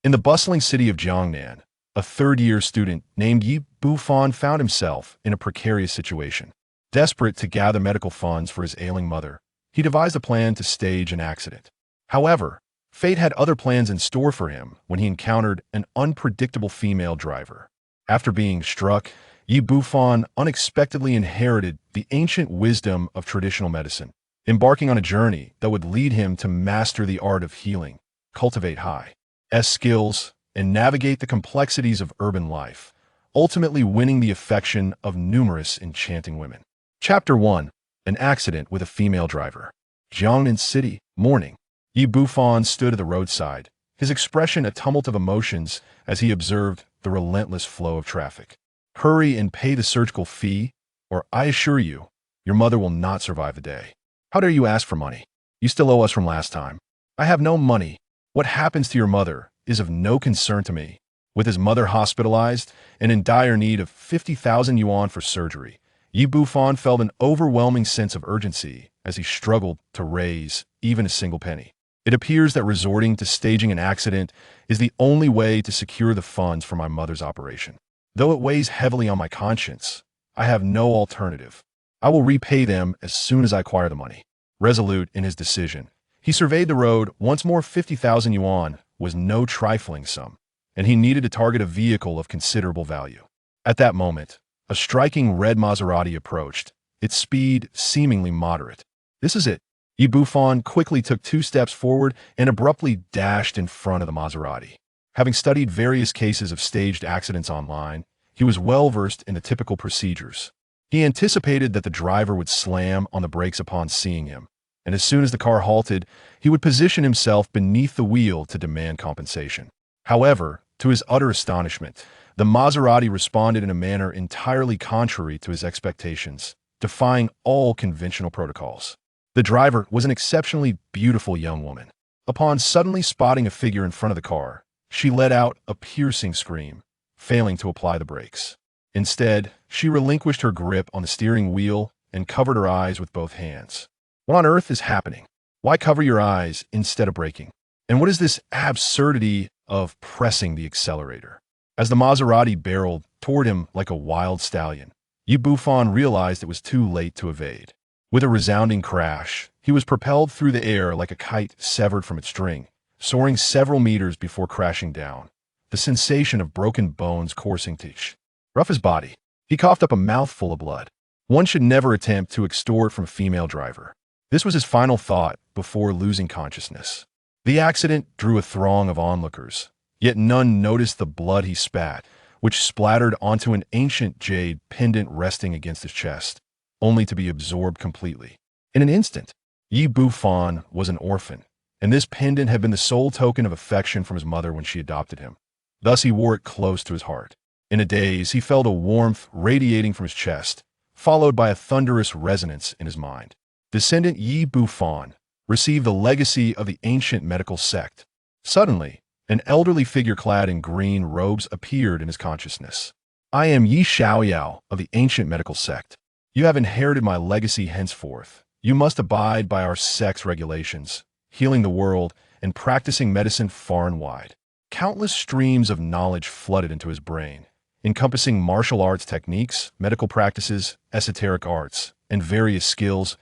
In the bustling city of Jiangnan, a third-year student named Yi Bufan found himself in a precarious situation. Desperate to gather medical funds for his ailing mother, he devised a plan to stage an accident. However, fate had other plans in store for him when he encountered an unpredictable female driver. After being struck, Yi Bufan unexpectedly inherited the ancient wisdom of traditional medicine, embarking on a journey that would lead him to master the art of healing, cultivate high-S skills, and navigate the complexities of urban life, ultimately winning the affection of numerous enchanting women. Chapter 1. An accident with a female driver. Jiangnan City, morning. Yi Bufan stood at the roadside, his expression a tumult of emotions as he observed the relentless flow of traffic. Hurry and pay the surgical fee, or I assure you, your mother will not survive the day. How dare you ask for money? You still owe us from last time. I have no money. What happens to your mother is of no concern to me. With his mother hospitalized and in dire need of 50,000 yuan for surgery, Yi Bufan felt an overwhelming sense of urgency as he struggled to raise even a single penny. It appears that resorting to staging an accident is the only way to secure the funds for my mother's operation. Though it weighs heavily on my conscience, I have no alternative. I will repay them as soon as I acquire the money. Resolute in his decision, he surveyed the road. Once more, 50,000 yuan was no trifling sum, and he needed to target a vehicle of considerable value. At that moment, a striking red Maserati approached, its speed seemingly moderate. This is it. Yi Bufan quickly took 2 steps forward and abruptly dashed in front of the Maserati. Having studied various cases of staged accidents online, he was well-versed in the typical procedures. He anticipated that the driver would slam on the brakes upon seeing him, and as soon as the car halted, he would position himself beneath the wheel to demand compensation. However, to his utter astonishment, the Maserati responded in a manner entirely contrary to his expectations, defying all conventional protocols. The driver was an exceptionally beautiful young woman. Upon suddenly spotting a figure in front of the car, she let out a piercing scream, failing to apply the brakes. Instead, she relinquished her grip on the steering wheel and covered her eyes with both hands. What on earth is happening? Why cover your eyes instead of braking? And what is this absurdity of pressing the accelerator? As the Maserati barreled toward him like a wild stallion, Yi Bufan realized it was too late to evade. With a resounding crash, he was propelled through the air like a kite severed from its string, soaring several meters before crashing down. The sensation of broken bones coursing rough his body. He coughed up a mouthful of blood. One should never attempt to extort from a female driver. This was his final thought before losing consciousness. The accident drew a throng of onlookers, yet none noticed the blood he spat, which splattered onto an ancient jade pendant resting against his chest, only to be absorbed completely. In an instant, Yi Bufan was an orphan, and this pendant had been the sole token of affection from his mother when she adopted him. Thus he wore it close to his heart. In a daze, he felt a warmth radiating from his chest, followed by a thunderous resonance in his mind. Descendant Yi Bufan received the legacy of the Ancient Medical Sect. Suddenly, an elderly figure clad in green robes appeared in his consciousness. I am Yi Xiaoyao of the Ancient Medical Sect. You have inherited my legacy henceforth. You must abide by our sect's regulations, healing the world and practicing medicine far and wide. Countless streams of knowledge flooded into his brain, encompassing martial arts techniques, medical practices, esoteric arts, and various skills.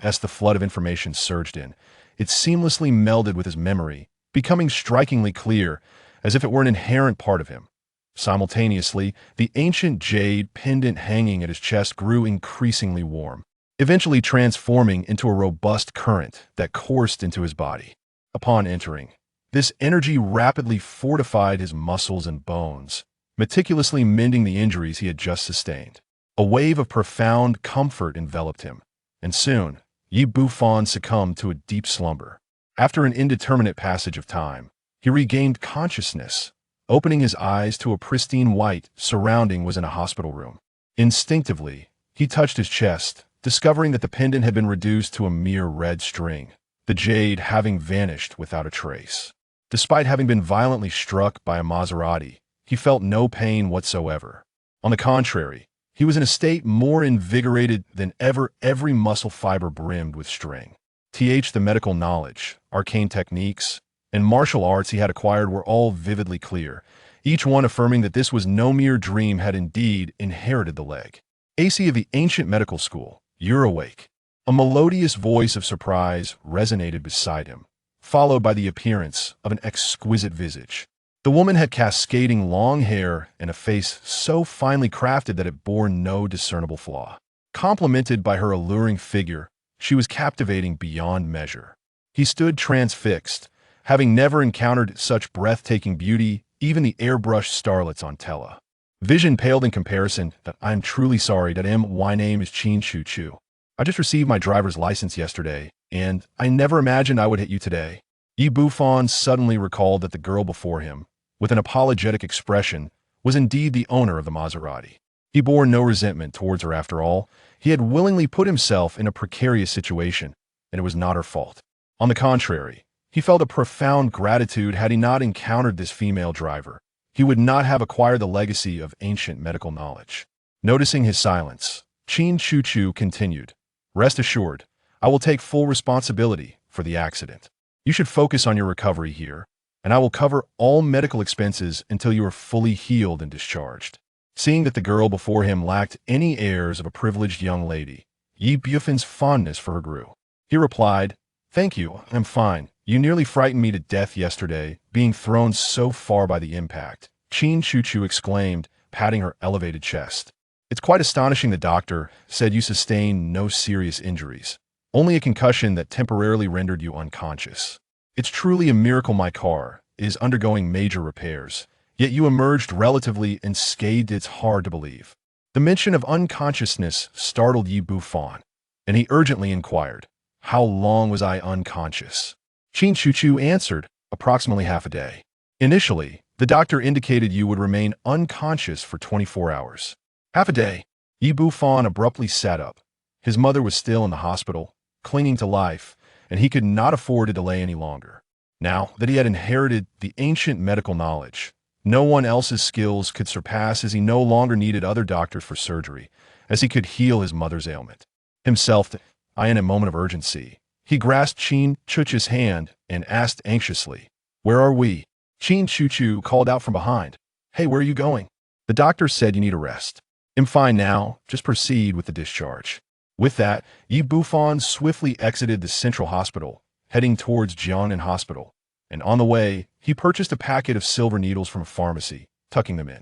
As the flood of information surged in, it seamlessly melded with his memory, becoming strikingly clear, as if it were an inherent part of him. Simultaneously, the ancient jade pendant hanging at his chest grew increasingly warm, eventually transforming into a robust current that coursed into his body. Upon entering, this energy rapidly fortified his muscles and bones, meticulously mending the injuries he had just sustained. A wave of profound comfort enveloped him, and soon, Yi Bufan succumbed to a deep slumber. After an indeterminate passage of time, he regained consciousness, opening his eyes to a pristine white surrounding was in a hospital room. Instinctively, he touched his chest, discovering that the pendant had been reduced to a mere red string, the jade having vanished without a trace. Despite having been violently struck by a Maserati, he felt no pain whatsoever. On the contrary, he was in a state more invigorated than ever, every muscle fiber brimmed with strength. The medical knowledge, arcane techniques, and martial arts he had acquired were all vividly clear, each one affirming that this was no mere dream, had indeed inherited the leg. AC of the Ancient Medical School, you're awake. A melodious voice of surprise resonated beside him, followed by the appearance of an exquisite visage. The woman had cascading long hair and a face so finely crafted that it bore no discernible flaw. Complemented by her alluring figure, she was captivating beyond measure. He stood transfixed, having never encountered such breathtaking beauty, even the airbrushed starlets on Tela. Vision paled in comparison. That I'm truly sorry that my name is Chin Chu Chu. I just received my driver's license yesterday, and I never imagined I would hit you today. Yi Bufan suddenly recalled that the girl before him, with an apologetic expression, was indeed the owner of the Maserati. He bore no resentment towards her after all. He had willingly put himself in a precarious situation, and it was not her fault. On the contrary, he felt a profound gratitude. Had he not encountered this female driver, he would not have acquired the legacy of ancient medical knowledge. Noticing his silence, Chin Chu Chu continued, "Rest assured, I will take full responsibility for the accident. You should focus on your recovery here, and I will cover all medical expenses until you are fully healed and discharged." Seeing that the girl before him lacked any airs of a privileged young lady, Yi Bufan's fondness for her grew. He replied, "Thank you, I'm fine. You nearly frightened me to death yesterday, being thrown so far by the impact," Chin Chu Chu exclaimed, patting her elevated chest. "It's quite astonishing. The doctor said you sustained no serious injuries, only a concussion that temporarily rendered you unconscious. It's truly a miracle. My car is undergoing major repairs, yet you emerged relatively unscathed. It's hard to believe." The mention of unconsciousness startled Yi Bufan, and he urgently inquired, "How long was I unconscious?" Chin Chu Chu answered, "Approximately half a day. Initially, the doctor indicated you would remain unconscious for 24 hours. Half a day." Yi Bufan abruptly sat up. His mother was still in the hospital, clinging to life, and he could not afford to delay any longer. Now that he had inherited the ancient medical knowledge, no one else's skills could surpass, as he no longer needed other doctors for surgery, as he could heal his mother's ailment. Himself, in a moment of urgency, he grasped Chin Chu Chu's hand and asked anxiously, "Where are we?" Chin Chu Chu called out from behind, "Hey, where are you going?" "The doctor said you need a rest." "I'm fine now, just proceed with the discharge." With that, Yi Bufan swiftly exited the central hospital, heading towards Jiangnan Hospital, and on the way, he purchased a packet of silver needles from a pharmacy, tucking them in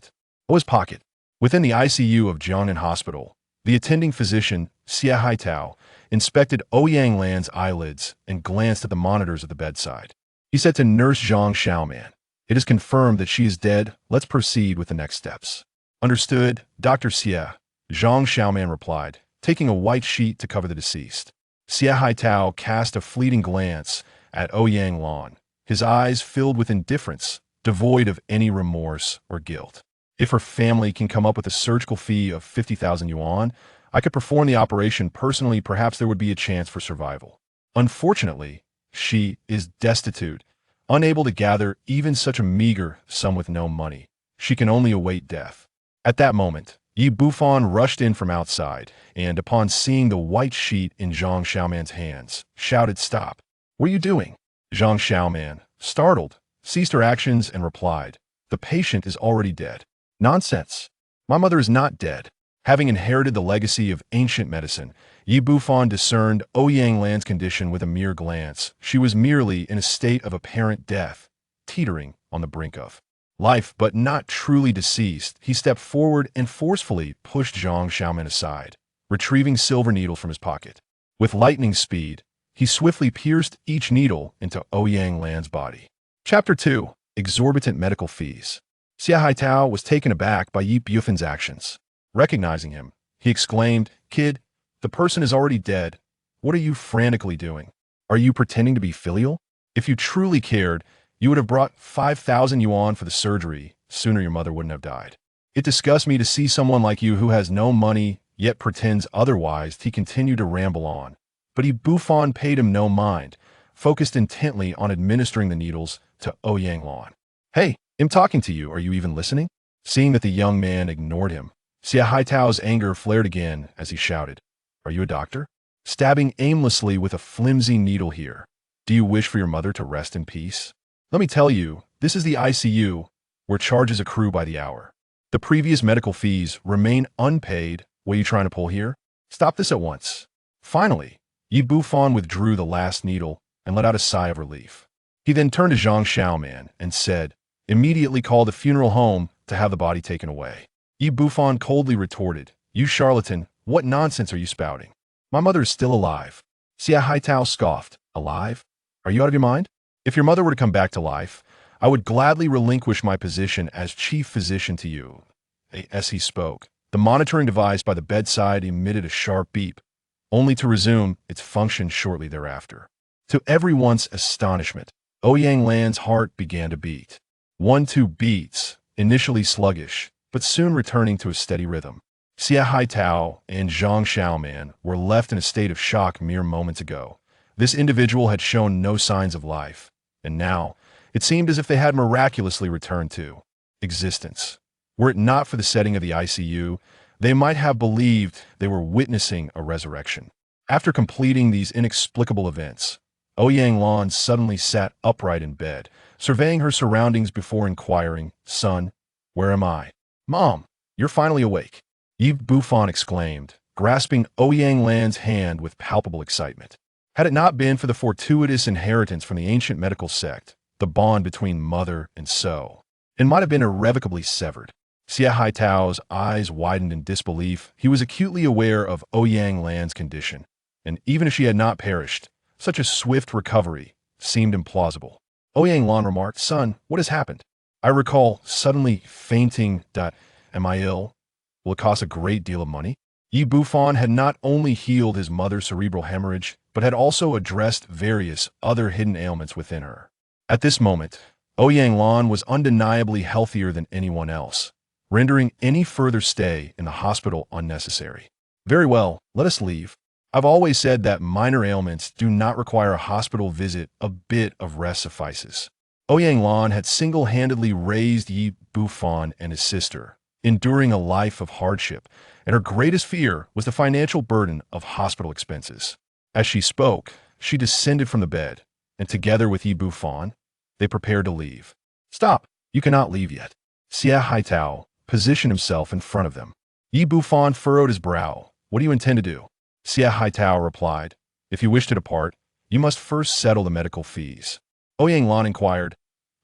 his pocket. Within the ICU of Jiangnan Hospital, the attending physician, Xia Haitao, inspected Ouyang Lan's eyelids and glanced at the monitors at the bedside. He said to Nurse Zhang Xiaoman, "It is confirmed that she is dead. Let's proceed with the next steps." "Understood, Dr. Xia," Zhang Xiaoman replied, taking a white sheet to cover the deceased. Xia Haitao cast a fleeting glance at Ouyang Lan, his eyes filled with indifference, devoid of any remorse or guilt. "If her family can come up with a surgical fee of 50,000 yuan, I could perform the operation personally. Perhaps there would be a chance for survival. Unfortunately, she is destitute, unable to gather even such a meager sum with no money. She can only await death." At that moment, Yi Bufan rushed in from outside, and upon seeing the white sheet in Zhang Xiaoman's hands, shouted, "Stop! What are you doing?" Zhang Xiaoman, startled, ceased her actions and replied, "The patient is already dead." "Nonsense! My mother is not dead." Having inherited the legacy of ancient medicine, Yi Bufan discerned Ouyang Lan's condition with a mere glance. She was merely in a state of apparent death, teetering on the brink of life, but not truly deceased. He stepped forward and forcefully pushed Zhang Xiaoman aside, retrieving silver needles from his pocket. With lightning speed, he swiftly pierced each needle into Ouyang Lan's body. Chapter 2. Exorbitant Medical Fees. Xia Haitao was taken aback by Yi Bufan's actions. Recognizing him, he exclaimed, "Kid, the person is already dead. What are you frantically doing? Are you pretending to be filial? If you truly cared, you would have brought 5,000 yuan for the surgery. Sooner your mother wouldn't have died." "It disgusts me to see someone like you who has no money, yet pretends otherwise." He continued to ramble on, but Yi Bufan paid him no mind, focused intently on administering the needles to Ouyang Lan. "Hey, I'm talking to you. Are you even listening?" Seeing that the young man ignored him, Xia Haitao's anger flared again as he shouted, "Are you a doctor? Stabbing aimlessly with a flimsy needle here. Do you wish for your mother to rest in peace? Let me tell you, this is the ICU, where charges accrue by the hour. The previous medical fees remain unpaid. What are you trying to pull here? Stop this at once. Finally, Yi Bufan withdrew the last needle and let out a sigh of relief. He then turned to Zhang Xiaoman and said, "Immediately call the funeral home to have the body taken away." Yi Bufan coldly retorted, "You charlatan, what nonsense are you spouting? My mother is still alive." Xia Haitao scoffed, "Alive? Are you out of your mind? If your mother were to come back to life, I would gladly relinquish my position as chief physician to you." As he spoke, the monitoring device by the bedside emitted a sharp beep, only to resume its function shortly thereafter. To everyone's astonishment, Ouyang Lan's heart began to beat. 1-2 beats, initially sluggish, but soon returning to a steady rhythm. Xia Haitao and Zhang Xiaoman were left in a state of shock mere moments ago. This individual had shown no signs of life, and now it seemed as if they had miraculously returned to existence. Were it not for the setting of the ICU, they might have believed they were witnessing a resurrection. After completing these inexplicable events, Ouyang Lan suddenly sat upright in bed, surveying her surroundings before inquiring, "Son, where am I?" "Mom, you're finally awake," Yi Bufan exclaimed, grasping Ouyang Lan's hand with palpable excitement. Had it not been for the fortuitous inheritance from the Ancient Medical Sect, the bond between mother and so, it might have been irrevocably severed. Xia Haitao's eyes widened in disbelief. He was acutely aware of Ouyang Lan's condition, and even if she had not perished, such a swift recovery seemed implausible. Ouyang Lan remarked, "Son, what has happened?" "I recall suddenly fainting. Am I ill? Will it cost a great deal of money?" Yi Bufan had not only healed his mother's cerebral hemorrhage, but had also addressed various other hidden ailments within her. At this moment, Ouyang Lan was undeniably healthier than anyone else, rendering any further stay in the hospital unnecessary. "Very well, let us leave. I've always said that minor ailments do not require a hospital visit. A bit of rest suffices." Ouyang Lan had single-handedly raised Yi Bufan and his sister, enduring a life of hardship, and her greatest fear was the financial burden of hospital expenses. As she spoke, she descended from the bed, and together with Yi Bufan, they prepared to leave. "Stop! You cannot leave yet." Xia Haitao positioned himself in front of them. Yi Bufan furrowed his brow. "What do you intend to do?" Xia Haitao replied, "If you wish to depart, you must first settle the medical fees." Ouyang Lan inquired,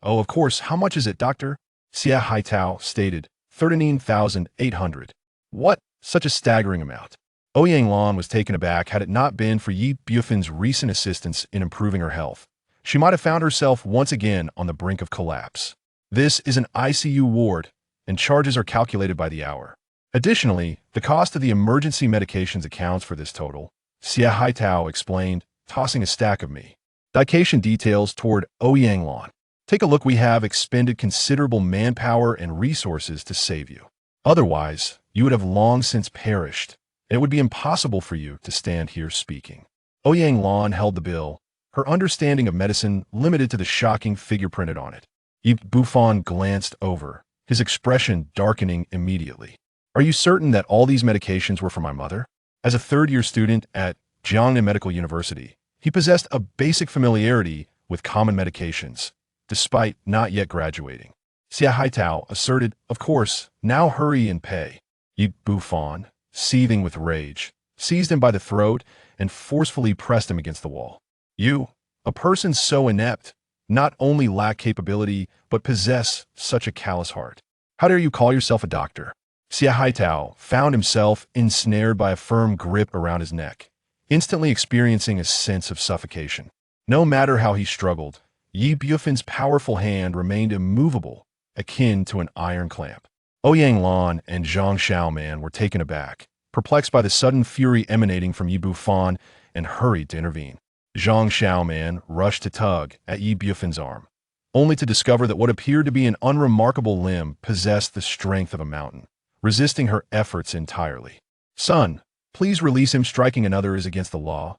"Oh, of course, how much is it, doctor?" Xia Haitao stated, 13,800. "What? Such a staggering amount." Ouyang Lan was taken aback. Had it not been for Yi Bufan's recent assistance in improving her health, she might have found herself once again on the brink of collapse. This is an ICU ward, and charges are calculated by the hour. Additionally, the cost of the emergency medications accounts for this total, Xia Haitao explained, tossing a stack of medication details toward Ouyang Lan. "Take a look. We have expended considerable manpower and resources to save you. Otherwise, you would have long since perished, and it would be impossible for you to stand here speaking." Ouyang Lan held the bill, her understanding of medicine limited to the shocking figure printed on it. Yi Bufan glanced over, his expression darkening immediately. "Are you certain that all these medications were for my mother?" As a third-year student at Ancient Medical University, he possessed a basic familiarity with common medications, despite not yet graduating. Xia Haitao asserted, "Of course, now hurry and pay." Yi Bufan, seething with rage, seized him by the throat and forcefully pressed him against the wall. "You, a person so inept, not only lack capability, but possess such a callous heart. How dare you call yourself a doctor?" Xia Haitao found himself ensnared by a firm grip around his neck, instantly experiencing a sense of suffocation. No matter how he struggled, Yi Bufan's powerful hand remained immovable, akin to an iron clamp. Ouyang Lan and Zhang Xiaoman were taken aback, perplexed by the sudden fury emanating from Yi Bufan, and hurried to intervene. Zhang Xiaoman rushed to tug at Yi Bufan's arm, only to discover that what appeared to be an unremarkable limb possessed the strength of a mountain, resisting her efforts entirely. "Son, please release him. Striking another is against the law,"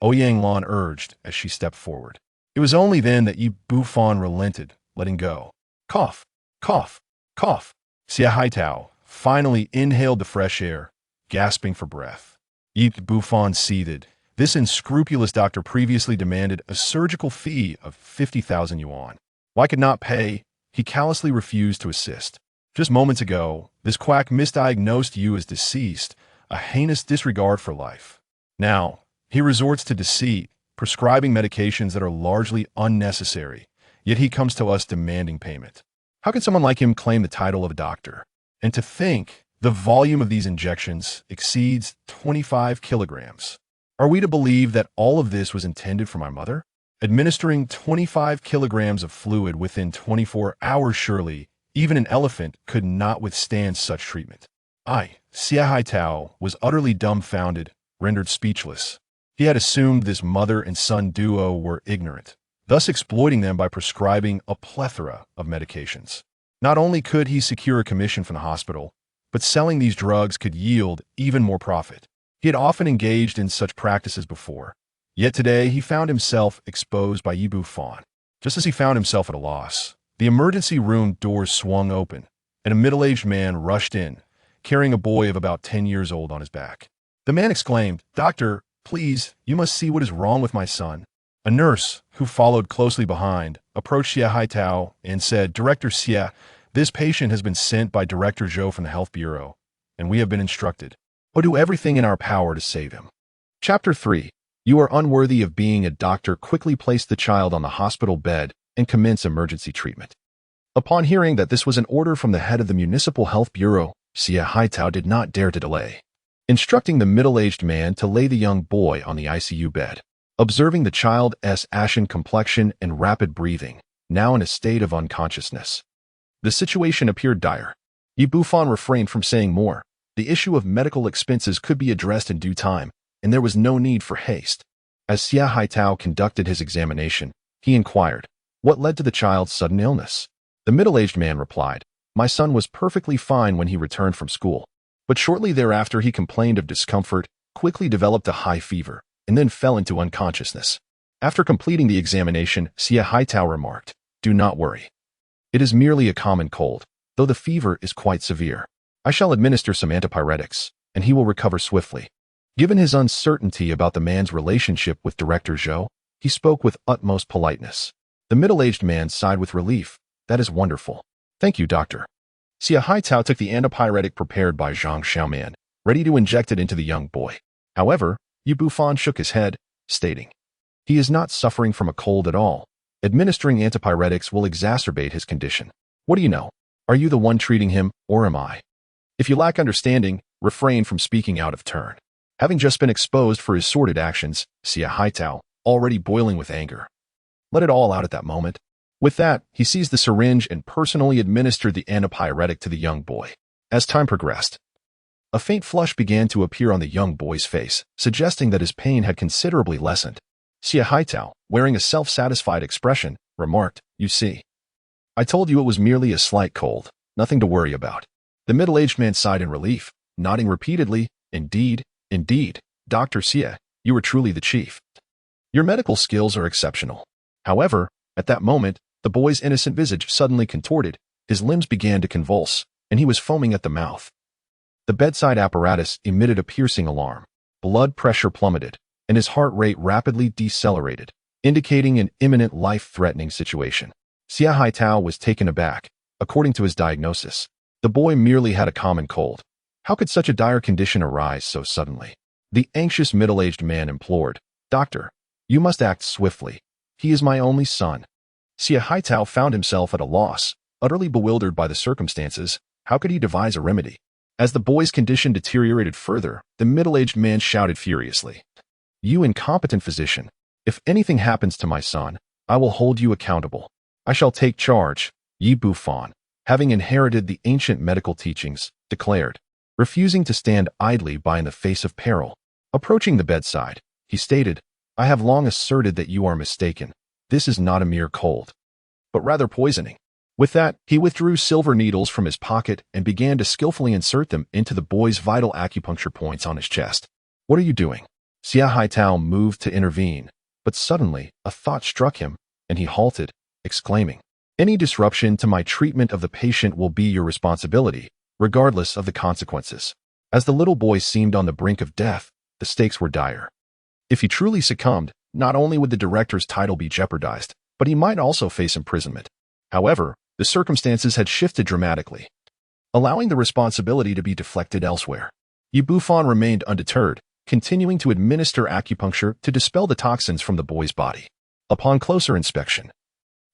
Ouyang Lan urged as she stepped forward. It was only then that Yi Bufan relented, letting go. Cough, cough, cough. Xia Haitao finally inhaled the fresh air, gasping for breath. Yi Bufan seethed. This unscrupulous doctor previously demanded a surgical fee of 50,000 yuan. Why could not pay? He callously refused to assist. Just moments ago, this quack misdiagnosed you as deceased, a heinous disregard for life. Now, he resorts to deceit, prescribing medications that are largely unnecessary, yet he comes to us demanding payment. How can someone like him claim the title of a doctor? And to think, the volume of these injections exceeds 25 kilograms. Are we to believe that all of this was intended for my mother? Administering 25 kilograms of fluid within 24 hours, surely, even an elephant could not withstand such treatment. Xia Haitao, was utterly dumbfounded, rendered speechless. He had assumed this mother and son duo were ignorant, thus exploiting them by prescribing a plethora of medications. Not only could he secure a commission from the hospital, but selling these drugs could yield even more profit. He had often engaged in such practices before, yet today he found himself exposed by Bufan. Just as he found himself at a loss, the emergency room doors swung open, and a middle-aged man rushed in, carrying a boy of about 10 years old on his back. The man exclaimed, "Doctor, please, you must see what is wrong with my son." A nurse, who followed closely behind, approached Xia Haitao and said, "Director Xia, this patient has been sent by Director Zhou from the Health Bureau, and we have been instructed. We'll do everything in our power to save him." Chapter 3. You are unworthy of being a doctor. Quickly place the child on the hospital bed and commence emergency treatment. Upon hearing that this was an order from the head of the Municipal Health Bureau, Xia Haitao did not dare to delay, instructing the middle-aged man to lay the young boy on the ICU bed. Observing the child's ashen complexion and rapid breathing, now in a state of unconsciousness, the situation appeared dire. Bufan refrained from saying more. The issue of medical expenses could be addressed in due time, and there was no need for haste. As Xia Haitao conducted his examination, he inquired, "What led to the child's sudden illness?" The middle-aged man replied, "My son was perfectly fine when he returned from school, but shortly thereafter he complained of discomfort, quickly developed a high fever, and then fell into unconsciousness." After completing the examination, Xia Haitao remarked, "Do not worry. It is merely a common cold, though the fever is quite severe. I shall administer some antipyretics, and he will recover swiftly." Given his uncertainty about the man's relationship with Director Zhou, he spoke with utmost politeness. The middle-aged man sighed with relief. "That is wonderful. Thank you, doctor." Xia Haitao took the antipyretic prepared by Zhang Xiaoman, ready to inject it into the young boy. However, Bufan shook his head, stating, "He is not suffering from a cold at all. Administering antipyretics will exacerbate his condition. What do you know? Are you the one treating him, or am I? If you lack understanding, refrain from speaking out of turn." Having just been exposed for his sordid actions, Xia Haitao, already boiling with anger, let it all out at that moment. With that, he seized the syringe and personally administered the antipyretic to the young boy. As time progressed, a faint flush began to appear on the young boy's face, suggesting that his pain had considerably lessened. Xia Haitao, wearing a self-satisfied expression, remarked, "You see, I told you it was merely a slight cold, nothing to worry about." The middle-aged man sighed in relief, nodding repeatedly, Indeed, Dr. Xia, you are truly the chief. Your medical skills are exceptional." However, at that moment, the boy's innocent visage suddenly contorted, his limbs began to convulse, and he was foaming at the mouth. The bedside apparatus emitted a piercing alarm. Blood pressure plummeted, and his heart rate rapidly decelerated, indicating an imminent life-threatening situation. Xia Haitao was taken aback. According to his diagnosis, the boy merely had a common cold. How could such a dire condition arise so suddenly? The anxious middle-aged man implored, "Doctor, you must act swiftly. He is my only son." Xia Haitao found himself at a loss, utterly bewildered by the circumstances. How could he devise a remedy? As the boy's condition deteriorated further, the middle-aged man shouted furiously, "You incompetent physician! If anything happens to my son, I will hold you accountable. I shall take charge." Bufan, having inherited the ancient medical teachings, declared, refusing to stand idly by in the face of peril. Approaching the bedside, he stated, "I have long asserted that you are mistaken. This is not a mere cold, but rather poisoning." With that, he withdrew silver needles from his pocket and began to skillfully insert them into the boy's vital acupuncture points on his chest. "What are you doing?" Xia Haitao moved to intervene, but suddenly a thought struck him, and he halted, exclaiming, "Any disruption to my treatment of the patient will be your responsibility, regardless of the consequences." As the little boy seemed on the brink of death, the stakes were dire. If he truly succumbed, not only would the director's title be jeopardized, but he might also face imprisonment. However, the circumstances had shifted dramatically, allowing the responsibility to be deflected elsewhere. Bufan remained undeterred, continuing to administer acupuncture to dispel the toxins from the boy's body. Upon closer inspection,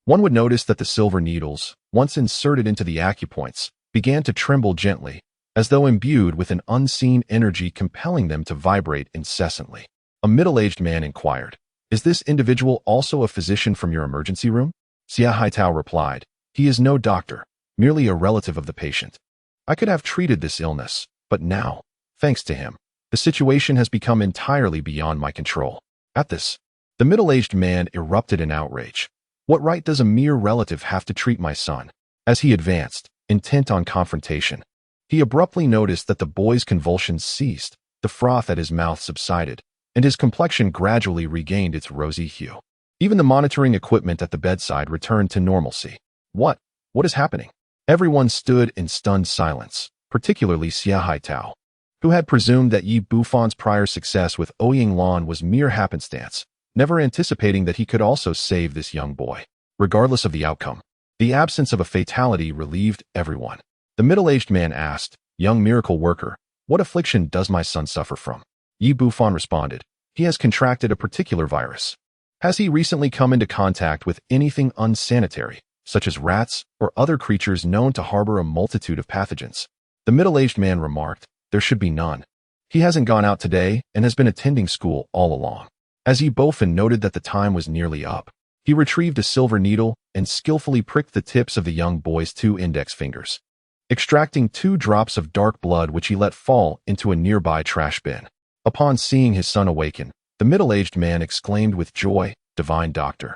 one would notice that the silver needles, once inserted into the acupoints, began to tremble gently, as though imbued with an unseen energy compelling them to vibrate incessantly. A middle-aged man inquired, "Is this individual also a physician from your emergency room?" Xia Haitao replied, "He is no doctor, merely a relative of the patient. I could have treated this illness, but now, thanks to him, the situation has become entirely beyond my control." At this, the middle-aged man erupted in outrage. "What right does a mere relative have to treat my son?" As he advanced, intent on confrontation, he abruptly noticed that the boy's convulsions ceased, the froth at his mouth subsided, and his complexion gradually regained its rosy hue. Even the monitoring equipment at the bedside returned to normalcy. What is happening?" Everyone stood in stunned silence, particularly Xia Haitao, who had presumed that Bufan's prior success with Ouyang Lan was mere happenstance, never anticipating that he could also save this young boy. Regardless of the outcome, the absence of a fatality relieved everyone. The middle-aged man asked, "Young miracle worker, what affliction does my son suffer from?" Bufan responded, "He has contracted a particular virus. Has he recently come into contact with anything unsanitary, such as rats or other creatures known to harbor a multitude of pathogens?" The middle-aged man remarked, "There should be none. He hasn't gone out today and has been attending school all along." As Bufan noted that the time was nearly up, he retrieved a silver needle and skillfully pricked the tips of the young boy's 2 index fingers, extracting 2 drops of dark blood which he let fall into a nearby trash bin. Upon seeing his son awaken, the middle-aged man exclaimed with joy, "Divine doctor,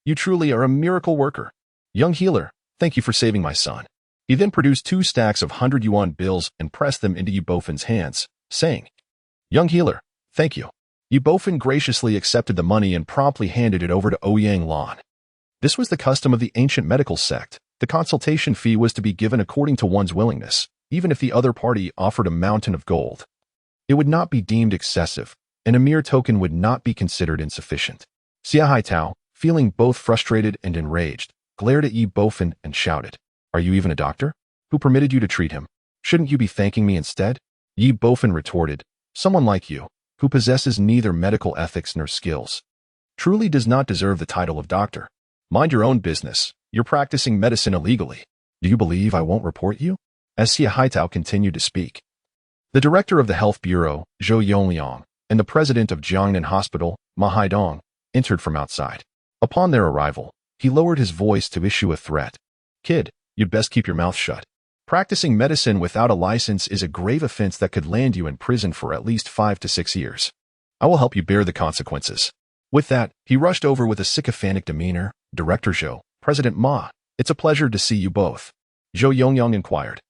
you truly are a miracle worker. Young healer, thank you for saving my son." He then produced 2 stacks of 100 yuan bills and pressed them into Bufan's hands, saying, "Young healer, thank you." Bufan graciously accepted the money and promptly handed it over to Ouyang Lan. This was the custom of the Ancient Medical Sect. The consultation fee was to be given according to one's willingness, even if the other party offered a mountain of gold. It would not be deemed excessive, and a mere token would not be considered insufficient. Xia Haitao, feeling both frustrated and enraged, glared at Bufan and shouted, "Are you even a doctor? Who permitted you to treat him? Shouldn't you be thanking me instead?" Bufan retorted, "Someone like you, who possesses neither medical ethics nor skills, truly does not deserve the title of doctor. Mind your own business. You're practicing medicine illegally. Do you believe I won't report you?" As Xia Haitao continued to speak, the director of the Health Bureau, Zhou Yongliang, and the president of Jiangnan Hospital, Ma Haidong, entered from outside. Upon their arrival, he lowered his voice to issue a threat. "Kid, you'd best keep your mouth shut. Practicing medicine without a license is a grave offense that could land you in prison for at least 5 to 6 years. I will help you bear the consequences." With that, he rushed over with a sycophantic demeanor. "Director Zhou, President Ma, it's a pleasure to see you both." Zhou Yongyang inquired,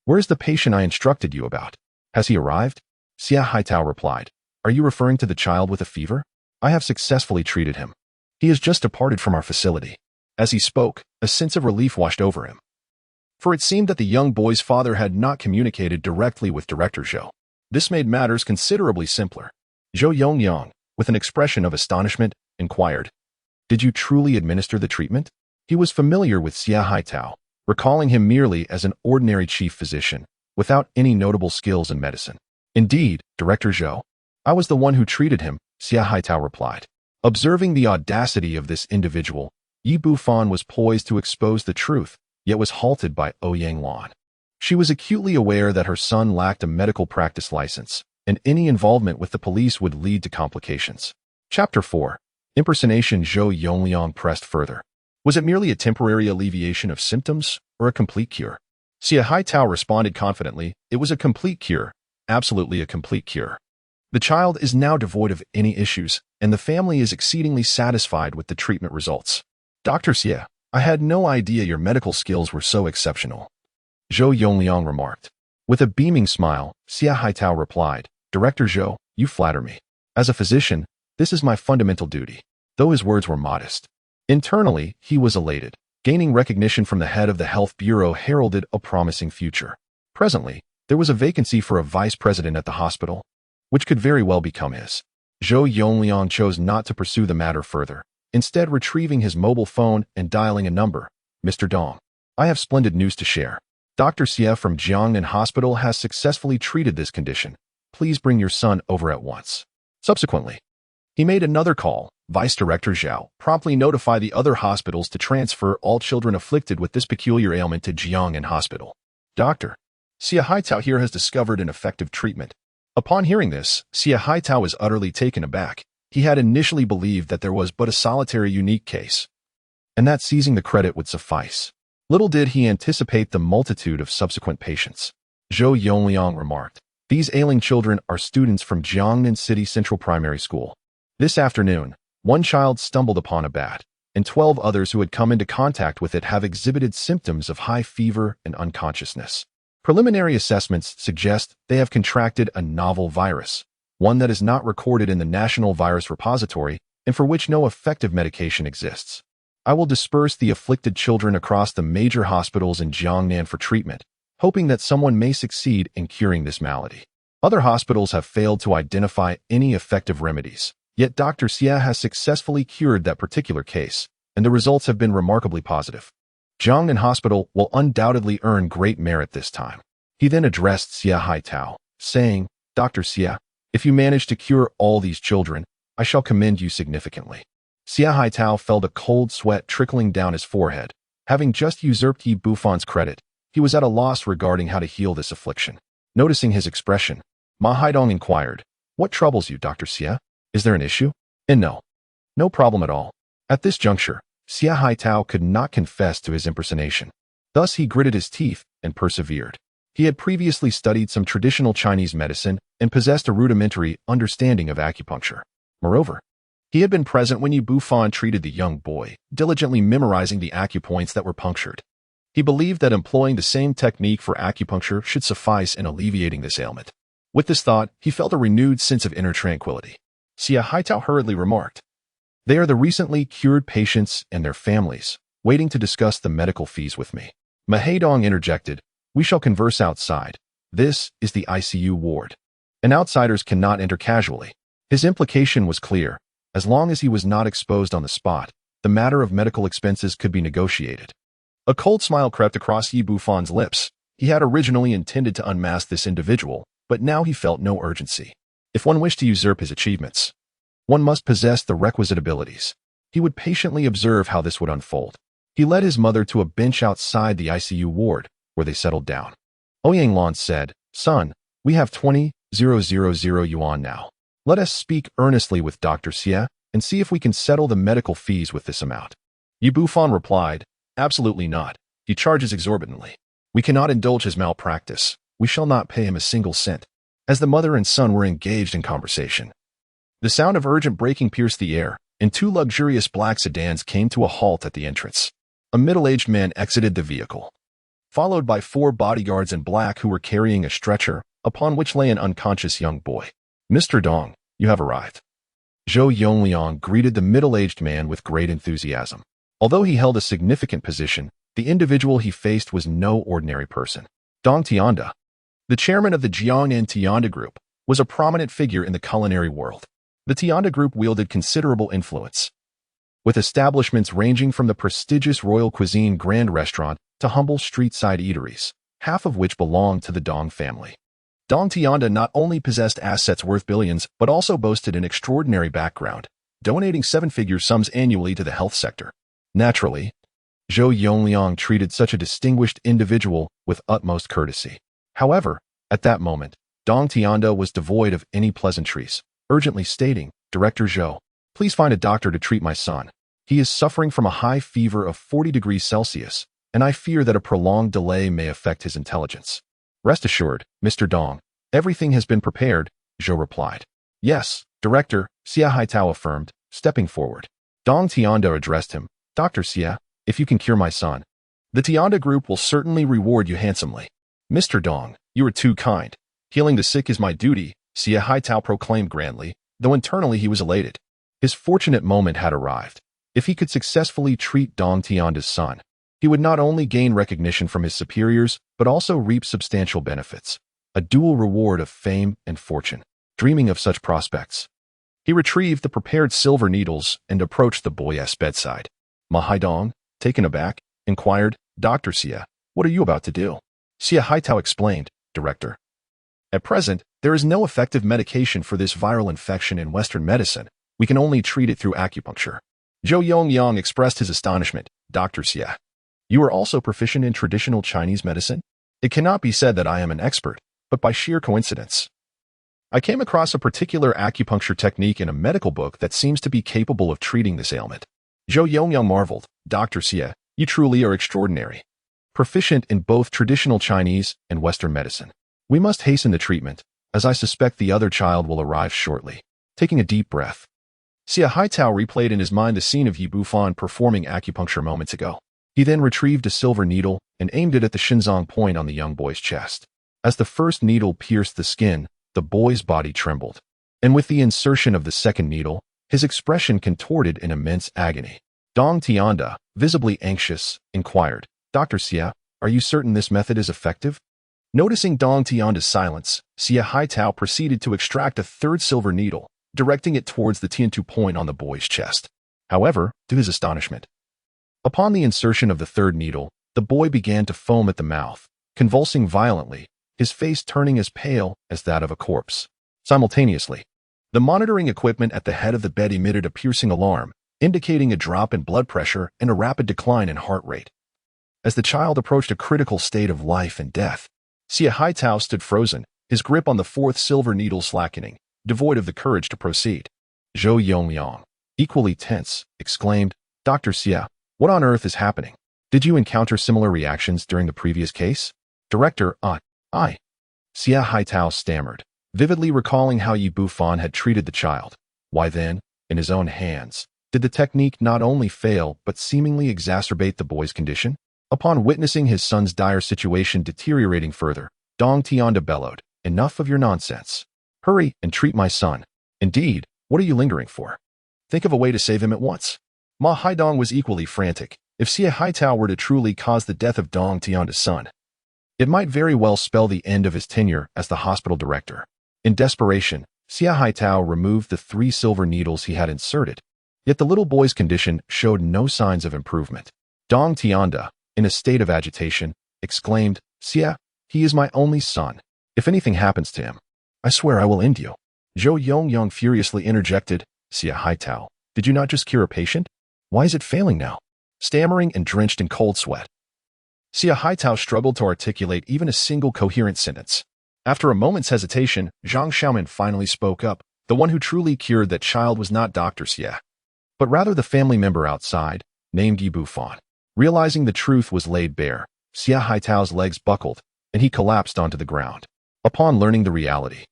"Where's the patient I instructed you about? Has he arrived?" Xia Haitao replied, "Are you referring to the child with a fever? I have successfully treated him. He has just departed from our facility." As he spoke, a sense of relief washed over him, for it seemed that the young boy's father had not communicated directly with Director Zhou. This made matters considerably simpler. Zhou Yongyang, with an expression of astonishment, inquired, "Did you truly administer the treatment?" He was familiar with Xia Haitao, recalling him merely as an ordinary chief physician, without any notable skills in medicine. "Indeed, Director Zhou, I was the one who treated him," Xia Haitao replied. Observing the audacity of this individual, Bufan was poised to expose the truth, yet was halted by Ouyang Lan. She was acutely aware that her son lacked a medical practice license, and any involvement with the police would lead to complications. Chapter 4. Impersonation. Zhou Yongliang pressed further. Was it merely a temporary alleviation of symptoms, or a complete cure? Xia Haitao responded confidently, "It was a complete cure, absolutely a complete cure. The child is now devoid of any issues, and the family is exceedingly satisfied with the treatment results." "Dr. Xie, I had no idea your medical skills were so exceptional," Zhou Yongliang remarked. With a beaming smile, Xia Haitao replied, "Director Zhou, you flatter me. As a physician, this is my fundamental duty." Though his words were modest, internally he was elated. Gaining recognition from the head of the Health Bureau heralded a promising future. Presently, there was a vacancy for a vice president at the hospital, which could very well become his. Zhou Yongliang chose not to pursue the matter further, instead retrieving his mobile phone and dialing a number, Mr. Dong. I have splendid news to share. Dr. Xie from Jiangnan Hospital has successfully treated this condition. Please bring your son over at once. Subsequently, he made another call. Vice Director Zhao promptly notified the other hospitals to transfer all children afflicted with this peculiar ailment to Jiangnan Hospital. Dr. Xie Haitao here has discovered an effective treatment. Upon hearing this, Xie Haitao was utterly taken aback. He had initially believed that there was but a solitary unique case, and that seizing the credit would suffice. Little did he anticipate the multitude of subsequent patients. Zhou Yongliang remarked, "These ailing children are students from Jiangnan City Central Primary School. This afternoon, one child stumbled upon a bat, and 12 others who had come into contact with it have exhibited symptoms of high fever and unconsciousness. Preliminary assessments suggest they have contracted a novel virus, one that is not recorded in the National Virus Repository and for which no effective medication exists. I will disperse the afflicted children across the major hospitals in Jiangnan for treatment, hoping that someone may succeed in curing this malady." Other hospitals have failed to identify any effective remedies, yet Dr. Xie has successfully cured that particular case, and the results have been remarkably positive. Jiangnan Hospital will undoubtedly earn great merit this time. He then addressed Xie Haitao, saying, "Dr. Xie, if you manage to cure all these children, I shall commend you significantly." Xie Haitao felt a cold sweat trickling down his forehead. Having just usurped Yi Bufan's credit, he was at a loss regarding how to heal this affliction. Noticing his expression, Ma Haidong inquired, "What troubles you, Dr. Xie? Is there an issue?" "And no problem at all." At this juncture, Xie Haitao could not confess to his impersonation. Thus he gritted his teeth and persevered. He had previously studied some traditional Chinese medicine and possessed a rudimentary understanding of acupuncture. Moreover, he had been present when Yi Bufan treated the young boy, diligently memorizing the acupoints that were punctured. He believed that employing the same technique for acupuncture should suffice in alleviating this ailment. With this thought, he felt a renewed sense of inner tranquility. Xie Haitao hurriedly remarked, "They are the recently cured patients and their families, waiting to discuss the medical fees with me." Ma Haidong interjected, "We shall converse outside. This is the ICU ward, and outsiders cannot enter casually." His implication was clear. As long as he was not exposed on the spot, the matter of medical expenses could be negotiated. A cold smile crept across Yi Bufan's lips. He had originally intended to unmask this individual, but now he felt no urgency. If one wished to usurp his achievements, one must possess the requisite abilities. He would patiently observe how this would unfold. He led his mother to a bench outside the ICU ward, where they settled down. Ouyang Lan said, "Son, we have 20,000 yuan now. Let us speak earnestly with Dr. Xie and see if we can settle the medical fees with this amount." Yi Bufan replied, "Absolutely not. He charges exorbitantly. We cannot indulge his malpractice. We shall not pay him a single cent." As the mother and son were engaged in conversation, the sound of urgent braking pierced the air, and 2 luxurious black sedans came to a halt at the entrance. A middle-aged man exited the vehicle, followed by 4 bodyguards in black who were carrying a stretcher, upon which lay an unconscious young boy. "Mr. Dong, you have arrived." Zhou Yongliang greeted the middle-aged man with great enthusiasm. Although he held a significant position, the individual he faced was no ordinary person. Dong Tianda, the chairman of the Jiangnan Tianda Group, was a prominent figure in the culinary world. The Tianda Group wielded considerable influence, with establishments ranging from the prestigious Royal Cuisine Grand Restaurant to humble street-side eateries, half of which belonged to the Dong family. Dong Tianda not only possessed assets worth billions, but also boasted an extraordinary background, donating 7-figure sums annually to the health sector. Naturally, Zhou Yongliang treated such a distinguished individual with utmost courtesy. However, at that moment, Dong Tianda was devoid of any pleasantries, urgently stating, "Director Zhou, please find a doctor to treat my son. He is suffering from a high fever of 40 degrees Celsius, and I fear that a prolonged delay may affect his intelligence." "Rest assured, Mr. Dong, everything has been prepared," Zhou replied. "Yes, Director," Xie Haitao affirmed, stepping forward. Dong Tianda addressed him, "Dr. Xie, if you can cure my son, the Tianda Group will certainly reward you handsomely." "Mr. Dong, you are too kind. Healing the sick is my duty," Xie Haitao proclaimed grandly, though internally he was elated. His fortunate moment had arrived. If he could successfully treat Dong Tianda's son, he would not only gain recognition from his superiors, but also reap substantial benefits, a dual reward of fame and fortune. Dreaming of such prospects, he retrieved the prepared silver needles and approached the boy's bedside. Ma Haidong, taken aback, inquired Dr. Xie. What are you about to do? Xie Haitao explained, Director. At present, there is no effective medication for this viral infection in Western medicine. We can only treat it through acupuncture. Zhou Yongyang expressed his astonishment. Dr. Xie, you are also proficient in traditional Chinese medicine? It cannot be said that I am an expert, but by sheer coincidence. I came across a particular acupuncture technique in a medical book that seems to be capable of treating this ailment. Zhou Yongyang marveled. Dr. Xie, you truly are extraordinary. Proficient in both traditional Chinese and Western medicine. We must hasten the treatment, as I suspect the other child will arrive shortly. Taking a deep breath, Xie Haitao replayed in his mind the scene of Yi Bufan performing acupuncture moments ago. He then retrieved a silver needle and aimed it at the Shinzong point on the young boy's chest. As the first needle pierced the skin, the boy's body trembled. And with the insertion of the second needle, his expression contorted in immense agony. Dong Tianda, visibly anxious, inquired, Dr. Xie, are you certain this method is effective? Noticing Dong Tianda's silence, Xie Haitao proceeded to extract a third silver needle, directing it towards the Tiantu point on the boy's chest. However, to his astonishment, upon the insertion of the third needle, the boy began to foam at the mouth, convulsing violently, his face turning as pale as that of a corpse. Simultaneously, the monitoring equipment at the head of the bed emitted a piercing alarm, indicating a drop in blood pressure and a rapid decline in heart rate. As the child approached a critical state of life and death, Xie Haitao stood frozen, his grip on the fourth silver needle slackening, devoid of the courage to proceed. Zhou Yongyang, equally tense, exclaimed, Dr. Xie, what on earth is happening? Did you encounter similar reactions during the previous case? Director, I. Xie Haitao stammered, vividly recalling how Yi Bufan had treated the child. Why then, in his own hands, did the technique not only fail but seemingly exacerbate the boy's condition? Upon witnessing his son's dire situation deteriorating further, Dong Tianda bellowed, enough of your nonsense. Hurry and treat my son. Indeed, what are you lingering for? Think of a way to save him at once. Ma Haidong was equally frantic. If Xie Haitao were to truly cause the death of Dong Tianda's son, it might very well spell the end of his tenure as the hospital director. In desperation, Xie Haitao removed the 3 silver needles he had inserted, yet the little boy's condition showed no signs of improvement. Dong Tianda, in a state of agitation, exclaimed, Xie, he is my only son. If anything happens to him, I swear I will end you. Zhou Yongyang furiously interjected, Xie Haitao, did you not just cure a patient? Why is it failing now? Stammering and drenched in cold sweat, Xie Haitao struggled to articulate even a single coherent sentence. After a moment's hesitation, Zhang Xiaomin finally spoke up. The one who truly cured that child was not Dr. Xie, but rather the family member outside, named Yi Bufan. Realizing the truth was laid bare, Xie Haitao's legs buckled, and he collapsed onto the ground. Upon learning the reality,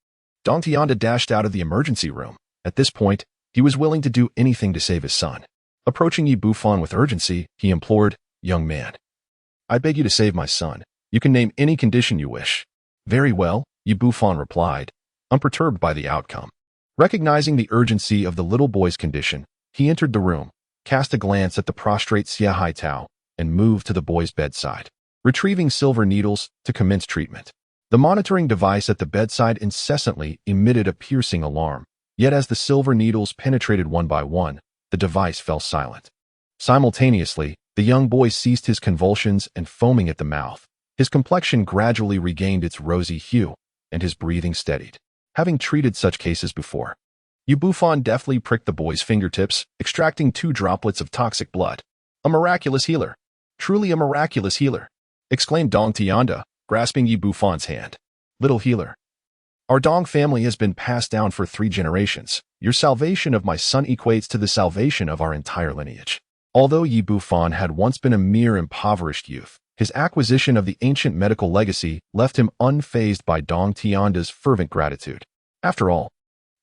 Dong Tianda dashed out of the emergency room. At this point, he was willing to do anything to save his son. Approaching Yi Bufan with urgency, he implored, Young man, I beg you to save my son. You can name any condition you wish. Very well, Yi Bufan replied, unperturbed by the outcome. Recognizing the urgency of the little boy's condition, he entered the room, cast a glance at the prostrate Xie Haitao, and moved to the boy's bedside, retrieving silver needles to commence treatment. The monitoring device at the bedside incessantly emitted a piercing alarm, yet as the silver needles penetrated one by one, the device fell silent. Simultaneously, the young boy ceased his convulsions and foaming at the mouth. His complexion gradually regained its rosy hue, and his breathing steadied. Having treated such cases before, Yi Bufan deftly pricked the boy's fingertips, extracting 2 droplets of toxic blood. A miraculous healer. Truly a miraculous healer, exclaimed Dong Tianda, grasping Yi Bufan's hand. Little healer, our Dong family has been passed down for 3 generations. Your salvation of my son equates to the salvation of our entire lineage. Although Yi Bufan had once been a mere impoverished youth, his acquisition of the ancient medical legacy left him unfazed by Dong Tianda's fervent gratitude. After all,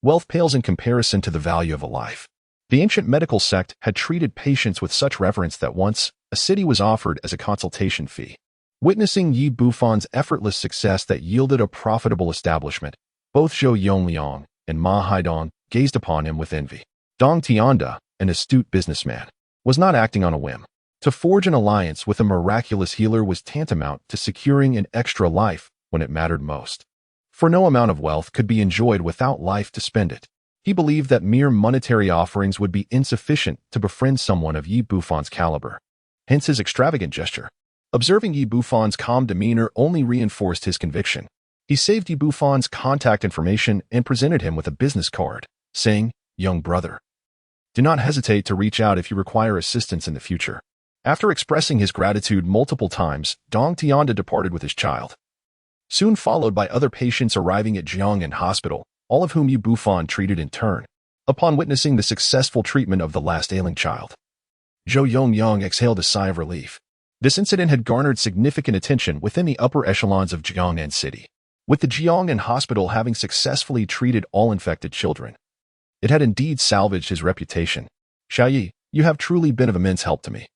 wealth pales in comparison to the value of a life. The Ancient Medical Sect had treated patients with such reverence that once, a city was offered as a consultation fee. Witnessing Yi Bufan's effortless success that yielded a profitable establishment, both Zhou Yongliang and Ma Haidong gazed upon him with envy. Dong Tianda, an astute businessman, was not acting on a whim. To forge an alliance with a miraculous healer was tantamount to securing an extra life when it mattered most. For no amount of wealth could be enjoyed without life to spend it. He believed that mere monetary offerings would be insufficient to befriend someone of Yi Bufan's caliber. hence his extravagant gesture. Observing Yi Bufan's calm demeanor only reinforced his conviction. He saved Yi Bufan's contact information and presented him with a business card, saying, "Young brother, do not hesitate to reach out if you require assistance in the future." After expressing his gratitude multiple times, Dong Tianda departed with his child, soon followed by other patients arriving at Jiangnan Hospital, all of whom Yi Bufan treated in turn. Upon witnessing the successful treatment of the last ailing child, Zhou Yongyang exhaled a sigh of relief. This incident had garnered significant attention within the upper echelons of Jiangnan City. With the Jiangnan Hospital having successfully treated all infected children, it had indeed salvaged his reputation. "Xiaoyi, you have truly been of immense help to me.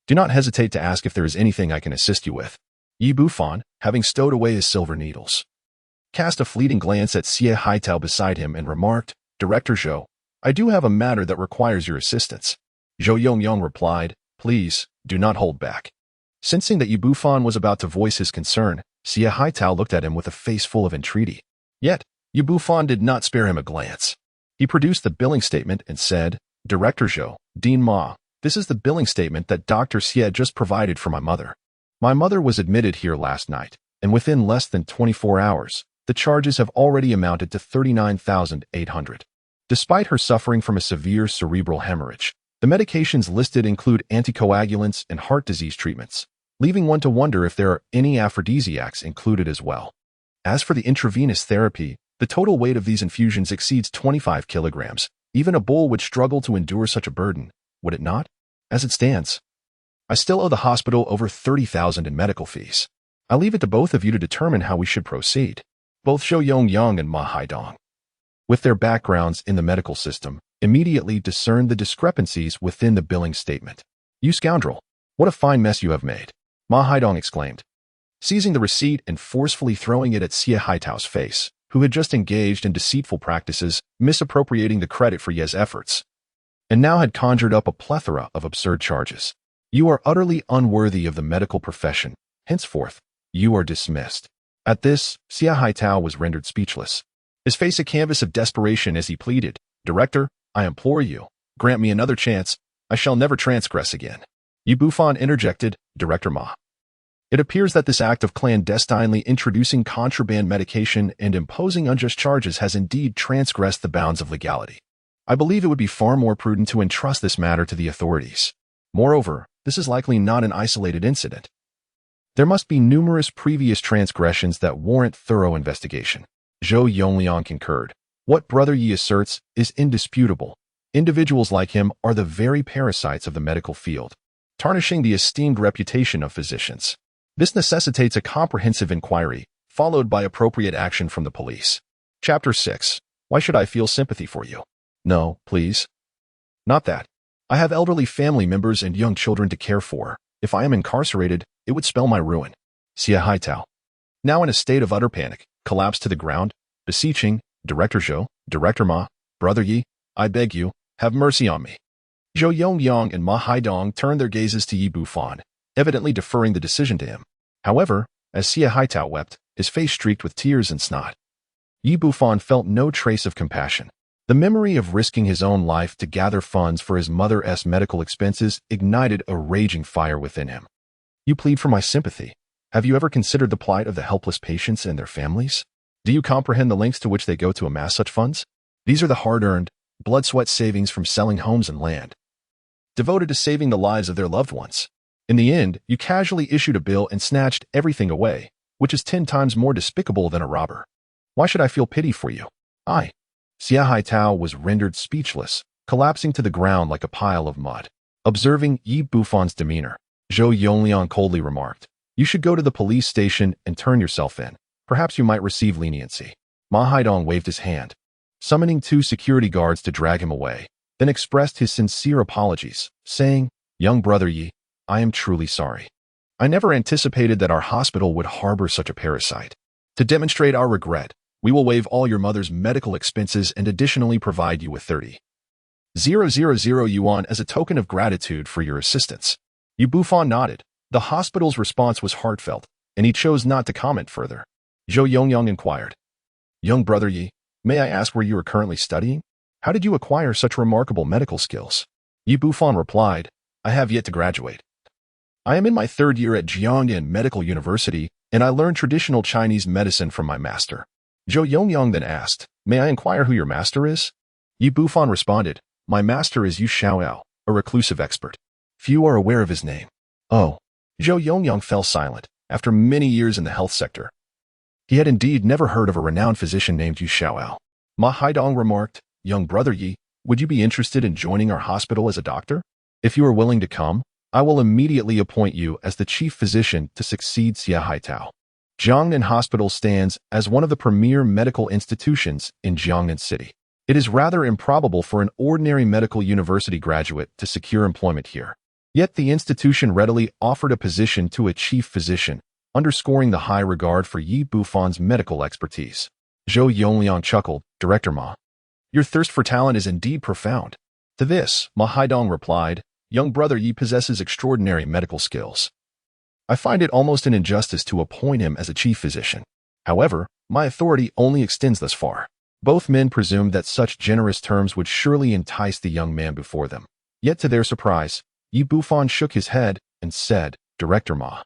Do not hesitate to ask if there is anything I can assist you with." Yi Bufan, having stowed away his silver needles, cast a fleeting glance at Xie Haitao beside him and remarked, "Director Zhou, I do have a matter that requires your assistance." Zhou Yongyang replied, "Please, do not hold back." Sensing that Yi Bufan was about to voice his concern, Xie Haitao looked at him with a face full of entreaty. Yet, Yi Bufan did not spare him a glance. He produced the billing statement and said, "Director Zhou, Dean Ma, this is the billing statement that Dr. Xie just provided for my mother. My mother was admitted here last night, and within less than 24 hours, the charges have already amounted to 39,800. Despite her suffering from a severe cerebral hemorrhage, the medications listed include anticoagulants and heart disease treatments, leaving one to wonder if there are any aphrodisiacs included as well. As for the intravenous therapy, the total weight of these infusions exceeds 25 kilograms. Even a bull would struggle to endure such a burden, would it not? As it stands, I still owe the hospital over 30,000 in medical fees. I leave it to both of you to determine how we should proceed." Both Zhou Yongyang and Ma Haidong, with their backgrounds in the medical system, immediately discerned the discrepancies within the billing statement. "You scoundrel! What a fine mess you have made!" Ma Haidong exclaimed, seizing the receipt and forcefully throwing it at Xie Haitao's face, who had just engaged in deceitful practices, misappropriating the credit for Ye's efforts, and now had conjured up a plethora of absurd charges. "You are utterly unworthy of the medical profession. Henceforth, you are dismissed." At this, Xie Haitao was rendered speechless, his face a canvas of desperation as he pleaded, "Director, I implore you, grant me another chance. I shall never transgress again." Yi Bufan interjected, "Director Ma, it appears that this act of clandestinely introducing contraband medication and imposing unjust charges has indeed transgressed the bounds of legality. I believe it would be far more prudent to entrust this matter to the authorities. Moreover, this is likely not an isolated incident. There must be numerous previous transgressions that warrant thorough investigation." Zhou Yongliang concurred. "What Brother Yi asserts is indisputable. Individuals like him are the very parasites of the medical field, tarnishing the esteemed reputation of physicians. This necessitates a comprehensive inquiry, followed by appropriate action from the police." Chapter 6. Why should I feel sympathy for you? No, please. Not that. I have elderly family members and young children to care for. If I am incarcerated, it would spell my ruin. Xie Haitao, now in a state of utter panic, collapsed to the ground, beseeching, "Director Zhou, Director Ma, Brother Yi, I beg you, have mercy on me." Zhou Yongyang and Ma Haidong turned their gazes to Yi Bufan, evidently deferring the decision to him. However, as Xie Haitao wept, his face streaked with tears and snot, Yi Bufan felt no trace of compassion. The memory of risking his own life to gather funds for his mother's medical expenses ignited a raging fire within him. "You plead for my sympathy. Have you ever considered the plight of the helpless patients and their families? Do you comprehend the lengths to which they go to amass such funds? These are the hard-earned, blood-sweat savings from selling homes and land, devoted to saving the lives of their loved ones. In the end, you casually issued a bill and snatched everything away, which is 10 times more despicable than a robber. Why should I feel pity for you? I." Xie Haitao was rendered speechless, collapsing to the ground like a pile of mud. Observing Yi Bufan's demeanor, Zhou Yongliang coldly remarked, "You should go to the police station and turn yourself in. Perhaps you might receive leniency." Ma Haidong waved his hand, summoning 2 security guards to drag him away, then expressed his sincere apologies, saying, "Young Brother Yi, I am truly sorry. I never anticipated that our hospital would harbor such a parasite. To demonstrate our regret, we will waive all your mother's medical expenses and additionally provide you with 30,000 yuan as a token of gratitude for your assistance." Yi Bufan nodded. The hospital's response was heartfelt, and he chose not to comment further. Zhou Yongyang inquired, "Young Brother Yi, may I ask where you are currently studying? How did you acquire such remarkable medical skills?" Yi Bufan replied, "I have yet to graduate. I am in my third year at Jiangnan Medical University, and I learned traditional Chinese medicine from my master. Zhou Yongyang then asked, "May I inquire who your master is?" Yi Bufan responded, "My master is Yu Xiaoao, a reclusive expert. Few are aware of his name." Oh. Zhou Yongyang fell silent. After many years in the health sector, he had indeed never heard of a renowned physician named Yu Xiaoao. Ma Haidong remarked, "Young brother Yi, would you be interested in joining our hospital as a doctor? If you are willing to come, I will immediately appoint you as the chief physician to succeed Xia Haitao." Jiangnan Hospital stands as one of the premier medical institutions in Jiangnan City. It is rather improbable for an ordinary medical university graduate to secure employment here. Yet the institution readily offered a position to a chief physician, underscoring the high regard for Yi Bufan's medical expertise. Zhou Yongliang chuckled, "Director Ma, your thirst for talent is indeed profound." To this, Ma Haidong replied, "Young brother Yi possesses extraordinary medical skills. I find it almost an injustice to appoint him as a chief physician. However, my authority only extends thus far." Both men presumed that such generous terms would surely entice the young man before them. Yet to their surprise, Yi Bufan shook his head and said, "Director Ma,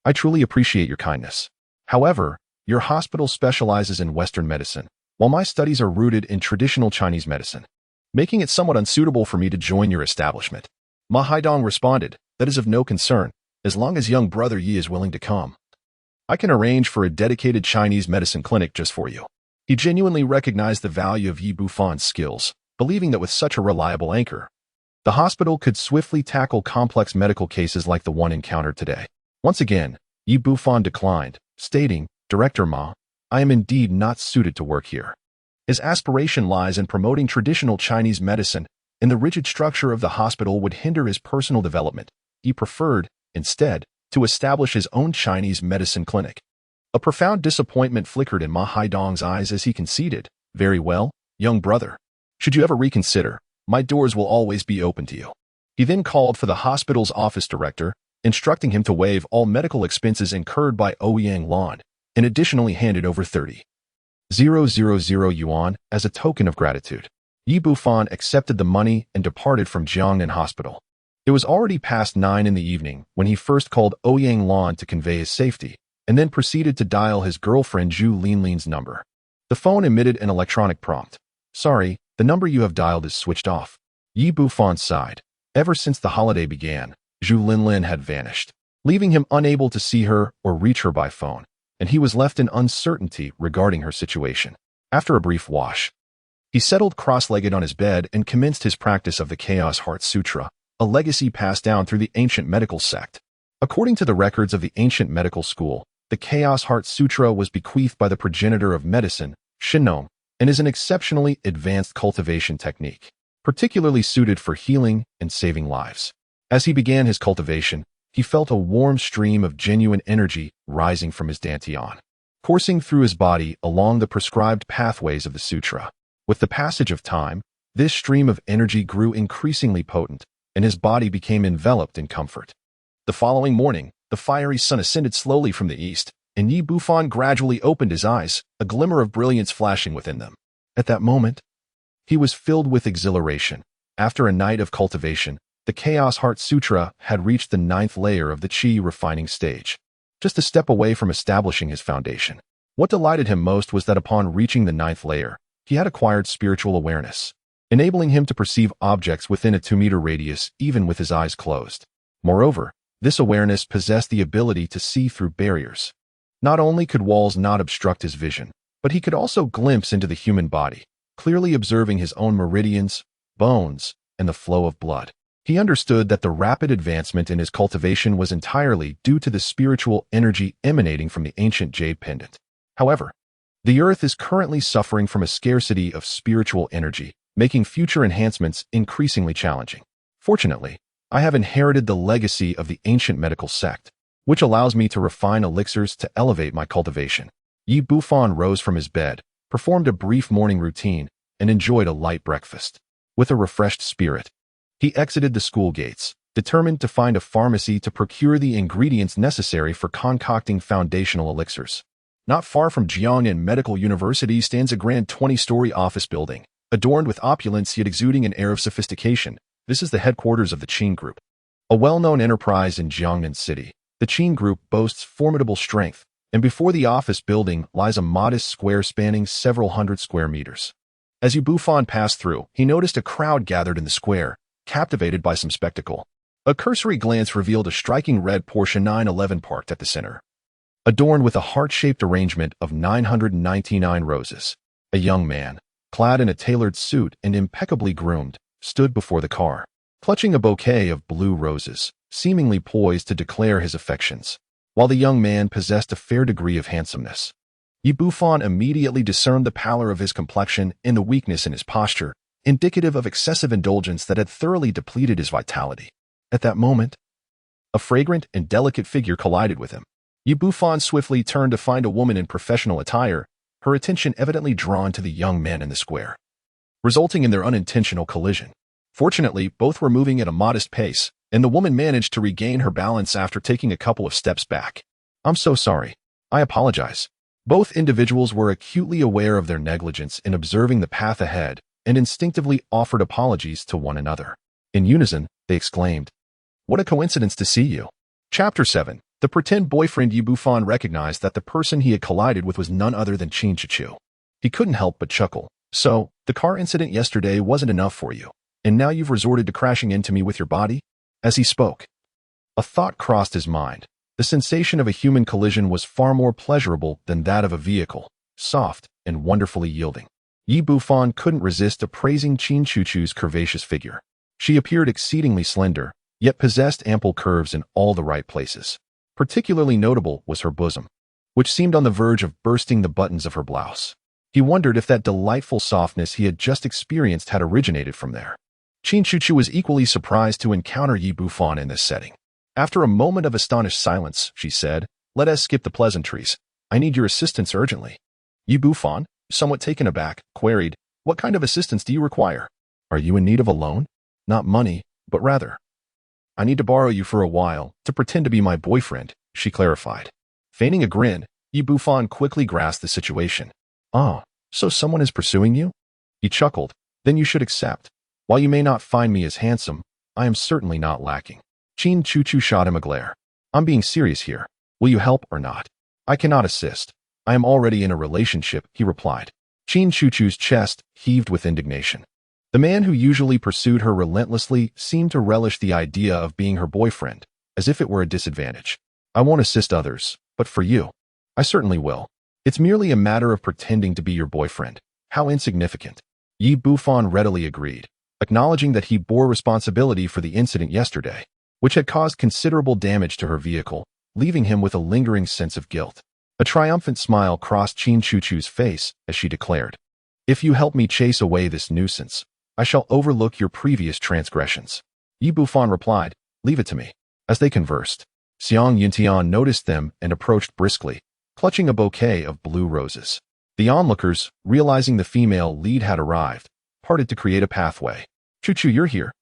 I truly appreciate your kindness. However, your hospital specializes in Western medicine, while my studies are rooted in traditional Chinese medicine, making it somewhat unsuitable for me to join your establishment." Ma Haidong responded, "That is of no concern, as long as young brother Yi is willing to come. I can arrange for a dedicated Chinese medicine clinic just for you." He genuinely recognized the value of Yi Bufan's skills, believing that with such a reliable anchor, the hospital could swiftly tackle complex medical cases like the one encountered today. Once again, Yi Bufan declined, stating, "Director Ma, I am indeed not suited to work here." His aspiration lies in promoting traditional Chinese medicine, and the rigid structure of the hospital would hinder his personal development. He preferred, instead, to establish his own Chinese medicine clinic. A profound disappointment flickered in Ma Haidong's eyes as he conceded, "Very well, young brother. Should you ever reconsider, my doors will always be open to you." He then called for the hospital's office director, instructing him to waive all medical expenses incurred by Ouyang Lan, and additionally handed over 30,000 yuan as a token of gratitude. Yi Bufan accepted the money and departed from Jiangnan Hospital. It was already past 9 in the evening when he first called Ouyang Lan to convey his safety, and then proceeded to dial his girlfriend Zhu Linlin's number. The phone emitted an electronic prompt. "Sorry, the number you have dialed is switched off." Yi Bufan sighed. Ever since the holiday began, Zhu Linlin had vanished, leaving him unable to see her or reach her by phone, and he was left in uncertainty regarding her situation. After a brief wash, he settled cross-legged on his bed and commenced his practice of the Chaos Heart Sutra, a legacy passed down through the Ancient Medical Sect. According to the records of the Ancient Medical School, the Chaos Heart Sutra was bequeathed by the progenitor of medicine, Shinnong, and is an exceptionally advanced cultivation technique, particularly suited for healing and saving lives. As he began his cultivation, he felt a warm stream of genuine energy rising from his dantian, coursing through his body along the prescribed pathways of the sutra. With the passage of time, this stream of energy grew increasingly potent, and his body became enveloped in comfort. The following morning, the fiery sun ascended slowly from the east, and Yi Bufan gradually opened his eyes, a glimmer of brilliance flashing within them. At that moment, he was filled with exhilaration. After a night of cultivation, the Chaos Heart Sutra had reached the 9th layer of the Qi refining stage, just a step away from establishing his foundation. What delighted him most was that upon reaching the 9th layer, he had acquired spiritual awareness, enabling him to perceive objects within a 2-meter radius even with his eyes closed. Moreover, this awareness possessed the ability to see through barriers. Not only could walls not obstruct his vision, but he could also glimpse into the human body, clearly observing his own meridians, bones, and the flow of blood. He understood that the rapid advancement in his cultivation was entirely due to the spiritual energy emanating from the ancient jade pendant. However, the earth is currently suffering from a scarcity of spiritual energy, making future enhancements increasingly challenging. Fortunately, I have inherited the legacy of the Ancient Medical Sect, which allows me to refine elixirs to elevate my cultivation. Yi Bufan rose from his bed, performed a brief morning routine, and enjoyed a light breakfast. With a refreshed spirit, he exited the school gates, determined to find a pharmacy to procure the ingredients necessary for concocting foundational elixirs. Not far from Jiangnan Medical University stands a grand 20-story office building, adorned with opulence yet exuding an air of sophistication. This is the headquarters of the Qin Group. A well-known enterprise in Jiangnan City, the Qin Group boasts formidable strength, and before the office building lies a modest square spanning several hundred square meters. As Bufan passed through, he noticed a crowd gathered in the square, captivated by some spectacle. A cursory glance revealed a striking red Porsche 911 parked at the center, adorned with a heart-shaped arrangement of 999 roses. A young man, clad in a tailored suit and impeccably groomed, stood before the car, clutching a bouquet of blue roses, seemingly poised to declare his affections. While the young man possessed a fair degree of handsomeness, Bufan immediately discerned the pallor of his complexion and the weakness in his posture, indicative of excessive indulgence that had thoroughly depleted his vitality. At that moment, a fragrant and delicate figure collided with him. Bufan swiftly turned to find a woman in professional attire, her attention evidently drawn to the young man in the square, resulting in their unintentional collision. Fortunately, both were moving at a modest pace, and the woman managed to regain her balance after taking a couple of steps back. "I'm so sorry. I apologize." Both individuals were acutely aware of their negligence in observing the path ahead and instinctively offered apologies to one another. In unison, they exclaimed, "What a coincidence to see you." Chapter 7. The pretend boyfriend. Bufan recognized that the person he had collided with was none other than Qin Chuchu. He couldn't help but chuckle. "So, the car incident yesterday wasn't enough for you, and now you've resorted to crashing into me with your body?" As he spoke, a thought crossed his mind. The sensation of a human collision was far more pleasurable than that of a vehicle, soft and wonderfully yielding. Bufan couldn't resist appraising Qin Chuchu's curvaceous figure. She appeared exceedingly slender, yet possessed ample curves in all the right places. Particularly notable was her bosom, which seemed on the verge of bursting the buttons of her blouse. He wondered if that delightful softness he had just experienced had originated from there. Qin Chuchu was equally surprised to encounter Bufan in this setting. After a moment of astonished silence, she said, "Let us skip the pleasantries. I need your assistance urgently." Bufan, somewhat taken aback, queried, "What kind of assistance do you require? Are you in need of a loan? Not money, but rather, I need to borrow you for a while to pretend to be my boyfriend," she clarified. Feigning a grin, Bufan quickly grasped the situation. "Ah, so someone is pursuing you?" He chuckled. "Then you should accept. While you may not find me as handsome, I am certainly not lacking." Qin Chuchu shot him a glare. "I'm being serious here. Will you help or not?" "I cannot assist. I am already in a relationship," he replied. Qin Chuchu's chest heaved with indignation. The man who usually pursued her relentlessly seemed to relish the idea of being her boyfriend, as if it were a disadvantage. "I won't assist others, but for you, I certainly will. It's merely a matter of pretending to be your boyfriend. How insignificant." Bufan readily agreed, acknowledging that he bore responsibility for the incident yesterday, which had caused considerable damage to her vehicle, leaving him with a lingering sense of guilt. A triumphant smile crossed Qin Chuchu's face as she declared, "If you help me chase away this nuisance, I shall overlook your previous transgressions." Bufan replied, "Leave it to me." As they conversed, Xiang Yuntian noticed them and approached briskly, clutching a bouquet of blue roses. The onlookers, realizing the female lead had arrived, parted to create a pathway. "Chuchu, you're here,"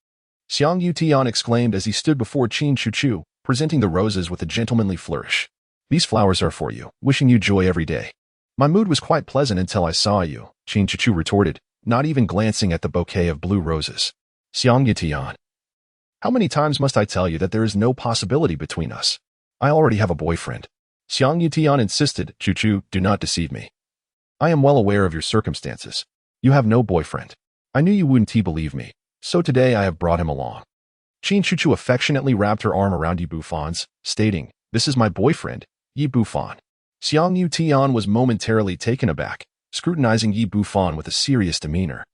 Xiang Yutian exclaimed as he stood before Qin Chuchu, presenting the roses with a gentlemanly flourish. "These flowers are for you, wishing you joy every day." "My mood was quite pleasant until I saw you," Qin Chuchu retorted, not even glancing at the bouquet of blue roses. "Xiang Yutian, how many times must I tell you that there is no possibility between us? I already have a boyfriend." Xiang Yutian insisted. "Chuchu, do not deceive me. I am well aware of your circumstances. You have no boyfriend. I knew you wouldn't believe me, so today I have brought him along." Qin Chuchu affectionately wrapped her arm around Bufan's, stating, "This is my boyfriend, Bufan." Xiang Yutian was momentarily taken aback, scrutinizing Bufan with a serious demeanor,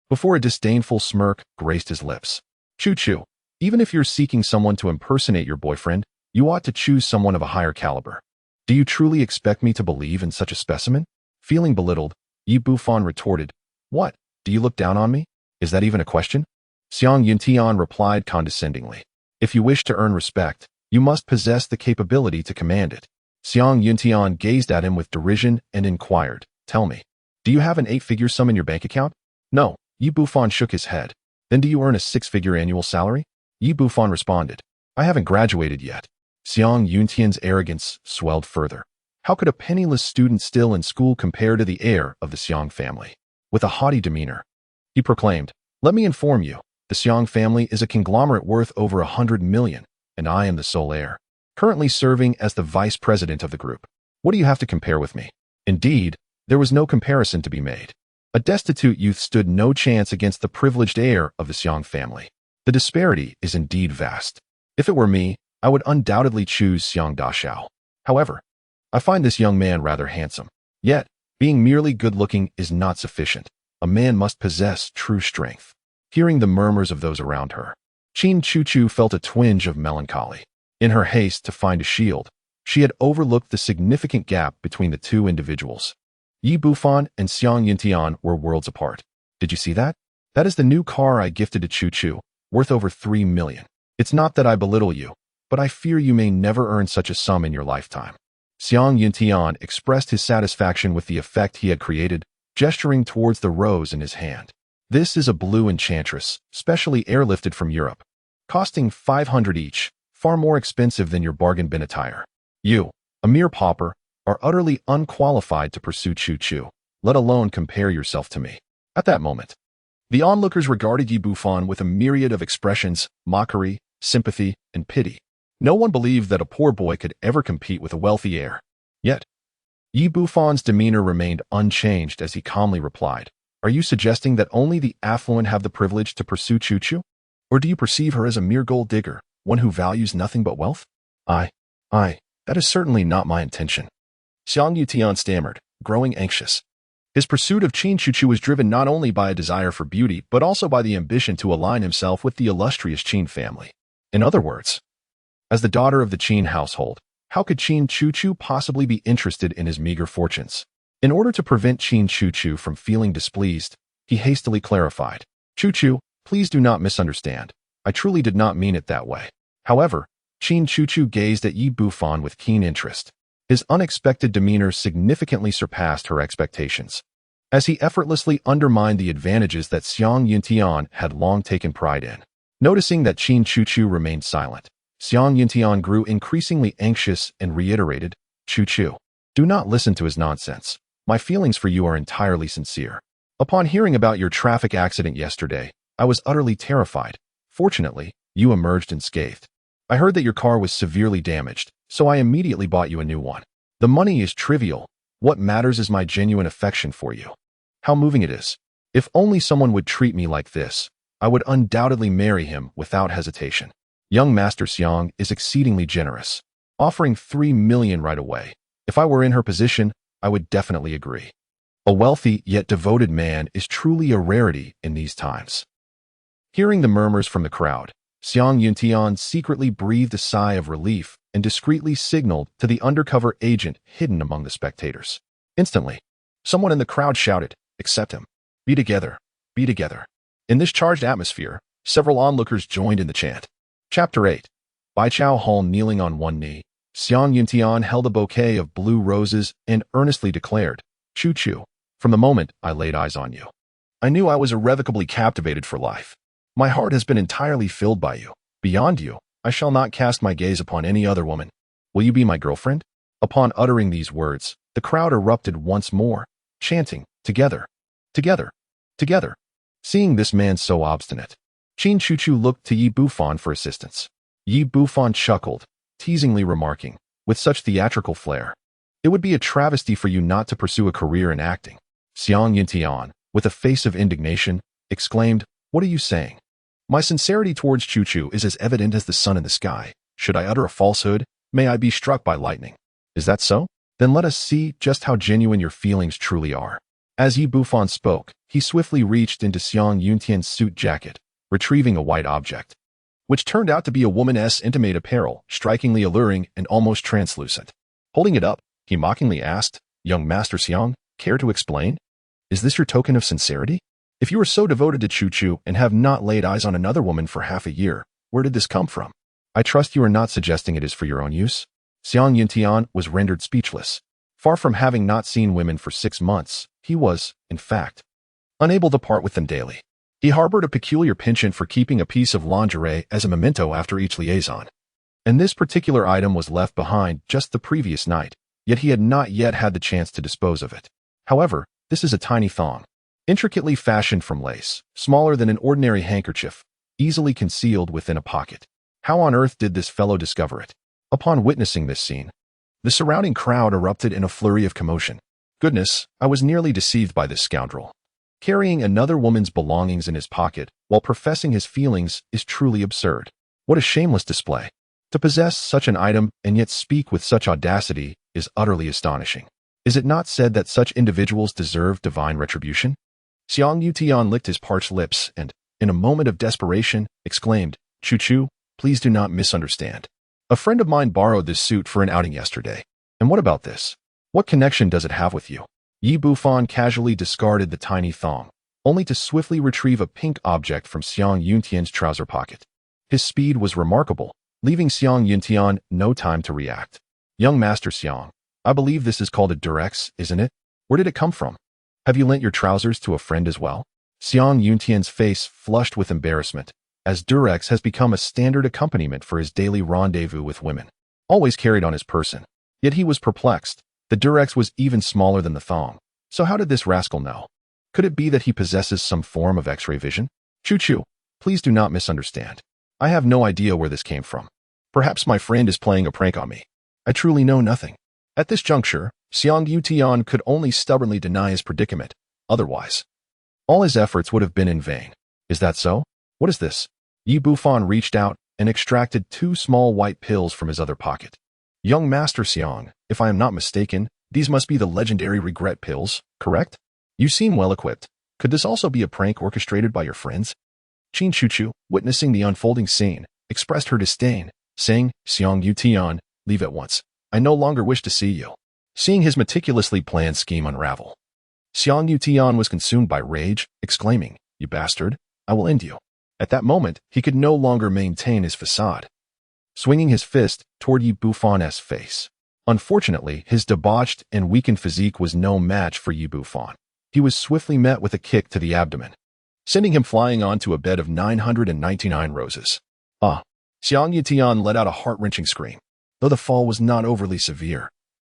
before a disdainful smirk graced his lips. "Chuchu, even if you're seeking someone to impersonate your boyfriend, you ought to choose someone of a higher caliber. Do you truly expect me to believe in such a specimen?" Feeling belittled, Bufan retorted, "What, do you look down on me? Is that even a question?" Xiang Yuntian replied condescendingly, "If you wish to earn respect, you must possess the capability to command it." Xiang Yuntian gazed at him with derision and inquired, "Tell me, do you have an 8-figure sum in your bank account?" "No." Bufan shook his head. "Then do you earn a 6-figure annual salary?" Bufan responded, "I haven't graduated yet." Xiang Yuntian's arrogance swelled further. How could a penniless student still in school compare to the heir of the Xiang family? With a haughty demeanor, he proclaimed, "Let me inform you, The Xiang family is a conglomerate worth over 100 million, and I am the sole heir, currently serving as the vice president of the group. What do you have to compare with me? Indeed, there was no comparison to be made. A destitute youth stood no chance against the privileged heir of the Xiang family. The disparity is indeed vast. If it were me, I would undoubtedly choose Xiang Dashao. However, I find this young man rather handsome. Yet, being merely good-looking is not sufficient. A man must possess true strength. Hearing the murmurs of those around her, Qin Chuchu felt a twinge of melancholy. In her haste to find a shield, she had overlooked the significant gap between the two individuals. Yi Bufan and Xiang Yintian were worlds apart. Did you see that? That is the new car I gifted to Chuchu, worth over 3 million. It's not that I belittle you, but I fear you may never earn such a sum in your lifetime. Xiang Yintian expressed his satisfaction with the effect he had created, gesturing towards the rose in his hand. This is a blue enchantress, specially airlifted from Europe, costing 500 each, far more expensive than your bargain bin attire. You, a mere pauper, are utterly unqualified to pursue Chuchu, let alone compare yourself to me. At that moment, the onlookers regarded Yi Bufan with a myriad of expressions, mockery, sympathy, and pity. No one believed that a poor boy could ever compete with a wealthy heir. Yet, Yi Bufan's demeanor remained unchanged as he calmly replied, "Are you suggesting that only the affluent have the privilege to pursue Chuchu? Or do you perceive her as a mere gold digger, one who values nothing but wealth?" That is certainly not my intention." Xiang Yutian stammered, growing anxious. His pursuit of Qin Chuchu was driven not only by a desire for beauty, but also by the ambition to align himself with the illustrious Qin family. In other words, as the daughter of the Qin household, how could Qin Chuchu possibly be interested in his meager fortunes? In order to prevent Qin Chuchu from feeling displeased, he hastily clarified, "Chuchu, please do not misunderstand. I truly did not mean it that way." However, Qin Chuchu gazed at Yi Bufan with keen interest. His unexpected demeanor significantly surpassed her expectations, as he effortlessly undermined the advantages that Xiang Yintian had long taken pride in. Noticing that Qin Chuchu remained silent, Xiang Yintian grew increasingly anxious and reiterated, "Chuchu, do not listen to his nonsense. My feelings for you are entirely sincere. Upon hearing about your traffic accident yesterday, I was utterly terrified. Fortunately, you emerged unscathed. I heard that your car was severely damaged, so I immediately bought you a new one. The money is trivial. What matters is my genuine affection for you. How moving it is. If only someone would treat me like this, I would undoubtedly marry him without hesitation. Young Master Xiang is exceedingly generous, offering 3 million right away. If I were in her position, I would definitely agree. A wealthy yet devoted man is truly a rarity in these times." Hearing the murmurs from the crowd, Xiang Yuntian secretly breathed a sigh of relief and discreetly signaled to the undercover agent hidden among the spectators. Instantly, someone in the crowd shouted, "Accept him. Be together. Be together." In this charged atmosphere, several onlookers joined in the chant. Chapter 8. Bai Chao Hong kneeling on one knee, Xiang Yuntian held a bouquet of blue roses and earnestly declared, "Chuchu, from the moment I laid eyes on you, I knew I was irrevocably captivated for life. My heart has been entirely filled by you. Beyond you, I shall not cast my gaze upon any other woman. Will you be my girlfriend?" Upon uttering these words, the crowd erupted once more, chanting, "Together, together, together." Seeing this man so obstinate, Qin Chuchu looked to Yi Bufan for assistance. Yi Bufan chuckled, teasingly remarking, with such theatrical flair, "It would be a travesty for you not to pursue a career in acting." Xiang Yintian, with a face of indignation, exclaimed, "What are you saying? My sincerity towards Chuchu is as evident as the sun in the sky. Should I utter a falsehood, may I be struck by lightning. Is that so? Then let us see just how genuine your feelings truly are." As Yi Bufan spoke, he swiftly reached into Xiang Yuntian's suit jacket, retrieving a white object, which turned out to be a woman's intimate apparel, strikingly alluring and almost translucent. Holding it up, he mockingly asked, "Young Master Xiang, care to explain? Is this your token of sincerity? If you are so devoted to Chuchu and have not laid eyes on another woman for half a year, where did this come from? I trust you are not suggesting it is for your own use?" Xiang Yuntian was rendered speechless. Far from having not seen women for 6 months, he was, in fact, unable to part with them daily. He harbored a peculiar penchant for keeping a piece of lingerie as a memento after each liaison, and this particular item was left behind just the previous night, yet he had not yet had the chance to dispose of it. However, this is a tiny thong, intricately fashioned from lace, smaller than an ordinary handkerchief, easily concealed within a pocket. How on earth did this fellow discover it? Upon witnessing this scene, the surrounding crowd erupted in a flurry of commotion. Goodness, I was nearly deceived by this scoundrel. Carrying another woman's belongings in his pocket while professing his feelings is truly absurd. What a shameless display. To possess such an item and yet speak with such audacity is utterly astonishing. Is it not said that such individuals deserve divine retribution? Xiang Yutian licked his parched lips and, in a moment of desperation, exclaimed, "Chu-chu, please do not misunderstand. A friend of mine borrowed this suit for an outing yesterday. And what about this? What connection does it have with you?" Yi Bufan casually discarded the tiny thong, only to swiftly retrieve a pink object from Xiang Yuntian's trouser pocket. His speed was remarkable, leaving Xiang Yuntian no time to react. "Young Master Xiang, I believe this is called a durex, isn't it? Where did it come from? Have you lent your trousers to a friend as well?" Xiang Yuntian's face flushed with embarrassment, as durex has become a standard accompaniment for his daily rendezvous with women, always carried on his person. Yet he was perplexed. The durex was even smaller than the thong. So how did this rascal know? Could it be that he possesses some form of X-ray vision? "Chu-chu, please do not misunderstand. I have no idea where this came from. Perhaps my friend is playing a prank on me. I truly know nothing." At this juncture, Xiang Yutian could only stubbornly deny his predicament. Otherwise, all his efforts would have been in vain. "Is that so? What is this?" Yi Bufan reached out and extracted 2 small white pills from his other pocket. "Young Master Xiang, if I am not mistaken, these must be the legendary regret pills, correct? You seem well equipped. Could this also be a prank orchestrated by your friends?" Qin Chuchu, witnessing the unfolding scene, expressed her disdain, saying, "Xiang Yutian, leave at once. I no longer wish to see you." Seeing his meticulously planned scheme unravel, Xiang Yutian was consumed by rage, exclaiming, "You bastard, I will end you." At that moment, he could no longer maintain his facade, swinging his fist toward Yi Bufan's face. Unfortunately, his debauched and weakened physique was no match for Yi Bufan. He was swiftly met with a kick to the abdomen, sending him flying onto a bed of 999 roses. "Ah!" Xiang Yutian let out a heart-wrenching scream, though the fall was not overly severe.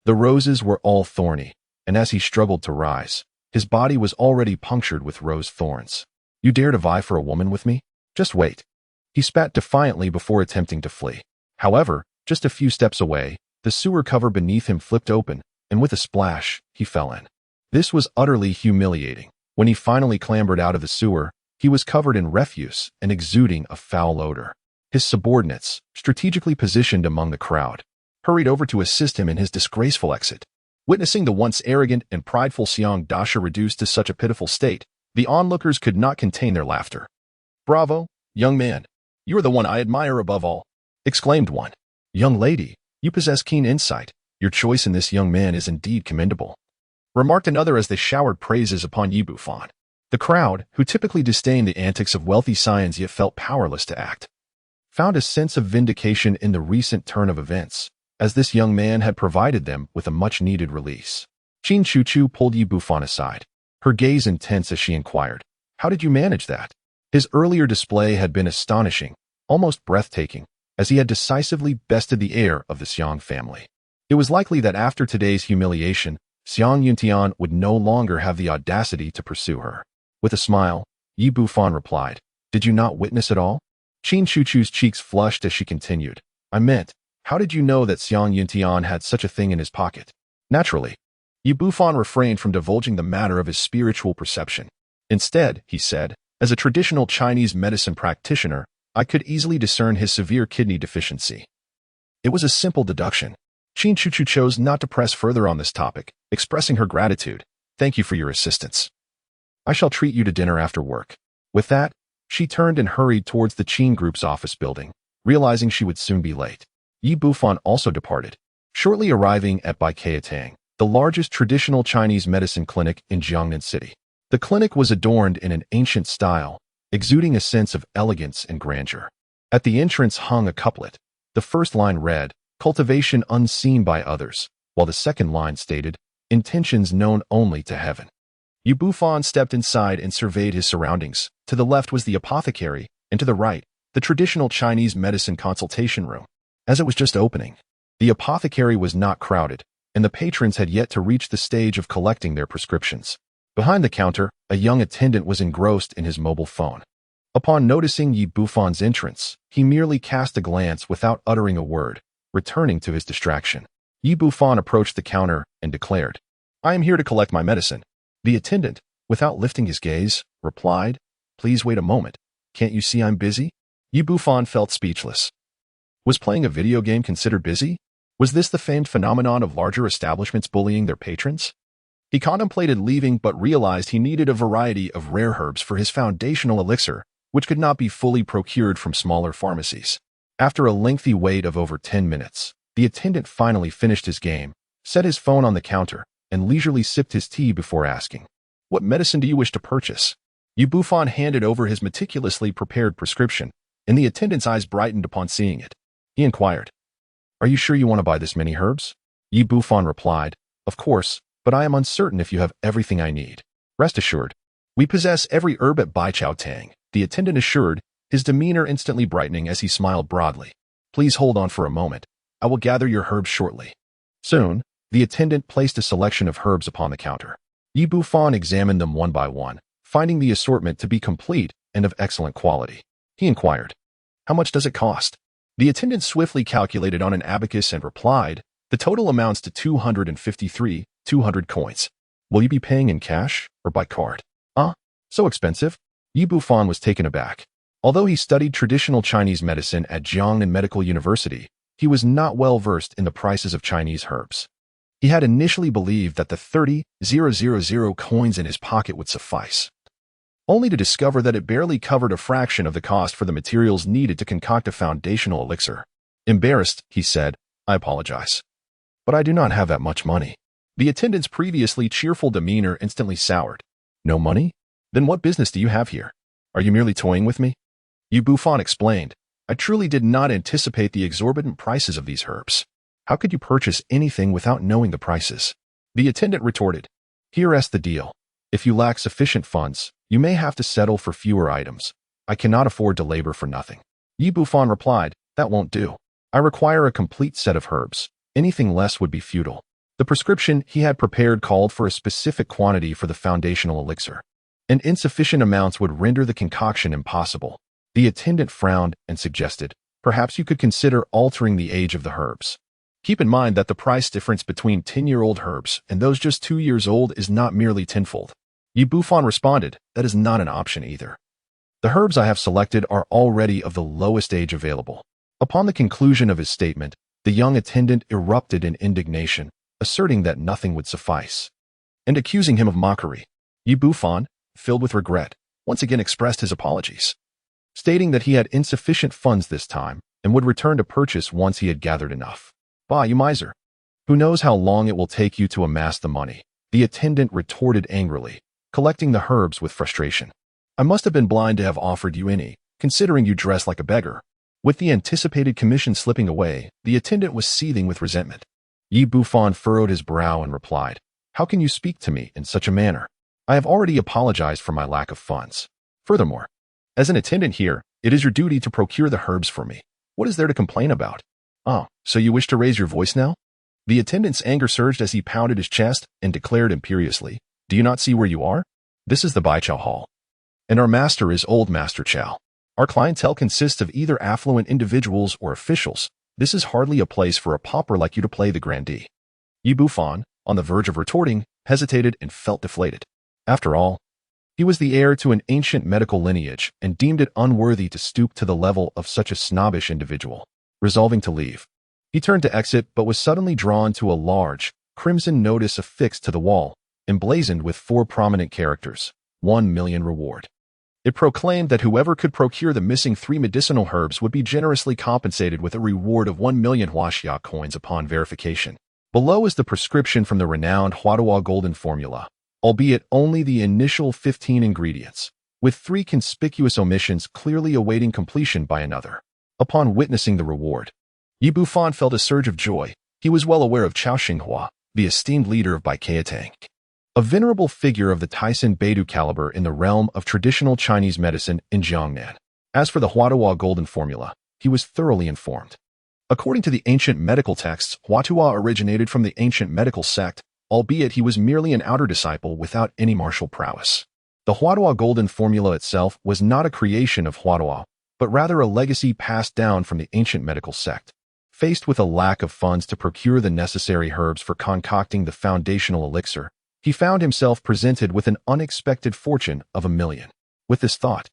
The roses were all thorny, and as he struggled to rise, his body was already punctured with rose thorns. "You dare to vie for a woman with me? Just wait." He spat defiantly before attempting to flee. However, just a few steps away, the sewer cover beneath him flipped open, and with a splash, he fell in. This was utterly humiliating. When he finally clambered out of the sewer, he was covered in refuse and exuding a foul odor. His subordinates, strategically positioned among the crowd, hurried over to assist him in his disgraceful exit. Witnessing the once arrogant and prideful Xiang Dasha reduced to such a pitiful state, the onlookers could not contain their laughter. "Bravo, young man. You are the one I admire above all," exclaimed one. "Young lady, you possess keen insight. Your choice in this young man is indeed commendable," remarked another as they showered praises upon Yi Bufan. The crowd, who typically disdained the antics of wealthy scions yet felt powerless to act, found a sense of vindication in the recent turn of events, as this young man had provided them with a much-needed release. Qin Chuchu pulled Yi Bufan aside, her gaze intense as she inquired, "How did you manage that?" His earlier display had been astonishing, almost breathtaking, as he had decisively bested the heir of the Xiang family. It was likely that after today's humiliation, Xiang Yuntian would no longer have the audacity to pursue her. With a smile, Yi Bufan replied, "Did you not witness it all?" Qin Chuchu's cheeks flushed as she continued, "I meant, how did you know that Xiang Yuntian had such a thing in his pocket?" Naturally, Yi Bufan refrained from divulging the matter of his spiritual perception. Instead, he said, "As a traditional Chinese medicine practitioner, I could easily discern his severe kidney deficiency." It was a simple deduction. Qin Chuchu chose not to press further on this topic, expressing her gratitude. "Thank you for your assistance. I shall treat you to dinner after work." With that, she turned and hurried towards the Qin Group's office building, realizing she would soon be late. Yi Bufan also departed, shortly arriving at Baikatang, the largest traditional Chinese medicine clinic in Jiangnan City. The clinic was adorned in an ancient style, exuding a sense of elegance and grandeur. At the entrance hung a couplet. The first line read, "Cultivation unseen by others," while the second line stated, "Intentions known only to heaven." Yi Bufan stepped inside and surveyed his surroundings. To the left was the apothecary, and to the right, the traditional Chinese medicine consultation room. As it was just opening, the apothecary was not crowded, and the patrons had yet to reach the stage of collecting their prescriptions. Behind the counter, a young attendant was engrossed in his mobile phone. Upon noticing Yi Bufan's entrance, he merely cast a glance without uttering a word, returning to his distraction. Yi Bufan approached the counter and declared, "I am here to collect my medicine." The attendant, without lifting his gaze, replied, "Please wait a moment. Can't you see I'm busy?" Yi Bufan felt speechless. Was playing a video game considered busy? Was this the famed phenomenon of larger establishments bullying their patrons? He contemplated leaving but realized he needed a variety of rare herbs for his foundational elixir, which could not be fully procured from smaller pharmacies. After a lengthy wait of over 10 minutes, the attendant finally finished his game, set his phone on the counter, and leisurely sipped his tea before asking, "What medicine do you wish to purchase?" Yi Bufan handed over his meticulously prepared prescription, and the attendant's eyes brightened upon seeing it. He inquired, "Are you sure you want to buy this many herbs?" Yi Bufan replied, "Of course, but I am uncertain if you have everything I need." "Rest assured, we possess every herb at Bai Chao Tang," the attendant assured, his demeanor instantly brightening as he smiled broadly. "Please hold on for a moment. I will gather your herbs shortly." Soon, the attendant placed a selection of herbs upon the counter. Yi Bufan examined them one by one, finding the assortment to be complete and of excellent quality. He inquired, "How much does it cost?" The attendant swiftly calculated on an abacus and replied, "The total amounts to 200 coins. Will you be paying in cash or by card?" So expensive?" Yi Bufan was taken aback. Although he studied traditional Chinese medicine at Ancient Medical University, he was not well versed in the prices of Chinese herbs. He had initially believed that the 30,000 coins in his pocket would suffice, only to discover that it barely covered a fraction of the cost for the materials needed to concoct a foundational elixir. Embarrassed, he said, "I apologize, but I do not have that much money." The attendant's previously cheerful demeanor instantly soured. "No money? Then what business do you have here? Are you merely toying with me?" Yi Bufan explained, "I truly did not anticipate the exorbitant prices of these herbs. How could you purchase anything without knowing the prices?" The attendant retorted, "Here's the deal. If you lack sufficient funds, you may have to settle for fewer items. I cannot afford to labor for nothing." Yi Bufan replied, "That won't do. I require a complete set of herbs. Anything less would be futile." The prescription he had prepared called for a specific quantity for the foundational elixir, and insufficient amounts would render the concoction impossible. The attendant frowned and suggested, "Perhaps you could consider altering the age of the herbs. Keep in mind that the price difference between 10-year-old herbs and those just 2 years old is not merely tenfold." Yi Bufan responded, "That is not an option either. The herbs I have selected are already of the lowest age available." Upon the conclusion of his statement, the young attendant erupted in indignation, asserting that nothing would suffice, and accusing him of mockery. Yi Bufan, filled with regret, once again expressed his apologies, stating that he had insufficient funds this time and would return to purchase once he had gathered enough. "Bah, you miser! Who knows how long it will take you to amass the money?" the attendant retorted angrily, collecting the herbs with frustration. "I must have been blind to have offered you any, considering you dress like a beggar." With the anticipated commission slipping away, the attendant was seething with resentment. Yi Bufan furrowed his brow and replied, "How can you speak to me in such a manner? I have already apologized for my lack of funds. Furthermore, as an attendant here, it is your duty to procure the herbs for me. What is there to complain about?" "Oh, so you wish to raise your voice now?" The attendant's anger surged as he pounded his chest and declared imperiously, "Do you not see where you are? This is the Bai Chao Hall, and our master is Old Master Chow. Our clientele consists of either affluent individuals or officials. This is hardly a place for a pauper like you to play the grandee." Yi Bufan, on the verge of retorting, hesitated and felt deflated. After all, he was the heir to an ancient medical lineage and deemed it unworthy to stoop to the level of such a snobbish individual. Resolving to leave, he turned to exit but was suddenly drawn to a large, crimson notice affixed to the wall, emblazoned with 4 prominent characters, 1 million reward. It proclaimed that whoever could procure the missing 3 medicinal herbs would be generously compensated with a reward of 1 million huaxia coins upon verification. Below is the prescription from the renowned Huatua Golden Formula, albeit only the initial 15 ingredients, with 3 conspicuous omissions clearly awaiting completion by another. Upon witnessing the reward, Yi Bufan felt a surge of joy. He was well aware of Chao Xinghua, the esteemed leader of Bai Chao Tang, a venerable figure of the Tyson Beidou caliber in the realm of traditional Chinese medicine in Jiangnan. As for the Huatua Golden Formula, he was thoroughly informed. According to the ancient medical texts, Huatua originated from the Ancient Medical Sect, albeit he was merely an outer disciple without any martial prowess. The Huadua Golden formula itself was not a creation of Huadua, but rather a legacy passed down from the Ancient Medical Sect. Faced with a lack of funds to procure the necessary herbs for concocting the foundational elixir, he found himself presented with an unexpected fortune of 1,000,000. With this thought,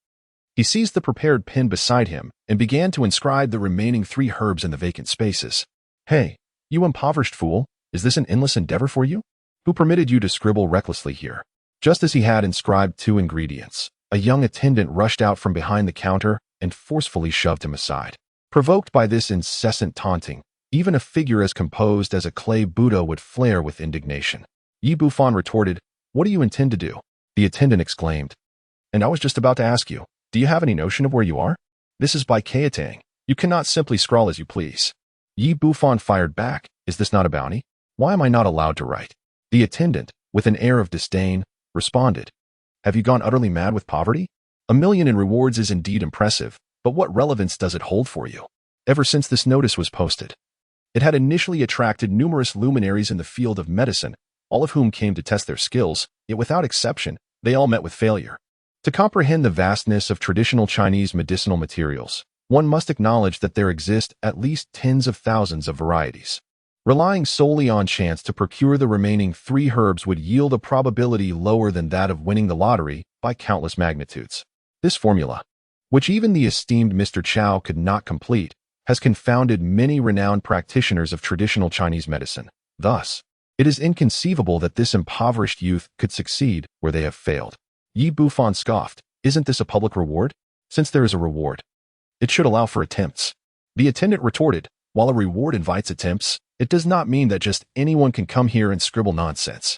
he seized the prepared pen beside him and began to inscribe the remaining 3 herbs in the vacant spaces. "Hey, you impoverished fool, is this an endless endeavor for you? Who permitted you to scribble recklessly here?" Just as he had inscribed 2 ingredients, a young attendant rushed out from behind the counter and forcefully shoved him aside. Provoked by this incessant taunting, even a figure as composed as a clay Buddha would flare with indignation. Yi Bufan retorted, "What do you intend to do?" The attendant exclaimed, "And I was just about to ask you, do you have any notion of where you are? This is by Kaetang. You cannot simply scrawl as you please." Yi Bufan fired back, "Is this not a bounty? Why am I not allowed to write?" The attendant, with an air of disdain, responded, "Have you gone utterly mad with poverty? 1,000,000 in rewards is indeed impressive, but what relevance does it hold for you?" Ever since this notice was posted, it had initially attracted numerous luminaries in the field of medicine, all of whom came to test their skills, yet without exception, they all met with failure. To comprehend the vastness of traditional Chinese medicinal materials, one must acknowledge that there exist at least tens of thousands of varieties. Relying solely on chance to procure the remaining 3 herbs would yield a probability lower than that of winning the lottery by countless magnitudes. This formula, which even the esteemed Mr. Chow could not complete, has confounded many renowned practitioners of traditional Chinese medicine. Thus, it is inconceivable that this impoverished youth could succeed where they have failed. Yi Bufan scoffed, "Isn't this a public reward? Since there is a reward, it should allow for attempts." The attendant retorted, "While a reward invites attempts, it does not mean that just anyone can come here and scribble nonsense.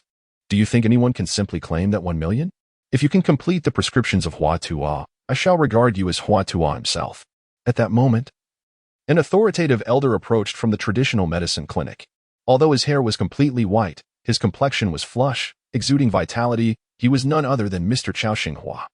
Do you think anyone can simply claim that 1,000,000? If you can complete the prescriptions of Hua Tua, I shall regard you as Hua Tua himself." At that moment, an authoritative elder approached from the traditional medicine clinic. Although his hair was completely white, his complexion was flush, exuding vitality. He was none other than Mr. Chow Xinghua,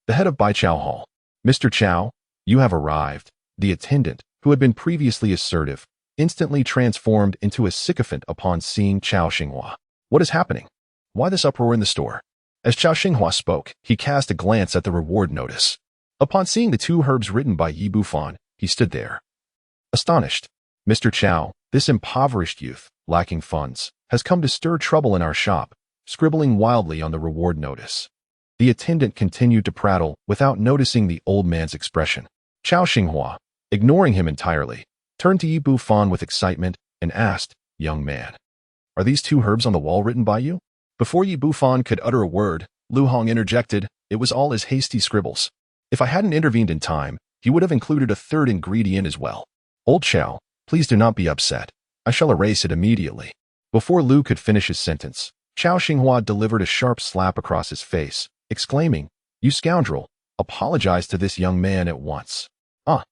the head of Baichao Hall. "Mr. Chow, you have arrived." The attendant, who had been previously assertive, instantly transformed into a sycophant upon seeing Chow Xinghua. "What is happening? Why this uproar in the store?" As Chow Xinghua spoke, he cast a glance at the reward notice. Upon seeing the 2 herbs written by Yi Bufan, he stood there, astonished. "Mr. Chow, this impoverished youth, lacking funds, has come to stir trouble in our shop," scribbling wildly on the reward notice. The attendant continued to prattle without noticing the old man's expression. Chow Xinghua, ignoring him entirely, turned to Yi Bufan with excitement and asked, "Young man, are these 2 herbs on the wall written by you?" Before Yi Bufan could utter a word, Lu Hong interjected, "It was all his hasty scribbles. If I hadn't intervened in time, he would have included a 3rd ingredient as well." "Old Chow, please do not be upset. I shall erase it immediately." Before Lu could finish his sentence, Chow Xinghua delivered a sharp slap across his face, exclaiming, "You scoundrel, apologize to this young man at once." "Ah."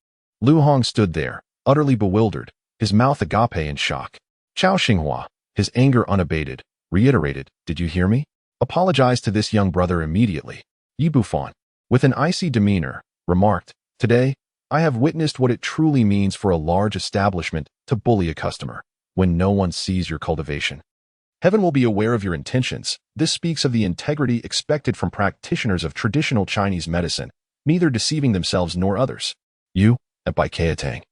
Lu Hong stood there, utterly bewildered, his mouth agape in shock. Chow Xinghua, his anger unabated, reiterated, "Did you hear me? Apologize to this young brother immediately." Yi Bufan, with an icy demeanor, remarked, "Today, I have witnessed what it truly means for a large establishment to bully a customer when no one sees your cultivation. Heaven will be aware of your intentions. This speaks of the integrity expected from practitioners of traditional Chinese medicine, neither deceiving themselves nor others. You, at Bai Kaetang,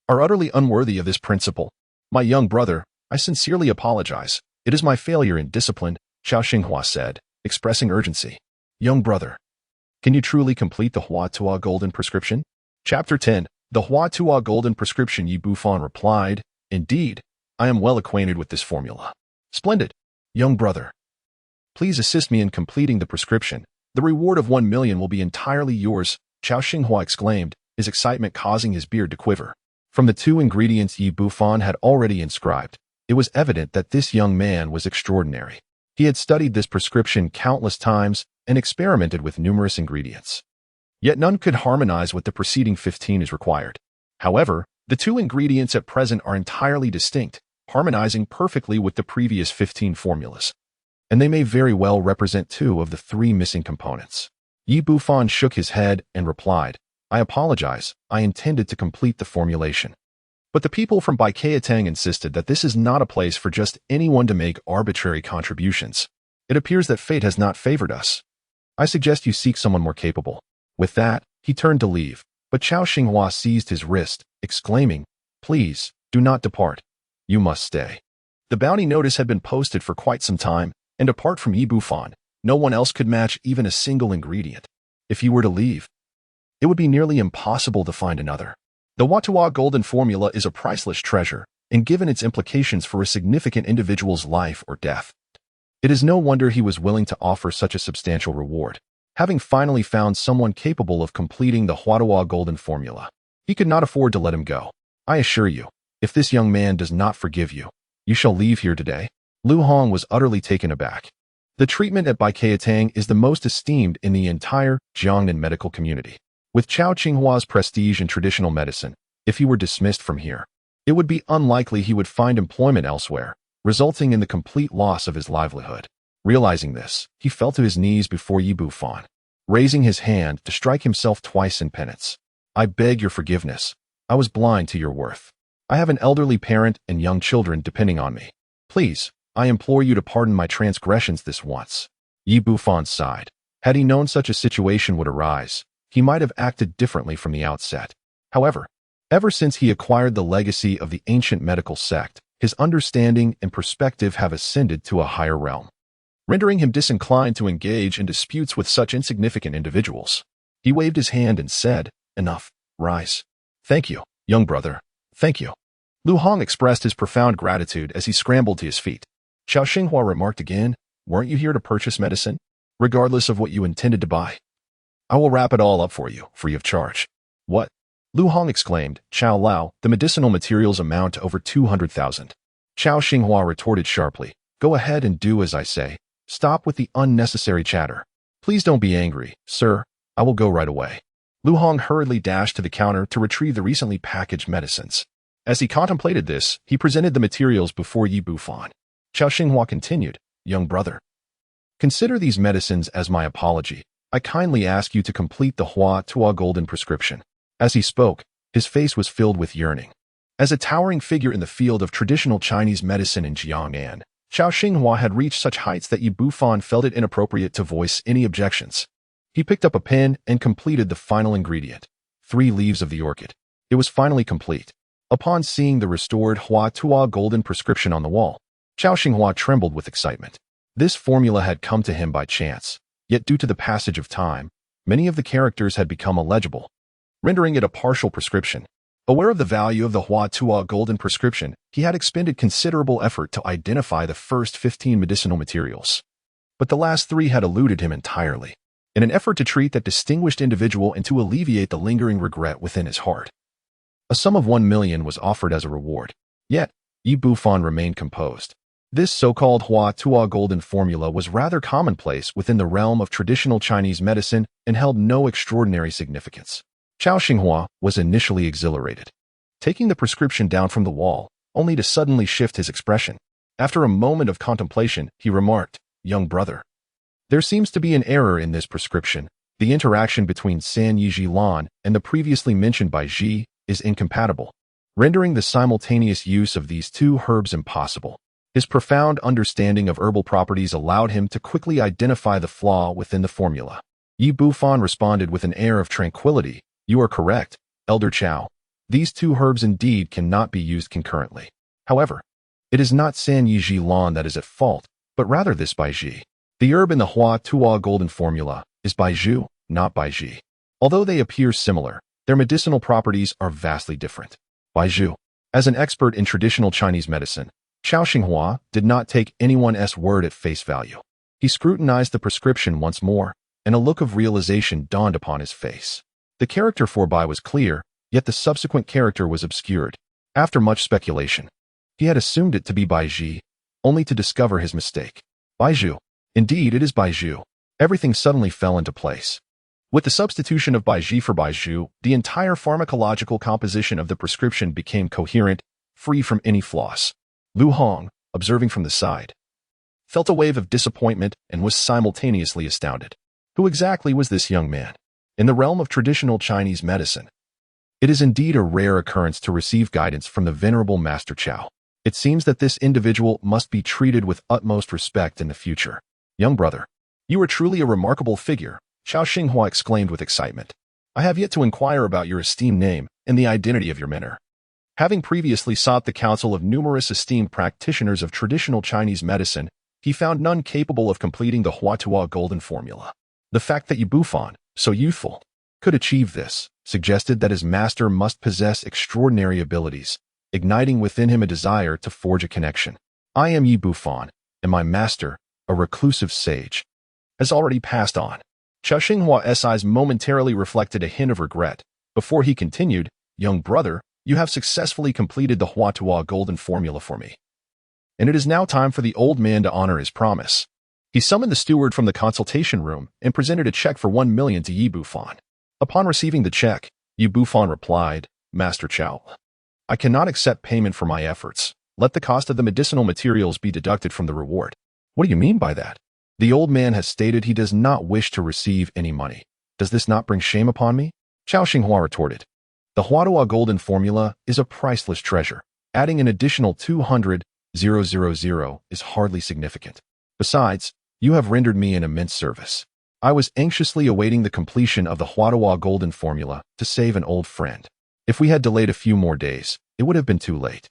are utterly unworthy of this principle. My young brother, I sincerely apologize. It is my failure in discipline," Chow Xinghua said, expressing urgency. "Young brother, can you truly complete the Hua Tua Golden Prescription?" Chapter 10. The Hua Tua Golden Prescription. Yi Bufan replied, "Indeed, I am well acquainted with this formula." "Splendid. Young brother, please assist me in completing the prescription. The reward of 1,000,000 will be entirely yours," Chow Xinghua exclaimed, his excitement causing his beard to quiver. From the 2 ingredients Yi Bufan had already inscribed, it was evident that this young man was extraordinary. He had studied this prescription countless times and experimented with numerous ingredients. Yet none could harmonize with the preceding 15 as required. However, the 2 ingredients at present are entirely distinct, harmonizing perfectly with the previous 15 formulas. And they may very well represent 2 of the 3 missing components. Yi Bufan shook his head and replied, "I apologize, I intended to complete the formulation. But the people from Bai Kaetang insisted that this is not a place for just anyone to make arbitrary contributions. It appears that fate has not favored us." I suggest you seek someone more capable. With that, he turned to leave, but Chao Xinghua seized his wrist, exclaiming, "Please, do not depart. You must stay." The bounty notice had been posted for quite some time, and apart from Yi Bufan, no one else could match even a single ingredient. If he were to leave, it would be nearly impossible to find another. The Watua Golden Formula is a priceless treasure, and given its implications for a significant individual's life or death, it is no wonder he was willing to offer such a substantial reward. Having finally found someone capable of completing the Watua Golden Formula, he could not afford to let him go. I assure you, if this young man does not forgive you, you shall leave here today. Lu Hong was utterly taken aback. The treatment at Baikiatang is the most esteemed in the entire Jiangnan medical community. With Chao Qinghua's prestige in traditional medicine, if he were dismissed from here, it would be unlikely he would find employment elsewhere, resulting in the complete loss of his livelihood. Realizing this, he fell to his knees before Yi Bufan, raising his hand to strike himself twice in penance. I beg your forgiveness. I was blind to your worth. I have an elderly parent and young children depending on me. Please, I implore you to pardon my transgressions this once. Yi Bufan sighed. Had he known such a situation would arise, he might have acted differently from the outset. However, ever since he acquired the legacy of the Ancient Medical Sect, his understanding and perspective have ascended to a higher realm, rendering him disinclined to engage in disputes with such insignificant individuals. He waved his hand and said, "Enough, rise." "Thank you, young brother, thank you." Lu Hong expressed his profound gratitude as he scrambled to his feet. Chao Xinghua remarked again, "Weren't you here to purchase medicine? Regardless of what you intended to buy, I will wrap it all up for you, free of charge." "What?" Lu Hong exclaimed. "Chao Lao, the medicinal materials amount to over 200,000. Chao Xinghua retorted sharply, "Go ahead and do as I say. Stop with the unnecessary chatter. Please don't be angry, sir. I will go right away." Lu Hong hurriedly dashed to the counter to retrieve the recently packaged medicines. As he contemplated this, he presented the materials before Yi Bufan. Chao Xinghua continued, "Young brother, consider these medicines as my apology. I kindly ask you to complete the Watua Golden Prescription." As he spoke, his face was filled with yearning. As a towering figure in the field of traditional Chinese medicine in Jiangnan, Chao Xinghua had reached such heights that Yi Bufan felt it inappropriate to voice any objections. He picked up a pen and completed the final ingredient, 3 leaves of the orchid. It was finally complete. Upon seeing the restored Watua Golden Prescription on the wall, Chao Xinghua trembled with excitement. This formula had come to him by chance, yet due to the passage of time, many of the characters had become illegible, rendering it a partial prescription. Aware of the value of the Watua Golden Prescription, he had expended considerable effort to identify the first 15 medicinal materials. But the last 3 had eluded him entirely. In an effort to treat that distinguished individual and to alleviate the lingering regret within his heart, a sum of 1 million was offered as a reward. Yet, Yi Bufan remained composed. This so-called Watua Golden Formula was rather commonplace within the realm of traditional Chinese medicine and held no extraordinary significance. Chao Xinghua was initially exhilarated, taking the prescription down from the wall, only to suddenly shift his expression. After a moment of contemplation, he remarked, "Young brother, there seems to be an error in this prescription. The interaction between San Yi Lan and the previously mentioned Bai Ji is incompatible, rendering the simultaneous use of these 2 herbs impossible." His profound understanding of herbal properties allowed him to quickly identify the flaw within the formula. Yi Bufan responded with an air of tranquility, "You are correct, Elder Chao. These 2 herbs indeed cannot be used concurrently. However, it is not San Yi Lan that is at fault, but rather this Baiji. The herb in the Watua Golden Formula is Baiju, not Baiji. Although they appear similar, their medicinal properties are vastly different." Baiju. As an expert in traditional Chinese medicine, Chao Xinghua did not take anyone's word at face value. He scrutinized the prescription once more, and a look of realization dawned upon his face. The character for Bai was clear, yet the subsequent character was obscured. After much speculation, he had assumed it to be Baiji, only to discover his mistake. Baiju. Indeed, it is Baiju. Everything suddenly fell into place. With the substitution of Baiji for Baiju, the entire pharmacological composition of the prescription became coherent, free from any flaws. Lu Hong, observing from the side, felt a wave of disappointment and was simultaneously astounded. Who exactly was this young man? In the realm of traditional Chinese medicine, it is indeed a rare occurrence to receive guidance from the venerable Master Chao. It seems that this individual must be treated with utmost respect in the future. Young brother, You are truly a remarkable figure, Xiao Xinghua exclaimed with excitement. I have yet to inquire about your esteemed name and the identity of your mentor. Having previously sought the counsel of numerous esteemed practitioners of traditional Chinese medicine, he found none capable of completing the Huatua Golden Formula. The fact that Yi Bufan, so youthful, could achieve this suggested that his master must possess extraordinary abilities, igniting within him a desire to forge a connection. I am Yi Bufan, and my master, a reclusive sage, has already passed on. Xiao Xinghua's eyes momentarily reflected a hint of regret before he continued, young brother, you have successfully completed the Huatua Golden Formula for me. And it is now time for the old man to honor his promise. He summoned the steward from the consultation room and presented a check for 1 million to Yi Bufan. Upon receiving the check, Yi Bufan replied, Master Qiao, I cannot accept payment for my efforts. Let the cost of the medicinal materials be deducted from the reward. What do you mean by that? The old man has stated he does not wish to receive any money. Does this not bring shame upon me? Xiao Xinghua retorted. The Huatua Golden Formula is a priceless treasure. Adding an additional 200,000 is hardly significant. Besides, you have rendered me an immense service. I was anxiously awaiting the completion of the Huatua Golden Formula to save an old friend. If we had delayed a few more days, it would have been too late.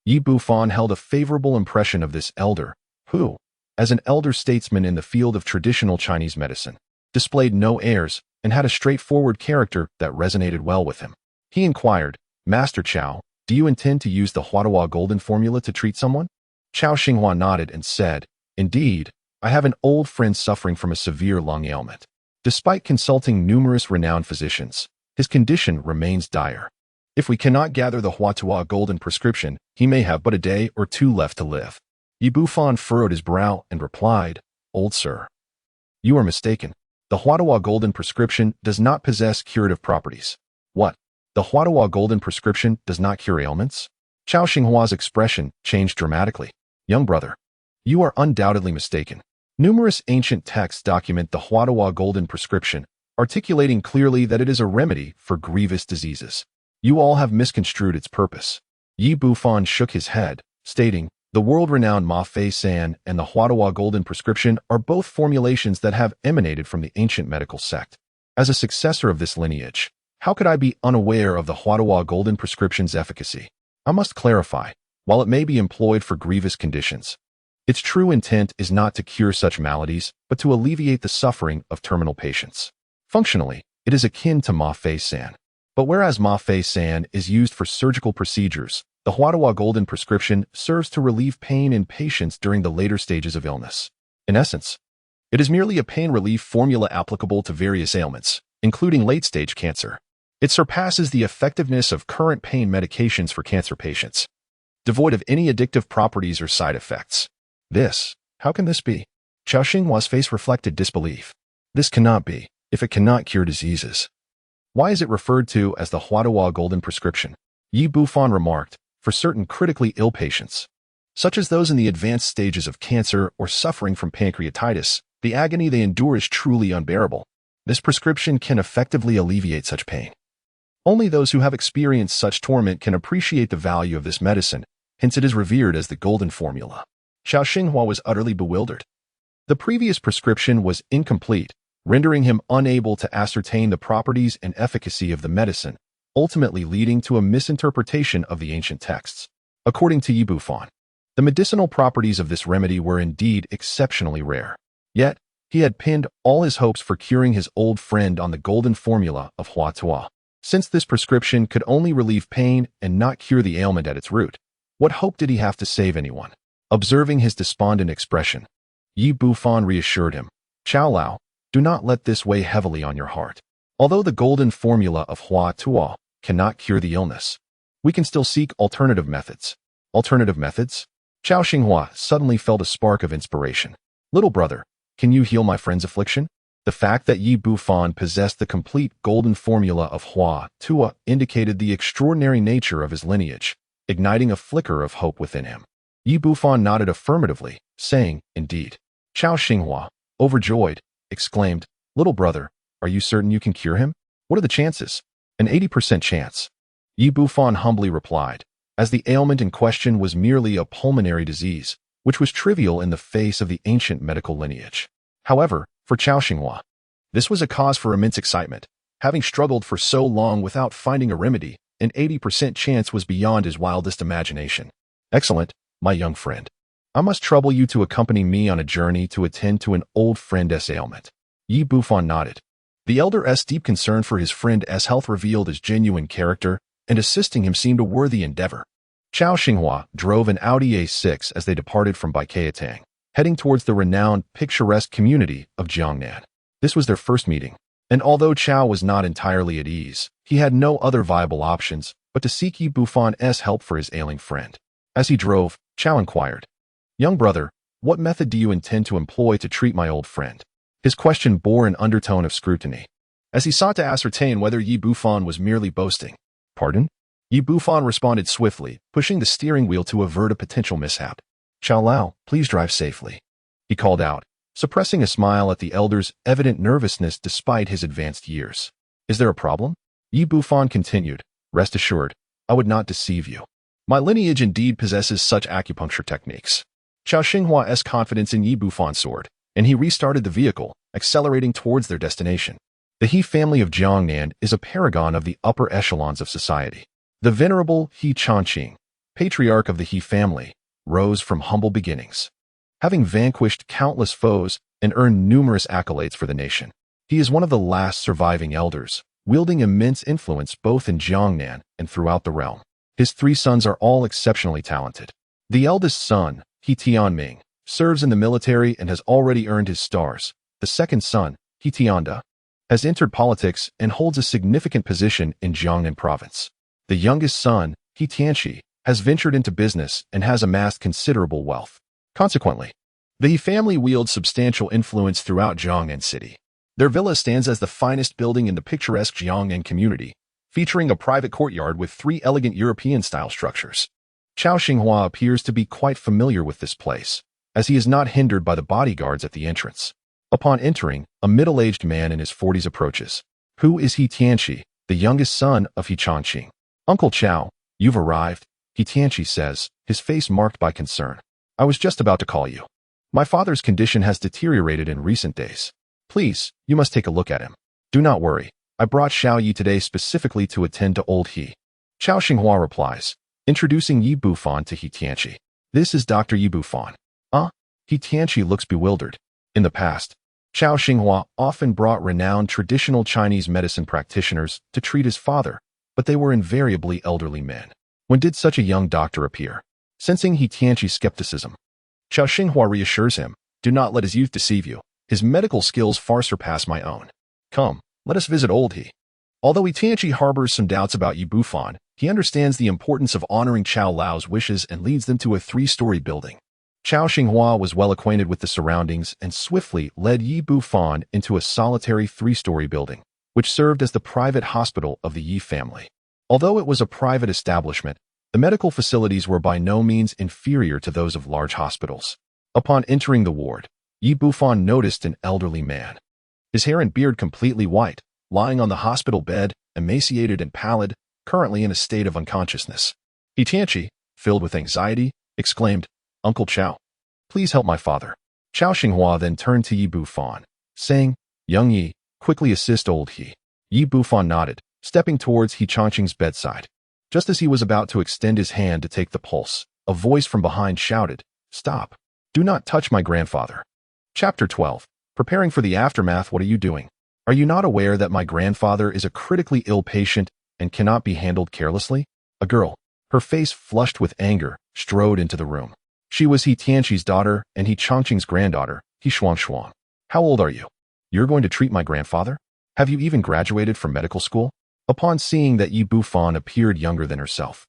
Yi Bufan held a favorable impression of this elder, who, as an elder statesman in the field of traditional Chinese medicine, displayed no airs and had a straightforward character that resonated well with him. He inquired, Master Qiao, do you intend to use the Huatua Golden Formula to treat someone? Xiao Xinghua nodded and said, Indeed, I have an old friend suffering from a severe lung ailment. Despite consulting numerous renowned physicians, his condition remains dire. If we cannot gather the Huatua Golden prescription, he may have but a day or two left to live. Yi Bufan furrowed his brow and replied, Old sir, you are mistaken. The Huatua Golden prescription does not possess curative properties. What? The Huatua Golden prescription does not cure ailments? Xiao Xinghua's expression changed dramatically. Young brother, you are undoubtedly mistaken. Numerous ancient texts document the Huatua Golden prescription, articulating clearly that it is a remedy for grievous diseases. You all have misconstrued its purpose. Yi Bufan shook his head, stating, the world-renowned Ma Fei San and the Huatua Golden prescription are both formulations that have emanated from the Ancient Medical Sect. As a successor of this lineage, how could I be unaware of the Huatua Golden prescription's efficacy? I must clarify, while it may be employed for grievous conditions, its true intent is not to cure such maladies, but to alleviate the suffering of terminal patients. Functionally, it is akin to Ma Fei San. But whereas Ma Fei San is used for surgical procedures, the Huatua Golden prescription serves to relieve pain in patients during the later stages of illness. In essence, it is merely a pain relief formula applicable to various ailments, including late-stage cancer. It surpasses the effectiveness of current pain medications for cancer patients, devoid of any addictive properties or side effects. How can this be? Xiao Xinghua's face reflected disbelief. This cannot be, if it cannot cure diseases. Why is it referred to as the Huatua Golden prescription? Yi Bufan remarked, for certain critically ill patients, such as those in the advanced stages of cancer or suffering from pancreatitis, the agony they endure is truly unbearable. This prescription can effectively alleviate such pain. Only those who have experienced such torment can appreciate the value of this medicine, hence it is revered as the Golden Formula. Xiao Xinghua was utterly bewildered. The previous prescription was incomplete, rendering him unable to ascertain the properties and efficacy of the medicine, ultimately leading to a misinterpretation of the ancient texts. According to Yi Bufan, the medicinal properties of this remedy were indeed exceptionally rare. Yet, he had pinned all his hopes for curing his old friend on the Golden Formula of Huatua. Since this prescription could only relieve pain and not cure the ailment at its root, what hope did he have to save anyone? Observing his despondent expression, Yi Bufan reassured him, Qiao Lao, do not let this weigh heavily on your heart. Although the Golden Formula of Huatua cannot cure the illness, we can still seek alternative methods. Alternative methods? Xiao Xinghua suddenly felt a spark of inspiration. Little brother, can you heal my friend's affliction? The fact that Yi Bufan possessed the complete Golden Formula of Huatua indicated the extraordinary nature of his lineage, igniting a flicker of hope within him. Yi Bufan nodded affirmatively, saying, Indeed. Xiao Xinghua, overjoyed, exclaimed, Little brother, are you certain you can cure him? What are the chances? An 80% chance. Yi Bufan humbly replied, as the ailment in question was merely a pulmonary disease, which was trivial in the face of the ancient medical lineage. However, for Chao Xinghua. This was a cause for immense excitement. Having struggled for so long without finding a remedy, an 80% chance was beyond his wildest imagination. Excellent, my young friend. I must trouble you to accompany me on a journey to attend to an old friend's ailment. Yi Bufan nodded. The elder's deep concern for his friend's health revealed his genuine character, and assisting him seemed a worthy endeavor. Chao Xinghua drove an Audi A6 as they departed from Baikiatang, heading towards the renowned, picturesque community of Jiangnan. This was their first meeting, and although Chao was not entirely at ease, he had no other viable options but to seek Yi Bufan's help for his ailing friend. As he drove, Chao inquired, "Young brother, what method do you intend to employ to treat my old friend?" His question bore an undertone of scrutiny, as he sought to ascertain whether Yi Bufan was merely boasting. "Pardon?" Yi Bufan responded swiftly, pushing the steering wheel to avert a potential mishap. "Chao Lao, please drive safely," he called out, suppressing a smile at the elder's evident nervousness despite his advanced years. "Is there a problem?" Yi Bufan continued, "Rest assured, I would not deceive you. My lineage indeed possesses such acupuncture techniques." Chao Xinghua's confidence in Yi Bufan soared, and he restarted the vehicle, accelerating towards their destination. The He family of Jiangnan is a paragon of the upper echelons of society. The venerable He Changqing, patriarch of the He family, rose from humble beginnings. Having vanquished countless foes and earned numerous accolades for the nation, he is one of the last surviving elders, wielding immense influence both in Jiangnan and throughout the realm. His 3 sons are all exceptionally talented. The eldest son, He Tianming, serves in the military and has already earned his stars. The second son, He Tianda, has entered politics and holds a significant position in Jiangnan province. The youngest son, He Tianxi, has ventured into business and has amassed considerable wealth. Consequently, the He family wields substantial influence throughout Jiangnan City. Their villa stands as the finest building in the picturesque Jiangnan community, featuring a private courtyard with 3 elegant European-style structures. Chao Xinghua appears to be quite familiar with this place, as he is not hindered by the bodyguards at the entrance. Upon entering, a middle-aged man in his 40s approaches. "Who is He Tianxi, the youngest son of He Changqing?" "Uncle Chao, you've arrived," He Tianxi says, his face marked by concern. "I was just about to call you. My father's condition has deteriorated in recent days. Please, you must take a look at him." "Do not worry. I brought Xiao Yi today specifically to attend to old He." Chao Xinghua replies, introducing Yi Bufan to He Tianxi. "This is Dr. Yi Bufan." He Tianxi looks bewildered. In the past, Chao Xinghua often brought renowned traditional Chinese medicine practitioners to treat his father, but they were invariably elderly men. When did such a young doctor appear? Sensing He Tianxi's skepticism, Chao Xinghua reassures him, "Do not let his youth deceive you. His medical skills far surpass my own. Come, let us visit old He." Although He Tianxi harbors some doubts about Yi Bufan, he understands the importance of honoring Chao Lao's wishes and leads them to a 3-story building. Chao Xinghua was well acquainted with the surroundings and swiftly led Yi Bufan into a solitary 3-story building, which served as the private hospital of the Yi family. Although it was a private establishment, the medical facilities were by no means inferior to those of large hospitals. Upon entering the ward, Yi Bufan noticed an elderly man, his hair and beard completely white, lying on the hospital bed, emaciated and pallid, currently in a state of unconsciousness. He Tianxi, filled with anxiety, exclaimed, "Uncle Chao, please help my father." Chao Xinghua then turned to Yi Bufan, saying, "Young Yi, quickly assist old He." Yi Bufan nodded, stepping towards He Changqing's bedside. Just as he was about to extend his hand to take the pulse, a voice from behind shouted, "Stop! Do not touch my grandfather." Chapter 12. Preparing for the aftermath. What are you doing? Are you not aware that my grandfather is a critically ill patient and cannot be handled carelessly? A girl, her face flushed with anger, strode into the room. She was He Tianxi's daughter and He Changqing's granddaughter, He Shuang. "How old are you? You're going to treat my grandfather? Have you even graduated from medical school?" Upon seeing that Yi Bufan appeared younger than herself,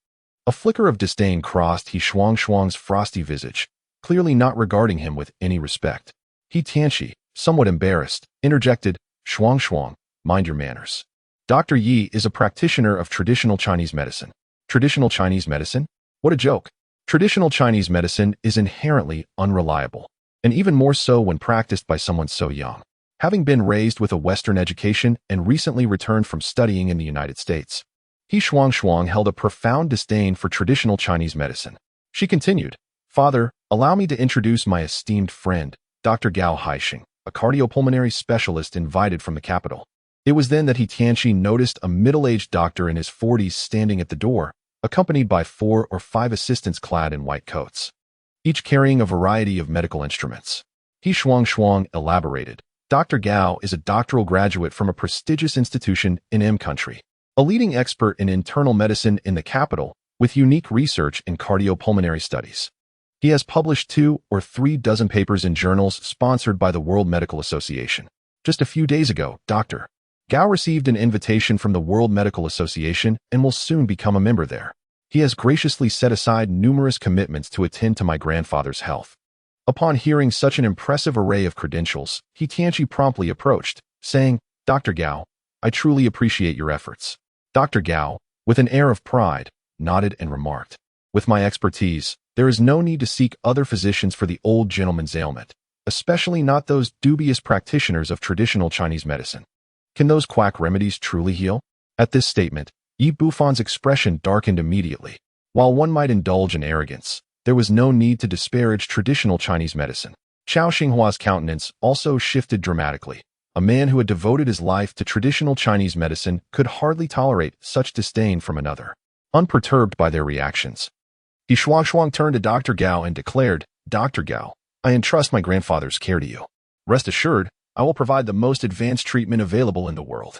a flicker of disdain crossed He Shuang's frosty visage, clearly not regarding him with any respect. He Tianxi, somewhat embarrassed, interjected, Shuang, mind your manners. Dr. Yi is a practitioner of traditional Chinese medicine." Traditional Chinese medicine? What a joke. Traditional Chinese medicine is inherently unreliable, and even more so when practiced by someone so young. Having been raised with a Western education and recently returned from studying in the United States, He Shuang held a profound disdain for traditional Chinese medicine. She continued, "Father, allow me to introduce my esteemed friend, Dr. Gao Haixing, a cardiopulmonary specialist invited from the capital. It was then that He Tianqi noticed a middle-aged doctor in his 40s standing at the door, accompanied by 4 or 5 assistants clad in white coats, each carrying a variety of medical instruments. He Shuang elaborated. Dr. Gao is a doctoral graduate from a prestigious institution in M country, a leading expert in internal medicine in the capital, with unique research in cardiopulmonary studies. He has published 2 or 3 dozen papers in journals sponsored by the World Medical Association. Just a few days ago, Dr. Gao received an invitation from the World Medical Association and will soon become a member there. He has graciously set aside numerous commitments to attend to my grandfather's health. Upon hearing such an impressive array of credentials, He Tianqi promptly approached, saying, Dr. Gao, I truly appreciate your efforts. Dr. Gao, with an air of pride, nodded and remarked, with my expertise, there is no need to seek other physicians for the old gentleman's ailment, especially not those dubious practitioners of traditional Chinese medicine. Can those quack remedies truly heal? At this statement, Yi Bufan's expression darkened immediately. While one might indulge in arrogance, there was no need to disparage traditional Chinese medicine. Chao Xinghua's countenance also shifted dramatically. A man who had devoted his life to traditional Chinese medicine could hardly tolerate such disdain from another. Unperturbed by their reactions, He Shuang turned to Dr. Gao and declared, Dr. Gao, I entrust my grandfather's care to you. Rest assured, I will provide the most advanced treatment available in the world.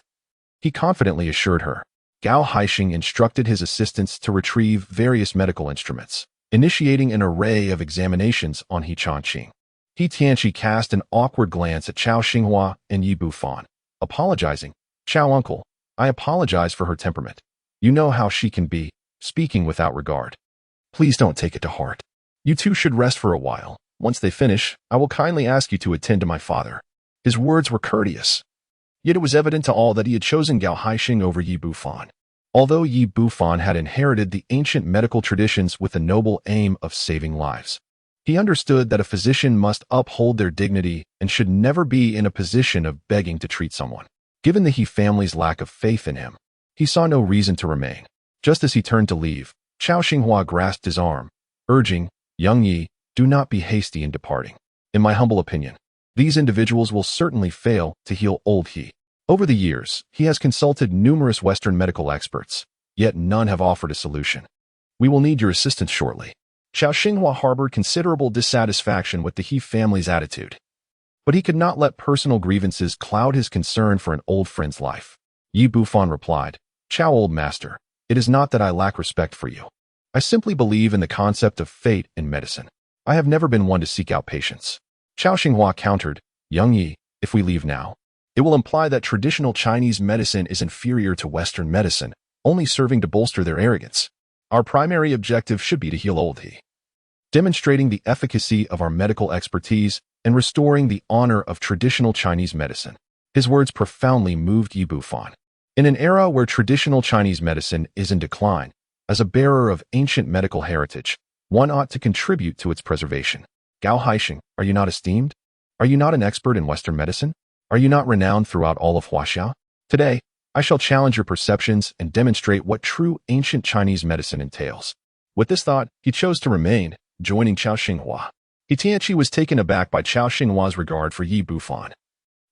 He confidently assured her. Gao Haixing instructed his assistants to retrieve various medical instruments, initiating an array of examinations on He Tianqi. He Tianqi cast an awkward glance at Chao Xinghua and Yi Bufan, apologizing. Chao uncle, I apologize for her temperament. You know how she can be, speaking without regard. Please don't take it to heart. You two should rest for a while. Once they finish, I will kindly ask you to attend to my father. His words were courteous. Yet it was evident to all that he had chosen Gao Haixing over Yi Bufan. Although Yi Bufan had inherited the ancient medical traditions with the noble aim of saving lives, he understood that a physician must uphold their dignity and should never be in a position of begging to treat someone. Given the He family's lack of faith in him, he saw no reason to remain. Just as he turned to leave, Chao Xinghua grasped his arm, urging, Young Yi, do not be hasty in departing. In my humble opinion, these individuals will certainly fail to heal old He. Over the years, he has consulted numerous Western medical experts, yet none have offered a solution. We will need your assistance shortly. Chao Xinghua harbored considerable dissatisfaction with the He family's attitude, but he could not let personal grievances cloud his concern for an old friend's life. Yi Bufan replied, Chao old master, it is not that I lack respect for you. I simply believe in the concept of fate in medicine. I have never been one to seek out patients. Chao Xinghua countered, Young Yi, if we leave now, it will imply that traditional Chinese medicine is inferior to Western medicine, only serving to bolster their arrogance. Our primary objective should be to heal old He, demonstrating the efficacy of our medical expertise and restoring the honor of traditional Chinese medicine. His words profoundly moved Yi Bufan. In an era where traditional Chinese medicine is in decline, as a bearer of ancient medical heritage, one ought to contribute to its preservation. Gao Haixing, are you not esteemed? Are you not an expert in Western medicine? Are you not renowned throughout all of Huaxia? Today, I shall challenge your perceptions and demonstrate what true ancient Chinese medicine entails. With this thought, he chose to remain, joining Chao Xinghua. He Tianqi was taken aback by Chao Xinghua's regard for Yi Bufan.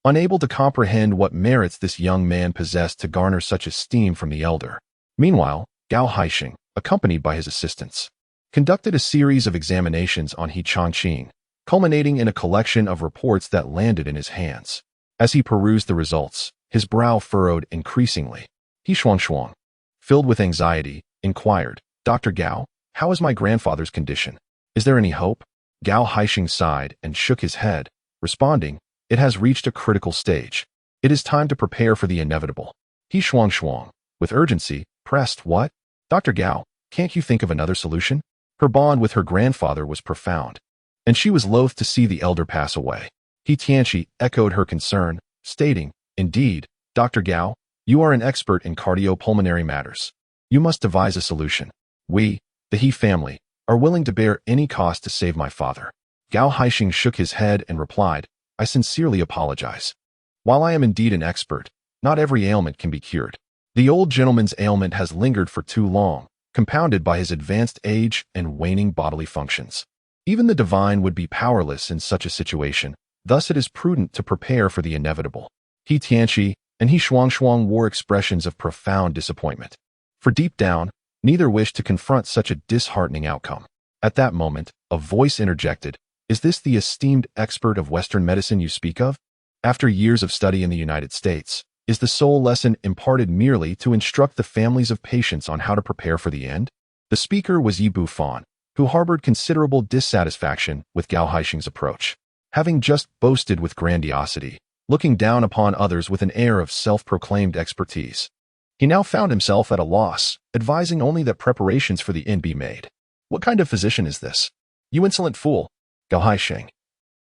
Unable to comprehend what merits this young man possessed to garner such esteem from the elder. Meanwhile, Gao Haixing, accompanied by his assistants, conducted a series of examinations on He Tianqi, culminating in a collection of reports that landed in his hands. As he perused the results, his brow furrowed increasingly. He Shuang, filled with anxiety, inquired, Dr. Gao, how is my grandfather's condition? Is there any hope? Gao Haixing sighed and shook his head, responding, it has reached a critical stage. It is time to prepare for the inevitable. He Shuang, with urgency, pressed, what? Dr. Gao, can't you think of another solution? Her bond with her grandfather was profound, and she was loath to see the elder pass away. He Tianqi echoed her concern, stating, indeed, Dr. Gao, you are an expert in cardiopulmonary matters. You must devise a solution. We, the He family, are willing to bear any cost to save my father. Gao Haixing shook his head and replied, I sincerely apologize. While I am indeed an expert, not every ailment can be cured. The old gentleman's ailment has lingered for too long, compounded by his advanced age and waning bodily functions. Even the divine would be powerless in such a situation, Thus it is prudent to prepare for the inevitable. He Tianqi and He Shuangshuang wore expressions of profound disappointment. For deep down, neither wished to confront such a disheartening outcome. At that moment, a voice interjected, "Is this the esteemed expert of Western medicine you speak of? After years of study in the United States, is the sole lesson imparted merely to instruct the families of patients on how to prepare for the end?" The speaker was Yi Bufan, who harbored considerable dissatisfaction with Gao Haixing's approach. Having just boasted with grandiosity, looking down upon others with an air of self-proclaimed expertise, he now found himself at a loss, advising only that preparations for the end be made. What kind of physician is this? You insolent fool! Gao Haixing,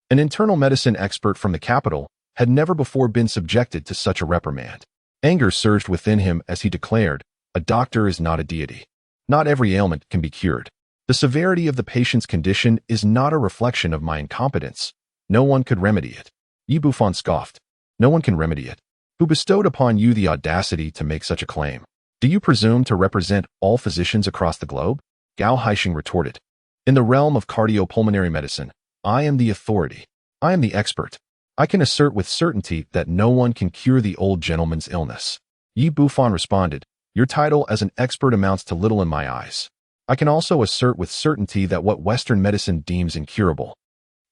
an internal medicine expert from the capital, had never before been subjected to such a reprimand. Anger surged within him as he declared, "A doctor is not a deity. Not every ailment can be cured. The severity of the patient's condition is not a reflection of my incompetence. No one could remedy it." Yi Bufan scoffed. "No one can remedy it? Who bestowed upon you the audacity to make such a claim? Do you presume to represent all physicians across the globe?" Gao Haixing retorted. "In the realm of cardiopulmonary medicine, I am the authority. I am the expert. I can assert with certainty that no one can cure the old gentleman's illness." Yi Bufan responded, "Your title as an expert amounts to little in my eyes. I can also assert with certainty that what Western medicine deems incurable,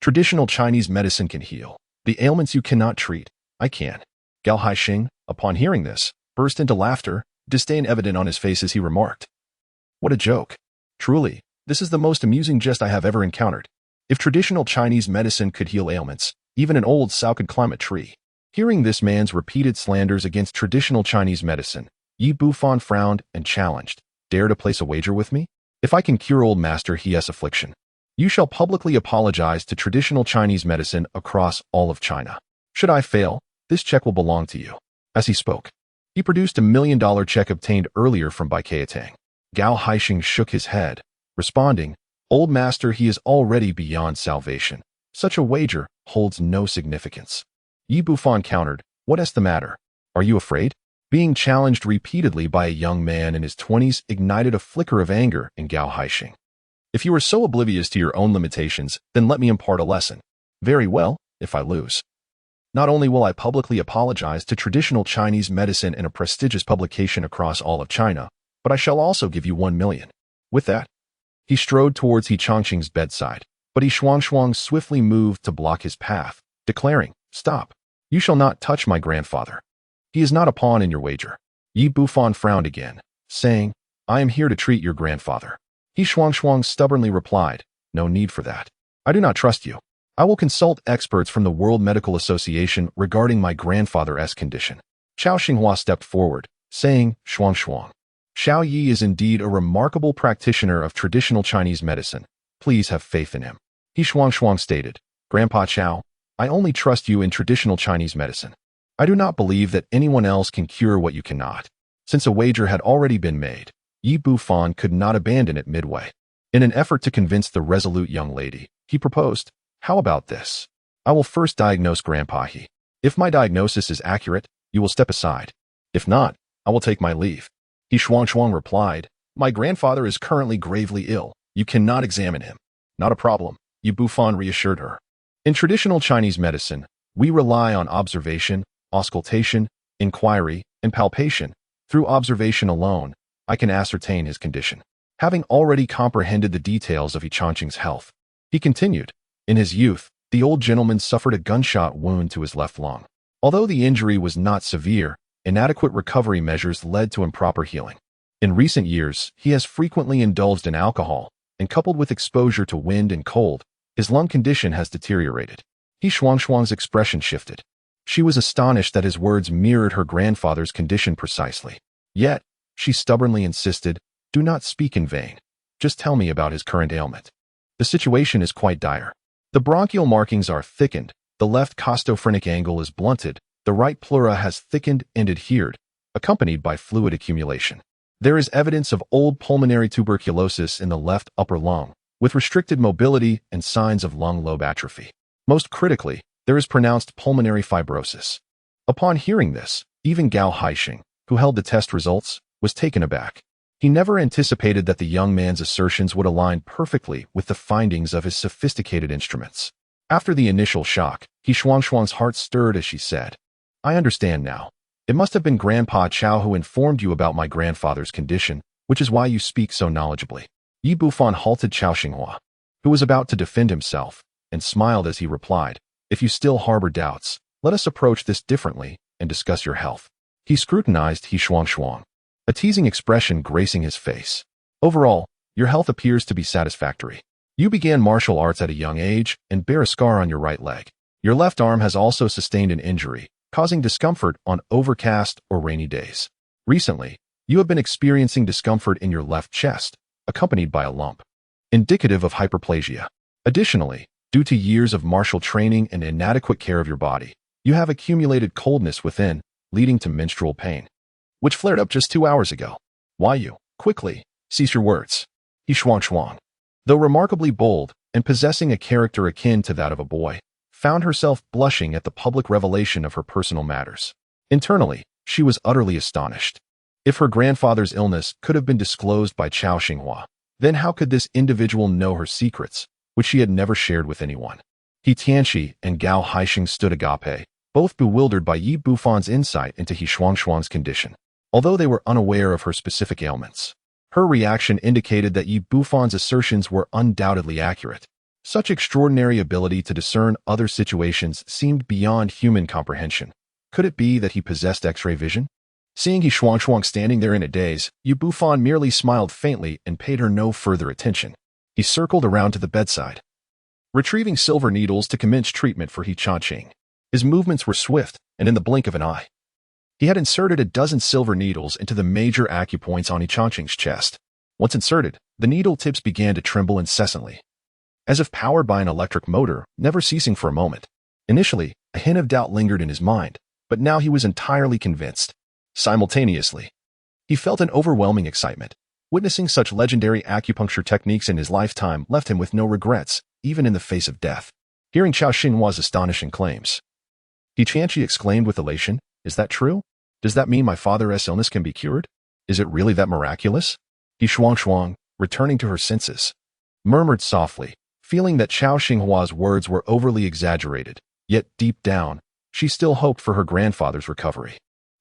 traditional Chinese medicine can heal. The ailments you cannot treat, I can." Gao Haixing, upon hearing this, burst into laughter, disdain evident on his face as he remarked, "What a joke. Truly, this is the most amusing jest I have ever encountered. If traditional Chinese medicine could heal ailments, even an old sow could climb a tree." Hearing this man's repeated slanders against traditional Chinese medicine, Yi Bufan frowned and challenged, "Dare to place a wager with me? If I can cure old Master He's affliction, you shall publicly apologize to traditional Chinese medicine across all of China. Should I fail, this check will belong to you." As he spoke, he produced $1 million check obtained earlier from Bai Keitang. Gao Haixing shook his head, responding, "Old Master He is already beyond salvation. Such a wager holds no significance." Yi Bufan countered, "What is the matter? Are you afraid?" Being challenged repeatedly by a young man in his 20s ignited a flicker of anger in Gao Haixing. "If you are so oblivious to your own limitations, then let me impart a lesson. Very well, if I lose. Not only will I publicly apologize to traditional Chinese medicine in a prestigious publication across all of China, but I shall also give you 1 million. With that," he strode towards He Chongqing's bedside, but He Shuangshuang swiftly moved to block his path, declaring, "Stop. You shall not touch my grandfather. He is not a pawn in your wager." Yi Bufan frowned again, saying, "I am here to treat your grandfather." He Shuangshuang stubbornly replied, "No need for that. I do not trust you. I will consult experts from the World Medical Association regarding my grandfather's condition." Chao Xinghua stepped forward, saying, "Shuangshuang, Xiao Yi is indeed a remarkable practitioner of traditional Chinese medicine. Please have faith in him." He Shuangshuang stated, "Grandpa Chao, I only trust you in traditional Chinese medicine. I do not believe that anyone else can cure what you cannot." Since a wager had already been made, Yi Bufan could not abandon it midway. In an effort to convince the resolute young lady, he proposed, "How about this? I will first diagnose Grandpa He. If my diagnosis is accurate, you will step aside. If not, I will take my leave." He Shuangshuang replied, "My grandfather is currently gravely ill. You cannot examine him." "Not a problem," Yi Bufan reassured her. "In traditional Chinese medicine, we rely on observation, auscultation, inquiry, and palpation. Through observation alone, I can ascertain his condition." Having already comprehended the details of He Chongqing's health, he continued, "In his youth, the old gentleman suffered a gunshot wound to his left lung. Although the injury was not severe, inadequate recovery measures led to improper healing. In recent years, he has frequently indulged in alcohol, and coupled with exposure to wind and cold, his lung condition has deteriorated." He Shuangshuang's expression shifted. She was astonished that his words mirrored her grandfather's condition precisely. Yet, she stubbornly insisted, "Do not speak in vain. Just tell me about his current ailment." "The situation is quite dire. The bronchial markings are thickened, the left costophrenic angle is blunted, the right pleura has thickened and adhered, accompanied by fluid accumulation. There is evidence of old pulmonary tuberculosis in the left upper lung, with restricted mobility and signs of lung lobe atrophy. Most critically, there is pronounced pulmonary fibrosis." Upon hearing this, even Gao Haixing, who held the test results, was taken aback. He never anticipated that the young man's assertions would align perfectly with the findings of his sophisticated instruments. After the initial shock, He Shuang's heart stirred as she said, I understand now. It must have been Grandpa Chao who informed you about my grandfather's condition, which is why you speak so knowledgeably. Yi Bufan halted Chao Xinghua, who was about to defend himself, and smiled as he replied, If you still harbor doubts, let us approach this differently and discuss your health. He scrutinized He Shuang, a teasing expression gracing his face. Overall, your health appears to be satisfactory. You began martial arts at a young age and bear a scar on your right leg. Your left arm has also sustained an injury, causing discomfort on overcast or rainy days. Recently, you have been experiencing discomfort in your left chest, accompanied by a lump, indicative of hyperplasia. Additionally, due to years of martial training and inadequate care of your body, you have accumulated coldness within, leading to menstrual pain, which flared up just 2 hours ago. Why you? Quickly, cease your words. He Shuang, though remarkably bold and possessing a character akin to that of a boy, found herself blushing at the public revelation of her personal matters. Internally, she was utterly astonished. If her grandfather's illness could have been disclosed by Chao Xinghua, then how could this individual know her secrets, which she had never shared with anyone? He Tianxi and Gao Haixing stood agape, both bewildered by Yi Bufan's insight into He Shuang's condition. Although they were unaware of her specific ailments, her reaction indicated that Yi Bufan's assertions were undoubtedly accurate. Such extraordinary ability to discern other situations seemed beyond human comprehension. Could it be that he possessed X-ray vision? Seeing He Shuang standing there in a daze, Yi Bufan merely smiled faintly and paid her no further attention. He circled around to the bedside, retrieving silver needles to commence treatment for He Changqing. His movements were swift, and in the blink of an eye, he had inserted a dozen silver needles into the major acupoints on He Changqing's chest. Once inserted, the needle tips began to tremble incessantly, as if powered by an electric motor, never ceasing for a moment. Initially, a hint of doubt lingered in his mind, but now he was entirely convinced. Simultaneously, he felt an overwhelming excitement. Witnessing such legendary acupuncture techniques in his lifetime left him with no regrets, even in the face of death. Hearing Chao Xinghua's astonishing claims, He Tianxi exclaimed with elation, Is that true? Does that mean my father's illness can be cured? Is it really that miraculous? He Shuang, returning to her senses, murmured softly, feeling that Chao Xinghua's words were overly exaggerated, yet deep down, she still hoped for her grandfather's recovery.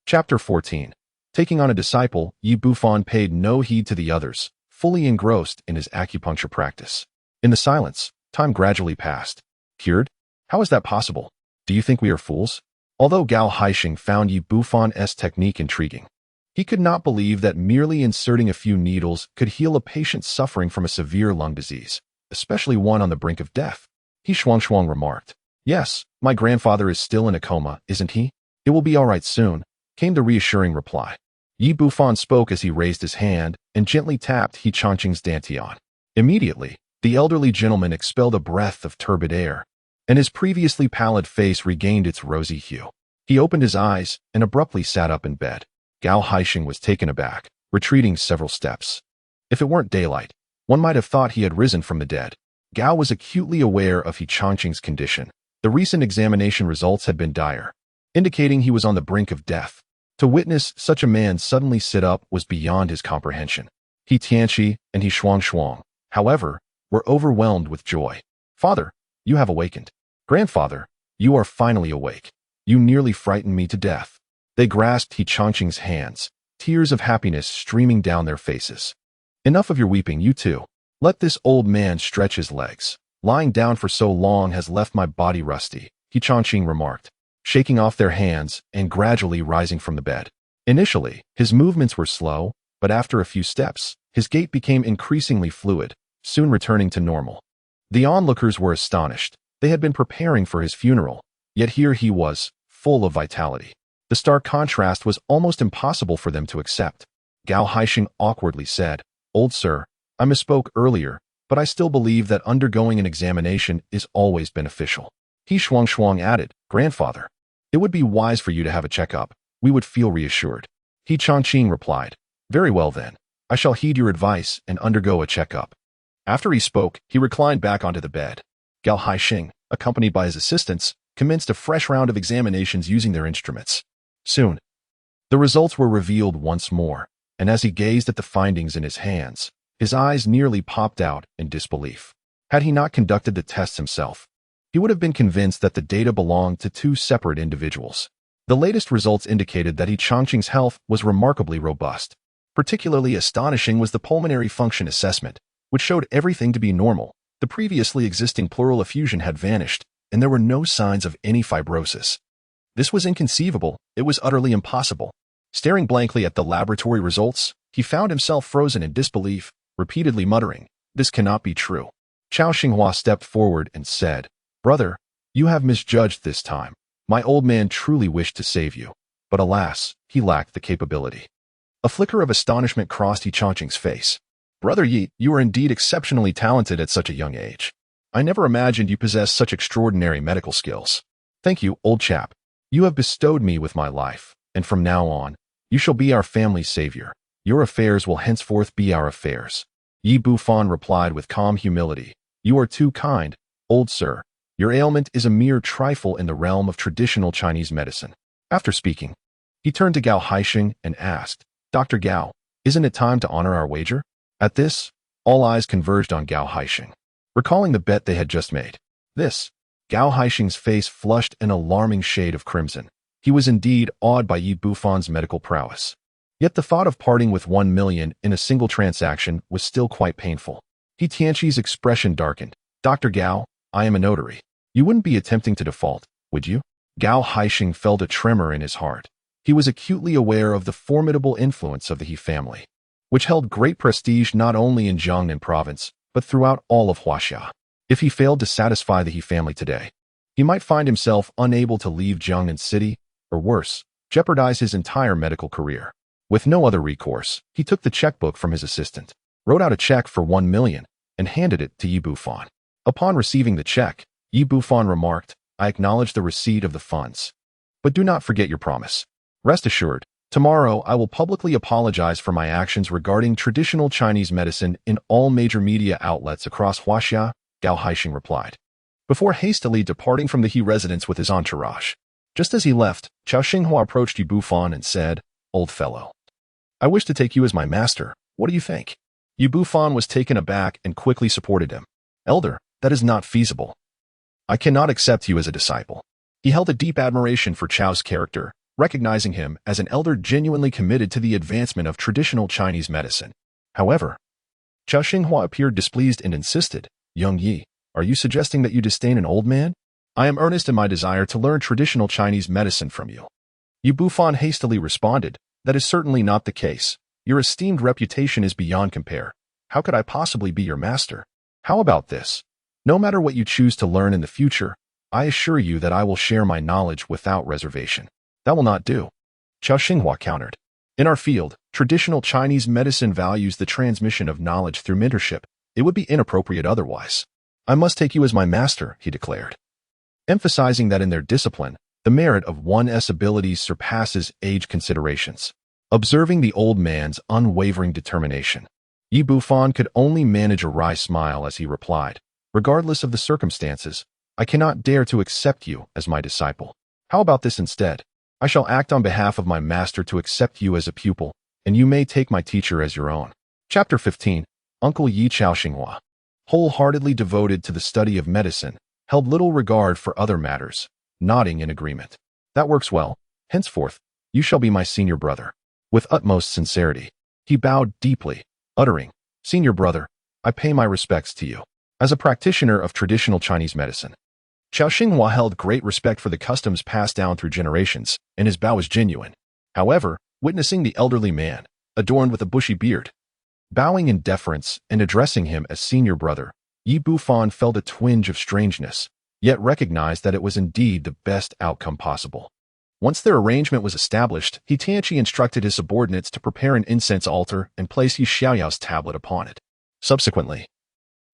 Chapter 14. Taking on a disciple, Yi Bufan paid no heed to the others, fully engrossed in his acupuncture practice. In the silence, time gradually passed. Cured? How is that possible? Do you think we are fools? Although Gao Haixing found Yi Bufan's technique intriguing, he could not believe that merely inserting a few needles could heal a patient suffering from a severe lung disease, especially one on the brink of death. He Shuang remarked, Yes, my grandfather is still in a coma, isn't he? It will be all right soon, came the reassuring reply. Yi Bufan spoke as he raised his hand and gently tapped He Changqing's dantian. Immediately, the elderly gentleman expelled a breath of turbid air, and his previously pallid face regained its rosy hue. He opened his eyes and abruptly sat up in bed. Gao Haixing was taken aback, retreating several steps. If it weren't daylight, one might have thought he had risen from the dead. Gao was acutely aware of He Changqing's condition. The recent examination results had been dire, indicating he was on the brink of death. To witness such a man suddenly sit up was beyond his comprehension. He Tianxi and He Shuang, however, were overwhelmed with joy. Father, you have awakened. Grandfather, you are finally awake. You nearly frightened me to death. They grasped He Changqing's hands, tears of happiness streaming down their faces. Enough of your weeping, you two. Let this old man stretch his legs. Lying down for so long has left my body rusty, He Changqing remarked, shaking off their hands and gradually rising from the bed. Initially, his movements were slow, but after a few steps, his gait became increasingly fluid, soon returning to normal. The onlookers were astonished. They had been preparing for his funeral, yet here he was, full of vitality. The stark contrast was almost impossible for them to accept. Gao Haixing awkwardly said, Old sir, I misspoke earlier, but I still believe that undergoing an examination is always beneficial. He Shuang added, Grandfather, it would be wise for you to have a checkup. We would feel reassured. He Changqing replied, Very well then. I shall heed your advice and undergo a checkup. After he spoke, he reclined back onto the bed. Gao Haixing, accompanied by his assistants, commenced a fresh round of examinations using their instruments. Soon, the results were revealed once more, and as he gazed at the findings in his hands, his eyes nearly popped out in disbelief. Had he not conducted the tests himself? he would have been convinced that the data belonged to two separate individuals. The latest results indicated that Yi Changqing's health was remarkably robust. Particularly astonishing was the pulmonary function assessment, which showed everything to be normal. The previously existing pleural effusion had vanished, and there were no signs of any fibrosis. This was inconceivable. It was utterly impossible. Staring blankly at the laboratory results, he found himself frozen in disbelief, repeatedly muttering, "This cannot be true." Chao Xinghua stepped forward and said, "Brother, you have misjudged this time. My old man truly wished to save you, but alas, he lacked the capability." A flicker of astonishment crossed Yi Changqing's face. "Brother Yi, you are indeed exceptionally talented at such a young age. I never imagined you possessed such extraordinary medical skills. Thank you, old chap. You have bestowed me with my life, and from now on, you shall be our family's savior. Your affairs will henceforth be our affairs." Yi Bufan replied with calm humility, "You are too kind, old sir. Your ailment is a mere trifle in the realm of traditional Chinese medicine." After speaking, he turned to Gao Haixing and asked, "Dr. Gao, isn't it time to honor our wager?" At this, all eyes converged on Gao Haixing, recalling the bet they had just made. Gao Haixing's face flushed an alarming shade of crimson. He was indeed awed by Yi Bufan's medical prowess. Yet the thought of parting with 1 million in a single transaction was still quite painful. He Tianqi's expression darkened. "Dr. Gao, I am a notary. You wouldn't be attempting to default, would you?" Gao Haixing felt a tremor in his heart. He was acutely aware of the formidable influence of the He family, which held great prestige not only in Jiangnan province, but throughout all of Huaxia. If he failed to satisfy the He family today, he might find himself unable to leave Jiangnan City, or worse, jeopardize his entire medical career. With no other recourse, he took the checkbook from his assistant, wrote out a check for 1 million, and handed it to Yi Bufan. Upon receiving the check, Yi Bufan remarked, "I acknowledge the receipt of the funds. But do not forget your promise. Rest assured, tomorrow I will publicly apologize for my actions regarding traditional Chinese medicine in all major media outlets across Huaxia," Gao Haixing replied, before hastily departing from the He residence with his entourage. Just as he left, Chao Xinghua approached Yi Bufan and said, "Old fellow, I wish to take you as my master. What do you think?" Yi Bufan was taken aback and quickly supported him. "Elder, that is not feasible. I cannot accept you as a disciple." He held a deep admiration for Chao's character, recognizing him as an elder genuinely committed to the advancement of traditional Chinese medicine. However, Chao Xinghua appeared displeased and insisted, "Young Yi, are you suggesting that you disdain an old man? I am earnest in my desire to learn traditional Chinese medicine from you." Yi Bufan hastily responded, "That is certainly not the case. Your esteemed reputation is beyond compare. How could I possibly be your master? How about this? No matter what you choose to learn in the future, I assure you that I will share my knowledge without reservation." "That will not do," Chao Xinghua countered. "In our field, traditional Chinese medicine values the transmission of knowledge through mentorship. It would be inappropriate otherwise. I must take you as my master," he declared, emphasizing that in their discipline, the merit of one's abilities surpasses age considerations. Observing the old man's unwavering determination, Yi Bufan could only manage a wry smile as he replied, "Regardless of the circumstances, I cannot dare to accept you as my disciple. How about this instead? I shall act on behalf of my master to accept you as a pupil, and you may take my teacher as your own." Chapter 15. Uncle Yi Chao Xinghua, wholeheartedly devoted to the study of medicine, held little regard for other matters, nodding in agreement. "That works well. Henceforth, you shall be my senior brother." With utmost sincerity, he bowed deeply, uttering, "Senior brother, I pay my respects to you." As a practitioner of traditional Chinese medicine, Chao Xinghua held great respect for the customs passed down through generations, and his bow was genuine. However, witnessing the elderly man, adorned with a bushy beard, bowing in deference and addressing him as senior brother, Yi Bufan felt a twinge of strangeness, yet recognized that it was indeed the best outcome possible. Once their arrangement was established, He Tianqi instructed his subordinates to prepare an incense altar and place Yi Xiaoyao's tablet upon it. Subsequently,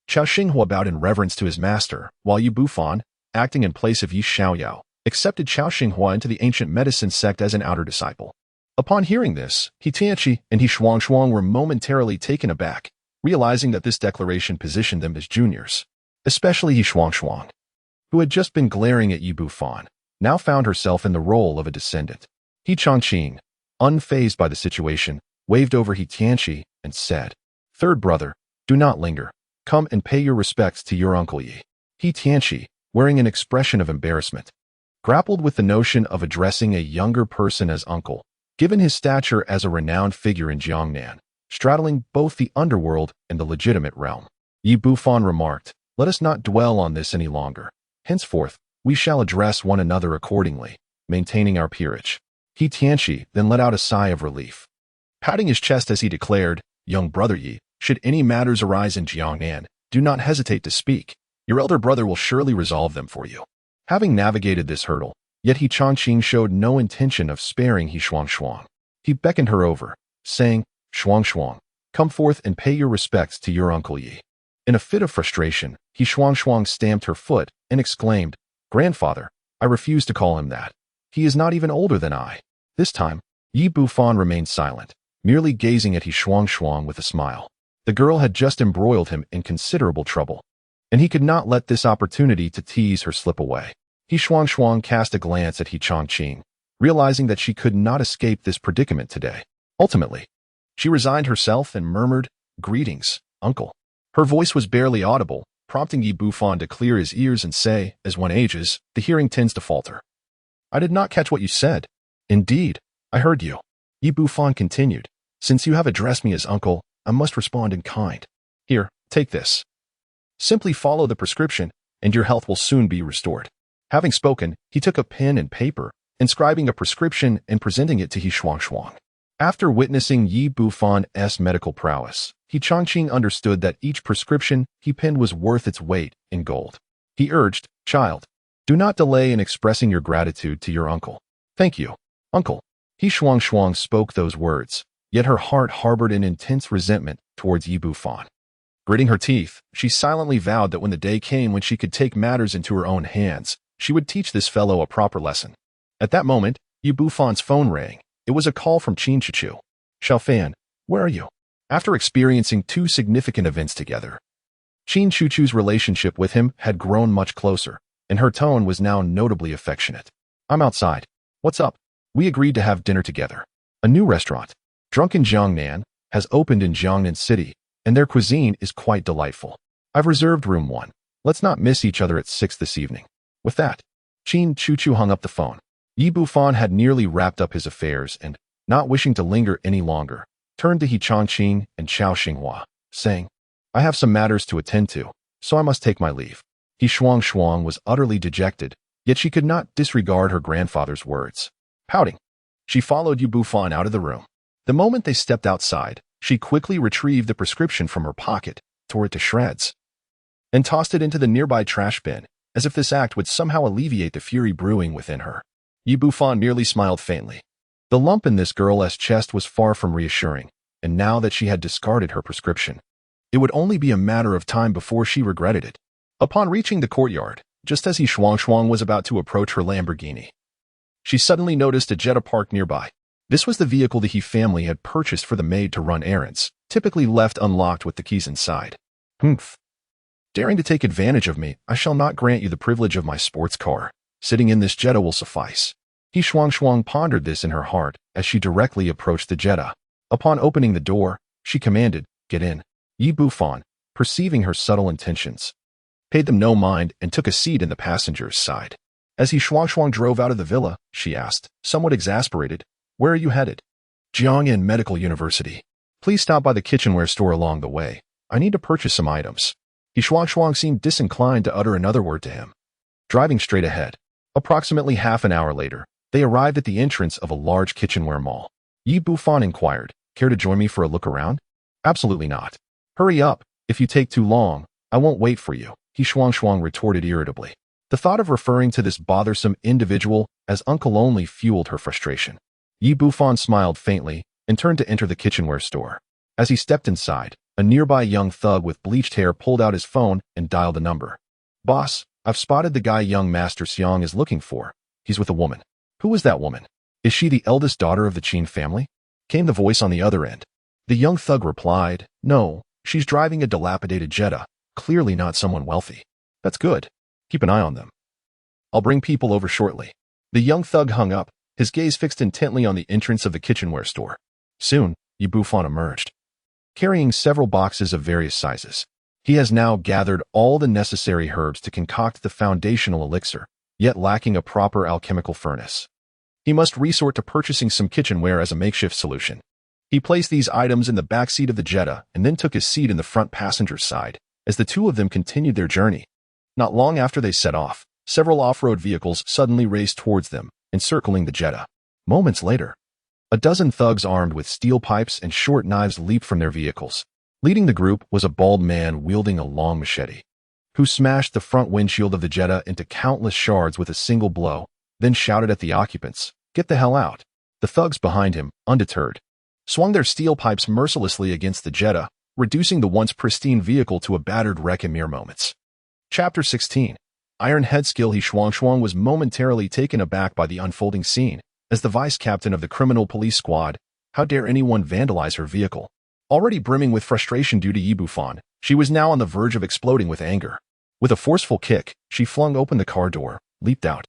Chao Xinghua bowed in reverence to his master, while Yi Bufan, acting in place of Yi Xiaoyao, accepted Chao Xinghua into the Ancient Medicine Sect as an outer disciple. Upon hearing this, He Tianqi and He Shuangshuang were momentarily taken aback, realizing that this declaration positioned them as juniors. Especially He Shuangshuang, who had just been glaring at Yi Bufan, now found herself in the role of a descendant. He Changqing, unfazed by the situation, waved over He Tianqi and said, "Third brother, do not linger. Come and pay your respects to your Uncle Yi." He Tianqi, wearing an expression of embarrassment. Grappled with the notion of addressing a younger person as uncle, given his stature as a renowned figure in Jiangnan, straddling both the underworld and the legitimate realm. Yi Bufan remarked, "Let us not dwell on this any longer. Henceforth, we shall address one another accordingly, maintaining our peerage." He Tianchi then let out a sigh of relief. Patting his chest as he declared, "Young brother Yi, should any matters arise in Jiangnan, do not hesitate to speak. Your elder brother will surely resolve them for you." Having navigated this hurdle, yet He Chongqing showed no intention of sparing He Shuangshuang. He beckoned her over, saying, "Shuangshuang, come forth and pay your respects to your uncle Yi." In a fit of frustration, He Shuangshuang stamped her foot and exclaimed, "Grandfather, I refuse to call him that. He is not even older than I." This time, Yi Bufan remained silent, merely gazing at He Shuangshuang with a smile. The girl had just embroiled him in considerable trouble, and he could not let this opportunity to tease her slip away. He Shuangshuang cast a glance at He Chongqing, realizing that she could not escape this predicament today. Ultimately, she resigned herself and murmured, "Greetings, uncle." Her voice was barely audible, prompting Yi Bufan to clear his ears and say, as one ages, the hearing tends to falter. "I did not catch what you said." "Indeed, I heard you." Yi Bufan continued, "Since you have addressed me as uncle, I must respond in kind. Here, take this. Simply follow the prescription, and your health will soon be restored." Having spoken, he took a pen and paper, inscribing a prescription and presenting it to He Shuangshuang. After witnessing Yi Bufan's medical prowess, He Chongqing understood that each prescription he penned was worth its weight in gold. He urged, "Child, do not delay in expressing your gratitude to your uncle." "Thank you, uncle." He Shuangshuang spoke those words, yet her heart harbored an intense resentment towards Yi Bufan. Gritting her teeth, she silently vowed that when the day came when she could take matters into her own hands, she would teach this fellow a proper lesson. At that moment, Yi Bufan's phone rang. It was a call from Qin Chuchu. "Xiaofan, where are you?" After experiencing two significant events together, Qin Chuchu's relationship with him had grown much closer, and her tone was now notably affectionate. "I'm outside. What's up?" "We agreed to have dinner together. A new restaurant, Drunken Jiangnan, has opened in Jiangnan City, and their cuisine is quite delightful. I've reserved room 1. Let's not miss each other at 6 this evening." With that, Qin Chuchu hung up the phone. Yi Bufan had nearly wrapped up his affairs and, not wishing to linger any longer, turned to He Chongqing and Chao Xinghua, saying, "I have some matters to attend to, so I must take my leave." He Shuangshuang was utterly dejected, yet she could not disregard her grandfather's words. Pouting, she followed Yi Bufan out of the room. The moment they stepped outside, she quickly retrieved the prescription from her pocket, tore it to shreds, and tossed it into the nearby trash bin, as if this act would somehow alleviate the fury brewing within her. Yi Bufan merely smiled faintly. The lump in this girl's chest was far from reassuring, and now that she had discarded her prescription, it would only be a matter of time before she regretted it. Upon reaching the courtyard, just as He Shuangshuang was about to approach her Lamborghini, she suddenly noticed a Jetta parked nearby. This was the vehicle the He family had purchased for the maid to run errands, typically left unlocked with the keys inside. "Humph. Daring to take advantage of me, I shall not grant you the privilege of my sports car. Sitting in this Jetta will suffice." He Shuangshuang pondered this in her heart as she directly approached the Jetta. Upon opening the door, she commanded, "Get in." Yi Bufan, perceiving her subtle intentions, paid them no mind and took a seat in the passenger's side. As He Shuangshuang drove out of the villa, she asked, somewhat exasperated, "Where are you headed?" "Ancient Medical University. Please stop by the kitchenware store along the way. I need to purchase some items." He Shuangshuang seemed disinclined to utter another word to him. Driving straight ahead, approximately half an hour later, they arrived at the entrance of a large kitchenware mall. Yi Bufan inquired, "Care to join me for a look around?" "Absolutely not. Hurry up. If you take too long, I won't wait for you," He Shuangshuang retorted irritably. The thought of referring to this bothersome individual as uncle only fueled her frustration. Yi Bufan smiled faintly and turned to enter the kitchenware store. As he stepped inside, a nearby young thug with bleached hair pulled out his phone and dialed a number. "Boss, I've spotted the guy young Master Xiang is looking for. He's with a woman." "Who is that woman? Is she the eldest daughter of the Qin family?" came the voice on the other end. The young thug replied, "No, she's driving a dilapidated Jetta, clearly not someone wealthy." "That's good. Keep an eye on them. I'll bring people over shortly." The young thug hung up, his gaze fixed intently on the entrance of the kitchenware store. Soon, Yi Bufan emerged, carrying several boxes of various sizes. He has now gathered all the necessary herbs to concoct the foundational elixir, yet lacking a proper alchemical furnace. He must resort to purchasing some kitchenware as a makeshift solution. He placed these items in the back seat of the Jetta and then took his seat in the front passenger's side as the two of them continued their journey. Not long after they set off, several off-road vehicles suddenly raced towards them, encircling the Jetta. Moments later, a dozen thugs armed with steel pipes and short knives leaped from their vehicles. Leading the group was a bald man wielding a long machete, who smashed the front windshield of the Jetta into countless shards with a single blow, then shouted at the occupants, "Get the hell out." The thugs behind him, undeterred, swung their steel pipes mercilessly against the Jetta, reducing the once pristine vehicle to a battered wreck in mere moments. Chapter 16. Iron Head Skill. He Shuang was momentarily taken aback by the unfolding scene. As the vice captain of the criminal police squad, how dare anyone vandalize her vehicle? Already brimming with frustration due to Yi Bufan, she was now on the verge of exploding with anger. With a forceful kick, she flung open the car door, leaped out,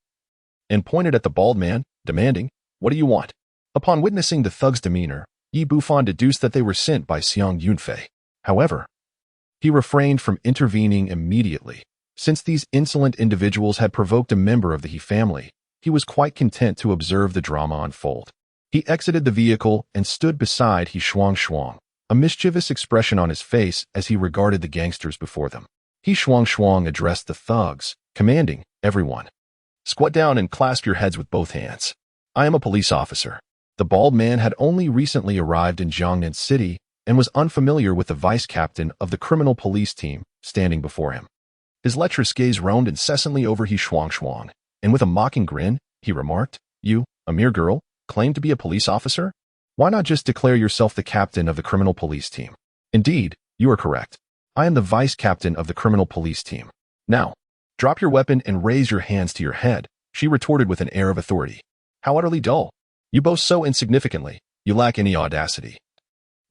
and pointed at the bald man, demanding, "What do you want?" Upon witnessing the thug's demeanor, Yi Bufan deduced that they were sent by Xiang Yunfei. However, he refrained from intervening immediately. Since these insolent individuals had provoked a member of the He family, he was quite content to observe the drama unfold. He exited the vehicle and stood beside He Shuang, a mischievous expression on his face as he regarded the gangsters before them. He Shuang addressed the thugs, commanding, "Everyone, squat down and clasp your heads with both hands. I am a police officer." The bald man had only recently arrived in Jiangnan City and was unfamiliar with the vice captain of the criminal police team standing before him. His lecherous gaze roamed incessantly over He Shuang, and with a mocking grin, he remarked, "You, a mere girl, claim to be a police officer? Why not just declare yourself the captain of the criminal police team?" "Indeed, you are correct. I am the vice captain of the criminal police team." "Now, drop your weapon and raise your hands to your head," she retorted with an air of authority. "How utterly dull. You boast so insignificantly, you lack any audacity.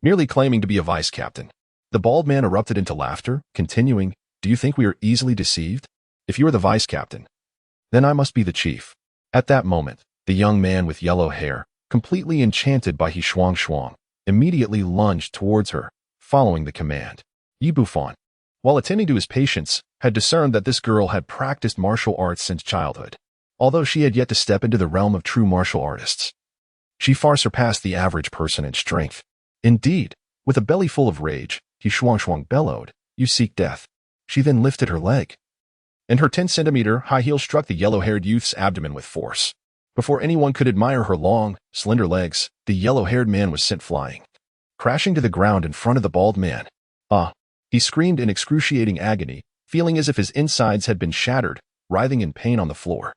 Merely claiming to be a vice captain." The bald man erupted into laughter, continuing, "Do you think we are easily deceived? If you are the vice captain, then I must be the chief." At that moment, the young man with yellow hair, completely enchanted by He Shuang, immediately lunged towards her, following the command. Yi Bufan, while attending to his patients, had discerned that this girl had practiced martial arts since childhood. Although she had yet to step into the realm of true martial artists, she far surpassed the average person in strength. Indeed, with a belly full of rage, He Shuang bellowed, "You seek death." She then lifted her leg, and her 10-centimeter high heel struck the yellow-haired youth's abdomen with force. Before anyone could admire her long, slender legs, the yellow-haired man was sent flying, crashing to the ground in front of the bald man. "Ah!" He screamed in excruciating agony, feeling as if his insides had been shattered, writhing in pain on the floor.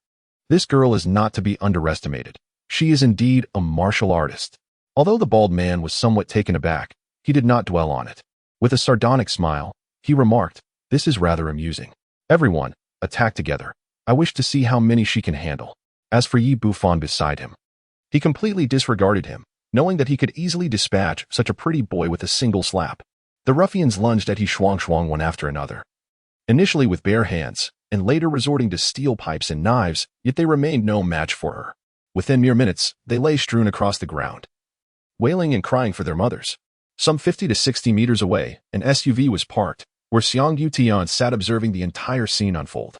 This girl is not to be underestimated. She is indeed a martial artist. Although the bald man was somewhat taken aback, he did not dwell on it. With a sardonic smile, he remarked, "This is rather amusing. Everyone, attack together. I wish to see how many she can handle." As for Yi Bufan beside him, he completely disregarded him, knowing that he could easily dispatch such a pretty boy with a single slap. The ruffians lunged at He Shuang one after another, initially with bare hands, and later resorting to steel pipes and knives, yet they remained no match for her. Within mere minutes, they lay strewn across the ground, wailing and crying for their mothers. Some 50 to 60 meters away, an SUV was parked, where Xiang Yutian sat observing the entire scene unfold.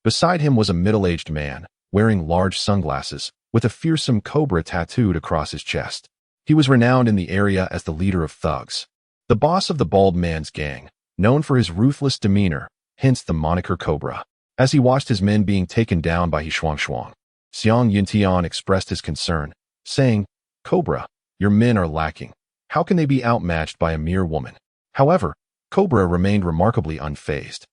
Beside him was a middle-aged man, wearing large sunglasses, with a fearsome cobra tattooed across his chest. He was renowned in the area as the leader of thugs, the boss of the bald man's gang, known for his ruthless demeanor, hence the moniker Cobra. As he watched his men being taken down by He Shuang, Xiang Yuntian expressed his concern, saying, "Cobra, your men are lacking. How can they be outmatched by a mere woman?" However, Cobra remained remarkably unfazed,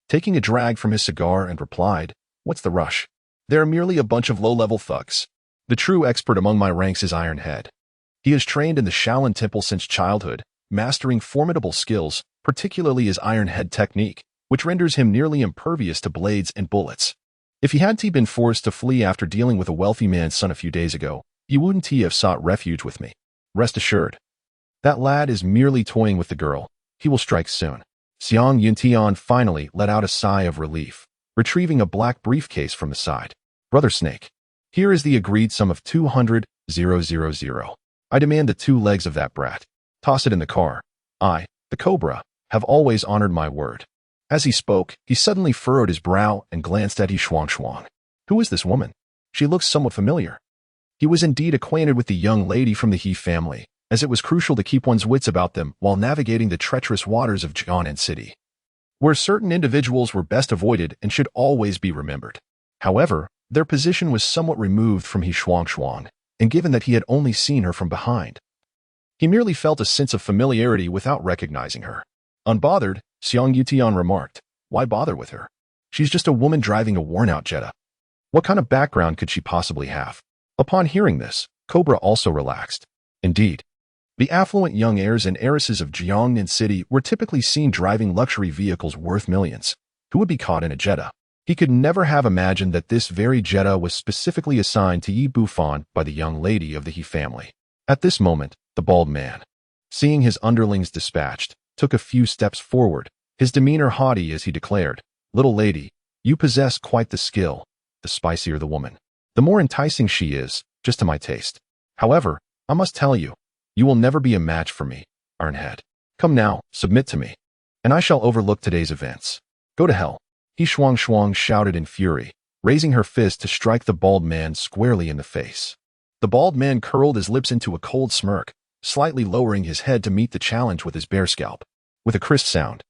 taking a drag from his cigar and replied, "What's the rush? They are merely a bunch of low-level thugs. The true expert among my ranks is Iron Head. He is trained in the Shaolin Temple since childhood, mastering formidable skills, particularly his Iron Head technique, which renders him nearly impervious to blades and bullets. If he hadn't been forced to flee after dealing with a wealthy man's son a few days ago, he wouldn't have sought refuge with me. Rest assured, that lad is merely toying with the girl. He will strike soon." Xiang Yuntian finally let out a sigh of relief, retrieving a black briefcase from the side. "Brother Snake, here is the agreed sum of 200,000. I demand the 2 legs of that brat. Toss it in the car. I, the Cobra, have always honored my word." As he spoke, he suddenly furrowed his brow and glanced at Yi Shuangchuang. Who is this woman? She looks somewhat familiar. He was indeed acquainted with the young lady from the He family, as it was crucial to keep one's wits about them while navigating the treacherous waters of Jiangnan City, where certain individuals were best avoided and should always be remembered. However, their position was somewhat removed from He Shuangchuang, and given that he had only seen her from behind, he merely felt a sense of familiarity without recognizing her. Unbothered, Xiang Yutian remarked, "Why bother with her? She's just a woman driving a worn-out Jetta. What kind of background could she possibly have?" Upon hearing this, Cobra also relaxed. Indeed, the affluent young heirs and heiresses of Jiangnan City were typically seen driving luxury vehicles worth millions. Who would be caught in a Jetta? He could never have imagined that this very Jetta was specifically assigned to Yi Bufan by the young lady of the He family. At this moment, the bald man, seeing his underlings dispatched, took a few steps forward, his demeanor haughty as he declared, "Little lady, you possess quite the skill. The spicier the woman, the more enticing she is, just to my taste. However, I must tell you, you will never be a match for me, Ironhead. Come now, submit to me, and I shall overlook today's events. Go to hell." He Shuangchuang shouted in fury, raising her fist to strike the bald man squarely in the face. The bald man curled his lips into a cold smirk, slightly lowering his head to meet the challenge with his bare scalp. With a crisp sound,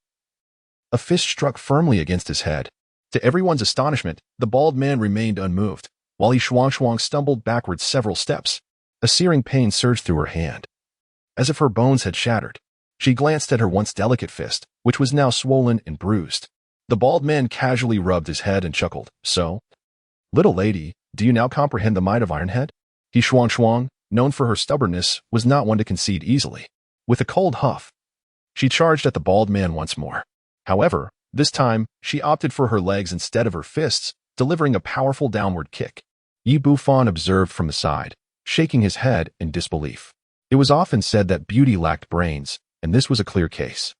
a fist struck firmly against his head. To everyone's astonishment, the bald man remained unmoved, while Yi Shuangchuang stumbled backwards several steps. A searing pain surged through her hand, as if her bones had shattered. She glanced at her once delicate fist, which was now swollen and bruised. The bald man casually rubbed his head and chuckled. "So, little lady, do you now comprehend the might of Ironhead?" He Shuangchuang, known for her stubbornness, was not one to concede easily. With a cold huff, she charged at the bald man once more. However, this time, she opted for her legs instead of her fists, delivering a powerful downward kick. Yi Bufan observed from the side, shaking his head in disbelief. It was often said that beauty lacked brains, and this was a clear case.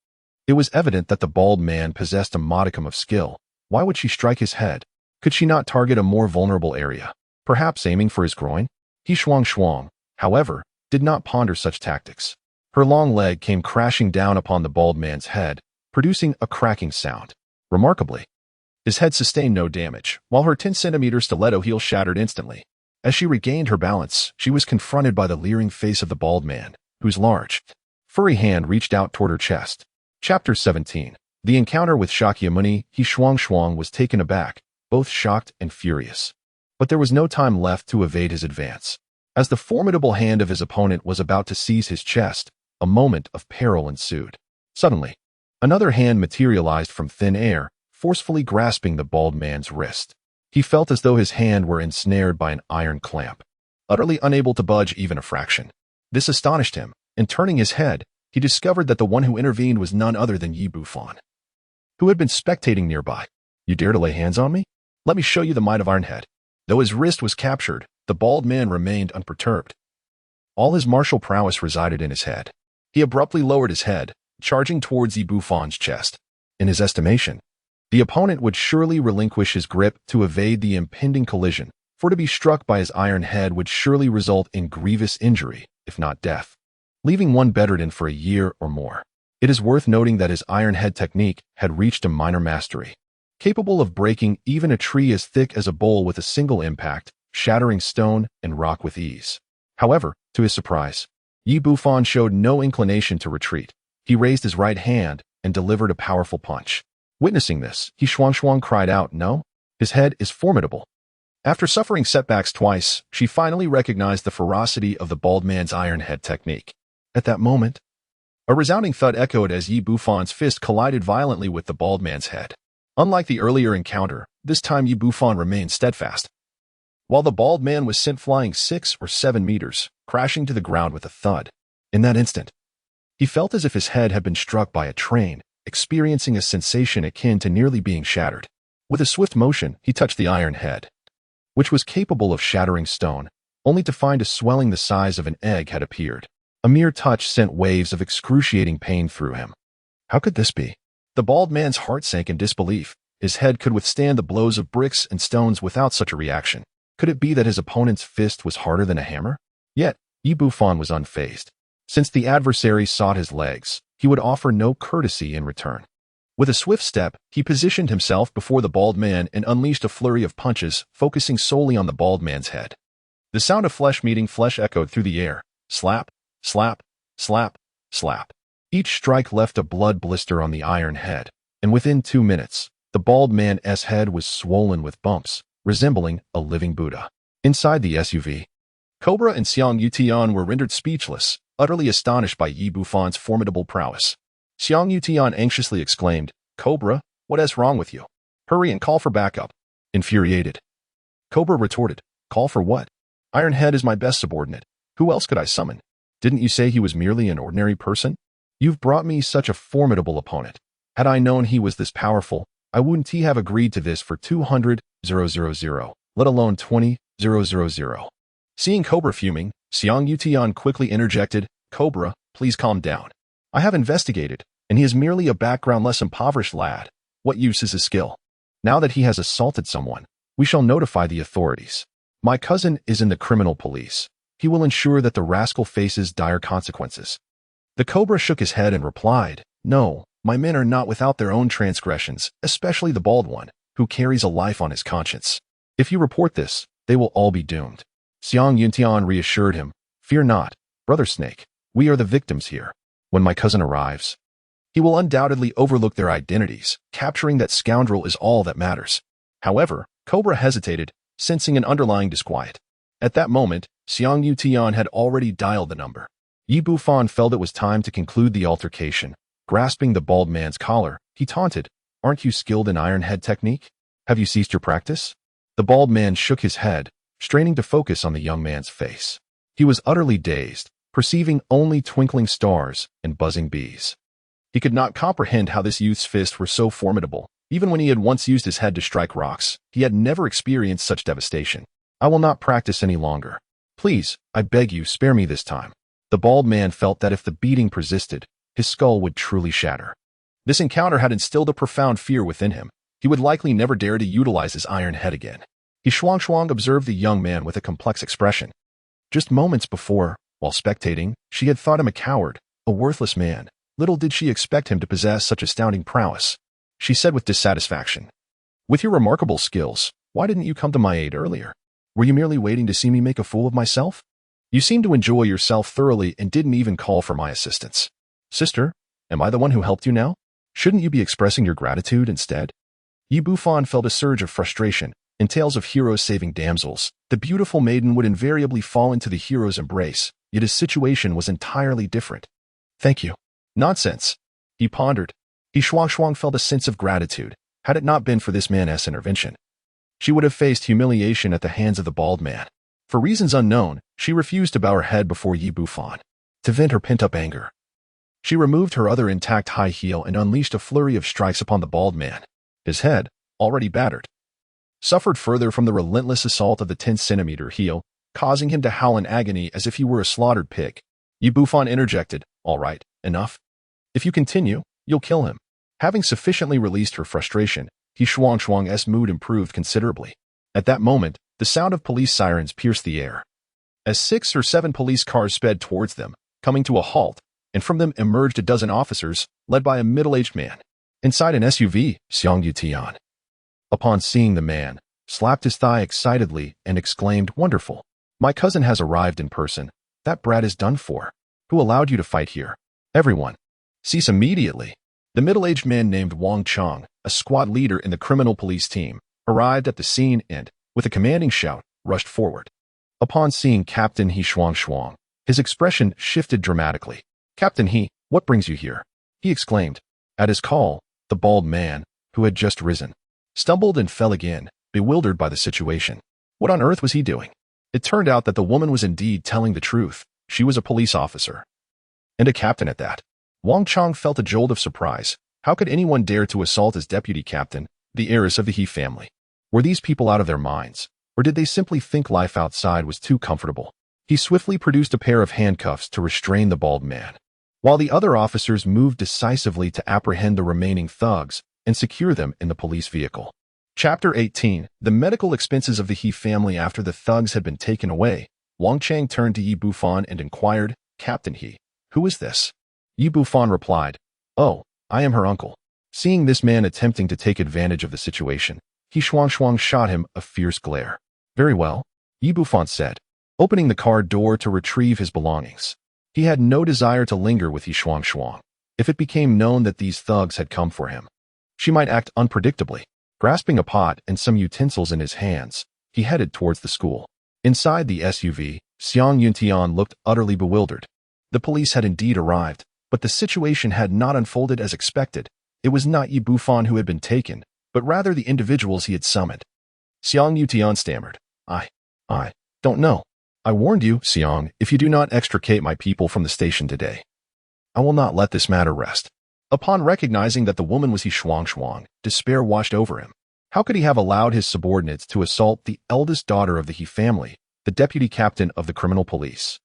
It was evident that the bald man possessed a modicum of skill. Why would she strike his head? Could she not target a more vulnerable area, perhaps aiming for his groin? He Shuangchuang, however, did not ponder such tactics. Her long leg came crashing down upon the bald man's head, producing a cracking sound. Remarkably, his head sustained no damage, while her 10-centimeter stiletto heel shattered instantly. As she regained her balance, she was confronted by the leering face of the bald man, whose large, furry hand reached out toward her chest. Chapter 17. The encounter with Shakyamuni. He Shuangchuang was taken aback, both shocked and furious. But there was no time left to evade his advance. As the formidable hand of his opponent was about to seize his chest, a moment of peril ensued. Suddenly, another hand materialized from thin air, forcefully grasping the bald man's wrist. He felt as though his hand were ensnared by an iron clamp, utterly unable to budge even a fraction. This astonished him, and turning his head, he discovered that the one who intervened was none other than Yi Bufan, who had been spectating nearby. "You dare to lay hands on me? Let me show you the might of Ironhead." Though his wrist was captured, the bald man remained unperturbed. All his martial prowess resided in his head. He abruptly lowered his head, charging towards Yi Bufan's chest. In his estimation, the opponent would surely relinquish his grip to evade the impending collision, for to be struck by his iron head would surely result in grievous injury, if not death, leaving one bedridden for a year or more. It is worth noting that his iron head technique had reached a minor mastery, capable of breaking even a tree as thick as a bowl with a single impact, shattering stone and rock with ease. However, to his surprise, Yi Bufan showed no inclination to retreat. He raised his right hand and delivered a powerful punch. Witnessing this, He Shuangchuang cried out, "No, his head is formidable." After suffering setbacks twice, she finally recognized the ferocity of the bald man's iron head technique. At that moment, a resounding thud echoed as Yi Bufan's fist collided violently with the bald man's head. Unlike the earlier encounter, this time Yi Bufan remained steadfast, while the bald man was sent flying 6 or 7 meters, crashing to the ground with a thud. In that instant, he felt as if his head had been struck by a train, experiencing a sensation akin to nearly being shattered. With a swift motion, he touched the iron head, which was capable of shattering stone, only to find a swelling the size of an egg had appeared. A mere touch sent waves of excruciating pain through him. How could this be? The bald man's heart sank in disbelief. His head could withstand the blows of bricks and stones without such a reaction. Could it be that his opponent's fist was harder than a hammer? Yet, Yi Bufan was unfazed. Since the adversary sought his legs, he would offer no courtesy in return. With a swift step, he positioned himself before the bald man and unleashed a flurry of punches, focusing solely on the bald man's head. The sound of flesh meeting flesh echoed through the air. Slap, slap, slap, slap. Each strike left a blood blister on the iron head, and within 2 minutes, the bald man's head was swollen with bumps, resembling a living Buddha. Inside the SUV, Cobra and Xiang Yutian were rendered speechless, utterly astonished by Yi Bufan's formidable prowess. Xiang Yutian anxiously exclaimed, "Cobra, what is wrong with you? Hurry and call for backup." Infuriated, Cobra retorted, "Call for what? Iron Head is my best subordinate. Who else could I summon? Didn't you say he was merely an ordinary person? You've brought me such a formidable opponent. Had I known he was this powerful, I wouldn't have agreed to this for 200,000, let alone 20,000. Seeing Cobra fuming, Xiang Yutian quickly interjected, "Cobra, please calm down. I have investigated, and he is merely a background less impoverished lad. What use is his skill? Now that he has assaulted someone, we shall notify the authorities. My cousin is in the criminal police. He will ensure that the rascal faces dire consequences." The Cobra shook his head and replied, "No, my men are not without their own transgressions, especially the bald one, who carries a life on his conscience. If you report this, they will all be doomed." Xiang Yuntian reassured him, "Fear not, Brother Snake. We are the victims here. When my cousin arrives, he will undoubtedly overlook their identities. Capturing that scoundrel is all that matters." However, Cobra hesitated, sensing an underlying disquiet. At that moment, Xiang Yutian had already dialed the number. Yi Bufan felt it was time to conclude the altercation. Grasping the bald man's collar, he taunted, "Aren't you skilled in Iron Head technique? Have you ceased your practice?" The bald man shook his head, straining to focus on the young man's face. He was utterly dazed, perceiving only twinkling stars and buzzing bees. He could not comprehend how this youth's fists were so formidable. Even when he had once used his head to strike rocks, he had never experienced such devastation. "I will not practice any longer. Please, I beg you, spare me this time." The bald man felt that if the beating persisted, his skull would truly shatter. This encounter had instilled a profound fear within him. He would likely never dare to utilize his iron head again. He Shuang observed the young man with a complex expression. Just moments before, while spectating, she had thought him a coward, a worthless man. Little did she expect him to possess such astounding prowess. She said with dissatisfaction, "With your remarkable skills, why didn't you come to my aid earlier? Were you merely waiting to see me make a fool of myself? You seem to enjoy yourself thoroughly and didn't even call for my assistance. Sister, am I the one who helped you now? Shouldn't you be expressing your gratitude instead?" Yi Bufan felt a surge of frustration. In tales of heroes saving damsels, the beautiful maiden would invariably fall into the hero's embrace, yet his situation was entirely different. "Thank you." "Nonsense," he pondered. He Shuang felt a sense of gratitude. Had it not been for this man's intervention, she would have faced humiliation at the hands of the bald man. For reasons unknown, she refused to bow her head before Yi Bufan. To vent her pent-up anger, she removed her other intact high heel and unleashed a flurry of strikes upon the bald man. His head, already battered, suffered further from the relentless assault of the 10-centimeter heel, causing him to howl in agony as if he were a slaughtered pig. Yi Bufan interjected, "All right, enough. If you continue, you'll kill him." Having sufficiently released her frustration, He Shuang's mood improved considerably. At that moment, the sound of police sirens pierced the air. As 6 or 7 police cars sped towards them, coming to a halt, and from them emerged a dozen officers, led by a middle-aged man. Inside an SUV, Xiang Yutian, upon seeing the man, slapped his thigh excitedly and exclaimed, "Wonderful. My cousin has arrived in person. That brat is done for. Who allowed you to fight here? Everyone, cease immediately." The middle-aged man named Wang Chang, a squad leader in the criminal police team, arrived at the scene and, with a commanding shout, rushed forward. Upon seeing Captain He Shuang, his expression shifted dramatically. "Captain He, what brings you here?" he exclaimed. At his call, the bald man, who had just risen, stumbled and fell again, bewildered by the situation. What on earth was he doing? It turned out that the woman was indeed telling the truth. She was a police officer, and a captain at that. Wang Chang felt a jolt of surprise. How could anyone dare to assault his deputy captain, the heiress of the He family? Were these people out of their minds, or did they simply think life outside was too comfortable? He swiftly produced a pair of handcuffs to restrain the bald man, while the other officers moved decisively to apprehend the remaining thugs and secure them in the police vehicle. Chapter 18. The medical expenses of the He family. After the thugs had been taken away, Wang Chang turned to Yi Bufan and inquired, "Captain He, who is this?" Yi Bufan replied, "Oh, I am her uncle." Seeing this man attempting to take advantage of the situation, He Shuang shot him a fierce glare. "Very well," Yi Bufan said, opening the car door to retrieve his belongings. He had no desire to linger with He Shuang. If it became known that these thugs had come for him, she might act unpredictably. Grasping a pot and some utensils in his hands, he headed towards the school. Inside the SUV, Xiang Yuntian looked utterly bewildered. The police had indeed arrived, but the situation had not unfolded as expected. It was not Yi Bufan who had been taken, but rather the individuals he had summoned. Xiang Yuntian stammered, I don't know. I warned you, Xiang, if you do not extricate my people from the station today, I will not let this matter rest. Upon recognizing that the woman was He Shuang, despair washed over him. How could he have allowed his subordinates to assault the eldest daughter of the He family, the deputy captain of the criminal police?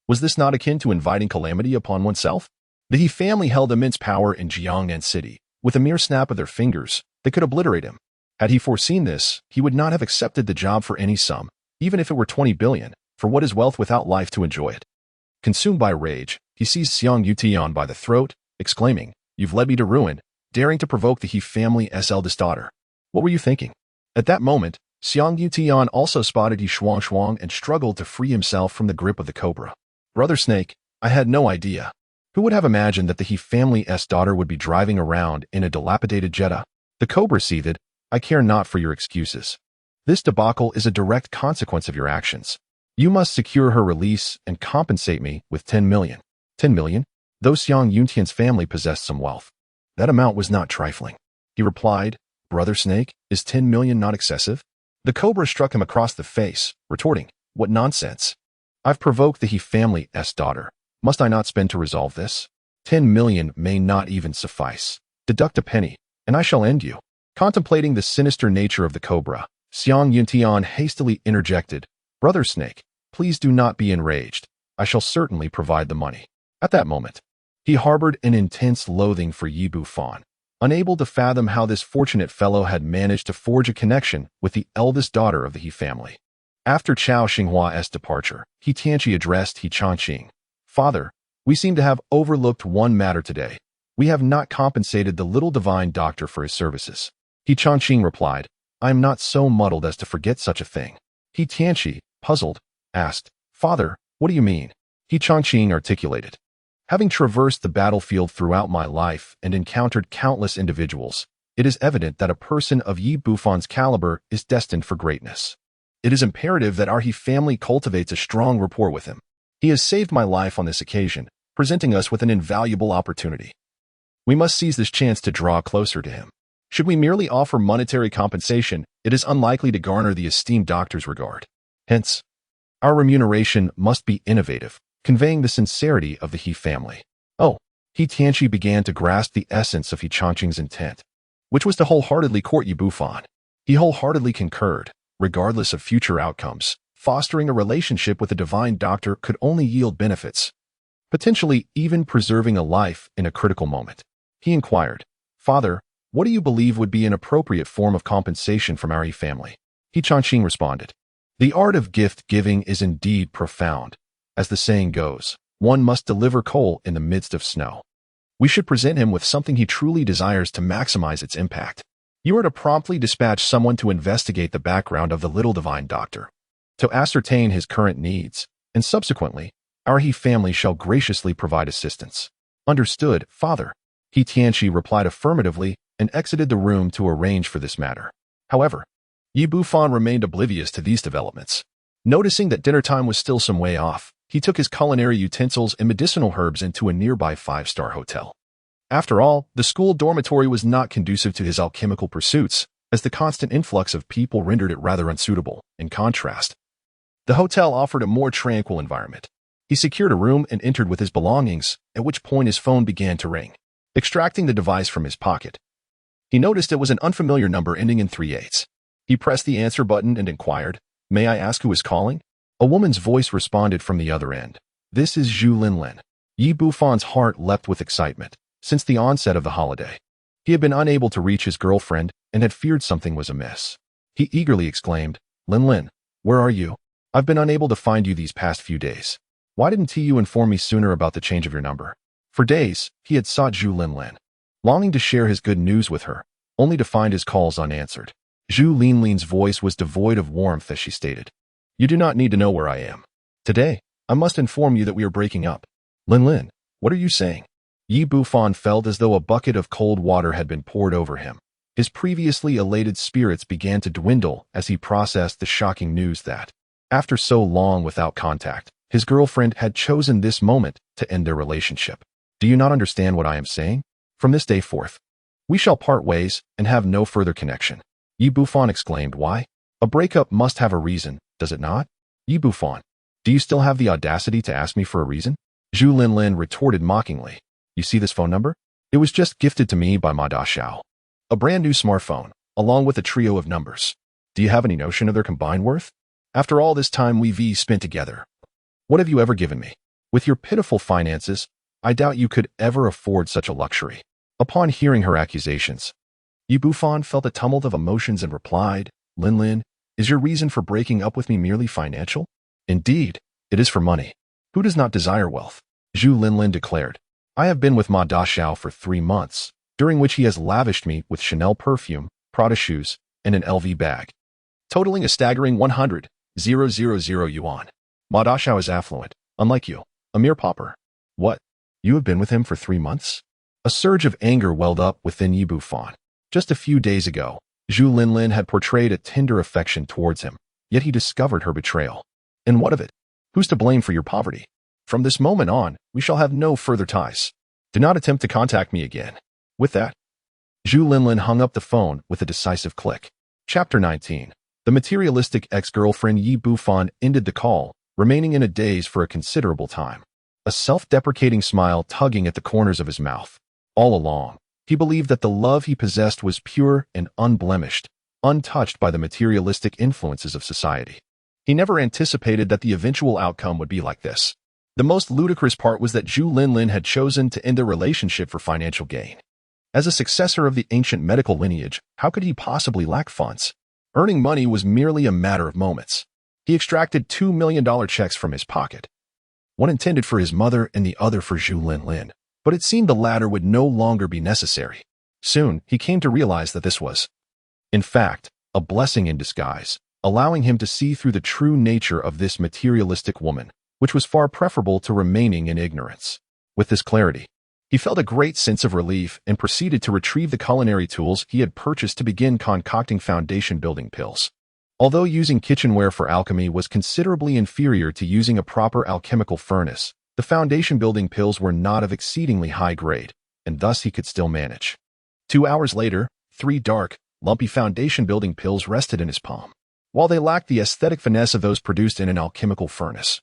Was this not akin to inviting calamity upon oneself? The He family held immense power in Jiangnan City. With a mere snap of their fingers, they could obliterate him. Had he foreseen this, he would not have accepted the job for any sum, even if it were 20 billion, for what is wealth without life to enjoy it? Consumed by rage, he seized Xiang Yutian by the throat, exclaiming, "You've led me to ruin," daring to provoke the He family's eldest daughter. What were you thinking? At that moment, Xiang Yutian also spotted He Shuang and struggled to free himself from the grip of the cobra. "Brother Snake, I had no idea. Who would have imagined that the He family's daughter would be driving around in a dilapidated Jetta?" The cobra seethed, "I care not for your excuses. This debacle is a direct consequence of your actions. You must secure her release and compensate me with 10 million. 10 million? Though Xiang Yuntian's family possessed some wealth, that amount was not trifling." He replied, "Brother Snake, is 10 million not excessive?" The cobra struck him across the face, retorting, "What nonsense. I've provoked the He family's daughter. Must I not spend to resolve this? 10 million may not even suffice. Deduct a penny, and I shall end you." Contemplating the sinister nature of the cobra, Xiang Yuntian hastily interjected, "Brother Snake, please do not be enraged. I shall certainly provide the money." At that moment, he harbored an intense loathing for Yi Bufan, unable to fathom how this fortunate fellow had managed to forge a connection with the eldest daughter of the He family. After Chao Xinghua's departure, He Tianqi addressed He Changqing. "Father, we seem to have overlooked one matter today. We have not compensated the little divine doctor for his services." He Changqing replied, "I am not so muddled as to forget such a thing." He Tianqi, puzzled, asked, "Father, what do you mean?" He Changqing articulated, "Having traversed the battlefield throughout my life and encountered countless individuals, it is evident that a person of Yi Bufan's caliber is destined for greatness. It is imperative that our He family cultivates a strong rapport with him. He has saved my life on this occasion, presenting us with an invaluable opportunity. We must seize this chance to draw closer to him. Should we merely offer monetary compensation, it is unlikely to garner the esteemed doctor's regard. Hence, our remuneration must be innovative, conveying the sincerity of the He family." Oh, He Tianqi began to grasp the essence of He Changqing's intent, which was to wholeheartedly court Yi Bufan. He wholeheartedly concurred, regardless of future outcomes. Fostering a relationship with a divine doctor could only yield benefits, potentially even preserving a life in a critical moment. He inquired, "Father, what do you believe would be an appropriate form of compensation from our He family?" He Changqing responded, "The art of gift-giving is indeed profound. As the saying goes, one must deliver coal in the midst of snow. We should present him with something he truly desires to maximize its impact. You are to promptly dispatch someone to investigate the background of the little divine doctor, to ascertain his current needs, and subsequently, our He family shall graciously provide assistance." "Understood, Father." He Tianqi replied affirmatively and exited the room to arrange for this matter. However, Yi Bufan remained oblivious to these developments. Noticing that dinner time was still some way off, he took his culinary utensils and medicinal herbs into a nearby 5-star hotel. After all, the school dormitory was not conducive to his alchemical pursuits, as the constant influx of people rendered it rather unsuitable. In contrast, the hotel offered a more tranquil environment. He secured a room and entered with his belongings, at which point his phone began to ring. Extracting the device from his pocket, he noticed it was an unfamiliar number ending in 38. He pressed the answer button and inquired, "May I ask who is calling?" A woman's voice responded from the other end. "This is Zhu Linlin." Yi Bufan's heart leapt with excitement. Since the onset of the holiday, he had been unable to reach his girlfriend and had feared something was amiss. He eagerly exclaimed, "Linlin, where are you? I've been unable to find you these past few days. Why didn't you inform me sooner about the change of your number?" For days, he had sought Zhu Linlin, longing to share his good news with her, only to find his calls unanswered. Zhu Linlin's voice was devoid of warmth as she stated, "You do not need to know where I am. Today, I must inform you that we are breaking up." "Linlin, what are you saying?" Yi Bufan felt as though a bucket of cold water had been poured over him. His previously elated spirits began to dwindle as he processed the shocking news that, after so long without contact, his girlfriend had chosen this moment to end their relationship. "Do you not understand what I am saying? From this day forth, we shall part ways and have no further connection." Yi Bufan exclaimed, "Why? A breakup must have a reason, does it not?" "Yi Bufan, do you still have the audacity to ask me for a reason?" Zhu Linlin retorted mockingly. "You see this phone number? It was just gifted to me by Ma Daxiao. A brand new smartphone, along with a trio of numbers. Do you have any notion of their combined worth? After all this time we've spent together, what have you ever given me? With your pitiful finances, I doubt you could ever afford such a luxury." Upon hearing her accusations, Yi Bufan felt a tumult of emotions and replied, "Linlin, is your reason for breaking up with me merely financial?" "Indeed, it is for money. Who does not desire wealth?" Zhu Linlin declared. "I have been with Ma Daxiao for 3 months, during which he has lavished me with Chanel perfume, Prada shoes, and an LV bag, totaling a staggering 100,000 yuan. Ma Daxiao is affluent, unlike you, a mere pauper." "What? You have been with him for 3 months?" A surge of anger welled up within Yi Bufan. Just a few days ago, Zhu Linlin had portrayed a tender affection towards him, yet he discovered her betrayal. "And what of it? Who's to blame for your poverty? From this moment on, we shall have no further ties. Do not attempt to contact me again." With that, Zhu Linlin hung up the phone with a decisive click. Chapter 19. The materialistic ex-girlfriend Yi Bufan ended the call, remaining in a daze for a considerable time, a self-deprecating smile tugging at the corners of his mouth. All along, he believed that the love he possessed was pure and unblemished, untouched by the materialistic influences of society. He never anticipated that the eventual outcome would be like this. The most ludicrous part was that Zhu Linlin had chosen to end their relationship for financial gain. As a successor of the ancient medical lineage, how could he possibly lack funds? Earning money was merely a matter of moments. He extracted $2 million checks from his pocket, one intended for his mother and the other for Zhu Linlin, but it seemed the latter would no longer be necessary. Soon, he came to realize that this was, in fact, a blessing in disguise, allowing him to see through the true nature of this materialistic woman, which was far preferable to remaining in ignorance. With this clarity, he felt a great sense of relief and proceeded to retrieve the culinary tools he had purchased to begin concocting foundation-building pills. Although using kitchenware for alchemy was considerably inferior to using a proper alchemical furnace, the foundation-building pills were not of exceedingly high grade, and thus he could still manage. 2 hours later, 3 dark, lumpy foundation-building pills rested in his palm. While they lacked the aesthetic finesse of those produced in an alchemical furnace,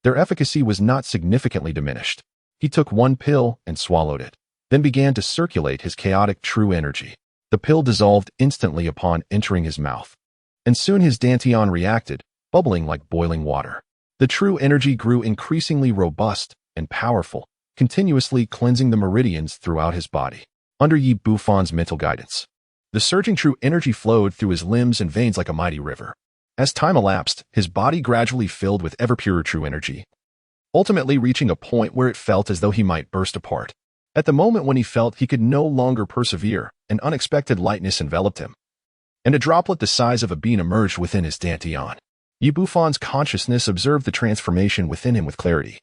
their efficacy was not significantly diminished. He took one pill and swallowed it, then began to circulate his chaotic true energy. The pill dissolved instantly upon entering his mouth, and soon his dantian reacted, bubbling like boiling water. The true energy grew increasingly robust and powerful, continuously cleansing the meridians throughout his body. Under Yi Bufan's mental guidance, the surging true energy flowed through his limbs and veins like a mighty river. As time elapsed, his body gradually filled with ever purer true energy, ultimately reaching a point where it felt as though he might burst apart. At the moment when he felt he could no longer persevere, an unexpected lightness enveloped him, and a droplet the size of a bean emerged within his dantian. Yi Bufan's consciousness observed the transformation within him with clarity.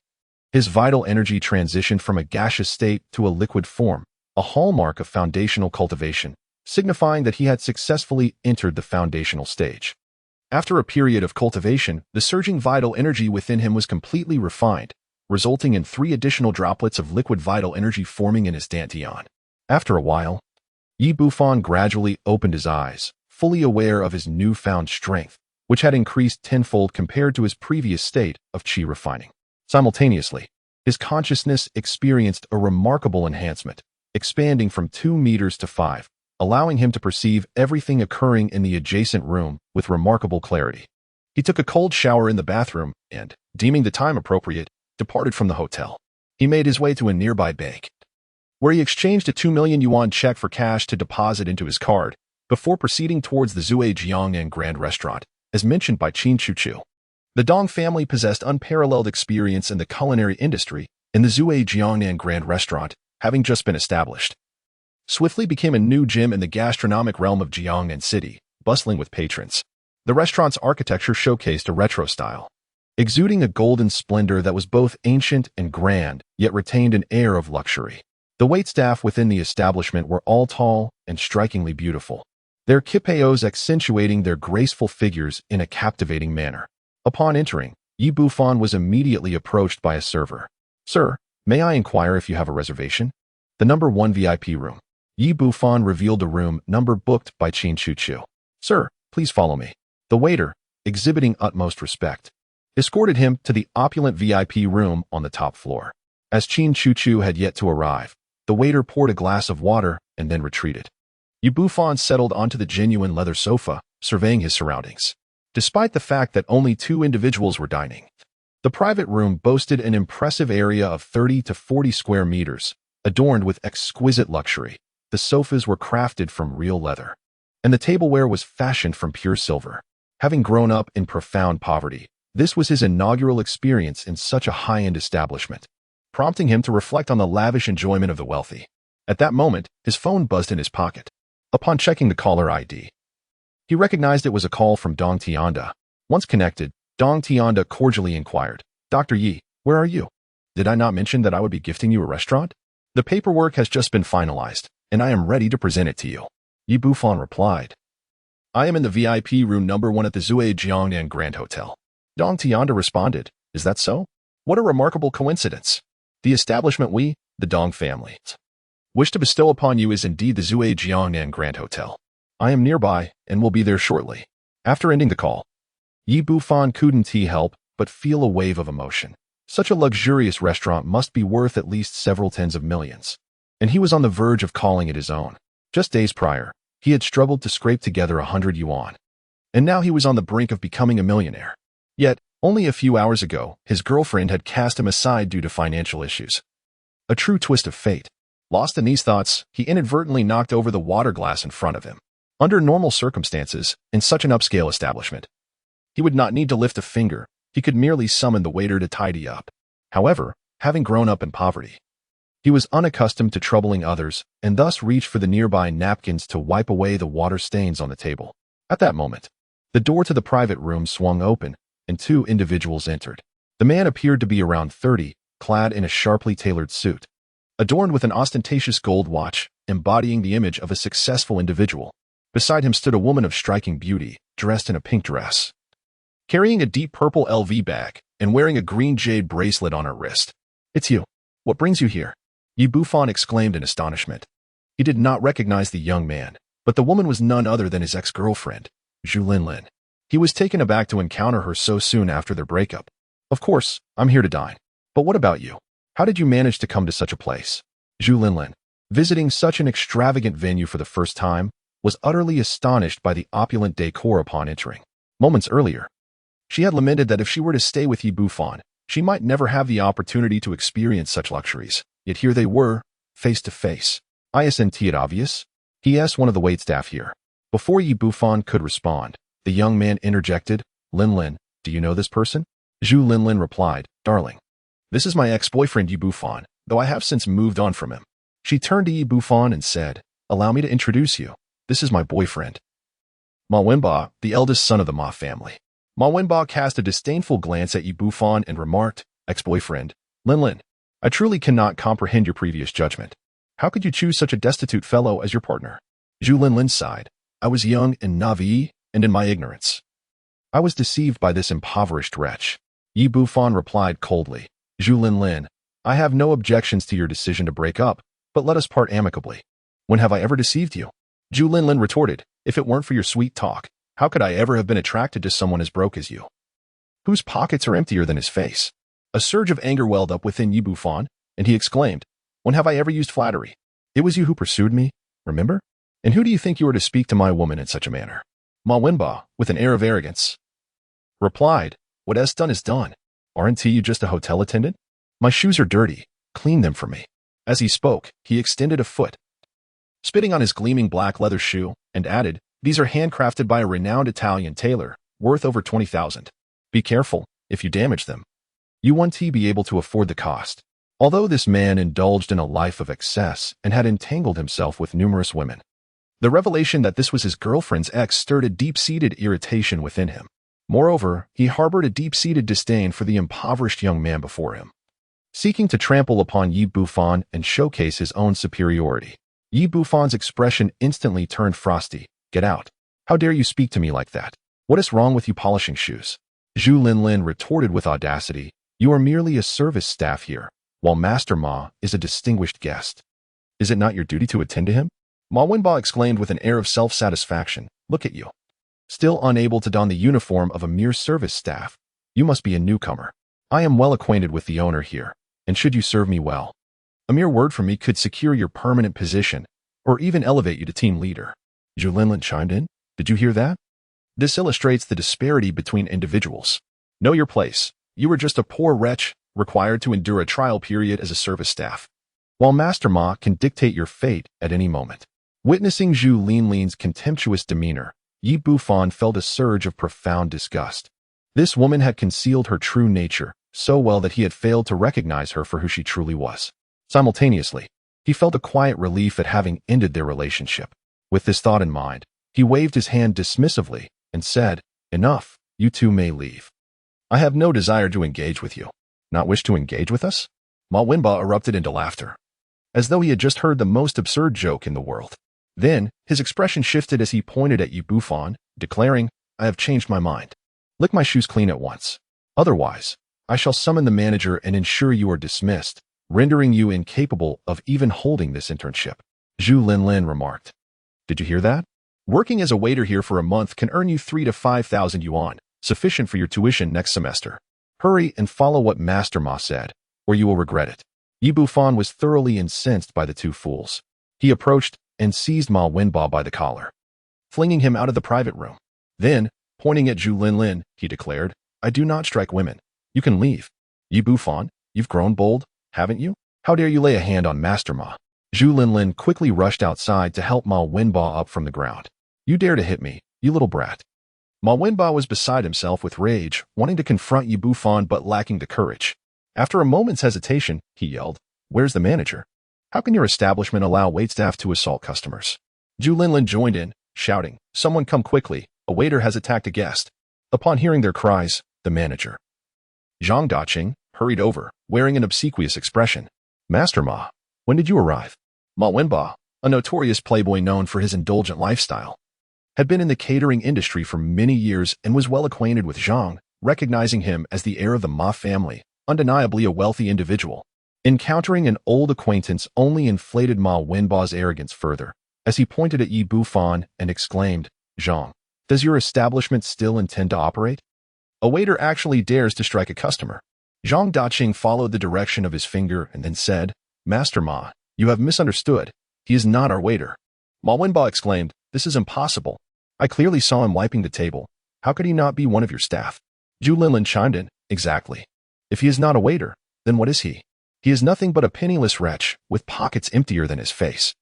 His vital energy transitioned from a gaseous state to a liquid form, a hallmark of foundational cultivation, signifying that he had successfully entered the foundational stage. After a period of cultivation, the surging vital energy within him was completely refined, resulting in 3 additional droplets of liquid vital energy forming in his dantian. After a while, Yi Bufan gradually opened his eyes, fully aware of his newfound strength, which had increased tenfold compared to his previous state of qi refining. Simultaneously, his consciousness experienced a remarkable enhancement, expanding from 2 meters to 5, allowing him to perceive everything occurring in the adjacent room with remarkable clarity. He took a cold shower in the bathroom and, deeming the time appropriate, departed from the hotel. He made his way to a nearby bank, where he exchanged a 2 million yuan check for cash to deposit into his card, before proceeding towards the Zui Jiangnan Grand Restaurant, as mentioned by Qin Chuchu. The Dong family possessed unparalleled experience in the culinary industry, in the Zhuhai Jiangnan Grand Restaurant, having just been established, swiftly became a new gem in the gastronomic realm of Jiangnan City, bustling with patrons. The restaurant's architecture showcased a retro style, exuding a golden splendor that was both ancient and grand, yet retained an air of luxury. The waitstaff within the establishment were all tall and strikingly beautiful, their kipeos accentuating their graceful figures in a captivating manner. Upon entering, Yi Bufan was immediately approached by a server. "Sir, may I inquire if you have a reservation?" "The number 1 VIP room." Yi Bufan revealed the room number booked by Qin Chuchu. "Sir, please follow me." The waiter, exhibiting utmost respect, escorted him to the opulent VIP room on the top floor. As Qin Chuchu had yet to arrive, the waiter poured a glass of water and then retreated. Yi Bufan settled onto the genuine leather sofa, surveying his surroundings. Despite the fact that only 2 individuals were dining, the private room boasted an impressive area of 30 to 40 square meters, adorned with exquisite luxury. The sofas were crafted from real leather, and the tableware was fashioned from pure silver. Having grown up in profound poverty, this was his inaugural experience in such a high-end establishment, prompting him to reflect on the lavish enjoyment of the wealthy. At that moment, his phone buzzed in his pocket. Upon checking the caller ID, he recognized it was a call from Dong Tianda. Once connected, Dong Tianda cordially inquired, "Dr. Yi, where are you? Did I not mention that I would be gifting you a restaurant? The paperwork has just been finalized, and I am ready to present it to you." Yi Bufan replied, "I am in the VIP room number 1 at the Zhuhai Jiangnan Grand Hotel." Dong Tianda responded, "Is that so? What a remarkable coincidence. The establishment we, the Dong family, wish to bestow upon you is indeed the Zhuhai Jiangnan Grand Hotel. I am nearby and will be there shortly." After ending the call, Yi Bufan couldn't help but feel a wave of emotion. Such a luxurious restaurant must be worth at least several tens of millions, and he was on the verge of calling it his own. Just days prior, he had struggled to scrape together 100 yuan, and now he was on the brink of becoming a millionaire. Yet, only a few hours ago, his girlfriend had cast him aside due to financial issues. A true twist of fate. Lost in these thoughts, he inadvertently knocked over the water glass in front of him. Under normal circumstances, in such an upscale establishment, he would not need to lift a finger. He could merely summon the waiter to tidy up. However, having grown up in poverty, he was unaccustomed to troubling others and thus reached for the nearby napkins to wipe away the water stains on the table. At that moment, the door to the private room swung open and 2 individuals entered. The man appeared to be around 30, clad in a sharply tailored suit, adorned with an ostentatious gold watch, embodying the image of a successful individual. Beside him stood a woman of striking beauty, dressed in a pink dress, carrying a deep purple LV bag and wearing a green jade bracelet on her wrist. "It's you. What brings you here?" Yi Bufan exclaimed in astonishment. He did not recognize the young man, but the woman was none other than his ex-girlfriend, Zhu Linlin. He was taken aback to encounter her so soon after their breakup. "Of course, I'm here to dine. But what about you? How did you manage to come to such a place?" Zhu Linlin, visiting such an extravagant venue for the first time, was utterly astonished by the opulent decor upon entering. Moments earlier, she had lamented that if she were to stay with Yi Bufan, she might never have the opportunity to experience such luxuries. Yet here they were, face to face. "Isn't it obvious?" he asked one of the waitstaff here. Before Yi Bufan could respond, the young man interjected, "Linlin, do you know this person?" Zhu Linlin replied, "Darling, this is my ex-boyfriend Yi Bufan, though I have since moved on from him." She turned to Yi Bufan and said, "Allow me to introduce you. This is my boyfriend, Ma Wenba, the eldest son of the Ma family." Ma Wenba cast a disdainful glance at Yi Bufan and remarked, "Ex-boyfriend, Linlin, I truly cannot comprehend your previous judgment. How could you choose such a destitute fellow as your partner?" Zhu Linlin sighed. "I was young and naive, and in my ignorance, I was deceived by this impoverished wretch." Yi Bufan replied coldly, "Zhu Linlin, I have no objections to your decision to break up, but let us part amicably. When have I ever deceived you?" Zhu Linlin retorted, "If it weren't for your sweet talk, how could I ever have been attracted to someone as broke as you, whose pockets are emptier than his face?" A surge of anger welled up within Yi Bufan, and he exclaimed, "When have I ever used flattery? It was you who pursued me, remember? And who do you think you are to speak to my woman in such a manner?" Ma Wenba, with an air of arrogance, replied, "What is done is done. Aren't you just a hotel attendant? My shoes are dirty. Clean them for me." As he spoke, he extended a foot, spitting on his gleaming black leather shoe, and added, "These are handcrafted by a renowned Italian tailor, worth over 20,000. Be careful, if you damage them, you won't be able to afford the cost." Although this man indulged in a life of excess and had entangled himself with numerous women, the revelation that this was his girlfriend's ex stirred a deep-seated irritation within him. Moreover, he harbored a deep-seated disdain for the impoverished young man before him, seeking to trample upon Yi Bufan and showcase his own superiority. Yi Bufan's expression instantly turned frosty. "Get out. How dare you speak to me like that? What is wrong with you polishing shoes?" Zhu Linlin retorted with audacity. "You are merely a service staff here, while Master Ma is a distinguished guest. Is it not your duty to attend to him?" Ma Wenba exclaimed with an air of self-satisfaction. "Look at you. Still unable to don the uniform of a mere service staff. You must be a newcomer. I am well acquainted with the owner here, and should you serve me well, a mere word from me could secure your permanent position, or even elevate you to team leader." Zhu Linlin chimed in. "Did you hear that? This illustrates the disparity between individuals. Know your place. You are just a poor wretch, required to endure a trial period as a service staff, while Master Ma can dictate your fate at any moment." Witnessing Zhu Linlin's contemptuous demeanor, Yi Bufan felt a surge of profound disgust. This woman had concealed her true nature so well that he had failed to recognize her for who she truly was. Simultaneously, he felt a quiet relief at having ended their relationship. With this thought in mind, he waved his hand dismissively and said, "Enough, you two may leave. I have no desire to engage with you." "Not wish to engage with us?" Ma Wenba erupted into laughter, as though he had just heard the most absurd joke in the world. Then, his expression shifted as he pointed at Yi Bufan, declaring, "I have changed my mind. Lick my shoes clean at once. Otherwise, I shall summon the manager and ensure you are dismissed, rendering you incapable of even holding this internship." Zhu Linlin remarked. "Did you hear that? Working as a waiter here for a month can earn you 3,000 to 5,000 yuan, sufficient for your tuition next semester. Hurry and follow what Master Ma said, or you will regret it." Yi Bufan was thoroughly incensed by the two fools. He approached and seized Ma Wenba by the collar, flinging him out of the private room. Then, pointing at Zhu Linlin, he declared, "I do not strike women. You can leave. Yi Bufan, you've grown bold, haven't you? How dare you lay a hand on Master Ma?" Zhu Linlin quickly rushed outside to help Ma Wenba up from the ground. "You dare to hit me, you little brat." Ma Wenba was beside himself with rage, wanting to confront Yi Bufan but lacking the courage. After a moment's hesitation, he yelled, "Where's the manager? How can your establishment allow waitstaff to assault customers?" Zhu Linlin joined in, shouting, "Someone come quickly, a waiter has attacked a guest." Upon hearing their cries, the manager, Zhang Daqing, hurried over, wearing an obsequious expression. "Master Ma, when did you arrive?" Ma Wenba, a notorious playboy known for his indulgent lifestyle, had been in the catering industry for many years and was well acquainted with Zhang, recognizing him as the heir of the Ma family, undeniably a wealthy individual. Encountering an old acquaintance only inflated Ma Wenba's arrogance further, as he pointed at Yi Bufan and exclaimed, "Zhang, does your establishment still intend to operate? A waiter actually dares to strike a customer." Zhang Daqing followed the direction of his finger and then said, "Master Ma, you have misunderstood. He is not our waiter." Ma Wenba exclaimed, "This is impossible. I clearly saw him wiping the table. How could he not be one of your staff?" Zhu Linlin chimed in, "Exactly. If he is not a waiter, then what is he? He is nothing but a penniless wretch, with pockets emptier than his face.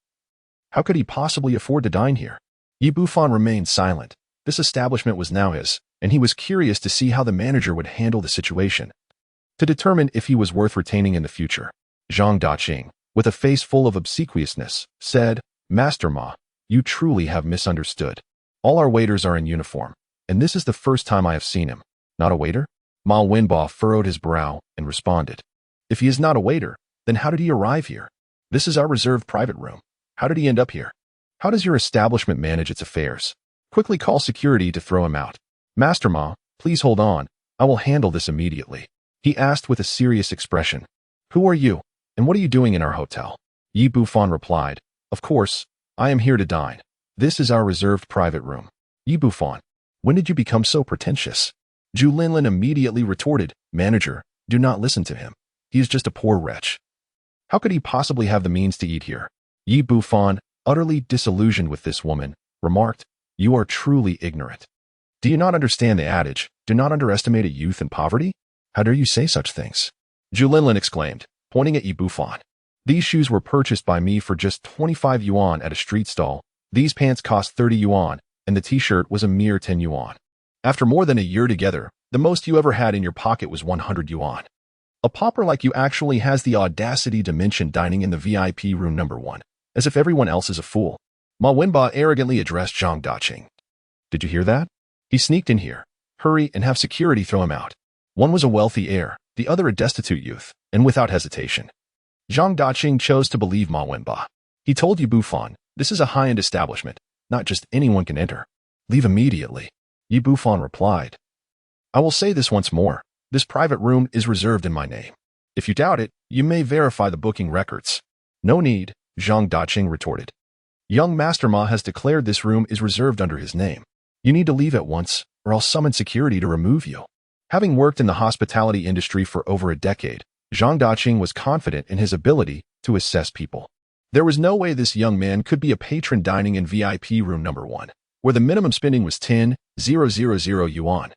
How could he possibly afford to dine here?" Yi Bufan remained silent. This establishment was now his, and he was curious to see how the manager would handle the situation, to determine if he was worth retaining in the future. Zhang Daqing, with a face full of obsequiousness, said, "Master Ma, you truly have misunderstood. All our waiters are in uniform, and this is the first time I have seen him. Not a waiter?" Ma Wenba furrowed his brow and responded, "If he is not a waiter, then how did he arrive here? This is our reserved private room. How did he end up here? How does your establishment manage its affairs? Quickly call security to throw him out." "Master Ma, please hold on. I will handle this immediately," he asked with a serious expression. "Who are you, and what are you doing in our hotel?" Yi Bufan replied, "Of course, I am here to dine. This is our reserved private room." "Yi Bufan, when did you become so pretentious?" Zhu Linlin immediately retorted, "Manager, do not listen to him. He is just a poor wretch. How could he possibly have the means to eat here?" Yi Bufan, utterly disillusioned with this woman, remarked, "You are truly ignorant. Do you not understand the adage, do not underestimate a youth in poverty? How dare you say such things?" Zhu Linlin exclaimed, pointing at Yi Bufan. "These shoes were purchased by me for just 25 yuan at a street stall. These pants cost 30 yuan, and the t-shirt was a mere 10 yuan. After more than a year together, the most you ever had in your pocket was 100 yuan. A pauper like you actually has the audacity to mention dining in the VIP room number 1, as if everyone else is a fool. Ma Wenba arrogantly addressed Zhang Daqing. Did you hear that? He sneaked in here. Hurry and have security throw him out. One was a wealthy heir, the other a destitute youth, and without hesitation. Zhang Daqing chose to believe Ma Wenba. He told Yi Bufan, this is a high-end establishment. Not just anyone can enter. Leave immediately. Yi Bufan replied. I will say this once more. This private room is reserved in my name. If you doubt it, you may verify the booking records. No need, Zhang Daqing retorted. Young Master Ma has declared this room is reserved under his name. You need to leave at once, or I'll summon security to remove you. Having worked in the hospitality industry for over a decade, Zhang Daqing was confident in his ability to assess people. There was no way this young man could be a patron dining in VIP room number 1, where the minimum spending was 10,000 yuan.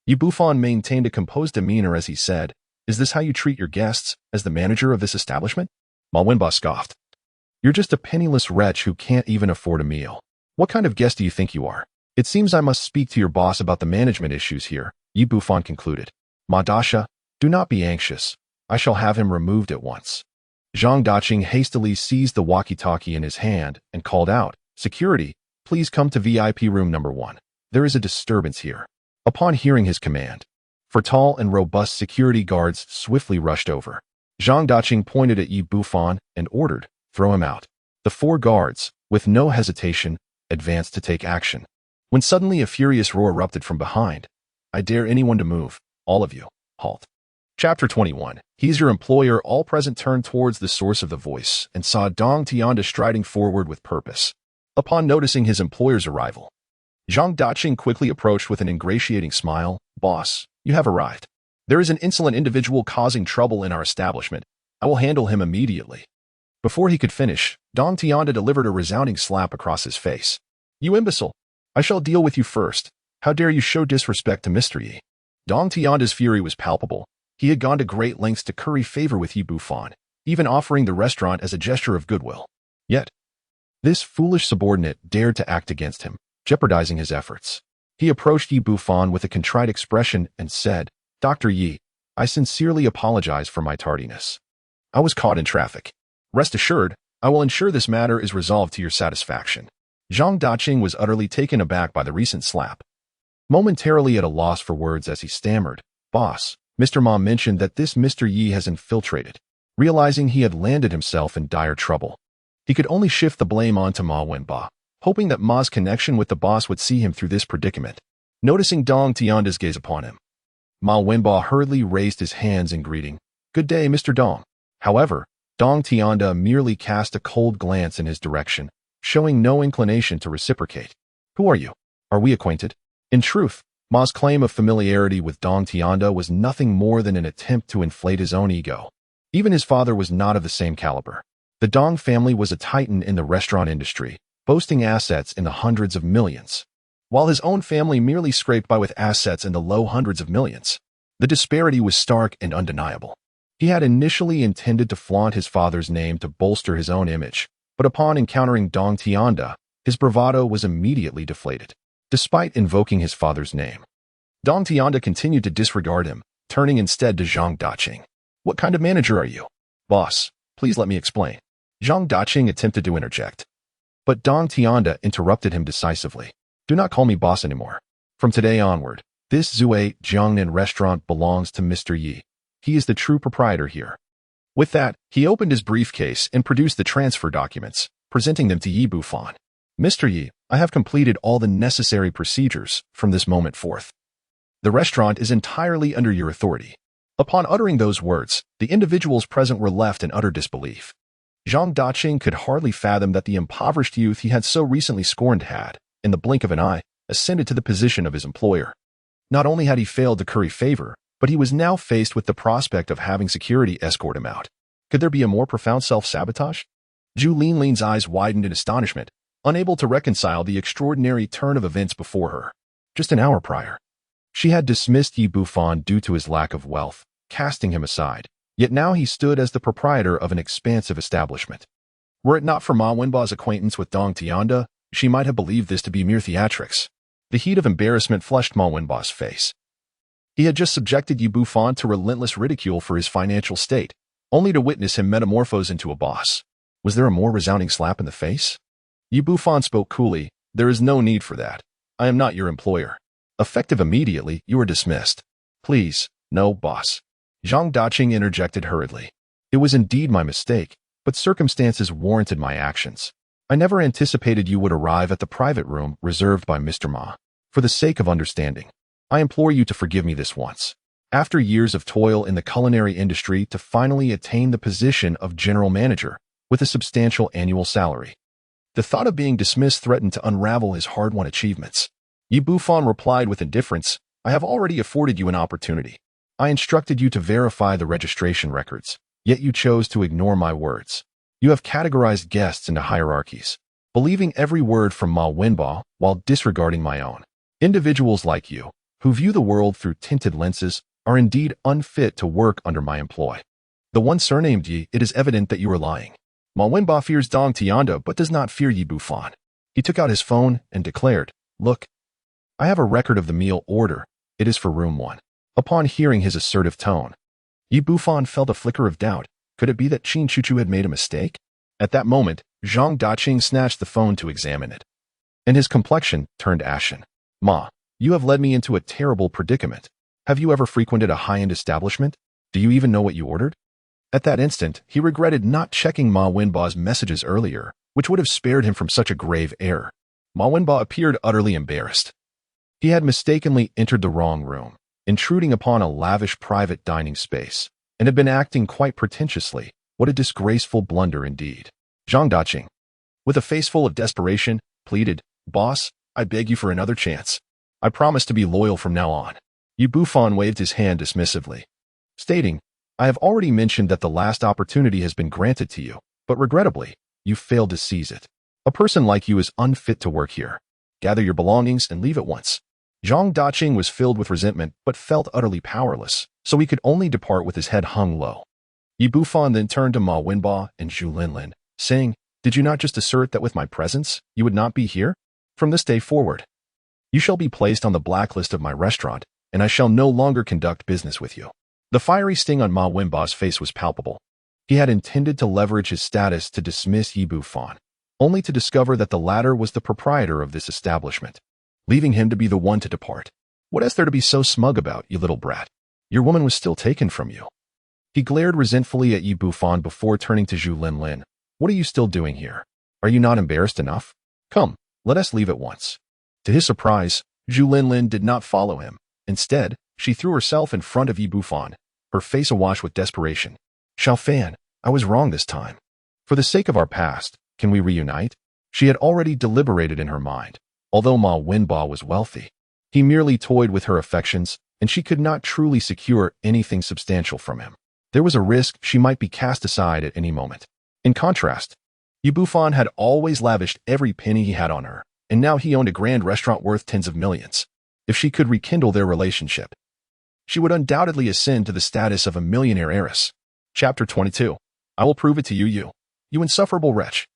Yi Bufan maintained a composed demeanor as he said, is this how you treat your guests, as the manager of this establishment? Ma Wenba scoffed. You're just a penniless wretch who can't even afford a meal. What kind of guest do you think you are? It seems I must speak to your boss about the management issues here, Yi Bufan concluded. Ma Dasha, do not be anxious. I shall have him removed at once. Zhang Daqing hastily seized the walkie-talkie in his hand and called out, Security, please come to VIP room number 1. There is a disturbance here. Upon hearing his command, 4 tall and robust security guards swiftly rushed over. Zhang Daqing pointed at Yi Bufan and ordered, throw him out. The 4 guards, with no hesitation, advanced to take action. When suddenly a furious roar erupted from behind. I dare anyone to move, all of you, halt. Chapter 21. He's your employer. All present turned towards the source of the voice and saw Dong Tianda striding forward with purpose. Upon noticing his employer's arrival, Zhang Daqing quickly approached with an ingratiating smile. Boss, you have arrived. There is an insolent individual causing trouble in our establishment. I will handle him immediately. Before he could finish, Dong Tianda delivered a resounding slap across his face. You imbecile! I shall deal with you first. How dare you show disrespect to Mr. Yi? Dong Tianda's fury was palpable. He had gone to great lengths to curry favor with Yi Bufan, even offering the restaurant as a gesture of goodwill. Yet, this foolish subordinate dared to act against him, jeopardizing his efforts. He approached Yi Bufan with a contrite expression and said, Dr. Yi, I sincerely apologize for my tardiness. I was caught in traffic. Rest assured, I will ensure this matter is resolved to your satisfaction. Zhang Daqing was utterly taken aback by the recent slap. Momentarily at a loss for words as he stammered, Boss, Mr. Ma mentioned that this Mr. Yi has infiltrated. Realizing he had landed himself in dire trouble, he could only shift the blame onto Ma Wenba, hoping that Ma's connection with the boss would see him through this predicament. Noticing Dong Tianda's gaze upon him, Ma Wenba hurriedly raised his hands in greeting. Good day, Mr. Dong. However, Dong Tianda merely cast a cold glance in his direction, showing no inclination to reciprocate. Who are you? Are we acquainted? In truth, Ma's claim of familiarity with Dong Tianda was nothing more than an attempt to inflate his own ego. Even his father was not of the same caliber. The Dong family was a titan in the restaurant industry, boasting assets in the hundreds of millions, while his own family merely scraped by with assets in the low hundreds of millions. The disparity was stark and undeniable. He had initially intended to flaunt his father's name to bolster his own image, but upon encountering Dong Tianda, his bravado was immediately deflated. Despite invoking his father's name, Dong Tianda continued to disregard him, turning instead to Zhang Daqing. What kind of manager are you? Boss, please let me explain. Zhang Daqing attempted to interject, but Dong Tianda interrupted him decisively. Do not call me boss anymore. From today onward, this Zue Jiangnan restaurant belongs to Mr. Yi. He is the true proprietor here. With that, he opened his briefcase and produced the transfer documents, presenting them to Yi Bufan. Mr. Yi, I have completed all the necessary procedures from this moment forth. The restaurant is entirely under your authority. Upon uttering those words, the individuals present were left in utter disbelief. Zhang Daqing could hardly fathom that the impoverished youth he had so recently scorned had, in the blink of an eye, ascended to the position of his employer. Not only had he failed to curry favor, but he was now faced with the prospect of having security escort him out. Could there be a more profound self-sabotage? Zhu Linlin's eyes widened in astonishment, unable to reconcile the extraordinary turn of events before her. Just an hour prior, she had dismissed Yi Bufan due to his lack of wealth, casting him aside. Yet now he stood as the proprietor of an expansive establishment. Were it not for Ma Wenba's acquaintance with Dong Tianda, she might have believed this to be mere theatrics. The heat of embarrassment flushed Ma Wenba's face. He had just subjected Yi Bufan to relentless ridicule for his financial state, only to witness him metamorphose into a boss. Was there a more resounding slap in the face? Yi Bufan spoke coolly. There is no need for that. I am not your employer. Effective immediately, you are dismissed. Please, no, boss. Zhang Daqing interjected hurriedly. It was indeed my mistake, but circumstances warranted my actions. I never anticipated you would arrive at the private room reserved by Mr. Ma. For the sake of understanding, I implore you to forgive me this once. After years of toil in the culinary industry to finally attain the position of general manager with a substantial annual salary, the thought of being dismissed threatened to unravel his hard-won achievements. Yi Bufan replied with indifference, I have already afforded you an opportunity. I instructed you to verify the registration records, yet you chose to ignore my words. You have categorized guests into hierarchies, believing every word from Ma Wenbo while disregarding my own. Individuals like you, who view the world through tinted lenses, are indeed unfit to work under my employ. The one surnamed Yi, it is evident that you are lying. Ma Wenbo fears Dong Tianda but does not fear Yi Bufan. He took out his phone and declared, Look, I have a record of the meal order. It is for room 1. Upon hearing his assertive tone, Yi Bufan felt a flicker of doubt. Could it be that Qin Chuchu had made a mistake? At that moment, Zhang Daqing snatched the phone to examine it, and his complexion turned ashen. Ma, you have led me into a terrible predicament. Have you ever frequented a high-end establishment? Do you even know what you ordered? At that instant, he regretted not checking Ma Wenbo's messages earlier, which would have spared him from such a grave error. Ma Wenbo appeared utterly embarrassed. He had mistakenly entered the wrong room, intruding upon a lavish private dining space, and had been acting quite pretentiously. What a disgraceful blunder indeed. Zhang Daqing, with a face full of desperation, pleaded, Boss, I beg you for another chance. I promise to be loyal from now on. Yi Bufan waved his hand dismissively, stating, I have already mentioned that the last opportunity has been granted to you, but regrettably, you failed to seize it. A person like you is unfit to work here. Gather your belongings and leave at once. Zhang Daqing was filled with resentment but felt utterly powerless, so he could only depart with his head hung low. Yi Bufan then turned to Ma Wenbo and Zhu Linlin, saying, Did you not just assert that with my presence, you would not be here? From this day forward, you shall be placed on the blacklist of my restaurant, and I shall no longer conduct business with you. The fiery sting on Ma Wenbo's face was palpable. He had intended to leverage his status to dismiss Yi Bufan, only to discover that the latter was the proprietor of this establishment, leaving him to be the one to depart. What is there to be so smug about, you little brat? Your woman was still taken from you. He glared resentfully at Yi Bufan before turning to Zhu Linlin. What are you still doing here? Are you not embarrassed enough? Come, let us leave at once. To his surprise, Zhu Linlin did not follow him. Instead, she threw herself in front of Yi Bufan, her face awash with desperation. Xiao Fan, I was wrong this time. For the sake of our past, can we reunite? She had already deliberated in her mind. Although Ma Wenbo was wealthy, he merely toyed with her affections, and she could not truly secure anything substantial from him. There was a risk she might be cast aside at any moment. In contrast, Yi Bufan had always lavished every penny he had on her, and now he owned a grand restaurant worth tens of millions. If she could rekindle their relationship, she would undoubtedly ascend to the status of a millionaire heiress. Chapter 22. I will prove it to you, you insufferable wretch.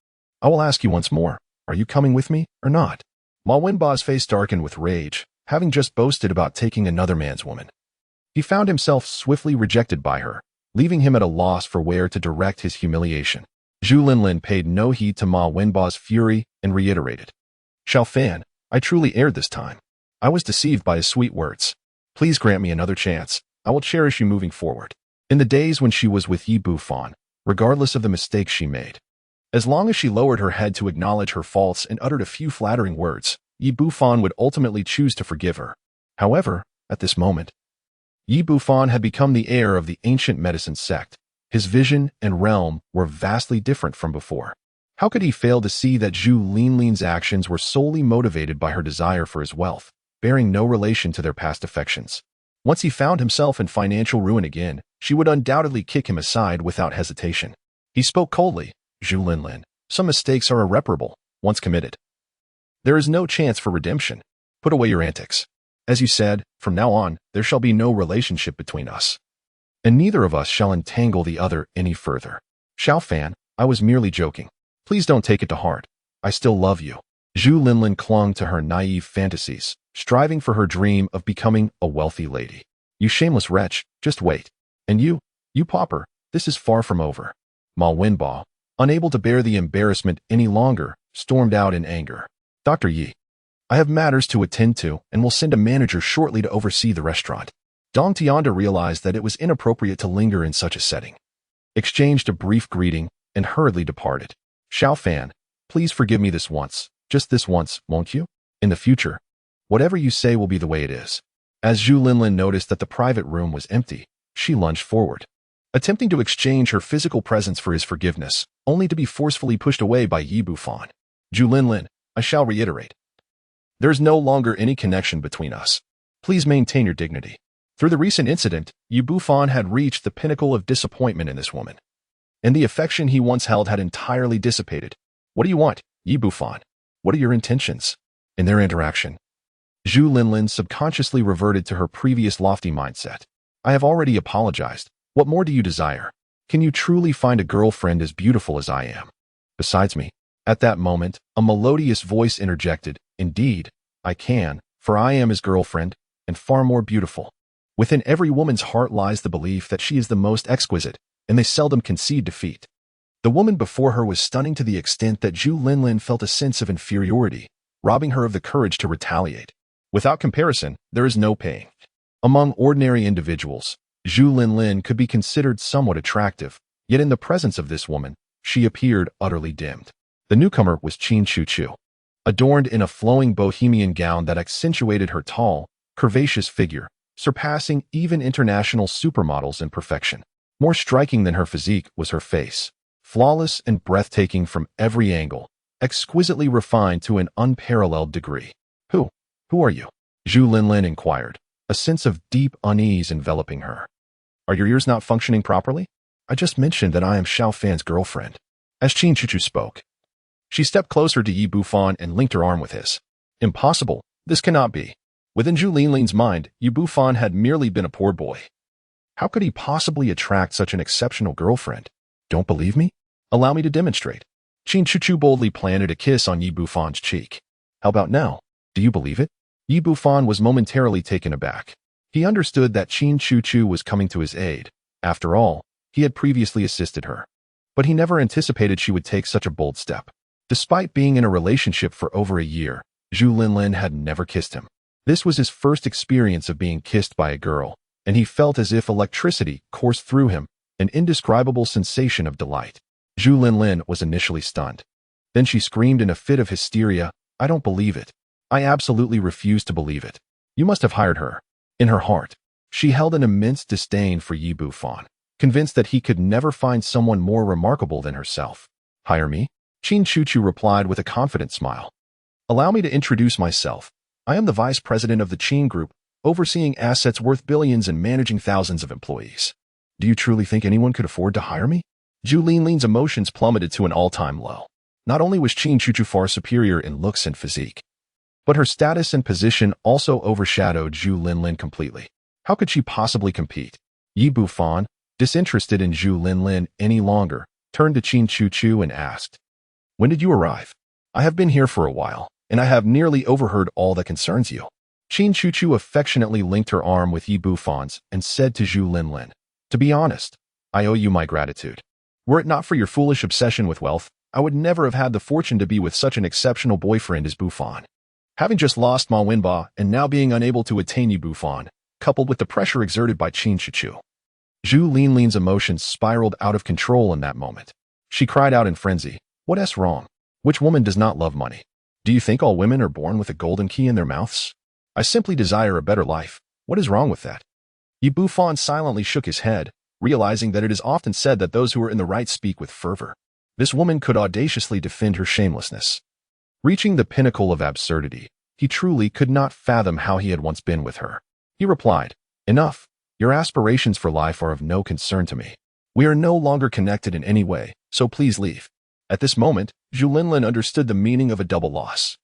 I will ask you once more, are you coming with me or not? Ma Wenbo's face darkened with rage, having just boasted about taking another man's woman. He found himself swiftly rejected by her, leaving him at a loss for where to direct his humiliation. Zhu Linlin paid no heed to Ma Wenbo's fury and reiterated, Xiao Fan, I truly erred this time. I was deceived by his sweet words. Please grant me another chance. I will cherish you moving forward. In the days when she was with Yi Bufan, regardless of the mistakes she made, as long as she lowered her head to acknowledge her faults and uttered a few flattering words, Yi Bufan would ultimately choose to forgive her. However, at this moment, Yi Bufan had become the heir of the Ancient Medical Sect. His vision and realm were vastly different from before. How could he fail to see that Zhu Linlin's actions were solely motivated by her desire for his wealth, bearing no relation to their past affections? Once he found himself in financial ruin again, she would undoubtedly kick him aside without hesitation. He spoke coldly, Zhu Linlin, some mistakes are irreparable, once committed. There is no chance for redemption. Put away your antics. As you said, from now on, there shall be no relationship between us, and neither of us shall entangle the other any further. Xiao Fan, I was merely joking. Please don't take it to heart. I still love you. Zhu Linlin clung to her naive fantasies, striving for her dream of becoming a wealthy lady. You shameless wretch, just wait. And you pauper, this is far from over. Ma Wenbo, unable to bear the embarrassment any longer, stormed out in anger. Dr. Yi, I have matters to attend to and will send a manager shortly to oversee the restaurant. Dong Tianda realized that it was inappropriate to linger in such a setting, exchanged a brief greeting, and hurriedly departed. Xiao Fan, please forgive me this once, just this once, won't you? In the future, whatever you say will be the way it is. As Zhu Linlin noticed that the private room was empty, she lunged forward, attempting to exchange her physical presence for his forgiveness, only to be forcefully pushed away by Yi Bufan. Zhu Linlin, I shall reiterate. There is no longer any connection between us. Please maintain your dignity. Through the recent incident, Yi Bufan had reached the pinnacle of disappointment in this woman, and the affection he once held had entirely dissipated. What do you want, Yi Bufan? What are your intentions? In their interaction, Zhu Linlin subconsciously reverted to her previous lofty mindset. I have already apologized. What more do you desire? Can you truly find a girlfriend as beautiful as I am? Besides me? At that moment, a melodious voice interjected, Indeed, I can, for I am his girlfriend, and far more beautiful. Within every woman's heart lies the belief that she is the most exquisite, and they seldom concede defeat. The woman before her was stunning to the extent that Zhu Linlin felt a sense of inferiority, robbing her of the courage to retaliate. Without comparison, there is no paying. Among ordinary individuals, Zhu Linlin could be considered somewhat attractive, yet in the presence of this woman, she appeared utterly dimmed. The newcomer was Qin Chuchu, adorned in a flowing bohemian gown that accentuated her tall, curvaceous figure, surpassing even international supermodels in perfection. More striking than her physique was her face, flawless and breathtaking from every angle, exquisitely refined to an unparalleled degree. Who are you? Zhu Linlin inquired, a sense of deep unease enveloping her. Are your ears not functioning properly? I just mentioned that I am Xiao Fan's girlfriend. As Qin Chuchu spoke, she stepped closer to Yi Bufan and linked her arm with his. Impossible, this cannot be. Within Zhu Linlin's mind, Yi Bufan had merely been a poor boy. How could he possibly attract such an exceptional girlfriend? Don't believe me? Allow me to demonstrate. Qin Chuchu boldly planted a kiss on Yi Bufan's cheek. How about now? Do you believe it? Yi Bufan was momentarily taken aback. He understood that Qin Chuchu was coming to his aid. After all, he had previously assisted her. But he never anticipated she would take such a bold step. Despite being in a relationship for over a year, Zhu Linlin had never kissed him. This was his first experience of being kissed by a girl, and he felt as if electricity coursed through him, an indescribable sensation of delight. Zhu Linlin was initially stunned. Then she screamed in a fit of hysteria, I don't believe it. I absolutely refuse to believe it. You must have hired her. In her heart, she held an immense disdain for Yi Bufan, convinced that he could never find someone more remarkable than herself. Hire me? Qin Chuchu replied with a confident smile. Allow me to introduce myself. I am the vice president of the Qin Group, overseeing assets worth billions and managing thousands of employees. Do you truly think anyone could afford to hire me? Zhu Linlin's emotions plummeted to an all-time low. Not only was Qin Chuchu far superior in looks and physique, but her status and position also overshadowed Zhu Linlin completely. How could she possibly compete? Yi Bufan, disinterested in Zhu Linlin any longer, turned to Qin Chuchu and asked, When did you arrive? I have been here for a while, and I have nearly overheard all that concerns you. Qin Chuchu affectionately linked her arm with Yi Bufan's and said to Zhu Linlin, To be honest, I owe you my gratitude. Were it not for your foolish obsession with wealth, I would never have had the fortune to be with such an exceptional boyfriend as Bufan. Having just lost Ma Wenbo and now being unable to attain Yi Bufan, coupled with the pressure exerted by Qin Chuchu, Zhu Linlin's emotions spiraled out of control in that moment. She cried out in frenzy, What's wrong? Which woman does not love money? Do you think all women are born with a golden key in their mouths? I simply desire a better life. What is wrong with that? Yi Bufan silently shook his head, realizing that it is often said that those who are in the right speak with fervor. This woman could audaciously defend her shamelessness. Reaching the pinnacle of absurdity, he truly could not fathom how he had once been with her. He replied, Enough. Your aspirations for life are of no concern to me. We are no longer connected in any way, so please leave. At this moment, Zhu Linlin understood the meaning of a double loss.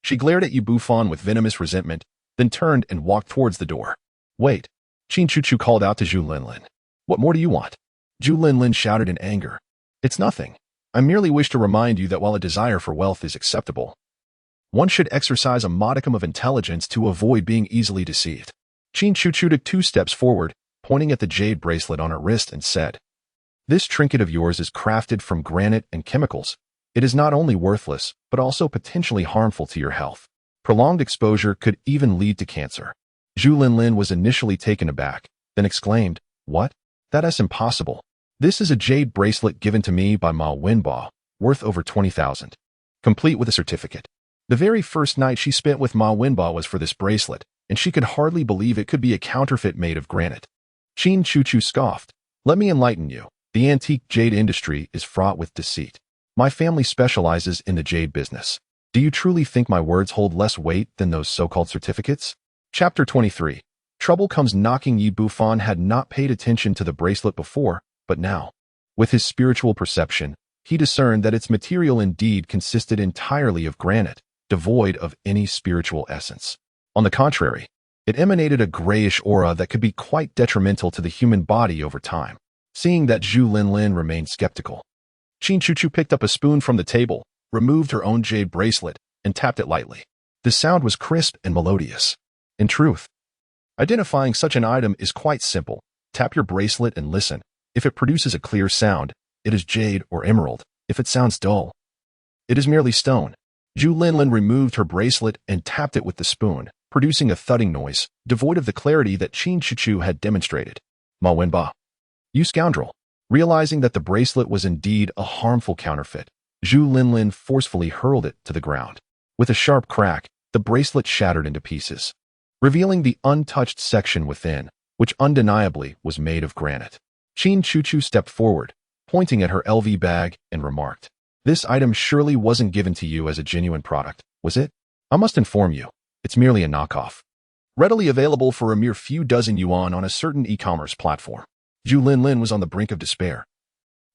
She glared at Yi Bufan with venomous resentment, then turned and walked towards the door. Wait. Qin Chuchu called out to Zhu Linlin. What more do you want? Zhu Linlin shouted in anger. It's nothing. I merely wish to remind you that while a desire for wealth is acceptable, one should exercise a modicum of intelligence to avoid being easily deceived. Qin Chuchu took 2 steps forward, pointing at the jade bracelet on her wrist and said, "This trinket of yours is crafted from granite and chemicals. It is not only worthless, but also potentially harmful to your health. Prolonged exposure could even lead to cancer." Zhu Linlin was initially taken aback, then exclaimed, "What? That is impossible. This is a jade bracelet given to me by Ma Wenba, worth over 20,000. Complete with a certificate." The very first night she spent with Ma Wenba was for this bracelet, and she could hardly believe it could be a counterfeit made of granite. Qin Chuchu scoffed, "Let me enlighten you. The antique jade industry is fraught with deceit. My family specializes in the jade business. Do you truly think my words hold less weight than those so-called certificates?" Chapter 23. Trouble comes knocking. Yi Bufan had not paid attention to the bracelet before, but now, with his spiritual perception, he discerned that its material indeed consisted entirely of granite, devoid of any spiritual essence. On the contrary, it emanated a grayish aura that could be quite detrimental to the human body over time. Seeing that, Zhu Linlin remained skeptical. Qin Chuchu picked up a spoon from the table, removed her own jade bracelet, and tapped it lightly. The sound was crisp and melodious. In truth, identifying such an item is quite simple. Tap your bracelet and listen. If it produces a clear sound, it is jade or emerald. If it sounds dull, it is merely stone. Zhu Linlin removed her bracelet and tapped it with the spoon, producing a thudding noise, devoid of the clarity that Qin Chuchu had demonstrated. "Ma Wenba, you scoundrel!" Realizing that the bracelet was indeed a harmful counterfeit, Zhu Linlin forcefully hurled it to the ground. With a sharp crack, the bracelet shattered into pieces, revealing the untouched section within, which undeniably was made of granite. Qin Chuchu stepped forward, pointing at her LV bag, and remarked, "This item surely wasn't given to you as a genuine product, was it? I must inform you, it's merely a knockoff. Readily available for a mere few dozen yuan on a certain e-commerce platform." Zhu Linlin was on the brink of despair.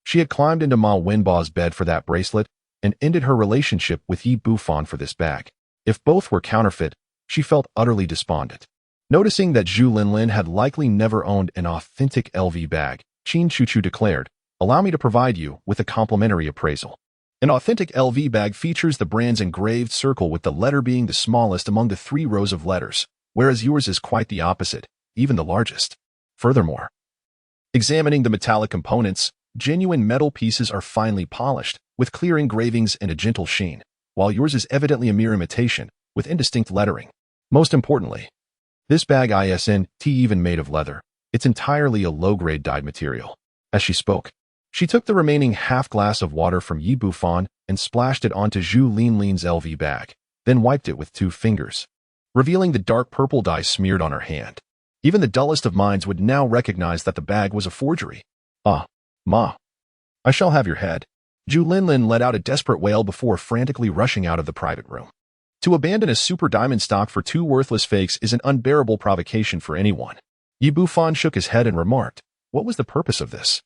She had climbed into Ma Wenba's bed for that bracelet and ended her relationship with Yi Bufan for this bag. If both were counterfeit, she felt utterly despondent. Noticing that Zhu Linlin had likely never owned an authentic LV bag, Qin Chuchu declared, "Allow me to provide you with a complimentary appraisal. An authentic LV bag features the brand's engraved circle with the letter being the smallest among the 3 rows of letters, whereas yours is quite the opposite, even the largest. Furthermore, examining the metallic components, genuine metal pieces are finely polished, with clear engravings and a gentle sheen, while yours is evidently a mere imitation, with indistinct lettering. Most importantly, this bag isn't even made of leather. It's entirely a low-grade dyed material." As she spoke, she took the remaining half-glass of water from Yi Bufan and splashed it onto Zhu Linlin's LV bag, then wiped it with 2 fingers, revealing the dark purple dye smeared on her hand. Even the dullest of minds would now recognize that the bag was a forgery. "Ah, Ma, I shall have your head." Zhu Linlin let out a desperate wail before frantically rushing out of the private room. To abandon a super diamond stock for 2 worthless fakes is an unbearable provocation for anyone. Yi Bufan shook his head and remarked, "What was the purpose of this?"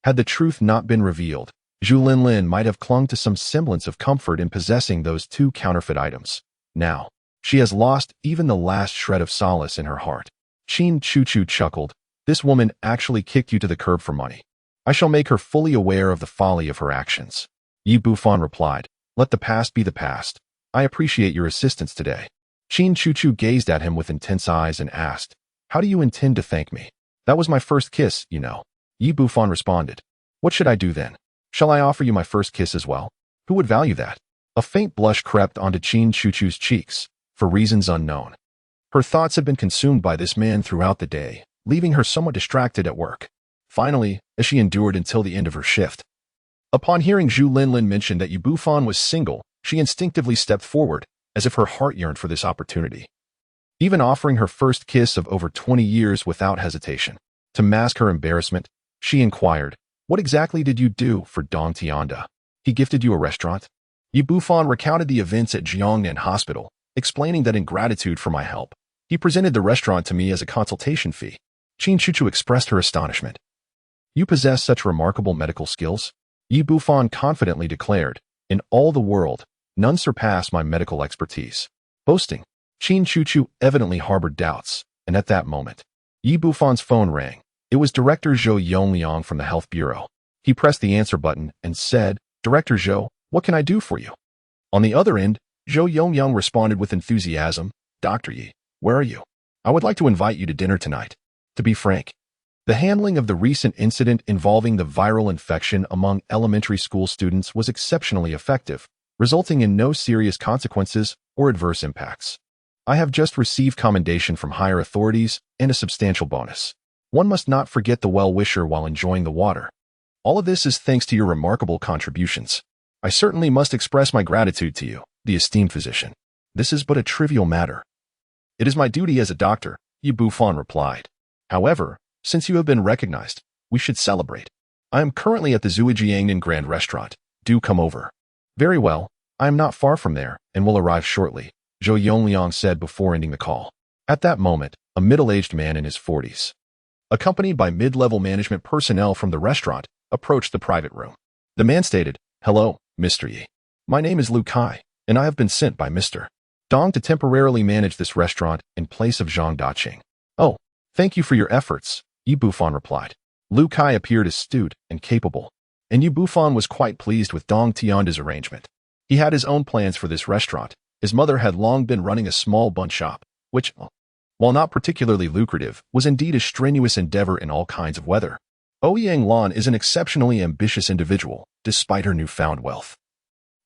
Had the truth not been revealed, Zhu Linlin might have clung to some semblance of comfort in possessing those 2 counterfeit items. Now, she has lost even the last shred of solace in her heart. Qin Chuchu chuckled, "This woman actually kicked you to the curb for money. I shall make her fully aware of the folly of her actions." Yi Bufan replied, "Let the past be the past. I appreciate your assistance today." Qin Chuchu gazed at him with intense eyes and asked, "How do you intend to thank me?" "That was my first kiss, you know." Yi Bufan responded, "What should I do then? Shall I offer you my first kiss as well? Who would value that?" A faint blush crept onto Qin Chuchu's cheeks, for reasons unknown. Her thoughts had been consumed by this man throughout the day, leaving her somewhat distracted at work. Finally, as she endured until the end of her shift. Upon hearing Zhu Linlin mention that Yi Bufan was single, she instinctively stepped forward, as if her heart yearned for this opportunity. Even offering her first kiss of over 20 years without hesitation. To mask her embarrassment, she inquired, "What exactly did you do for Dong Tianda? He gifted you a restaurant?" Yi Bufan recounted the events at Jiangnan Hospital, explaining that in gratitude for my help, he presented the restaurant to me as a consultation fee. Qin Chuchu expressed her astonishment. "You possess such remarkable medical skills?" Yi Bufan confidently declared, "In all the world, none surpass my medical expertise." Boasting, Qin Chuchu evidently harbored doubts, and at that moment, Yi Bufan's phone rang. It was Director Zhou Yongliang from the Health Bureau. He pressed the answer button and said, "Director Zhou, what can I do for you?" On the other end, Zhou Yongliang responded with enthusiasm, "Dr. Yi, where are you? I would like to invite you to dinner tonight. To be frank, the handling of the recent incident involving the viral infection among elementary school students was exceptionally effective, resulting in no serious consequences or adverse impacts. I have just received commendation from higher authorities and a substantial bonus. One must not forget the well-wisher while enjoying the water. All of this is thanks to your remarkable contributions. I certainly must express my gratitude to you, the esteemed physician. This is but a trivial matter. It is my duty as a doctor, Bufan replied. However, since you have been recognized, we should celebrate. I am currently at the Zhujiangnan Grand Restaurant. Do come over. Very well, I am not far from there and will arrive shortly, Zhou Yongliang said before ending the call. At that moment, a middle-aged man in his 40s, accompanied by mid-level management personnel from the restaurant, approached the private room. The man stated, "Hello, Mr. Yi. My name is Lu Kai, and I have been sent by Mr. Dong to temporarily manage this restaurant in place of Zhang Daqing." "Oh, thank you for your efforts," Yi Bufan replied. Lu Kai appeared astute and capable, and Yi Bufan was quite pleased with Dong Tianda's arrangement. He had his own plans for this restaurant. His mother had long been running a small bun shop, which, while not particularly lucrative, was indeed a strenuous endeavor in all kinds of weather. Ouyang Lan is an exceptionally ambitious individual, despite her newfound wealth.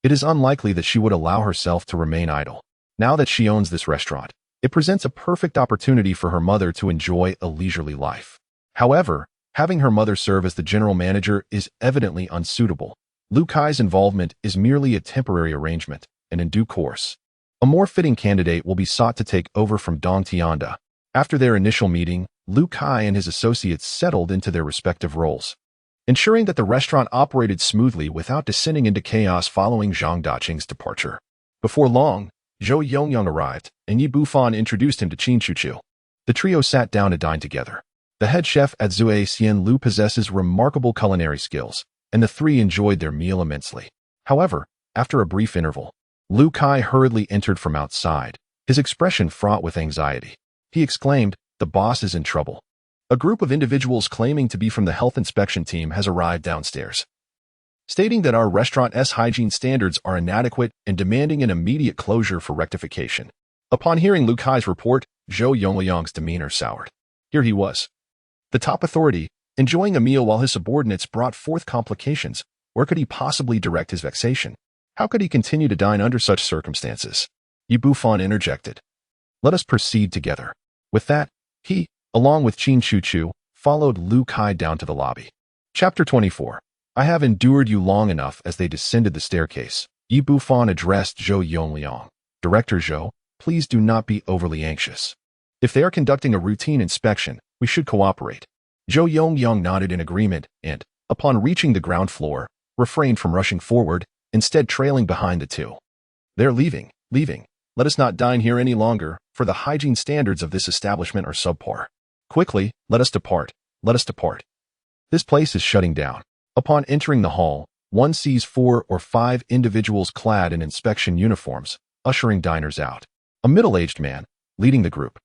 It is unlikely that she would allow herself to remain idle. Now that she owns this restaurant, it presents a perfect opportunity for her mother to enjoy a leisurely life. However, having her mother serve as the general manager is evidently unsuitable. Lu Kai's involvement is merely a temporary arrangement, and in due course, a more fitting candidate will be sought to take over from Dong Tianda. After their initial meeting, Lu Kai and his associates settled into their respective roles, ensuring that the restaurant operated smoothly without descending into chaos following Zhang Daqing's departure. Before long, Zhou Yongyang arrived, and Yi Bufan introduced him to Qin Chuchu. The trio sat down to dine together. The head chef at Zue Xian Lu possesses remarkable culinary skills, and the three enjoyed their meal immensely. However, after a brief interval, Lu Kai hurriedly entered from outside, his expression fraught with anxiety. He exclaimed, "The boss is in trouble. A group of individuals claiming to be from the health inspection team has arrived downstairs, stating that our restaurant's hygiene standards are inadequate and demanding an immediate closure for rectification." Upon hearing Lu Kai's report, Zhou Yongliang's demeanor soured. Here he was, the top authority, enjoying a meal while his subordinates brought forth complications. Where could he possibly direct his vexation? How could he continue to dine under such circumstances? Yi Bufan interjected, "Let us proceed together." With that, he, along with Qin Chuchu, followed Lu Kai down to the lobby. Chapter 24. I have endured you long enough. As they descended the staircase, Yi Bufan addressed Zhou Yongliang. "Director Zhou, please do not be overly anxious. If they are conducting a routine inspection, we should cooperate." Zhou Yongliang nodded in agreement and, upon reaching the ground floor, refrained from rushing forward, instead trailing behind the two. "They're leaving. Let us not dine here any longer, for the hygiene standards of this establishment are subpar. Quickly, let us depart. This place is shutting down." Upon entering the hall, one sees 4 or 5 individuals clad in inspection uniforms, ushering diners out. A middle-aged man, leading the group,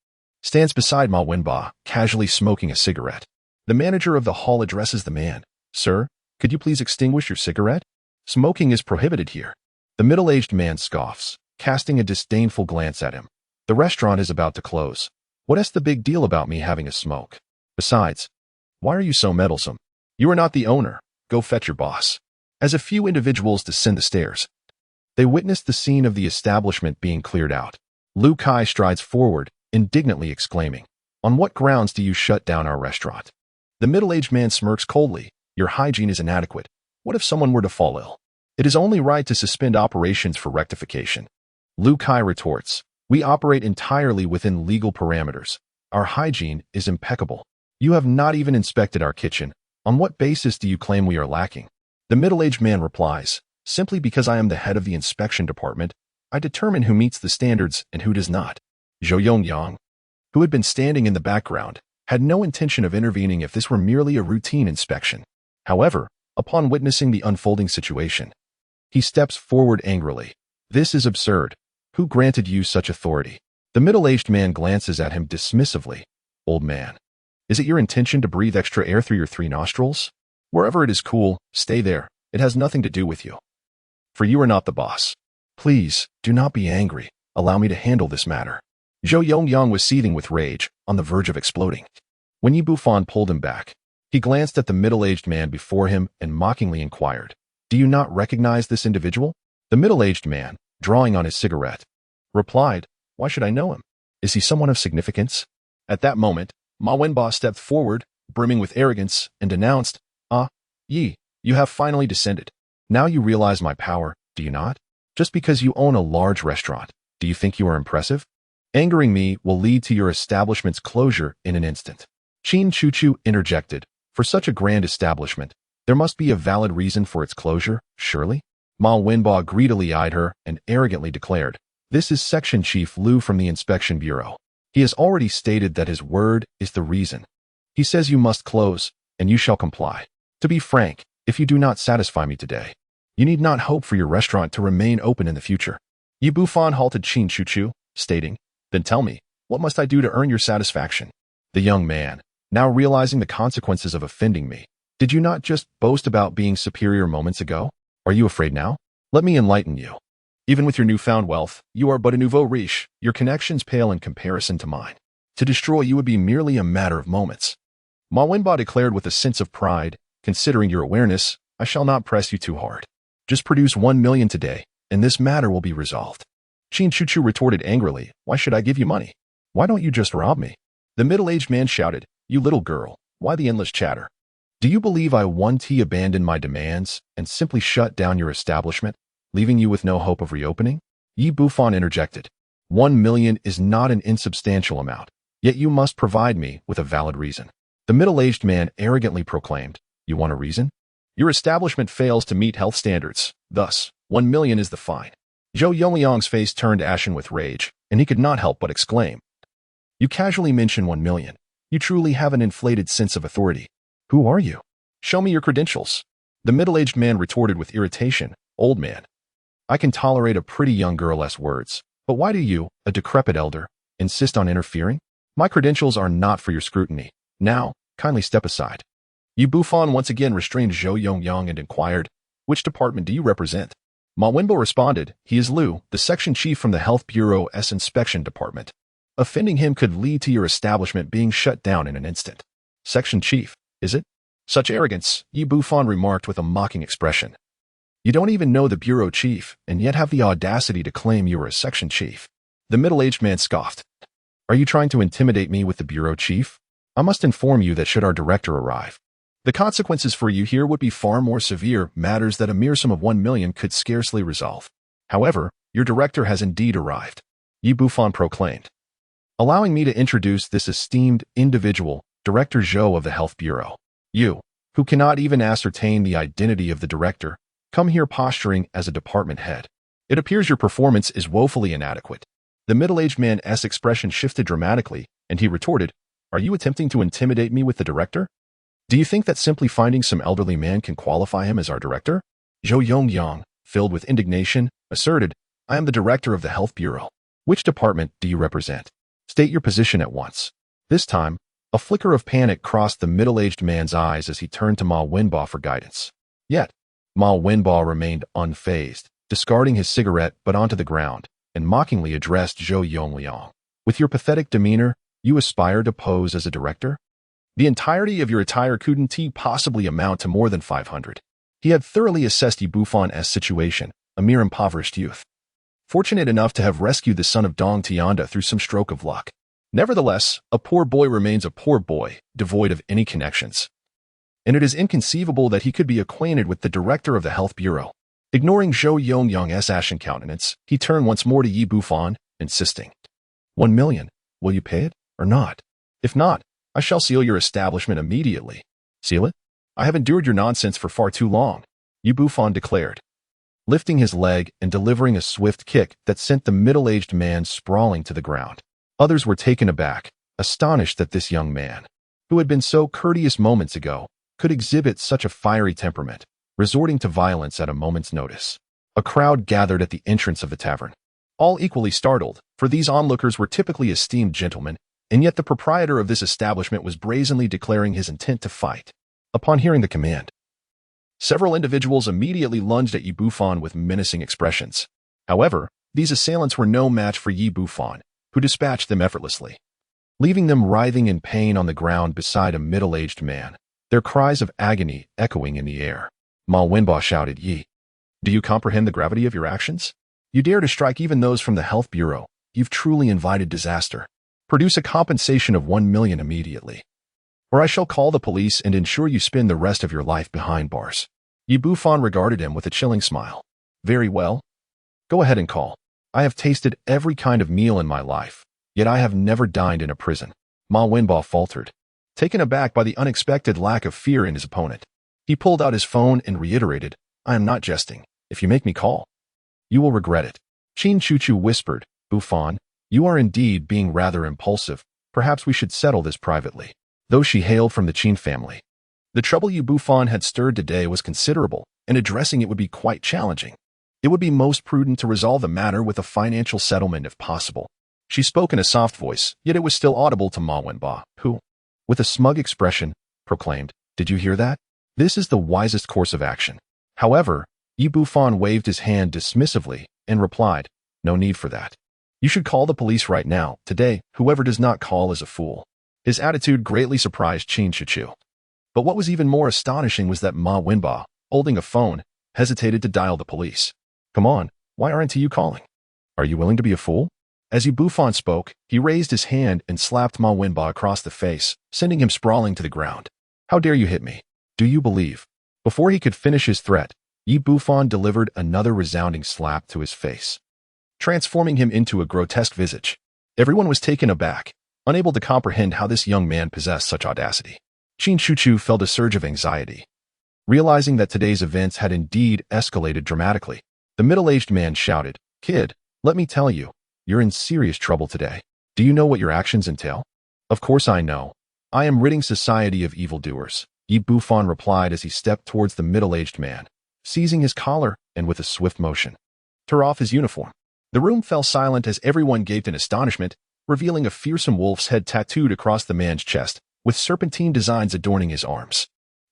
stands beside Ma Wenba, casually smoking a cigarette. The manager of the hall addresses the man. "Sir, could you please extinguish your cigarette? Smoking is prohibited here." The middle-aged man scoffs, casting a disdainful glance at him. "The restaurant is about to close. What's the big deal about me having a smoke? Besides, why are you so meddlesome? You are not the owner. Go fetch your boss." As a few individuals descend the stairs, they witness the scene of the establishment being cleared out. Lu Kai strides forward, indignantly exclaiming, "On what grounds do you shut down our restaurant?" The middle-aged man smirks coldly. "Your hygiene is inadequate. What if someone were to fall ill? It is only right to suspend operations for rectification." Lu Kai retorts, "We operate entirely within legal parameters. Our hygiene is impeccable. You have not even inspected our kitchen. On what basis do you claim we are lacking?" The middle-aged man replies, "Simply because I am the head of the inspection department, I determine who meets the standards and who does not." Zhou Yongyang, who had been standing in the background, had no intention of intervening if this were merely a routine inspection. However, upon witnessing the unfolding situation, he steps forward angrily. "This is absurd. Who granted you such authority?" The middle-aged man glances at him dismissively. "Old man, is it your intention to breathe extra air through your 3 nostrils? Wherever it is cool, stay there. It has nothing to do with you. For you are not the boss. Please, do not be angry. Allow me to handle this matter." Zhou Yongyang was seething with rage, on the verge of exploding. When Yi Bufan pulled him back, he glanced at the middle-aged man before him and mockingly inquired, "Do you not recognize this individual?" The middle-aged man, drawing on his cigarette, replied, "Why should I know him? Is he someone of significance?" At that moment, Ma Wenba stepped forward, brimming with arrogance, and announced, "Ah, Yi, you have finally descended. Now you realize my power, do you not? Just because you own a large restaurant, do you think you are impressive? Angering me will lead to your establishment's closure in an instant." Qin Chuchu interjected, "For such a grand establishment, there must be a valid reason for its closure, surely?" Ma Wenba greedily eyed her and arrogantly declared, "This is Section Chief Liu from the Inspection Bureau. He has already stated that his word is the reason. He says you must close, and you shall comply. To be frank, if you do not satisfy me today, you need not hope for your restaurant to remain open in the future." Yi Bufan halted Qin Chuchu, stating, "Then tell me, what must I do to earn your satisfaction?" The young man, now realizing the consequences of offending me, "Did you not just boast about being superior moments ago? Are you afraid now? Let me enlighten you. Even with your newfound wealth, you are but a nouveau riche, your connections pale in comparison to mine. To destroy you would be merely a matter of moments." Ma Wenba declared with a sense of pride, "Considering your awareness, I shall not press you too hard. Just produce 1 million today, and this matter will be resolved." Qin Chuchu retorted angrily, "Why should I give you money? Why don't you just rob me?" The middle-aged man shouted, "You little girl, why the endless chatter? Do you believe I want to abandon my demands and simply shut down your establishment, leaving you with no hope of reopening?" Yi Bufan interjected, 1 million is not an insubstantial amount, yet you must provide me with a valid reason." The middle-aged man arrogantly proclaimed, "You want a reason? Your establishment fails to meet health standards, thus, 1 million is the fine." Zhou Yongliang's face turned ashen with rage, and he could not help but exclaim, "You casually mention 1 million. You truly have an inflated sense of authority. Who are you? Show me your credentials." The middle-aged man retorted with irritation, "Old man, I can tolerate a pretty young girl's words, but why do you, a decrepit elder, insist on interfering? My credentials are not for your scrutiny. Now, kindly step aside." Yi Bufan once again restrained Zhou Yongyang and inquired, "Which department do you represent?" Ma Wenbo responded, "He is Liu, the section chief from the Health Bureau's Inspection Department. Offending him could lead to your establishment being shut down in an instant." "Section chief, is it? Such arrogance," Yi Bufan remarked with a mocking expression. "You don't even know the bureau chief, and yet have the audacity to claim you are a section chief." The middle-aged man scoffed. "Are you trying to intimidate me with the bureau chief? I must inform you that should our director arrive, the consequences for you here would be far more severe, matters that a mere sum of 1 million could scarcely resolve. However, your director has indeed arrived," Yi Bufan proclaimed. "Allowing me to introduce this esteemed individual, Director Zhou of the Health Bureau. You, who cannot even ascertain the identity of the director, come here posturing as a department head. It appears your performance is woefully inadequate." The middle-aged man's expression shifted dramatically, and he retorted, "Are you attempting to intimidate me with the director? Do you think that simply finding some elderly man can qualify him as our director?" Zhou Yongyang, filled with indignation, asserted, "I am the director of the Health Bureau. Which department do you represent? State your position at once." This time, a flicker of panic crossed the middle-aged man's eyes as he turned to Ma Wenba for guidance. Yet, Ma Wenba remained unfazed, discarding his cigarette but onto the ground, and mockingly addressed Zhou Yongliang. "With your pathetic demeanor, you aspire to pose as a director? The entirety of your attire couldn't possibly amount to more than 500. He had thoroughly assessed Yi Bufan's situation, a mere impoverished youth, fortunate enough to have rescued the son of Dong Tianda through some stroke of luck. Nevertheless, a poor boy remains a poor boy, devoid of any connections. And it is inconceivable that he could be acquainted with the director of the Health Bureau." Ignoring Zhou Yongyang's ashen countenance, he turned once more to Yi Bufan, insisting, 1 million, will you pay it, or not? If not, I shall seal your establishment immediately." "Seal it? I have endured your nonsense for far too long," Yi Bufan declared, lifting his leg and delivering a swift kick that sent the middle-aged man sprawling to the ground. Others were taken aback, astonished that this young man, who had been so courteous moments ago, could exhibit such a fiery temperament, resorting to violence at a moment's notice. A crowd gathered at the entrance of the tavern, all equally startled, for these onlookers were typically esteemed gentlemen, and yet the proprietor of this establishment was brazenly declaring his intent to fight. Upon hearing the command, several individuals immediately lunged at Yi Bufan with menacing expressions. However, these assailants were no match for Yi Bufan, who dispatched them effortlessly, leaving them writhing in pain on the ground beside a middle-aged man, their cries of agony echoing in the air. Ma Wenba shouted, "Yi, do you comprehend the gravity of your actions? You dare to strike even those from the Health Bureau. You've truly invited disaster. Produce a compensation of 1 million immediately, or I shall call the police and ensure you spend the rest of your life behind bars." Yi Bufan regarded him with a chilling smile. "Very well. Go ahead and call. I have tasted every kind of meal in my life, yet I have never dined in a prison." Ma Wenba faltered, taken aback by the unexpected lack of fear in his opponent. He pulled out his phone and reiterated, "I am not jesting. If you make me call, you will regret it." Qin Chuchu whispered, "Bufan, you are indeed being rather impulsive. Perhaps we should settle this privately." Though she hailed from the Qin family, the trouble Yi Bufan had stirred today was considerable, and addressing it would be quite challenging. It would be most prudent to resolve the matter with a financial settlement if possible. She spoke in a soft voice, yet it was still audible to Ma Wenba, who, with a smug expression, proclaimed, "Did you hear that? This is the wisest course of action." However, Yi Bufan waved his hand dismissively and replied, "No need for that. You should call the police right now. Today, whoever does not call is a fool." His attitude greatly surprised Qin Chuchu. But what was even more astonishing was that Ma Wenba, holding a phone, hesitated to dial the police. "Come on, why aren't you calling? Are you willing to be a fool?" As Yi Bufan spoke, he raised his hand and slapped Ma Wenba across the face, sending him sprawling to the ground. "How dare you hit me? Do you believe?" Before he could finish his threat, Yi Bufan delivered another resounding slap to his face, transforming him into a grotesque visage. Everyone was taken aback, unable to comprehend how this young man possessed such audacity. Qin Chuchu felt a surge of anxiety, realizing that today's events had indeed escalated dramatically. The middle-aged man shouted, "Kid, let me tell you, you're in serious trouble today. Do you know what your actions entail?" "Of course I know. I am ridding society of evildoers," Yi Bufan replied as he stepped towards the middle-aged man, seizing his collar and with a swift motion, tore off his uniform. The room fell silent as everyone gaped in astonishment, revealing a fearsome wolf's head tattooed across the man's chest, with serpentine designs adorning his arms.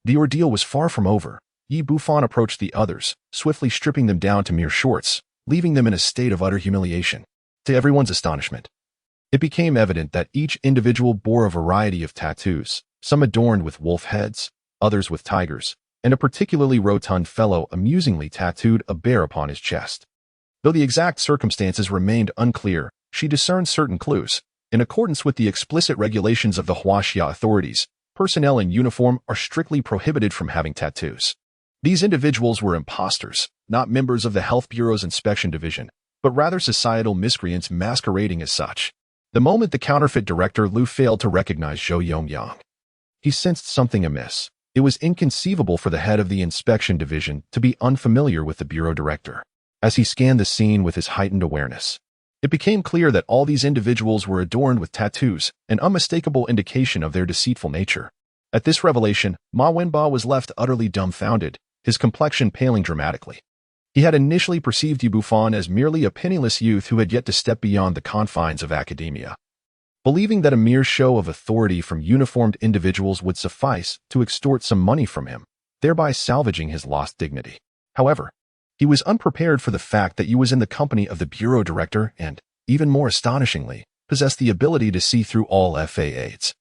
The ordeal was far from over. Yi Bufan approached the others, swiftly stripping them down to mere shorts, leaving them in a state of utter humiliation. To everyone's astonishment, it became evident that each individual bore a variety of tattoos, some adorned with wolf heads, others with tigers, and a particularly rotund fellow amusingly tattooed a bear upon his chest. Though the exact circumstances remained unclear, she discerned certain clues. In accordance with the explicit regulations of the Huaxia authorities, personnel in uniform are strictly prohibited from having tattoos. These individuals were imposters, not members of the Health Bureau's inspection division, but rather societal miscreants masquerading as such. The moment the counterfeit director Liu failed to recognize Zhou Yongyang, he sensed something amiss. It was inconceivable for the head of the inspection division to be unfamiliar with the bureau director. As he scanned the scene with his heightened awareness, it became clear that all these individuals were adorned with tattoos, an unmistakable indication of their deceitful nature. At this revelation, Ma Wenba was left utterly dumbfounded, his complexion paling dramatically. He had initially perceived Yi Bufan as merely a penniless youth who had yet to step beyond the confines of academia, believing that a mere show of authority from uniformed individuals would suffice to extort some money from him, thereby salvaging his lost dignity. However, he was unprepared for the fact that Yi was in the company of the bureau director and, even more astonishingly, possessed the ability to see through all FAAs.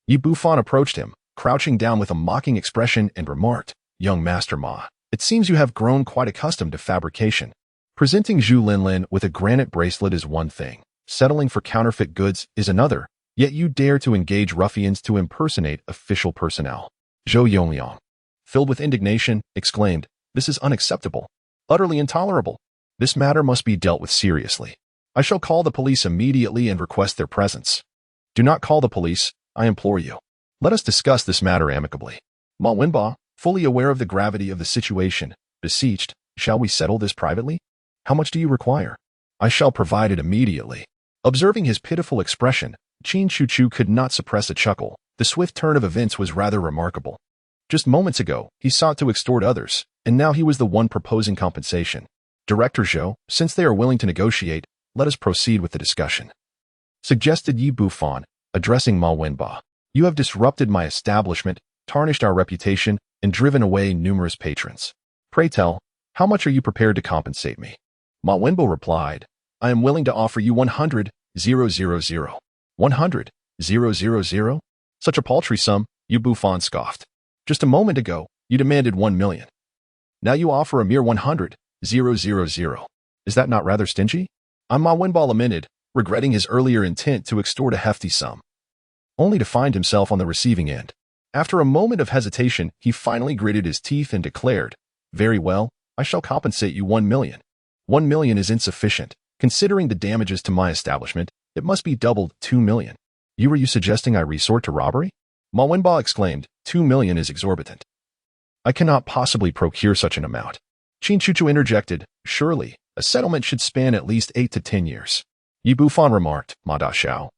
Yi Bufan approached him, crouching down with a mocking expression, and remarked, "Young Master Ma, it seems you have grown quite accustomed to fabrication. Presenting Zhu Linlin with a granite bracelet is one thing, settling for counterfeit goods is another, yet you dare to engage ruffians to impersonate official personnel." Zhou Yongliang, filled with indignation, exclaimed, "This is unacceptable, utterly intolerable. This matter must be dealt with seriously. I shall call the police immediately and request their presence." "Do not call the police, I implore you. Let us discuss this matter amicably." Ma Wenba, fully aware of the gravity of the situation, beseeched, "Shall we settle this privately? How much do you require?" "I shall provide it immediately." Observing his pitiful expression, Qin Chuchu could not suppress a chuckle. The swift turn of events was rather remarkable. Just moments ago, he sought to extort others, and now he was the one proposing compensation. "Director Zhou, since they are willing to negotiate, let us proceed with the discussion," suggested Yi Bufan, addressing Ma Wenba. "You have disrupted my establishment, tarnished our reputation, and driven away numerous patrons. Pray tell, how much are you prepared to compensate me?" Ma Wenbo replied, "I am willing to offer you 100 100, 000? Such a paltry sum, Bufan scoffed. Just a moment ago, you demanded 1 million. Now you offer a mere 100, 000. Is that not rather stingy? Ma Wenbo lamented, regretting his earlier intent to extort a hefty sum, only to find himself on the receiving end. After a moment of hesitation, he finally gritted his teeth and declared, "Very well, I shall compensate you 1 million. 1 million is insufficient. Considering the damages to my establishment, it must be doubled 2 million. Were you suggesting I resort to robbery?" Ma Wenbo exclaimed, 2 million is exorbitant. I cannot possibly procure such an amount. Qin Chuchu interjected, surely, a settlement should span at least 8 to 10 years. Bufan remarked, Ma Da Xiao.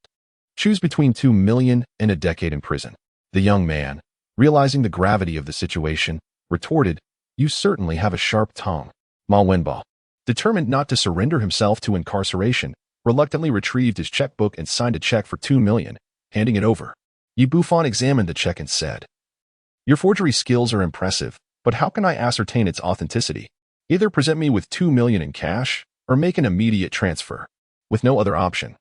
Choose between 2 million and a decade in prison. The young man, realizing the gravity of the situation, retorted, you certainly have a sharp tongue. Ma Wenbo, determined not to surrender himself to incarceration, reluctantly retrieved his checkbook and signed a check for 2 million, handing it over. Bufan examined the check and said, your forgery skills are impressive, but how can I ascertain its authenticity? Either present me with 2 million in cash, or make an immediate transfer. With no other option,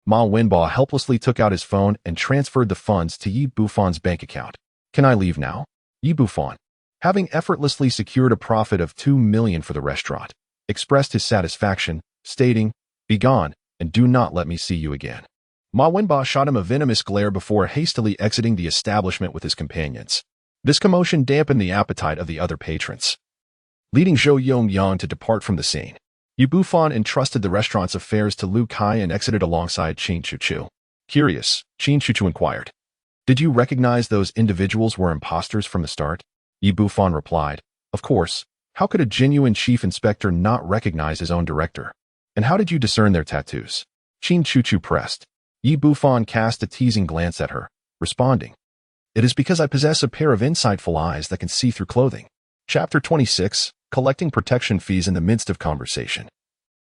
Ma Wenbo helplessly took out his phone and transferred the funds to Bufan's bank account. Can I leave now? Bufan, having effortlessly secured a profit of 2 million for the restaurant, expressed his satisfaction, stating, begone, and do not let me see you again. Ma Wenbo shot him a venomous glare before hastily exiting the establishment with his companions. This commotion dampened the appetite of the other patrons, leading Zhou Yongyang to depart from the scene. Bufan entrusted the restaurant's affairs to Lu Kai and exited alongside Qin Chuchu. Curious, Qin Chuchu inquired. Did you recognize those individuals were imposters from the start? Bufan replied, of course. How could a genuine chief inspector not recognize his own director? And how did you discern their tattoos? Qin Chuchu pressed. Bufan cast a teasing glance at her, responding, it is because I possess a pair of insightful eyes that can see through clothing. Chapter 26, Collecting Protection Fees in the Midst of Conversation.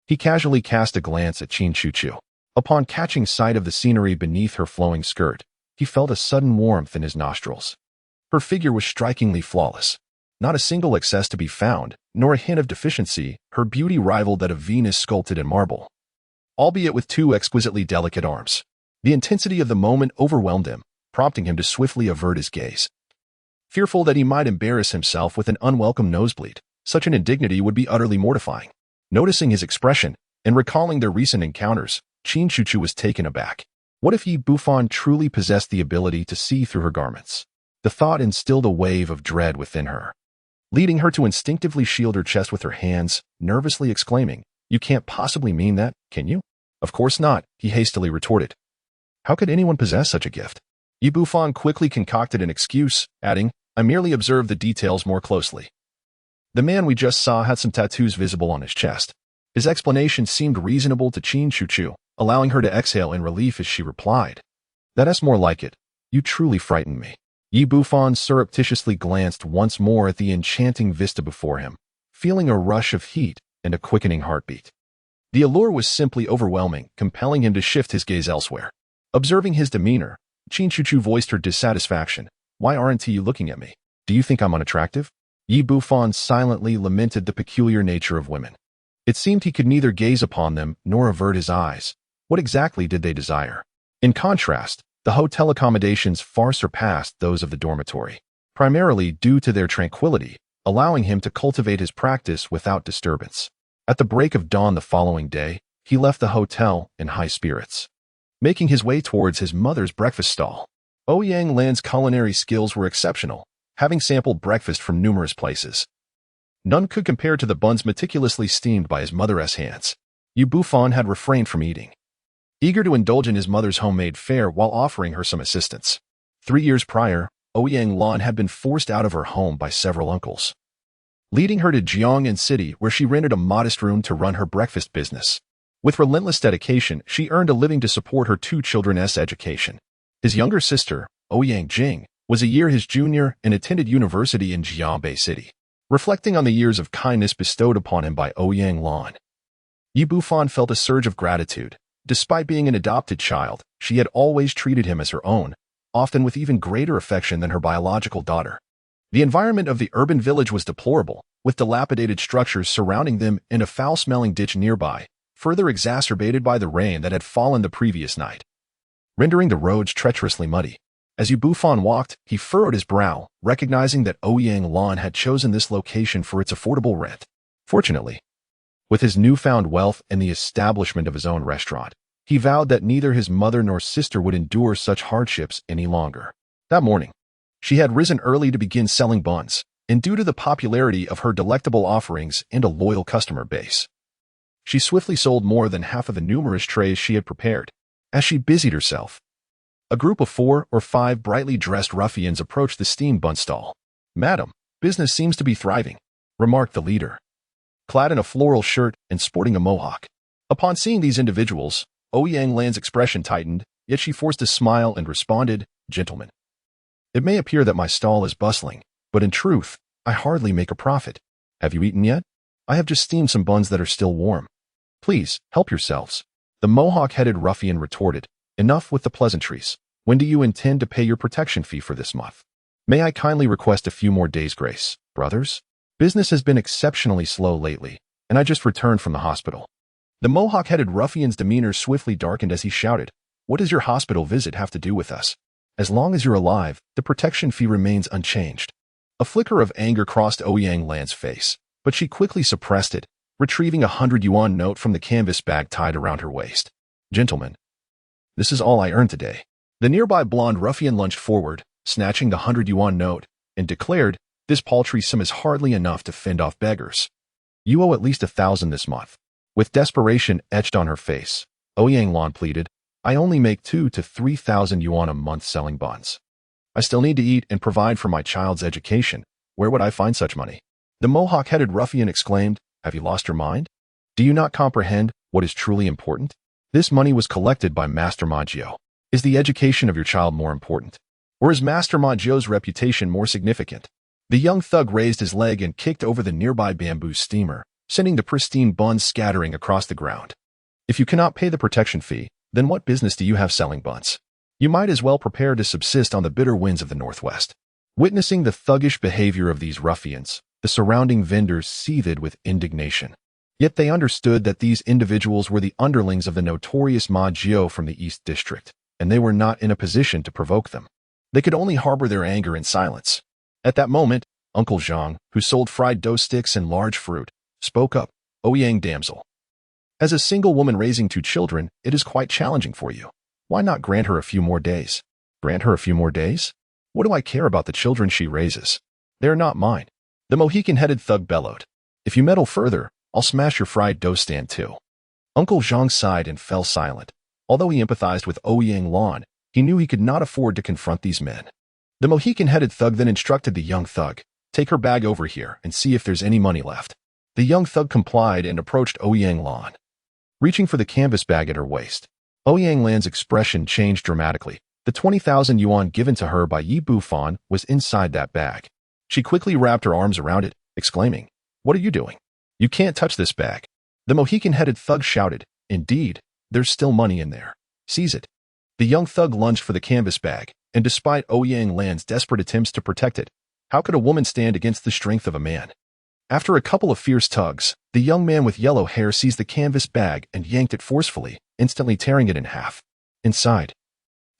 He casually cast a glance at Qin Chuchu. Upon catching sight of the scenery beneath her flowing skirt, he felt a sudden warmth in his nostrils. Her figure was strikingly flawless. Not a single excess to be found, nor a hint of deficiency, her beauty rivaled that of Venus sculpted in marble, albeit with 2 exquisitely delicate arms. The intensity of the moment overwhelmed him, prompting him to swiftly avert his gaze. Fearful that he might embarrass himself with an unwelcome nosebleed, such an indignity would be utterly mortifying. Noticing his expression, and recalling their recent encounters, Qin Chuchu was taken aback. What if Bufan truly possessed the ability to see through her garments? The thought instilled a wave of dread within her, leading her to instinctively shield her chest with her hands, nervously exclaiming, you can't possibly mean that, can you? Of course not, he hastily retorted. How could anyone possess such a gift? Bufan quickly concocted an excuse, adding, I merely observed the details more closely. The man we just saw had some tattoos visible on his chest. His explanation seemed reasonable to Qin Chuchu, allowing her to exhale in relief as she replied, that's more like it. You truly frightened me. Bufan surreptitiously glanced once more at the enchanting vista before him, feeling a rush of heat and a quickening heartbeat. The allure was simply overwhelming, compelling him to shift his gaze elsewhere. Observing his demeanor, Qin Chuchu voiced her dissatisfaction. Why aren't you looking at me? Do you think I'm unattractive? Bufan silently lamented the peculiar nature of women. It seemed he could neither gaze upon them nor avert his eyes. What exactly did they desire? In contrast, the hotel accommodations far surpassed those of the dormitory, primarily due to their tranquility, allowing him to cultivate his practice without disturbance. At the break of dawn the following day, he left the hotel in high spirits, making his way towards his mother's breakfast stall. Ouyang Lan's culinary skills were exceptional, having sampled breakfast from numerous places. None could compare to the buns meticulously steamed by his mother's hands. Bufan had refrained from eating, eager to indulge in his mother's homemade fare while offering her some assistance. 3 years prior, Ouyang Lan had been forced out of her home by several uncles, leading her to Jiangnan City where she rented a modest room to run her breakfast business. With relentless dedication, she earned a living to support her 2 children's education. His younger sister, Ouyang Jing, was a year his junior and attended university in Jianbei City. Reflecting on the years of kindness bestowed upon him by Ouyang Lan, Bufan felt a surge of gratitude. Despite being an adopted child, she had always treated him as her own, often with even greater affection than her biological daughter. The environment of the urban village was deplorable, with dilapidated structures surrounding them and a foul-smelling ditch nearby, further exacerbated by the rain that had fallen the previous night, rendering the roads treacherously muddy. As Bufan walked, he furrowed his brow, recognizing that Ouyang Lan had chosen this location for its affordable rent. Fortunately, with his newfound wealth and the establishment of his own restaurant, he vowed that neither his mother nor sister would endure such hardships any longer. That morning, she had risen early to begin selling buns, and due to the popularity of her delectable offerings and a loyal customer base, she swiftly sold more than half of the numerous trays she had prepared. As she busied herself, a group of 4 or 5 brightly dressed ruffians approached the steamed bun stall. "Madam, business seems to be thriving," remarked the leader, clad in a floral shirt and sporting a mohawk. Upon seeing these individuals, Ouyang Lan's expression tightened, yet she forced a smile and responded, "Gentlemen, it may appear that my stall is bustling, but in truth, I hardly make a profit. Have you eaten yet? I have just steamed some buns that are still warm. Please, help yourselves." The mohawk-headed ruffian retorted, "Enough with the pleasantries. When do you intend to pay your protection fee for this month? May I kindly request a few more days' grace, brothers? Business has been exceptionally slow lately, and I just returned from the hospital." The mohawk-headed ruffian's demeanor swiftly darkened as he shouted, "What does your hospital visit have to do with us? As long as you're alive, the protection fee remains unchanged." A flicker of anger crossed Ouyang Lan's face, but she quickly suppressed it, retrieving a 100 yuan note from the canvas bag tied around her waist. "Gentlemen, this is all I earned today." The nearby blonde ruffian lunged forward, snatching the 100 yuan note, and declared, "This paltry sum is hardly enough to fend off beggars. You owe at least 1,000 this month." With desperation etched on her face, Ouyang Lan pleaded, "I only make 2,000 to 3,000 yuan a month selling buns. I still need to eat and provide for my child's education. Where would I find such money?" The mohawk-headed ruffian exclaimed, "Have you lost your mind? Do you not comprehend what is truly important? This money was collected by Master Maggio. Is the education of your child more important? Or is Master Maggio's reputation more significant?" The young thug raised his leg and kicked over the nearby bamboo steamer, sending the pristine buns scattering across the ground. "If you cannot pay the protection fee, then what business do you have selling buns? You might as well prepare to subsist on the bitter winds of the Northwest." Witnessing the thuggish behavior of these ruffians, the surrounding vendors seethed with indignation. Yet they understood that these individuals were the underlings of the notorious Maggio from the East District, and they were not in a position to provoke them. They could only harbor their anger in silence. At that moment, Uncle Zhang, who sold fried dough sticks and large fruit, spoke up, "Ouyang damsel, as a single woman raising 2 children, it is quite challenging for you. Why not grant her a few more days?" "Grant her a few more days? What do I care about the children she raises? They are not mine." The Mohican-headed thug bellowed, "If you meddle further, I'll smash your fried dough stand too." Uncle Zhang sighed and fell silent. Although he empathized with Ouyang Lan, he knew he could not afford to confront these men. The Mohican-headed thug then instructed the young thug, "Take her bag over here and see if there's any money left." The young thug complied and approached Ouyang Lan, reaching for the canvas bag at her waist. Ouyang Lan's expression changed dramatically. The 20,000 yuan given to her by Bufan was inside that bag. She quickly wrapped her arms around it, exclaiming, "What are you doing? You can't touch this bag." The Mohican-headed thug shouted, "Indeed, there's still money in there. Seize it." The young thug lunged for the canvas bag, and despite Ouyang Lan's desperate attempts to protect it, how could a woman stand against the strength of a man? After a couple of fierce tugs, the young man with yellow hair seized the canvas bag and yanked it forcefully, instantly tearing it in half. Inside,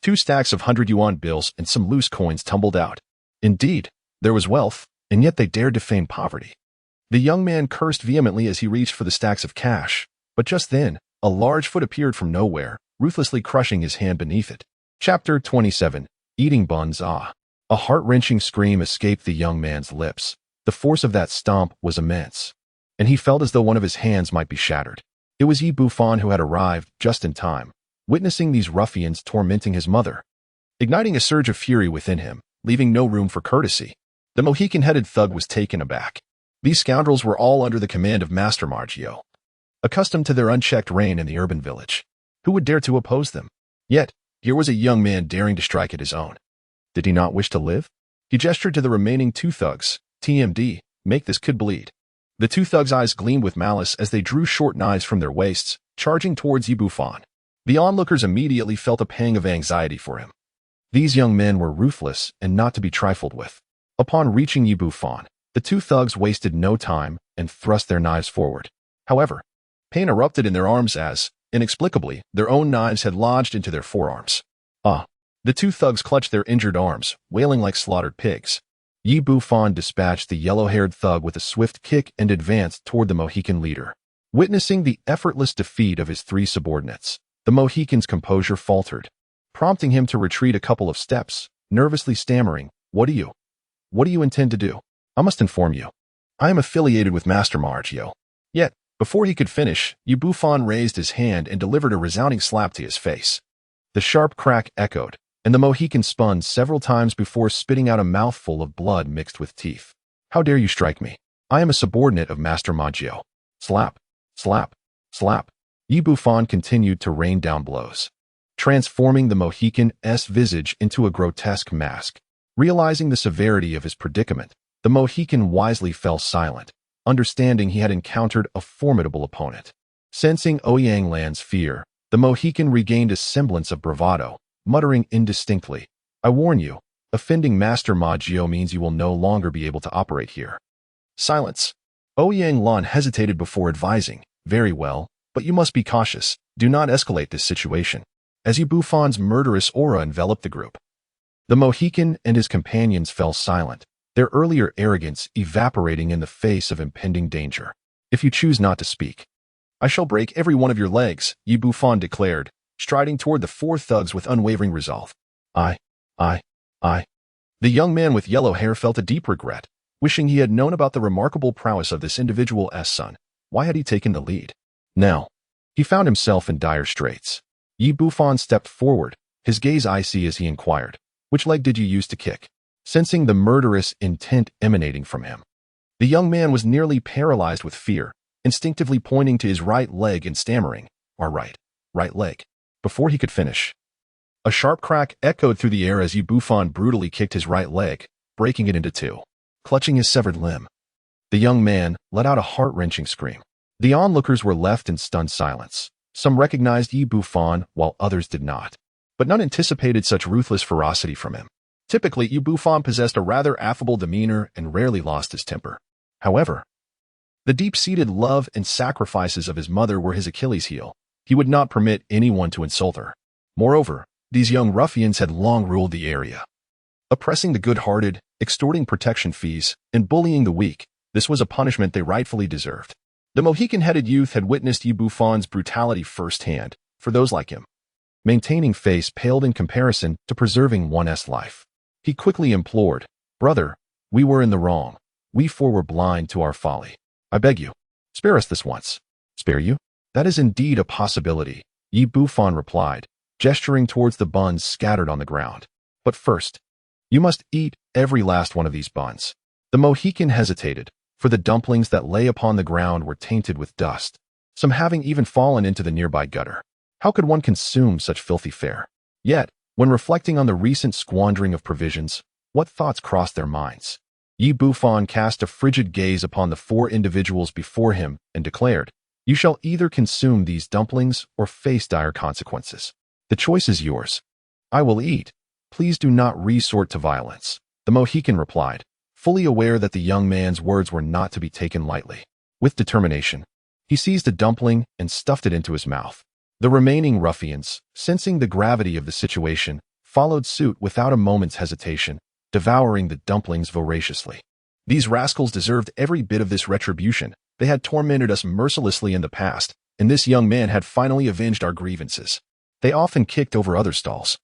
2 stacks of 100 yuan bills and some loose coins tumbled out. Indeed, there was wealth, and yet they dared to feign poverty. The young man cursed vehemently as he reached for the stacks of cash, but just then, a large foot appeared from nowhere, ruthlessly crushing his hand beneath it. Chapter 27. Eating Buns. A heart-wrenching scream escaped the young man's lips. The force of that stomp was immense, and he felt as though one of his hands might be shattered. It was Bufan who had arrived just in time, witnessing these ruffians tormenting his mother, igniting a surge of fury within him, leaving no room for courtesy. The Mohican-headed thug was taken aback. These scoundrels were all under the command of Master Maggio, accustomed to their unchecked reign in the urban village. Who would dare to oppose them? Yet, here was a young man daring to strike at his own. Did he not wish to live? He gestured to the remaining 2 thugs. "TMD, make this kid bleed." The 2 thugs' eyes gleamed with malice as they drew short knives from their waists, charging towards Bufan. The onlookers immediately felt a pang of anxiety for him. These young men were ruthless and not to be trifled with. Upon reaching Bufan, the 2 thugs wasted no time and thrust their knives forward. However, Pain erupted in their arms as, inexplicably, their own knives had lodged into their forearms. Ah! The two thugs clutched their injured arms, wailing like slaughtered pigs. Yi Bufan dispatched the yellow-haired thug with a swift kick and advanced toward the Mohican leader. Witnessing the effortless defeat of his three subordinates, the Mohican's composure faltered, prompting him to retreat a couple of steps, nervously stammering, What do you intend to do? I must inform you. I am affiliated with Master Margio. Yet, before he could finish, Yi Bufan raised his hand and delivered a resounding slap to his face. The sharp crack echoed, and the Mohican spun several times before spitting out a mouthful of blood mixed with teeth. How dare you strike me? I am a subordinate of Master Maggio. Slap, slap, slap. Yi Bufan continued to rain down blows, transforming the Mohican's visage into a grotesque mask. Realizing the severity of his predicament, the Mohican wisely fell silent, understanding he had encountered a formidable opponent. Sensing Ouyang Lan's fear, the Mohican regained a semblance of bravado, muttering indistinctly, I warn you, offending Master Maggio means you will no longer be able to operate here. Silence. Ouyang Lan hesitated before advising, Very well, but you must be cautious. Do not escalate this situation. As Yi Bufan's murderous aura enveloped the group, the Mohican and his companions fell silent, their earlier arrogance evaporating in the face of impending danger. If you choose not to speak, I shall break every one of your legs, Yi Bufan declared, striding toward the four thugs with unwavering resolve. I. The young man with yellow hair felt a deep regret, wishing he had known about the remarkable prowess of this individual's son. Why had he taken the lead? Now, he found himself in dire straits. Yi Bufan stepped forward, his gaze icy as he inquired, Which leg did you use to kick? Sensing the murderous intent emanating from him, the young man was nearly paralyzed with fear, instinctively pointing to his right leg and stammering, Our right leg. Before he could finish, a sharp crack echoed through the air as Yi Bufan brutally kicked his right leg, breaking it into two. Clutching his severed limb, the young man let out a heart-wrenching scream. The onlookers were left in stunned silence. Some recognized Yi Bufan, while others did not. But none anticipated such ruthless ferocity from him. Typically, Yi Bufan possessed a rather affable demeanor and rarely lost his temper. However, the deep-seated love and sacrifices of his mother were his Achilles heel. He would not permit anyone to insult her. Moreover, these young ruffians had long ruled the area, oppressing the good-hearted, extorting protection fees, and bullying the weak. This was a punishment they rightfully deserved. The Mohican-headed youth had witnessed Yi Bufan's brutality firsthand. For those like him, maintaining face paled in comparison to preserving one's life. He quickly implored, Brother, we were in the wrong. We four were blind to our folly. I beg you, spare us this once. Spare you? That is indeed a possibility, Yi Bufan replied, gesturing towards the buns scattered on the ground. But first, you must eat every last one of these buns. The Mohican hesitated, for the dumplings that lay upon the ground were tainted with dust, some having even fallen into the nearby gutter. How could one consume such filthy fare? Yet, when reflecting on the recent squandering of provisions, what thoughts crossed their minds? Yi Bufan cast a frigid gaze upon the four individuals before him and declared, You shall either consume these dumplings or face dire consequences. The choice is yours. I will eat. Please do not resort to violence, the Mohican replied, fully aware that the young man's words were not to be taken lightly. With determination, he seized a dumpling and stuffed it into his mouth. The remaining ruffians, sensing the gravity of the situation, followed suit without a moment's hesitation, devouring the dumplings voraciously. These rascals deserved every bit of this retribution. They had tormented us mercilessly in the past, and this young man had finally avenged our grievances. They often kicked over other stalls,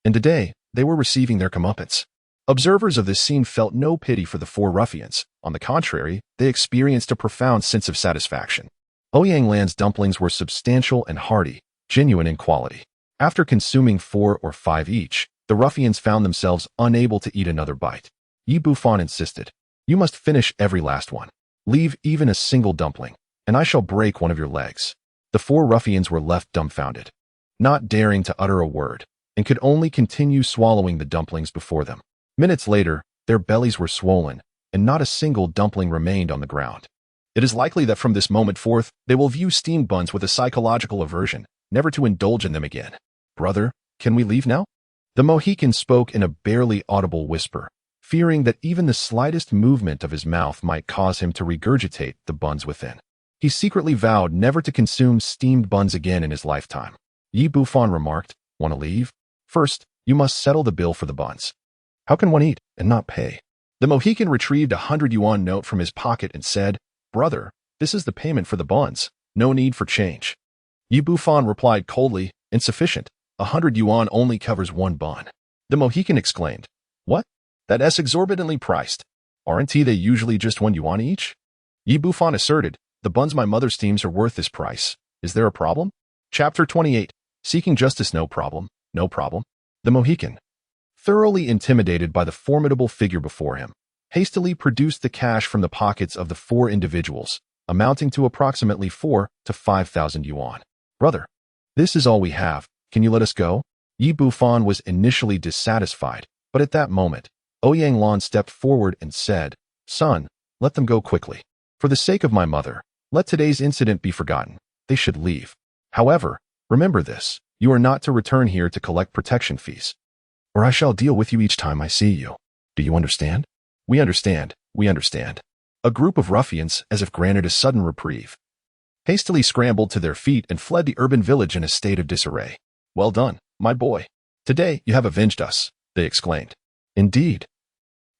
and today they were receiving their comeuppance. Observers of this scene felt no pity for the four ruffians. On the contrary, they experienced a profound sense of satisfaction. Ouyang Lan's dumplings were substantial and hearty, genuine in quality. After consuming 4 or 5 each, the ruffians found themselves unable to eat another bite. Yi Bufan insisted, You must finish every last one. Leave even a single dumpling, and I shall break one of your legs. The four ruffians were left dumbfounded, not daring to utter a word, and could only continue swallowing the dumplings before them. Minutes later, their bellies were swollen, and not a single dumpling remained on the ground. It is likely that from this moment forth, they will view steamed buns with a psychological aversion, never to indulge in them again. Brother, can we leave now? The Mohican spoke in a barely audible whisper, fearing that even the slightest movement of his mouth might cause him to regurgitate the buns within. He secretly vowed never to consume steamed buns again in his lifetime. Yi Bufan remarked, "Want to leave? First, you must settle the bill for the buns." "How can one eat and not pay?" The Mohican retrieved a 100 yuan note from his pocket and said, "Brother, this is the payment for the buns. No need for change." Yi Bufan replied coldly, "Insufficient. 100 yuan only covers one bun." The Mohican exclaimed, "What? That's exorbitantly priced. Aren't they usually just 1 yuan each?" Yi Bufan asserted, "The buns my mother steams are worth this price. Is there a problem?" Chapter 28. Seeking Justice. No problem. No problem. The Mohican, thoroughly intimidated by the formidable figure before him, hastily produced the cash from the pockets of the four individuals, amounting to approximately 4 to 5,000 yuan. "Brother, this is all we have. Can you let us go?" Yi Bufan was initially dissatisfied, but at that moment, Ouyang Lan stepped forward and said, "Son, let them go quickly. For the sake of my mother, let today's incident be forgotten. They should leave. However, remember this, you are not to return here to collect protection fees, or I shall deal with you each time I see you. Do you understand?" "We understand, we understand." A group of ruffians, as if granted a sudden reprieve, hastily scrambled to their feet and fled the urban village in a state of disarray. "Well done, my boy. Today you have avenged us," they exclaimed. "Indeed.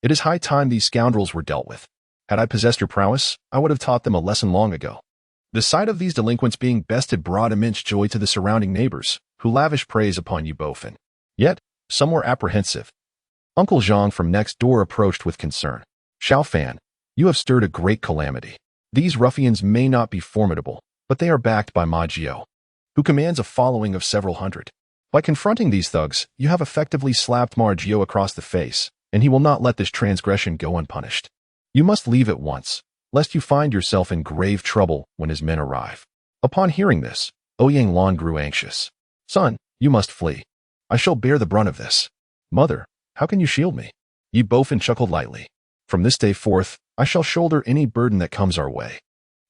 It is high time these scoundrels were dealt with. Had I possessed your prowess, I would have taught them a lesson long ago." The sight of these delinquents being bested brought immense joy to the surrounding neighbors, who lavished praise upon Yi Bufan. Yet, some were apprehensive. Uncle Zhang from next door approached with concern. "Xiao Fan, you have stirred a great calamity. These ruffians may not be formidable, but they are backed by Ma Jiao, who commands a following of several hundred. By confronting these thugs, you have effectively slapped Ma Jiao across the face, and he will not let this transgression go unpunished. You must leave at once, lest you find yourself in grave trouble when his men arrive." Upon hearing this, Ouyang Lan grew anxious. "Son, you must flee. I shall bear the brunt of this." "Mother, how can you shield me?" Yi Bufan chuckled lightly. "From this day forth, I shall shoulder any burden that comes our way.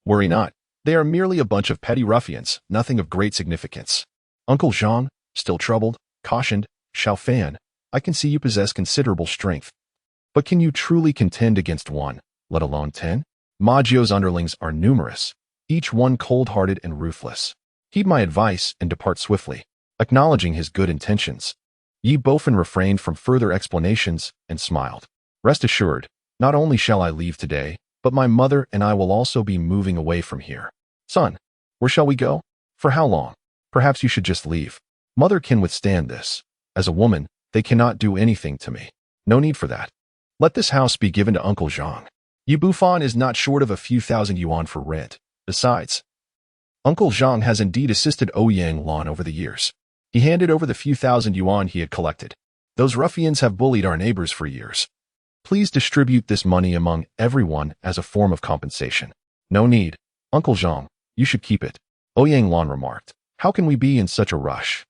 Worry not. They are merely a bunch of petty ruffians, nothing of great significance." Uncle Zhang, still troubled, cautioned, "Xiao Fan, I can see you possess considerable strength. But can you truly contend against one, let alone 10? Ma Jiao's underlings are numerous, each one cold-hearted and ruthless. Heed my advice and depart swiftly." Acknowledging his good intentions, Yi Bufan refrained from further explanations and smiled. "Rest assured, not only shall I leave today, but my mother and I will also be moving away from here." "Son, where shall we go? For how long? Perhaps you should just leave. Mother can withstand this. As a woman, they cannot do anything to me. No need for that. Let this house be given to Uncle Zhang. Yi Bufan is not short of a few thousand yuan for rent. Besides, Uncle Zhang has indeed assisted Ouyang Lan over the years. He handed over the few thousand yuan he had collected. Those ruffians have bullied our neighbors for years. Please distribute this money among everyone as a form of compensation." "No need. Uncle Zhang, you should keep it," Ouyang Lan remarked. "How can we be in such a rush?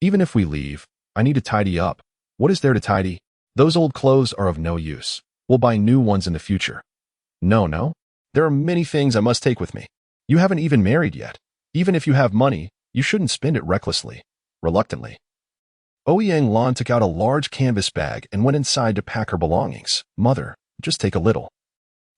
Even if we leave, I need to tidy up. What is there to tidy? Those old clothes are of no use. We'll buy new ones in the future." No. There are many things I must take with me. You haven't even married yet. Even if you have money, you shouldn't spend it recklessly." Reluctantly, Ouyang Lan took out a large canvas bag and went inside to pack her belongings. "Mother, just take a little.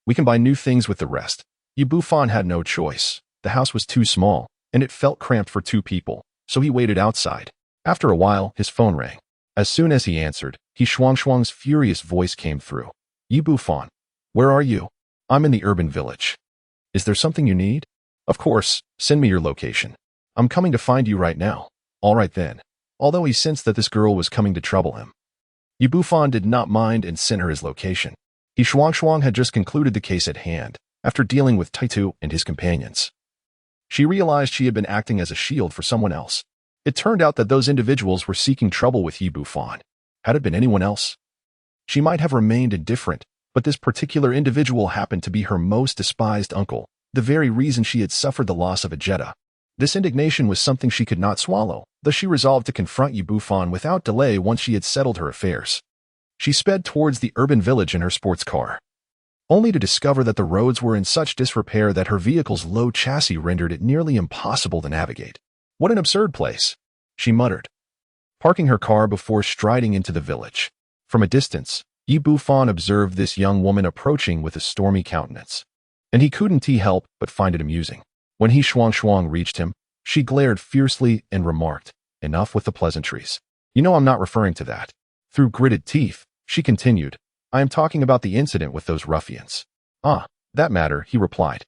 We can buy new things with the rest." Yi Bufan had no choice. The house was too small, and it felt cramped for 2 people, so he waited outside. After a while, his phone rang. As soon as he answered, He Shuang's furious voice came through. "Yi Bufan, where are you?" "I'm in the urban village." "Is there something you need?" "Of course, send me your location. I'm coming to find you right now." "All right then." Although he sensed that this girl was coming to trouble him, Yi Bufan did not mind and sent her his location. He Shuang had just concluded the case at hand, after dealing with Taitu and his companions. She realized she had been acting as a shield for someone else. It turned out that those individuals were seeking trouble with Yi Bufan. Had it been anyone else, she might have remained indifferent, but this particular individual happened to be her most despised uncle, the very reason she had suffered the loss of a Jeddah. This indignation was something she could not swallow, thus she resolved to confront Yi Bufan without delay once she had settled her affairs. She sped towards the urban village in her sports car, only to discover that the roads were in such disrepair that her vehicle's low chassis rendered it nearly impossible to navigate. "What an absurd place," she muttered, parking her car before striding into the village. From a distance, Yi Bufan observed this young woman approaching with a stormy countenance, and he couldn't help but find it amusing. When He Shuang reached him, she glared fiercely and remarked, "Enough with the pleasantries. You know I'm not referring to that." Through gritted teeth, she continued, "I am talking about the incident with those ruffians." "Ah, that matter," he replied.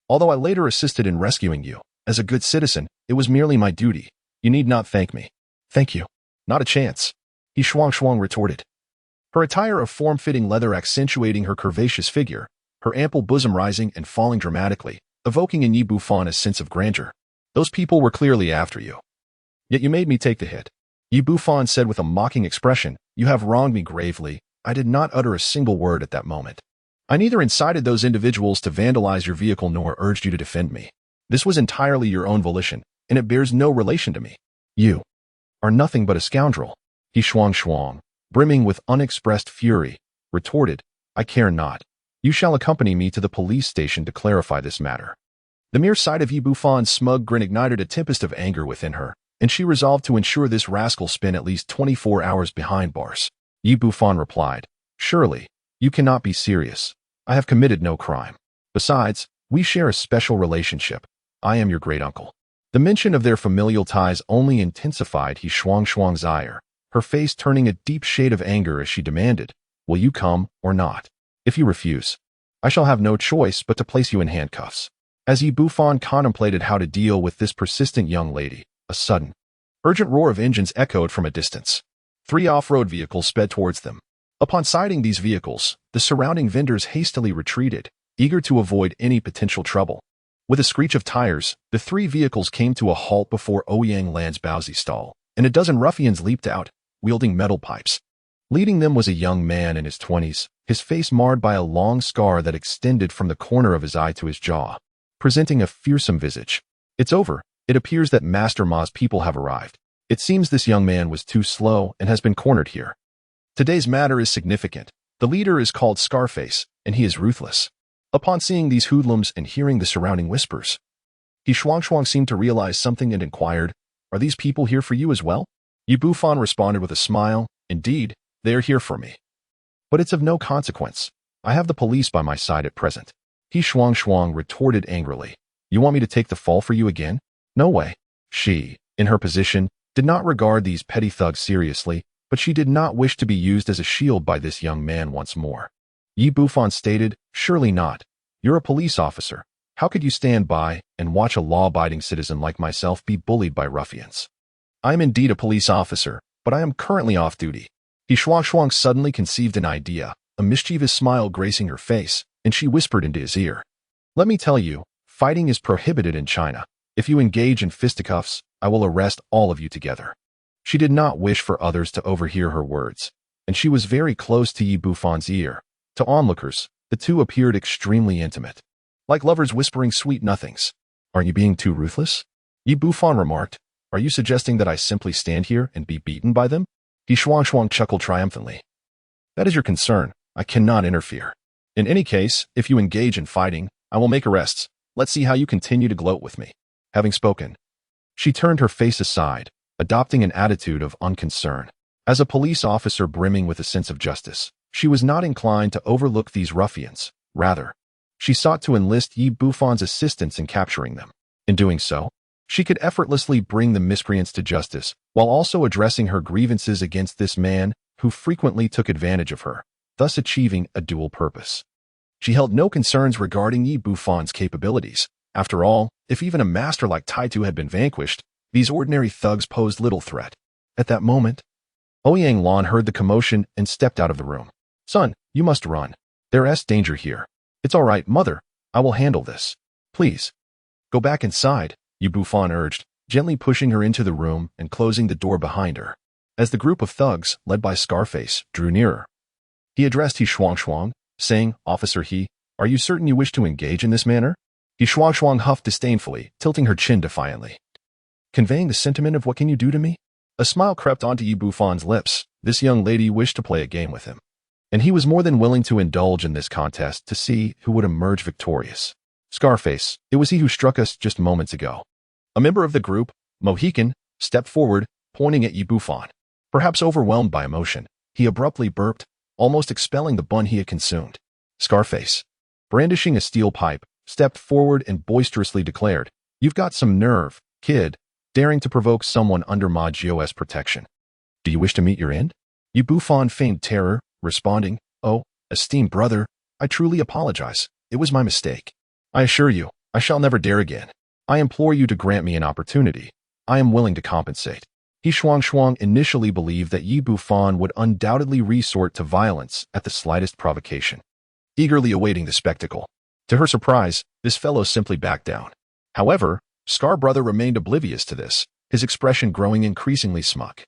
"Although I later assisted in rescuing you, as a good citizen, it was merely my duty. You need not thank me." "Thank you. Not a chance," He Shuang retorted. Her attire of form-fitting leather accentuating her curvaceous figure, her ample bosom rising and falling dramatically, evoking in Yi Bufan a sense of grandeur. "Those people were clearly after you. Yet you made me take the hit." Yi Bufan said with a mocking expression, "You have wronged me gravely." I did not utter a single word at that moment. "I neither incited those individuals to vandalize your vehicle nor urged you to defend me. This was entirely your own volition, and it bears no relation to me. You are nothing but a scoundrel." He Shuang, brimming with unexpressed fury, retorted, "I care not. You shall accompany me to the police station to clarify this matter." The mere sight of Yi Bufan's smug grin ignited a tempest of anger within her, and she resolved to ensure this rascal spent at least 24 hours behind bars. Yi Bufan replied, "Surely, you cannot be serious. I have committed no crime. Besides, we share a special relationship. I am your great-uncle." The mention of their familial ties only intensified He Shuang's ire, her face turning a deep shade of anger as she demanded, "Will you come or not? If you refuse, I shall have no choice but to place you in handcuffs." As Yi Bufan contemplated how to deal with this persistent young lady, a sudden, urgent roar of engines echoed from a distance. 3 off-road vehicles sped towards them. Upon sighting these vehicles, the surrounding vendors hastily retreated, eager to avoid any potential trouble. With a screech of tires, the 3 vehicles came to a halt before Ouyang Land's Baozi stall, and a dozen ruffians leaped out, wielding metal pipes. Leading them was a young man in his 20s, his face marred by a long scar that extended from the corner of his eye to his jaw, presenting a fearsome visage. "It's over. It appears that Master Ma's people have arrived. It seems this young man was too slow and has been cornered here. Today's matter is significant. The leader is called Scarface, and he is ruthless." Upon seeing these hoodlums and hearing the surrounding whispers, He Shuang seemed to realize something and inquired, "Are these people here for you as well?" Yi Bufan responded with a smile, "Indeed, they are here for me. But it's of no consequence. I have the police by my side at present." He Shuang retorted angrily, "You want me to take the fall for you again? No way." She, in her position, did not regard these petty thugs seriously, but she did not wish to be used as a shield by this young man once more. Yi Bufan stated, "Surely not. You're a police officer. How could you stand by and watch a law-abiding citizen like myself be bullied by ruffians?" "I am indeed a police officer, but I am currently off duty." He Shuang suddenly conceived an idea, a mischievous smile gracing her face, and she whispered into his ear, "Let me tell you, fighting is prohibited in China. If you engage in fisticuffs, I will arrest all of you together." She did not wish for others to overhear her words, and she was very close to Yi Bufan's ear. To onlookers, the two appeared extremely intimate, like lovers whispering sweet nothings. "Aren't you being too ruthless?" Yi Bufan remarked. "Are you suggesting that I simply stand here and be beaten by them?" He Shuang chuckled triumphantly. "That is your concern. I cannot interfere. In any case, if you engage in fighting, I will make arrests. Let's see how you continue to gloat with me." Having spoken, she turned her face aside, adopting an attitude of unconcern. As a police officer brimming with a sense of justice, she was not inclined to overlook these ruffians. Rather, she sought to enlist Yi Bufan's assistance in capturing them. In doing so, she could effortlessly bring the miscreants to justice, while also addressing her grievances against this man who frequently took advantage of her, thus achieving a dual purpose. She held no concerns regarding Yi Bufan's capabilities. After all, if even a master like Taitu had been vanquished, these ordinary thugs posed little threat. At that moment, Ouyang Lan heard the commotion and stepped out of the room. "Son, you must run. There's danger here." "It's all right, mother. I will handle this. Please, go back inside," Yi Bufan urged, gently pushing her into the room and closing the door behind her. As the group of thugs, led by Scarface, drew nearer, he addressed He Shuang, saying, "Officer He, are you certain you wish to engage in this manner?" He Shuang huffed disdainfully, tilting her chin defiantly, conveying the sentiment of "What can you do to me?" A smile crept onto Yi Bufan's lips. This young lady wished to play a game with him, and he was more than willing to indulge in this contest to see who would emerge victorious. "Scarface, it was he who struck us just moments ago." A member of the group, Mohican, stepped forward, pointing at Yi Bufan. Perhaps overwhelmed by emotion, he abruptly burped, almost expelling the bun he had consumed. Scarface, brandishing a steel pipe, stepped forward and boisterously declared, You've got some nerve, kid, daring to provoke someone under Ma Jio's protection. Do you wish to meet your end? Yi Bufan feigned terror, responding, "Oh, esteemed brother, I truly apologize. It was my mistake. I assure you, I shall never dare again. I implore you to grant me an opportunity. I am willing to compensate." He Shuang initially believed that Yi Bufan would undoubtedly resort to violence at the slightest provocation, eagerly awaiting the spectacle. To her surprise, this fellow simply backed down. However, Scar Brother remained oblivious to this, his expression growing increasingly smug,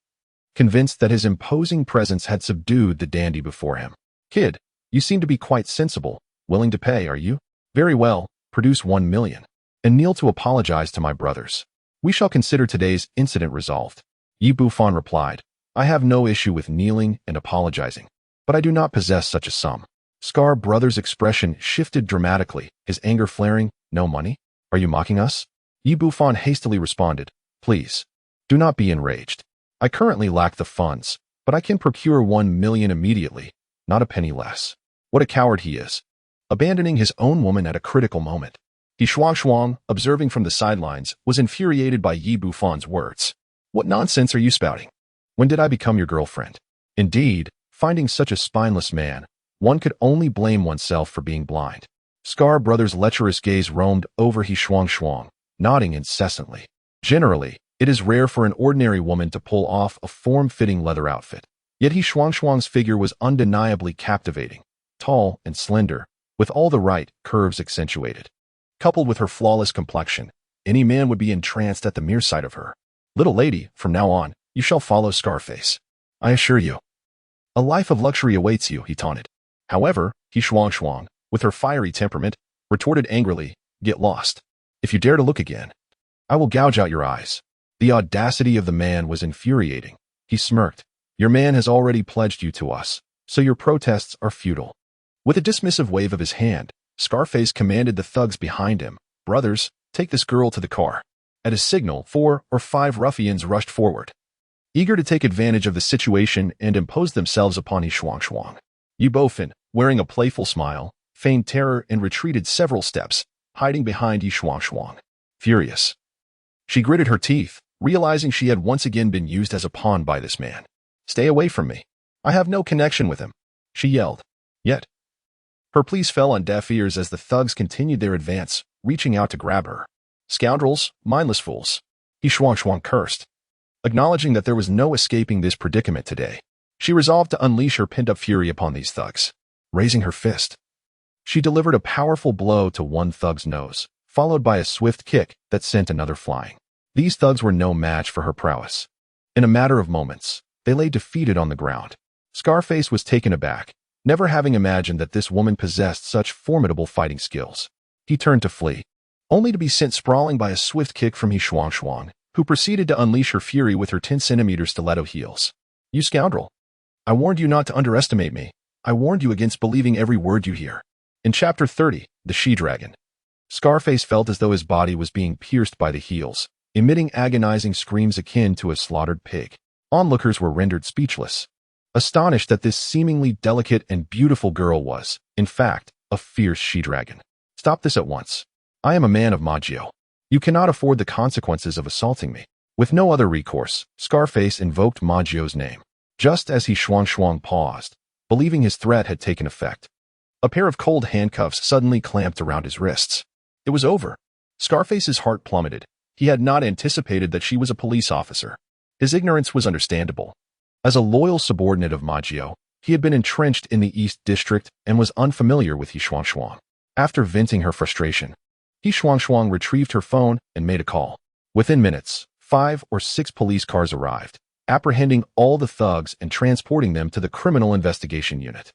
convinced that his imposing presence had subdued the dandy before him. "Kid, you seem to be quite sensible. Willing to pay, are you? Very well, produce 1 million. And kneel to apologize to my brothers. We shall consider today's incident resolved." Yi Bufan replied, "I have no issue with kneeling and apologizing, but I do not possess such a sum." Scar Brother's expression shifted dramatically, his anger flaring. "No money? Are you mocking us?" Yi Bufan hastily responded, "Please, do not be enraged. I currently lack the funds, but I can procure 1 million immediately, not a penny less." What a coward he is, abandoning his own woman at a critical moment. He Shuang, observing from the sidelines, was infuriated by Yi Bufan's words. "What nonsense are you spouting? When did I become your girlfriend?" Indeed, finding such a spineless man, one could only blame oneself for being blind. Scar Brother's lecherous gaze roamed over He Shuang, nodding incessantly. Generally, it is rare for an ordinary woman to pull off a form-fitting leather outfit. Yet He Shuang's figure was undeniably captivating, tall and slender, with all the right curves accentuated. Coupled with her flawless complexion, any man would be entranced at the mere sight of her. "Little lady, from now on, you shall follow Scarface. I assure you. A life of luxury awaits you," he taunted. However, He Shuang, with her fiery temperament, retorted angrily, "Get lost. If you dare to look again, I will gouge out your eyes." The audacity of the man was infuriating. He smirked. "Your man has already pledged you to us, so your protests are futile." With a dismissive wave of his hand, Scarface commanded the thugs behind him, "Brothers, take this girl to the car." At a signal, 4 or 5 ruffians rushed forward, eager to take advantage of the situation and impose themselves upon He Shuang. Yi Bufan, wearing a playful smile, feigned terror and retreated several steps, hiding behind He Shuang. Furious, she gritted her teeth, realizing she had once again been used as a pawn by this man. "Stay away from me. I have no connection with him," she yelled. Yet, her pleas fell on deaf ears as the thugs continued their advance, reaching out to grab her. "Scoundrels, mindless fools," He Shuang cursed. Acknowledging that there was no escaping this predicament today, she resolved to unleash her pent-up fury upon these thugs. Raising her fist, she delivered a powerful blow to one thug's nose, followed by a swift kick that sent another flying. These thugs were no match for her prowess. In a matter of moments, they lay defeated on the ground. Scarface was taken aback, never having imagined that this woman possessed such formidable fighting skills. He turned to flee, only to be sent sprawling by a swift kick from He Shuang, who proceeded to unleash her fury with her 10-centimeter stiletto heels. "You scoundrel! I warned you not to underestimate me. I warned you against believing every word you hear." In Chapter 30, The She-Dragon, Scarface felt as though his body was being pierced by the heels, emitting agonizing screams akin to a slaughtered pig. Onlookers were rendered speechless, astonished that this seemingly delicate and beautiful girl was, in fact, a fierce she-dragon. "Stop this at once. I am a man of Ma Jio. You cannot afford the consequences of assaulting me." With no other recourse, Scarface invoked Ma Jio's name. Just as He Shuang paused, believing his threat had taken effect, a pair of cold handcuffs suddenly clamped around his wrists. It was over. Scarface's heart plummeted. He had not anticipated that she was a police officer. His ignorance was understandable. As a loyal subordinate of Ma Jio, he had been entrenched in the East District and was unfamiliar with He Shuang. After venting her frustration, He Shuang retrieved her phone and made a call. Within minutes, 5 or 6 police cars arrived, apprehending all the thugs and transporting them to the Criminal Investigation Unit.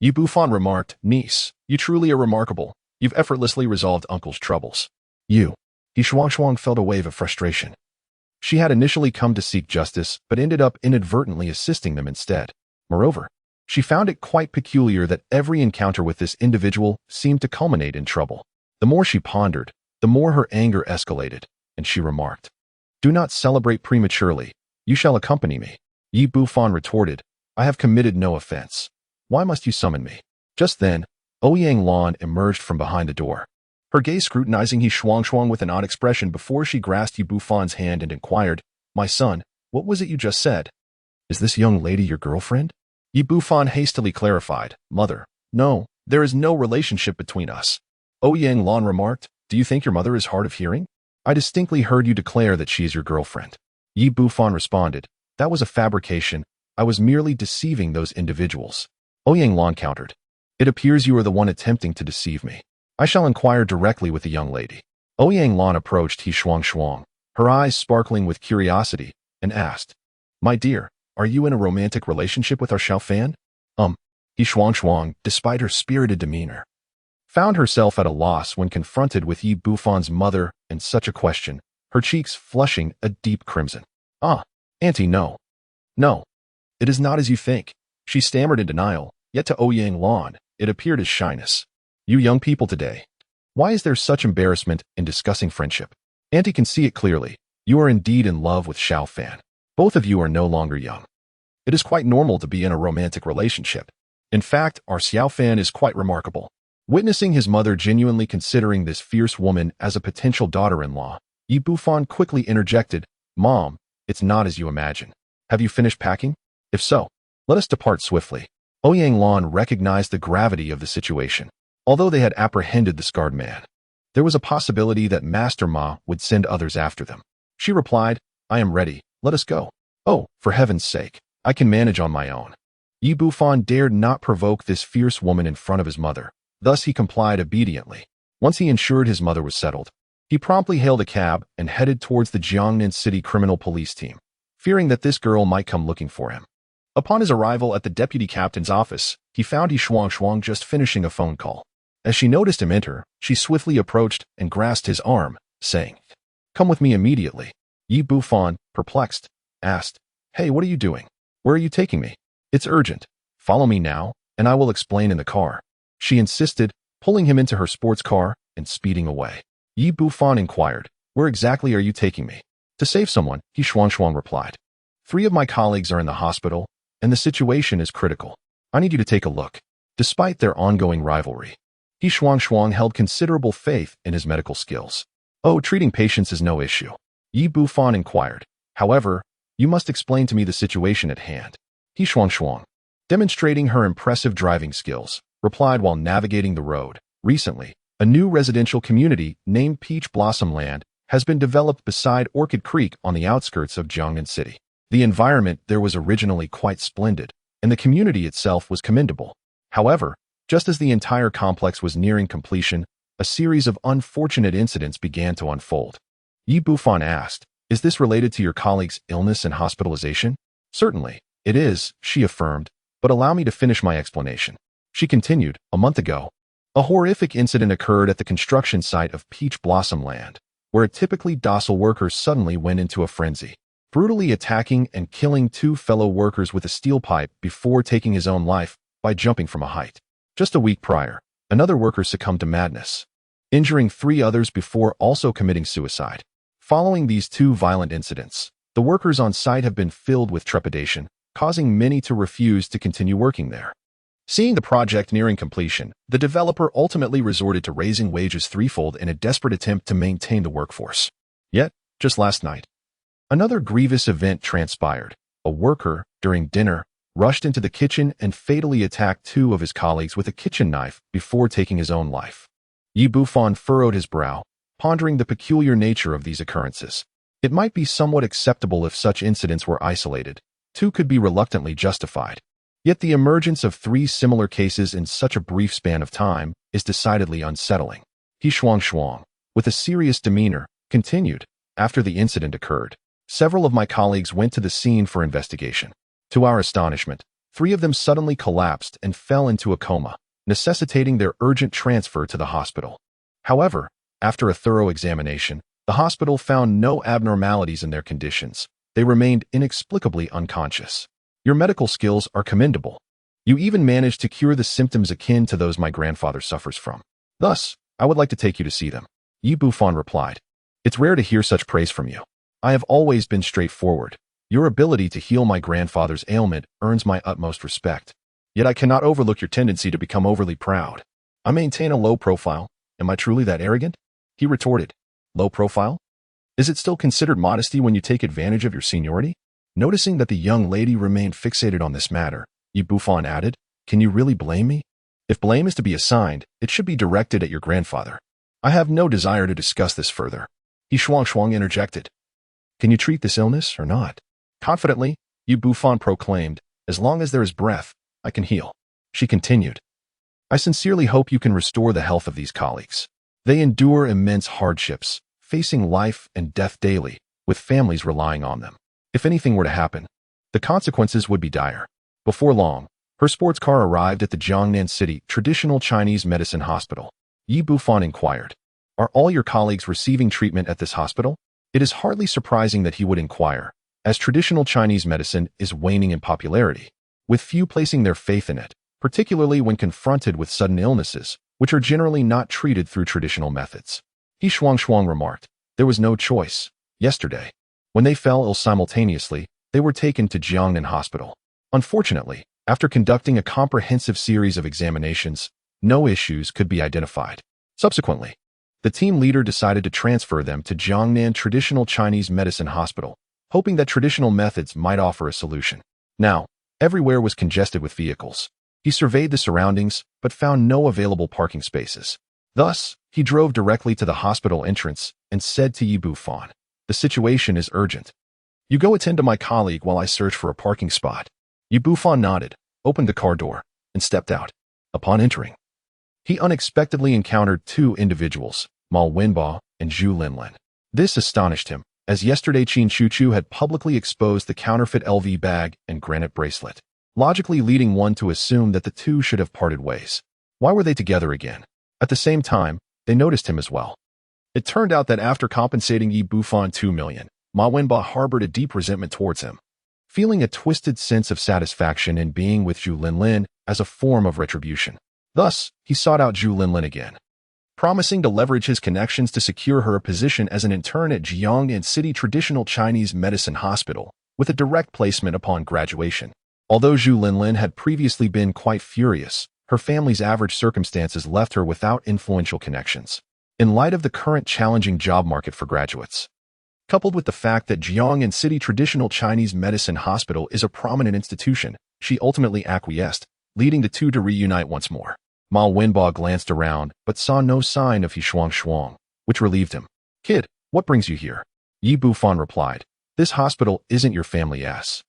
Yi Bufan remarked, "Niece, you truly are remarkable. You've effortlessly resolved Uncle's troubles." "You." He Shuang felt a wave of frustration. She had initially come to seek justice, but ended up inadvertently assisting them instead. Moreover, she found it quite peculiar that every encounter with this individual seemed to culminate in trouble. The more she pondered, the more her anger escalated, and she remarked, "Do not celebrate prematurely. You shall accompany me." Yi Bufan retorted, "I have committed no offense. Why must you summon me?" Just then, Ouyang Lan emerged from behind the door. her gaze scrutinizing He Shuangchuang with an odd expression before she grasped Yi Bufan's hand and inquired, "My son, what was it you just said? Is this young lady your girlfriend?" Yi Bufan hastily clarified, "Mother, no, there is no relationship between us." Ouyang Lan remarked, "Do you think your mother is hard of hearing? I distinctly heard you declare that she is your girlfriend." Yi Bufan responded, "That was a fabrication. I was merely deceiving those individuals." Ouyang Lan countered, "It appears you are the one attempting to deceive me. I shall inquire directly with the young lady." Ouyang Lan approached He Shuangchuang, her eyes sparkling with curiosity, and asked, "My dear, are you in a romantic relationship with our Xiaofan?" He Shuangchuang, despite her spirited demeanor, found herself at a loss when confronted with Yi Bufan's mother and such a question, her cheeks flushing a deep crimson. Auntie, no. No. It is not as you think," she stammered in denial, yet to Ouyang Lan, it appeared as shyness. "You young people today. Why is there such embarrassment in discussing friendship? Auntie can see it clearly. You are indeed in love with Xiaofan. Both of you are no longer young. It is quite normal to be in a romantic relationship. In fact, our Xiaofan is quite remarkable." Witnessing his mother genuinely considering this fierce woman as a potential daughter-in-law, Yi Bufan quickly interjected, "Mom, it's not as you imagine. Have you finished packing? If so, let us depart swiftly." Ouyang Lan recognized the gravity of the situation. Although they had apprehended the scarred man, there was a possibility that Master Ma would send others after them. She replied, "I am ready. Let us go." "Oh, for heaven's sake, I can manage on my own." Yi Bufan dared not provoke this fierce woman in front of his mother. Thus he complied obediently. Once he ensured his mother was settled, he promptly hailed a cab and headed towards the Jiangnan City Criminal Police team, fearing that this girl might come looking for him. Upon his arrival at the deputy captain's office, he found He Shuangchuang just finishing a phone call. As she noticed him enter, she swiftly approached and grasped his arm, saying, "Come with me immediately." Yi Bufan, perplexed, asked, "Hey, what are you doing? Where are you taking me?" "It's urgent. Follow me now, and I will explain in the car," she insisted, pulling him into her sports car and speeding away. Yi Bufan inquired, "Where exactly are you taking me?" "To save someone," He Shuangchuang replied. "3 of my colleagues are in the hospital, and the situation is critical. I need you to take a look." Despite their ongoing rivalry, He Shuangchuang held considerable faith in his medical skills. "Oh, treating patients is no issue," Yi Bufan inquired. "However, you must explain to me the situation at hand." He Shuangchuang, demonstrating her impressive driving skills, replied while navigating the road. "Recently, a new residential community named Peach Blossom Land has been developed beside Orchid Creek on the outskirts of Jiangnan City. The environment there was originally quite splendid, and the community itself was commendable. However, just as the entire complex was nearing completion, a series of unfortunate incidents began to unfold." Yi Bufan asked, "Is this related to your colleague's illness and hospitalization?" "Certainly, it is," she affirmed, "but allow me to finish my explanation." She continued, "A month ago, a horrific incident occurred at the construction site of Peach Blossom Land, where a typically docile worker suddenly went into a frenzy, brutally attacking and killing 2 fellow workers with a steel pipe before taking his own life by jumping from a height. Just a week prior, another worker succumbed to madness, injuring 3 others before also committing suicide. Following these 2 violent incidents, the workers on site have been filled with trepidation, causing many to refuse to continue working there. Seeing the project nearing completion, the developer ultimately resorted to raising wages threefold in a desperate attempt to maintain the workforce. Yet, just last night, another grievous event transpired. A worker, during dinner, rushed into the kitchen and fatally attacked 2 of his colleagues with a kitchen knife before taking his own life." Yi Bufan furrowed his brow, pondering the peculiar nature of these occurrences. It might be somewhat acceptable if such incidents were isolated. 2 could be reluctantly justified. Yet the emergence of 3 similar cases in such a brief span of time is decidedly unsettling. He Shuangchuang, with a serious demeanor, continued, "After the incident occurred, several of my colleagues went to the scene for investigation. To our astonishment, 3 of them suddenly collapsed and fell into a coma, necessitating their urgent transfer to the hospital. However, after a thorough examination, the hospital found no abnormalities in their conditions. They remained inexplicably unconscious. Your medical skills are commendable. You even managed to cure the symptoms akin to those my grandfather suffers from. Thus, I would like to take you to see them." Yi Bufan replied, "It's rare to hear such praise from you. I have always been straightforward. Your ability to heal my grandfather's ailment earns my utmost respect. Yet I cannot overlook your tendency to become overly proud. I maintain a low profile, Am I truly that arrogant? He retorted. Low profile? Is it still considered modesty when you take advantage of your seniority? Noticing that the young lady remained fixated on this matter, Bufan added, Can you really blame me? If blame is to be assigned, it should be directed at your grandfather. I have no desire to discuss this further. He Shuang interjected. Can you treat this illness or not? Confidently, Bufan proclaimed, As long as there is breath, I can heal. She continued. I sincerely hope you can restore the health of these colleagues. They endure immense hardships, facing life and death daily, with families relying on them. If anything were to happen, the consequences would be dire. Before long, her sports car arrived at the Jiangnan City Traditional Chinese Medicine Hospital. Bufan inquired, Are all your colleagues receiving treatment at this hospital? It is hardly surprising that he would inquire, as traditional Chinese medicine is waning in popularity, with few placing their faith in it, particularly when confronted with sudden illnesses, which are generally not treated through traditional methods. He Shuang remarked, There was no choice. Yesterday, when they fell ill simultaneously, they were taken to Jiangnan Hospital. Unfortunately, after conducting a comprehensive series of examinations, no issues could be identified. Subsequently, the team leader decided to transfer them to Jiangnan Traditional Chinese Medicine Hospital, hoping that traditional methods might offer a solution. Now, everywhere was congested with vehicles. He surveyed the surroundings, but found no available parking spaces. Thus, he drove directly to the hospital entrance and said to Bufan, The situation is urgent. You go attend to my colleague while I search for a parking spot. Bufan nodded, opened the car door, and stepped out. Upon entering, he unexpectedly encountered two individuals, Ma Wenba and Zhu Linlin. This astonished him, as yesterday Qin Chuchu had publicly exposed the counterfeit LV bag and granite bracelet, logically leading one to assume that the two should have parted ways. Why were they together again? At the same time, they noticed him as well. It turned out that after compensating Bufan 2 million, Ma Wenba harbored a deep resentment towards him, feeling a twisted sense of satisfaction in being with Zhu Linlin as a form of retribution. Thus, he sought out Zhu Linlin again, promising to leverage his connections to secure her a position as an intern at Jiangnan City Traditional Chinese Medicine Hospital, with a direct placement upon graduation. Although Zhu Linlin had previously been quite furious, her family's average circumstances left her without influential connections. In light of the current challenging job market for graduates, coupled with the fact that Jiangnan City Traditional Chinese Medicine Hospital is a prominent institution, she ultimately acquiesced, leading the two to reunite once more. Ma Wenba glanced around, but saw no sign of He Shuang, which relieved him. Kid, what brings you here? Bufan replied, This hospital isn't your family ass.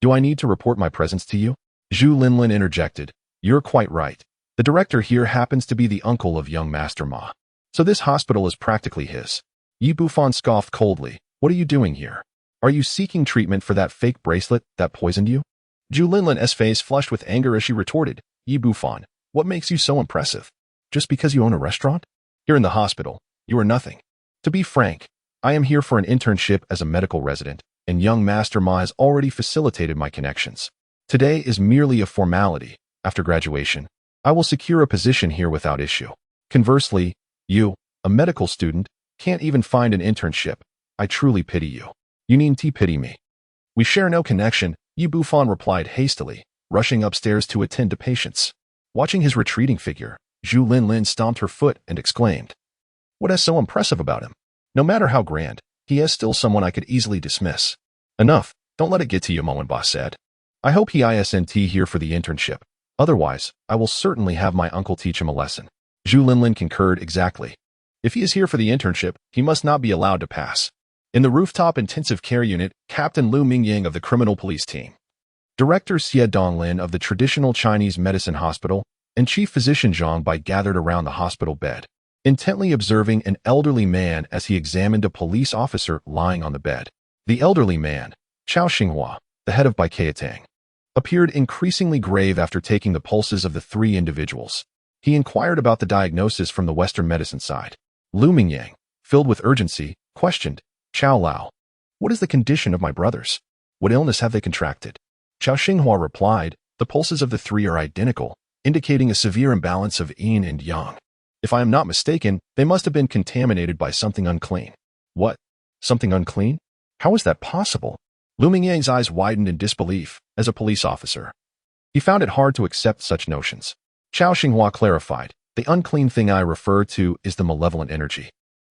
Do I need to report my presence to you? Zhu Linlin interjected, You're quite right. The director here happens to be the uncle of young Master Ma. So this hospital is practically his. Bufan scoffed coldly, What are you doing here? Are you seeking treatment for that fake bracelet that poisoned you? Zhu Linlin's face flushed with anger as she retorted, Bufan, what makes you so impressive? Just because you own a restaurant? Here in the hospital, you are nothing. To be frank, I am here for an internship as a medical resident, and young Master Ma has already facilitated my connections. Today is merely a formality. After graduation, I will secure a position here without issue. Conversely, you, a medical student, can't even find an internship. I truly pity you. You needn't pity me. We share no connection, Bufan replied hastily, rushing upstairs to attend to patients. Watching his retreating figure, Zhu Linlin stomped her foot and exclaimed, What is so impressive about him? No matter how grand, he is still someone I could easily dismiss. Enough, don't let it get to you, Ma Wenba said. I hope he isn't here for the internship. Otherwise, I will certainly have my uncle teach him a lesson. Zhu Linlin concurred exactly. If he is here for the internship, he must not be allowed to pass. In the rooftop intensive care unit, Captain Lu Mingyang of the criminal police team, Director Xie Donglin of the Traditional Chinese Medicine Hospital, and Chief Physician Zhang Bai gathered around the hospital bed, intently observing an elderly man as he examined a police officer lying on the bed. The elderly man, Chao Xinghua, the head of Baikeatang, appeared increasingly grave after taking the pulses of the three individuals. He inquired about the diagnosis from the Western medicine side. Lu Mingyang, filled with urgency, questioned, Chao Lao, what is the condition of my brothers? What illness have they contracted? Chao Xinghua replied, The pulses of the three are identical, indicating a severe imbalance of yin and yang. If I am not mistaken, they must have been contaminated by something unclean. What? Something unclean? How is that possible? Lu Mingyang's eyes widened in disbelief. As a police officer, he found it hard to accept such notions. Chao Xinghua clarified, The unclean thing I refer to is the malevolent energy.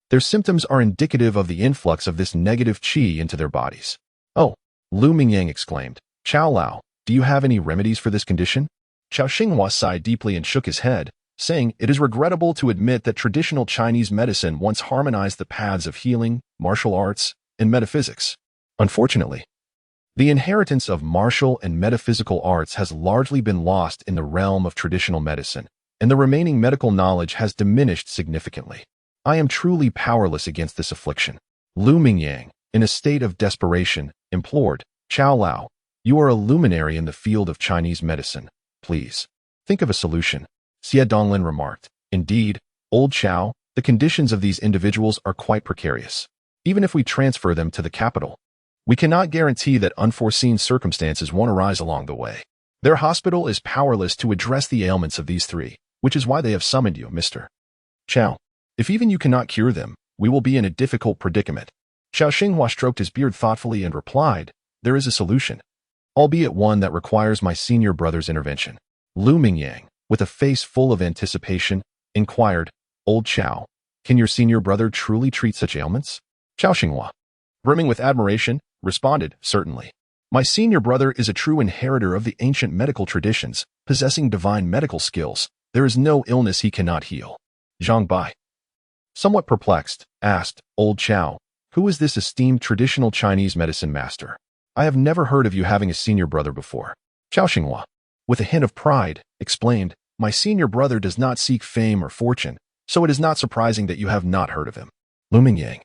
Their symptoms are indicative of the influx of this negative qi into their bodies. Oh, Lu Mingyang exclaimed. Chao Lao, do you have any remedies for this condition? Chao Xinghua sighed deeply and shook his head, saying it is regrettable to admit that traditional Chinese medicine once harmonized the paths of healing, martial arts, and metaphysics. Unfortunately, the inheritance of martial and metaphysical arts has largely been lost in the realm of traditional medicine, and the remaining medical knowledge has diminished significantly. I am truly powerless against this affliction. Lu Mingyang, in a state of desperation, implored, Chao Lao, you are a luminary in the field of Chinese medicine. Please, think of a solution. Xie Donglin remarked. Indeed, old Chao, the conditions of these individuals are quite precarious. Even if we transfer them to the capital, we cannot guarantee that unforeseen circumstances won't arise along the way. Their hospital is powerless to address the ailments of these three, which is why they have summoned you, Mr. Chao. If even you cannot cure them, we will be in a difficult predicament. Chao Xinghua stroked his beard thoughtfully and replied, there is a solution, albeit one that requires my senior brother's intervention. Lu Mingyang, with a face full of anticipation, inquired, Old Chao, can your senior brother truly treat such ailments? Chao Xinghua, brimming with admiration, responded, certainly. My senior brother is a true inheritor of the ancient medical traditions, possessing divine medical skills. There is no illness he cannot heal. Zhang Bai, somewhat perplexed, asked, Old Chao, who is this esteemed traditional Chinese medicine master? I have never heard of you having a senior brother before. Chao Xinghua, with a hint of pride, explained, my senior brother does not seek fame or fortune, so it is not surprising that you have not heard of him. Lu Mingyang,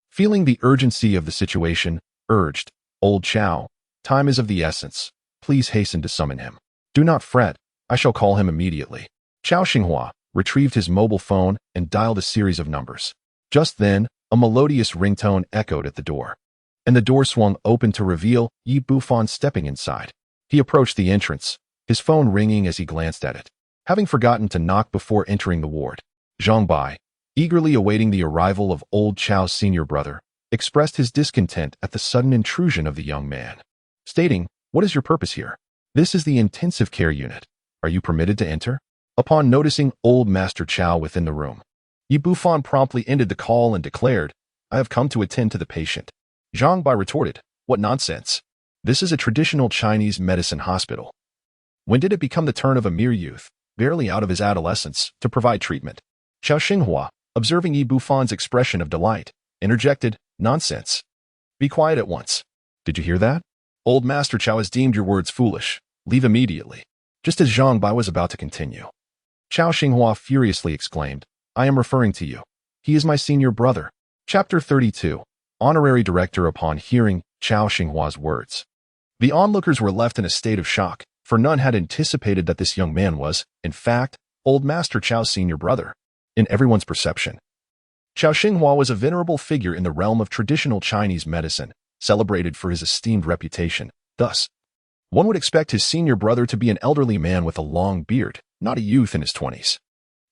feeling the urgency of the situation, urged, Old Chao, time is of the essence. Please hasten to summon him. Do not fret, I shall call him immediately. Chao Xinghua retrieved his mobile phone and dialed a series of numbers. Just then, a melodious ringtone echoed at the door, and the door swung open to reveal Yi Bufan stepping inside. He approached the entrance, his phone ringing as he glanced at it. Having forgotten to knock before entering the ward, Zhang Bai, eagerly awaiting the arrival of Old Chao's senior brother, expressed his discontent at the sudden intrusion of the young man, stating, what is your purpose here? This is the intensive care unit. Are you permitted to enter? Upon noticing Old Master Chao within the room, Yi Bufan promptly ended the call and declared, I have come to attend to the patient. Zhang Bai retorted, what nonsense. This is a traditional Chinese medicine hospital. When did it become the turn of a mere youth, barely out of his adolescence, to provide treatment? Chao Xinghua, observing Yi Bufan's expression of delight, interjected, nonsense. Be quiet at once. Did you hear that? Old Master Chao has deemed your words foolish. Leave immediately. Just as Zhang Bai was about to continue, Chao Xinghua furiously exclaimed, I am referring to you. He is my senior brother. Chapter 32. Honorary Director. Upon hearing Chao Xinghua's words, the onlookers were left in a state of shock, for none had anticipated that this young man was, in fact, Old Master Chao's senior brother. In everyone's perception, Chao Xinghua was a venerable figure in the realm of traditional Chinese medicine, celebrated for his esteemed reputation. Thus, one would expect his senior brother to be an elderly man with a long beard, not a youth in his 20s.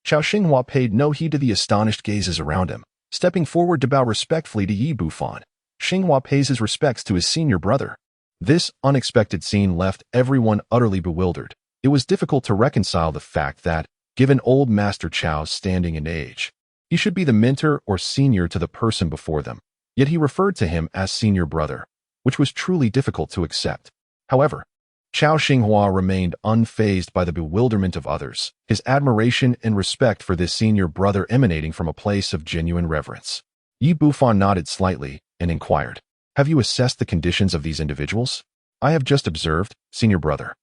Chao Xinghua paid no heed to the astonished gazes around him, stepping forward to bow respectfully to Yi Bufan. Xinghua pays his respects to his senior brother. This unexpected scene left everyone utterly bewildered. It was difficult to reconcile the fact that, given Old Master Chao's standing and age, he should be the mentor or senior to the person before them, yet he referred to him as senior brother, which was truly difficult to accept. However, Chao Xinghua remained unfazed by the bewilderment of others, his admiration and respect for this senior brother emanating from a place of genuine reverence. Yi Bufan nodded slightly and inquired, have you assessed the conditions of these individuals? I have just observed, senior brother,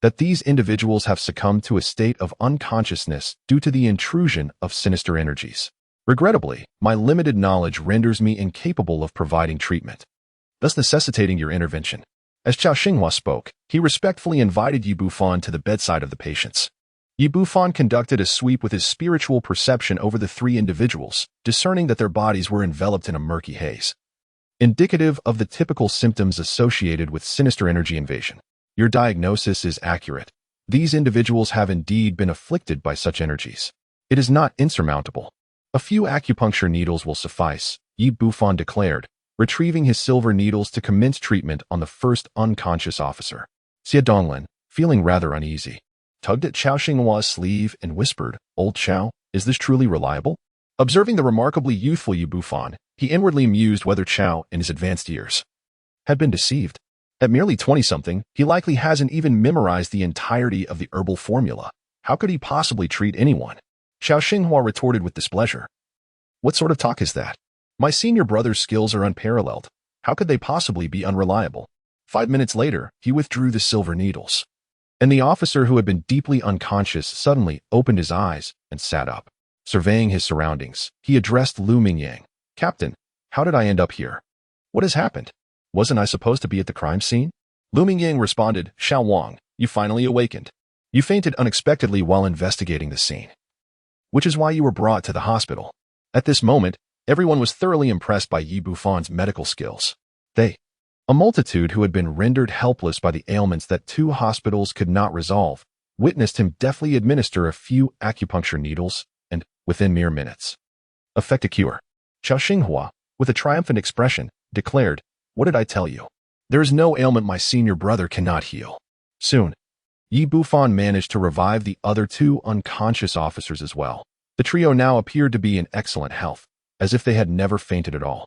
that these individuals have succumbed to a state of unconsciousness due to the intrusion of sinister energies. Regrettably, my limited knowledge renders me incapable of providing treatment, thus necessitating your intervention. As Chao Xinghua spoke, he respectfully invited Yi Bufan to the bedside of the patients. Yi Bufan conducted a sweep with his spiritual perception over the three individuals, discerning that their bodies were enveloped in a murky haze, indicative of the typical symptoms associated with sinister energy invasion. Your diagnosis is accurate. These individuals have indeed been afflicted by such energies. It is not insurmountable. A few acupuncture needles will suffice, Yi Bufan declared, retrieving his silver needles to commence treatment on the first unconscious officer. Xie Donglin, feeling rather uneasy, tugged at Chao Xinghua's sleeve and whispered, "Old Chao, is this truly reliable?" Observing the remarkably youthful Yi Bufan, he inwardly mused whether Chao, in his advanced years, had been deceived. At merely 20-something, he likely hasn't even memorized the entirety of the herbal formula. How could he possibly treat anyone? Chao Xinghua retorted with displeasure. What sort of talk is that? My senior brother's skills are unparalleled. How could they possibly be unreliable? 5 minutes later, he withdrew the silver needles. And the officer who had been deeply unconscious suddenly opened his eyes and sat up. Surveying his surroundings, he addressed Lu Mingyang. "Captain, how did I end up here? What has happened? Wasn't I supposed to be at the crime scene?" Lu Mingyang responded, "Xiao Wang, you finally awakened. You fainted unexpectedly while investigating the scene, which is why you were brought to the hospital." At this moment, everyone was thoroughly impressed by Yi Bufan's medical skills. A multitude who had been rendered helpless by the ailments that 2 hospitals could not resolve, witnessed him deftly administer a few acupuncture needles and, within mere minutes, effect a cure. Chao Xinghua, with a triumphant expression, declared, "What did I tell you? There is no ailment my senior brother cannot heal." Soon, Yi Bufan managed to revive the other 2 unconscious officers as well. The trio now appeared to be in excellent health, as if they had never fainted at all.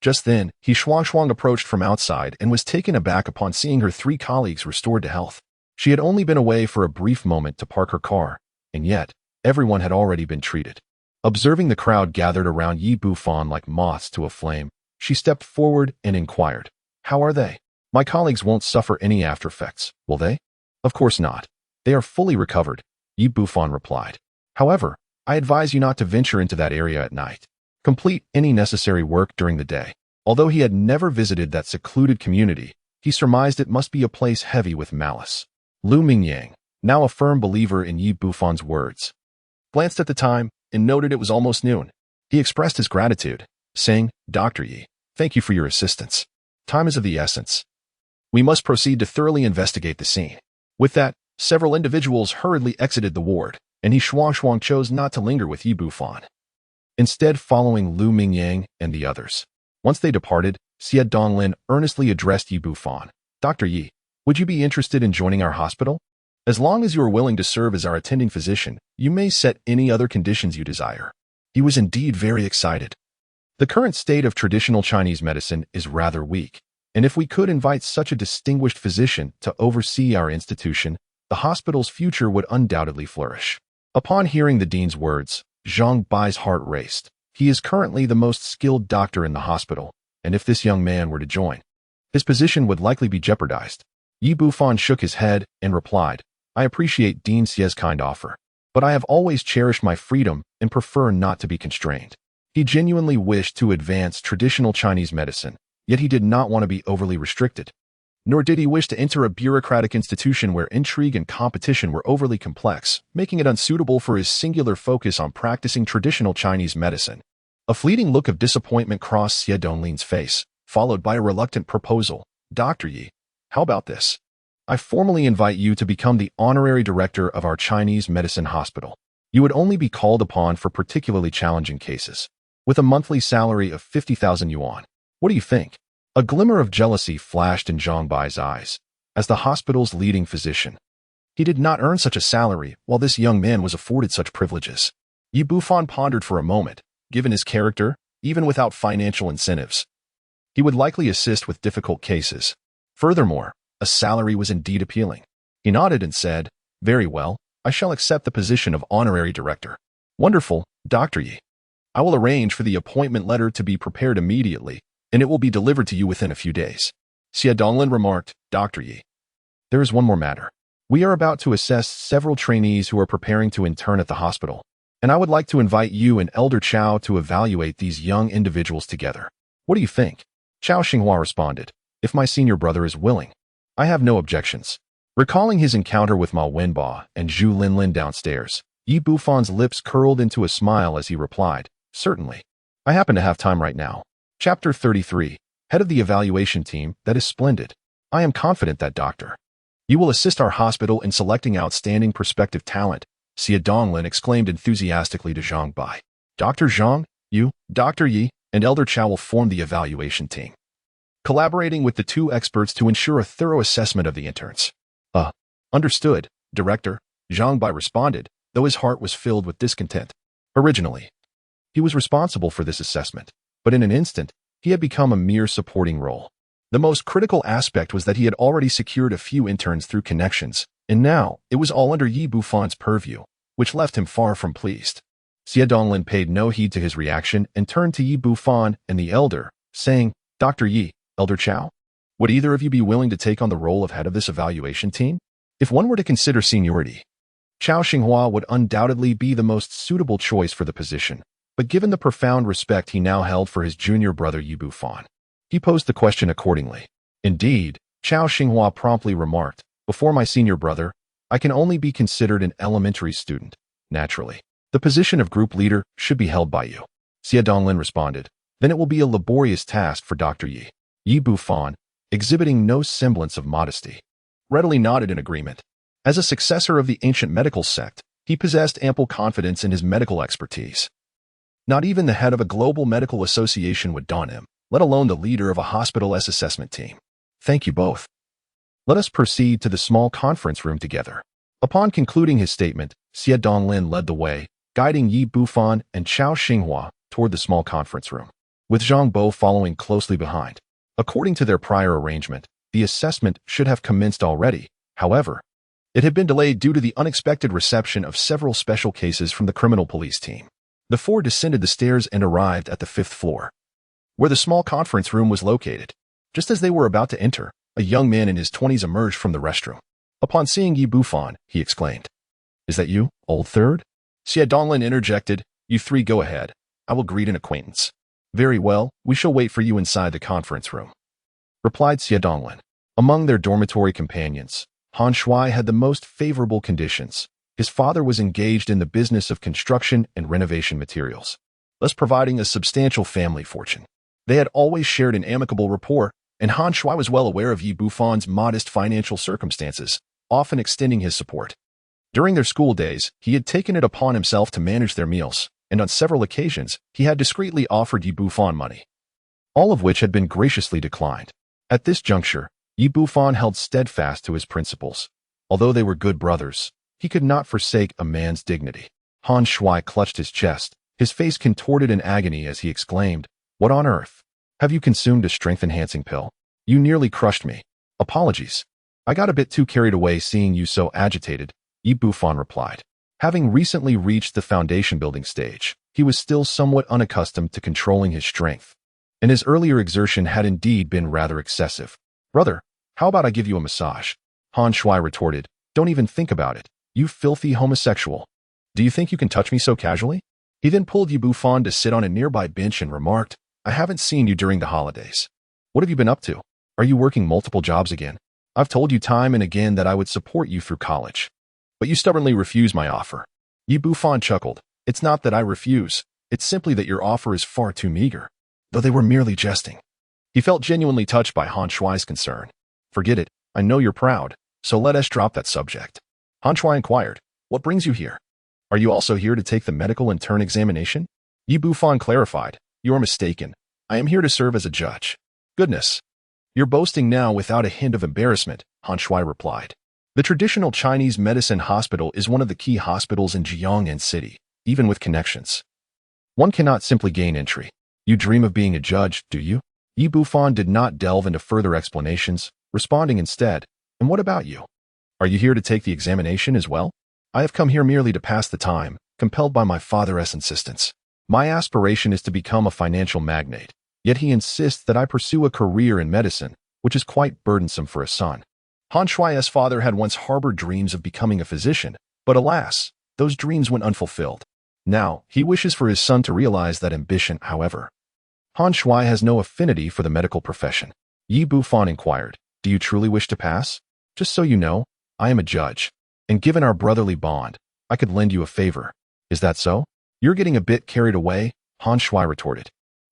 Just then, He Shuang approached from outside and was taken aback upon seeing her 3 colleagues restored to health. She had only been away for a brief moment to park her car, and yet, everyone had already been treated. Observing the crowd gathered around Yi Bufan like moths to a flame, she stepped forward and inquired, "How are they? My colleagues won't suffer any after effects, will they?" "Of course not. They are fully recovered," Yi Bufan replied. "However, I advise you not to venture into that area at night. Complete any necessary work during the day." Although he had never visited that secluded community, he surmised it must be a place heavy with malice. Lu Mingyang, now a firm believer in Yi Bufan's words, glanced at the time and noted it was almost noon. He expressed his gratitude, saying, "Dr. Yi, thank you for your assistance. Time is of the essence. We must proceed to thoroughly investigate the scene." With that, several individuals hurriedly exited the ward, and He Shuang chose not to linger with Yi Bufan, instead following Lu Mingyang and the others. Once they departed, Xie Donglin earnestly addressed Yi Bufan. "Dr. Yi, would you be interested in joining our hospital? As long as you are willing to serve as our attending physician, you may set any other conditions you desire." He was indeed very excited. The current state of traditional Chinese medicine is rather weak, and if we could invite such a distinguished physician to oversee our institution, the hospital's future would undoubtedly flourish. Upon hearing the dean's words, Zhang Bai's heart raced. He is currently the most skilled doctor in the hospital, and if this young man were to join, his position would likely be jeopardized. Yi Bufan shook his head and replied, "I appreciate Dean Xie's kind offer, but I have always cherished my freedom and prefer not to be constrained." He genuinely wished to advance traditional Chinese medicine, yet he did not want to be overly restricted. Nor did he wish to enter a bureaucratic institution where intrigue and competition were overly complex, making it unsuitable for his singular focus on practicing traditional Chinese medicine. A fleeting look of disappointment crossed Xie Donlin's face, followed by a reluctant proposal. "Dr. Yi, how about this? I formally invite you to become the honorary director of our Chinese medicine hospital. You would only be called upon for particularly challenging cases, with a monthly salary of 50,000 yuan. What do you think?" A glimmer of jealousy flashed in Zhang Bai's eyes. As the hospital's leading physician, he did not earn such a salary, while this young man was afforded such privileges. Yi Bufan pondered for a moment. Given his character, even without financial incentives, he would likely assist with difficult cases. Furthermore, a salary was indeed appealing. He nodded and said, "Very well, I shall accept the position of honorary director." "Wonderful, Dr. Yi. I will arrange for the appointment letter to be prepared immediately, and it will be delivered to you within a few days." Xie Donglin remarked, "Dr. Yi, there is one more matter. We are about to assess several trainees who are preparing to intern at the hospital, and I would like to invite you and Elder Chao to evaluate these young individuals together. What do you think?" Chao Xinghua responded, "If my senior brother is willing, I have no objections." Recalling his encounter with Ma Wenba and Zhu Linlin downstairs, Yi Bufan's lips curled into a smile as he replied, "Certainly. I happen to have time right now." Chapter 33, Head of the Evaluation Team. "That is splendid. I am confident that Dr. You will assist our hospital in selecting outstanding prospective talent," Xie Donglin exclaimed enthusiastically to Zhang Bai. "Dr. Zhang, you, Dr. Yi, and Elder Chao will form the evaluation team, collaborating with the 2 experts to ensure a thorough assessment of the interns." Understood, Director," Zhang Bai responded, though his heart was filled with discontent. Originally, he was responsible for this assessment, but in an instant, he had become a mere supporting role. The most critical aspect was that he had already secured a few interns through connections, and now it was all under Yi Bufan's purview, which left him far from pleased. Xie Donglin paid no heed to his reaction and turned to Yi Bufan and the elder, saying, Dr. Yi, Elder Chao, would either of you be willing to take on the role of head of this evaluation team? If one were to consider seniority, Chao Xinghua would undoubtedly be the most suitable choice for the position, but given the profound respect he now held for his junior brother Yi Bufan, he posed the question accordingly. Indeed, Chao Xinghua promptly remarked, before my senior brother, I can only be considered an elementary student. Naturally, the position of group leader should be held by you. Xie Donglin responded, then it will be a laborious task for Dr. Yi. Yi Bufan, exhibiting no semblance of modesty, readily nodded in agreement. As a successor of the Ancient Medical Sect, he possessed ample confidence in his medical expertise. Not even the head of a global medical association would daunt him, let alone the leader of a hospital-S assessment team. Thank you both. Let us proceed to the small conference room together. Upon concluding his statement, Xie Donglin led the way, guiding Yi Bufan and Chao Xinghua toward the small conference room, with Zhang Bo following closely behind. According to their prior arrangement, the assessment should have commenced already. However, it had been delayed due to the unexpected reception of several special cases from the criminal police team. The four descended the stairs and arrived at the 5th floor, where the small conference room was located. Just as they were about to enter, a young man in his 20s emerged from the restroom. Upon seeing Yi Bufan, he exclaimed, Is that you, old third? Xie Donglin interjected, You three go ahead. I will greet an acquaintance. Very well, we shall wait for you inside the conference room, replied Xie Donglin. Among their dormitory companions, Han Shui had the most favorable conditions. His father was engaged in the business of construction and renovation materials, thus providing a substantial family fortune. They had always shared an amicable rapport, and Han Shui was well aware of Yi Bufan's modest financial circumstances, often extending his support. During their school days, he had taken it upon himself to manage their meals, and on several occasions, he had discreetly offered Yi Bufan money, all of which had been graciously declined. At this juncture, Yi Bufan held steadfast to his principles. Although they were good brothers, he could not forsake a man's dignity. Han Shui clutched his chest, his face contorted in agony as he exclaimed, What on earth? Have you consumed a strength-enhancing pill? You nearly crushed me. Apologies. I got a bit too carried away seeing you so agitated, Yi Bufan replied. Having recently reached the foundation building stage, he was still somewhat unaccustomed to controlling his strength, and his earlier exertion had indeed been rather excessive. Brother, how about I give you a massage? Han Shui retorted, Don't even think about it, you filthy homosexual. Do you think you can touch me so casually? He then pulled Yi Bufan to sit on a nearby bench and remarked, I haven't seen you during the holidays. What have you been up to? Are you working multiple jobs again? I've told you time and again that I would support you through college, but you stubbornly refused my offer. Yi Bufan chuckled. It's not that I refuse, it's simply that your offer is far too meager. Though they were merely jesting, he felt genuinely touched by Han Shui's concern. Forget it, I know you're proud, so let us drop that subject. Han Shui inquired, What brings you here? Are you also here to take the medical intern examination? Yi Bufan clarified, You are mistaken. I am here to serve as a judge. Goodness. You're boasting now without a hint of embarrassment, Han Shui replied. The traditional Chinese medicine hospital is one of the key hospitals in Jiangnan City, even with connections. One cannot simply gain entry. You dream of being a judge, do you? Yi Bufan did not delve into further explanations, responding instead, And what about you? Are you here to take the examination as well? I have come here merely to pass the time, compelled by my father's insistence. My aspiration is to become a financial magnate, yet he insists that I pursue a career in medicine, which is quite burdensome for a son. Han Shui's father had once harbored dreams of becoming a physician, but alas, those dreams went unfulfilled. Now, he wishes for his son to realize that ambition, however. Han Shui has no affinity for the medical profession. Yi Bufan inquired, Do you truly wish to pass? Just so you know, I am a judge, and given our brotherly bond, I could lend you a favor. Is that so? You're getting a bit carried away, Han Shui retorted.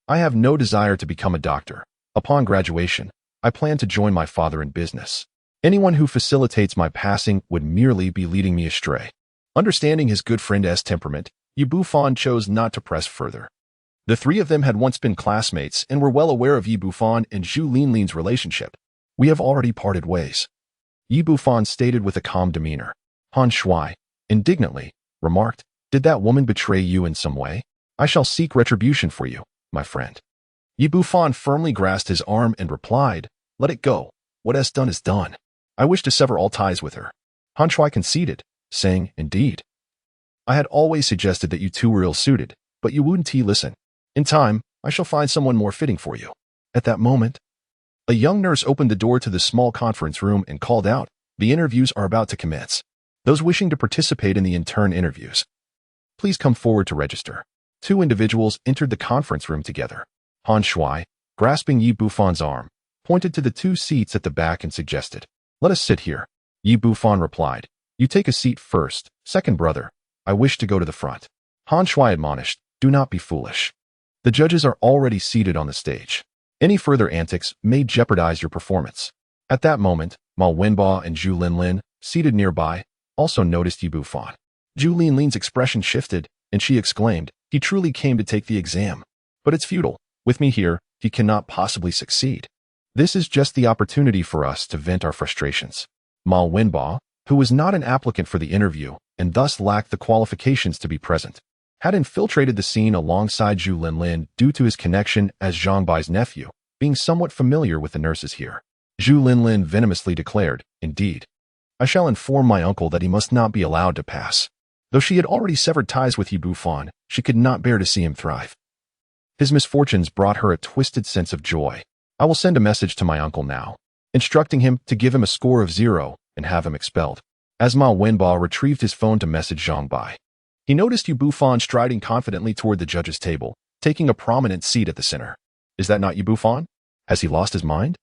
I have no desire to become a doctor. Upon graduation, I plan to join my father in business. Anyone who facilitates my passing would merely be leading me astray. Understanding his good friend's temperament, Yi Bufan chose not to press further. The three of them had once been classmates and were well aware of Yi Bufan and Zhu Linlin's relationship. We have already parted ways, Yi Bufan stated with a calm demeanor. Han Shui, indignantly, remarked, "Did that woman betray you in some way? I shall seek retribution for you, my friend." Yi Bufan firmly grasped his arm and replied, "Let it go. What is done is done. I wish to sever all ties with her." Han Shui conceded, saying, "Indeed. I had always suggested that you two were ill-suited, but you wouldn't listen. In time, I shall find someone more fitting for you." At that moment, a young nurse opened the door to the small conference room and called out, "The interviews are about to commence. Those wishing to participate in the intern interviews, please come forward to register." Two individuals entered the conference room together. Han Shui, grasping Yi Bufan's arm, pointed to the two seats at the back and suggested, "Let us sit here." Yi Bufan replied, "You take a seat first, second brother. I wish to go to the front." Han Shui admonished, "Do not be foolish. The judges are already seated on the stage. Any further antics may jeopardize your performance." At that moment, Ma Wenba and Zhu Linlin, seated nearby, also noticed Yi Bufan. Zhu Linlin's expression shifted, and she exclaimed, "He truly came to take the exam. But it's futile. With me here, he cannot possibly succeed. This is just the opportunity for us to vent our frustrations." Ma Wenba, who was not an applicant for the interview and thus lacked the qualifications to be present, had infiltrated the scene alongside Zhu Linlin due to his connection as Zhang Bai's nephew, being somewhat familiar with the nurses here. Zhu Linlin venomously declared, "Indeed. I shall inform my uncle that he must not be allowed to pass." Though she had already severed ties with Yi Bufan, she could not bear to see him thrive. His misfortunes brought her a twisted sense of joy. "I will send a message to my uncle now, instructing him to give him a score of 0 and have him expelled." As Ma Wenba retrieved his phone to message Zhang Bai, he noticed Yi Bufan striding confidently toward the judge's table, taking a prominent seat at the center. Is that not Yi Bufan? Has he lost his mind?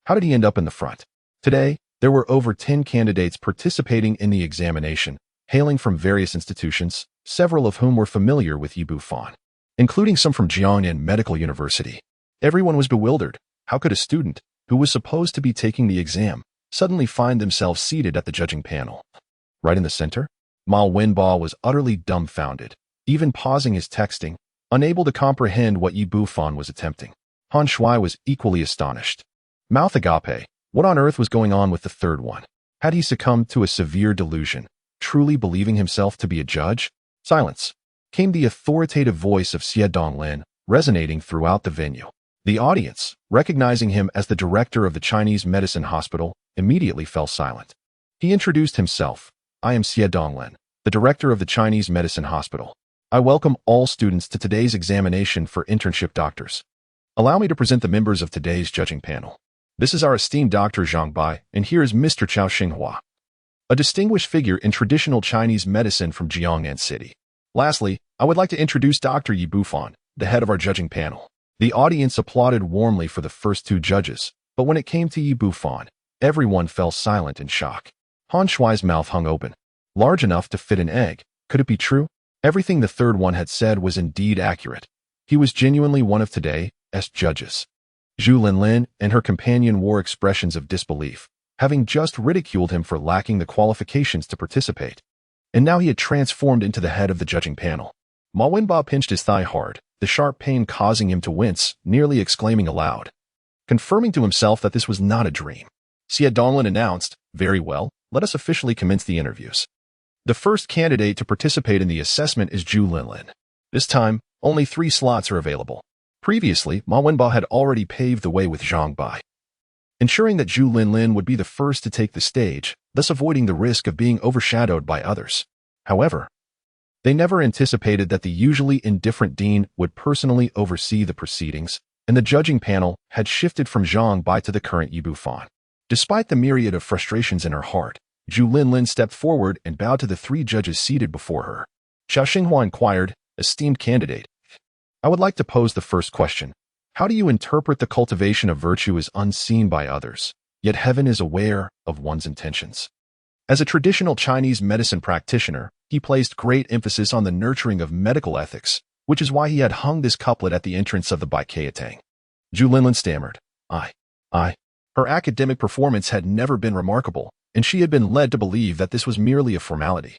How did he end up in the front? Today, there were over 10 candidates participating in the examination, hailing from various institutions, several of whom were familiar with Yi Bufan, including some from Ancient Medical University. Everyone was bewildered. How could a student, who was supposed to be taking the exam, suddenly find themselves seated at the judging panel? Right in the center? Ma Wenba was utterly dumbfounded, even pausing his texting, unable to comprehend what Yi Bufan was attempting. Han Shui was equally astonished. Mouth agape, what on earth was going on with the third one? Had he succumbed to a severe delusion, truly believing himself to be a judge? Silence. Came the authoritative voice of Xie Donglin, resonating throughout the venue. The audience, recognizing him as the director of the Chinese Medicine Hospital, immediately fell silent. He introduced himself. "I am Xie Donglin, the director of the Chinese Medicine Hospital. I welcome all students to today's examination for internship doctors. Allow me to present the members of today's judging panel. This is our esteemed Dr. Zhang Bai, and here is Mr. Chao Xinghua, a distinguished figure in traditional Chinese medicine from Jiangnan City. Lastly, I would like to introduce Dr. Yi Bufan, the head of our judging panel." The audience applauded warmly for the first two judges, but when it came to Yi Bufan, everyone fell silent in shock. Han Shui's mouth hung open, large enough to fit an egg. Could it be true? Everything the third one had said was indeed accurate. He was genuinely one of today's judges. Zhu Linlin and her companion wore expressions of disbelief, having just ridiculed him for lacking the qualifications to participate. And now he had transformed into the head of the judging panel. Ma Wenba pinched his thigh hard, the sharp pain causing him to wince, nearly exclaiming aloud. Confirming to himself that this was not a dream, Xie Donglin announced, "Very well, let us officially commence the interviews. The first candidate to participate in the assessment is Zhu Linlin. This time, only 3 slots are available. Previously, Ma Wenba had already paved the way with Zhang Bai, ensuring that Zhu Linlin would be the first to take the stage, thus avoiding the risk of being overshadowed by others. However, they never anticipated that the usually indifferent dean would personally oversee the proceedings, and the judging panel had shifted from Zhang Bai to the current Yi Bufan. Despite the myriad of frustrations in her heart, Zhu Linlin stepped forward and bowed to the 3 judges seated before her. Chao Xinghua inquired, "Esteemed candidate, I would like to pose the first question. How do you interpret the cultivation of virtue as unseen by others, yet heaven is aware of one's intentions?" As a traditional Chinese medicine practitioner, he placed great emphasis on the nurturing of medical ethics, which is why he had hung this couplet at the entrance of the Baikatang. Zhu Linlin stammered, I. Her academic performance had never been remarkable, and she had been led to believe that this was merely a formality.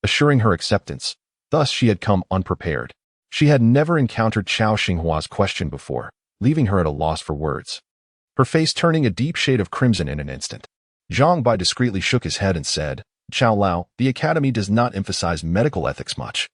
Assuring her acceptance, thus she had come unprepared. She had never encountered Chao Xinghua's question before, leaving her at a loss for words, her face turning a deep shade of crimson in an instant. Zhang Bai discreetly shook his head and said, Chow Lao, the academy does not emphasize medical ethics much.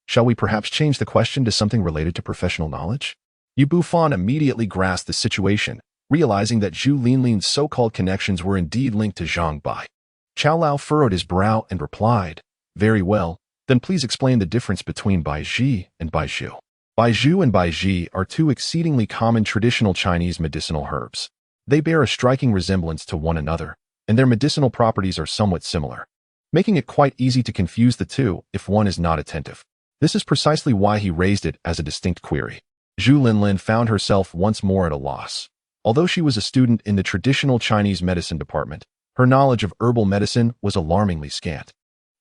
Shall we perhaps change the question to something related to professional knowledge? Yu Bufan immediately grasped the situation, realizing that Zhu Linlin's so-called connections were indeed linked to Zhang Bai. Chow Lao furrowed his brow and replied, "Very well, then please explain the difference between Baizhi and Baizhu." Baizhu and Baizhi are two exceedingly common traditional Chinese medicinal herbs. They bear a striking resemblance to one another, and their medicinal properties are somewhat similar, making it quite easy to confuse the two if one is not attentive. This is precisely why he raised it as a distinct query. Zhu Linlin found herself once more at a loss. Although she was a student in the traditional Chinese medicine department, her knowledge of herbal medicine was alarmingly scant,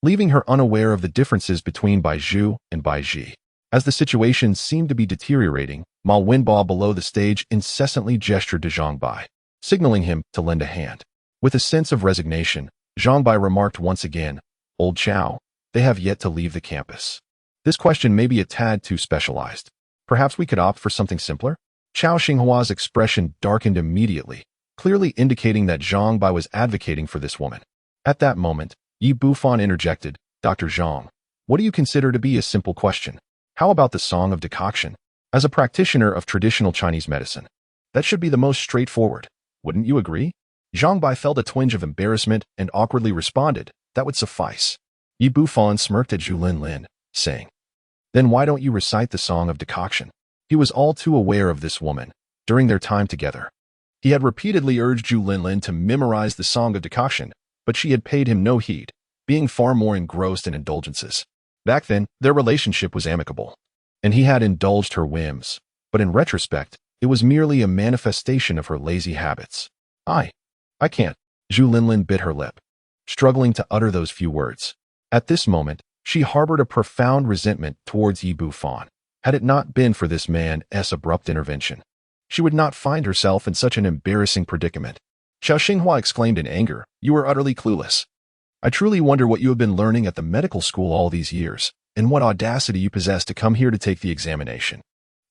leaving her unaware of the differences between Baizhu and Baizhi. As the situation seemed to be deteriorating, Ma Wenba below the stage incessantly gestured to Zhang Bai, signaling him to lend a hand. With a sense of resignation, Zhang Bai remarked once again, "Old Chow, they have yet to leave the campus. This question may be a tad too specialized. Perhaps we could opt for something simpler?" Chao Xinghua's expression darkened immediately, clearly indicating that Zhang Bai was advocating for this woman. At that moment, Yi Bufan interjected, "Dr. Zhang, what do you consider to be a simple question? How about the song of decoction? As a practitioner of traditional Chinese medicine, that should be the most straightforward. Wouldn't you agree?" Zhang Bai felt a twinge of embarrassment and awkwardly responded, "That would suffice." Yi Bufan smirked at Zhu Linlin, saying, "Then why don't you recite the song of decoction?" He was all too aware of this woman during their time together. He had repeatedly urged Zhu Linlin to memorize the song of decoction, but she had paid him no heed, being far more engrossed in indulgences. Back then, their relationship was amicable, and he had indulged her whims, but in retrospect, it was merely a manifestation of her lazy habits. I can't." Zhu Linlin bit her lip, struggling to utter those few words. At this moment, she harbored a profound resentment towards Yi Bufan. Had it not been for this man's abrupt intervention, she would not find herself in such an embarrassing predicament. Chao Xinghua exclaimed in anger, "You are utterly clueless. I truly wonder what you have been learning at the medical school all these years, and what audacity you possess to come here to take the examination."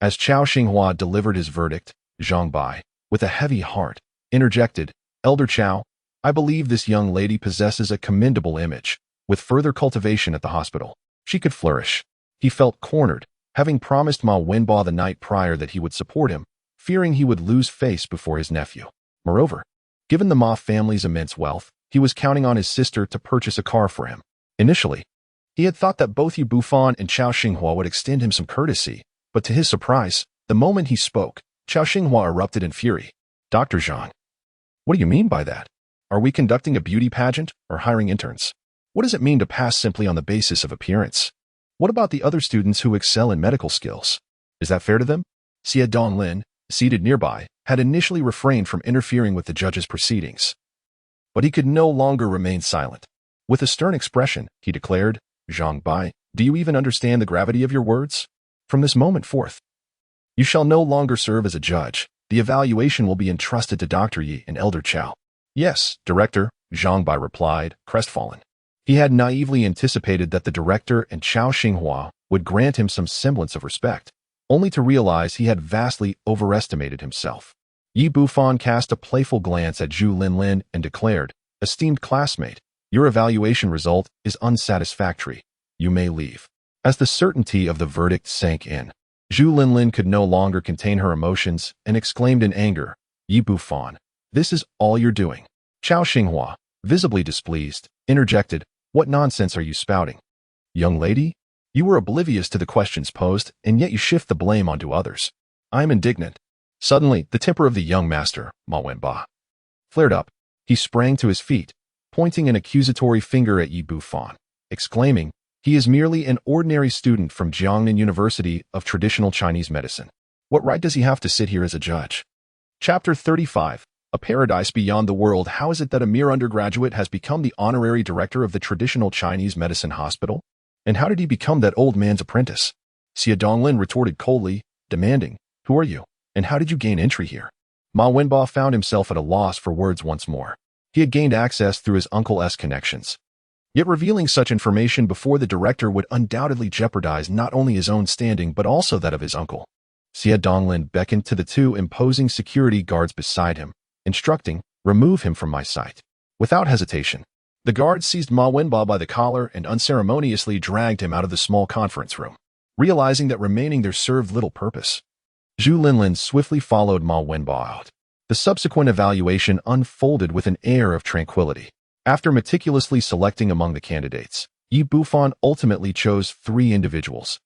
As Chao Xinghua delivered his verdict, Zhang Bai, with a heavy heart, interjected, "Elder Chao, I believe this young lady possesses a commendable image. With further cultivation at the hospital, she could flourish." He felt cornered, having promised Ma Wenba the night prior that he would support him, fearing he would lose face before his nephew. Moreover, given the Ma family's immense wealth, he was counting on his sister to purchase a car for him. Initially, he had thought that both Yu Bufan and Chao Xinghua would extend him some courtesy, but to his surprise, the moment he spoke, Chao Xinghua erupted in fury. "Dr. Zhang, what do you mean by that? Are we conducting a beauty pageant or hiring interns? What does it mean to pass simply on the basis of appearance? What about the other students who excel in medical skills? Is that fair to them?" Xie Donglin, seated nearby, had initially refrained from interfering with the judge's proceedings, but he could no longer remain silent. With a stern expression, he declared, "Zhang Bai, do you even understand the gravity of your words? From this moment forth, you shall no longer serve as a judge. The evaluation will be entrusted to Dr. Yi and Elder Chao." "Yes, Director," Zhang Bai replied, crestfallen. He had naively anticipated that the director and Chao Xinghua would grant him some semblance of respect, only to realize he had vastly overestimated himself. Yi Bufan cast a playful glance at Zhu Linlin and declared, "Esteemed classmate, your evaluation result is unsatisfactory. You may leave." As the certainty of the verdict sank in, Zhu Linlin could no longer contain her emotions and exclaimed in anger, "Yi Bufan, this is all you're doing." Chao Xinghua, visibly displeased, interjected, "What nonsense are you spouting? Young lady, you were oblivious to the questions posed, and yet you shift the blame onto others. I am indignant." Suddenly, the temper of the young master, Ma Wenba, flared up. He sprang to his feet, pointing an accusatory finger at Yi Bufan, exclaiming, "He is merely an ordinary student from Jiangnan University of Traditional Chinese Medicine. What right does he have to sit here as a judge?" Chapter 35. A Paradise Beyond the World. How is it that a mere undergraduate has become the honorary director of the Traditional Chinese Medicine Hospital? And how did he become that old man's apprentice? Xie Donglin retorted coldly, demanding, "Who are you, and how did you gain entry here?" Ma Wenba found himself at a loss for words once more. He had gained access through his uncle's connections. Yet revealing such information before the director would undoubtedly jeopardize not only his own standing but also that of his uncle. Xie Donglin beckoned to the two imposing security guards beside him, instructing, "Remove him from my sight." Without hesitation, The guards seized Ma Wenba by the collar and unceremoniously dragged him out of the small conference room. Realizing that remaining there served little purpose, Zhu Linlin swiftly followed Ma Wenba out. The subsequent evaluation unfolded with an air of tranquility. After meticulously selecting among the candidates, Yi Bufan ultimately chose 3 individuals,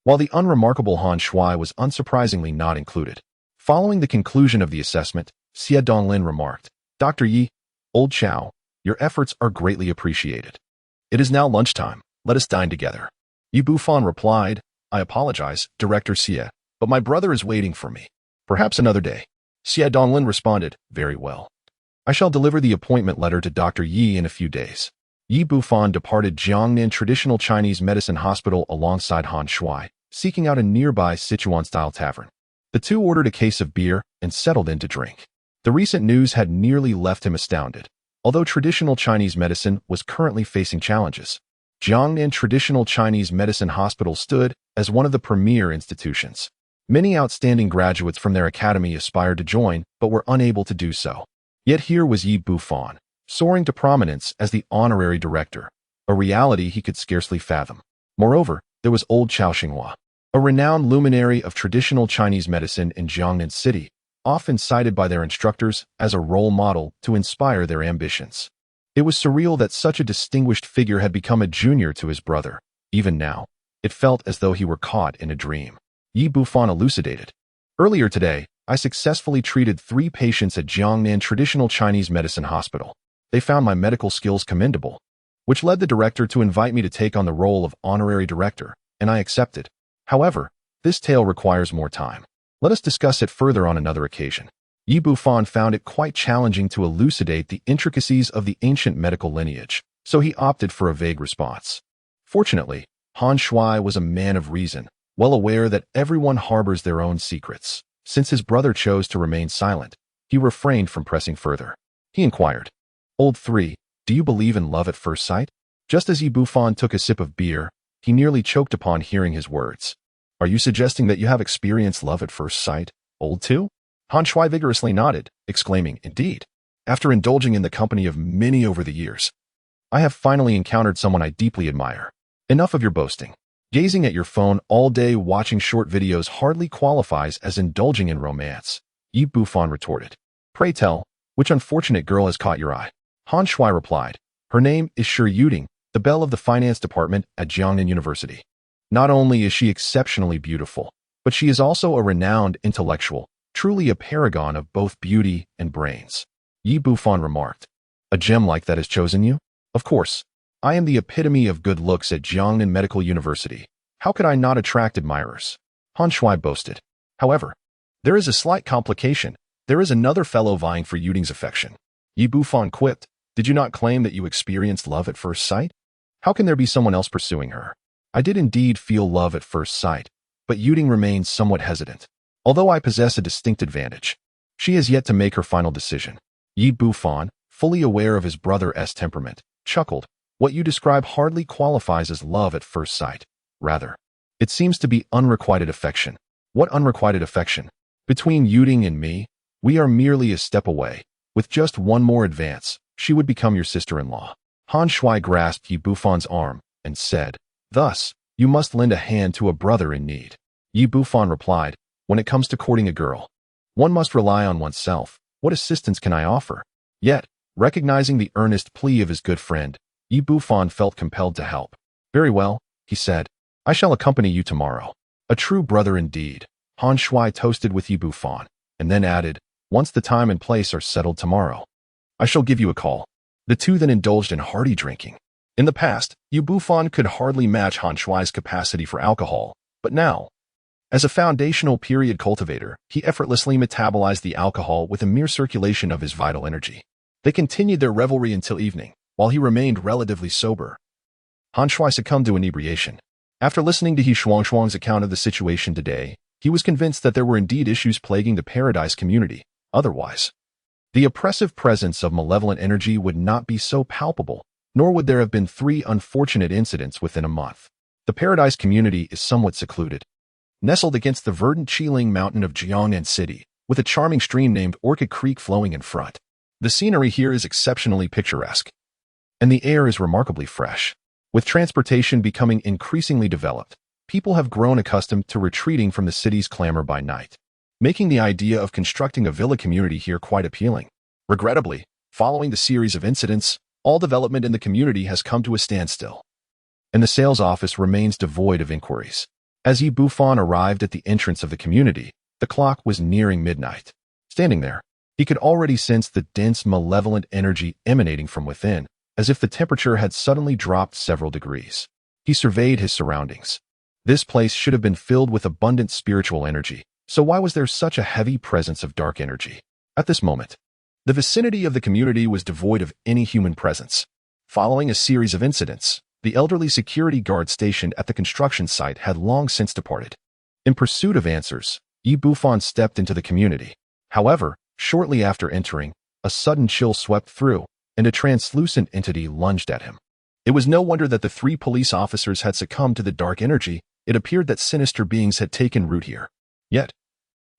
while the unremarkable Han Shui was unsurprisingly not included. Following the conclusion of the assessment, Xie Donglin remarked, "Dr. Yi, old Chow, your efforts are greatly appreciated. It is now lunchtime. Let us dine together." Yi Bufan replied, "I apologize, Director Xie, but my brother is waiting for me. Perhaps another day." Xie Donglin responded, "Very well. I shall deliver the appointment letter to Dr. Yi in a few days." Yi Bufan departed Jiangnan Traditional Chinese Medicine Hospital alongside Han Shui, seeking out a nearby Sichuan-style tavern. The two ordered a case of beer and settled in to drink. The recent news had nearly left him astounded. Although traditional Chinese medicine was currently facing challenges, Jiangnan Traditional Chinese Medicine Hospital stood as one of the premier institutions. Many outstanding graduates from their academy aspired to join, but were unable to do so. Yet here was Yi Bufan, soaring to prominence as the honorary director, a reality he could scarcely fathom. Moreover, there was old Chao Xinghua, a renowned luminary of traditional Chinese medicine in Jiangnan City, often cited by their instructors as a role model to inspire their ambitions. It was surreal that such a distinguished figure had become a junior to his brother. Even now, it felt as though he were caught in a dream. Yi Bufan elucidated, "Earlier today, I successfully treated 3 patients at Jiangnan Traditional Chinese Medicine Hospital. They found my medical skills commendable, which led the director to invite me to take on the role of honorary director, and I accepted. However, this tale requires more time. Let us discuss it further on another occasion." Yi Bufan found it quite challenging to elucidate the intricacies of the ancient medical lineage, so he opted for a vague response. Fortunately, Han Shui was a man of reason, well aware that everyone harbors their own secrets. Since his brother chose to remain silent, he refrained from pressing further. He inquired, "Old 3, do you believe in love at first sight?" Just as Yi Bufan took a sip of beer, he nearly choked upon hearing his words. "Are you suggesting that you have experienced love at first sight, old 2? Han Shui vigorously nodded, exclaiming, "Indeed. After indulging in the company of many over the years, I have finally encountered someone I deeply admire. Enough of your boasting. Gazing at your phone all day watching short videos hardly qualifies as indulging in romance," Yi Bufan retorted. "Pray tell, which unfortunate girl has caught your eye?" Han Shui replied, "Her name is Shi Yuding, the belle of the finance department at Jiangnan University. Not only is she exceptionally beautiful, but she is also a renowned intellectual, truly a paragon of both beauty and brains." Yi Bufan remarked, "A gem like that has chosen you? Of course. I am the epitome of good looks at Jiangnan Medical University. How could I not attract admirers?" Han Shui boasted. "However, there is a slight complication. There is another fellow vying for Yuding's affection." Yi Bufan quipped, "Did you not claim that you experienced love at first sight? How can there be someone else pursuing her?" "I did indeed feel love at first sight, but Yuding remains somewhat hesitant. Although I possess a distinct advantage, she has yet to make her final decision." Yi Bufan, fully aware of his brother's temperament, chuckled, "What you describe hardly qualifies as love at first sight. Rather, it seems to be unrequited affection." "What unrequited affection? Between Yuding and me, we are merely a step away. With just one more advance, she would become your sister-in-law." Han Shui grasped Yi Bufan's arm and said, "Thus, you must lend a hand to a brother in need." Yi Bufan replied, "When it comes to courting a girl, one must rely on oneself. What assistance can I offer?" Yet, recognizing the earnest plea of his good friend, Yi Bufan felt compelled to help. "Very well," he said. "I shall accompany you tomorrow." "A true brother indeed," Han Shui toasted with Yi Bufan, and then added, "Once the time and place are settled tomorrow, I shall give you a call." The two then indulged in hearty drinking. In the past, Yi Bufan could hardly match Han Shui's capacity for alcohol, but now, as a foundational period cultivator, he effortlessly metabolized the alcohol with a mere circulation of his vital energy. They continued their revelry until evening, while he remained relatively sober. Han Shui succumbed to inebriation. After listening to He Shuang's account of the situation today, he was convinced that there were indeed issues plaguing the Paradise community. Otherwise, the oppressive presence of malevolent energy would not be so palpable, nor would there have been 3 unfortunate incidents within a month. The Paradise community is somewhat secluded, nestled against the verdant Qiling mountain of Jiangnan City, with a charming stream named Orchid Creek flowing in front. The scenery here is exceptionally picturesque, and the air is remarkably fresh. With transportation becoming increasingly developed, people have grown accustomed to retreating from the city's clamor by night, making the idea of constructing a villa community here quite appealing. Regrettably, following the series of incidents, all development in the community has come to a standstill, and the sales office remains devoid of inquiries. As Bufan arrived at the entrance of the community, the clock was nearing midnight. Standing there, he could already sense the dense, malevolent energy emanating from within, as if the temperature had suddenly dropped several degrees. He surveyed his surroundings. This place should have been filled with abundant spiritual energy, so why was there such a heavy presence of dark energy? At this moment, the vicinity of the community was devoid of any human presence. Following a series of incidents, the elderly security guard stationed at the construction site had long since departed. In pursuit of answers, Bufan stepped into the community. However, shortly after entering, a sudden chill swept through, and a translucent entity lunged at him. It was no wonder that the 3 police officers had succumbed to the dark energy. It appeared that sinister beings had taken root here. Yet,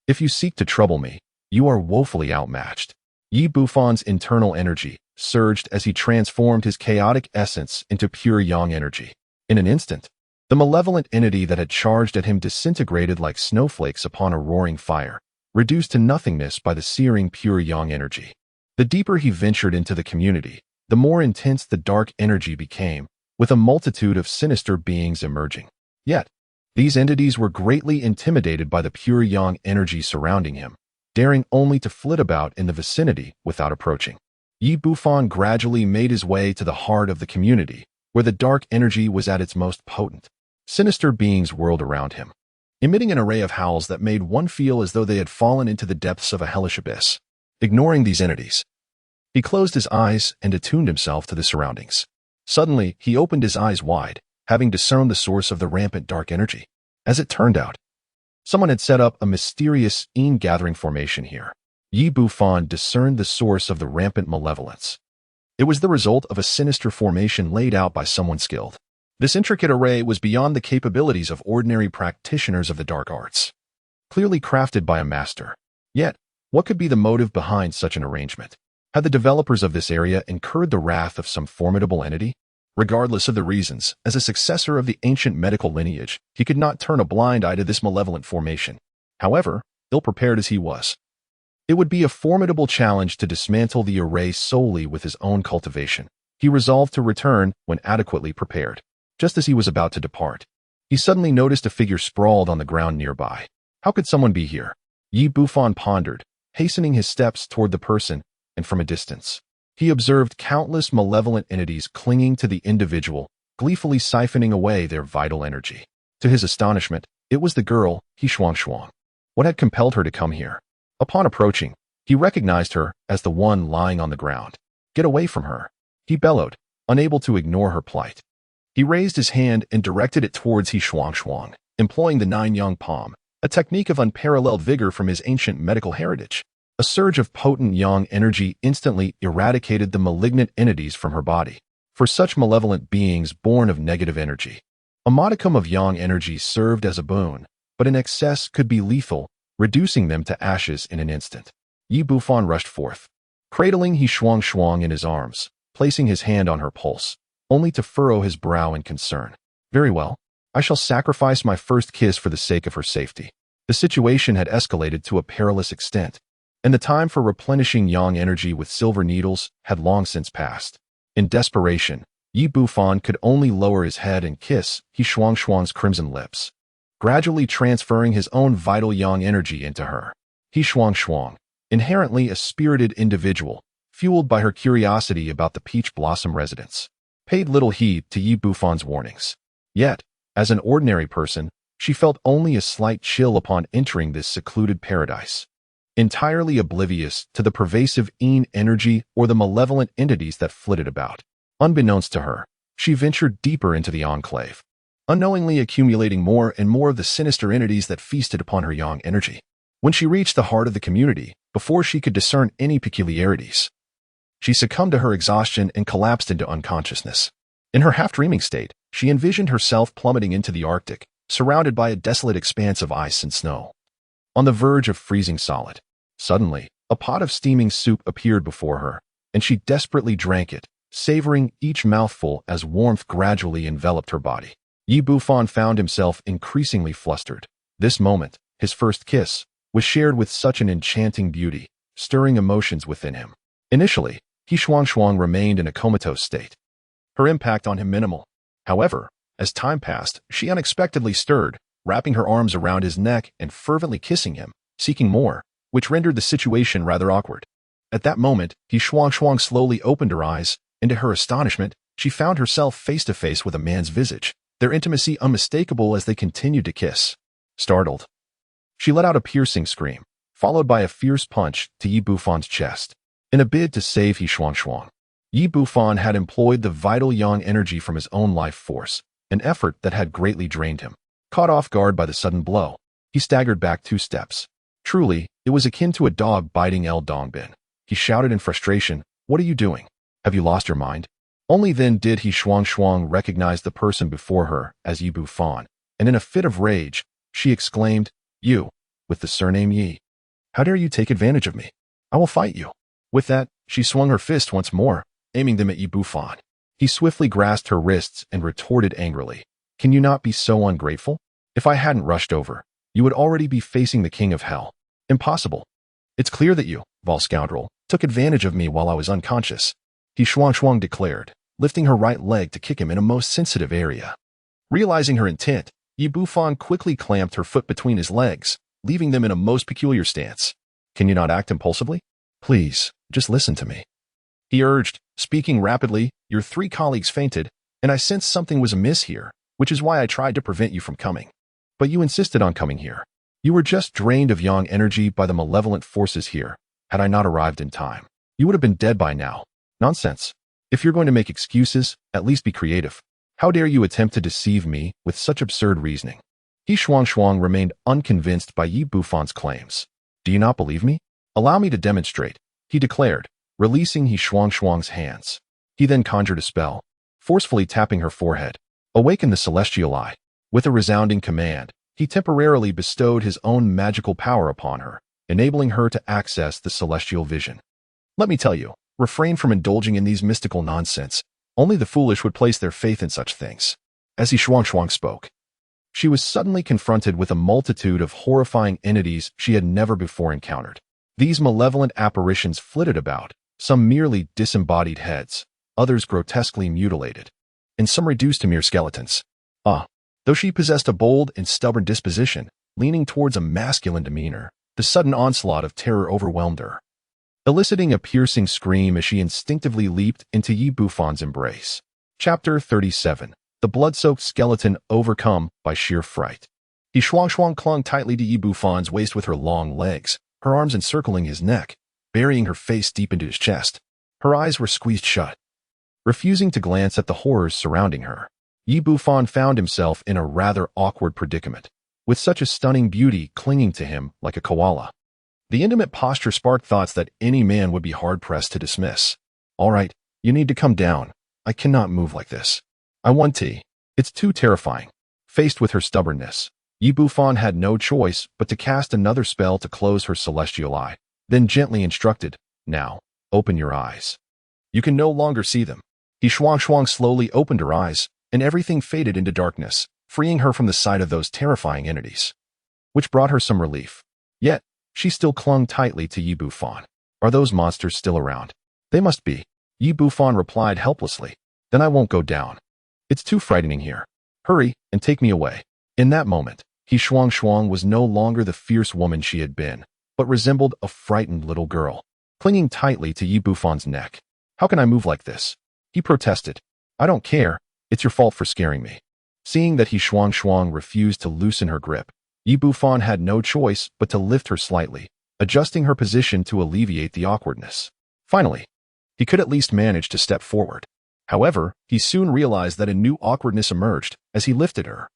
if you seek to trouble me, you are woefully outmatched. Bufan's internal energy surged as he transformed his chaotic essence into pure yang energy. In an instant, the malevolent entity that had charged at him disintegrated like snowflakes upon a roaring fire, reduced to nothingness by the searing pure yang energy. The deeper he ventured into the community, the more intense the dark energy became, with a multitude of sinister beings emerging. Yet, these entities were greatly intimidated by the pure yang energy surrounding him, daring only to flit about in the vicinity without approaching. Bufan gradually made his way to the heart of the community, where the dark energy was at its most potent. Sinister beings whirled around him, emitting an array of howls that made one feel as though they had fallen into the depths of a hellish abyss. Ignoring these entities, he closed his eyes and attuned himself to the surroundings. Suddenly, he opened his eyes wide, having discerned the source of the rampant dark energy. As it turned out, someone had set up a mysterious gathering formation here. Bufan discerned the source of the rampant malevolence. It was the result of a sinister formation laid out by someone skilled. This intricate array was beyond the capabilities of ordinary practitioners of the dark arts, clearly crafted by a master. Yet, what could be the motive behind such an arrangement? Had the developers of this area incurred the wrath of some formidable entity? Regardless of the reasons, as a successor of the ancient medical lineage, he could not turn a blind eye to this malevolent formation. However, ill-prepared as he was, it would be a formidable challenge to dismantle the array solely with his own cultivation. He resolved to return when adequately prepared. Just as he was about to depart, he suddenly noticed a figure sprawled on the ground nearby. How could someone be here? Bufan pondered, hastening his steps toward the person, and from a distance, he observed countless malevolent entities clinging to the individual, gleefully siphoning away their vital energy. To his astonishment, it was the girl, Shuang. What had compelled her to come here? Upon approaching, he recognized her as the one lying on the ground. Get away from her, he bellowed, unable to ignore her plight. He raised his hand and directed it towards Shuang, employing the 9-yang palm, a technique of unparalleled vigor from his ancient medical heritage. A surge of potent yang energy instantly eradicated the malignant entities from her body. For such malevolent beings born of negative energy, a modicum of yang energy served as a boon, but in excess could be lethal, reducing them to ashes in an instant. Bufan rushed forth, cradling Shuang in his arms, placing his hand on her pulse, only to furrow his brow in concern. Very well, I shall sacrifice my first kiss for the sake of her safety. The situation had escalated to a perilous extent, and the time for replenishing yang energy with silver needles had long since passed. In desperation, Bufan could only lower his head and kiss Shuang's crimson lips, gradually transferring his own vital yang energy into her. Shuang, inherently a spirited individual, fueled by her curiosity about the Peach Blossom residence, paid little heed to Bufan's warnings. Yet, as an ordinary person, she felt only a slight chill upon entering this secluded paradise, entirely oblivious to the pervasive energy or the malevolent entities that flitted about. Unbeknownst to her, she ventured deeper into the enclave, unknowingly accumulating more and more of the sinister entities that feasted upon her yang energy. When she reached the heart of the community, before she could discern any peculiarities, she succumbed to her exhaustion and collapsed into unconsciousness. In her half-dreaming state, she envisioned herself plummeting into the Arctic, surrounded by a desolate expanse of ice and snow, on the verge of freezing solid. Suddenly, a pot of steaming soup appeared before her, and she desperately drank it, savoring each mouthful as warmth gradually enveloped her body. Yi Bufan found himself increasingly flustered. This moment, his first kiss, was shared with such an enchanting beauty, stirring emotions within him. Initially, He Shuang remained in a comatose state. Her impact on him minimal. However, as time passed, she unexpectedly stirred, wrapping her arms around his neck and fervently kissing him, seeking more, which rendered the situation rather awkward. At that moment, He Shuang slowly opened her eyes, and to her astonishment, she found herself face to face with a man's visage, their intimacy unmistakable as they continued to kiss. Startled, she let out a piercing scream, followed by a fierce punch to Yi Bufan's chest. In a bid to save He Shuang, Yi Bufan had employed the vital yang energy from his own life force, an effort that had greatly drained him. Caught off guard by the sudden blow, he staggered back 2 steps. Truly, it was akin to a dog biting El Dongbin. He shouted in frustration, "What are you doing? Have you lost your mind?" Only then did He Shuang recognize the person before her as Yi Bufan, and in a fit of rage, she exclaimed, "You, with the surname Yi. How dare you take advantage of me? I will fight you." With that, she swung her fist once more, aiming them at Yi Bufan. He swiftly grasped her wrists and retorted angrily, "Can you not be so ungrateful? If I hadn't rushed over, you would already be facing the king of hell. Impossible. It's clear that you, vile scoundrel, took advantage of me while I was unconscious," He Shuang declared, lifting her right leg to kick him in a most sensitive area. Realizing her intent, Yi Bufan quickly clamped her foot between his legs, leaving them in a most peculiar stance. "Can you not act impulsively? Please, just listen to me," he urged, speaking rapidly. "Your 3 colleagues fainted, and I sensed something was amiss here, which is why I tried to prevent you from coming. But you insisted on coming here. You were just drained of yang energy by the malevolent forces here. Had I not arrived in time, you would have been dead by now. Nonsense. If you're going to make excuses, at least be creative. How dare you attempt to deceive me with such absurd reasoning?" He Shuang remained unconvinced by Yi Bufan's claims. "Do you not believe me? Allow me to demonstrate," he declared, releasing He Shuang's hands. He then conjured a spell, forcefully tapping her forehead. "Awaken the celestial eye." With a resounding command, he temporarily bestowed his own magical power upon her, enabling her to access the celestial vision. "Let me tell you, refrain from indulging in these mystical nonsense. Only the foolish would place their faith in such things." As He Shuang spoke, she was suddenly confronted with a multitude of horrifying entities she had never before encountered. These malevolent apparitions flitted about, some merely disembodied heads, others grotesquely mutilated, and some reduced to mere skeletons. Though she possessed a bold and stubborn disposition, leaning towards a masculine demeanor, the sudden onslaught of terror overwhelmed her, eliciting a piercing scream as she instinctively leaped into Yi Bufan's embrace. Chapter 37. The blood-soaked skeleton overcome by sheer fright. He Shuang clung tightly to Yi Bufan's waist with her long legs, her arms encircling his neck, burying her face deep into his chest. Her eyes were squeezed shut. Refusing to glance at the horrors surrounding her, Yi Bufan found himself in a rather awkward predicament, with such a stunning beauty clinging to him like a koala. The intimate posture sparked thoughts that any man would be hard-pressed to dismiss. "All right, you need to come down. I cannot move like this. I want tea. It's too terrifying." Faced with her stubbornness, Yi Bufan had no choice but to cast another spell to close her celestial eye, then gently instructed, "Now, open your eyes. You can no longer see them." He Shuang slowly opened her eyes, and everything faded into darkness, freeing her from the sight of those terrifying entities, which brought her some relief. Yet, she still clung tightly to Yi Bufan. "Are those monsters still around?" "They must be," Yi Bufan replied helplessly. "Then I won't go down. It's too frightening here. Hurry and take me away." In that moment, He Shuang was no longer the fierce woman she had been, but resembled a frightened little girl, clinging tightly to Yi Bufan's neck. "How can I move like this?" he protested. "I don't care. It's your fault for scaring me." Seeing that He Shuang refused to loosen her grip, Yi Bufan had no choice but to lift her slightly, adjusting her position to alleviate the awkwardness. Finally, he could at least manage to step forward. However, he soon realized that a new awkwardness emerged as he lifted her.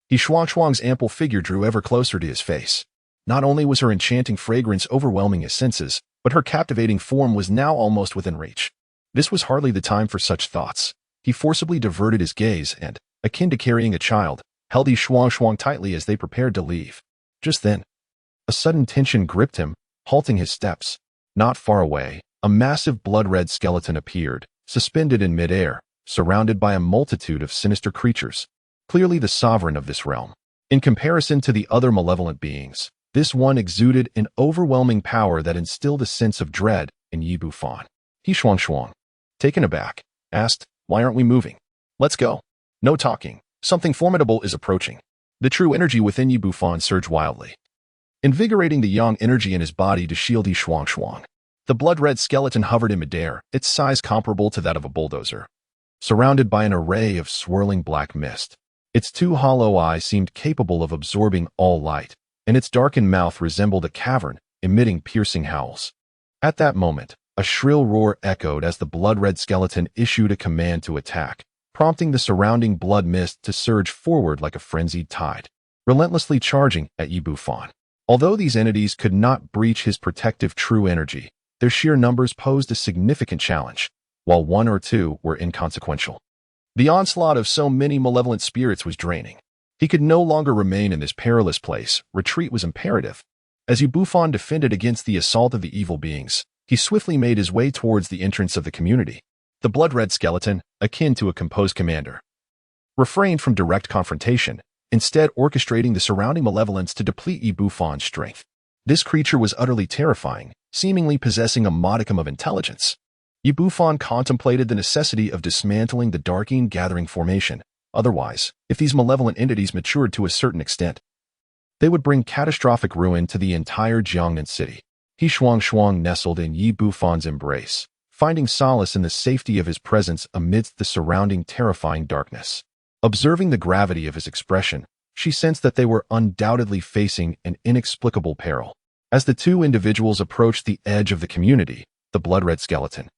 He Shuang's ample figure drew ever closer to his face. Not only was her enchanting fragrance overwhelming his senses, but her captivating form was now almost within reach. This was hardly the time for such thoughts. He forcibly diverted his gaze and, akin to carrying a child, held He Shuang tightly as they prepared to leave. Just then, a sudden tension gripped him, halting his steps. Not far away, a massive blood-red skeleton appeared, suspended in midair, surrounded by a multitude of sinister creatures, clearly the sovereign of this realm. In comparison to the other malevolent beings, this one exuded an overwhelming power that instilled a sense of dread in Yi Bufan. He shuang, taken aback, asked, "Why aren't we moving? Let's go." No talking. Something formidable is approaching. The true energy within Yi Bufan surged wildly, invigorating the yang energy in his body to shield Yi shuang. The blood-red skeleton hovered in midair, its size comparable to that of a bulldozer, surrounded by an array of swirling black mist. Its two hollow eyes seemed capable of absorbing all light, and its darkened mouth resembled a cavern, emitting piercing howls. At that moment, a shrill roar echoed as the blood-red skeleton issued a command to attack, prompting the surrounding blood mist to surge forward like a frenzied tide, relentlessly charging at Yi Bufan. Although these entities could not breach his protective true energy, their sheer numbers posed a significant challenge, while one or two were inconsequential. The onslaught of so many malevolent spirits was draining. He could no longer remain in this perilous place. Retreat was imperative. As Yi Bufan defended against the assault of the evil beings, he swiftly made his way towards the entrance of the community. The blood-red skeleton, akin to a composed commander, refrained from direct confrontation, instead orchestrating the surrounding malevolence to deplete Yi Bufan's strength. This creature was utterly terrifying, seemingly possessing a modicum of intelligence. Yi Bufan contemplated the necessity of dismantling the Darking Gathering formation. Otherwise, if these malevolent entities matured to a certain extent, they would bring catastrophic ruin to the entire Jiangnan city. He shuang nestled in Yi Bufan's embrace, finding solace in the safety of his presence amidst the surrounding terrifying darkness. Observing the gravity of his expression, she sensed that they were undoubtedly facing an inexplicable peril. As the two individuals approached the edge of the community, the blood-red skeleton,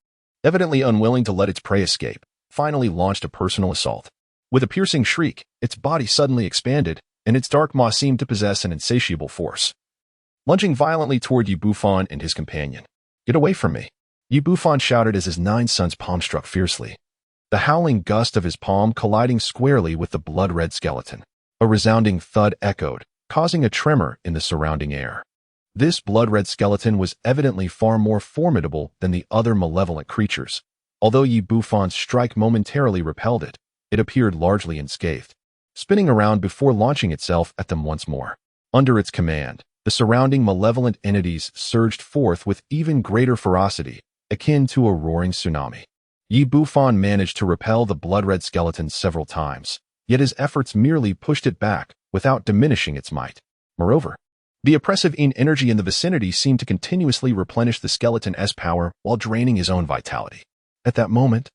evidently unwilling to let its prey escape, finally launched a personal assault. With a piercing shriek, its body suddenly expanded, and its dark maw seemed to possess an insatiable force. Lunging violently toward Yi Bufan and his companion. "Get away from me!" Yi Bufan shouted as his 9 sons' palm struck fiercely, the howling gust of his palm colliding squarely with the blood-red skeleton. A resounding thud echoed, causing a tremor in the surrounding air. This blood-red skeleton was evidently far more formidable than the other malevolent creatures. Although Yi Bufan's strike momentarily repelled it, it appeared largely unscathed, spinning around before launching itself at them once more. Under its command, the surrounding malevolent entities surged forth with even greater ferocity, akin to a roaring tsunami. Yi Bufan managed to repel the blood-red skeleton several times, yet his efforts merely pushed it back without diminishing its might. Moreover, the oppressive energy in the vicinity seemed to continuously replenish the skeleton's power while draining his own vitality. At that moment,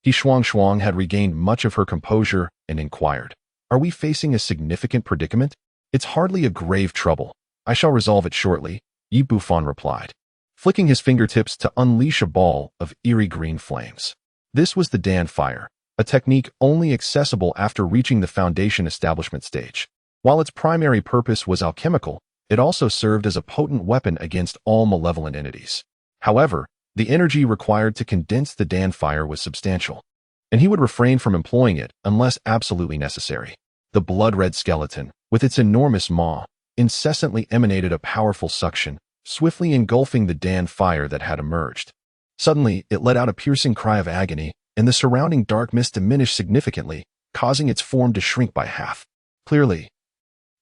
He shuang had regained much of her composure and inquired, "Are we facing a significant predicament?" "It's hardly a grave trouble. I shall resolve it shortly," Yi Bufan replied, flicking his fingertips to unleash a ball of eerie green flames. This was the Dan fire, a technique only accessible after reaching the foundation establishment stage. While its primary purpose was alchemical, it also served as a potent weapon against all malevolent entities. However, the energy required to condense the Dan fire was substantial, and he would refrain from employing it unless absolutely necessary. The blood-red skeleton, with its enormous maw, incessantly emanated a powerful suction, swiftly engulfing the Dan fire that had emerged. Suddenly, it let out a piercing cry of agony, and the surrounding dark mist diminished significantly, causing its form to shrink by half. Clearly,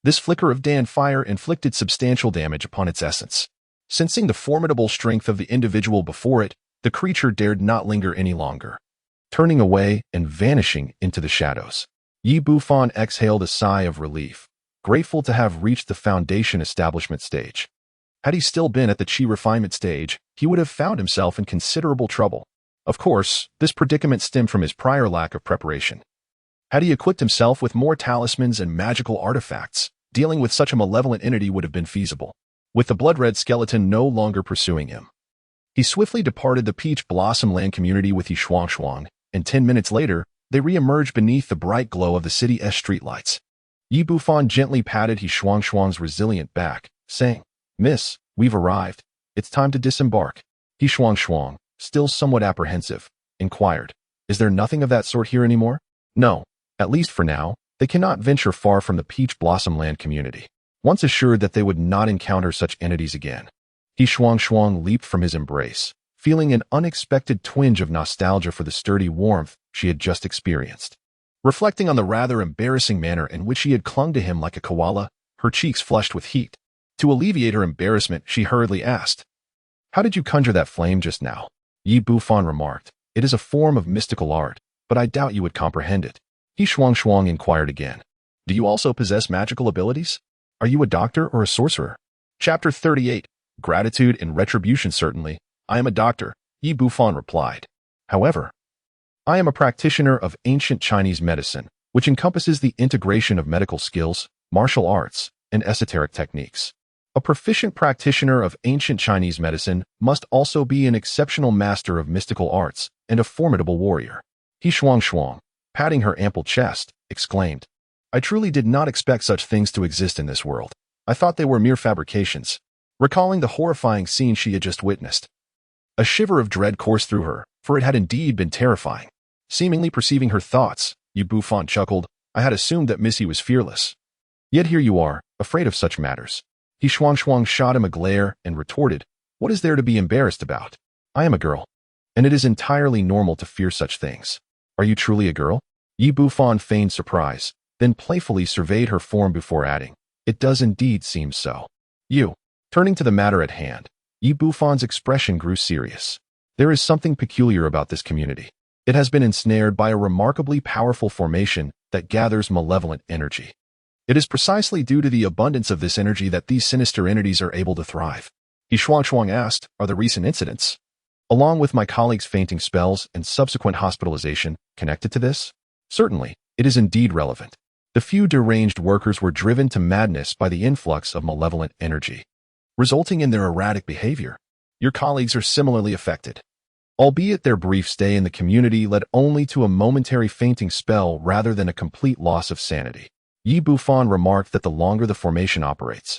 this flicker of Dan fire inflicted substantial damage upon its essence. Sensing the formidable strength of the individual before it, the creature dared not linger any longer. Turning away and vanishing into the shadows, Yi Bufan exhaled a sigh of relief, grateful to have reached the foundation establishment stage. Had he still been at the chi refinement stage, he would have found himself in considerable trouble. Of course, this predicament stemmed from his prior lack of preparation. Had he equipped himself with more talismans and magical artifacts, dealing with such a malevolent entity would have been feasible. With the blood-red skeleton no longer pursuing him, he swiftly departed the Peach Blossom Land community with Yi Shuang, and 10 minutes later, they re-emerged beneath the bright glow of the city's streetlights. Yi Bufan gently patted Yi Shuang's resilient back, saying, "Miss, we've arrived. It's time to disembark." Yi Shuang, still somewhat apprehensive, inquired, "Is there nothing of that sort here anymore?" "No, at least for now. They cannot venture far from the Peach Blossom Land community." Once assured that they would not encounter such entities again, Yi Shuang leaped from his embrace, feeling an unexpected twinge of nostalgia for the sturdy warmth she had just experienced. Reflecting on the rather embarrassing manner in which she had clung to him like a koala, her cheeks flushed with heat. To alleviate her embarrassment, she hurriedly asked, "How did you conjure that flame just now?" Yi Bufan remarked, "It is a form of mystical art, but I doubt you would comprehend it." He Shuang inquired again, "Do you also possess magical abilities? Are you a doctor or a sorcerer?" Chapter 38. Gratitude and Retribution. Certainly, I am a doctor, Yi Bufan replied. However, I am a practitioner of ancient Chinese medicine, which encompasses the integration of medical skills, martial arts, and esoteric techniques. A proficient practitioner of ancient Chinese medicine must also be an exceptional master of mystical arts and a formidable warrior. He Shuang, patting her ample chest, exclaimed, "I truly did not expect such things to exist in this world. I thought they were mere fabrications." Recalling the horrifying scene she had just witnessed, a shiver of dread coursed through her, for it had indeed been terrifying. Seemingly perceiving her thoughts, Yi Bufan chuckled, "I had assumed that Missy was fearless. Yet here you are, afraid of such matters." He Shuang shot him a glare and retorted, "What is there to be embarrassed about? I am a girl, and it is entirely normal to fear such things." "Are you truly a girl?" Yi Bufan feigned surprise, then playfully surveyed her form before adding, "It does indeed seem so." "You." Turning to the matter at hand, Yi Bufan's expression grew serious. "There is something peculiar about this community. It has been ensnared by a remarkably powerful formation that gathers malevolent energy. It is precisely due to the abundance of this energy that these sinister entities are able to thrive." He Shuang asked, "Are the recent incidents, along with my colleague's fainting spells and subsequent hospitalization, connected to this?" "Certainly, it is indeed relevant. The few deranged workers were driven to madness by the influx of malevolent energy, resulting in their erratic behavior. Your colleagues are similarly affected, albeit their brief stay in the community led only to a momentary fainting spell rather than a complete loss of sanity." Yi Bufan remarked that the longer the formation operates,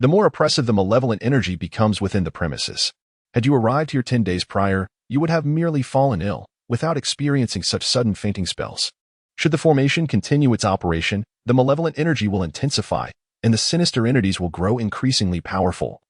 the more oppressive the malevolent energy becomes within the premises. Had you arrived here 10 days prior, you would have merely fallen ill, without experiencing such sudden fainting spells. Should the formation continue its operation, the malevolent energy will intensify, and the sinister entities will grow increasingly powerful,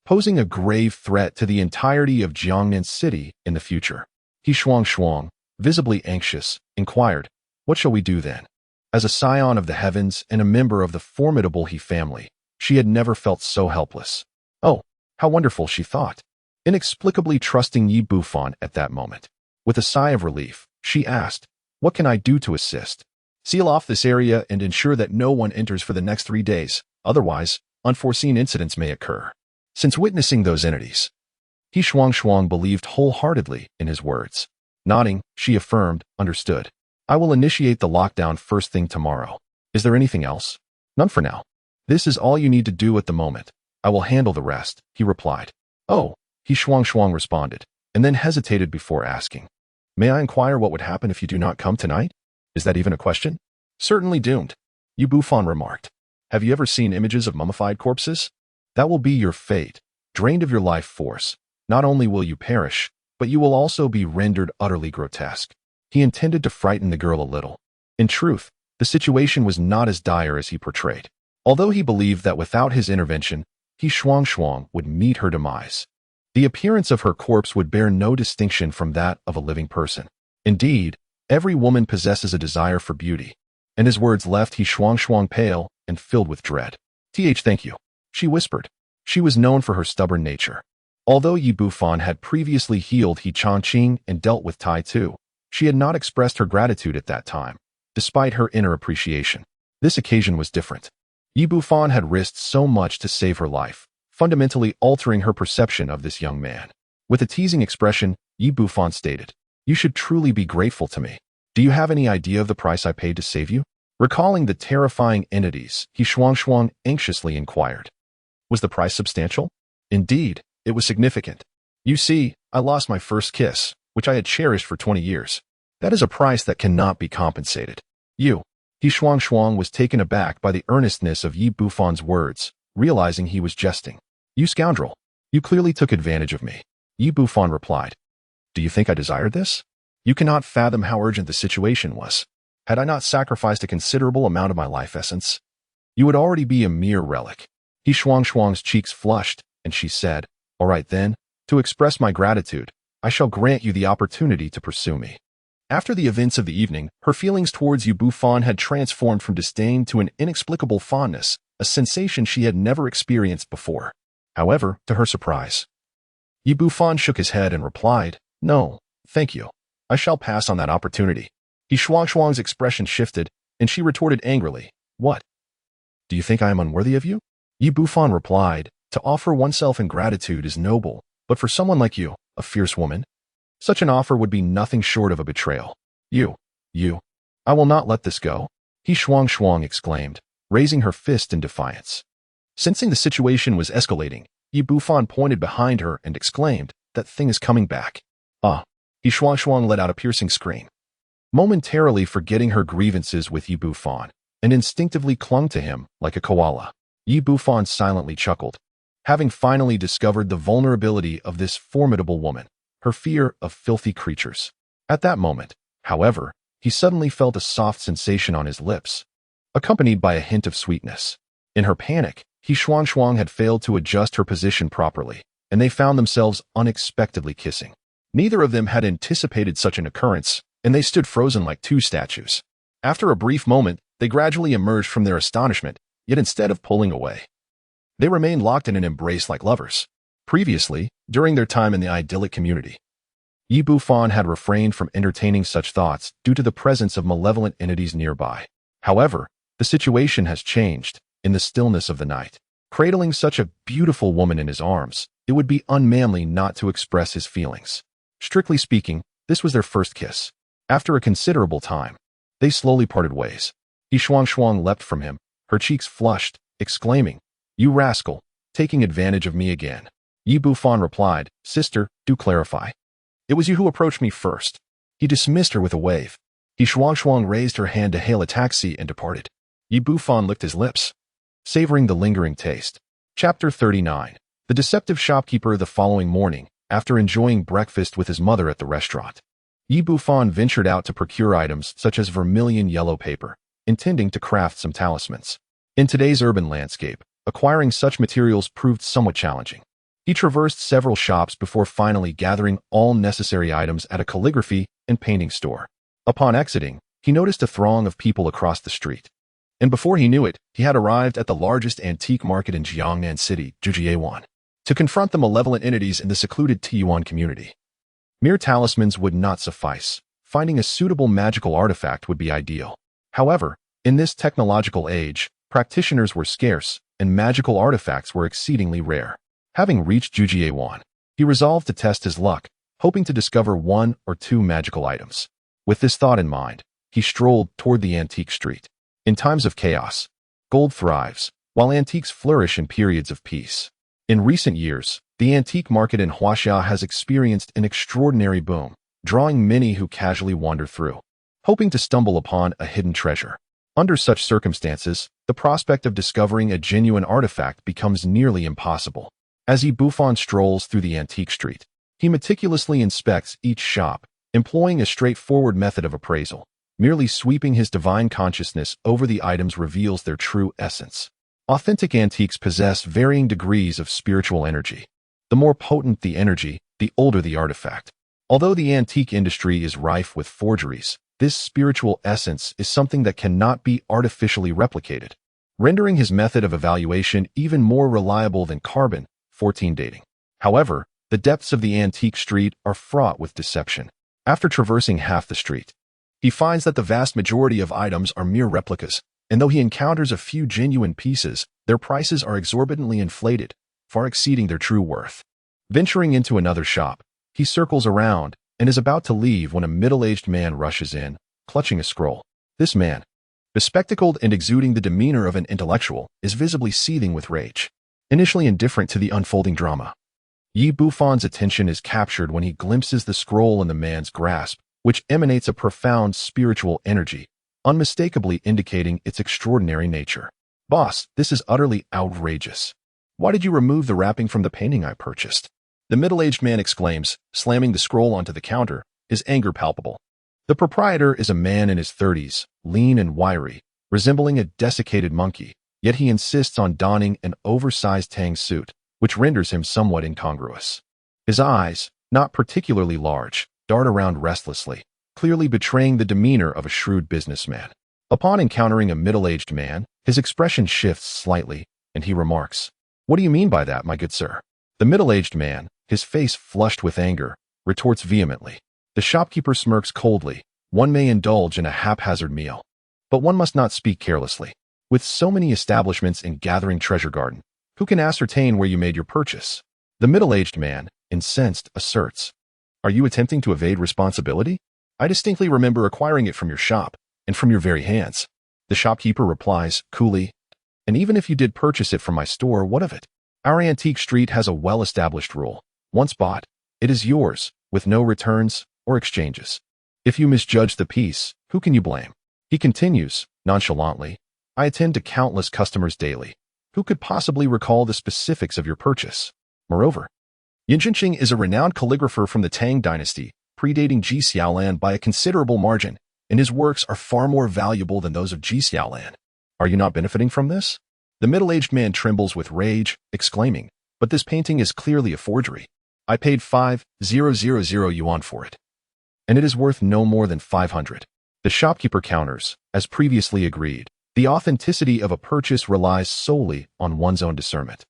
posing a grave threat to the entirety of Jiangnan City in the future. He Shuang, visibly anxious, inquired, "What shall we do then?" As a scion of the heavens and a member of the formidable He family, she had never felt so helpless. Oh, how wonderful, she thought, inexplicably trusting Yi Bufan at that moment. With a sigh of relief, she asked, "What can I do to assist?" "Seal off this area and ensure that no one enters for the next 3 days, otherwise, unforeseen incidents may occur." Since witnessing those entities, He Shuang believed wholeheartedly in his words. Nodding, she affirmed, "Understood. I will initiate the lockdown first thing tomorrow. Is there anything else?" "None for now. This is all you need to do at the moment. I will handle the rest," he replied. "Oh," He Shuang responded, and then hesitated before asking, "May I inquire what would happen if you do not come tonight? Is that even a question?" "Certainly doomed," Yi Bufan remarked. "Have you ever seen images of mummified corpses? That will be your fate. Drained of your life force, not only will you perish, but you will also be rendered utterly grotesque." He intended to frighten the girl a little. In truth, the situation was not as dire as he portrayed, although he believed that without his intervention, He Shuang would meet her demise. The appearance of her corpse would bear no distinction from that of a living person. Indeed, every woman possesses a desire for beauty, and his words left He Shuang pale and filled with dread. Thank you," she whispered. She was known for her stubborn nature. Although Yi Bufan had previously healed He Changqing and dealt with Tai Tu, she had not expressed her gratitude at that time, despite her inner appreciation. This occasion was different. Yi Bufan had risked so much to save her life, fundamentally altering her perception of this young man. With a teasing expression, Yi Bufan stated, "You should truly be grateful to me. Do you have any idea of the price I paid to save you?" Recalling the terrifying entities, He Shuang anxiously inquired, "Was the price substantial?" "Indeed, it was significant. You see, I lost my first kiss, which I had cherished for 20 years. That is a price that cannot be compensated." "You." He Shuang was taken aback by the earnestness of Yi Bufan's words, realizing he was jesting. "You scoundrel. You clearly took advantage of me," Yi Bufan replied. "Do you think I desired this? You cannot fathom how urgent the situation was. Had I not sacrificed a considerable amount of my life essence, you would already be a mere relic." He Shuang's cheeks flushed, and she said, "All right then, to express my gratitude, I shall grant you the opportunity to pursue me. After the events of the evening, her feelings towards Bufan had transformed from disdain to an inexplicable fondness, a sensation she had never experienced before. However, to her surprise, Bufan shook his head and replied, "No, thank you. I shall pass on that opportunity." Shuang's expression shifted, and she retorted angrily, "What? Do you think I am unworthy of you?" Bufan replied, "To offer oneself in gratitude is noble, but for someone like you, a fierce woman, such an offer would be nothing short of a betrayal. You, I will not let this go," Shuang exclaimed, raising her fist in defiance. Sensing the situation was escalating, Bufan pointed behind her and exclaimed, "That thing is coming back." "Ah!" Shuang let out a piercing scream. Momentarily forgetting her grievances with Bufan, and instinctively clung to him like a koala. Bufan silently chuckled, having finally discovered the vulnerability of this formidable woman, her fear of filthy creatures. At that moment, however, he suddenly felt a soft sensation on his lips, accompanied by a hint of sweetness. In her panic, Shuang had failed to adjust her position properly, and they found themselves unexpectedly kissing. Neither of them had anticipated such an occurrence, and they stood frozen like two statues. After a brief moment, they gradually emerged from their astonishment, yet instead of pulling away, they remained locked in an embrace like lovers. Previously, during their time in the idyllic community, Bufan had refrained from entertaining such thoughts due to the presence of malevolent entities nearby. However, the situation has changed. In the stillness of the night, cradling such a beautiful woman in his arms, it would be unmanly not to express his feelings. Strictly speaking, this was their first kiss. After a considerable time, they slowly parted ways. Shuang leapt from him, her cheeks flushed, exclaiming, "You rascal, taking advantage of me again." Bufan replied, "Sister, do clarify. It was you who approached me first." He dismissed her with a wave. Shuang raised her hand to hail a taxi and departed. Bufan licked his lips, savoring the lingering taste. Chapter 39. The deceptive shopkeeper. The following morning, after enjoying breakfast with his mother at the restaurant, Bufan ventured out to procure items such as vermilion yellow paper, intending to craft some talismans. In today's urban landscape, acquiring such materials proved somewhat challenging. He traversed several shops before finally gathering all necessary items at a calligraphy and painting store. Upon exiting, he noticed a throng of people across the street. And before he knew it, he had arrived at the largest antique market in Jiangnan City, Zhujiayuan, to confront the malevolent entities in the secluded Tiyuan community. Mere talismans would not suffice. Finding a suitable magical artifact would be ideal. However, in this technological age, practitioners were scarce, and magical artifacts were exceedingly rare. Having reached Zhujiayuan, he resolved to test his luck, hoping to discover one or two magical items. With this thought in mind, he strolled toward the antique street. In times of chaos, gold thrives, while antiques flourish in periods of peace. In recent years, the antique market in Huaxia has experienced an extraordinary boom, drawing many who casually wander through, hoping to stumble upon a hidden treasure. Under such circumstances, the prospect of discovering a genuine artifact becomes nearly impossible. As Bufan strolls through the antique street, he meticulously inspects each shop, employing a straightforward method of appraisal. Merely sweeping his divine consciousness over the items reveals their true essence. Authentic antiques possess varying degrees of spiritual energy. The more potent the energy, the older the artifact. Although the antique industry is rife with forgeries, this spiritual essence is something that cannot be artificially replicated, rendering his method of evaluation even more reliable than carbon-14 dating. However, the depths of the antique street are fraught with deception. After traversing half the street, he finds that the vast majority of items are mere replicas, and though he encounters a few genuine pieces, their prices are exorbitantly inflated, far exceeding their true worth. Venturing into another shop, he circles around and is about to leave when a middle-aged man rushes in, clutching a scroll. This man, bespectacled and exuding the demeanor of an intellectual, is visibly seething with rage. Initially indifferent to the unfolding drama, Bufan's attention is captured when he glimpses the scroll in the man's grasp, which emanates a profound spiritual energy, unmistakably indicating its extraordinary nature. "Boss, this is utterly outrageous. Why did you remove the wrapping from the painting I purchased?" The middle-aged man exclaims, slamming the scroll onto the counter, his anger palpable. The proprietor is a man in his 30s, lean and wiry, resembling a desiccated monkey, yet he insists on donning an oversized Tang suit, which renders him somewhat incongruous. His eyes, not particularly large, dart around restlessly, clearly betraying the demeanor of a shrewd businessman. Upon encountering a middle-aged man, his expression shifts slightly, and he remarks, "What do you mean by that, my good sir?" The middle-aged man, his face flushed with anger, retorts vehemently. The shopkeeper smirks coldly. One may indulge in a haphazard meal, but one must not speak carelessly. With so many establishments in Gathering Treasure Garden, who can ascertain where you made your purchase? The middle-aged man, incensed, asserts, "Are you attempting to evade responsibility? I distinctly remember acquiring it from your shop, and from your very hands." The shopkeeper replies, coolly, "And even if you did purchase it from my store, what of it? Our antique street has a well-established rule. Once bought, it is yours, with no returns or exchanges. If you misjudge the piece, who can you blame?" He continues, nonchalantly, "I attend to countless customers daily. Who could possibly recall the specifics of your purchase? Moreover, Yin Jinqing is a renowned calligrapher from the Tang dynasty, predating Ji Xiaolan by a considerable margin, and his works are far more valuable than those of Ji Xiaolan. Are you not benefiting from this?" The middle-aged man trembles with rage, exclaiming, "But this painting is clearly a forgery. I paid 5,000 yuan for it, and it is worth no more than 500. The shopkeeper counters, as previously agreed, the authenticity of a purchase relies solely on one's own discernment.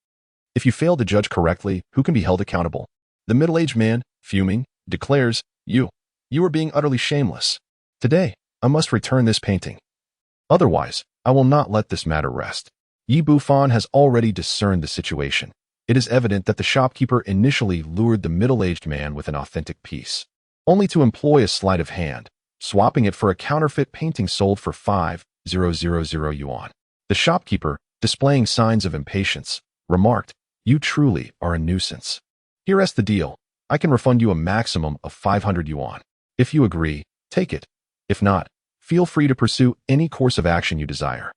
If you fail to judge correctly, who can be held accountable? The middle-aged man, fuming, declares, You are being utterly shameless. Today, I must return this painting. Otherwise, I will not let this matter rest." Yi Bufan has already discerned the situation. It is evident that the shopkeeper initially lured the middle-aged man with an authentic piece, only to employ a sleight of hand, swapping it for a counterfeit painting sold for 5,000 yuan. The shopkeeper, displaying signs of impatience, remarked, "You truly are a nuisance. Here is the deal. I can refund you a maximum of 500 yuan. If you agree, take it. If not, feel free to pursue any course of action you desire."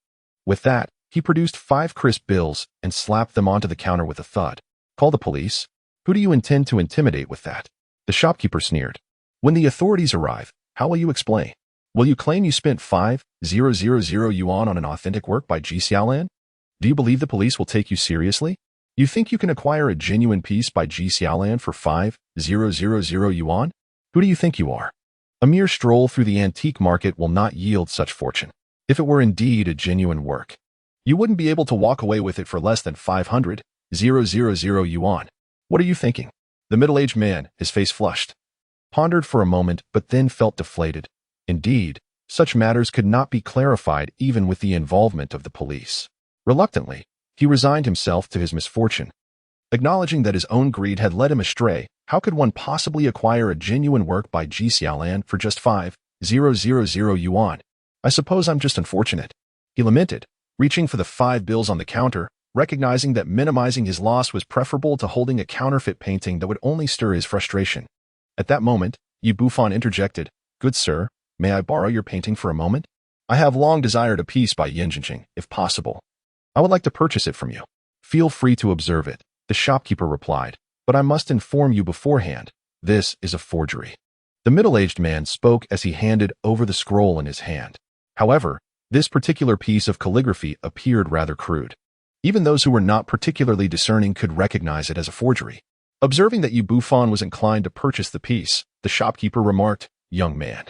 With that, he produced 5 crisp bills and slapped them onto the counter with a thud. "Call the police? Who do you intend to intimidate with that?" The shopkeeper sneered. "When the authorities arrive, how will you explain? Will you claim you spent 5,000 yuan on an authentic work by Ji Xiaolan? Do you believe the police will take you seriously? You think you can acquire a genuine piece by Ji Xiaolan for 5,000 yuan? Who do you think you are? A mere stroll through the antique market will not yield such fortune. If it were indeed a genuine work, you wouldn't be able to walk away with it for less than 500,000 yuan. What are you thinking?" The middle-aged man, his face flushed, pondered for a moment but then felt deflated. Indeed, such matters could not be clarified even with the involvement of the police. Reluctantly, he resigned himself to his misfortune. Acknowledging that his own greed had led him astray, how could one possibly acquire a genuine work by Ji Xiaolan for just 5,000 yuan? "I suppose I'm just unfortunate," he lamented, reaching for the 5 bills on the counter, recognizing that minimizing his loss was preferable to holding a counterfeit painting that would only stir his frustration. At that moment, Yi Bufan interjected, "Good sir, may I borrow your painting for a moment? I have long desired a piece by Yin Jinqing, if possible. I would like to purchase it from you." "Feel free to observe it," the shopkeeper replied, "but I must inform you beforehand, this is a forgery." The middle-aged man spoke as he handed over the scroll in his hand. However, this particular piece of calligraphy appeared rather crude. Even those who were not particularly discerning could recognize it as a forgery. Observing that Yi Bufan was inclined to purchase the piece, the shopkeeper remarked, "Young man,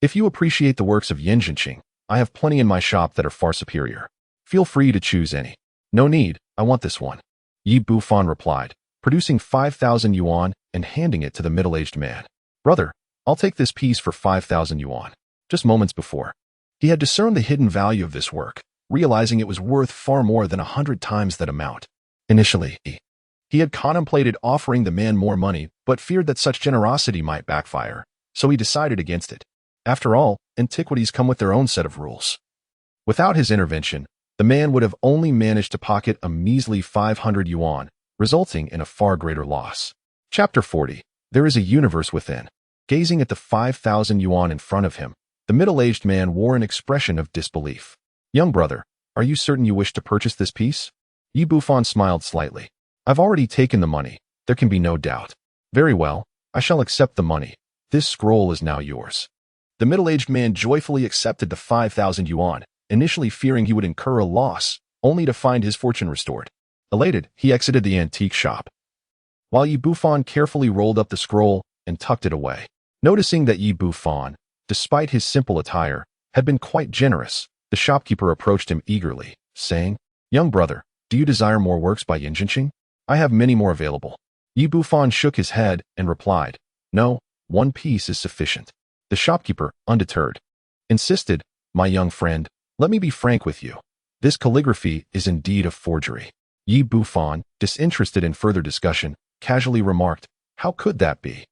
if you appreciate the works of Yin Jinqing, I have plenty in my shop that are far superior. Feel free to choose any." "No need, I want this one," Yi Bufan replied, producing 5,000 yuan and handing it to the middle-aged man. "Brother, I'll take this piece for 5,000 yuan. Just moments before, he had discerned the hidden value of this work, realizing it was worth far more than 100 times that amount. Initially, he had contemplated offering the man more money, but feared that such generosity might backfire, so he decided against it. After all, antiquities come with their own set of rules. Without his intervention, the man would have only managed to pocket a measly 500 yuan, resulting in a far greater loss. Chapter 40. There is a universe within. Gazing at the 5,000 yuan in front of him, the middle-aged man wore an expression of disbelief. "Young brother, are you certain you wish to purchase this piece?" Yi Bufan smiled slightly. "I've already taken the money. There can be no doubt." "Very well, I shall accept the money. This scroll is now yours." The middle-aged man joyfully accepted the 5,000 yuan, initially fearing he would incur a loss, only to find his fortune restored. Elated, he exited the antique shop. while Yi Bufan carefully rolled up the scroll and tucked it away. Noticing that Yi Bufan, despite his simple attire, had been quite generous, the shopkeeper approached him eagerly, saying, "Young brother, do you desire more works by Yinjinqing? I have many more available." Yi Bufan shook his head and replied, "No, one piece is sufficient." The shopkeeper, undeterred, insisted, "My young friend, let me be frank with you. This calligraphy is indeed a forgery." Yi Bufan, disinterested in further discussion, casually remarked, "How could that be?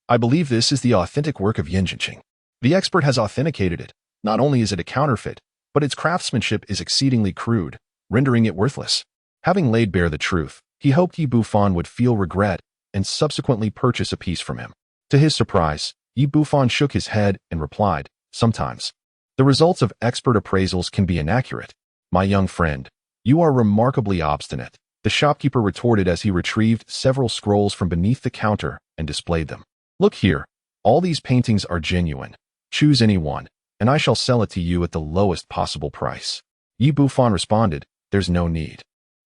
I believe this is the authentic work of Yinjinqing. The expert has authenticated it. Not only is it a counterfeit, but its craftsmanship is exceedingly crude, rendering it worthless." Having laid bare the truth, he hoped Yi Bufan would feel regret and subsequently purchase a piece from him. To his surprise, Yi Bufan shook his head and replied, "Sometimes the results of expert appraisals can be inaccurate." "My young friend, you are remarkably obstinate," the shopkeeper retorted as he retrieved several scrolls from beneath the counter and displayed them. "Look here, all these paintings are genuine. Choose any one, and I shall sell it to you at the lowest possible price." Yi Bufan responded, "There's no need.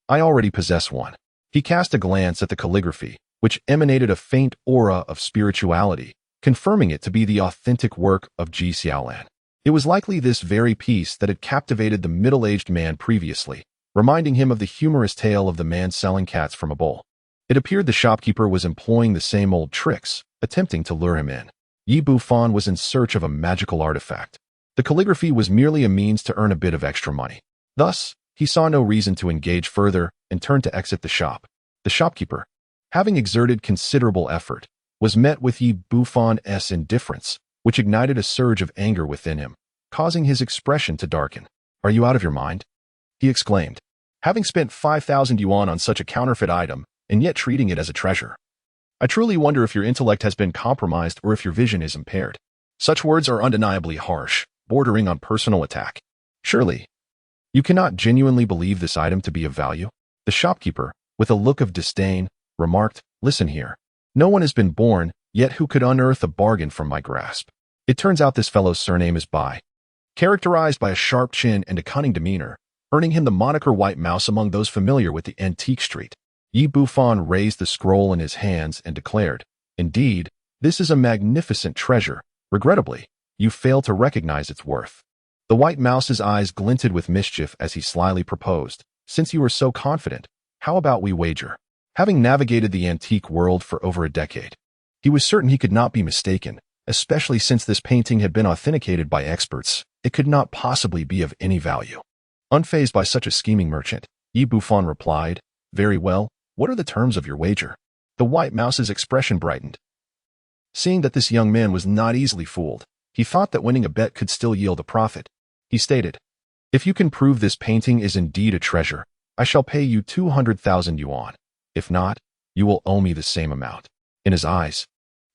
I already possess one." He cast a glance at the calligraphy, which emanated a faint aura of spirituality, confirming it to be the authentic work of Ji Xiaolan. It was likely this very piece that had captivated the middle-aged man previously, reminding him of the humorous tale of the man selling cats from a bowl. It appeared the shopkeeper was employing the same old tricks, attempting to lure him in. Yi Bufan was in search of a magical artifact. The calligraphy was merely a means to earn a bit of extra money. Thus, he saw no reason to engage further and turned to exit the shop. The shopkeeper, having exerted considerable effort, was met with Yi Bufan's indifference, which ignited a surge of anger within him, causing his expression to darken. "Are you out of your mind?" he exclaimed. "Having spent 5,000 yuan on such a counterfeit item, and yet treating it as a treasure. I truly wonder if your intellect has been compromised or if your vision is impaired." Such words are undeniably harsh, bordering on personal attack. "Surely, you cannot genuinely believe this item to be of value?" The shopkeeper, with a look of disdain, remarked, "Listen here. No one has been born, yet who could unearth a bargain from my grasp? It turns out this fellow's surname is Bai, characterized by a sharp chin and a cunning demeanor, earning him the moniker White Mouse among those familiar with the antique street." Yi Bufan raised the scroll in his hands and declared, "Indeed, this is a magnificent treasure. Regrettably, you fail to recognize its worth." The White Mouse's eyes glinted with mischief as he slyly proposed, "Since you are so confident, how about we wager?" Having navigated the antique world for over a decade, he was certain he could not be mistaken, especially since this painting had been authenticated by experts. It could not possibly be of any value. Unfazed by such a scheming merchant, Yi Bufan replied, "Very well, what are the terms of your wager?" The White Mouse's expression brightened. Seeing that this young man was not easily fooled, he thought that winning a bet could still yield a profit. He stated, "If you can prove this painting is indeed a treasure, I shall pay you 200,000 yuan. If not, you will owe me the same amount." In his eyes,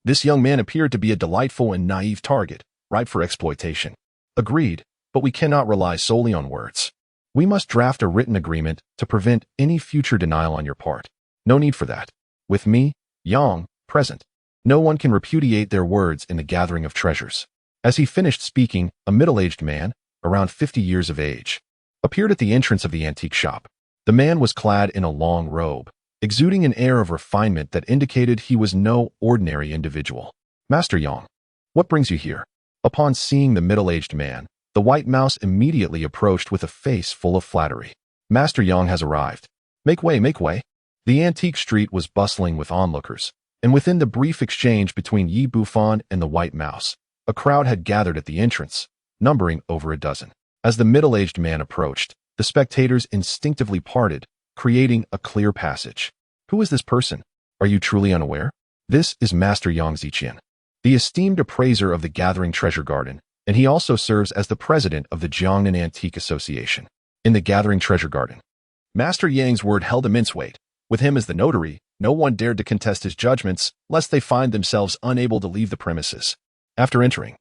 this young man appeared to be a delightful and naive target, ripe for exploitation. "Agreed, but we cannot rely solely on words. We must draft a written agreement to prevent any future denial on your part." "No need for that. With me, Yang, present, no one can repudiate their words in the gathering of treasures." As he finished speaking, a middle-aged man, around 50 years of age, appeared at the entrance of the antique shop. The man was clad in a long robe, exuding an air of refinement that indicated he was no ordinary individual. "Master Yang, what brings you here?" Upon seeing the middle-aged man, the White Mouse immediately approached with a face full of flattery. "Master Yang has arrived. Make way, make way." The antique street was bustling with onlookers, and within the brief exchange between Yi Bufan and the White Mouse, a crowd had gathered at the entrance, numbering over a dozen. As the middle-aged man approached, the spectators instinctively parted, creating a clear passage. "Who is this person? Are you truly unaware?" "This is Master Yang Ziqian, the esteemed appraiser of the Gathering Treasure Garden, and he also serves as the president of the Jiangnan Antique Association." In the Gathering Treasure Garden, Master Yang's word held immense weight. With him as the notary, no one dared to contest his judgments, lest they find themselves unable to leave the premises. After entering,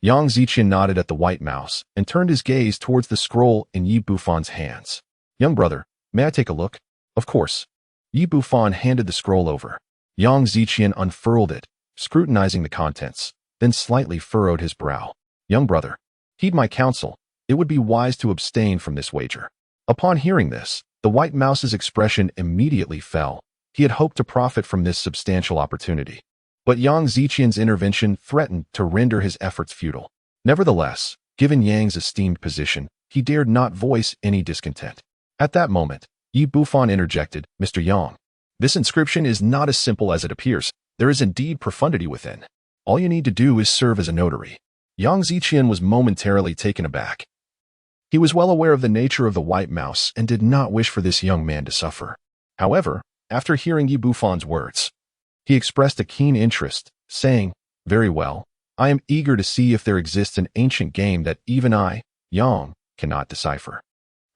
Yang Ziqian nodded at the White Mouse and turned his gaze towards the scroll in Yi Bufan's hands. "Young brother, may I take a look?" "Of course." Yi Bufan handed the scroll over. Yang Ziqian unfurled it, scrutinizing the contents, then slightly furrowed his brow. "Young brother, heed my counsel. It would be wise to abstain from this wager." Upon hearing this, the White Mouse's expression immediately fell, He had hoped to profit from this substantial opportunity. But Yang Ziqian's intervention threatened to render his efforts futile. Nevertheless, given Yang's esteemed position, he dared not voice any discontent. At that moment, Yi Bufan interjected, "Mr. Yang, this inscription is not as simple as it appears. There is indeed profundity within. All you need to do is serve as a notary." Yang Ziqian was momentarily taken aback. He was well aware of the nature of the white mouse and did not wish for this young man to suffer. However, after hearing Yi Bufan's words, he expressed a keen interest, saying, "Very well, I am eager to see if there exists an ancient game that even I, Yang, cannot decipher.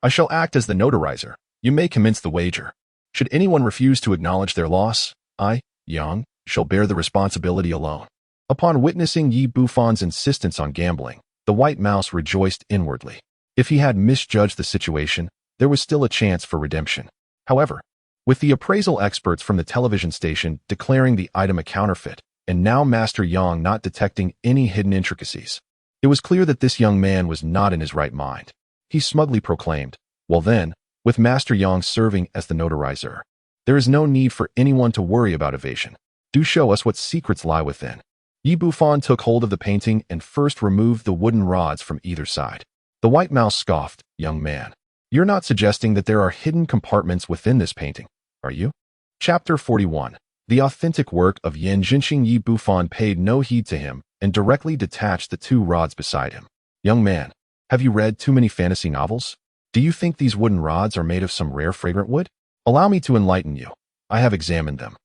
I shall act as the notarizer. You may commence the wager. Should anyone refuse to acknowledge their loss, I, Yang, shall bear the responsibility alone." Upon witnessing Yi Bufan's insistence on gambling, the white mouse rejoiced inwardly. If he had misjudged the situation, there was still a chance for redemption. However, with the appraisal experts from the television station declaring the item a counterfeit, and now Master Yang not detecting any hidden intricacies, it was clear that this young man was not in his right mind. He smugly proclaimed, "Well then, with Master Yang serving as the notarizer, there is no need for anyone to worry about evasion. Do show us what secrets lie within." Yi Bufan took hold of the painting and first removed the wooden rods from either side. The white mouse scoffed, "Young man, you're not suggesting that there are hidden compartments within this painting, are you?" Chapter 41. The authentic work of Yan Jinxing. Yi Bufan paid no heed to him and directly detached the two rods beside him. "Young man, have you read too many fantasy novels? Do you think these wooden rods are made of some rare fragrant wood? Allow me to enlighten you. I have examined them,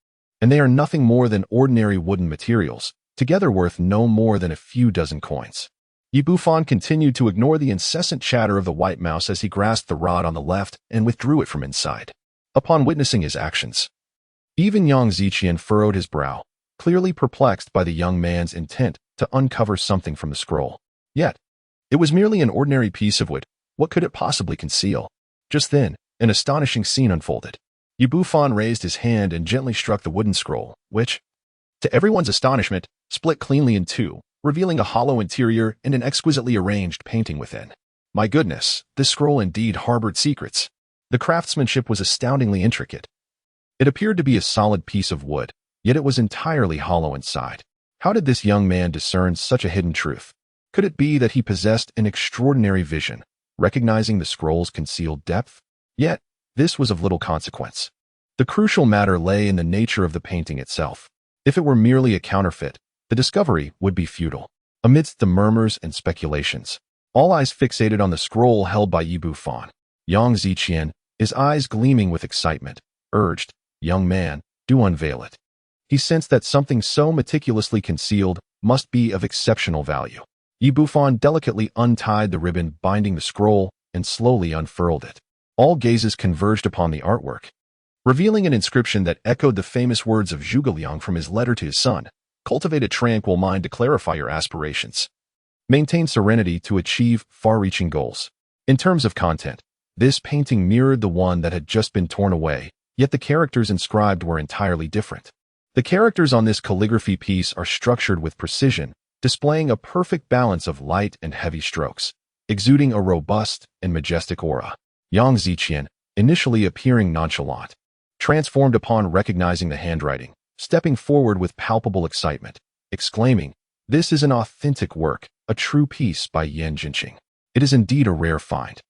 and they are nothing more than ordinary wooden materials, together worth no more than a few dozen coins." Yi Bufan continued to ignore the incessant chatter of the white mouse as he grasped the rod on the left and withdrew it from inside. Upon witnessing his actions, even Yang Ziqian furrowed his brow, clearly perplexed by the young man's intent to uncover something from the scroll. Yet, it was merely an ordinary piece of wood. What could it possibly conceal? Just then, an astonishing scene unfolded. Yi Bufan raised his hand and gently struck the wooden scroll, which, to everyone's astonishment, split cleanly in two, revealing a hollow interior and an exquisitely arranged painting within. My goodness, this scroll indeed harbored secrets. The craftsmanship was astoundingly intricate. It appeared to be a solid piece of wood, yet it was entirely hollow inside. How did this young man discern such a hidden truth? Could it be that he possessed an extraordinary vision, recognizing the scroll's concealed depth? Yet, this was of little consequence. The crucial matter lay in the nature of the painting itself. If it were merely a counterfeit, the discovery would be futile. Amidst the murmurs and speculations, all eyes fixated on the scroll held by Yi Bufan. Yang Ziqian, his eyes gleaming with excitement, urged, "Young man, do unveil it." He sensed that something so meticulously concealed must be of exceptional value. Yi Bufan delicately untied the ribbon binding the scroll and slowly unfurled it. All gazes converged upon the artwork, revealing an inscription that echoed the famous words of Zhuge Liang from his letter to his son: "Cultivate a tranquil mind to clarify your aspirations. Maintain serenity to achieve far-reaching goals." In terms of content, this painting mirrored the one that had just been torn away, yet the characters inscribed were entirely different. The characters on this calligraphy piece are structured with precision, displaying a perfect balance of light and heavy strokes, exuding a robust and majestic aura. Yang Ziqian, initially appearing nonchalant, transformed upon recognizing the handwriting, stepping forward with palpable excitement, exclaiming, "This is an authentic work, a true piece by Yan Jinxing. It is indeed a rare find."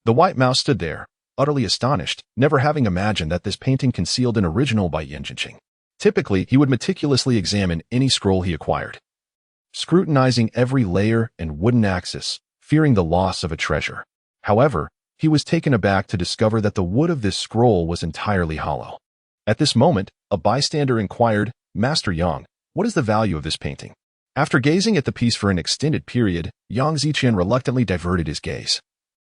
The white mouse stood there, utterly astonished, never having imagined that this painting concealed an original by Yan Jinxing. Typically, he would meticulously examine any scroll he acquired, scrutinizing every layer and wooden axis, fearing the loss of a treasure. However, he was taken aback to discover that the wood of this scroll was entirely hollow. At this moment, a bystander inquired, "Master Yang, what is the value of this painting?" After gazing at the piece for an extended period, Yang Ziqian reluctantly diverted his gaze,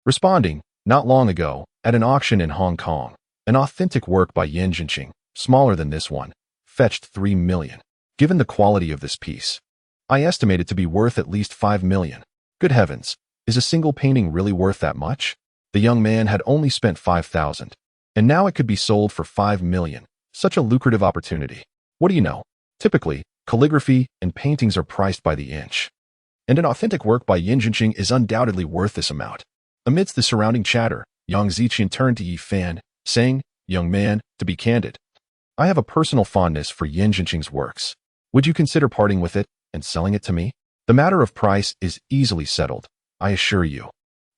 responding, "Not long ago, at an auction in Hong Kong, an authentic work by Yan Jinxing, smaller than this one, fetched 3 million. Given the quality of this piece, I estimate it to be worth at least 5 million. Good heavens, is a single painting really worth that much?" The young man had only spent 5,000, and now it could be sold for 5 million. Such a lucrative opportunity. What do you know? Typically, calligraphy and paintings are priced by the inch, and an authentic work by Yan Jinxing is undoubtedly worth this amount. Amidst the surrounding chatter, Yang Ziqian turned to Yi Fan, saying, "Young man, to be candid, I have a personal fondness for Yin Jinqing's works. Would you consider parting with it and selling it to me? The matter of price is easily settled, I assure you.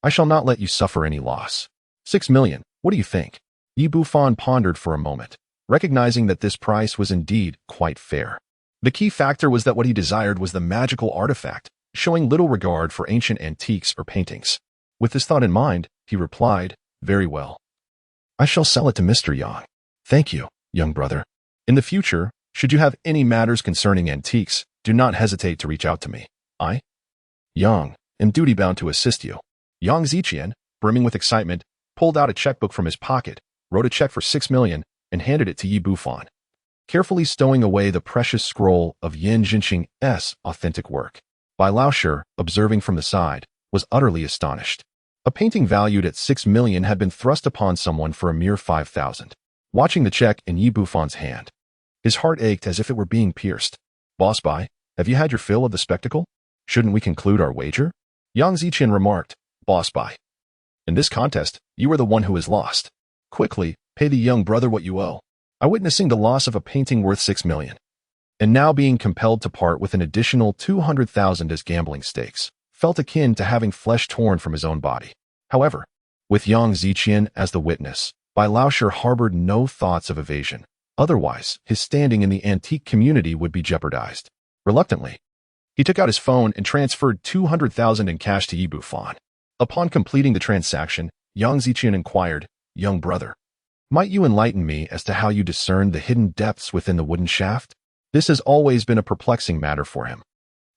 I shall not let you suffer any loss. 6 million, what do you think? Yi Bufan pondered for a moment, recognizing that this price was indeed quite fair. The key factor was that what he desired was the magical artifact, showing little regard for ancient antiques or paintings. With this thought in mind, he replied, "Very well. I shall sell it to Mr. Yang. Thank you, young brother. In the future, should you have any matters concerning antiques, do not hesitate to reach out to me. I, Yang, am duty-bound to assist you." Yang Ziqian, brimming with excitement, pulled out a checkbook from his pocket, wrote a check for 6 million, and handed it to Yi Bufan, carefully stowing away the precious scroll of Yin Jinqing's authentic work. Bai Laoshi, observing from the side, was utterly astonished. A painting valued at 6 million had been thrust upon someone for a mere 5,000. Watching the check in Yi Bufan's hand, his heart ached as if it were being pierced. "Boss Bai, have you had your fill of the spectacle? Shouldn't we conclude our wager?" Yang Ziqian remarked. "Boss Bai, in this contest, you are the one who has lost. Quickly, pay the young brother what you owe." I witnessing the loss of a painting worth 6 million, and now being compelled to part with an additional 200,000 as gambling stakes, felt akin to having flesh torn from his own body. However, with Yang Ziqian as the witness, Bai Laoshi harbored no thoughts of evasion. Otherwise, his standing in the antique community would be jeopardized. Reluctantly, he took out his phone and transferred 200,000 in cash to Yi Bufan. Upon completing the transaction, Yang Ziqian inquired, "Young brother, might you enlighten me as to how you discerned the hidden depths within the wooden shaft?" This has always been a perplexing matter for him.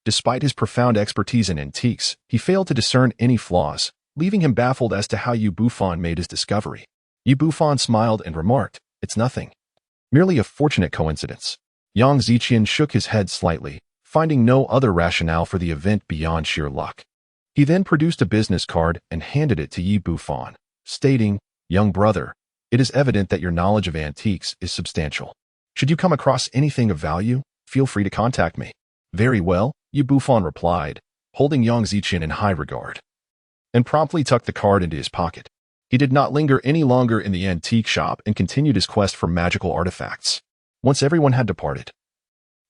Despite his profound expertise in antiques, he failed to discern any flaws, leaving him baffled as to how Yi Bufan made his discovery. Yi Bufan smiled and remarked, "It's nothing. Merely a fortunate coincidence." Yang Ziqian shook his head slightly, finding no other rationale for the event beyond sheer luck. He then produced a business card and handed it to Yi Bufan, stating, "Young brother, it is evident that your knowledge of antiques is substantial. Should you come across anything of value, feel free to contact me." "Very well," Yi Bufan replied, holding Yang Ziqian in high regard, and promptly tucked the card into his pocket. He did not linger any longer in the antique shop and continued his quest for magical artifacts. Once everyone had departed,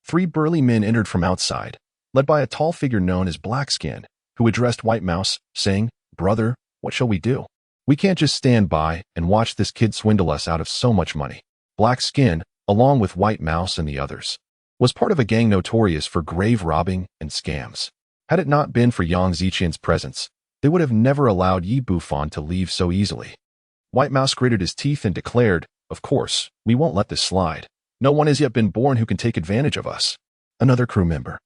3 burly men entered from outside, led by a tall figure known as Blackskin, who addressed White Mouse, saying, "Brother, what shall we do? We can't just stand by and watch this kid swindle us out of so much money." Blackskin, along with White Mouse and the others, was part of a gang notorious for grave robbing and scams. Had it not been for Yang Ziqian's presence, they would have never allowed Yi Bufan to leave so easily. White Mouse gritted his teeth and declared, "Of course, we won't let this slide. No one has yet been born who can take advantage of us." Another crew member,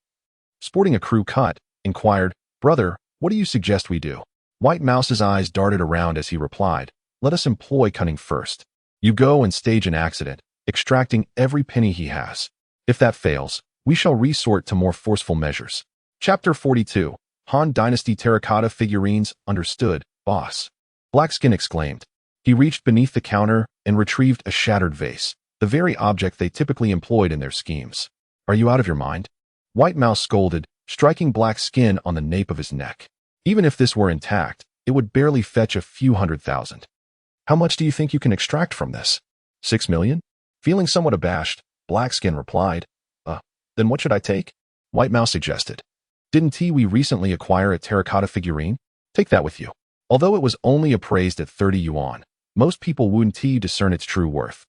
sporting a crew cut, inquired, "Brother, what do you suggest we do?" White Mouse's eyes darted around as he replied, "Let us employ cunning first. You go and stage an accident, extracting every penny he has. If that fails, we shall resort to more forceful measures." Chapter 42. Han Dynasty Terracotta Figurines. Understood, boss. Blackskin exclaimed. He reached beneath the counter and retrieved a shattered vase, the very object they typically employed in their schemes. "Are you out of your mind?" White Mouse scolded, striking Blackskin on the nape of his neck. "Even if this were intact, it would barely fetch a few 100,000. How much do you think you can extract from this?" 6 million? Feeling somewhat abashed, Blackskin replied, Then what should I take?" White Mouse suggested. "Didn't we recently acquire a terracotta figurine? Take that with you." Although it was only appraised at 30 yuan, most people wouldn't discern its true worth.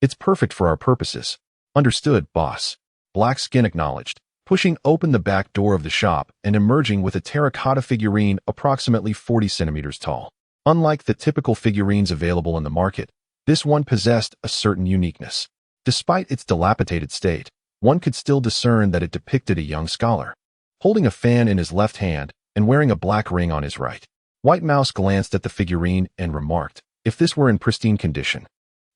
"It's perfect for our purposes." "Understood, boss." Blackskin acknowledged, pushing open the back door of the shop and emerging with a terracotta figurine approximately 40 centimeters tall. Unlike the typical figurines available in the market, this one possessed a certain uniqueness. Despite its dilapidated state, one could still discern that it depicted a young scholar, holding a fan in his left hand and wearing a black ring on his right. White Mouse glanced at the figurine and remarked, "If this were in pristine condition,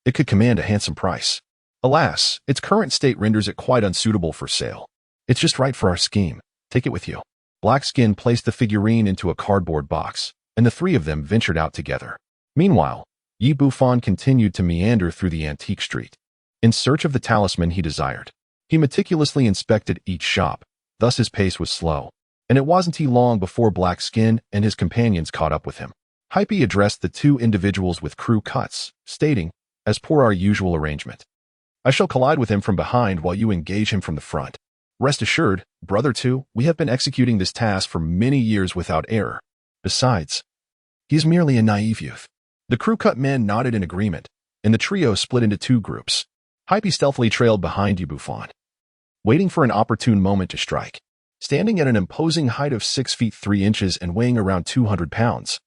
it could command a handsome price. Alas, its current state renders it quite unsuitable for sale. It's just right for our scheme. Take it with you." Blackskin placed the figurine into a cardboard box, and the 3 of them ventured out together. Meanwhile, Yi Bufan continued to meander through the antique street, in search of the talisman he desired. He meticulously inspected each shop, thus his pace was slow, and it wasn't long before Blackskin and his companions caught up with him. Hype addressed the 2 individuals with crew cuts, stating, "As per our usual arrangement, I shall collide with him from behind while you engage him from the front. Rest assured, Brother 2, we have been executing this task for many years without error. Besides, he is merely a naive youth. The crew-cut men nodded in agreement, and the trio split into two groups. Hype stealthily trailed behind you, Bufan, waiting for an opportune moment to strike. Standing at an imposing height of 6 feet 3 inches and weighing around 200 pounds,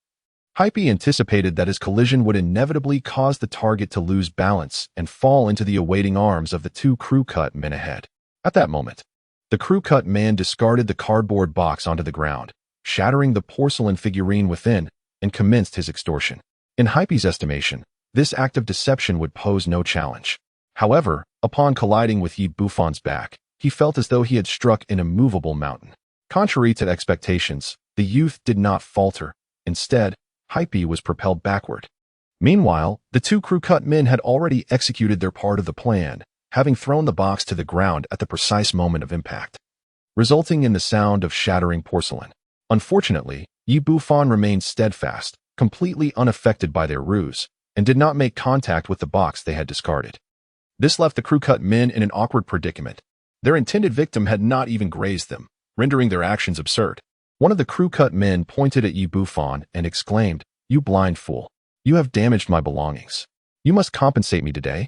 Hype anticipated that his collision would inevitably cause the target to lose balance and fall into the awaiting arms of the two crew-cut men ahead. At that moment, the crew-cut man discarded the cardboard box onto the ground, shattering the porcelain figurine within, and commenced his extortion. In Hype's estimation, this act of deception would pose no challenge. However, upon colliding with Yi Bufan's back, he felt as though he had struck an immovable mountain. Contrary to expectations, the youth did not falter. Instead, Hype was propelled backward. Meanwhile, the two crew-cut men had already executed their part of the plan, having thrown the box to the ground at the precise moment of impact, resulting in the sound of shattering porcelain. Unfortunately, Yi Bufan remained steadfast, completely unaffected by their ruse, and did not make contact with the box they had discarded. This left the crew-cut men in an awkward predicament. Their intended victim had not even grazed them, rendering their actions absurd. One of the crew-cut men pointed at Yi Bufan and exclaimed, "You blind fool! You have damaged my belongings. You must compensate me today,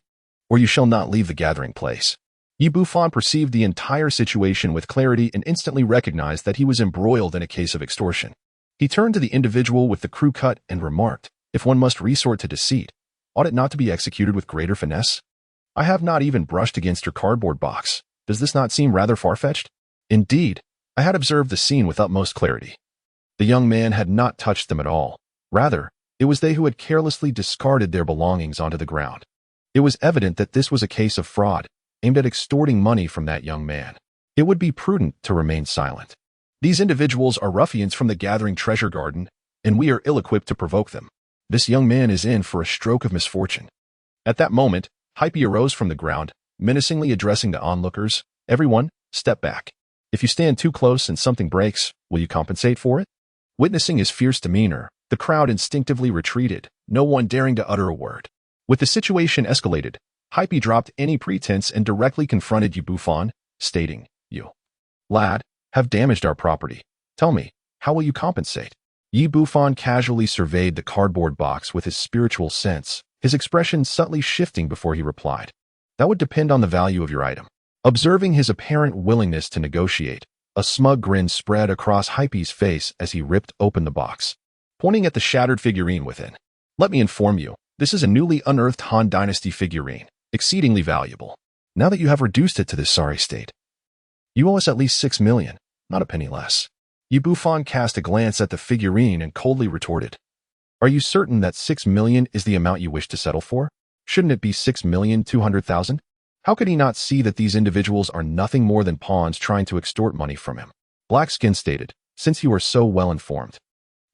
or you shall not leave the gathering place." Yi Bufan perceived the entire situation with clarity and instantly recognized that he was embroiled in a case of extortion. He turned to the individual with the crew-cut and remarked, "If one must resort to deceit, ought it not to be executed with greater finesse? I have not even brushed against your cardboard box. Does this not seem rather far-fetched?" Indeed, I had observed the scene with utmost clarity. The young man had not touched them at all. Rather, it was they who had carelessly discarded their belongings onto the ground. It was evident that this was a case of fraud, aimed at extorting money from that young man. It would be prudent to remain silent. These individuals are ruffians from the gathering treasure garden, and we are ill-equipped to provoke them. This young man is in for a stroke of misfortune. At that moment, Hype arose from the ground, menacingly addressing the onlookers, "Everyone, step back. If you stand too close and something breaks, will you compensate for it?" Witnessing his fierce demeanor, the crowd instinctively retreated, no one daring to utter a word. With the situation escalated, Hype dropped any pretense and directly confronted Yi Bufan, stating, "You, lad, have damaged our property. Tell me, how will you compensate?" Yi Bufan casually surveyed the cardboard box with his spiritual sense, his expression subtly shifting before he replied, "That would depend on the value of your item." Observing his apparent willingness to negotiate, a smug grin spread across Hype's face as he ripped open the box, pointing at the shattered figurine within. "Let me inform you, this is a newly unearthed Han Dynasty figurine, exceedingly valuable. Now that you have reduced it to this sorry state, you owe us at least 6 million, not a penny less." Yi Bufan cast a glance at the figurine and coldly retorted, "Are you certain that 6 million is the amount you wish to settle for? Shouldn't it be 6,200,000? How could he not see that these individuals are nothing more than pawns trying to extort money from him?" Blackskin stated, "Since you are so well informed,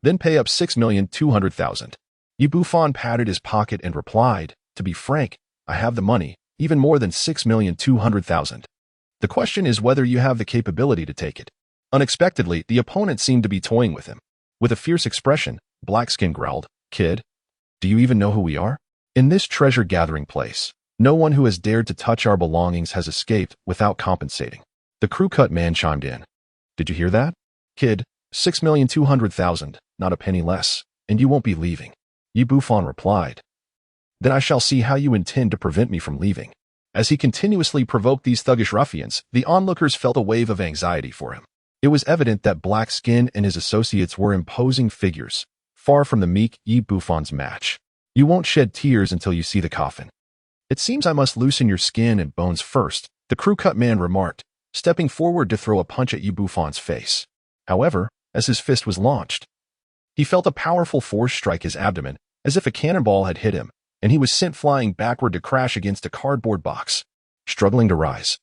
then pay up 6,200,000. Yi Bufan patted his pocket and replied, "To be frank, I have the money, even more than 6,200,000. The question is whether you have the capability to take it." Unexpectedly, the opponent seemed to be toying with him. With a fierce expression, Blackskin growled, "Kid, do you even know who we are? In this treasure-gathering place, no one who has dared to touch our belongings has escaped without compensating." The crew-cut man chimed in, "Did you hear that? Kid, 6,200,000, not a penny less, and you won't be leaving." Yi Bufan replied, "Then I shall see how you intend to prevent me from leaving." As he continuously provoked these thuggish ruffians, the onlookers felt a wave of anxiety for him. It was evident that Blackskin and his associates were imposing figures, far from the meek Yi Bufan's match. "You won't shed tears until you see the coffin. It seems I must loosen your skin and bones first," the crew-cut man remarked, stepping forward to throw a punch at Yi Bufan's face. However, as his fist was launched, he felt a powerful force strike his abdomen, as if a cannonball had hit him, and he was sent flying backward to crash against a cardboard box. Struggling to rise,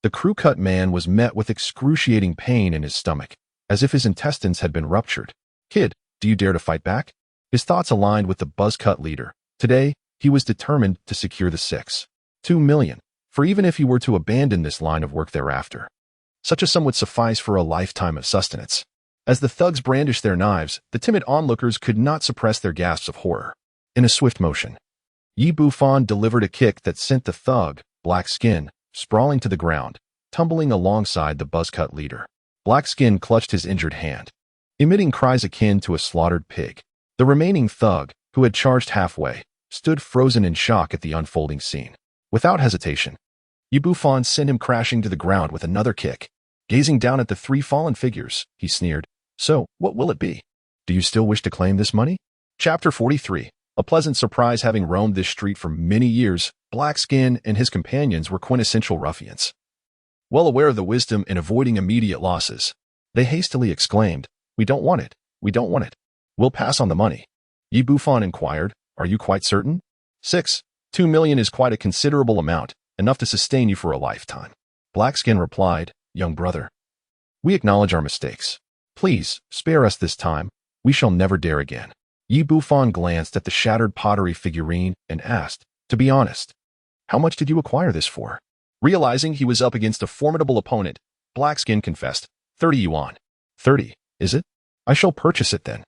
the crew-cut man was met with excruciating pain in his stomach, as if his intestines had been ruptured. "Kid, do you dare to fight back?" His thoughts aligned with the buzz-cut leader. Today, he was determined to secure the 6.2 million, for even if he were to abandon this line of work thereafter, such a sum would suffice for a lifetime of sustenance. As the thugs brandished their knives, the timid onlookers could not suppress their gasps of horror. In a swift motion, Yi Bufan delivered a kick that sent the thug, black skin, sprawling to the ground, tumbling alongside the buzzcut leader. Black skin clutched his injured hand, emitting cries akin to a slaughtered pig. The remaining thug, who had charged halfway, stood frozen in shock at the unfolding scene. Without hesitation, Bufan sent him crashing to the ground with another kick. Gazing down at the three fallen figures, he sneered, "So, what will it be? Do you still wish to claim this money?" Chapter 43. A pleasant surprise. Having roamed this street for many years, Black Skin and his companions were quintessential ruffians. Well aware of the wisdom in avoiding immediate losses, they hastily exclaimed, "We don't want it. We don't want it. We'll pass on the money." Bufan inquired, "Are you quite certain?" 2 million is quite a considerable amount, enough to sustain you for a lifetime. Blackskin replied, "Young brother, we acknowledge our mistakes. Please, spare us this time. We shall never dare again." Bufan glanced at the shattered pottery figurine and asked, "To be honest, how much did you acquire this for?" Realizing he was up against a formidable opponent, Blackskin confessed, 30 yuan. 30, is it? I shall purchase it then.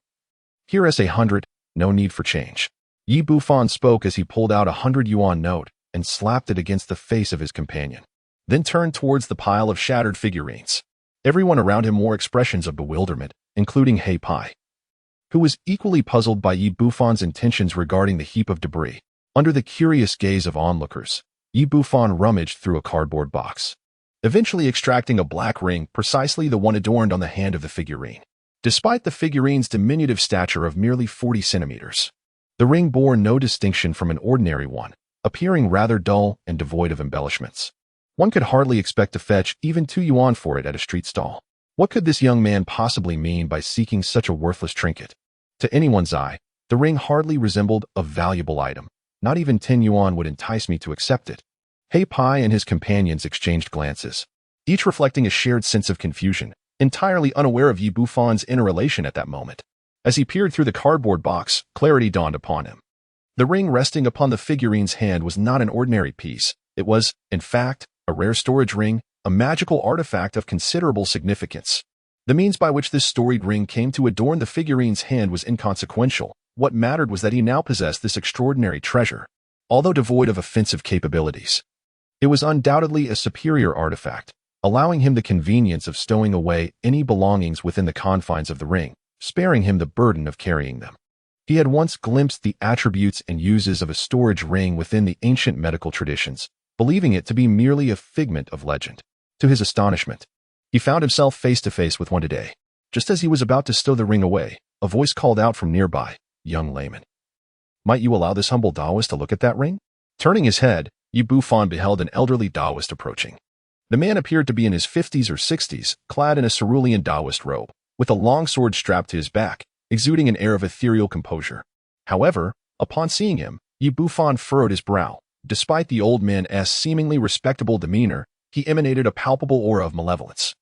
Here is 100, no need for change. Bufan spoke as he pulled out 100 yuan note and slapped it against the face of his companion, then turned towards the pile of shattered figurines. Everyone around him wore expressions of bewilderment, including Hei Pai, who was equally puzzled by Bufan's intentions regarding the heap of debris. Under the curious gaze of onlookers, Bufan rummaged through a cardboard box, eventually extracting a black ring, precisely the one adorned on the hand of the figurine. Despite the figurine's diminutive stature of merely 40 centimeters, the ring bore no distinction from an ordinary one, appearing rather dull and devoid of embellishments. One could hardly expect to fetch even 2 yuan for it at a street stall. What could this young man possibly mean by seeking such a worthless trinket? To anyone's eye, the ring hardly resembled a valuable item. Not even 10 yuan would entice me to accept it. Hei Pai and his companions exchanged glances, each reflecting a shared sense of confusion, entirely unaware of Bufan's interrelation at that moment. As he peered through the cardboard box, clarity dawned upon him. The ring resting upon the figurine's hand was not an ordinary piece. It was, in fact, a rare storage ring, a magical artifact of considerable significance. The means by which this storied ring came to adorn the figurine's hand was inconsequential. What mattered was that he now possessed this extraordinary treasure. Although devoid of offensive capabilities, it was undoubtedly a superior artifact, allowing him the convenience of stowing away any belongings within the confines of the ring, sparing him the burden of carrying them. He had once glimpsed the attributes and uses of a storage ring within the ancient medical traditions, believing it to be merely a figment of legend. To his astonishment, he found himself face to face with one today. Just as he was about to stow the ring away, a voice called out from nearby, "Young layman, might you allow this humble Taoist to look at that ring?" Turning his head, Bufan beheld an elderly Taoist approaching. The man appeared to be in his 50s or 60s, clad in a cerulean Taoist robe, with a long sword strapped to his back, exuding an air of ethereal composure. However, upon seeing him, Bufan furrowed his brow. Despite the old man's seemingly respectable demeanor, he emanated a palpable aura of malevolence,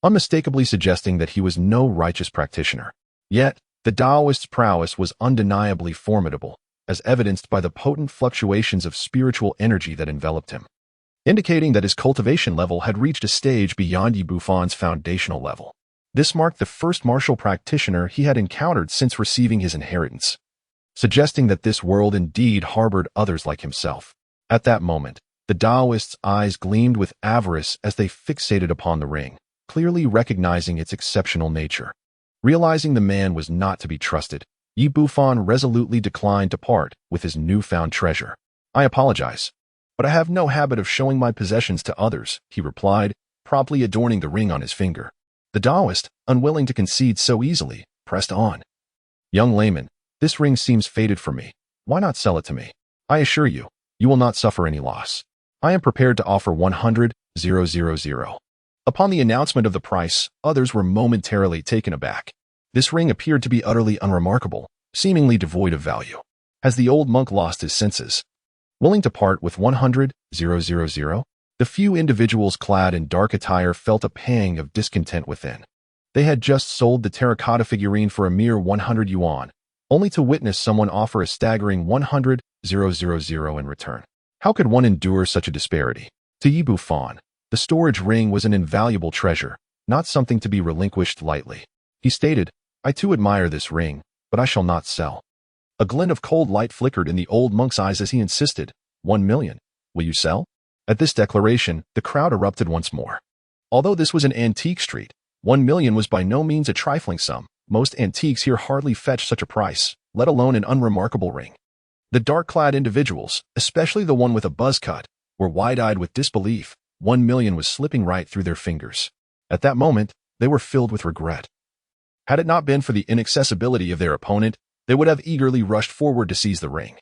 unmistakably suggesting that he was no righteous practitioner. Yet, the Taoist's prowess was undeniably formidable, as evidenced by the potent fluctuations of spiritual energy that enveloped him, indicating that his cultivation level had reached a stage beyond Bufan's foundational level. This marked the first martial practitioner he had encountered since receiving his inheritance, suggesting that this world indeed harbored others like himself. At that moment, the Taoist's eyes gleamed with avarice as they fixated upon the ring, clearly recognizing its exceptional nature. Realizing the man was not to be trusted, Bufan resolutely declined to part with his newfound treasure. "I apologize, but I have no habit of showing my possessions to others," he replied, promptly adorning the ring on his finger. The Taoist, unwilling to concede so easily, pressed on. "Young layman, this ring seems fated for me. Why not sell it to me? I assure you, you will not suffer any loss. I am prepared to offer 100,000. Upon the announcement of the price, others were momentarily taken aback. This ring appeared to be utterly unremarkable, seemingly devoid of value. Has the old monk lost his senses? Willing to part with 100,000? The few individuals clad in dark attire felt a pang of discontent within. They had just sold the terracotta figurine for a mere 100 yuan, only to witness someone offer a staggering 100,000 in return. How could one endure such a disparity? To Bufan, the storage ring was an invaluable treasure, not something to be relinquished lightly. He stated, "I too admire this ring, but I shall not sell." A glint of cold light flickered in the old monk's eyes as he insisted, 1 million. Will you sell? At this declaration, the crowd erupted once more. Although this was an antique street, 1 million was by no means a trifling sum. Most antiques here hardly fetch such a price, let alone an unremarkable ring. The dark-clad individuals, especially the one with a buzz cut, were wide-eyed with disbelief. 1 million was slipping right through their fingers. At that moment, they were filled with regret. Had it not been for the inaccessibility of their opponent, they would have eagerly rushed forward to seize the ring.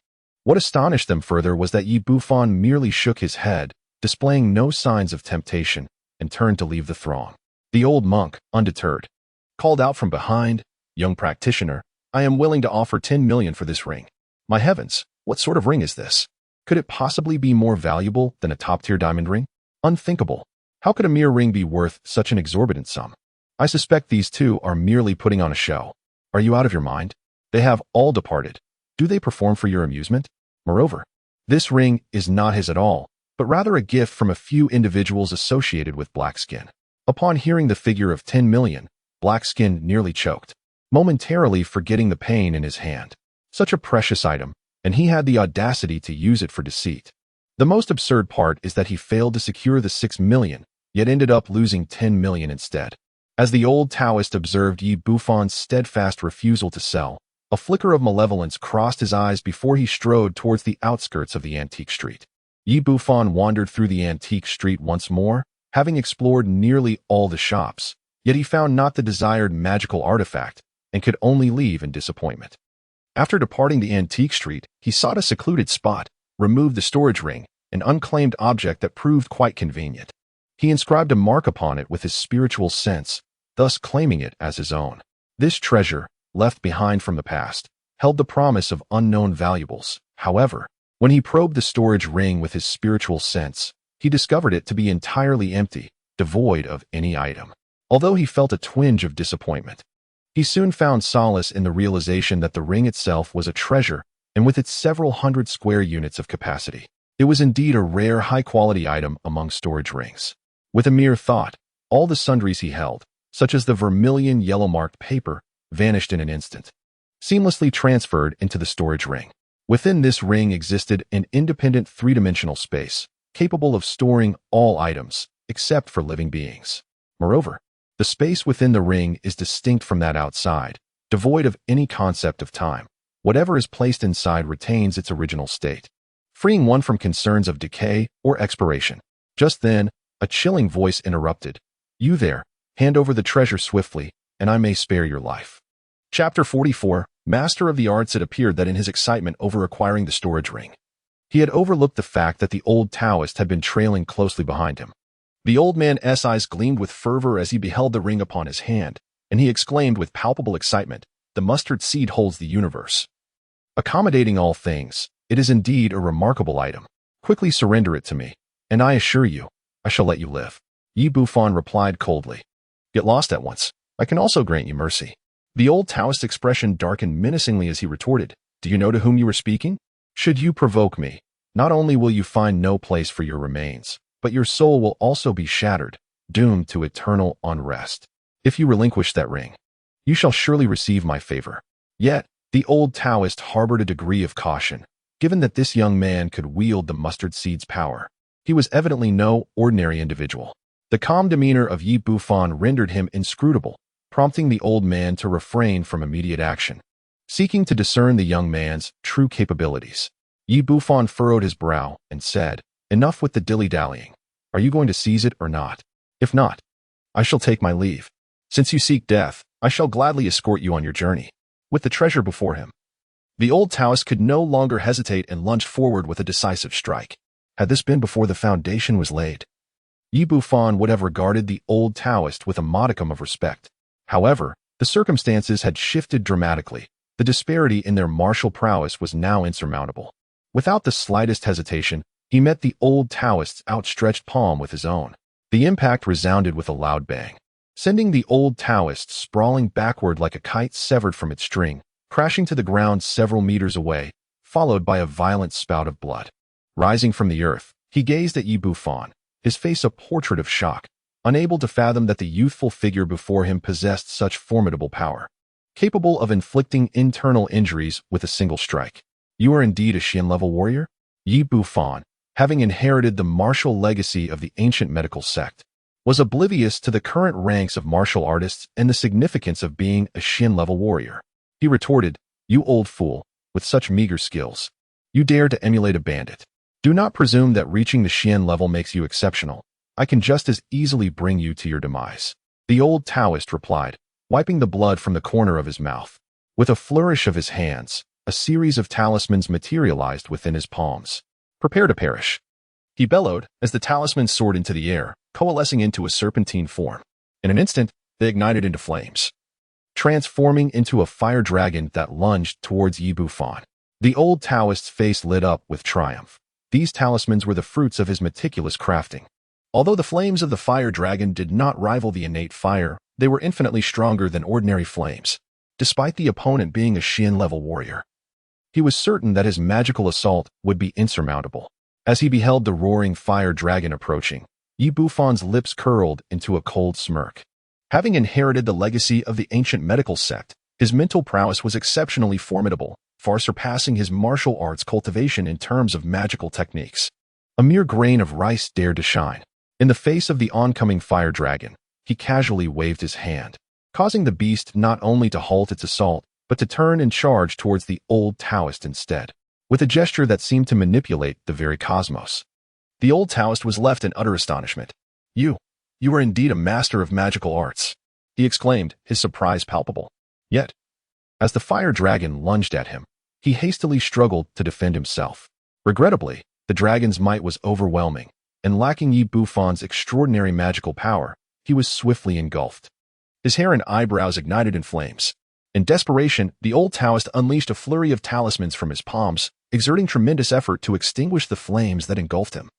What astonished them further was that Bufan merely shook his head, displaying no signs of temptation, and turned to leave the throng. The old monk, undeterred, called out from behind, "Young practitioner, I am willing to offer 10 million for this ring. My heavens, what sort of ring is this? Could it possibly be more valuable than a top-tier diamond ring? Unthinkable. How could a mere ring be worth such an exorbitant sum? I suspect these two are merely putting on a show. Are you out of your mind? They have all departed. Do they perform for your amusement? Moreover, this ring is not his at all, but rather a gift from a few individuals associated with Blackskin." Upon hearing the figure of 10 million, Blackskin nearly choked, momentarily forgetting the pain in his hand. Such a precious item, and he had the audacity to use it for deceit. The most absurd part is that he failed to secure the 6 million, yet ended up losing 10 million instead. As the old Taoist observed Bufan's steadfast refusal to sell, a flicker of malevolence crossed his eyes before he strode towards the outskirts of the antique street. Bufan wandered through the antique street once more, having explored nearly all the shops, yet he found not the desired magical artifact and could only leave in disappointment. After departing the antique street, he sought a secluded spot, removed the storage ring, an unclaimed object that proved quite convenient. He inscribed a mark upon it with his spiritual sense, thus claiming it as his own. This treasure, left behind from the past, held the promise of unknown valuables. However, when he probed the storage ring with his spiritual sense, he discovered it to be entirely empty, devoid of any item. Although he felt a twinge of disappointment, he soon found solace in the realization that the ring itself was a treasure, and with its several hundred square units of capacity, it was indeed a rare, high-quality item among storage rings. With a mere thought, all the sundries he held, such as the vermilion yellow-marked paper, vanished in an instant, seamlessly transferred into the storage ring. Within this ring existed an independent three-dimensional space, capable of storing all items, except for living beings. Moreover, the space within the ring is distinct from that outside, devoid of any concept of time. Whatever is placed inside retains its original state, freeing one from concerns of decay or expiration. Just then, a chilling voice interrupted. "You there, hand over the treasure swiftly, and I may spare your life." Chapter 44, Master of the Arts. It appeared that in his excitement over acquiring the storage ring, he had overlooked the fact that the old Taoist had been trailing closely behind him. The old man's eyes gleamed with fervor as he beheld the ring upon his hand, and he exclaimed with palpable excitement, "The mustard seed holds the universe. Accommodating all things, it is indeed a remarkable item. Quickly surrender it to me, and I assure you, I shall let you live." Bufan replied coldly, "Get lost at once. I can also grant you mercy." The old Taoist's expression darkened menacingly as he retorted, "Do you know to whom you are speaking? Should you provoke me, not only will you find no place for your remains, but your soul will also be shattered, doomed to eternal unrest. If you relinquish that ring, you shall surely receive my favor." Yet, the old Taoist harbored a degree of caution, given that this young man could wield the mustard seed's power. He was evidently no ordinary individual. The calm demeanor of Bufan rendered him inscrutable, prompting the old man to refrain from immediate action. Seeking to discern the young man's true capabilities, Bufan furrowed his brow and said, "Enough with the dilly-dallying. Are you going to seize it or not? If not, I shall take my leave. Since you seek death, I shall gladly escort you on your journey." With the treasure before him, the old Taoist could no longer hesitate and lunged forward with a decisive strike. Had this been before the foundation was laid, Bufan would have regarded the old Taoist with a modicum of respect. However, the circumstances had shifted dramatically. The disparity in their martial prowess was now insurmountable. Without the slightest hesitation, he met the old Taoist's outstretched palm with his own. The impact resounded with a loud bang, sending the old Taoist sprawling backward like a kite severed from its string, crashing to the ground several meters away, followed by a violent spout of blood. Rising from the earth, he gazed at Bufan, his face a portrait of shock, unable to fathom that the youthful figure before him possessed such formidable power, capable of inflicting internal injuries with a single strike. "You are indeed a Shin-level warrior?" Bufan, having inherited the martial legacy of the Ancient Medical Sect, was oblivious to the current ranks of martial artists and the significance of being a Shin-level warrior. He retorted, "You old fool, with such meager skills. You dare to emulate a bandit. Do not presume that reaching the Shin level makes you exceptional. I can just as easily bring you to your demise." The old Taoist replied, wiping the blood from the corner of his mouth. With a flourish of his hands, a series of talismans materialized within his palms. "Prepare to perish," he bellowed as the talismans soared into the air, coalescing into a serpentine form. In an instant, they ignited into flames, transforming into a fire dragon that lunged towards Bufan. The old Taoist's face lit up with triumph. These talismans were the fruits of his meticulous crafting. Although the flames of the fire dragon did not rival the innate fire, they were infinitely stronger than ordinary flames. Despite the opponent being a Shin-level warrior, he was certain that his magical assault would be insurmountable. As he beheld the roaring fire dragon approaching, Bufan's lips curled into a cold smirk. Having inherited the legacy of the Ancient Medical Sect, his mental prowess was exceptionally formidable, far surpassing his martial arts cultivation in terms of magical techniques. A mere grain of rice dared to shine. In the face of the oncoming fire dragon, he casually waved his hand, causing the beast not only to halt its assault, but to turn and charge towards the old Taoist instead, with a gesture that seemed to manipulate the very cosmos. The old Taoist was left in utter astonishment. You are indeed a master of magical arts," he exclaimed, his surprise palpable. Yet, as the fire dragon lunged at him, he hastily struggled to defend himself. Regrettably, the dragon's might was overwhelming, and lacking Bufan's extraordinary magical power, he was swiftly engulfed. His hair and eyebrows ignited in flames. In desperation, the old Taoist unleashed a flurry of talismans from his palms, exerting tremendous effort to extinguish the flames that engulfed him.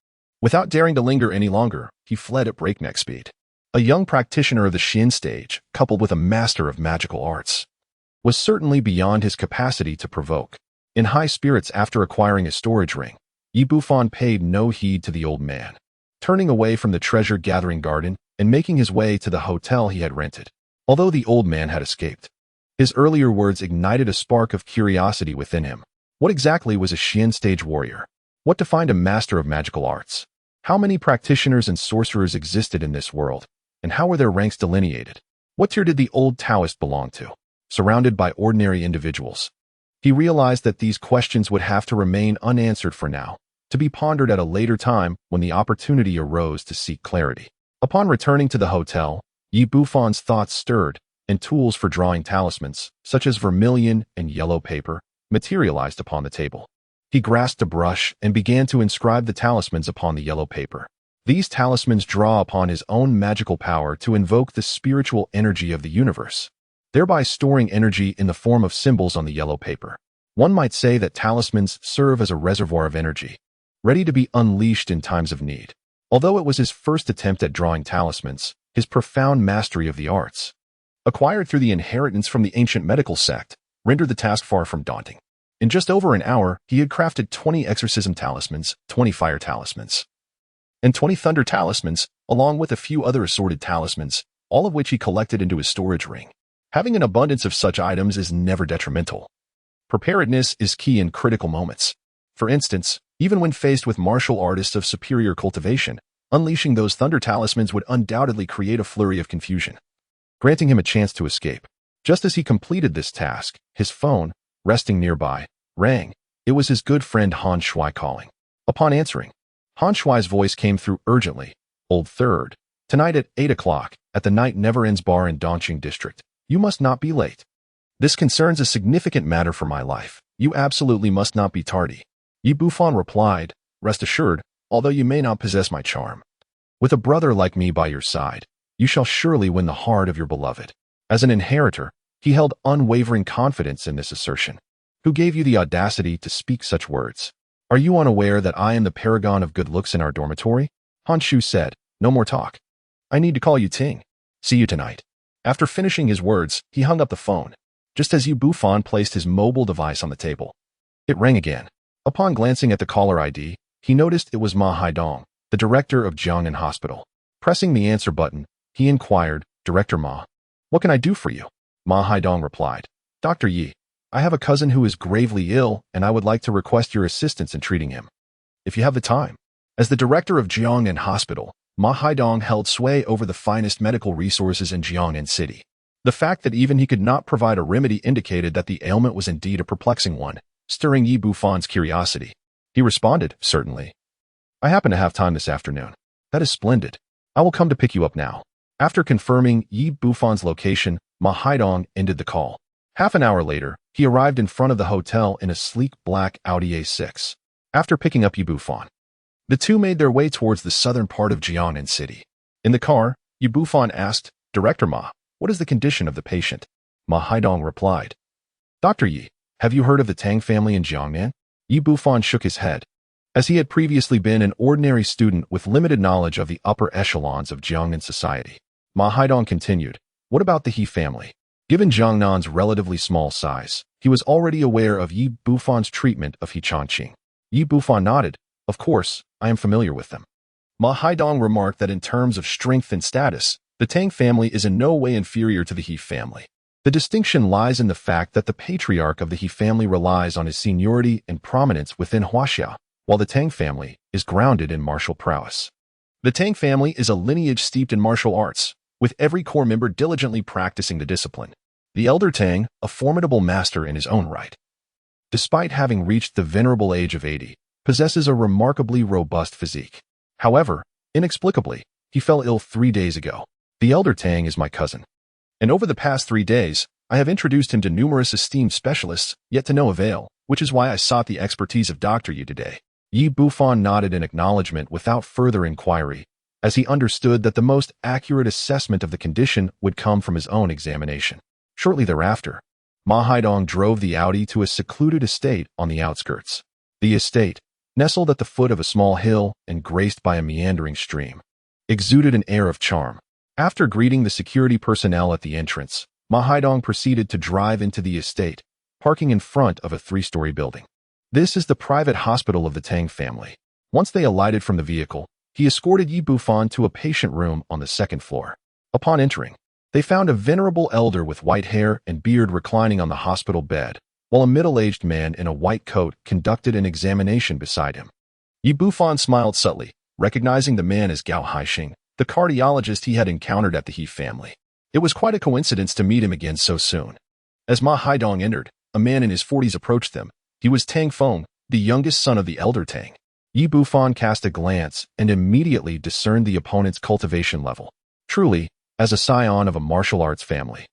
Without daring to linger any longer, he fled at breakneck speed. A young practitioner of the Shin stage, coupled with a master of magical arts, was certainly beyond his capacity to provoke. In high spirits after acquiring a storage ring, Bufan paid no heed to the old man, turning away from the treasure-gathering garden and making his way to the hotel he had rented. Although the old man had escaped, his earlier words ignited a spark of curiosity within him. What exactly was a Shin stage warrior? What defined a master of magical arts? How many practitioners and sorcerers existed in this world, and how were their ranks delineated? What tier did the old Taoist belong to? Surrounded by ordinary individuals, he realized that these questions would have to remain unanswered for now, to be pondered at a later time when the opportunity arose to seek clarity. Upon returning to the hotel, Bufan's thoughts stirred, and tools for drawing talismans, such as vermilion and yellow paper, materialized upon the table. He grasped a brush and began to inscribe the talismans upon the yellow paper. These talismans draw upon his own magical power to invoke the spiritual energy of the universe, thereby storing energy in the form of symbols on the yellow paper. One might say that talismans serve as a reservoir of energy, ready to be unleashed in times of need. Although it was his first attempt at drawing talismans, his profound mastery of the arts, acquired through the inheritance from the Ancient Medical Sect, rendered the task far from daunting. In just over an hour, he had crafted 20 exorcism talismans, 20 fire talismans, and 20 thunder talismans, along with a few other assorted talismans, all of which he collected into his storage ring. Having an abundance of such items is never detrimental. Preparedness is key in critical moments. For instance, even when faced with martial artists of superior cultivation, unleashing those thunder talismans would undoubtedly create a flurry of confusion, granting him a chance to escape. Just as he completed this task, his phone, resting nearby, rang. It was his good friend Han Shui calling. Upon answering, Han Shui's voice came through urgently. "Old Third, tonight at 8 o'clock, at the Night Never Ends bar in Dongqing District. You must not be late. This concerns a significant matter for my life. You absolutely must not be tardy." Bufan replied, "Rest assured, although you may not possess my charm, with a brother like me by your side, you shall surely win the heart of your beloved." As an inheritor, he held unwavering confidence in this assertion. "Who gave you the audacity to speak such words? Are you unaware that I am the paragon of good looks in our dormitory?" Han Shu said, "No more talk. I need to call you Ting. See you tonight." After finishing his words, he hung up the phone, just as Bufan placed his mobile device on the table. It rang again. Upon glancing at the caller ID, he noticed it was Ma Haidong, the director of Jiangnan Hospital. Pressing the answer button, he inquired, "Director Ma, what can I do for you?" Ma Haidong replied, "Dr. Yi, I have a cousin who is gravely ill, and I would like to request your assistance in treating him. If you have the time." As the director of Jiangnan Hospital, Ma Haidong held sway over the finest medical resources in Jiangnan City. The fact that even he could not provide a remedy indicated that the ailment was indeed a perplexing one, stirring Yi Bufan's curiosity. He responded, "Certainly. I happen to have time this afternoon." "That is splendid. I will come to pick you up now." After confirming Yi Bufan's location, Ma Haidong ended the call. Half an hour later, he arrived in front of the hotel in a sleek black Audi A6. After picking up Yi Bufan, the two made their way towards the southern part of Jiangnan City. In the car, Yi Bufan asked, "Director Ma, what is the condition of the patient?" Ma Haidong replied, "Dr. Yi, have you heard of the Tang family in Jiangnan?" Yi Bufan shook his head. As he had previously been an ordinary student with limited knowledge of the upper echelons of Jiangnan society, Ma Haidong continued, "What about the He family?" Given Jiangnan's relatively small size, he was already aware of Yi Bufan's treatment of He Changqing. Yi Bufan nodded, "Of course, I am familiar with them." Ma Haidong remarked that in terms of strength and status, the Tang family is in no way inferior to the He family. The distinction lies in the fact that the patriarch of the He family relies on his seniority and prominence within Huaxia, while the Tang family is grounded in martial prowess. The Tang family is a lineage steeped in martial arts, with every core member diligently practicing the discipline. The elder Tang, a formidable master in his own right, despite having reached the venerable age of 80, possesses a remarkably robust physique. However, inexplicably, he fell ill 3 days ago. The elder Tang is my cousin, and over the past 3 days, I have introduced him to numerous esteemed specialists, yet to no avail, which is why I sought the expertise of Dr. Yi today. Yi Bufan nodded in acknowledgement without further inquiry, as he understood that the most accurate assessment of the condition would come from his own examination. Shortly thereafter, Ma Haidong drove the Audi to a secluded estate on the outskirts. The estate, nestled at the foot of a small hill and graced by a meandering stream, exuded an air of charm. After greeting the security personnel at the entrance, Ma Haidong proceeded to drive into the estate, parking in front of a 3-story building. This is the private hospital of the Tang family. Once they alighted from the vehicle, he escorted Yi Bufan to a patient room on the 2nd floor. Upon entering, they found a venerable elder with white hair and beard reclining on the hospital bed, while a middle-aged man in a white coat conducted an examination beside him. Yi Bufan smiled subtly, recognizing the man as Gao Haixing, the cardiologist he had encountered at the He family. It was quite a coincidence to meet him again so soon. As Ma Haidong entered, a man in his 40s approached them. He was Tang Feng, the youngest son of the elder Tang. Yi Bufan cast a glance and immediately discerned the opponent's cultivation level. Truly, as a scion of a martial arts family,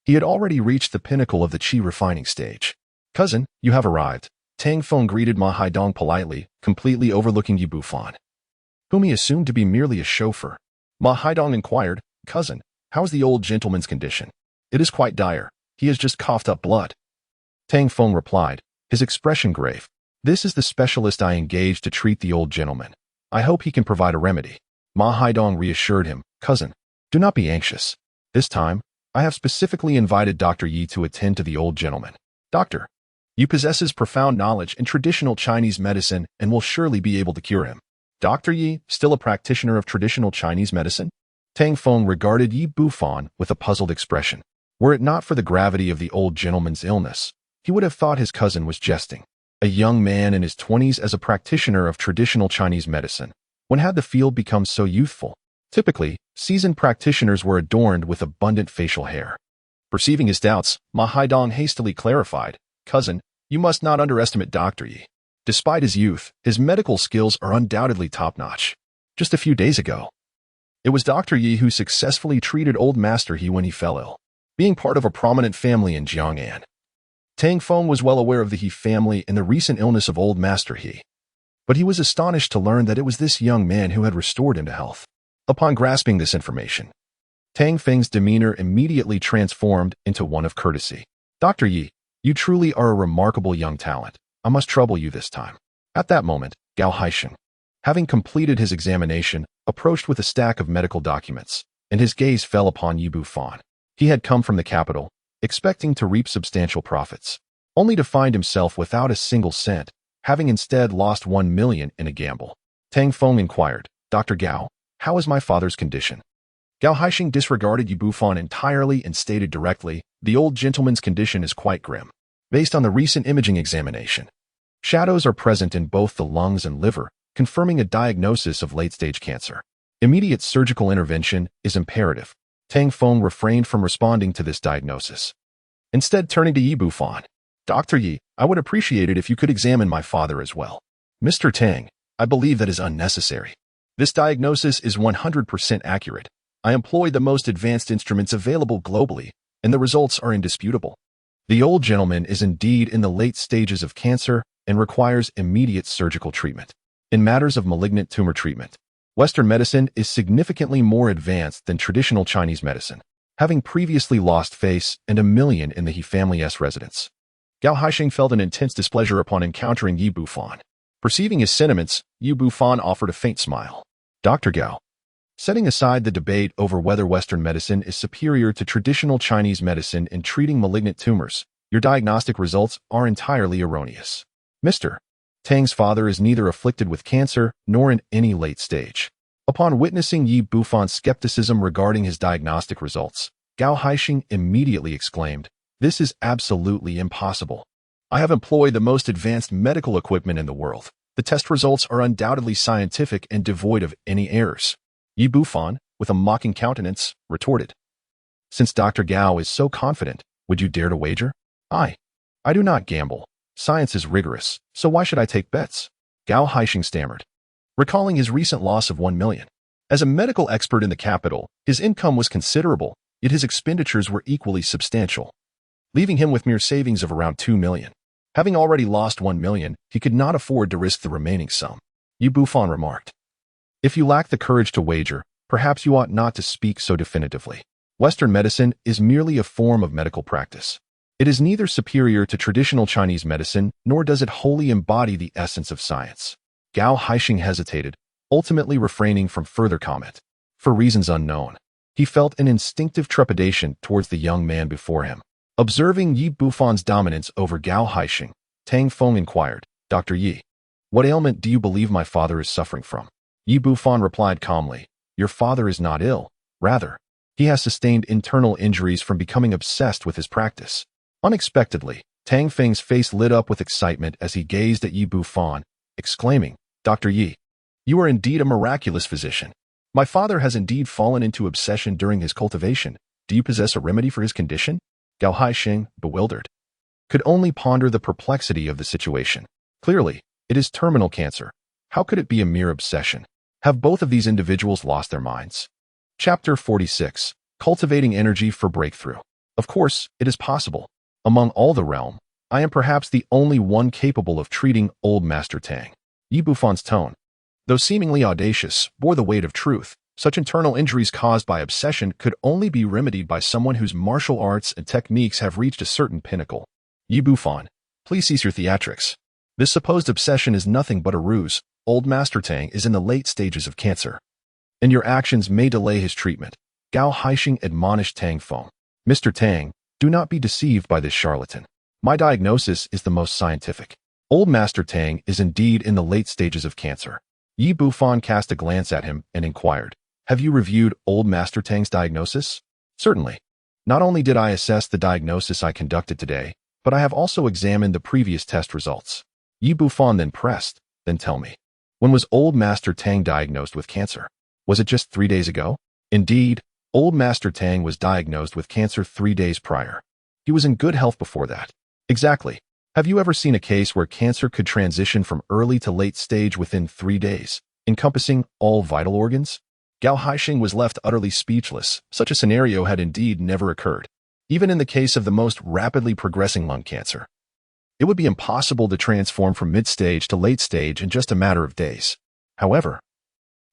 he had already reached the pinnacle of the qi refining stage. "Cousin, you have arrived." Tang Feng greeted Ma Haidong politely, completely overlooking Yi Bufan, whom he assumed to be merely a chauffeur. Ma Haidong inquired, "Cousin, how is the old gentleman's condition?" "It is quite dire. He has just coughed up blood." Tang Feng replied, his expression grave. "This is the specialist I engaged to treat the old gentleman. I hope he can provide a remedy." Ma Haidong reassured him, "Cousin, do not be anxious. This time, I have specifically invited Dr. Yi to attend to the old gentleman. Doctor, you possesses profound knowledge in traditional Chinese medicine and will surely be able to cure him." Dr. Yi, still a practitioner of traditional Chinese medicine? Tang Feng regarded Yi Bufan with a puzzled expression. Were it not for the gravity of the old gentleman's illness, he would have thought his cousin was jesting. A young man in his 20s as a practitioner of traditional Chinese medicine. When had the field become so youthful? Typically, seasoned practitioners were adorned with abundant facial hair. Perceiving his doubts, Ma Haidong hastily clarified, "Cousin, you must not underestimate Dr. Yi. Despite his youth, his medical skills are undoubtedly top-notch. Just a few days ago, it was Dr. Yi who successfully treated old Master He when he fell ill." Being part of a prominent family in Jiangnan, Tang Feng was well aware of the He family and the recent illness of old Master He. But he was astonished to learn that it was this young man who had restored him to health. Upon grasping this information, Tang Feng's demeanor immediately transformed into one of courtesy. "Dr. Yi, you truly are a remarkable young talent. I must trouble you this time." At that moment, Gao Haixing, having completed his examination, approached with a stack of medical documents, and his gaze fell upon Yi Bufan. He had come from the capital, expecting to reap substantial profits, only to find himself without a single cent, having instead lost 1 million in a gamble. Tang Feng inquired, "Dr. Gao, how is my father's condition?" Gao Haixing disregarded Yi Bufan entirely and stated directly, "The old gentleman's condition is quite grim. Based on the recent imaging examination, shadows are present in both the lungs and liver, confirming a diagnosis of late-stage cancer. Immediate surgical intervention is imperative. Tang Feng refrained from responding to this diagnosis. Instead, turning to Yi Bufan. Dr. Yi, I would appreciate it if you could examine my father as well. Mr. Tang, I believe that is unnecessary. This diagnosis is 100% accurate. I employ the most advanced instruments available globally, and the results are indisputable. The old gentleman is indeed in the late stages of cancer and requires immediate surgical treatment. In matters of malignant tumor treatment, Western medicine is significantly more advanced than traditional Chinese medicine, having previously lost face and 1 million in the He family's residence. Gao Haixing felt an intense displeasure upon encountering Yi Bufan. Perceiving his sentiments, Yi Bufan offered a faint smile. Dr. Gao, setting aside the debate over whether Western medicine is superior to traditional Chinese medicine in treating malignant tumors, your diagnostic results are entirely erroneous. Mr. Tang's father is neither afflicted with cancer nor in any late stage. Upon witnessing Yi Bufan's skepticism regarding his diagnostic results, Gao Haixing immediately exclaimed, "This is absolutely impossible. I have employed the most advanced medical equipment in the world. The test results are undoubtedly scientific and devoid of any errors." Yi Bufan, with a mocking countenance, retorted, "Since Dr. Gao is so confident, would you dare to wager?" I do not gamble. Science is rigorous, so why should I take bets?" Gao Haixing stammered, recalling his recent loss of 1 million. As a medical expert in the capital, his income was considerable, yet his expenditures were equally substantial, leaving him with mere savings of around 2 million. Having already lost 1 million, he could not afford to risk the remaining sum. Yi Bufan remarked, "If you lack the courage to wager, perhaps you ought not to speak so definitively. Western medicine is merely a form of medical practice. It is neither superior to traditional Chinese medicine, nor does it wholly embody the essence of science." Gao Haixing hesitated, ultimately refraining from further comment. For reasons unknown, he felt an instinctive trepidation towards the young man before him. Observing Yi Bufan's dominance over Gao Haixing, Tang Feng inquired, "Dr. Yi, what ailment do you believe my father is suffering from?" Yi Bufan replied calmly, "Your father is not ill. Rather, he has sustained internal injuries from becoming obsessed with his practice." Unexpectedly, Tang Feng's face lit up with excitement as he gazed at Yi Bufan, exclaiming, "Dr. Yi, you are indeed a miraculous physician. My father has indeed fallen into obsession during his cultivation. Do you possess a remedy for his condition?" Gao Haixing, bewildered, could only ponder the perplexity of the situation. Clearly, it is terminal cancer. How could it be a mere obsession? Have both of these individuals lost their minds? Chapter 46. Cultivating Energy for Breakthrough. Of course, it is possible. Among all the realm, I am perhaps the only one capable of treating old Master Tang. Yi Bufan's tone, though seemingly audacious, bore the weight of truth. Such internal injuries caused by obsession could only be remedied by someone whose martial arts and techniques have reached a certain pinnacle. Yi Bufan, please cease your theatrics. This supposed obsession is nothing but a ruse. Old Master Tang is in the late stages of cancer, and your actions may delay his treatment. Gao Haixing admonished Tang Feng. "Mr. Tang, do not be deceived by this charlatan. My diagnosis is the most scientific. Old Master Tang is indeed in the late stages of cancer." Yi Bufan cast a glance at him and inquired, "Have you reviewed Old Master Tang's diagnosis?" "Certainly. Not only did I assess the diagnosis I conducted today, but I have also examined the previous test results." Yi Bufan then pressed, "Then tell me, when was Old Master Tang diagnosed with cancer? Was it just 3 days ago?" Indeed, Old Master Tang was diagnosed with cancer 3 days prior. He was in good health before that. Exactly. Have you ever seen a case where cancer could transition from early to late stage within 3 days, encompassing all vital organs? Gao Haixing was left utterly speechless. Such a scenario had indeed never occurred. Even in the case of the most rapidly progressing lung cancer, it would be impossible to transform from mid-stage to late stage in just a matter of days. However,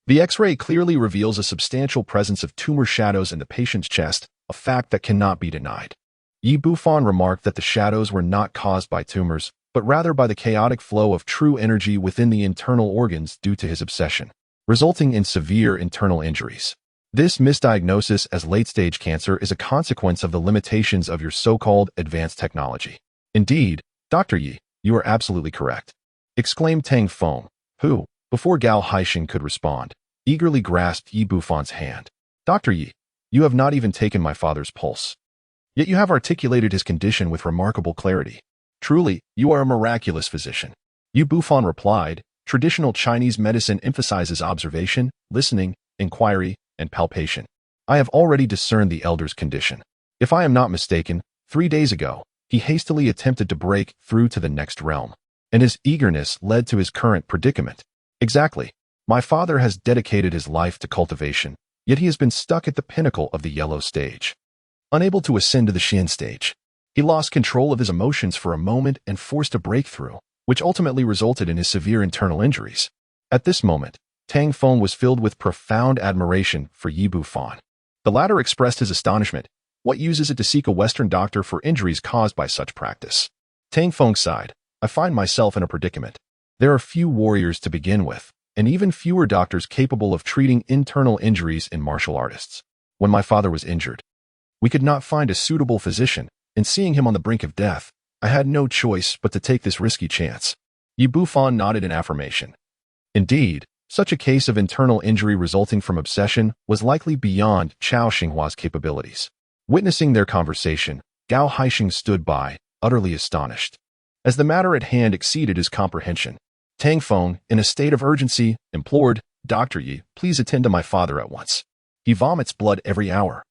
the X-ray clearly reveals a substantial presence of tumor shadows in the patient's chest, a fact that cannot be denied. Yi Bufan remarked that the shadows were not caused by tumors, but rather by the chaotic flow of true energy within the internal organs due to his obsession, resulting in severe internal injuries. This misdiagnosis as late-stage cancer is a consequence of the limitations of your so-called advanced technology. Indeed, Dr. Yi, you are absolutely correct, exclaimed Tang Feng, who, before Gao Haixing could respond, eagerly grasped Yi Bufan's hand. "Dr. Yi, you have not even taken my father's pulse. Yet you have articulated his condition with remarkable clarity. Truly, you are a miraculous physician." Yi Bufan replied, Traditional Chinese medicine emphasizes observation, listening, inquiry, and palpation. I have already discerned the elder's condition. If I am not mistaken, 3 days ago, he hastily attempted to break through to the next realm, and his eagerness led to his current predicament. Exactly. My father has dedicated his life to cultivation, yet he has been stuck at the pinnacle of the yellow stage, unable to ascend to the Xin stage. He lost control of his emotions for a moment and forced a breakthrough, which ultimately resulted in his severe internal injuries. At this moment, Tang Feng was filled with profound admiration for Yi Bufan. The latter expressed his astonishment. What use is it to seek a Western doctor for injuries caused by such practice? Tang Feng sighed. I find myself in a predicament. There are few warriors to begin with, and even fewer doctors capable of treating internal injuries in martial artists. When my father was injured, we could not find a suitable physician, and seeing him on the brink of death, I had no choice but to take this risky chance. Yi Bufan nodded in affirmation. Indeed, such a case of internal injury resulting from obsession was likely beyond Chao Xinghua's capabilities. Witnessing their conversation, Gao Haixing stood by, utterly astonished. As the matter at hand exceeded his comprehension, Tang Feng, in a state of urgency, implored, Dr. Yi, please attend to my father at once. He vomits blood every hour,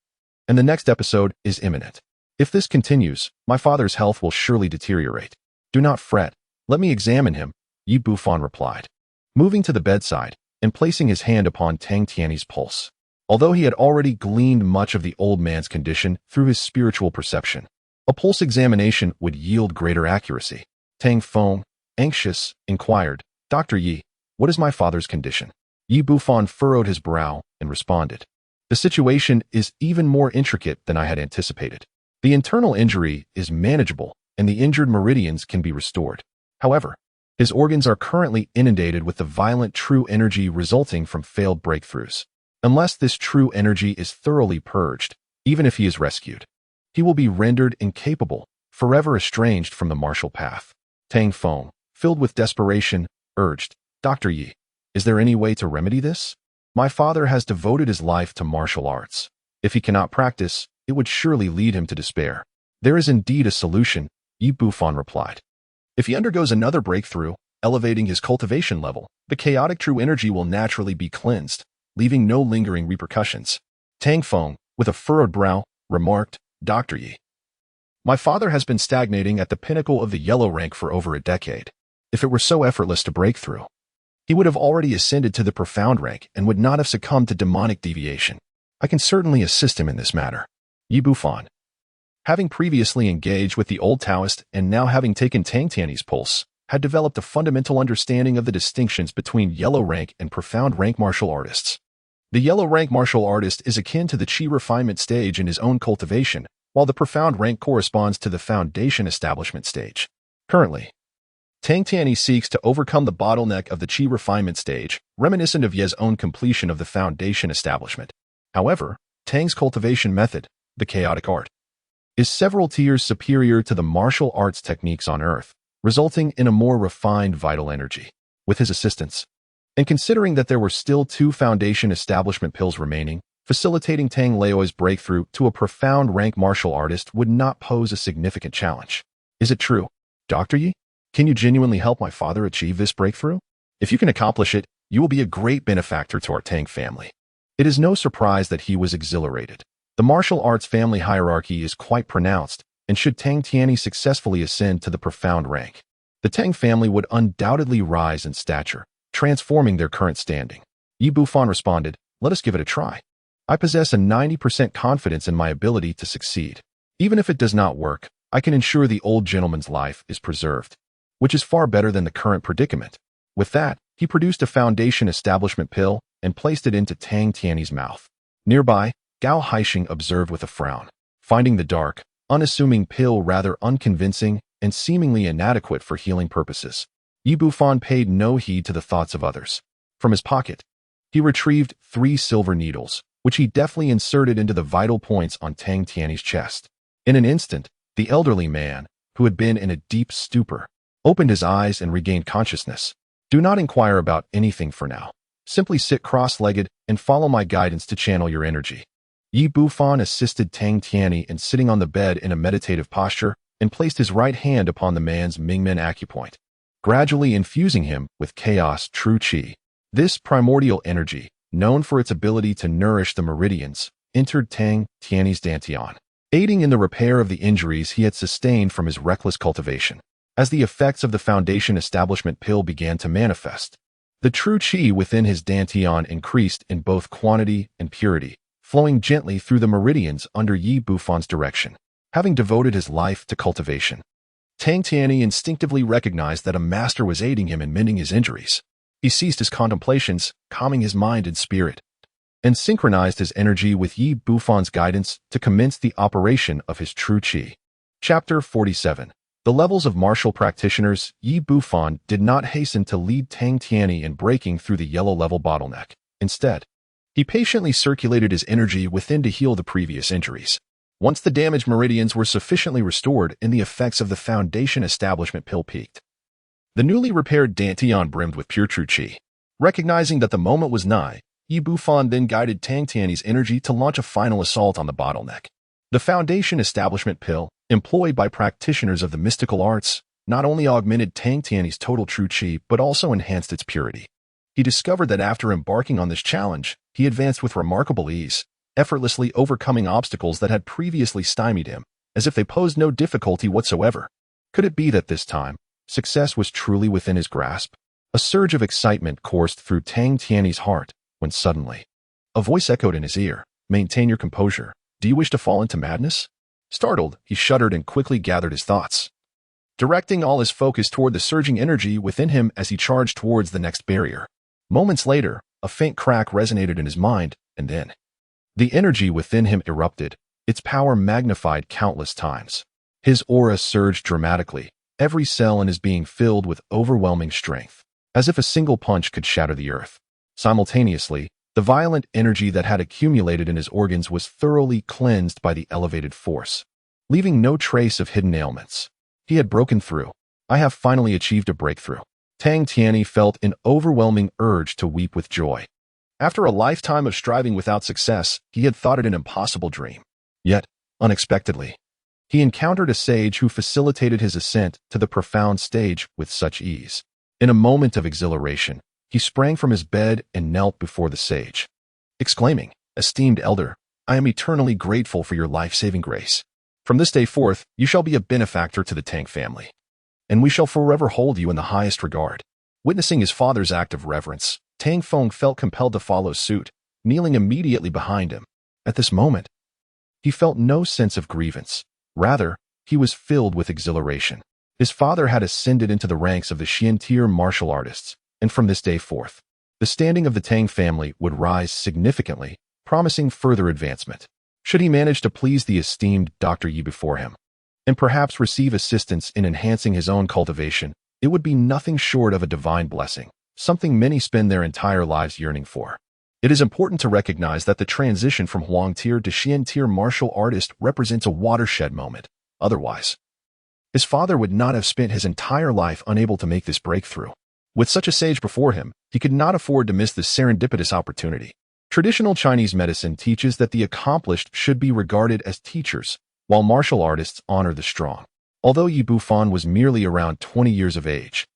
and the next episode is imminent. If this continues, my father's health will surely deteriorate. Do not fret. Let me examine him, Yi Bufan replied, moving to the bedside and placing his hand upon Tang Tiany's pulse. Although he had already gleaned much of the old man's condition through his spiritual perception, a pulse examination would yield greater accuracy. Tang Feng, anxious, inquired, Dr. Yi, what is my father's condition? Yi Bufan furrowed his brow and responded, the situation is even more intricate than I had anticipated. The internal injury is manageable and the injured meridians can be restored. However, his organs are currently inundated with the violent true energy resulting from failed breakthroughs. Unless this true energy is thoroughly purged, even if he is rescued, he will be rendered incapable, forever estranged from the martial path. Tang Feng, filled with desperation, urged, Dr. Yi, is there any way to remedy this? My father has devoted his life to martial arts. If he cannot practice, it would surely lead him to despair. There is indeed a solution, Yi Bufan replied. If he undergoes another breakthrough, elevating his cultivation level, the chaotic true energy will naturally be cleansed, leaving no lingering repercussions. Tang Feng, with a furrowed brow, remarked, Dr. Yi, my father has been stagnating at the pinnacle of the yellow rank for over a decade. If it were so effortless to break through, he would have already ascended to the profound rank and would not have succumbed to demonic deviation. I can certainly assist him in this matter. Yi Bufan, having previously engaged with the old Taoist and now having taken Tang Tiany's pulse, had developed a fundamental understanding of the distinctions between yellow rank and profound rank martial artists. The yellow rank martial artist is akin to the Qi refinement stage in his own cultivation, while the profound rank corresponds to the foundation establishment stage. Currently, Tang Tiany seeks to overcome the bottleneck of the Qi refinement stage, reminiscent of Ye's own completion of the foundation establishment. However, Tang's cultivation method, the chaotic art, is several tiers superior to the martial arts techniques on Earth, resulting in a more refined vital energy. With his assistance, and considering that there were still 2 foundation establishment pills remaining, facilitating Tang Leoi's breakthrough to a profound rank martial artist would not pose a significant challenge. Is it true, Dr. Yi? Can you genuinely help my father achieve this breakthrough? If you can accomplish it, you will be a great benefactor to our Tang family. It is no surprise that he was exhilarated. The martial arts family hierarchy is quite pronounced, and should Tang Tiany successfully ascend to the profound rank, the Tang family would undoubtedly rise in stature, transforming their current standing. Yi Bufan responded, let us give it a try. I possess a 90% confidence in my ability to succeed. Even if it does not work, I can ensure the old gentleman's life is preserved, which is far better than the current predicament. With that, he produced a foundation establishment pill and placed it into Tang Tiany's mouth. Nearby, Gao Haixing observed with a frown, finding the dark, unassuming pill rather unconvincing and seemingly inadequate for healing purposes. Yi Bufan paid no heed to the thoughts of others. From his pocket, he retrieved 3 silver needles, which he deftly inserted into the vital points on Tang Tiany's chest. In an instant, the elderly man, who had been in a deep stupor, opened his eyes and regained consciousness. Do not inquire about anything for now. Simply sit cross-legged and follow my guidance to channel your energy. Yi Bufan assisted Tang Tiany in sitting on the bed in a meditative posture and placed his right hand upon the man's Mingmen acupoint. gradually infusing him with chaos true qi. This primordial energy, known for its ability to nourish the meridians, entered Tang Tiany's dantian, aiding in the repair of the injuries he had sustained from his reckless cultivation. As the effects of the Foundation Establishment pill began to manifest, the true qi within his dantian increased in both quantity and purity, flowing gently through the meridians under Yi Bufan's direction. Having devoted his life to cultivation, Tang Tiany instinctively recognized that a master was aiding him in mending his injuries. He ceased his contemplations, calming his mind and spirit, and synchronized his energy with Yi Bufan's guidance to commence the operation of his true qi. Chapter 47. The levels of martial practitioners. Yi Bufan did not hasten to lead Tang Tiany in breaking through the yellow-level bottleneck. Instead, he patiently circulated his energy within to heal the previous injuries. Once the damaged meridians were sufficiently restored and the effects of the Foundation Establishment pill peaked, the newly repaired dantian brimmed with pure true qi. Recognizing that the moment was nigh, Yi Bufan then guided Tang Tiany's energy to launch a final assault on the bottleneck. The Foundation Establishment pill, employed by practitioners of the mystical arts, not only augmented Tang Tiany's total true qi but also enhanced its purity. He discovered that after embarking on this challenge, he advanced with remarkable ease, effortlessly overcoming obstacles that had previously stymied him, as if they posed no difficulty whatsoever. Could it be that this time, success was truly within his grasp? A surge of excitement coursed through Tang Tiany's heart, when suddenly, a voice echoed in his ear, "Maintain your composure. Do you wish to fall into madness?" Startled, he shuddered and quickly gathered his thoughts, directing all his focus toward the surging energy within him as he charged towards the next barrier. Moments later, a faint crack resonated in his mind, and then the energy within him erupted, its power magnified countless times. His aura surged dramatically, every cell in his being filled with overwhelming strength, as if a single punch could shatter the earth. Simultaneously, the violent energy that had accumulated in his organs was thoroughly cleansed by the elevated force, leaving no trace of hidden ailments. He had broken through. I have finally achieved a breakthrough. Tang Tiany felt an overwhelming urge to weep with joy. After a lifetime of striving without success, he had thought it an impossible dream. Yet, unexpectedly, he encountered a sage who facilitated his ascent to the profound stage with such ease. In a moment of exhilaration, he sprang from his bed and knelt before the sage, exclaiming, "Esteemed elder, I am eternally grateful for your life-saving grace. From this day forth, you shall be a benefactor to the Tang family, and we shall forever hold you in the highest regard." Witnessing his father's act of reverence, Tang Feng felt compelled to follow suit, kneeling immediately behind him. At this moment, he felt no sense of grievance. Rather, he was filled with exhilaration. His father had ascended into the ranks of the Xian-tier martial artists, and from this day forth, the standing of the Tang family would rise significantly, promising further advancement. Should he manage to please the esteemed Dr. Yi before him, and perhaps receive assistance in enhancing his own cultivation, it would be nothing short of a divine blessing, something many spend their entire lives yearning for. It is important to recognize that the transition from Huang-tier to Xian-tier martial artist represents a watershed moment. Otherwise, his father would not have spent his entire life unable to make this breakthrough. With such a sage before him, he could not afford to miss this serendipitous opportunity. Traditional Chinese medicine teaches that the accomplished should be regarded as teachers, while martial artists honor the strong. Although Yi Bufan was merely around 20 years of age,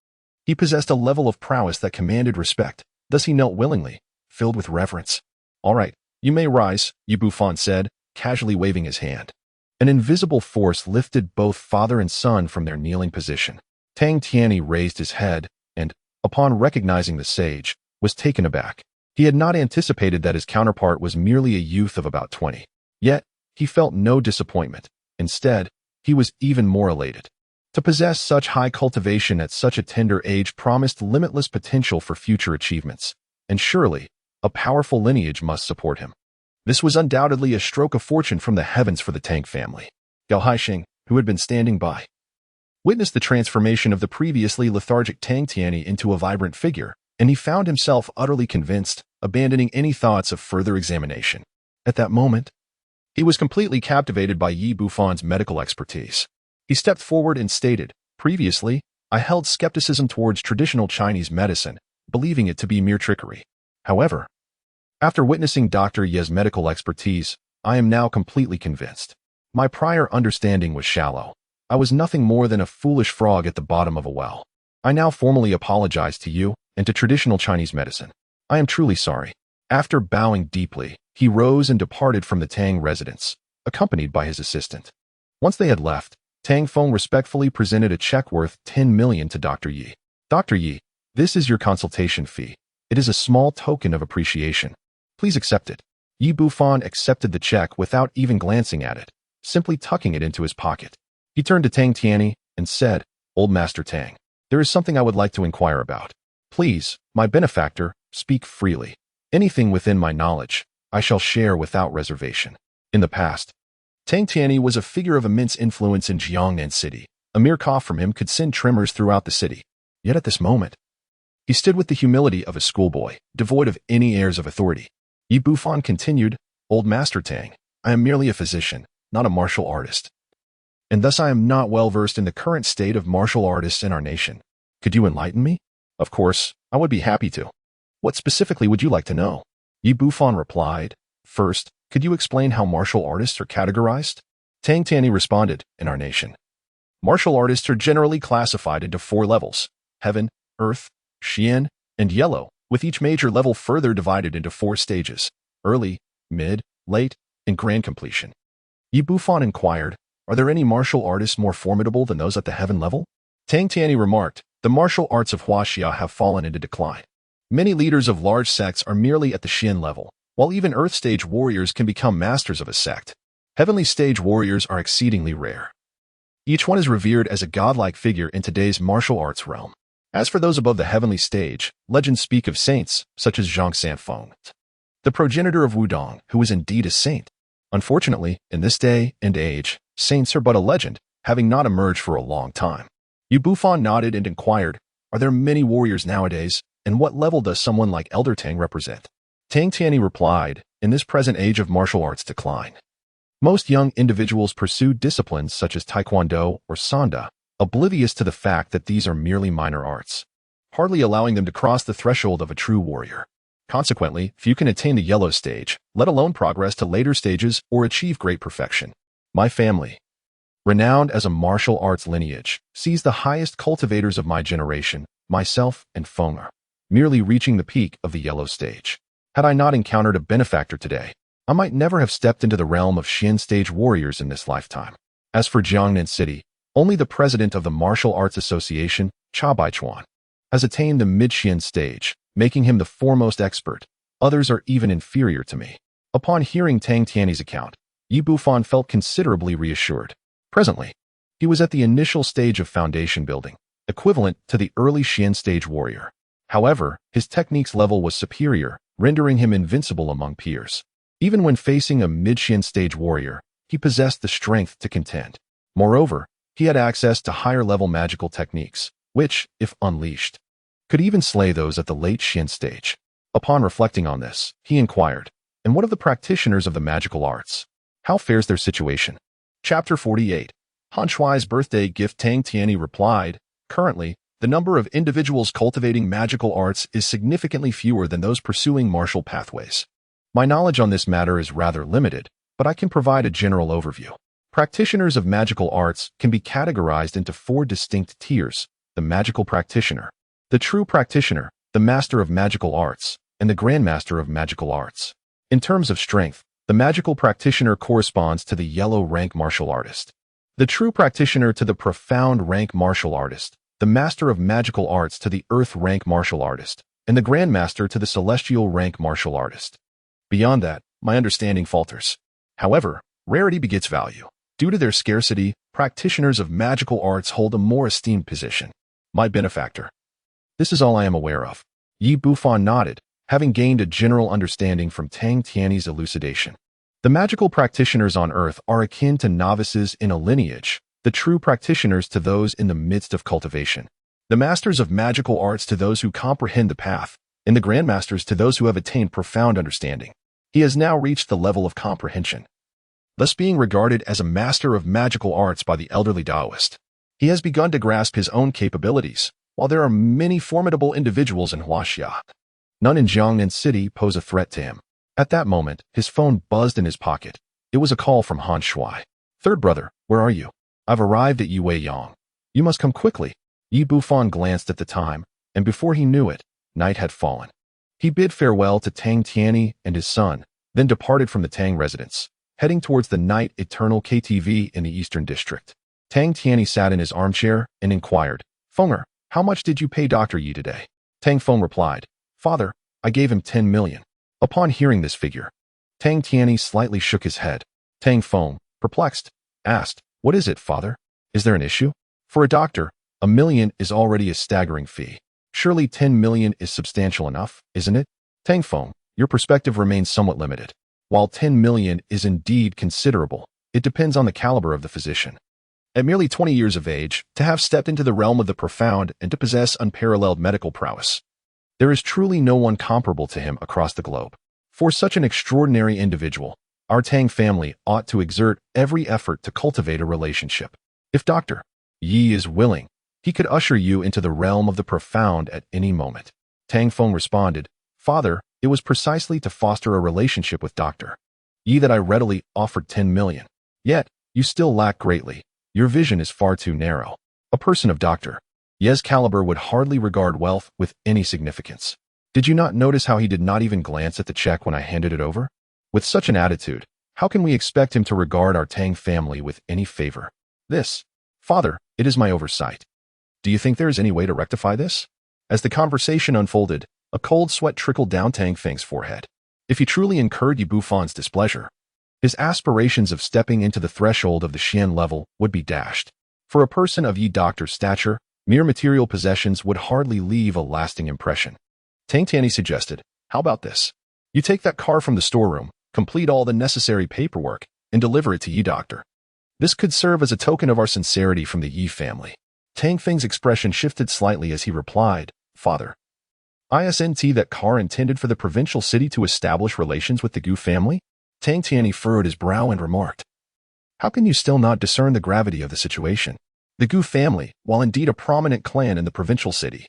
he possessed a level of prowess that commanded respect, thus he knelt willingly, filled with reverence. "All right, you may rise," Yi Bufan said, casually waving his hand. An invisible force lifted both father and son from their kneeling position. Tang Tiany raised his head, and, upon recognizing the sage, was taken aback. He had not anticipated that his counterpart was merely a youth of about 20. Yet, he felt no disappointment. Instead, he was even more elated. To possess such high cultivation at such a tender age promised limitless potential for future achievements, and surely, a powerful lineage must support him. This was undoubtedly a stroke of fortune from the heavens for the Tang family. Gao Haixing, who had been standing by, witnessed the transformation of the previously lethargic Tang Tiany into a vibrant figure, and he found himself utterly convinced, abandoning any thoughts of further examination. At that moment, he was completely captivated by Yi Bufan's medical expertise. He stepped forward and stated, "Previously, I held skepticism towards traditional Chinese medicine, believing it to be mere trickery. However, after witnessing Dr. Ye's medical expertise, I am now completely convinced. My prior understanding was shallow. I was nothing more than a foolish frog at the bottom of a well." I now formally apologize to you and to traditional Chinese medicine. I am truly sorry. After bowing deeply, he rose and departed from the Tang residence, accompanied by his assistant. Once they had left, Tang Feng respectfully presented a check worth 10 million to Dr. Yi. Dr. Yi, this is your consultation fee. It is a small token of appreciation. Please accept it. Yi Bufan accepted the check without even glancing at it, simply tucking it into his pocket. He turned to Tang Tianyi and said, Old Master Tang, there is something I would like to inquire about. Please, my benefactor, speak freely. Anything within my knowledge, I shall share without reservation. In the past, Tang Tianyi was a figure of immense influence in Jiangnan City. A mere cough from him could send tremors throughout the city. Yet at this moment, he stood with the humility of a schoolboy, devoid of any airs of authority. Yi Bufan continued, Old Master Tang, I am merely a physician, not a martial artist. And thus I am not well versed in the current state of martial artists in our nation. Could you enlighten me? Of course, I would be happy to. What specifically would you like to know? Yi Bufan replied, First, could you explain how martial artists are categorized? Tang Tianyi responded, In our nation, martial artists are generally classified into 4 levels: Heaven, Earth, Xian, and Yellow, with each major level further divided into 4 stages: early, mid, late, and grand completion. Yi Bufan inquired, Are there any martial artists more formidable than those at the Heaven level? Tang Tianyi remarked, The martial arts of Huaxia have fallen into decline. Many leaders of large sects are merely at the Xian level, while even Earth stage warriors can become masters of a sect. Heavenly stage warriors are exceedingly rare. Each one is revered as a godlike figure in today's martial arts realm. As for those above the heavenly stage, legends speak of saints, such as Zhang Sanfeng, the progenitor of Wudong, who is indeed a saint. Unfortunately, in this day and age, saints are but a legend, having not emerged for a long time. Yi Bufan nodded and inquired, Are there many warriors nowadays, and what level does someone like Elder Tang represent? Tang Tianyi replied, In this present age of martial arts decline, most young individuals pursue disciplines such as Taekwondo or Sanda, oblivious to the fact that these are merely minor arts, hardly allowing them to cross the threshold of a true warrior. Consequently, few can attain the yellow stage, let alone progress to later stages or achieve great perfection. My family, renowned as a martial arts lineage, sees the highest cultivators of my generation, myself and Feng, merely reaching the peak of the yellow stage. Had I not encountered a benefactor today, I might never have stepped into the realm of Xian stage warriors in this lifetime. As for Jiangnan City, only the president of the Martial Arts Association, Cha Baichuan, has attained the mid-Xian stage, making him the foremost expert. Others are even inferior to me. Upon hearing Tang Tianyi's account, Yi Bufan felt considerably reassured. Presently, he was at the initial stage of foundation building, equivalent to the early Xian stage warrior. However, his technique's level was superior, rendering him invincible among peers. Even when facing a mid-Xian stage warrior, he possessed the strength to contend. Moreover, he had access to higher-level magical techniques, which, if unleashed, could even slay those at the late Xian stage. Upon reflecting on this, he inquired, And what of the practitioners of the magical arts? How fares their situation? Chapter 48. Han Shuai's birthday gift. Tang Tianyi replied, Currently, the number of individuals cultivating magical arts is significantly fewer than those pursuing martial pathways. My knowledge on this matter is rather limited, but I can provide a general overview. Practitioners of magical arts can be categorized into 4 distinct tiers: the magical practitioner, the true practitioner, the master of magical arts, and the grandmaster of magical arts. In terms of strength, the magical practitioner corresponds to the yellow rank martial artist, the true practitioner to the profound rank martial artist, the master of magical arts to the earth rank martial artist, and the grandmaster to the celestial rank martial artist. Beyond that, my understanding falters. However, rarity begets value. Due to their scarcity, practitioners of magical arts hold a more esteemed position. My benefactor. This is all I am aware of. Yi Bufan nodded, having gained a general understanding from Tang Tianyi's elucidation. The magical practitioners on earth are akin to novices in a lineage, the true practitioners to those in the midst of cultivation, the masters of magical arts to those who comprehend the path, and the grandmasters to those who have attained profound understanding. He has now reached the level of comprehension, thus being regarded as a master of magical arts by the elderly Taoist. He has begun to grasp his own capabilities. While there are many formidable individuals in Huaxia, none in Jiangnan City pose a threat to him. At that moment, his phone buzzed in his pocket. It was a call from Han Shuai. Third brother, where are you? I've arrived at Yueyang. You must come quickly. Yi Bufan glanced at the time, and before he knew it, night had fallen. He bid farewell to Tang Tianyi and his son, then departed from the Tang residence, heading towards the Night Eternal KTV in the Eastern District. Tang Tianyi sat in his armchair and inquired, "Fenger, how much did you pay Dr. Yi today?" Tang Feng replied, "Father, I gave him 10 million. Upon hearing this figure, Tang Tianyi slightly shook his head. Tang Feng, perplexed, asked, "What is it, father? Is there an issue? For a doctor, 1 million is already a staggering fee. Surely 10 million is substantial enough, isn't it?" Tang Feng, your perspective remains somewhat limited. While 10 million is indeed considerable, it depends on the caliber of the physician. At merely 20 years of age, to have stepped into the realm of the profound and to possess unparalleled medical prowess, there is truly no one comparable to him across the globe. For such an extraordinary individual, our Tang family ought to exert every effort to cultivate a relationship. If Dr. Yi is willing, he could usher you into the realm of the profound at any moment. Tang Feng responded, "Father, it was precisely to foster a relationship with Dr. Yi that I readily offered 10 million. Yet, you still lack greatly. Your vision is far too narrow. A person of Dr. Yi's caliber would hardly regard wealth with any significance. Did you not notice how he did not even glance at the check when I handed it over? With such an attitude, how can we expect him to regard our Tang family with any favor? This, father, it is my oversight. Do you think there is any way to rectify this?" As the conversation unfolded, a cold sweat trickled down Tang Feng's forehead. If he truly incurred Yi Bufan's displeasure, his aspirations of stepping into the threshold of the Xian level would be dashed. For a person of Yi Doctor's stature, mere material possessions would hardly leave a lasting impression. Tang Tianyi suggested, "How about this? You take that car from the storeroom, complete all the necessary paperwork, and deliver it to Yi Doctor. This could serve as a token of our sincerity from the Yi family." Tang Feng's expression shifted slightly as he replied, "Father, isn't that car intended for the provincial city to establish relations with the Gu family?" Tang Tianyi furrowed his brow and remarked, "How can you still not discern the gravity of the situation? The Gu family, while indeed a prominent clan in the provincial city,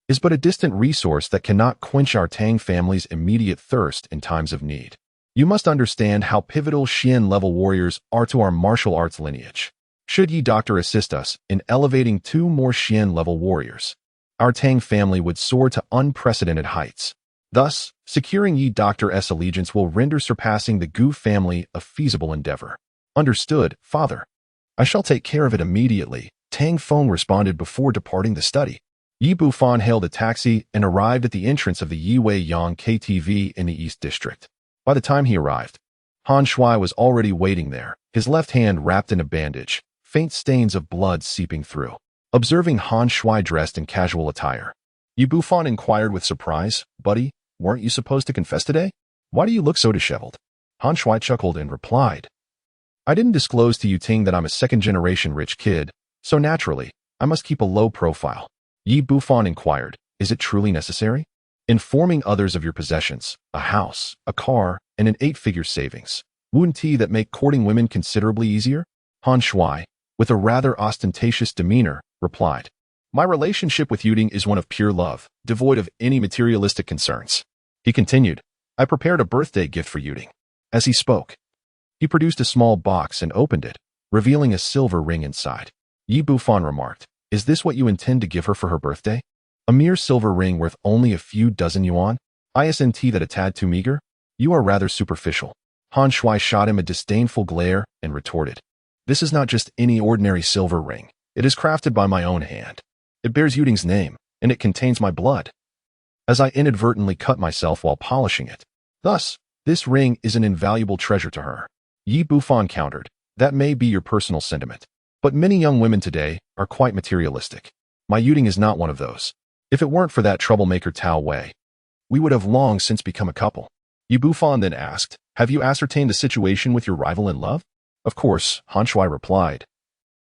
is but a distant resource that cannot quench our Tang family's immediate thirst in times of need. You must understand how pivotal Xian-level warriors are to our martial arts lineage. Should Yi Doctor assist us in elevating 2 more Xian-level warriors, our Tang family would soar to unprecedented heights. Thus, securing Yi Doctor's allegiance will render surpassing the Gu family a feasible endeavor." "Understood, father. I shall take care of it immediately," Tang Feng responded before departing the study. Yi Bufan hailed a taxi and arrived at the entrance of the Yiwei Yang KTV in the East District. By the time he arrived, Han Shui was already waiting there, his left hand wrapped in a bandage, faint stains of blood seeping through. Observing Han Shui dressed in casual attire, Yi Bufan inquired with surprise, "Buddy, weren't you supposed to confess today? Why do you look so disheveled?" Han Shui chuckled and replied, "I didn't disclose to you Ting that I'm a second-generation rich kid, so naturally, I must keep a low profile." Yi Bufan inquired, "Is it truly necessary? Informing others of your possessions, a house, a car, and an 8-figure savings, wouldn't that make courting women considerably easier?" Han Shui, with a rather ostentatious demeanor, replied, "My relationship with Yuding is one of pure love, devoid of any materialistic concerns." He continued, "I prepared a birthday gift for Yuding." As he spoke, he produced a small box and opened it, revealing a silver ring inside. Yi Bufan remarked, "Is this what you intend to give her for her birthday? A mere silver ring worth only a few dozen yuan? Isn't that a tad too meager? You are rather superficial." Han Shui shot him a disdainful glare and retorted, "This is not just any ordinary silver ring. It is crafted by my own hand. It bears Yuding's name, and it contains my blood, as I inadvertently cut myself while polishing it. Thus, this ring is an invaluable treasure to her." Yi Bufan countered, "That may be your personal sentiment, but many young women today are quite materialistic. My Yuding is not one of those. If it weren't for that troublemaker Tao Wei, we would have long since become a couple." Yi Bufan then asked, "Have you ascertained the situation with your rival in love?" "Of course," Han Shui replied.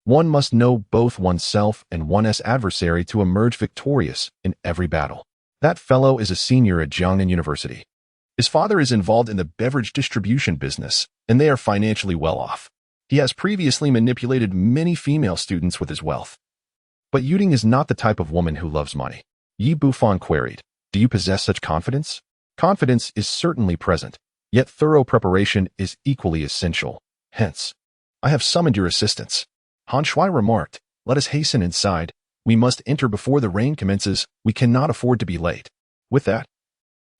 "One must know both oneself and one's adversary to emerge victorious in every battle. That fellow is a senior at Jiangnan University. His father is involved in the beverage distribution business, and they are financially well off. He has previously manipulated many female students with his wealth. But Yuding is not the type of woman who loves money." Yi Bufan queried, "Do you possess such confidence?" "Confidence is certainly present, yet thorough preparation is equally essential. Hence, I have summoned your assistance." Han Shui remarked, "Let us hasten inside. We must enter before the rain commences. We cannot afford to be late. With that,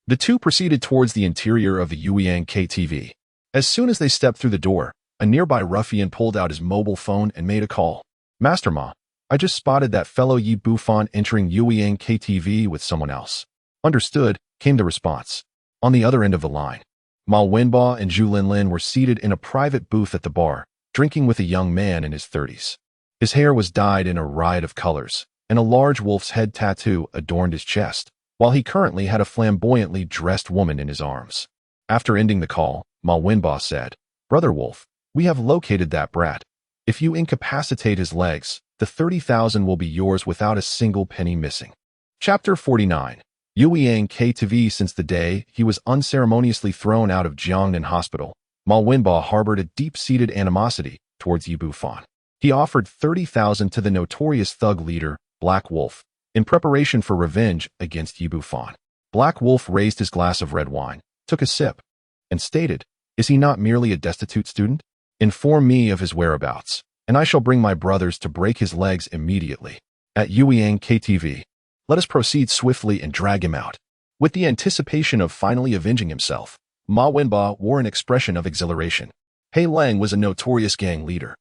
the two proceeded towards the interior of the Yueyang KTV. As soon as they stepped through the door, a nearby ruffian pulled out his mobile phone and made a call. Master Ma, I just spotted that fellow Yi Bufan entering Yueyang KTV with someone else. Understood, came the response. On the other end of the line, Ma Wenba and Zhu Linlin were seated in a private booth at the bar, drinking with a young man in his 30s. His hair was dyed in a riot of colors, and a large wolf's head tattoo adorned his chest, while he currently had a flamboyantly dressed woman in his arms. After ending the call, Ma Wenba said, Brother Wolf, we have located that brat. If you incapacitate his legs, the 30,000 will be yours without a single penny missing. Chapter 49. Yueyang KTV. Since the day he was unceremoniously thrown out of Jiangnan Hospital, Ma Wenba harbored a deep-seated animosity towards Yi Bufan. He offered 30,000 to the notorious thug leader, Black Wolf, in preparation for revenge against Yi Bufan. Black Wolf raised his glass of red wine, took a sip, and stated, Is he not merely a destitute student? Inform me of his whereabouts, and I shall bring my brothers to break his legs immediately. At Yueyang KTV, let us proceed swiftly and drag him out. With the anticipation of finally avenging himself, Ma Wenba wore an expression of exhilaration. He Lang was a notorious gang leader,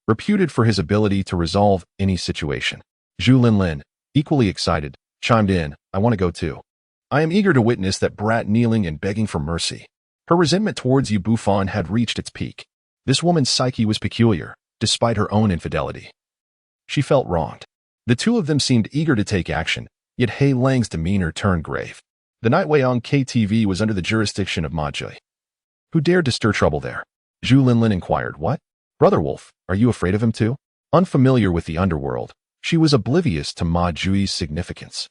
reputed for his ability to resolve any situation. Zhu Linlin, equally excited, chimed in, I want to go too. I am eager to witness that brat kneeling and begging for mercy. Her resentment towards Yi Bufan had reached its peak. This woman's psyche was peculiar, despite her own infidelity. She felt wronged. The two of them seemed eager to take action, yet He Lang's demeanor turned grave. The night Yueyang KTV was under the jurisdiction of Ma Jui. Who dared to stir trouble there? Zhu Linlin inquired, What? Brother Wolf, are you afraid of him too? Unfamiliar with the underworld, she was oblivious to Ma Jui's significance.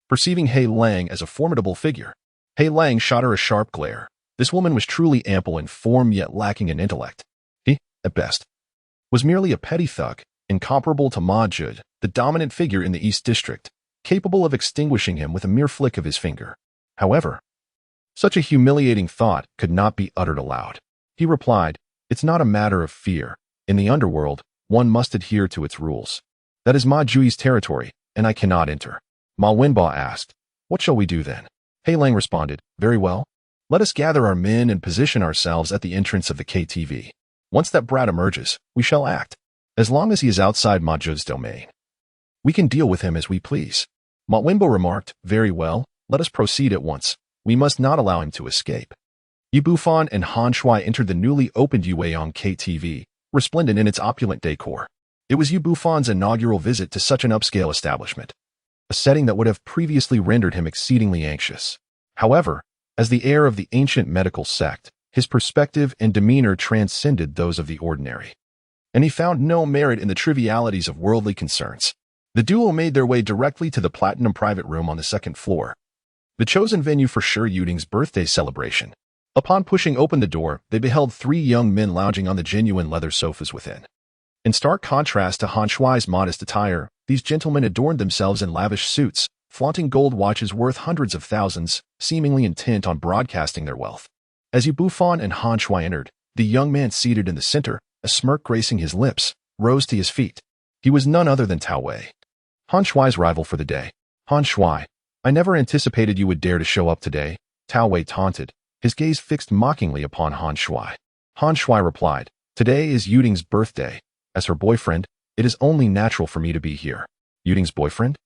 Perceiving He Lang as a formidable figure, He Lang shot her a sharp glare. This woman was truly ample in form yet lacking in intellect. He, at best, was merely a petty thug, incomparable to Ma Jui, the dominant figure in the East District, capable of extinguishing him with a mere flick of his finger. However, such a humiliating thought could not be uttered aloud. He replied, It's not a matter of fear. In the underworld, one must adhere to its rules. That is Ma Jui's territory, and I cannot enter. Ma Wenba asked, What shall we do then? He Lang responded, Very well. Let us gather our men and position ourselves at the entrance of the KTV. Once that brat emerges, we shall act. As long as he is outside Ma Jui's domain, we can deal with him as we please. Ma Wenba remarked, Very well, let us proceed at once. We must not allow him to escape. Yi Bufan and Han Shui entered the newly opened Yueyang KTV, resplendent in its opulent decor. It was Yi Bufan's inaugural visit to such an upscale establishment, a setting that would have previously rendered him exceedingly anxious. However, as the heir of the Ancient Medical Sect, his perspective and demeanor transcended those of the ordinary, and he found no merit in the trivialities of worldly concerns. The duo made their way directly to the Platinum private room on the second floor, the chosen venue for Shi Yuding's birthday celebration. Upon pushing open the door, they beheld three young men lounging on the genuine leather sofas within. In stark contrast to Han Shui's modest attire, these gentlemen adorned themselves in lavish suits, flaunting gold watches worth hundreds of thousands, seemingly intent on broadcasting their wealth. As Yi Bufan and Han Shui entered, the young man seated in the center, a smirk gracing his lips, rose to his feet. He was none other than Tao Wei, Han Shui's rival for the day. Han Shui, I never anticipated you would dare to show up today, Tao Wei taunted, his gaze fixed mockingly upon Han Shui. Han Shui replied, Today is Yuding's birthday. As her boyfriend, it is only natural for me to be here. Yuding's boyfriend?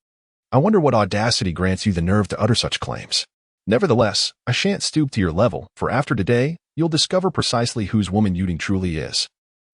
I wonder what audacity grants you the nerve to utter such claims. Nevertheless, I shan't stoop to your level, for after today, you'll discover precisely whose woman Yuding truly is.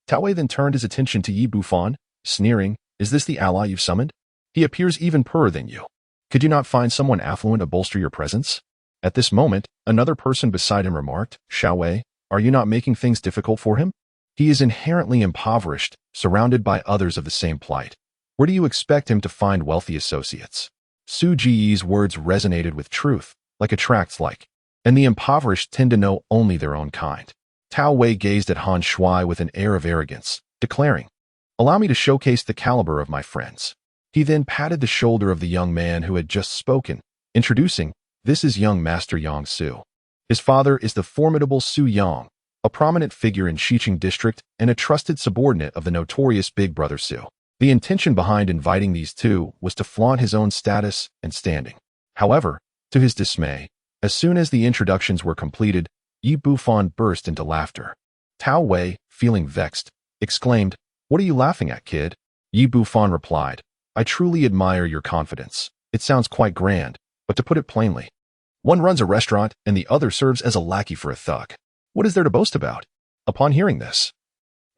Tao Wei then turned his attention to Yi Bufan, sneering, Is this the ally you've summoned? He appears even poorer than you. Could you not find someone affluent to bolster your presence? At this moment, another person beside him remarked, Xiao Wei, are you not making things difficult for him? He is inherently impoverished, surrounded by others of the same plight. Where do you expect him to find wealthy associates? Su Jiyi's words resonated with truth, like a tracts like, and the impoverished tend to know only their own kind. Tao Wei gazed at Han Shui with an air of arrogance, declaring, Allow me to showcase the caliber of my friends. He then patted the shoulder of the young man who had just spoken, introducing, This is young Master Yang Su. His father is the formidable Su Yang, a prominent figure in Xiqing district and a trusted subordinate of the notorious Big Brother Su. The intention behind inviting these two was to flaunt his own status and standing. However, to his dismay, as soon as the introductions were completed, Yi Bufan burst into laughter. Tao Wei, feeling vexed, exclaimed, "What are you laughing at, kid?" Yi Bufan replied, "I truly admire your confidence. It sounds quite grand, but to put it plainly, one runs a restaurant and the other serves as a lackey for a thug. What is there to boast about?" Upon hearing this,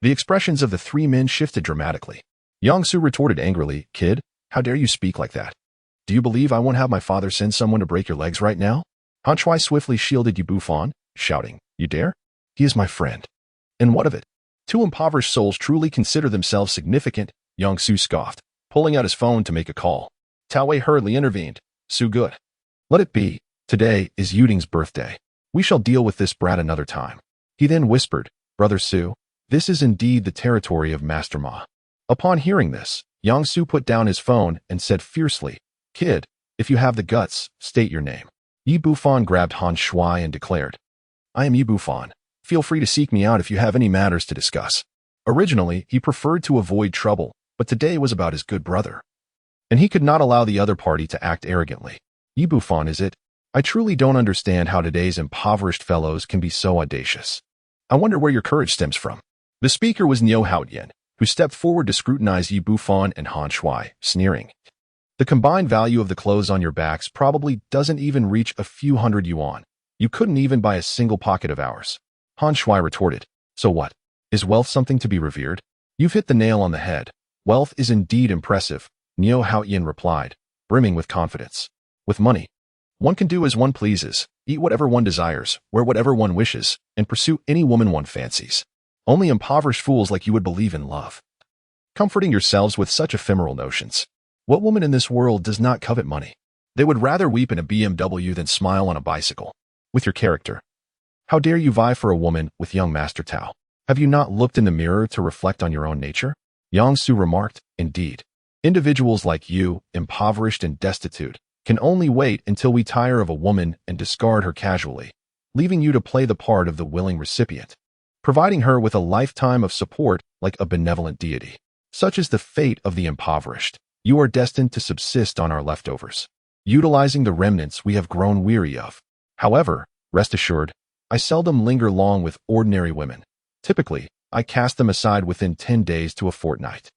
the expressions of the three men shifted dramatically. Yang-su retorted angrily, "Kid, how dare you speak like that? Do you believe I won't have my father send someone to break your legs right now?" Han Shui swiftly shielded Yi Bufan, shouting, "You dare? He is my friend." "And what of it? Two impoverished souls truly consider themselves significant," Yang-su scoffed, pulling out his phone to make a call. Tao Wei hurriedly intervened. "Su good. Let it be. Today is Yuding's birthday. We shall deal with this brat another time." He then whispered, "Brother Su, this is indeed the territory of Master Ma." Upon hearing this, Yang-su put down his phone and said fiercely, "Kid, if you have the guts, state your name." Yi Bufan grabbed Han Shui and declared, "I am Yi Bufan. Feel free to seek me out if you have any matters to discuss." Originally, he preferred to avoid trouble, but today was about his good brother, and he could not allow the other party to act arrogantly. "Yi Bufan, is it? I truly don't understand how today's impoverished fellows can be so audacious. I wonder where your courage stems from." The speaker was Niu Haoyan, who stepped forward to scrutinize Yi Bufan and Han Shui, sneering, "The combined value of the clothes on your backs probably doesn't even reach a few hundred yuan. You couldn't even buy a single pocket of ours." Han Shui retorted, "So what? Is wealth something to be revered?" "You've hit the nail on the head. Wealth is indeed impressive," Niu Haoyan replied, brimming with confidence. "With money, one can do as one pleases, eat whatever one desires, wear whatever one wishes, and pursue any woman one fancies. Only impoverished fools like you would believe in love, comforting yourselves with such ephemeral notions. What woman in this world does not covet money? They would rather weep in a BMW than smile on a bicycle. With your character, how dare you vie for a woman with young Master Tao? Have you not looked in the mirror to reflect on your own nature?" Yang-su remarked, "Indeed, individuals like you, impoverished and destitute, can only wait until we tire of a woman and discard her casually, leaving you to play the part of the willing recipient, providing her with a lifetime of support like a benevolent deity. Such is the fate of the impoverished. You are destined to subsist on our leftovers, utilizing the remnants we have grown weary of. However, rest assured, I seldom linger long with ordinary women. Typically, I cast them aside within 10 days to a fortnight."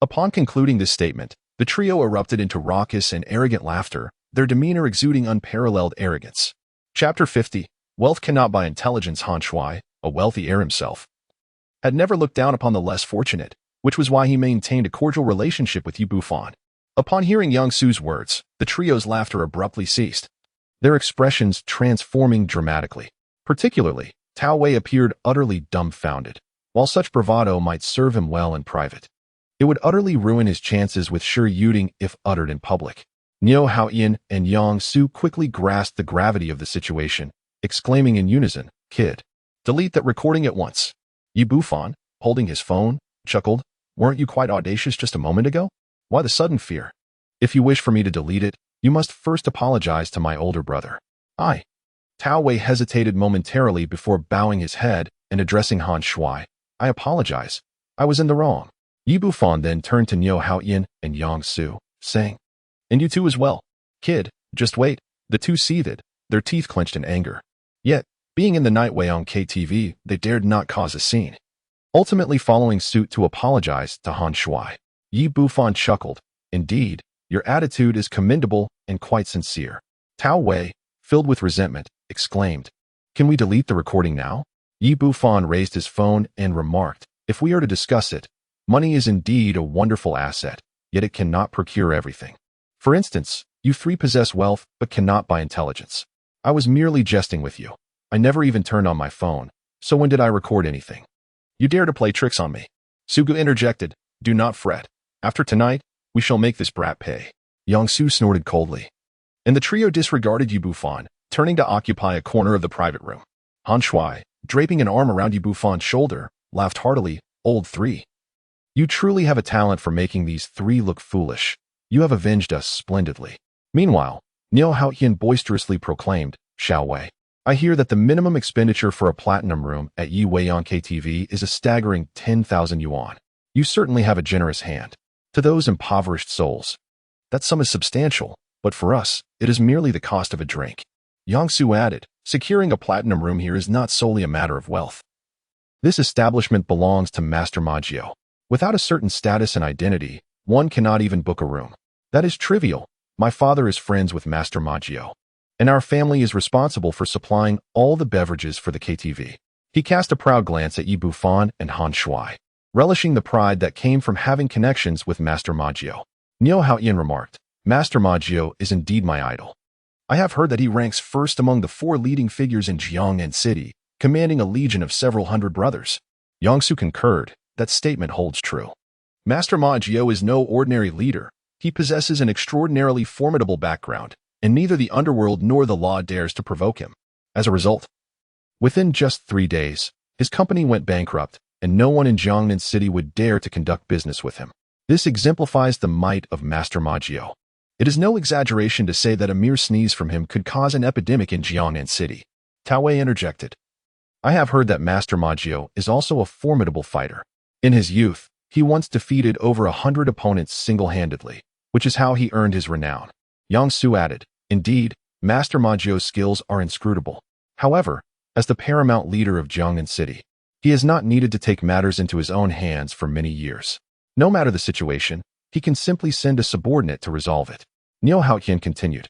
Upon concluding this statement, the trio erupted into raucous and arrogant laughter, their demeanor exuding unparalleled arrogance. Chapter 50. Wealth cannot buy intelligence. Han Shui, a wealthy heir himself, had never looked down upon the less fortunate, which was why he maintained a cordial relationship with Yi Bufan. Upon hearing Yang-su's words, the trio's laughter abruptly ceased, their expressions transforming dramatically. Particularly, Tao Wei appeared utterly dumbfounded. While such bravado might serve him well in private, it would utterly ruin his chances with Shi Yuding if uttered in public. Niu Haoyan and Yang-su quickly grasped the gravity of the situation, exclaiming in unison, "Kid, delete that recording at once." Yi Bufan, holding his phone, chuckled, "Weren't you quite audacious just a moment ago? Why the sudden fear? If you wish for me to delete it, you must first apologize to my older brother." "I." Tao Wei hesitated momentarily before bowing his head and addressing Han Shui, "I apologize. I was in the wrong." Yi Bufan then turned to Niu Haoyan and Yang-su, saying, "And you too as well. Kid, just wait." The two seethed, their teeth clenched in anger. Yet, being in the nightway on KTV, they dared not cause a scene, ultimately following suit to apologize to Han Shui. Yi Bufan chuckled, "Indeed, your attitude is commendable and quite sincere." Tao Wei, filled with resentment, exclaimed, "Can we delete the recording now?" Yi Bufan raised his phone and remarked, "If we are to discuss it, money is indeed a wonderful asset, yet it cannot procure everything. For instance, you three possess wealth but cannot buy intelligence. I was merely jesting with you. I never even turned on my phone, so when did I record anything? You dare to play tricks on me." Sugu interjected, "Do not fret. After tonight, we shall make this brat pay." Yang-su snorted coldly, and the trio disregarded Yi Bufan, turning to occupy a corner of the private room. Han Shui, draping an arm around Yi Bufan's shoulder, laughed heartily, "Old three. You truly have a talent for making these three look foolish. You have avenged us splendidly." Meanwhile, Niu Haoyan boisterously proclaimed, "Xiao Wei, I hear that the minimum expenditure for a platinum room at Yi Weian KTV is a staggering 10,000 yuan. You certainly have a generous hand." To those impoverished souls, that sum is substantial, but for us, it is merely the cost of a drink. Yang Su added, securing a platinum room here is not solely a matter of wealth. This establishment belongs to Master Maggio. Without a certain status and identity, one cannot even book a room. That is trivial. My father is friends with Master Maggio, and our family is responsible for supplying all the beverages for the KTV. He cast a proud glance at Yi Bufan and Han Shui, relishing the pride that came from having connections with Master Maggio. Niu Haoyan remarked, Master Maggio is indeed my idol. I have heard that he ranks first among the 4 leading figures in Jiangnan City, commanding a legion of several hundred brothers. Yang Su concurred. That statement holds true. Master Maggio is no ordinary leader. He possesses an extraordinarily formidable background, and neither the underworld nor the law dares to provoke him. As a result, within just 3 days, his company went bankrupt, and no one in Jiangnan City would dare to conduct business with him. This exemplifies the might of Master Maggio. It is no exaggeration to say that a mere sneeze from him could cause an epidemic in Jiangnan City. Tao Wei interjected. I have heard that Master Maggio is also a formidable fighter. In his youth, he once defeated over 100 opponents single-handedly, which is how he earned his renown. Yang Su added, indeed, Master Maggio's skills are inscrutable. However, as the paramount leader of Jiangnan City, he has not needed to take matters into his own hands for many years. No matter the situation, he can simply send a subordinate to resolve it. Niu Haoyan continued.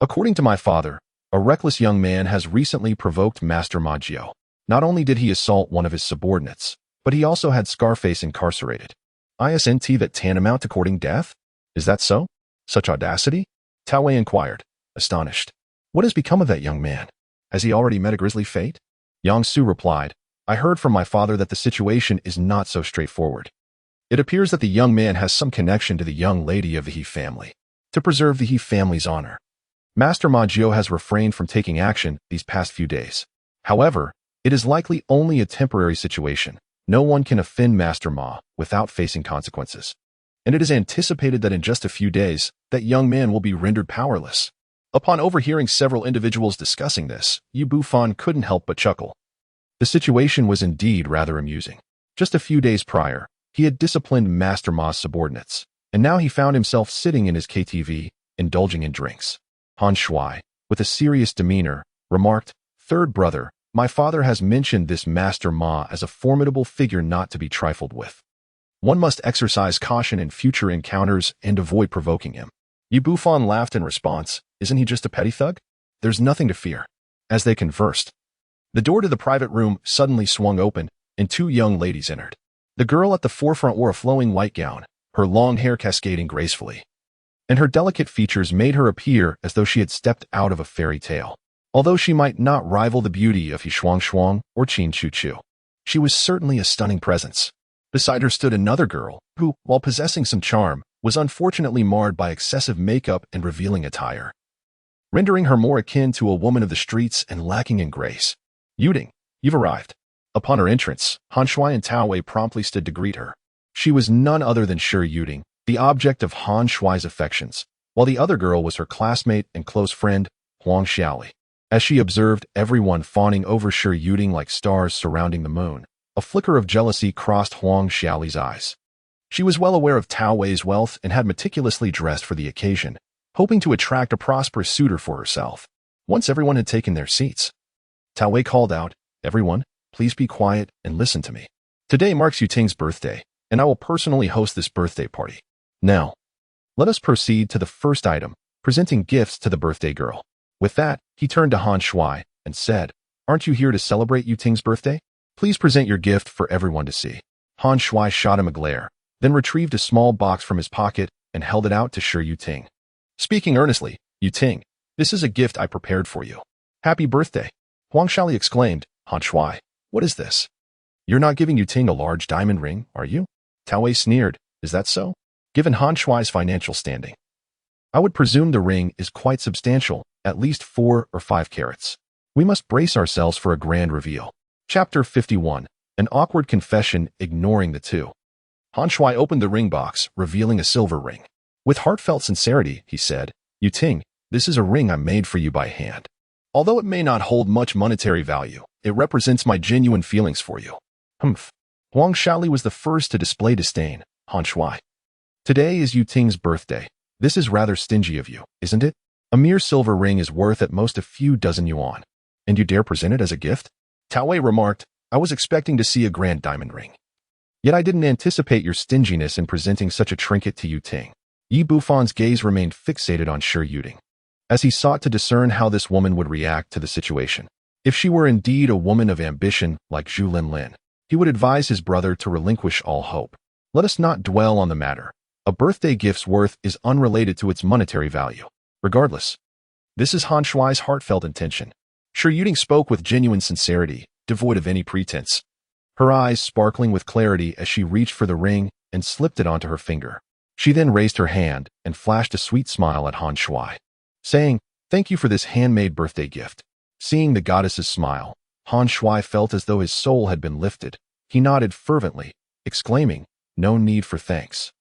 According to my father, a reckless young man has recently provoked Master Maggio. Not only did he assault one of his subordinates, but he also had Scarface incarcerated. Isn't that tantamount to courting death? Is that so? Such audacity? Tao Wei inquired, astonished. What has become of that young man? Has he already met a grisly fate? Yang Su replied, I heard from my father that the situation is not so straightforward. It appears that the young man has some connection to the young lady of the He family. To preserve the He family's honor, Master Maggio has refrained from taking action these past few days. However, it is likely only a temporary situation. No one can offend Master Ma without facing consequences. And it is anticipated that in just a few days, that young man will be rendered powerless. Upon overhearing several individuals discussing this, Yi Bufan couldn't help but chuckle. The situation was indeed rather amusing. Just a few days prior, he had disciplined Master Ma's subordinates, and now he found himself sitting in his KTV, indulging in drinks. Han Shui, with a serious demeanor, remarked, Third brother, my father has mentioned this Master Ma as a formidable figure not to be trifled with. One must exercise caution in future encounters and avoid provoking him. Yi Bufan laughed in response. Isn't he just a petty thug? There's nothing to fear. As they conversed, the door to the private room suddenly swung open, and 2 young ladies entered. The girl at the forefront wore a flowing white gown, her long hair cascading gracefully, and her delicate features made her appear as though she had stepped out of a fairy tale. Although she might not rival the beauty of He Shuang or Qin Chu Chu, she was certainly a stunning presence. Beside her stood another girl, who, while possessing some charm, was unfortunately marred by excessive makeup and revealing attire, rendering her more akin to a woman of the streets and lacking in grace. Yuding, you've arrived. Upon her entrance, Han Shui and Tao Wei promptly stood to greet her. She was none other than Shi Yuding, the object of Han Shui's affections, while the other girl was her classmate and close friend, Huang Xiaoli. As she observed everyone fawning over Shi Yuding like stars surrounding the moon, a flicker of jealousy crossed Huang Xiaoli's eyes. She was well aware of Tao Wei's wealth and had meticulously dressed for the occasion, hoping to attract a prosperous suitor for herself. Once everyone had taken their seats, Tao Wei called out, Everyone, please be quiet and listen to me. Today marks Yuting's birthday, and I will personally host this birthday party. Now, let us proceed to the first item, presenting gifts to the birthday girl. With that, he turned to Han Shui and said, Aren't you here to celebrate Yuting's birthday? Please present your gift for everyone to see. Han Shui shot him a glare, then retrieved a small box from his pocket and held it out to Shi Yuting. Speaking earnestly, Yuting, this is a gift I prepared for you. Happy birthday. Huang Xiaoli exclaimed, Han Shui, what is this? You're not giving Yuting a large diamond ring, are you? Tao Wei sneered, is that so? Given Han Shui's financial standing, I would presume the ring is quite substantial, at least 4 or 5 carats. We must brace ourselves for a grand reveal. Chapter 51, An Awkward Confession Ignoring the Two. Han Shui opened the ring box, revealing a silver ring. With heartfelt sincerity, he said, Yuting, this is a ring I made for you by hand. Although it may not hold much monetary value, it represents my genuine feelings for you. Humph. Huang Xiaoli was the first to display disdain. Han Shui, Today is Yu Ting's birthday. This is rather stingy of you, isn't it? A mere silver ring is worth at most a few dozen yuan. And you dare present it as a gift? Tao Wei remarked, I was expecting to see a grand diamond ring. Yet I didn't anticipate your stinginess in presenting such a trinket to Yu Ting. Yi Bufan's gaze remained fixated on Shi Yuding, as he sought to discern how this woman would react to the situation. If she were indeed a woman of ambition like Zhu Linlin, he would advise his brother to relinquish all hope. Let us not dwell on the matter. A birthday gift's worth is unrelated to its monetary value. Regardless, this is Han Shuai's heartfelt intention. Shi Yuding spoke with genuine sincerity, devoid of any pretense, her eyes sparkling with clarity as she reached for the ring and slipped it onto her finger. She then raised her hand and flashed a sweet smile at Han Shuai, saying, Thank you for this handmade birthday gift. Seeing the goddess's smile, Han Shuai felt as though his soul had been lifted. He nodded fervently, exclaiming, No need for thanks.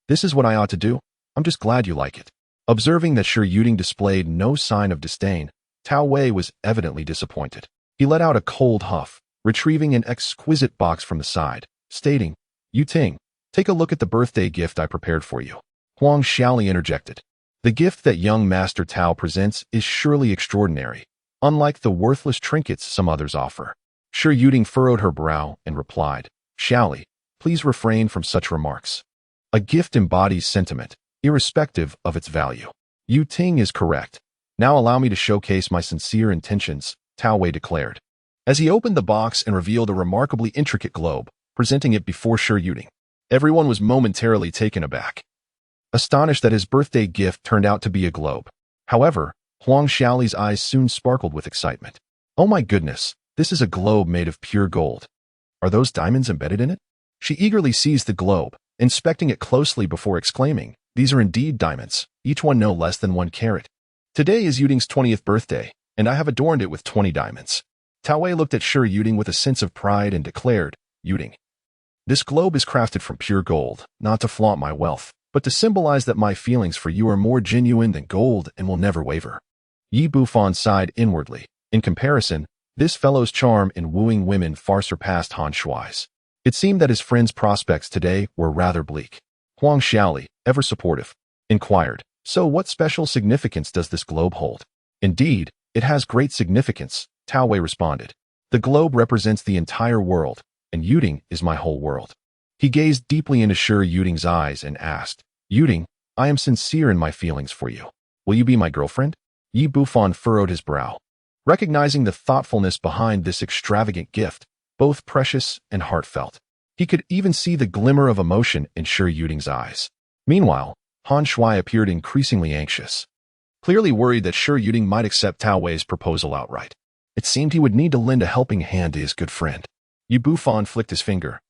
This is what I ought to do. I'm just glad you like it. Observing that Shi Yuding displayed no sign of disdain, Tao Wei was evidently disappointed. He let out a cold huff, retrieving an exquisite box from the side, stating, Yu Ting, take a look at the birthday gift I prepared for you. Huang Xiaoli interjected. The gift that young Master Tao presents is surely extraordinary, unlike the worthless trinkets some others offer. Shi Yuding furrowed her brow and replied, Xiaoli, please refrain from such remarks. A gift embodies sentiment, irrespective of its value. Yu Ting is correct. Now allow me to showcase my sincere intentions, Tao Wei declared, as he opened the box and revealed a remarkably intricate globe, presenting it before Shi Yuding. Everyone was momentarily taken aback, astonished that his birthday gift turned out to be a globe. However, Huang Xiaoli's eyes soon sparkled with excitement. Oh my goodness, this is a globe made of pure gold. Are those diamonds embedded in it? She eagerly seized the globe, inspecting it closely before exclaiming, These are indeed diamonds, each one no less than 1 carat. Today is Yuding's 20th birthday, and I have adorned it with 20 diamonds. Tao Wei looked at Shi Yuding with a sense of pride and declared, Yuding, this globe is crafted from pure gold, not to flaunt my wealth, but to symbolize that my feelings for you are more genuine than gold and will never waver. Yi Bufan sighed inwardly. In comparison, this fellow's charm in wooing women far surpassed Han Shuai's. It seemed that his friend's prospects today were rather bleak. Huang Xiaoli, ever supportive, inquired, So what special significance does this globe hold? Indeed, it has great significance, Tao Wei responded. The globe represents the entire world, and Yuding is my whole world. He gazed deeply into Shi Yuding's eyes and asked, Yuding, I am sincere in my feelings for you. Will you be my girlfriend? Yi Bufan furrowed his brow, recognizing the thoughtfulness behind this extravagant gift, both precious and heartfelt. He could even see the glimmer of emotion in Shi Yuding's eyes. Meanwhile, Han Shuai appeared increasingly anxious, clearly worried that Shi Yuding might accept Tao Wei's proposal outright. It seemed he would need to lend a helping hand to his good friend. Yi Bufan flicked his finger,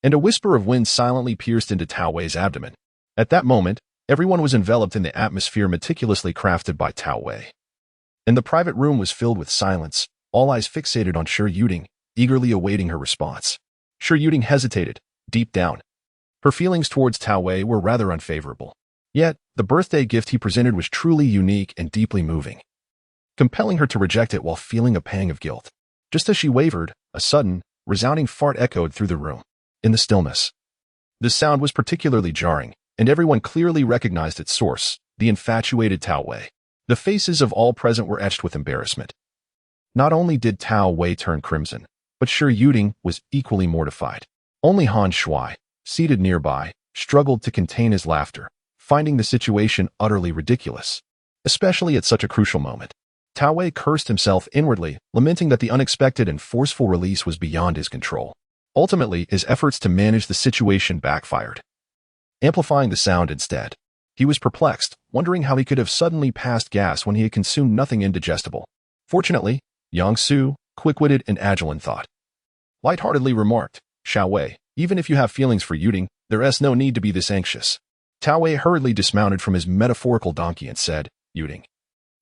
and a whisper of wind silently pierced into Tao Wei's abdomen. At that moment, everyone was enveloped in the atmosphere meticulously crafted by Tao Wei. And the private room was filled with silence, all eyes fixated on Shi Yuding, eagerly awaiting her response. Shi Yuding hesitated. Deep down, her feelings towards Tao Wei were rather unfavorable. Yet, the birthday gift he presented was truly unique and deeply moving, compelling her to reject it while feeling a pang of guilt. Just as she wavered, a sudden, resounding fart echoed through the room. In the stillness, the sound was particularly jarring, and everyone clearly recognized its source, the infatuated Tao Wei. The faces of all present were etched with embarrassment. Not only did Tao Wei turn crimson, but Shi Yuding was equally mortified. Only Han Shuai, seated nearby, struggled to contain his laughter, finding the situation utterly ridiculous, especially at such a crucial moment. Tao Wei cursed himself inwardly, lamenting that the unexpected and forceful release was beyond his control. Ultimately, his efforts to manage the situation backfired, amplifying the sound instead. He was perplexed, wondering how he could have suddenly passed gas when he had consumed nothing indigestible. Fortunately, Yang Su, quick-witted and agile in thought, lightheartedly remarked, Xiao Wei, even if you have feelings for Yuding, there is no need to be this anxious. Tao Wei hurriedly dismounted from his metaphorical donkey and said, Yuding,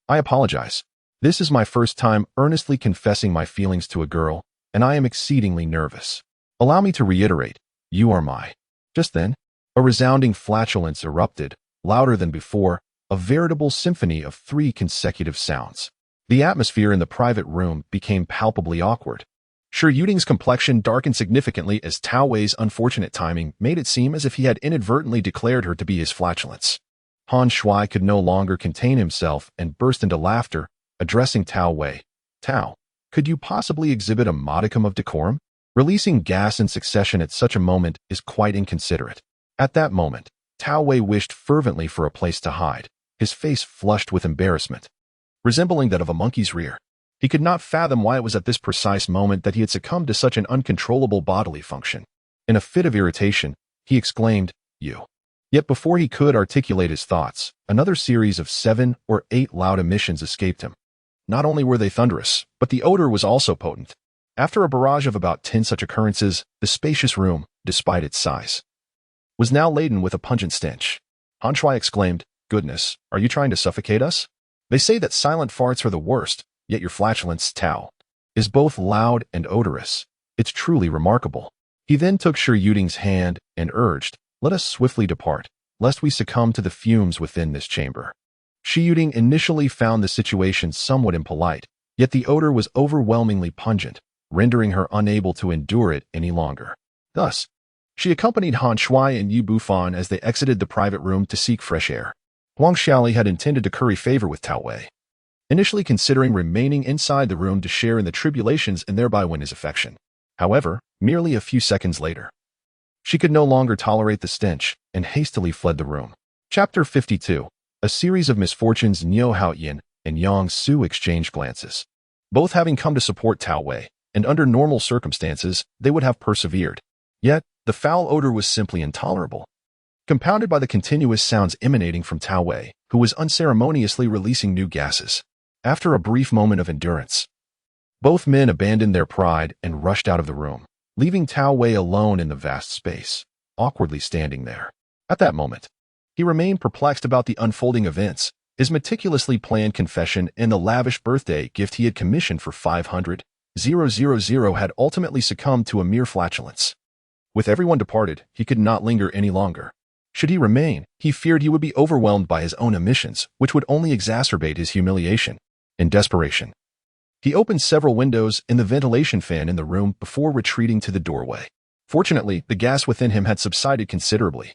I apologize. This is my first time earnestly confessing my feelings to a girl, and I am exceedingly nervous. Allow me to reiterate, you are my. Just then, a resounding flatulence erupted, louder than before, a veritable symphony of 3 consecutive sounds. The atmosphere in the private room became palpably awkward. Shi Yuding's complexion darkened significantly as Tao Wei's unfortunate timing made it seem as if he had inadvertently declared her to be his flatulence. Han Shui could no longer contain himself and burst into laughter, addressing Tao Wei. Tao, could you possibly exhibit a modicum of decorum? Releasing gas in succession at such a moment is quite inconsiderate. At that moment, Tao Wei wished fervently for a place to hide, his face flushed with embarrassment, resembling that of a monkey's rear. He could not fathom why it was at this precise moment that he had succumbed to such an uncontrollable bodily function. In a fit of irritation, he exclaimed, "You." Yet before he could articulate his thoughts, another series of 7 or 8 loud emissions escaped him. Not only were they thunderous, but the odor was also potent. After a barrage of about 10 such occurrences, the spacious room, despite its size, was now laden with a pungent stench. Han Shui exclaimed, "Goodness, are you trying to suffocate us? They say that silent farts are the worst, yet your flatulence, Tao, is both loud and odorous. It's truly remarkable." He then took Shi Yuding's hand and urged, "Let us swiftly depart, lest we succumb to the fumes within this chamber." Shi Yuding initially found the situation somewhat impolite, yet the odor was overwhelmingly pungent, rendering her unable to endure it any longer. Thus, she accompanied Han Shui and Yu Bufan as they exited the private room to seek fresh air. Huang Xiaoli had intended to curry favor with Tao Wei, initially considering remaining inside the room to share in the tribulations and thereby win his affection. However, merely a few seconds later, she could no longer tolerate the stench and hastily fled the room. Chapter 52. A series of misfortunes. Niu Haoyin and Yang Su exchanged glances. Both having come to support Tao Wei, and under normal circumstances, they would have persevered. Yet, the foul odor was simply intolerable, compounded by the continuous sounds emanating from Tao Wei, who was unceremoniously releasing new gases. After a brief moment of endurance, both men abandoned their pride and rushed out of the room, leaving Tao Wei alone in the vast space, awkwardly standing there. At that moment, he remained perplexed about the unfolding events, his meticulously planned confession and the lavish birthday gift he had commissioned for 500,000 had ultimately succumbed to a mere flatulence. With everyone departed, he could not linger any longer. Should he remain, he feared he would be overwhelmed by his own emissions, which would only exacerbate his humiliation. In desperation, he opened several windows and the ventilation fan in the room before retreating to the doorway. Fortunately, the gas within him had subsided considerably,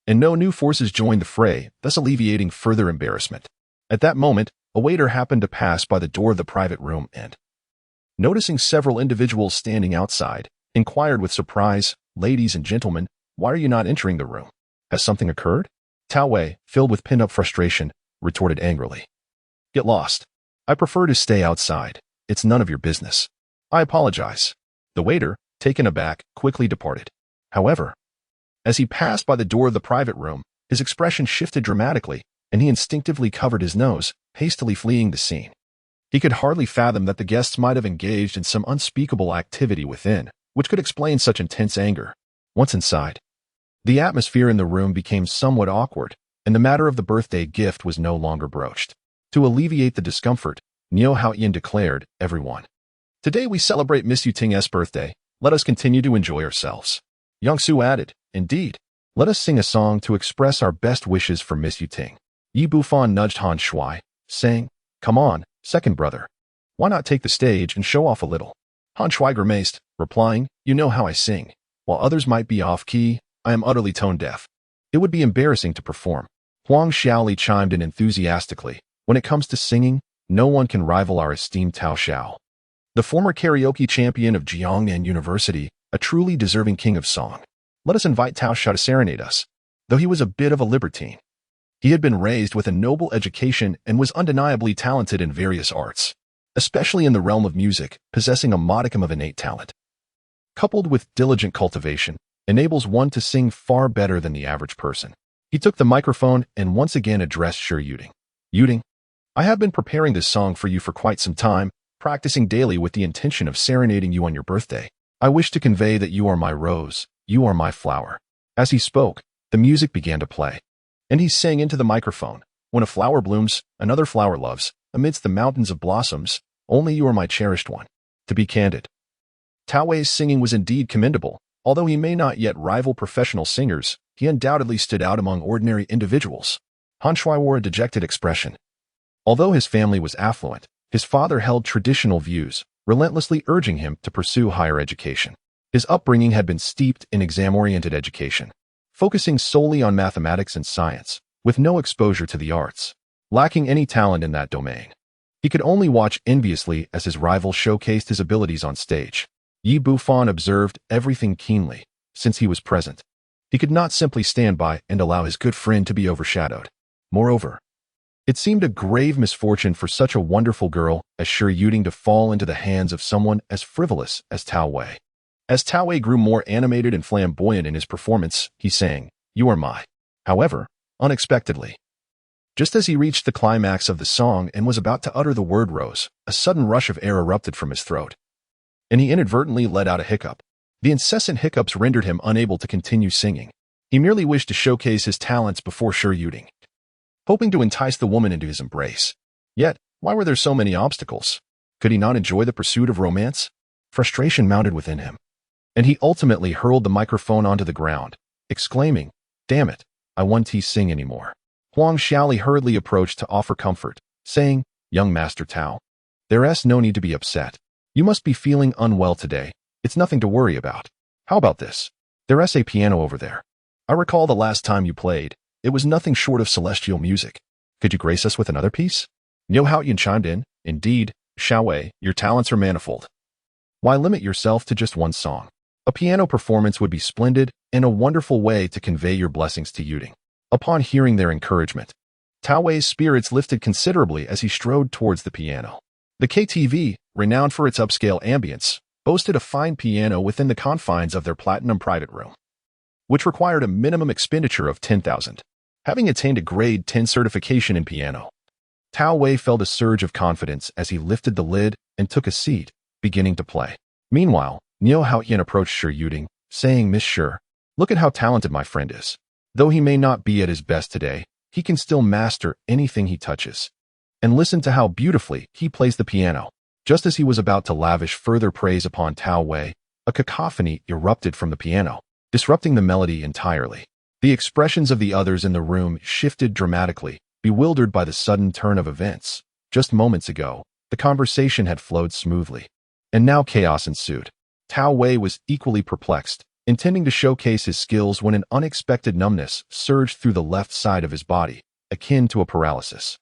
and no new forces joined the fray, thus alleviating further embarrassment. At that moment, a waiter happened to pass by the door of the private room and, noticing several individuals standing outside, inquired with surprise, "Ladies and gentlemen, why are you not entering the room? Has something occurred?" Tao Wei, filled with pent-up frustration, retorted angrily, "Get lost. I prefer to stay outside. It's none of your business." "I apologize." The waiter, taken aback, quickly departed. However, as he passed by the door of the private room, his expression shifted dramatically, and he instinctively covered his nose, hastily fleeing the scene. He could hardly fathom that the guests might have engaged in some unspeakable activity within, which could explain such intense anger. Once inside, the atmosphere in the room became somewhat awkward, and the matter of the birthday gift was no longer broached. To alleviate the discomfort, Niu Haoyin declared, "Everyone, today we celebrate Miss Yu Ting's birthday. Let us continue to enjoy ourselves." Yang Su added, "Indeed, let us sing a song to express our best wishes for Miss Yu Ting." Yi Bufan nudged Han Shui, saying, "Come on, second brother. Why not take the stage and show off a little?" Han Shui grimaced, replying, "You know how I sing. While others might be off-key, I am utterly tone-deaf. It would be embarrassing to perform." Huang Xiaoli chimed in enthusiastically, "When it comes to singing, no one can rival our esteemed Tao Xiao, the former karaoke champion of Jiangnan University, a truly deserving king of song. Let us invite Tao Xiao to serenade us." Though he was a bit of a libertine, he had been raised with a noble education and was undeniably talented in various arts, especially in the realm of music, possessing a modicum of innate talent, coupled with diligent cultivation, enables one to sing far better than the average person. He took the microphone and once again addressed Shi Yuding. "Yuding, I have been preparing this song for you for quite some time, practicing daily with the intention of serenading you on your birthday. I wish to convey that you are my rose, you are my flower." As he spoke, the music began to play, and he sang into the microphone, "When a flower blooms, another flower loves, amidst the mountains of blossoms, only you are my cherished one." To be candid, Tao Wei's singing was indeed commendable. Although he may not yet rival professional singers, he undoubtedly stood out among ordinary individuals. Han Shui wore a dejected expression. Although his family was affluent, his father held traditional views, relentlessly urging him to pursue higher education. His upbringing had been steeped in exam-oriented education, focusing solely on mathematics and science, with no exposure to the arts. Lacking any talent in that domain, he could only watch enviously as his rival showcased his abilities on stage. Bufan observed everything keenly, since he was present. He could not simply stand by and allow his good friend to be overshadowed. Moreover, it seemed a grave misfortune for such a wonderful girl as Yuding to fall into the hands of someone as frivolous as Tao Wei. As Tao Wei grew more animated and flamboyant in his performance, he sang, "You are my." However, unexpectedly, just as he reached the climax of the song and was about to utter the word rose, a sudden rush of air erupted from his throat, and he inadvertently let out a hiccup. The incessant hiccups rendered him unable to continue singing. He merely wished to showcase his talents before Yuding, hoping to entice the woman into his embrace. Yet, why were there so many obstacles? Could he not enjoy the pursuit of romance? Frustration mounted within him, and he ultimately hurled the microphone onto the ground, exclaiming, "Damn it, I won't sing anymore." Huang Xiaoli hurriedly approached to offer comfort, saying, "Young Master Tao, there's no need to be upset. You must be feeling unwell today. It's nothing to worry about. How about this? There's a piano over there. I recall the last time you played. It was nothing short of celestial music. Could you grace us with another piece?" Niu Haoyan chimed in, "Indeed, Xiaowei, your talents are manifold. Why limit yourself to just one song? A piano performance would be splendid and a wonderful way to convey your blessings to Yuding." Upon hearing their encouragement, Tao Wei's spirits lifted considerably as he strode towards the piano. The KTV, renowned for its upscale ambience, boasted a fine piano within the confines of their platinum private room, which required a minimum expenditure of 10,000. Having attained a grade 10 certification in piano, Tao Wei felt a surge of confidence as he lifted the lid and took a seat, beginning to play. Meanwhile, Niu Haoyan approached Yuding, saying, "Miss Shi, look at how talented my friend is. Though he may not be at his best today, he can still master anything he touches. And listen to how beautifully he plays the piano." Just as he was about to lavish further praise upon Tao Wei, a cacophony erupted from the piano, disrupting the melody entirely. The expressions of the others in the room shifted dramatically, bewildered by the sudden turn of events. Just moments ago, the conversation had flowed smoothly, and now chaos ensued. Tao Wei was equally perplexed, intending to showcase his skills when an unexpected numbness surged through the left side of his body, akin to a paralysis.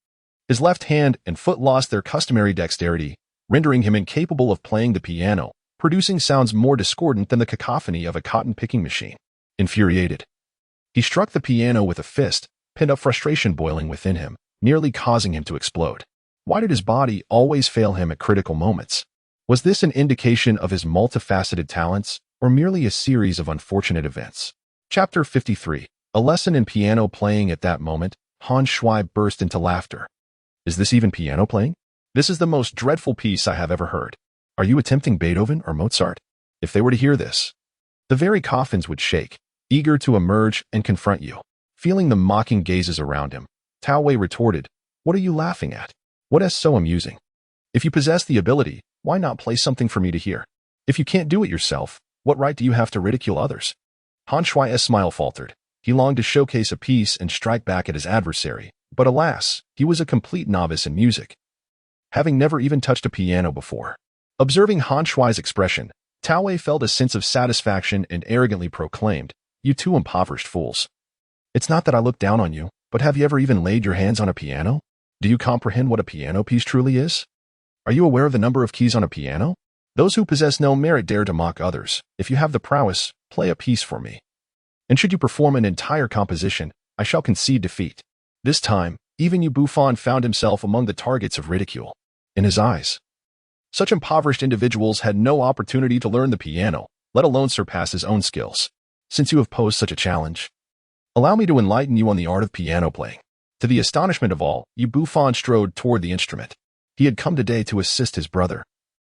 His left hand and foot lost their customary dexterity, rendering him incapable of playing the piano, producing sounds more discordant than the cacophony of a cotton-picking machine. Infuriated, he struck the piano with a fist, pent-up frustration boiling within him, nearly causing him to explode. Why did his body always fail him at critical moments? Was this an indication of his multifaceted talents, or merely a series of unfortunate events? Chapter 53. A lesson in piano playing. At that moment, Han Shui burst into laughter. "Is this even piano playing? This is the most dreadful piece I have ever heard. Are you attempting Beethoven or Mozart?" If they were to hear this, the very coffins would shake, eager to emerge and confront you. Feeling the mocking gazes around him, Tao Wei retorted, "What are you laughing at? What is so amusing? If you possess the ability, why not play something for me to hear? If you can't do it yourself, what right do you have to ridicule others?" Han Shui's smile faltered. He longed to showcase a piece and strike back at his adversary, but alas, he was a complete novice in music, having never even touched a piano before. Observing Han Shui's expression, Tao Wei felt a sense of satisfaction and arrogantly proclaimed, "You two impoverished fools. It's not that I look down on you, but have you ever even laid your hands on a piano? Do you comprehend what a piano piece truly is? Are you aware of the number of keys on a piano? Those who possess no merit dare to mock others. If you have the prowess, play a piece for me. And should you perform an entire composition, I shall concede defeat." This time, even Bufan found himself among the targets of ridicule. In his eyes, such impoverished individuals had no opportunity to learn the piano, let alone surpass his own skills. "Since you have posed such a challenge, allow me to enlighten you on the art of piano playing." To the astonishment of all, Bufan strode toward the instrument. He had come today to assist his brother,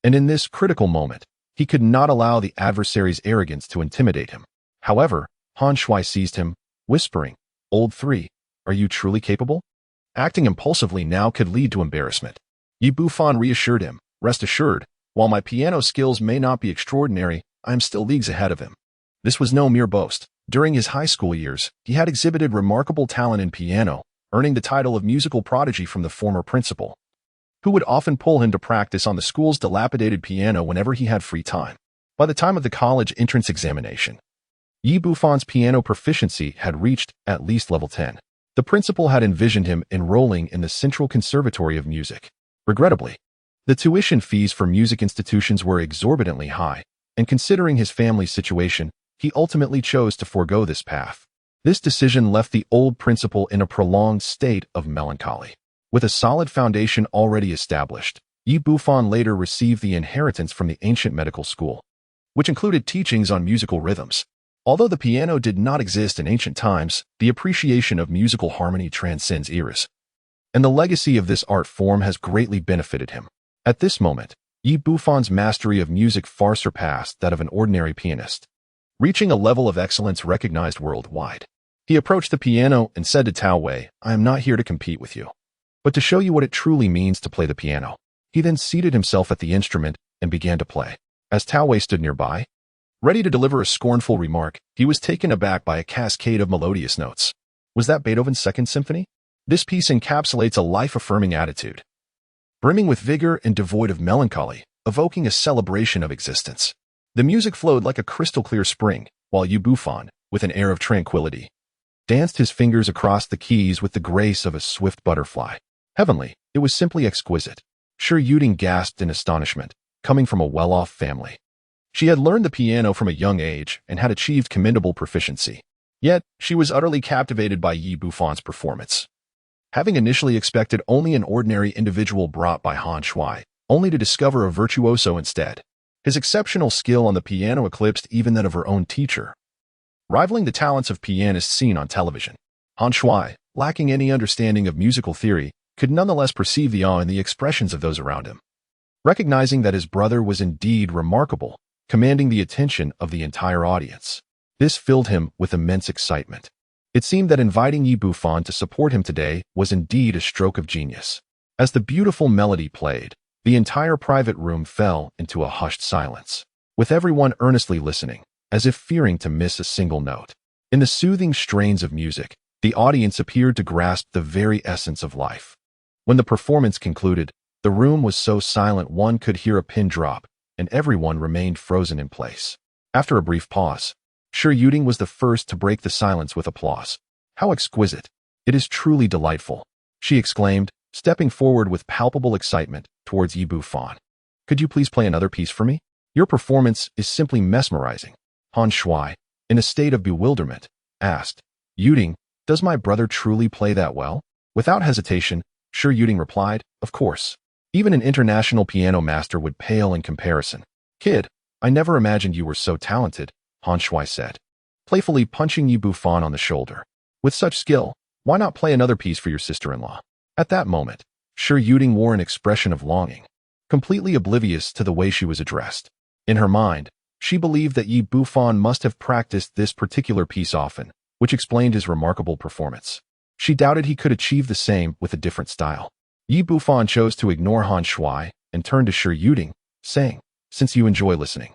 and in this critical moment, he could not allow the adversary's arrogance to intimidate him. However, Han Shui seized him, whispering, "Old three, are you truly capable? Acting impulsively now could lead to embarrassment." Bufan reassured him, "Rest assured, while my piano skills may not be extraordinary, I am still leagues ahead of him." This was no mere boast. During his high school years, he had exhibited remarkable talent in piano, earning the title of musical prodigy from the former principal. who would often pull him to practice on the school's dilapidated piano whenever he had free time. By the time of the college entrance examination, Yi Bufan's piano proficiency had reached at least level 10. The principal had envisioned him enrolling in the Central Conservatory of Music. Regrettably, the tuition fees for music institutions were exorbitantly high, and considering his family's situation, he ultimately chose to forego this path. This decision left the old principal in a prolonged state of melancholy. With a solid foundation already established, Yi Bufan later received the inheritance from the Ancient Medical School, which included teachings on musical rhythms. Although the piano did not exist in ancient times, the appreciation of musical harmony transcends eras, and the legacy of this art form has greatly benefited him. At this moment, Yi Bufan's mastery of music far surpassed that of an ordinary pianist, reaching a level of excellence recognized worldwide. He approached the piano and said to Tao Wei, "I am not here to compete with you, but to show you what it truly means to play the piano." He then seated himself at the instrument and began to play. As Tao Wei stood nearby, ready to deliver a scornful remark, he was taken aback by a cascade of melodious notes. Was that Beethoven's Second Symphony? This piece encapsulates a life-affirming attitude, brimming with vigor and devoid of melancholy, evoking a celebration of existence. The music flowed like a crystal-clear spring, while Yi Bufan, with an air of tranquility, danced his fingers across the keys with the grace of a swift butterfly. Heavenly, it was simply exquisite. Shi Yuding gasped in astonishment, coming from a well-off family. She had learned the piano from a young age and had achieved commendable proficiency. Yet, she was utterly captivated by Yi Bufan's performance. Having initially expected only an ordinary individual brought by Han Shui, only to discover a virtuoso instead. His exceptional skill on the piano eclipsed even that of her own teacher, rivaling the talents of pianists seen on television. Han Shui, lacking any understanding of musical theory, could nonetheless perceive the awe in the expressions of those around him. Recognizing that his brother was indeed remarkable, commanding the attention of the entire audience, this filled him with immense excitement. It seemed that inviting Yi Bufan to support him today was indeed a stroke of genius. As the beautiful melody played, the entire private room fell into a hushed silence, with everyone earnestly listening, as if fearing to miss a single note. In the soothing strains of music, the audience appeared to grasp the very essence of life. When the performance concluded, the room was so silent one could hear a pin drop, and everyone remained frozen in place. After a brief pause, Shi Yuding was the first to break the silence with applause. "How exquisite! It is truly delightful," she exclaimed, stepping forward with palpable excitement towards Yi Bufan. "Could you please play another piece for me? Your performance is simply mesmerizing." Han Shui, in a state of bewilderment, asked, "Yuding, does my brother truly play that well?" Without hesitation, Shi Yuding replied, "Of course. Even an international piano master would pale in comparison." "Kid, I never imagined you were so talented," Han Shui said, playfully punching Yi Bufan on the shoulder. "With such skill, why not play another piece for your sister-in-law?" At that moment, Shi Yuding wore an expression of longing, completely oblivious to the way she was addressed. In her mind, she believed that Yi Bufan must have practiced this particular piece often, which explained his remarkable performance. She doubted he could achieve the same with a different style. Yi Bufan chose to ignore Han Shui and turned to Shi Yuding, saying, "Since you enjoy listening,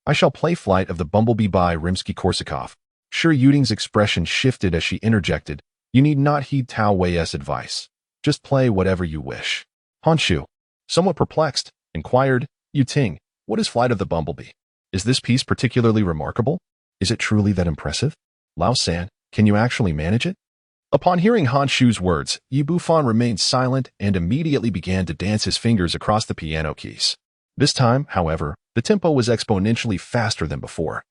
I shall play Flight of the Bumblebee by Rimsky-Korsakov." Shi Yuding's expression shifted as she interjected, "You need not heed Tao Wei's advice. Just play whatever you wish." Han Shu, somewhat perplexed, inquired, "Yu Ting, what is Flight of the Bumblebee? Is this piece particularly remarkable? Is it truly that impressive? Lao San, can you actually manage it?" Upon hearing Han Shu's words, Yi Bufan remained silent and immediately began to dance his fingers across the piano keys. This time, however, the tempo was exponentially faster than before,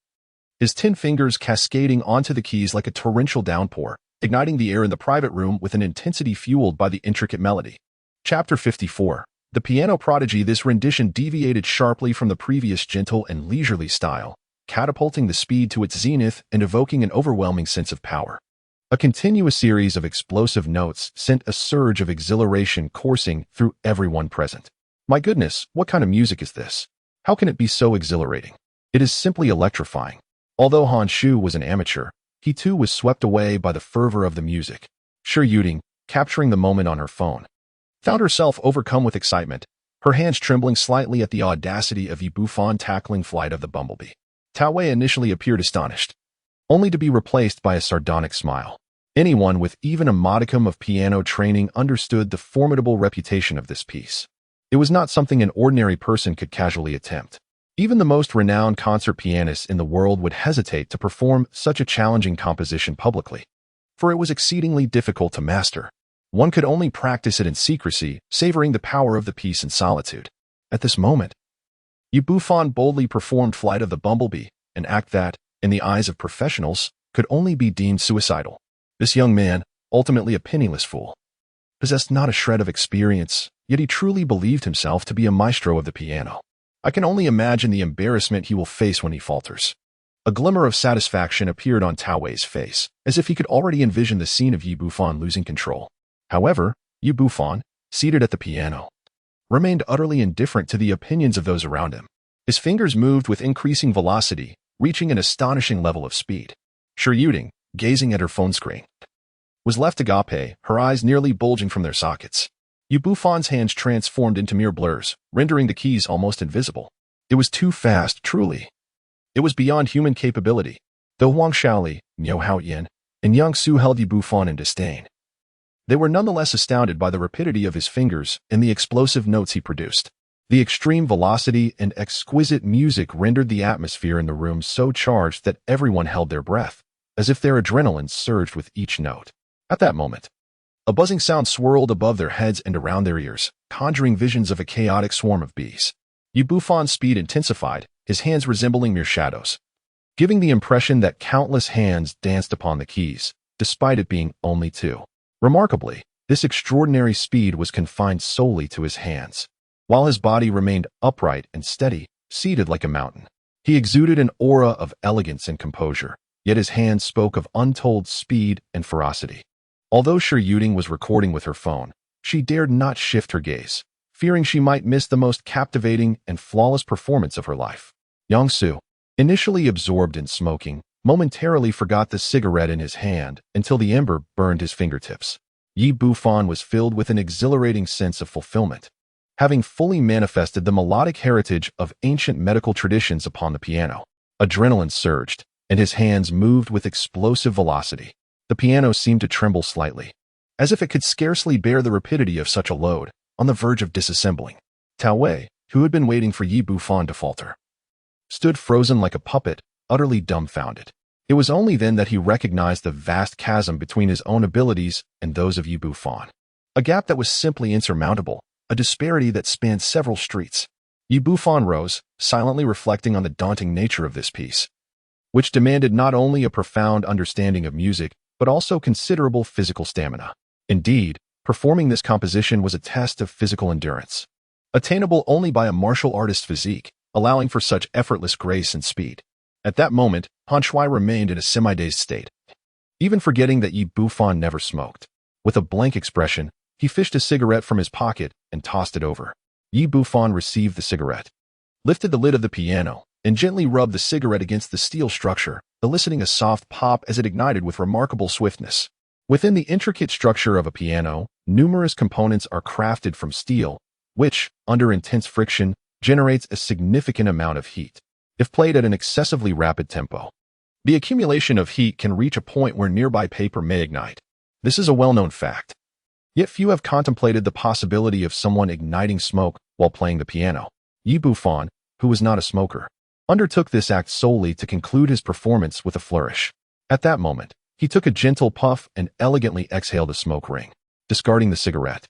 his 10 fingers cascading onto the keys like a torrential downpour, igniting the air in the private room with an intensity fueled by the intricate melody. Chapter 54. The piano prodigy. This rendition deviated sharply from the previous gentle and leisurely style, catapulting the speed to its zenith and evoking an overwhelming sense of power. A continuous series of explosive notes sent a surge of exhilaration coursing through everyone present. "My goodness, what kind of music is this? How can it be so exhilarating? It is simply electrifying." Although Han Shu was an amateur, he too was swept away by the fervor of the music. Shi Yuding, capturing the moment on her phone, found herself overcome with excitement, her hands trembling slightly at the audacity of Yi Bufan tackling Flight of the Bumblebee. Tao Wei initially appeared astonished, only to be replaced by a sardonic smile. Anyone with even a modicum of piano training understood the formidable reputation of this piece. It was not something an ordinary person could casually attempt. Even the most renowned concert pianists in the world would hesitate to perform such a challenging composition publicly, for it was exceedingly difficult to master. One could only practice it in secrecy, savoring the power of the piece in solitude. At this moment, Bufan boldly performed Flight of the Bumblebee, an act that, in the eyes of professionals, could only be deemed suicidal. This young man, ultimately a penniless fool, possessed not a shred of experience, yet he truly believed himself to be a maestro of the piano. I can only imagine the embarrassment he will face when he falters. A glimmer of satisfaction appeared on Tao Wei's face, as if he could already envision the scene of Bufan losing control. However, Bufan, seated at the piano, remained utterly indifferent to the opinions of those around him. His fingers moved with increasing velocity, reaching an astonishing level of speed. Yuding, gazing at her phone screen, was left agape, her eyes nearly bulging from their sockets. Bufan's hands transformed into mere blurs, rendering the keys almost invisible. It was too fast, truly. It was beyond human capability. Though Huang Shaoli, Miao Haoyan, and Yang Su held Bufan in disdain, they were nonetheless astounded by the rapidity of his fingers and the explosive notes he produced. The extreme velocity and exquisite music rendered the atmosphere in the room so charged that everyone held their breath, as if their adrenaline surged with each note. At that moment, a buzzing sound swirled above their heads and around their ears, conjuring visions of a chaotic swarm of bees. Bufan's speed intensified, his hands resembling mere shadows, giving the impression that countless hands danced upon the keys, despite it being only two. Remarkably, this extraordinary speed was confined solely to his hands, while his body remained upright and steady, seated like a mountain. He exuded an aura of elegance and composure, yet his hands spoke of untold speed and ferocity. Although Yuding was recording with her phone, she dared not shift her gaze, fearing she might miss the most captivating and flawless performance of her life. Yang Su, initially absorbed in smoking, momentarily forgot the cigarette in his hand until the ember burned his fingertips. Bufan was filled with an exhilarating sense of fulfillment, having fully manifested the melodic heritage of ancient medical traditions upon the piano. Adrenaline surged, and his hands moved with explosive velocity. The piano seemed to tremble slightly, as if it could scarcely bear the rapidity of such a load, on the verge of disassembling. Tao Wei, who had been waiting for Bufan to falter, stood frozen like a puppet, utterly dumbfounded. It was only then that he recognized the vast chasm between his own abilities and those of Bufan. A gap that was simply insurmountable, a disparity that spanned several streets. Bufan rose, silently reflecting on the daunting nature of this piece, which demanded not only a profound understanding of music, but also considerable physical stamina. Indeed, performing this composition was a test of physical endurance, attainable only by a martial artist's physique, allowing for such effortless grace and speed. At that moment, Han Shui remained in a semi-dazed state, even forgetting that Bufan never smoked. With a blank expression, he fished a cigarette from his pocket and tossed it over. Bufan received the cigarette, lifted the lid of the piano, and gently rubbed the cigarette against the steel structure, eliciting a soft pop as it ignited with remarkable swiftness. Within the intricate structure of a piano, numerous components are crafted from steel, which, under intense friction, generates a significant amount of heat. If played at an excessively rapid tempo, the accumulation of heat can reach a point where nearby paper may ignite. This is a well-known fact. Yet few have contemplated the possibility of someone igniting smoke while playing the piano. Bufan, who was not a smoker, undertook this act solely to conclude his performance with a flourish. At that moment, he took a gentle puff and elegantly exhaled a smoke ring, discarding the cigarette.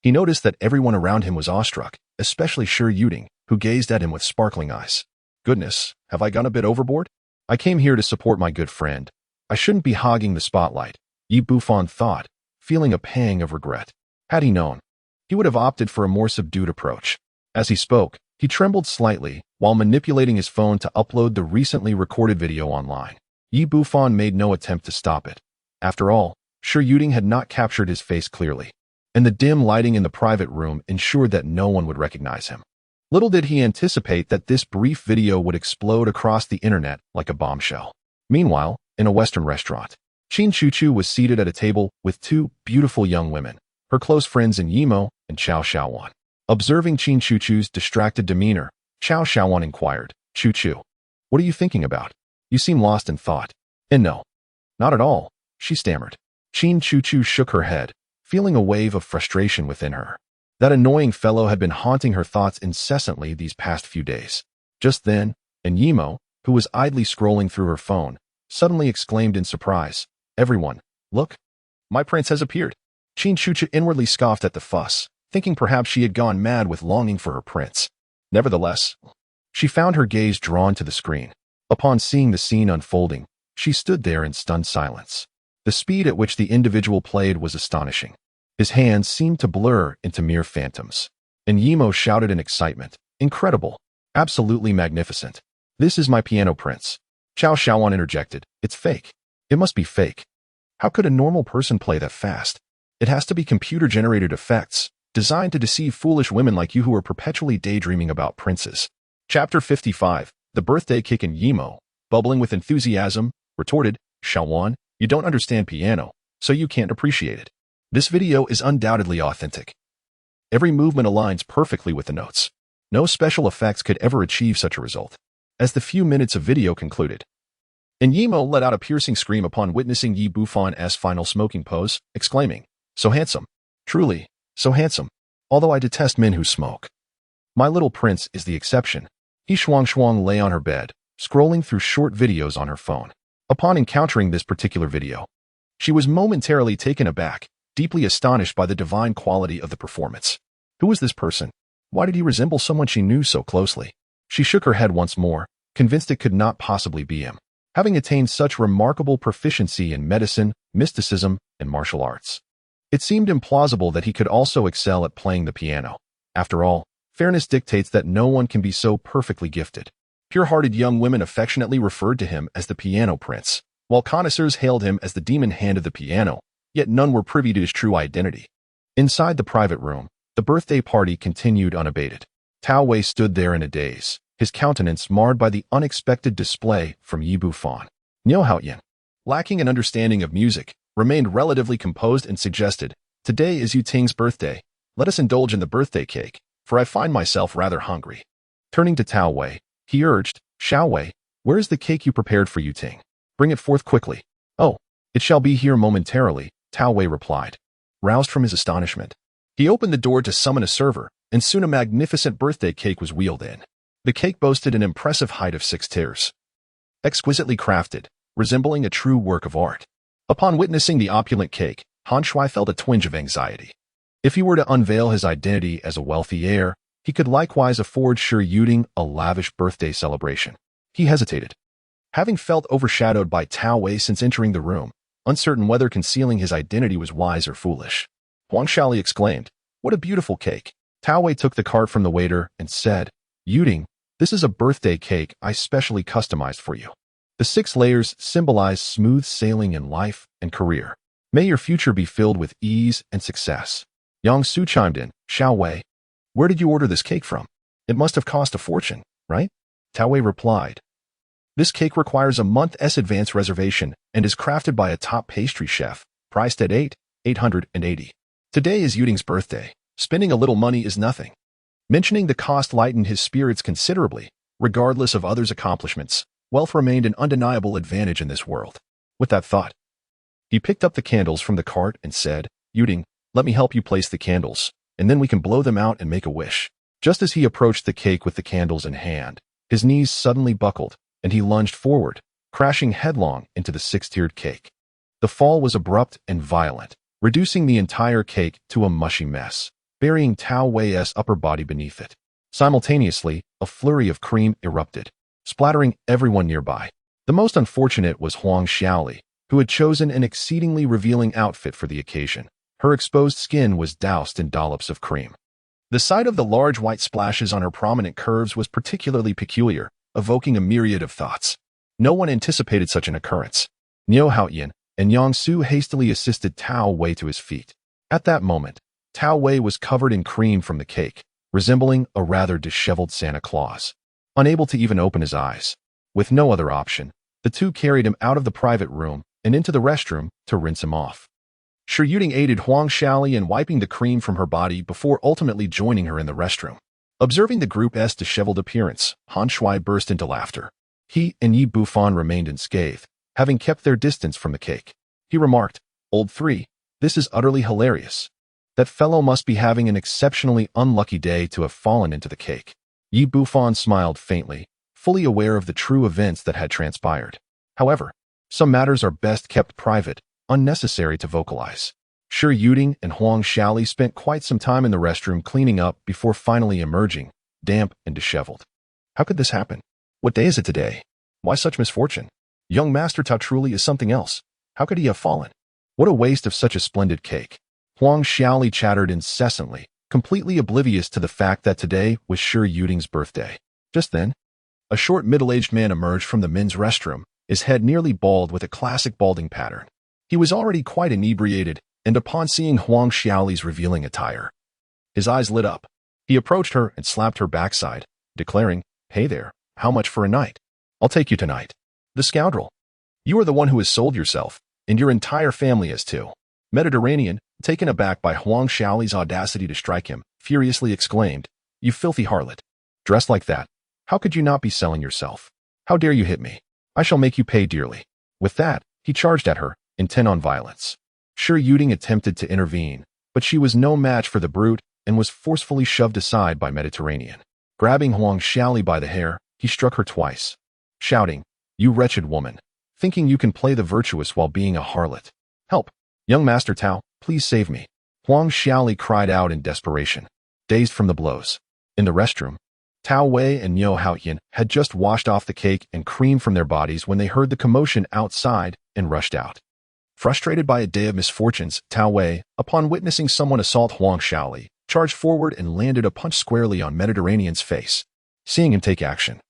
He noticed that everyone around him was awestruck, especially Yuding, who gazed at him with sparkling eyes. Goodness, have I gone a bit overboard? I came here to support my good friend. I shouldn't be hogging the spotlight, Bufan thought, feeling a pang of regret. Had he known, he would have opted for a more subdued approach. As he spoke, he trembled slightly while manipulating his phone to upload the recently recorded video online. Bufan made no attempt to stop it. After all, Yuding had not captured his face clearly, and the dim lighting in the private room ensured that no one would recognize him. Little did he anticipate that this brief video would explode across the internet like a bombshell. Meanwhile, in a Western restaurant, Qin Chuchu was seated at a table with two beautiful young women, her close friends in Yimo and Chao Xiaowan. Observing Qin Chuchu's distracted demeanor, Chao Xiaowan inquired, "Chuchu, what are you thinking about? You seem lost in thought." "And no, not at all," she stammered. Qin Chuchu shook her head, feeling a wave of frustration within her. That annoying fellow had been haunting her thoughts incessantly these past few days. Just then, Yimo, who was idly scrolling through her phone, suddenly exclaimed in surprise, "Everyone, look! My prince has appeared." Qin Shucha inwardly scoffed at the fuss, thinking perhaps she had gone mad with longing for her prince. Nevertheless, she found her gaze drawn to the screen. Upon seeing the scene unfolding, she stood there in stunned silence. The speed at which the individual played was astonishing. His hands seemed to blur into mere phantoms. And Yimo shouted in excitement, "Incredible! Absolutely magnificent! This is my piano prince." Xiao Xiaowan interjected, "It's fake. It must be fake. How could a normal person play that fast? It has to be computer-generated effects, designed to deceive foolish women like you who are perpetually daydreaming about princes." Chapter 55, The Birthday Cake. In Yimo, bubbling with enthusiasm, retorted, "Xiaowan, you don't understand piano, so you can't appreciate it. This video is undoubtedly authentic. Every movement aligns perfectly with the notes. No special effects could ever achieve such a result." As the few minutes of video concluded, Yimo let out a piercing scream upon witnessing Yi Bufan's final smoking pose, exclaiming, "So handsome. Truly, so handsome. Although I detest men who smoke. My little prince is the exception." He Shuang lay on her bed, scrolling through short videos on her phone. Upon encountering this particular video, she was momentarily taken aback, deeply astonished by the divine quality of the performance. Who was this person? Why did he resemble someone she knew so closely? She shook her head once more, convinced it could not possibly be him, having attained such remarkable proficiency in medicine, mysticism, and martial arts. It seemed implausible that he could also excel at playing the piano. After all, fairness dictates that no one can be so perfectly gifted. Pure-hearted young women affectionately referred to him as the piano prince, while connoisseurs hailed him as the demon hand of the piano, yet none were privy to his true identity. Inside the private room, the birthday party continued unabated. Tao Wei stood there in a daze, his countenance marred by the unexpected display from Yi Bufan. Niu Haoyan, lacking an understanding of music, remained relatively composed and suggested, "Today is Yu Ting's birthday. Let us indulge in the birthday cake, for I find myself rather hungry." Turning to Tao Wei, he urged, "Xiao Wei, where is the cake you prepared for Yu Ting? Bring it forth quickly." "Oh, it shall be here momentarily," Tao Wei replied. Roused from his astonishment, he opened the door to summon a server, and soon a magnificent birthday cake was wheeled in. The cake boasted an impressive height of 6 tiers. Exquisitely crafted, resembling a true work of art. Upon witnessing the opulent cake, Han Shui felt a twinge of anxiety. If he were to unveil his identity as a wealthy heir, he could likewise afford Shi Yuding a lavish birthday celebration. He hesitated. Having felt overshadowed by Tao Wei since entering the room, uncertain whether concealing his identity was wise or foolish, Huang Shaoli exclaimed, "What a beautiful cake." Tao Wei took the cart from the waiter and said, "Yuding, this is a birthday cake I specially customized for you. The 6 layers symbolize smooth sailing in life and career. May your future be filled with ease and success." Yang Su chimed in, "Xiao Wei, where did you order this cake from? It must have cost a fortune, right?" Tao Wei replied, "This cake requires a month's advance reservation and is crafted by a top pastry chef, priced at 880. Today is Yuding's birthday. Spending a little money is nothing." Mentioning the cost lightened his spirits considerably. Regardless of others' accomplishments, wealth remained an undeniable advantage in this world. With that thought, he picked up the candles from the cart and said, "Yuding, let me help you place the candles, and then we can blow them out and make a wish." Just as he approached the cake with the candles in hand, his knees suddenly buckled, and he lunged forward, crashing headlong into the 6-tiered cake. The fall was abrupt and violent, reducing the entire cake to a mushy mess, burying Tao Wei's upper body beneath it. Simultaneously, a flurry of cream erupted, splattering everyone nearby. The most unfortunate was Huang Shaoli, who had chosen an exceedingly revealing outfit for the occasion. Her exposed skin was doused in dollops of cream. The sight of the large white splashes on her prominent curves was particularly peculiar, evoking a myriad of thoughts. No one anticipated such an occurrence. Niu Haoyan and Yang Su hastily assisted Tao Wei to his feet. At that moment, Tao Wei was covered in cream from the cake, resembling a rather disheveled Santa Claus. Unable to even open his eyes, with no other option, the two carried him out of the private room and into the restroom to rinse him off. Shi Yuding aided Huang Shaoli in wiping the cream from her body before ultimately joining her in the restroom. Observing the group's disheveled appearance, Han Shui burst into laughter. He and Yi Bufan remained unscathed, having kept their distance from the cake. He remarked, "Old 3, this is utterly hilarious. That fellow must be having an exceptionally unlucky day to have fallen into the cake. Yi Bufan smiled faintly, fully aware of the true events that had transpired. However, some matters are best kept private, unnecessary to vocalize. Shi Yuding and Huang Xiaoli spent quite some time in the restroom cleaning up before finally emerging, damp and disheveled. How could this happen? What day is it today? Why such misfortune? Young Master Tao truly is something else. How could he have fallen? What a waste of such a splendid cake. Huang Xiaoli chattered incessantly, completely oblivious to the fact that today was Shi Yuding's birthday. Just then, a short middle-aged man emerged from the men's restroom, his head nearly bald with a classic balding pattern. He was already quite inebriated, and upon seeing Huang Xiaoli's revealing attire, his eyes lit up. He approached her and slapped her backside, declaring, "Hey there, how much for a night? I'll take you tonight." The scoundrel. You are the one who has sold yourself, and your entire family has too. Mediterranean, taken aback by Huang Xiaoli's audacity to strike him, furiously exclaimed, "You filthy harlot. Dressed like that, how could you not be selling yourself? How dare you hit me? I shall make you pay dearly." With that, he charged at her, intent on violence. Shi Yuding attempted to intervene, but she was no match for the brute and was forcefully shoved aside by Mediterranean. Grabbing Huang Xiaoli by the hair, he struck her twice, shouting, "You wretched woman, thinking you can play the virtuous while being a harlot. Help! Young Master Tao, please save me." Huang Xiaoli cried out in desperation, dazed from the blows. In the restroom, Tao Wei and Niu Haotian had just washed off the cake and cream from their bodies when they heard the commotion outside and rushed out. Frustrated by a day of misfortunes, Tao Wei, upon witnessing someone assault Huang Xiaoli, charged forward and landed a punch squarely on Mediterranean's face. Seeing him take action,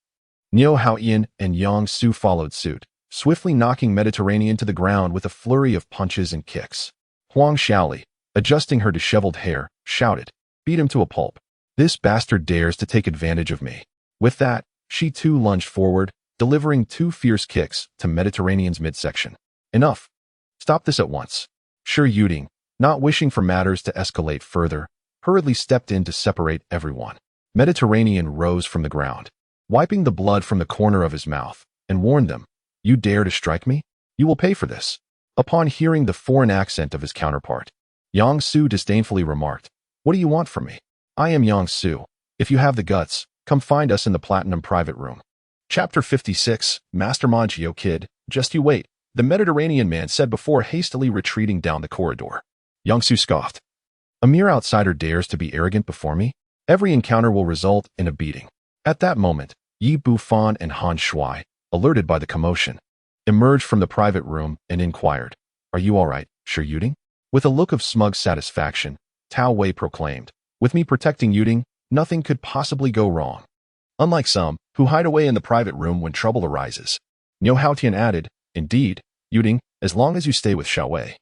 Niu Haotian and Yang Su followed suit, swiftly knocking Mediterranean to the ground with a flurry of punches and kicks. Huang Xiaoli, adjusting her disheveled hair, shouted, "Beat him to a pulp. This bastard dares to take advantage of me." With that, she too lunged forward, delivering 2 fierce kicks to Mediterranean's midsection. "Enough. Stop this at once." Shi Yuding, not wishing for matters to escalate further, hurriedly stepped in to separate everyone. Mediterranean rose from the ground, wiping the blood from the corner of his mouth, and warned them, "You dare to strike me? You will pay for this." Upon hearing the foreign accent of his counterpart, Yang Su disdainfully remarked, "What do you want from me? I am Yang Su. If you have the guts, come find us in the Platinum private room." Chapter 56, Master Magio Kid, just you wait, the Mediterranean man said before hastily retreating down the corridor. Yang Su scoffed. "A mere outsider dares to be arrogant before me? Every encounter will result in a beating." At that moment, Yi Bufan and Han Shui, alerted by the commotion, emerged from the private room and inquired, "Are you all right, Shi Yuding?" With a look of smug satisfaction, Tao Wei proclaimed, "With me protecting Yuding, nothing could possibly go wrong. Unlike some, who hide away in the private room when trouble arises." Niu Haotian added, "Indeed, Yuding, as long as you stay with Xiaowei,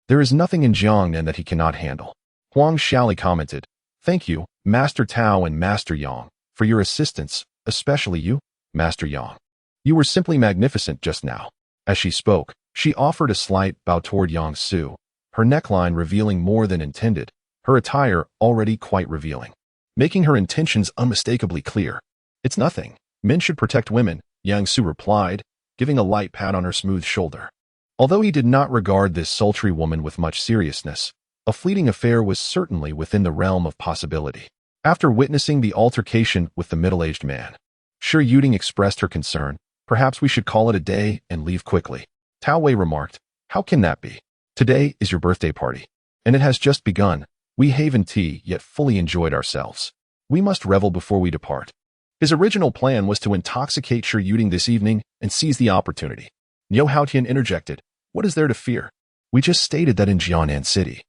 there is nothing in Jiangnan that he cannot handle." Huang Xiaoli commented, "Thank you, Master Tao and Master Yang, for your assistance, especially you, Master Yang. You were simply magnificent just now." As she spoke, she offered a slight bow toward Yang Su, her neckline revealing more than intended, her attire already quite revealing, making her intentions unmistakably clear. "It's nothing. Men should protect women," Yang Su replied, giving a light pat on her smooth shoulder. Although he did not regard this sultry woman with much seriousness, a fleeting affair was certainly within the realm of possibility. After witnessing the altercation with the middle-aged man, Shi Yuding expressed her concern. "Perhaps we should call it a day and leave quickly." Tao Wei remarked, "How can that be? Today is your birthday party, and it has just begun. We haven't tea yet fully enjoyed ourselves. We must revel before we depart." His original plan was to intoxicate Shi Yuding this evening and seize the opportunity. Niu Haotian interjected, "What is there to fear? We just stated that in Jiangnan City,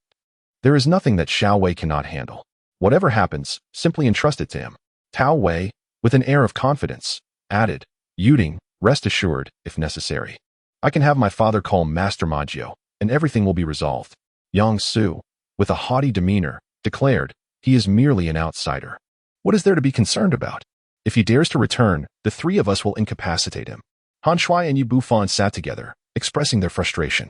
there is nothing that Xiaowei cannot handle. Whatever happens, simply entrust it to him." Tao Wei, with an air of confidence, added, "Yuding, rest assured, if necessary, I can have my father call Master Magio, and everything will be resolved." Yang Su, with a haughty demeanor, declared, "He is merely an outsider. What is there to be concerned about? If he dares to return, the 3 of us will incapacitate him." Han Shui and Yi Bufan sat together, expressing their frustration.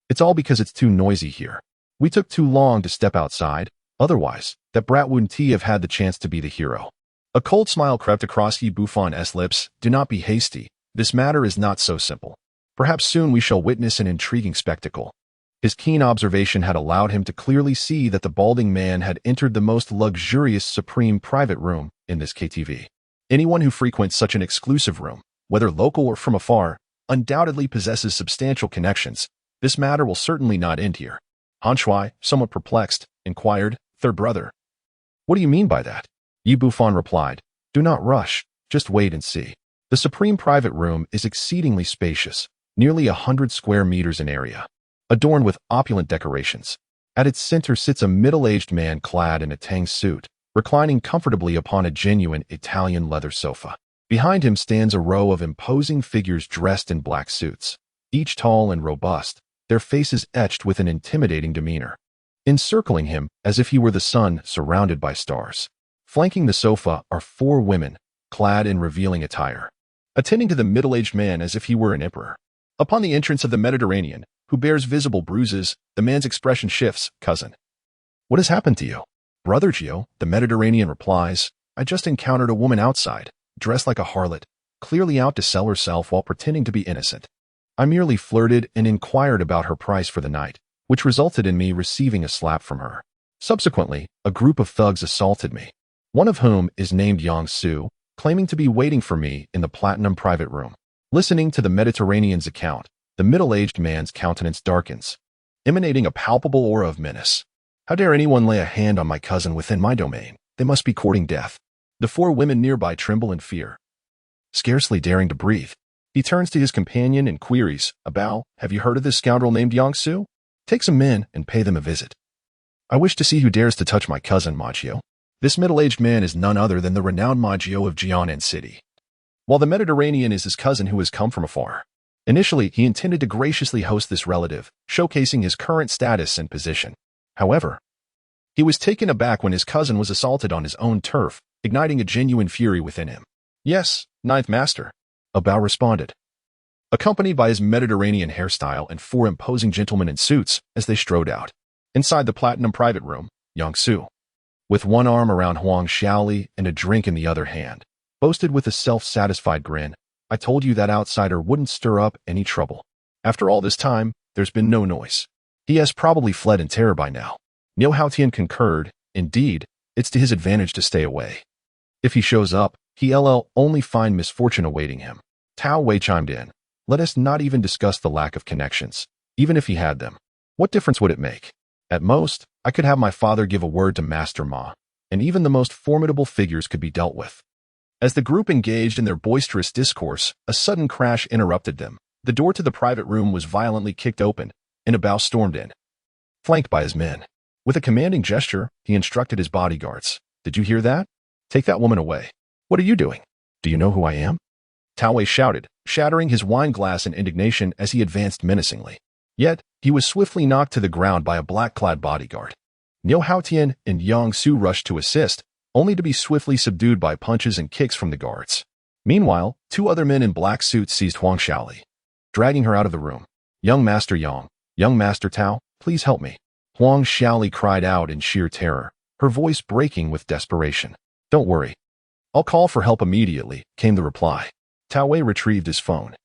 "It's all because it's too noisy here. We took too long to step outside, otherwise, that brat wouldn't have had the chance to be the hero." A cold smile crept across Yi Bufan's lips. "Do not be hasty. This matter is not so simple. Perhaps soon we shall witness an intriguing spectacle." His keen observation had allowed him to clearly see that the balding man had entered the most luxurious supreme private room in this KTV. Anyone who frequents such an exclusive room, whether local or from afar, undoubtedly possesses substantial connections. This matter will certainly not end here. Han Shui, somewhat perplexed, inquired, "Third brother, what do you mean by that?" Yi Bufan replied, "Do not rush, just wait and see." The supreme private room is exceedingly spacious, nearly 100 square meters in area, adorned with opulent decorations. At its center sits a middle-aged man clad in a Tang suit, reclining comfortably upon a genuine Italian leather sofa. Behind him stands a row of imposing figures dressed in black suits, each tall and robust, their faces etched with an intimidating demeanor. Encircling him, as if he were the sun surrounded by stars. Flanking the sofa are 4 women, clad in revealing attire, attending to the middle-aged man as if he were an emperor. Upon the entrance of the Mediterranean, who bears visible bruises, the man's expression shifts. "Cousin, what has happened to you?" "Brother Gio," the Mediterranean replies, "I just encountered a woman outside, dressed like a harlot, clearly out to sell herself while pretending to be innocent. I merely flirted and inquired about her price for the night, which resulted in me receiving a slap from her. Subsequently, a group of thugs assaulted me, one of whom is named Yang Su, claiming to be waiting for me in the platinum private room." Listening to the Mediterranean's account, the middle-aged man's countenance darkens, emanating a palpable aura of menace. "How dare anyone lay a hand on my cousin within my domain? They must be courting death." The 4 women nearby tremble in fear, scarcely daring to breathe. He turns to his companion and queries, "Abao, have you heard of this scoundrel named Yang Su? Take some men and pay them a visit. I wish to see who dares to touch my cousin, Maggio." This middle-aged man is none other than the renowned Maggio of Jianan City, while the Mediterranean is his cousin who has come from afar. Initially, he intended to graciously host this relative, showcasing his current status and position. However, he was taken aback when his cousin was assaulted on his own turf, igniting a genuine fury within him. "Yes, Ninth Master," Abao responded, accompanied by his Mediterranean hairstyle and 4 imposing gentlemen in suits as they strode out. Inside the platinum private room, Yang Su, with one arm around Huang Xiaoli and a drink in the other hand, boasted with a self-satisfied grin, "I told you that outsider wouldn't stir up any trouble. After all this time, there's been no noise. He has probably fled in terror by now." Niu Haotian concurred, "Indeed, it's to his advantage to stay away. If he shows up, he'll only find misfortune awaiting him." Tao Wei chimed in, "Let us not even discuss the lack of connections. Even if he had them, what difference would it make? At most, I could have my father give a word to Master Ma, and even the most formidable figures could be dealt with." As the group engaged in their boisterous discourse, a sudden crash interrupted them. The door to the private room was violently kicked open, and Abao stormed in, flanked by his men. With a commanding gesture, he instructed his bodyguards, "Did you hear that? Take that woman away." "What are you doing? Do you know who I am?" Tao Wei shouted, shattering his wine glass in indignation as he advanced menacingly. Yet, he was swiftly knocked to the ground by a black-clad bodyguard. Niu Haotian and Yang Su rushed to assist, only to be swiftly subdued by punches and kicks from the guards. Meanwhile, 2 other men in black suits seized Huang Xiaoli, dragging her out of the room. "Young Master Yang, young Master Tao, please help me." Huang Xiaoli cried out in sheer terror, her voice breaking with desperation. "Don't worry. I'll call for help immediately," came the reply. Tao Wei retrieved his phone,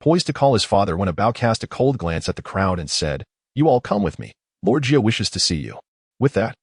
poised to call his father when Abao cast a cold glance at the crowd and said, "You all come with me. Lord Jia wishes to see you." With that,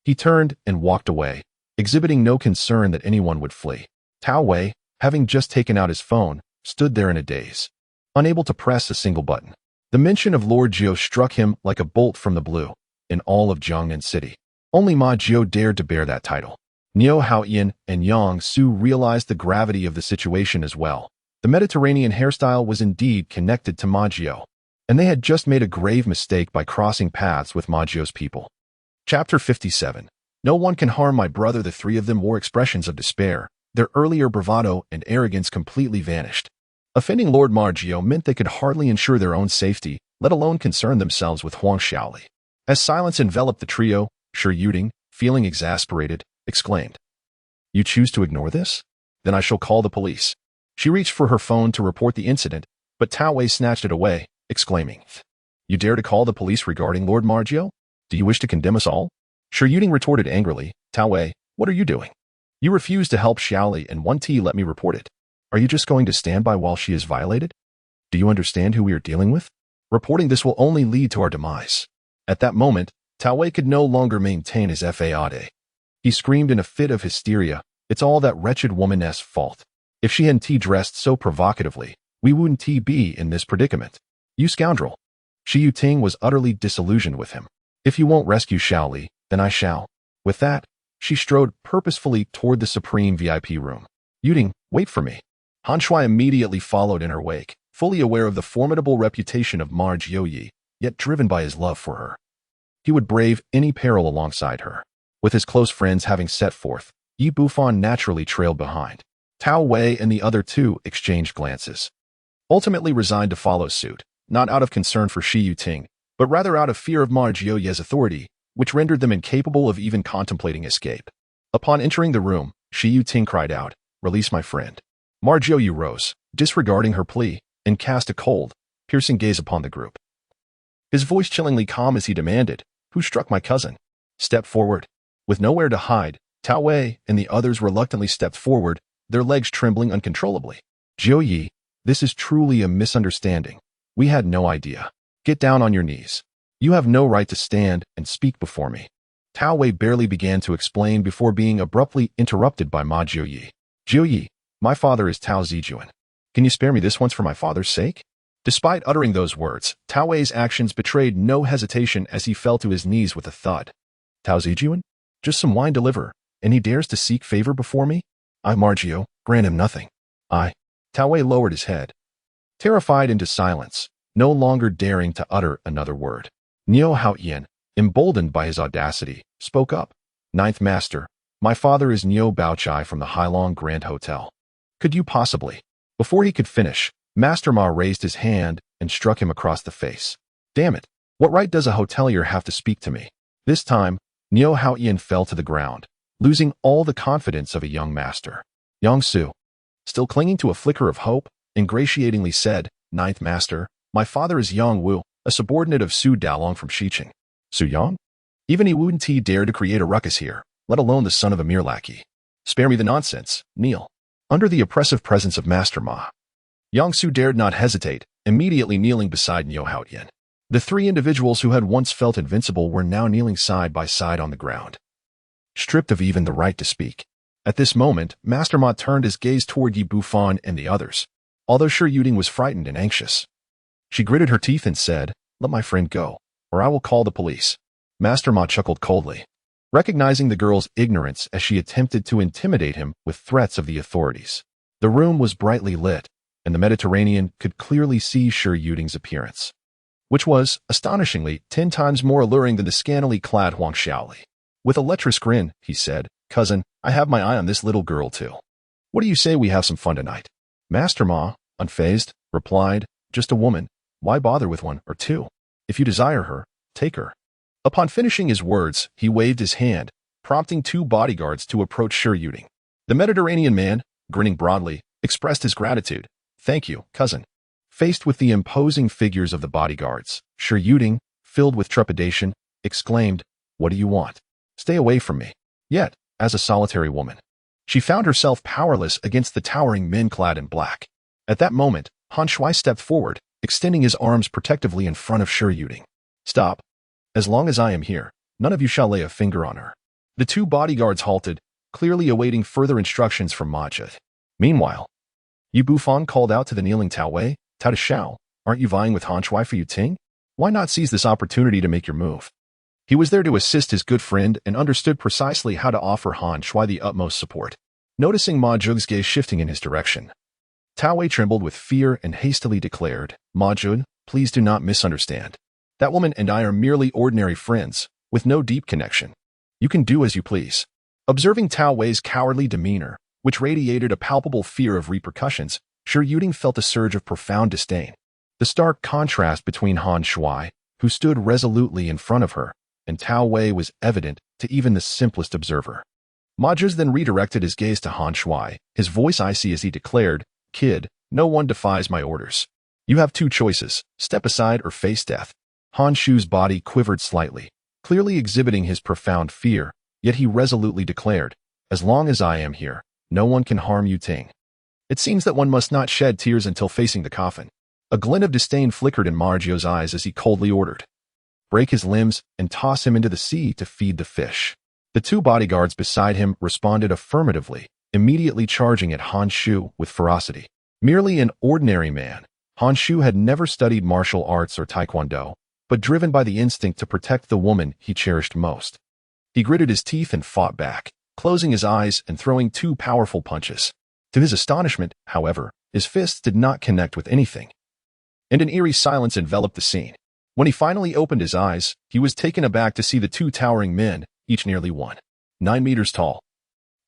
he turned and walked away, exhibiting no concern that anyone would flee. Tao Wei, having just taken out his phone, stood there in a daze, unable to press a single button. The mention of Lord Jio struck him like a bolt from the blue. In all of Jiangnan City, only Ma Jio dared to bear that title. Niu Haoyan and Yang Su realized the gravity of the situation as well. The Mediterranean hairstyle was indeed connected to Ma Jio, and they had just made a grave mistake by crossing paths with Ma Jio's people. Chapter 57. No one can harm my brother. The 3 of them wore expressions of despair. Their earlier bravado and arrogance completely vanished. Offending Lord Ma Jio meant they could hardly ensure their own safety, let alone concern themselves with Huang Xiaoli. As silence enveloped the trio, Shi Yuding, feeling exasperated, exclaimed, "You choose to ignore this? Then I shall call the police." She reached for her phone to report the incident, but Tao Wei snatched it away, exclaiming, "You dare to call the police regarding Lord Ma Jio? Do you wish to condemn us all?" Shi Yuding retorted angrily, "Tao Wei, what are you doing? You refuse to help Xiaoli and 1T let me report it. Are you just going to stand by while she is violated? Do you understand who we are dealing with?" Reporting this will only lead to our demise. At that moment, Tao Wei could no longer maintain his faade. He screamed in a fit of hysteria, "It's all that wretched woman's fault. If she hadn't dressed so provocatively, we wouldn't be in this predicament. You scoundrel." Shi Yuting was utterly disillusioned with him. "If you won't rescue Shaoli, then I shall." With that, she strode purposefully toward the supreme VIP room. "Yuting, wait for me." Han Shui immediately followed in her wake, fully aware of the formidable reputation of Ma Jiuyi, yet driven by his love for her. He would brave any peril alongside her. With his close friends having set forth, Yi Bufan naturally trailed behind. Tao Wei and the other two exchanged glances, ultimately resigned to follow suit, not out of concern for Shi Yuting, but rather out of fear of Ma Jiuyi's authority, which rendered them incapable of even contemplating escape. Upon entering the room, Shi Yuting cried out, "Release my friend." Ma Jiuyi rose, disregarding her plea, and cast a cold, piercing gaze upon the group. His voice chillingly calm as he demanded, "Who struck my cousin?" "Step forward." With nowhere to hide, Tao Wei and the others reluctantly stepped forward, their legs trembling uncontrollably. "Jiuyi, this is truly a misunderstanding. We had no idea. Get down on your knees. You have no right to stand and speak before me." Tao Wei barely began to explain before being abruptly interrupted by Ma Jiuyi. "Jiuyi, my father is Tao Zijuan. Can you spare me this once for my father's sake?" Despite uttering those words, Tao Wei's actions betrayed no hesitation as he fell to his knees with a thud. "Tao Zijuan? Just some wine deliverer, and he dares to seek favor before me? I, Margio, grant him nothing. Tao Wei lowered his head, terrified into silence, no longer daring to utter another word. Niu Haoyan, emboldened by his audacity, spoke up. "Ninth Master, my father is Niu Baochai from the Hailong Grand Hotel. Could you possibly—" Before he could finish, Master Ma raised his hand and struck him across the face. "Damn it, what right does a hotelier have to speak to me?" This time, Niu Haoyan fell to the ground, losing all the confidence of a young master. Yang Su, still clinging to a flicker of hope, ingratiatingly said, "Ninth Master, my father is Yang Wu, a subordinate of Su Dalong from Xiqing." "Su Yang? Even he wouldn't dare to create a ruckus here, let alone the son of a mere lackey." "Spare me the nonsense, kneel." Under the oppressive presence of Master Ma, Yang Su dared not hesitate, immediately kneeling beside Niu Haoyan. The three individuals who had once felt invincible were now kneeling side by side on the ground, stripped of even the right to speak. At this moment, Master Ma turned his gaze toward Yi Bufan and the others, although Shi Yuting was frightened and anxious. She gritted her teeth and said, "Let my friend go, or I will call the police." Master Ma chuckled coldly, recognizing the girl's ignorance as she attempted to intimidate him with threats of the authorities. The room was brightly lit, and the Mediterranean could clearly see Shi Yuting's appearance, which was, astonishingly, 10 times more alluring than the scantily clad Huang Shaoli. With a lecherous grin, he said, "Cousin, I have my eye on this little girl too. What do you say we have some fun tonight?" Master Ma, unfazed, replied, "Just a woman. Why bother with one or two? If you desire her, take her." Upon finishing his words, he waved his hand, prompting 2 bodyguards to approach Shi Yuting. The Mediterranean man, grinning broadly, expressed his gratitude. "Thank you, cousin." Faced with the imposing figures of the bodyguards, Shi Yuting, filled with trepidation, exclaimed, "What do you want? Stay away from me." Yet, as a solitary woman, she found herself powerless against the towering men clad in black. At that moment, Han Shui stepped forward, extending his arms protectively in front of Shi Yuting. "Stop. As long as I am here, none of you shall lay a finger on her." The 2 bodyguards halted, clearly awaiting further instructions from Majid. Meanwhile, Yi Bufan called out to the kneeling Tao Wei, "Tao Shao, aren't you vying with Han Shui for Yuting? Why not seize this opportunity to make your move?" He was there to assist his good friend and understood precisely how to offer Han Shui the utmost support. Noticing Ma Zhug's gaze shifting in his direction, Tao Wei trembled with fear and hastily declared, "Ma Zhug, please do not misunderstand. That woman and I are merely ordinary friends, with no deep connection. You can do as you please." Observing Tao Wei's cowardly demeanor, which radiated a palpable fear of repercussions, Shi Yuting felt a surge of profound disdain. The stark contrast between Han Shui, who stood resolutely in front of her, and Tao Wei was evident to even the simplest observer. Majuz then redirected his gaze to Han Shui, his voice icy as he declared, "Kid, no one defies my orders. You have 2 choices, step aside or face death." Han Shu's body quivered slightly, clearly exhibiting his profound fear, yet he resolutely declared, "As long as I am here, no one can harm Yuting." It seems that one must not shed tears until facing the coffin. A glint of disdain flickered in Ma Jio's eyes as he coldly ordered, "Break his limbs and toss him into the sea to feed the fish." The two bodyguards beside him responded affirmatively, immediately charging at Han Shu with ferocity. Merely an ordinary man, Han Shu had never studied martial arts or taekwondo, but driven by the instinct to protect the woman he cherished most. He gritted his teeth and fought back, closing his eyes and throwing two powerful punches. To his astonishment, however, his fists did not connect with anything, and an eerie silence enveloped the scene. When he finally opened his eyes, he was taken aback to see the two towering men, each nearly 9 meters tall,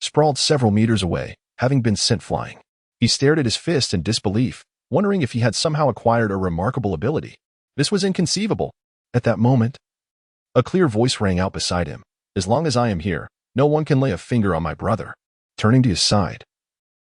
sprawled several meters away, having been sent flying. He stared at his fist in disbelief, wondering if he had somehow acquired a remarkable ability. This was inconceivable. At that moment, a clear voice rang out beside him. "As long as I am here, no one can lay a finger on my brother." Turning to his side,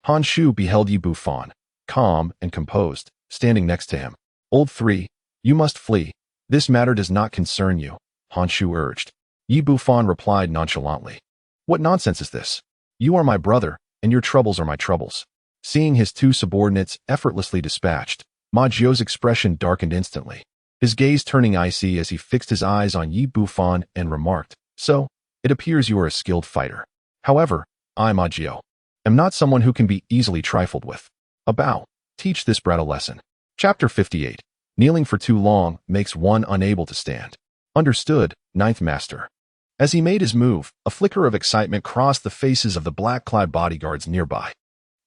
Han Shu beheld Yi Bufan, calm and composed, standing next to him. "Old three, you must flee. This matter does not concern you," Han Shu urged. Yi Bufan replied nonchalantly, "What nonsense is this? You are my brother, and your troubles are my troubles." Seeing his two subordinates effortlessly dispatched, Ma Jio's expression darkened instantly, his gaze turning icy as he fixed his eyes on Yi Bufan and remarked, "So, it appears you are a skilled fighter. However, I, Ma Jio, am not someone who can be easily trifled with. A bow. Teach this brat a lesson." Chapter 58. Kneeling for too long makes one unable to stand. Understood, Ninth Master. As he made his move, a flicker of excitement crossed the faces of the black-clad bodyguards nearby.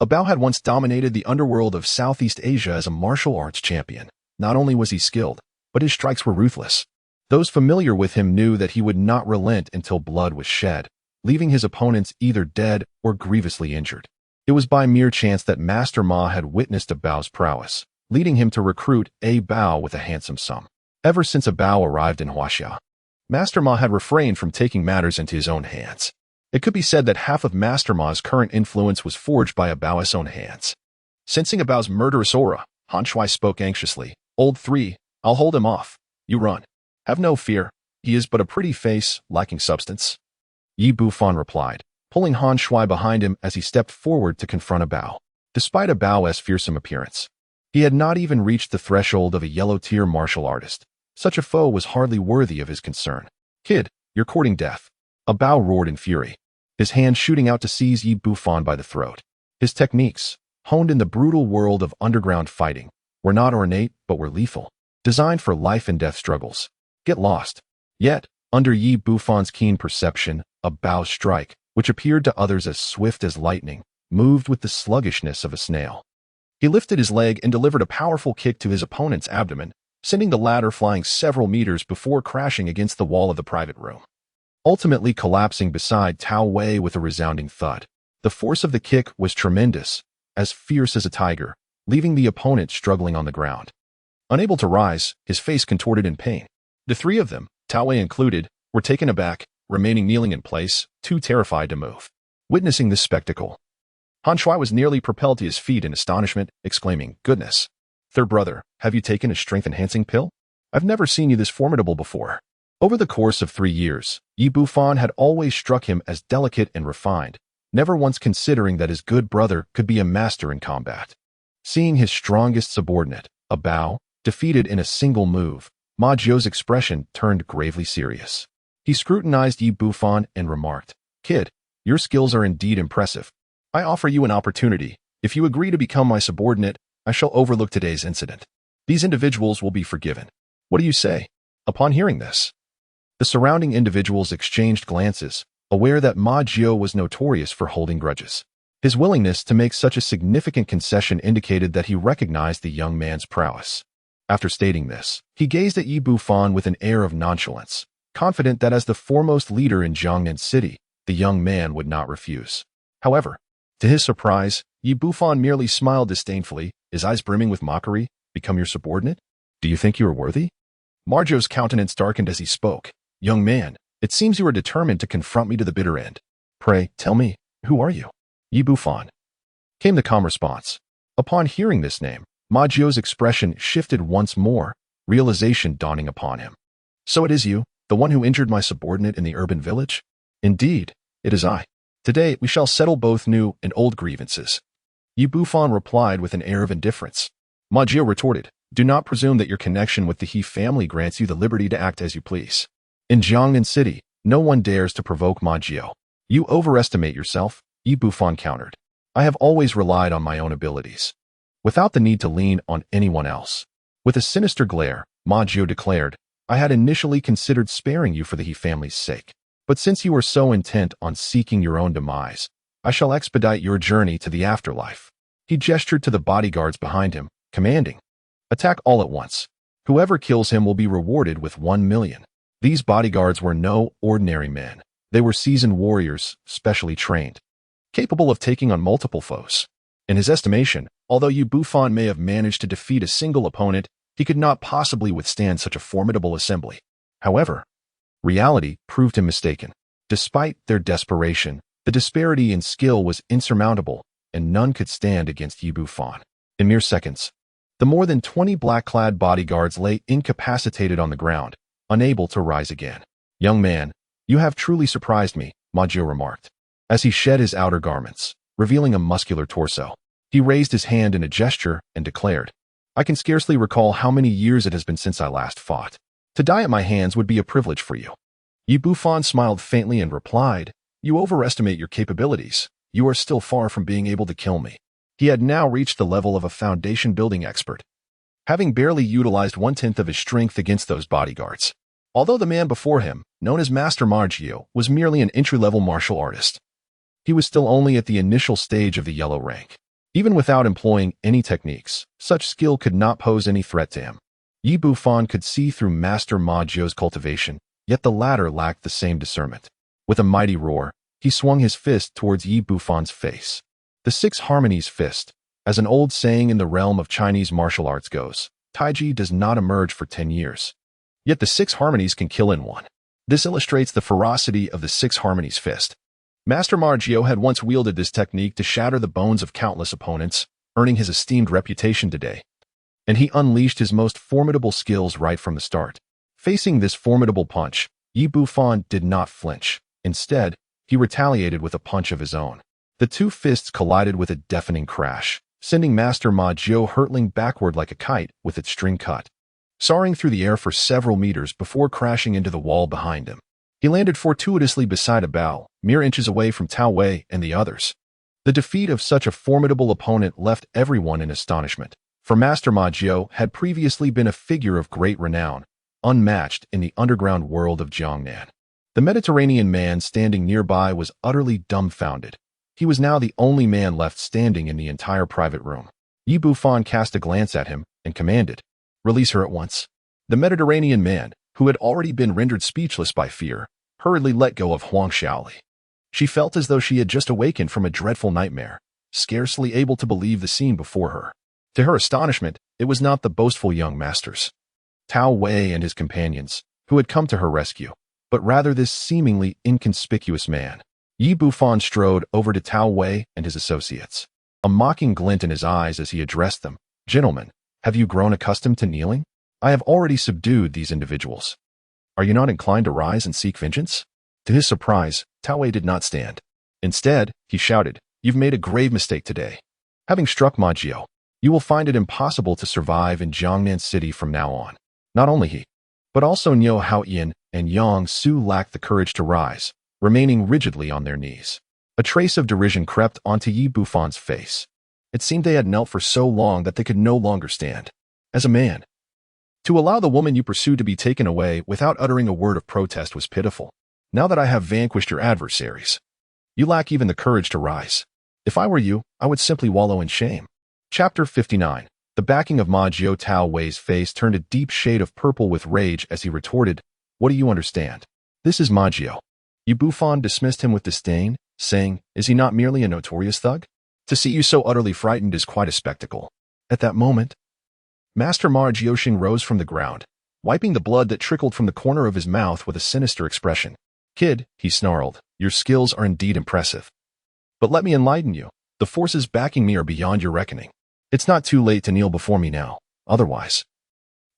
Abao had once dominated the underworld of Southeast Asia as a martial arts champion. Not only was he skilled, but his strikes were ruthless. Those familiar with him knew that he would not relent until blood was shed, leaving his opponents either dead or grievously injured. It was by mere chance that Master Ma had witnessed Abao's prowess, leading him to recruit Bao with a handsome sum. Ever since Abao arrived in Huaxia, Master Ma had refrained from taking matters into his own hands. It could be said that half of Master Ma's current influence was forged by Abao's own hands. Sensing Abao's murderous aura, Han Shui spoke anxiously, "Old three, I'll hold him off. You run. Have no fear. He is but a pretty face, lacking substance." Yi Bufan replied, pulling Han Shui behind him as he stepped forward to confront Abao. Despite Abao's fearsome appearance, he had not even reached the threshold of a yellow-tier martial artist. Such a foe was hardly worthy of his concern. "Kid, you're courting death." Abao roared in fury, his hand shooting out to seize Yi Bufan by the throat. His techniques, honed in the brutal world of underground fighting, were not ornate but were lethal, designed for life and death struggles. Get lost. Yet, under Yi Bufan's keen perception, Abao's strike, which appeared to others as swift as lightning, moved with the sluggishness of a snail. He lifted his leg and delivered a powerful kick to his opponent's abdomen, sending the latter flying several meters before crashing against the wall of the private room, ultimately collapsing beside Tao Wei with a resounding thud. The force of the kick was tremendous, as fierce as a tiger, leaving the opponent struggling on the ground. Unable to rise, his face contorted in pain. The three of them, Tao Wei included, were taken aback, remaining kneeling in place, too terrified to move. Witnessing this spectacle, Han Shui was nearly propelled to his feet in astonishment, exclaiming, "Goodness! Third brother, have you taken a strength-enhancing pill? I've never seen you this formidable before." Over the course of 3 years, Yi Bufan had always struck him as delicate and refined, never once considering that his good brother could be a master in combat. Seeing his strongest subordinate, Abao, defeated in a single move, Ma Jio's expression turned gravely serious. He scrutinized Yi Bufan and remarked, "Kid, your skills are indeed impressive. I offer you an opportunity. If you agree to become my subordinate, I shall overlook today's incident. These individuals will be forgiven. What do you say?" Upon hearing this, the surrounding individuals exchanged glances, aware that Ma Jio was notorious for holding grudges. His willingness to make such a significant concession indicated that he recognized the young man's prowess. After stating this, he gazed at Yi Bufan with an air of nonchalance, confident that as the foremost leader in Jiangnan City, the young man would not refuse. However, to his surprise, Yi Bufan merely smiled disdainfully, his eyes brimming with mockery. "Become your subordinate? Do you think you are worthy?" Ma Jio's countenance darkened as he spoke. "Young man, it seems you are determined to confront me to the bitter end. Pray, tell me, who are you?" "Yi Bufan," came the calm response. Upon hearing this name, Ma Jio's expression shifted once more, realization dawning upon him. "So it is you, the one who injured my subordinate in the urban village?" "Indeed, it is I. Today we shall settle both new and old grievances." Yi Bufan replied with an air of indifference. Ma Jio retorted, Do not presume that your connection with the He family grants you the liberty to act as you please. In Jiangnan City, no one dares to provoke Ma Jiao. You overestimate yourself, Yi Bufan countered. I have always relied on my own abilities, without the need to lean on anyone else. With a sinister glare, Ma Jiao declared, I had initially considered sparing you for the He family's sake. But since you are so intent on seeking your own demise, I shall expedite your journey to the afterlife. He gestured to the bodyguards behind him, commanding, attack all at once. Whoever kills him will be rewarded with 1 million. These bodyguards were no ordinary men. They were seasoned warriors, specially trained, capable of taking on multiple foes. In his estimation, although Yi Bufan may have managed to defeat a single opponent, he could not possibly withstand such a formidable assembly. However, reality proved him mistaken. Despite their desperation, the disparity in skill was insurmountable, and none could stand against Yi Bufan. In mere seconds, the more than 20 black-clad bodyguards lay incapacitated on the ground, unable to rise again. Young man, you have truly surprised me, Ma Jiao remarked, as he shed his outer garments, revealing a muscular torso. He raised his hand in a gesture and declared, I can scarcely recall how many years it has been since I last fought. To die at my hands would be a privilege for you. Yi Bufan smiled faintly and replied, You overestimate your capabilities. You are still far from being able to kill me. He had now reached the level of a foundation-building expert, having barely utilized 1/10 of his strength against those bodyguards. Although the man before him, known as Master Ma Jiao, was merely an entry-level martial artist, he was still only at the initial stage of the yellow rank. Even without employing any techniques, such skill could not pose any threat to him. Yi Bufan could see through Master Ma Jiao's cultivation, yet the latter lacked the same discernment. With a mighty roar, he swung his fist towards Yi Bufan's face. The 6 harmonies fist. As an old saying in the realm of Chinese martial arts goes, Taiji does not emerge for 10 years. Yet the 6 harmonies can kill in one. This illustrates the ferocity of the 6 harmonies fist. Master Ma Jiao had once wielded this technique to shatter the bones of countless opponents, earning his esteemed reputation today. And he unleashed his most formidable skills right from the start. Facing this formidable punch, Yi Bufan did not flinch. Instead, he retaliated with a punch of his own. The 2 fists collided with a deafening crash, sending Master Ma Jiao hurtling backward like a kite with its string cut, soaring through the air for several meters before crashing into the wall behind him. He landed fortuitously beside a bough, mere inches away from Tao Wei and the others. The defeat of such a formidable opponent left everyone in astonishment, for Master Ma Jiao had previously been a figure of great renown, unmatched in the underground world of Jiangnan. The Mediterranean man standing nearby was utterly dumbfounded. He was now the only man left standing in the entire private room. Yi Bufan cast a glance at him and commanded, Release her at once. The Mediterranean man, who had already been rendered speechless by fear, hurriedly let go of Huang Xiaoli. She felt as though she had just awakened from a dreadful nightmare, scarcely able to believe the scene before her. To her astonishment, it was not the boastful young masters, Tao Wei and his companions, who had come to her rescue, but rather this seemingly inconspicuous man. Yi Bufan strode over to Tao Wei and his associates, a mocking glint in his eyes as he addressed them. Gentlemen, have you grown accustomed to kneeling? I have already subdued these individuals. Are you not inclined to rise and seek vengeance? To his surprise, Tao Wei did not stand. Instead, he shouted, You've made a grave mistake today. Having struck Ma Jiao, you will find it impossible to survive in Jiangnan City from now on. Not only he, but also Niu Haoyan and Yang Su lacked the courage to rise, remaining rigidly on their knees. A trace of derision crept onto Yi Bufan's face. It seemed they had knelt for so long that they could no longer stand. As a man, to allow the woman you pursued to be taken away without uttering a word of protest was pitiful. Now that I have vanquished your adversaries, you lack even the courage to rise. If I were you, I would simply wallow in shame. Chapter 59. The backing of Ma Jiao. Tao Wei's face turned a deep shade of purple with rage as he retorted, What do you understand? This is Ma Jiao. Yi Bufan dismissed him with disdain, saying, Is he not merely a notorious thug? To see you so utterly frightened is quite a spectacle. At that moment, Master Ma Jiao rose from the ground, wiping the blood that trickled from the corner of his mouth with a sinister expression. Kid, he snarled, your skills are indeed impressive. But let me enlighten you. The forces backing me are beyond your reckoning. It's not too late to kneel before me now. Otherwise,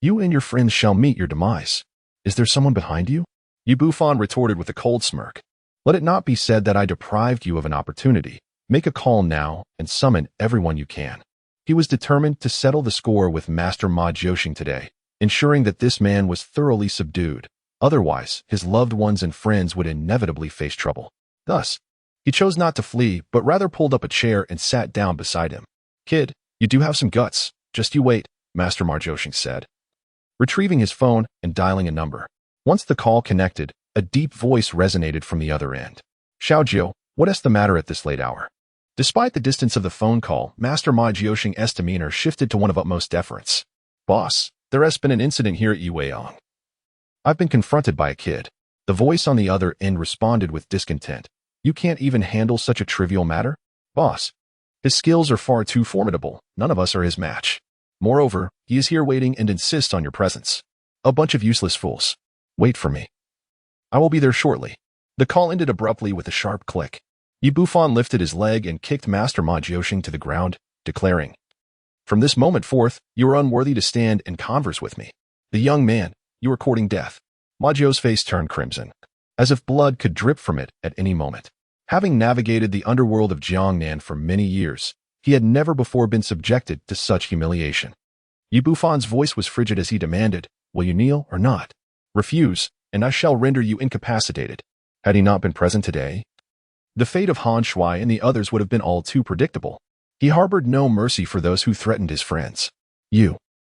you and your friends shall meet your demise. Is there someone behind you? Yi Bufan retorted with a cold smirk. Let it not be said that I deprived you of an opportunity. Make a call now and summon everyone you can. He was determined to settle the score with Master Ma Jiuxing today, ensuring that this man was thoroughly subdued. Otherwise, his loved ones and friends would inevitably face trouble. Thus, he chose not to flee, but rather pulled up a chair and sat down beside him. "Kid, you do have some guts. Just you wait," Master Ma Jiuxing said, retrieving his phone and dialing a number. Once the call connected, a deep voice resonated from the other end. "Xiaojiu, what is the matter at this late hour?" Despite the distance of the phone call, Master Ma Jiuxing's demeanor shifted to one of utmost deference. "Boss, there has been an incident here at Yueyang. I've been confronted by a kid." The voice on the other end responded with discontent. "You can't even handle such a trivial matter? Boss, his skills are far too formidable. None of us are his match. Moreover, he is here waiting and insists on your presence. A bunch of useless fools. Wait for me. I will be there shortly." The call ended abruptly with a sharp click. Bufan lifted his leg and kicked Master Ma Jiuxing to the ground, declaring, "From this moment forth, you are unworthy to stand and converse with me. The young man, you are courting death." Ma Jiu's face turned crimson, as if blood could drip from it at any moment. Having navigated the underworld of Jiangnan for many years, he had never before been subjected to such humiliation. Bufan's voice was frigid as he demanded, "Will you kneel or not? Refuse, and I shall render you incapacitated." Had he not been present today, the fate of Han Shui and the others would have been all too predictable. He harbored no mercy for those who threatened his friends.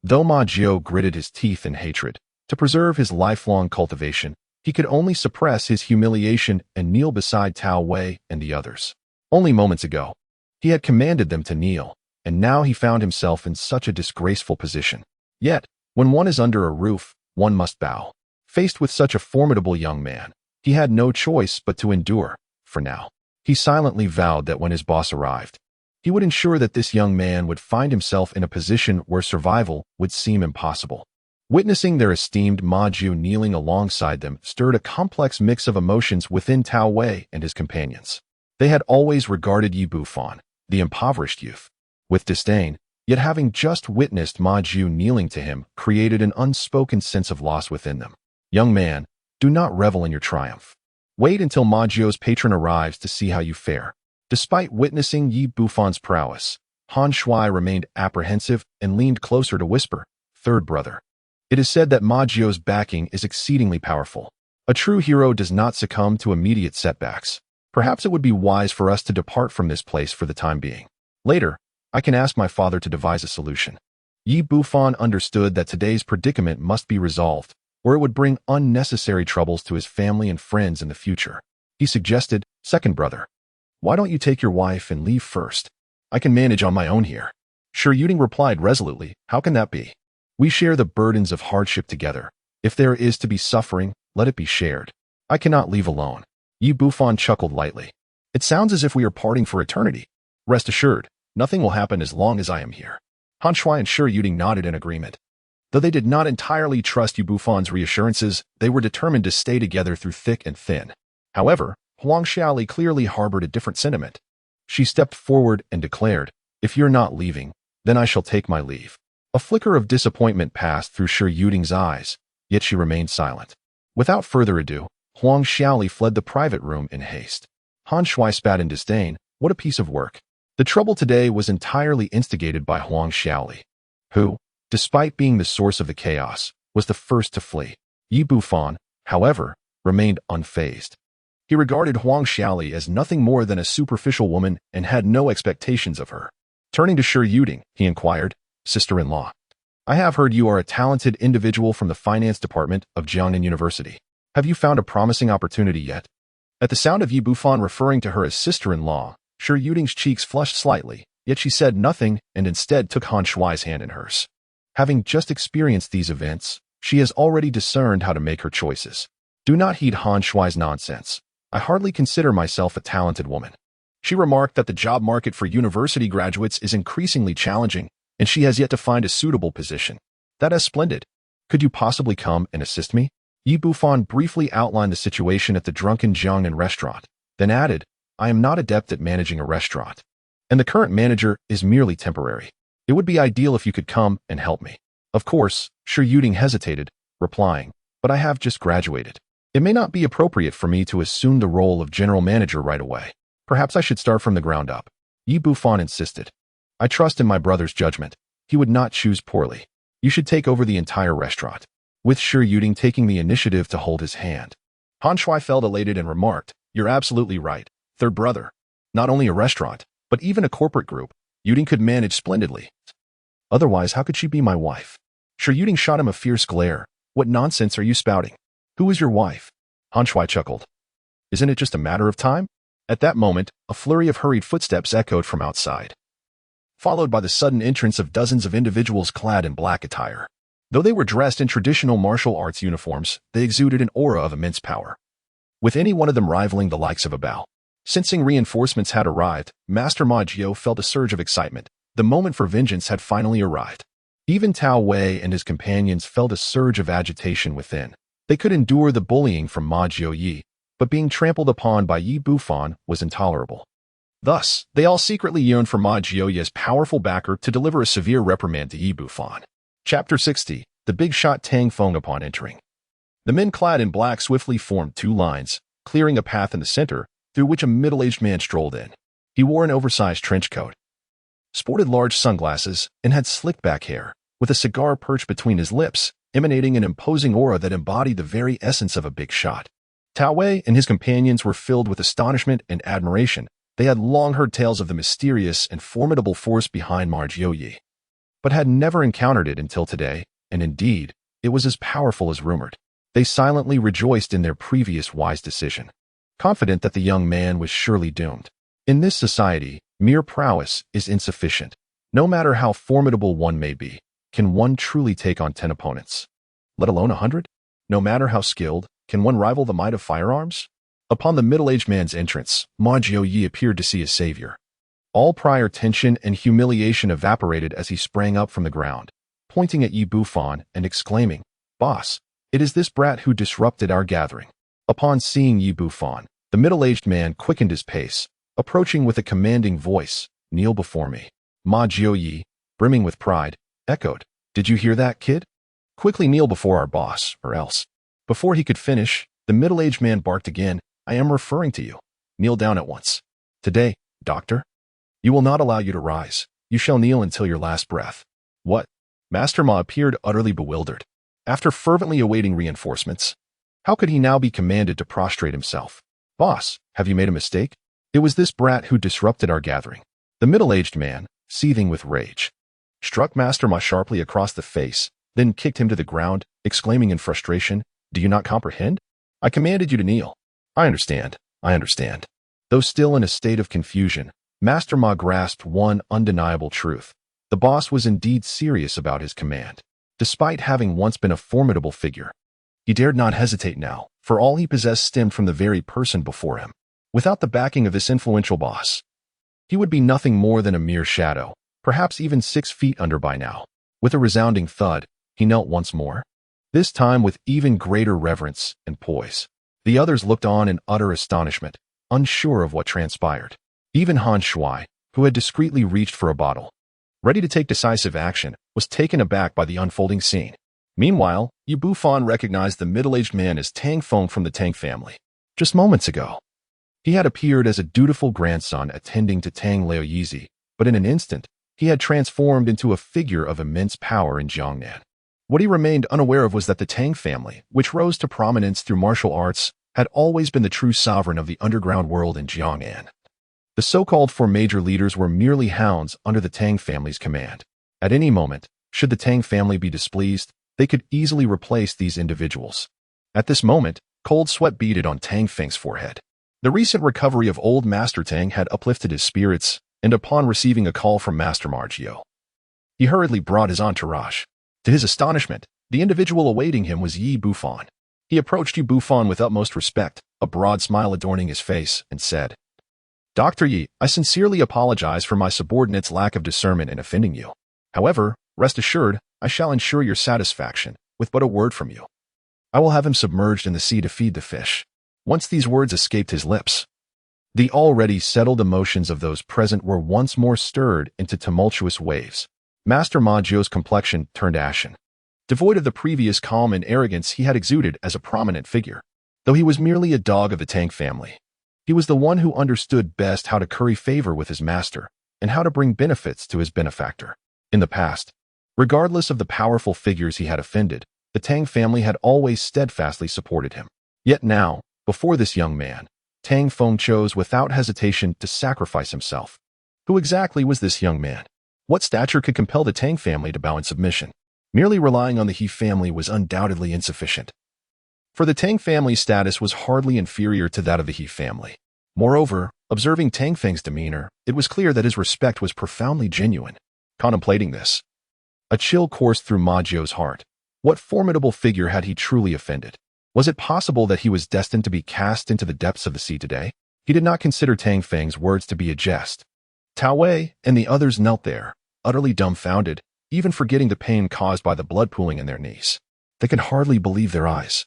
Though Ma Jiu gritted his teeth in hatred, to preserve his lifelong cultivation, he could only suppress his humiliation and kneel beside Tao Wei and the others. Only moments ago, he had commanded them to kneel, and now he found himself in such a disgraceful position. Yet, when one is under a roof, one must bow. Faced with such a formidable young man, he had no choice but to endure, for now. He silently vowed that when his boss arrived, he would ensure that this young man would find himself in a position where survival would seem impossible. Witnessing their esteemed Ma Jiu kneeling alongside them stirred a complex mix of emotions within Tao Wei and his companions. They had always regarded Bufan, the impoverished youth, with disdain, yet having just witnessed Ma Jiu kneeling to him created an unspoken sense of loss within them. "Young man, do not revel in your triumph. Wait until Ma Jiu's patron arrives to see how you fare." Despite witnessing Bufan's prowess, Han Shui remained apprehensive and leaned closer to whisper, "Third brother. It is said that Ma Jiu's backing is exceedingly powerful. A true hero does not succumb to immediate setbacks. Perhaps it would be wise for us to depart from this place for the time being. Later, I can ask my father to devise a solution." Bufan understood that today's predicament must be resolved, or it would bring unnecessary troubles to his family and friends in the future. He suggested, "Second brother, why don't you take your wife and leave first? I can manage on my own here." Shi Yuding replied resolutely, "How can that be? We share the burdens of hardship together. If there is to be suffering, let it be shared. I cannot leave alone." Bufan chuckled lightly. "It sounds as if we are parting for eternity. Rest assured, nothing will happen as long as I am here." Han Shui and Shi Yuding nodded in agreement. Though they did not entirely trust Bufan's reassurances, they were determined to stay together through thick and thin. However, Huang Xiaoli clearly harbored a different sentiment. She stepped forward and declared, "If you're not leaving, then I shall take my leave." A flicker of disappointment passed through Shi Yuding's eyes, yet she remained silent. Without further ado, Huang Xiaoli fled the private room in haste. Han Shui spat in disdain. What a piece of work. The trouble today was entirely instigated by Huang Xiaoli, who, despite being the source of the chaos, was the first to flee. Bufan, however, remained unfazed. He regarded Huang Xiaoli as nothing more than a superficial woman and had no expectations of her. Turning to Shi Yuding, he inquired, "Sister-in-law, I have heard you are a talented individual from the finance department of Jiangnan University. Have you found a promising opportunity yet?" At the sound of Bufan referring to her as sister-in-law, Shi Yuding's cheeks flushed slightly, yet she said nothing and instead took Han Shui's hand in hers. Having just experienced these events, she has already discerned how to make her choices. "Do not heed Han Shui's nonsense. I hardly consider myself a talented woman." She remarked that the job market for university graduates is increasingly challenging, and she has yet to find a suitable position. "That is splendid. Could you possibly come and assist me?" Bufan briefly outlined the situation at the drunken Jiangnan restaurant, then added, "I am not adept at managing a restaurant, and the current manager is merely temporary. It would be ideal if you could come and help me." Of course, Shi Yuding hesitated, replying, "But I have just graduated. It may not be appropriate for me to assume the role of general manager right away. Perhaps I should start from the ground up." Bufan insisted. I trust in my brother's judgment. He would not choose poorly. You should take over the entire restaurant. With Shi Yuding taking the initiative to hold his hand. Han Shui felt elated and remarked, "You're absolutely right. Third brother. Not only a restaurant, but even a corporate group, Yuding could manage splendidly. Otherwise, how could she be my wife?" Shi Yuding shot him a fierce glare. "What nonsense are you spouting? Who is your wife?" Han Shui chuckled. "Isn't it just a matter of time?" At that moment, a flurry of hurried footsteps echoed from outside, followed by the sudden entrance of dozens of individuals clad in black attire. Though they were dressed in traditional martial arts uniforms, they exuded an aura of immense power, with any one of them rivaling the likes of a Bao. Sensing reinforcements had arrived, Master Ma Jiao felt a surge of excitement. The moment for vengeance had finally arrived. Even Tao Wei and his companions felt a surge of agitation within. They could endure the bullying from Ma Jiao, but being trampled upon by Yi Bufan was intolerable. Thus, they all secretly yearned for Ma Jiao's powerful backer to deliver a severe reprimand to Yi Bufan. Chapter 60. The big shot Tang Feng upon entering. The men clad in black swiftly formed two lines, clearing a path in the center, through which a middle-aged man strolled in. He wore an oversized trench coat, sported large sunglasses, and had slicked-back hair, with a cigar perched between his lips, emanating an imposing aura that embodied the very essence of a big shot. Tao Wei and his companions were filled with astonishment and admiration. They had long heard tales of the mysterious and formidable force behind Ma Jiao, but had never encountered it until today, and indeed, it was as powerful as rumored. They silently rejoiced in their previous wise decision, confident that the young man was surely doomed. In this society, mere prowess is insufficient. No matter how formidable one may be, can one truly take on 10 opponents? Let alone 100? No matter how skilled, can one rival the might of firearms? Upon the middle-aged man's entrance, Ma Jiao appeared to see his savior. All prior tension and humiliation evaporated as he sprang up from the ground, pointing at Yi Bufan and exclaiming, "Boss, it is this brat who disrupted our gathering." Upon seeing Yi Bufan, the middle-aged man quickened his pace, approaching with a commanding voice, "Kneel before me." Ma Jiao, brimming with pride, echoed, "Did you hear that, kid? Quickly kneel before our boss, or else." Before he could finish, the middle-aged man barked again, "I am referring to you. Kneel down at once. Today, doctor, you will not allow you to rise. You shall kneel until your last breath." What? Master Ma appeared utterly bewildered. After fervently awaiting reinforcements, how could he now be commanded to prostrate himself? "Boss, have you made a mistake? It was this brat who disrupted our gathering." The middle-aged man, seething with rage, struck Master Ma sharply across the face, then kicked him to the ground, exclaiming in frustration, "Do you not comprehend? I commanded you to kneel." I understand. Though still in a state of confusion, Master Ma grasped one undeniable truth. The boss was indeed serious about his command. Despite having once been a formidable figure, he dared not hesitate now, for all he possessed stemmed from the very person before him. Without the backing of this influential boss, he would be nothing more than a mere shadow, perhaps even 6 feet under by now. With a resounding thud, he knelt once more, this time with even greater reverence and poise. The others looked on in utter astonishment, unsure of what transpired. Even Han Shui, who had discreetly reached for a bottle, ready to take decisive action, was taken aback by the unfolding scene. Meanwhile, Yi Bufan recognized the middle-aged man as Tang Feng from the Tang family. Just moments ago, he had appeared as a dutiful grandson attending to Tang Laoyizi, but in an instant, he had transformed into a figure of immense power in Jiangnan. What he remained unaware of was that the Tang family, which rose to prominence through martial arts, had always been the true sovereign of the underground world in Jiangnan. The so-called 4 major leaders were merely hounds under the Tang family's command. At any moment, should the Tang family be displeased, they could easily replace these individuals. At this moment, cold sweat beaded on Tang Feng's forehead. The recent recovery of old Master Tang had uplifted his spirits, and upon receiving a call from Master Ma Jiao, he hurriedly brought his entourage. To his astonishment, the individual awaiting him was Yi Bufan. He approached Yi Bufan with utmost respect, a broad smile adorning his face, and said, "Dr. Yi, I sincerely apologize for my subordinate's lack of discernment in offending you. However, rest assured, I shall ensure your satisfaction, with but a word from you. I will have him submerged in the sea to feed the fish." Once these words escaped his lips, the already settled emotions of those present were once more stirred into tumultuous waves. Master Ma Jiao's complexion turned ashen. Devoid of the previous calm and arrogance he had exuded as a prominent figure. Though he was merely a dog of the Tang family, he was the one who understood best how to curry favor with his master. and how to bring benefits to his benefactor. In the past, regardless of the powerful figures he had offended, the Tang family had always steadfastly supported him. Yet now, before this young man, Tang Feng chose without hesitation to sacrifice himself. Who exactly was this young man? What stature could compel the Tang family to bow in submission? Merely relying on the He family was undoubtedly insufficient. For the Tang family's status was hardly inferior to that of the He family. Moreover, observing Tang Feng's demeanor, it was clear that his respect was profoundly genuine. Contemplating this, a chill coursed through Ma Jiao's heart. What formidable figure had he truly offended? Was it possible that he was destined to be cast into the depths of the sea today? He did not consider Tang Feng's words to be a jest. Tao Wei and the others knelt there, utterly dumbfounded, even forgetting the pain caused by the blood pooling in their knees. They could hardly believe their eyes.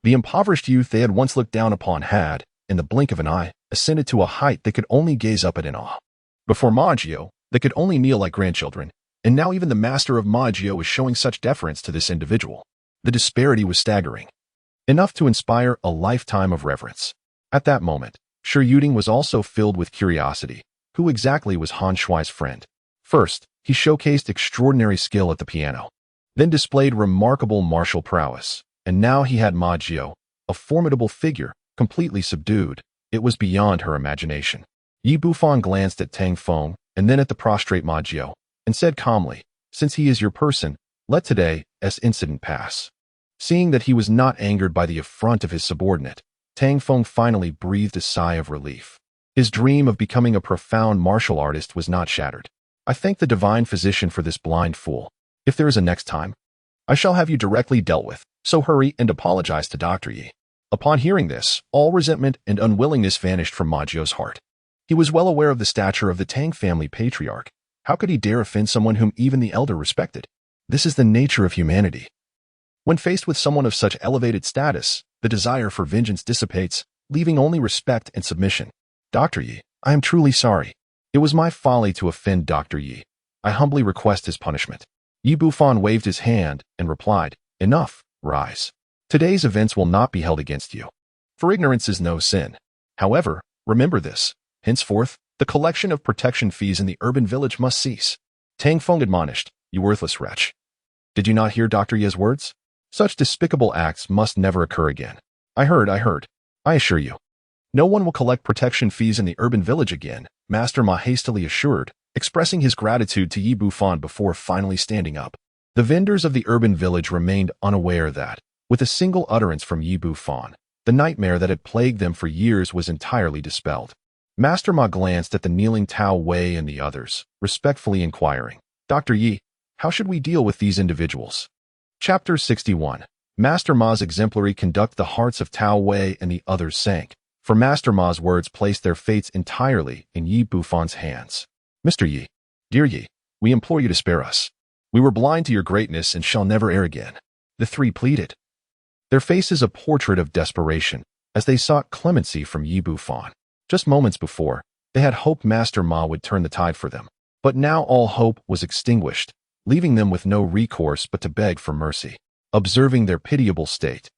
The impoverished youth they had once looked down upon had, in the blink of an eye, ascended to a height they could only gaze up at in awe. Before Ma Jiao, they could only kneel like grandchildren, and now even the master of Ma Jiao was showing such deference to this individual. The disparity was staggering, enough to inspire a lifetime of reverence. At that moment, Shi Yuding was also filled with curiosity. Who exactly was Han Shuai's friend? First, he showcased extraordinary skill at the piano, then displayed remarkable martial prowess, and now he had Ma Jiao, a formidable figure, completely subdued. It was beyond her imagination. Yi Bufan glanced at Tang Feng and then at the prostrate Ma Jiao, and said calmly, "Since he is your person, let today's incident pass." Seeing that he was not angered by the affront of his subordinate, Tang Feng finally breathed a sigh of relief. His dream of becoming a profound martial artist was not shattered. "I thank the divine physician for this blind fool. If there is a next time, I shall have you directly dealt with, so hurry and apologize to Dr. Yi." Upon hearing this, all resentment and unwillingness vanished from Ma Jiao's heart. He was well aware of the stature of the Tang family patriarch. How could he dare offend someone whom even the elder respected? This is the nature of humanity. When faced with someone of such elevated status, the desire for vengeance dissipates, leaving only respect and submission. "Dr. Yi, I am truly sorry. It was my folly to offend Dr. Yi. I humbly request his punishment." Yi Bufan waved his hand and replied, "Enough, rise. Today's events will not be held against you, for ignorance is no sin. However, remember this. Henceforth, the collection of protection fees in the urban village must cease." Tang Feng admonished, "You worthless wretch. Did you not hear Dr. Ye's words? Such despicable acts must never occur again." I heard. I assure you, no one will collect protection fees in the urban village again," Master Ma hastily assured, expressing his gratitude to Yi Bufan before finally standing up. The vendors of the urban village remained unaware that, with a single utterance from Yi Bufan, the nightmare that had plagued them for years was entirely dispelled. Master Ma glanced at the kneeling Tao Wei and the others, respectfully inquiring, "Dr. Yi, how should we deal with these individuals?" Chapter 61. Master Ma's exemplary conduct. The hearts of Tao Wei and the others sank, for Master Ma's words placed their fates entirely in Yi Bufan's hands. "Mr. Yi, dear Yi, we implore you to spare us. We were blind to your greatness and shall never err again," the three pleaded, their faces a portrait of desperation, as they sought clemency from Yi Bufan. Just moments before, they had hoped Master Ma would turn the tide for them, but now all hope was extinguished, leaving them with no recourse but to beg for mercy. Observing their pitiable state,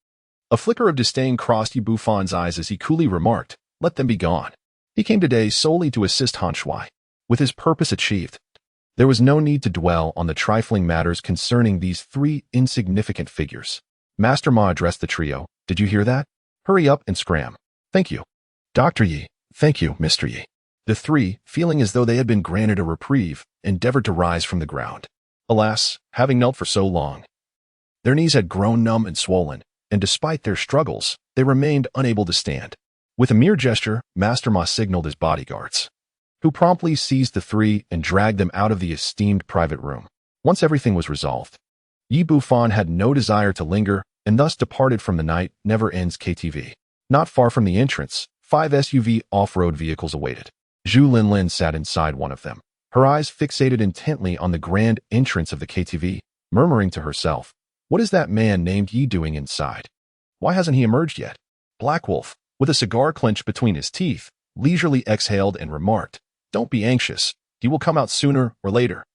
a flicker of disdain crossed Yi Bufan's eyes as he coolly remarked, "Let them be gone. He came today solely to assist Han Shuai. With his purpose achieved, there was no need to dwell on the trifling matters concerning these three insignificant figures." Master Ma addressed the trio, "Did you hear that? Hurry up and scram." "Thank you, Dr. Yi. Thank you, Mr. Yi." The three, feeling as though they had been granted a reprieve, endeavored to rise from the ground. Alas, having knelt for so long, their knees had grown numb and swollen, and despite their struggles, they remained unable to stand. With a mere gesture, Master Ma signaled his bodyguards, who promptly seized the three and dragged them out of the esteemed private room. Once everything was resolved, Yi Bufan had no desire to linger and thus departed from the Night Never Ends KTV. Not far from the entrance, 5 SUV off-road vehicles awaited. Zhu Linlin sat inside one of them, her eyes fixated intently on the grand entrance of the KTV, murmuring to herself, "What is that man named Yi doing inside? Why hasn't he emerged yet?" Black Wolf, with a cigar clenched between his teeth, leisurely exhaled and remarked, "Don't be anxious. He will come out sooner or later."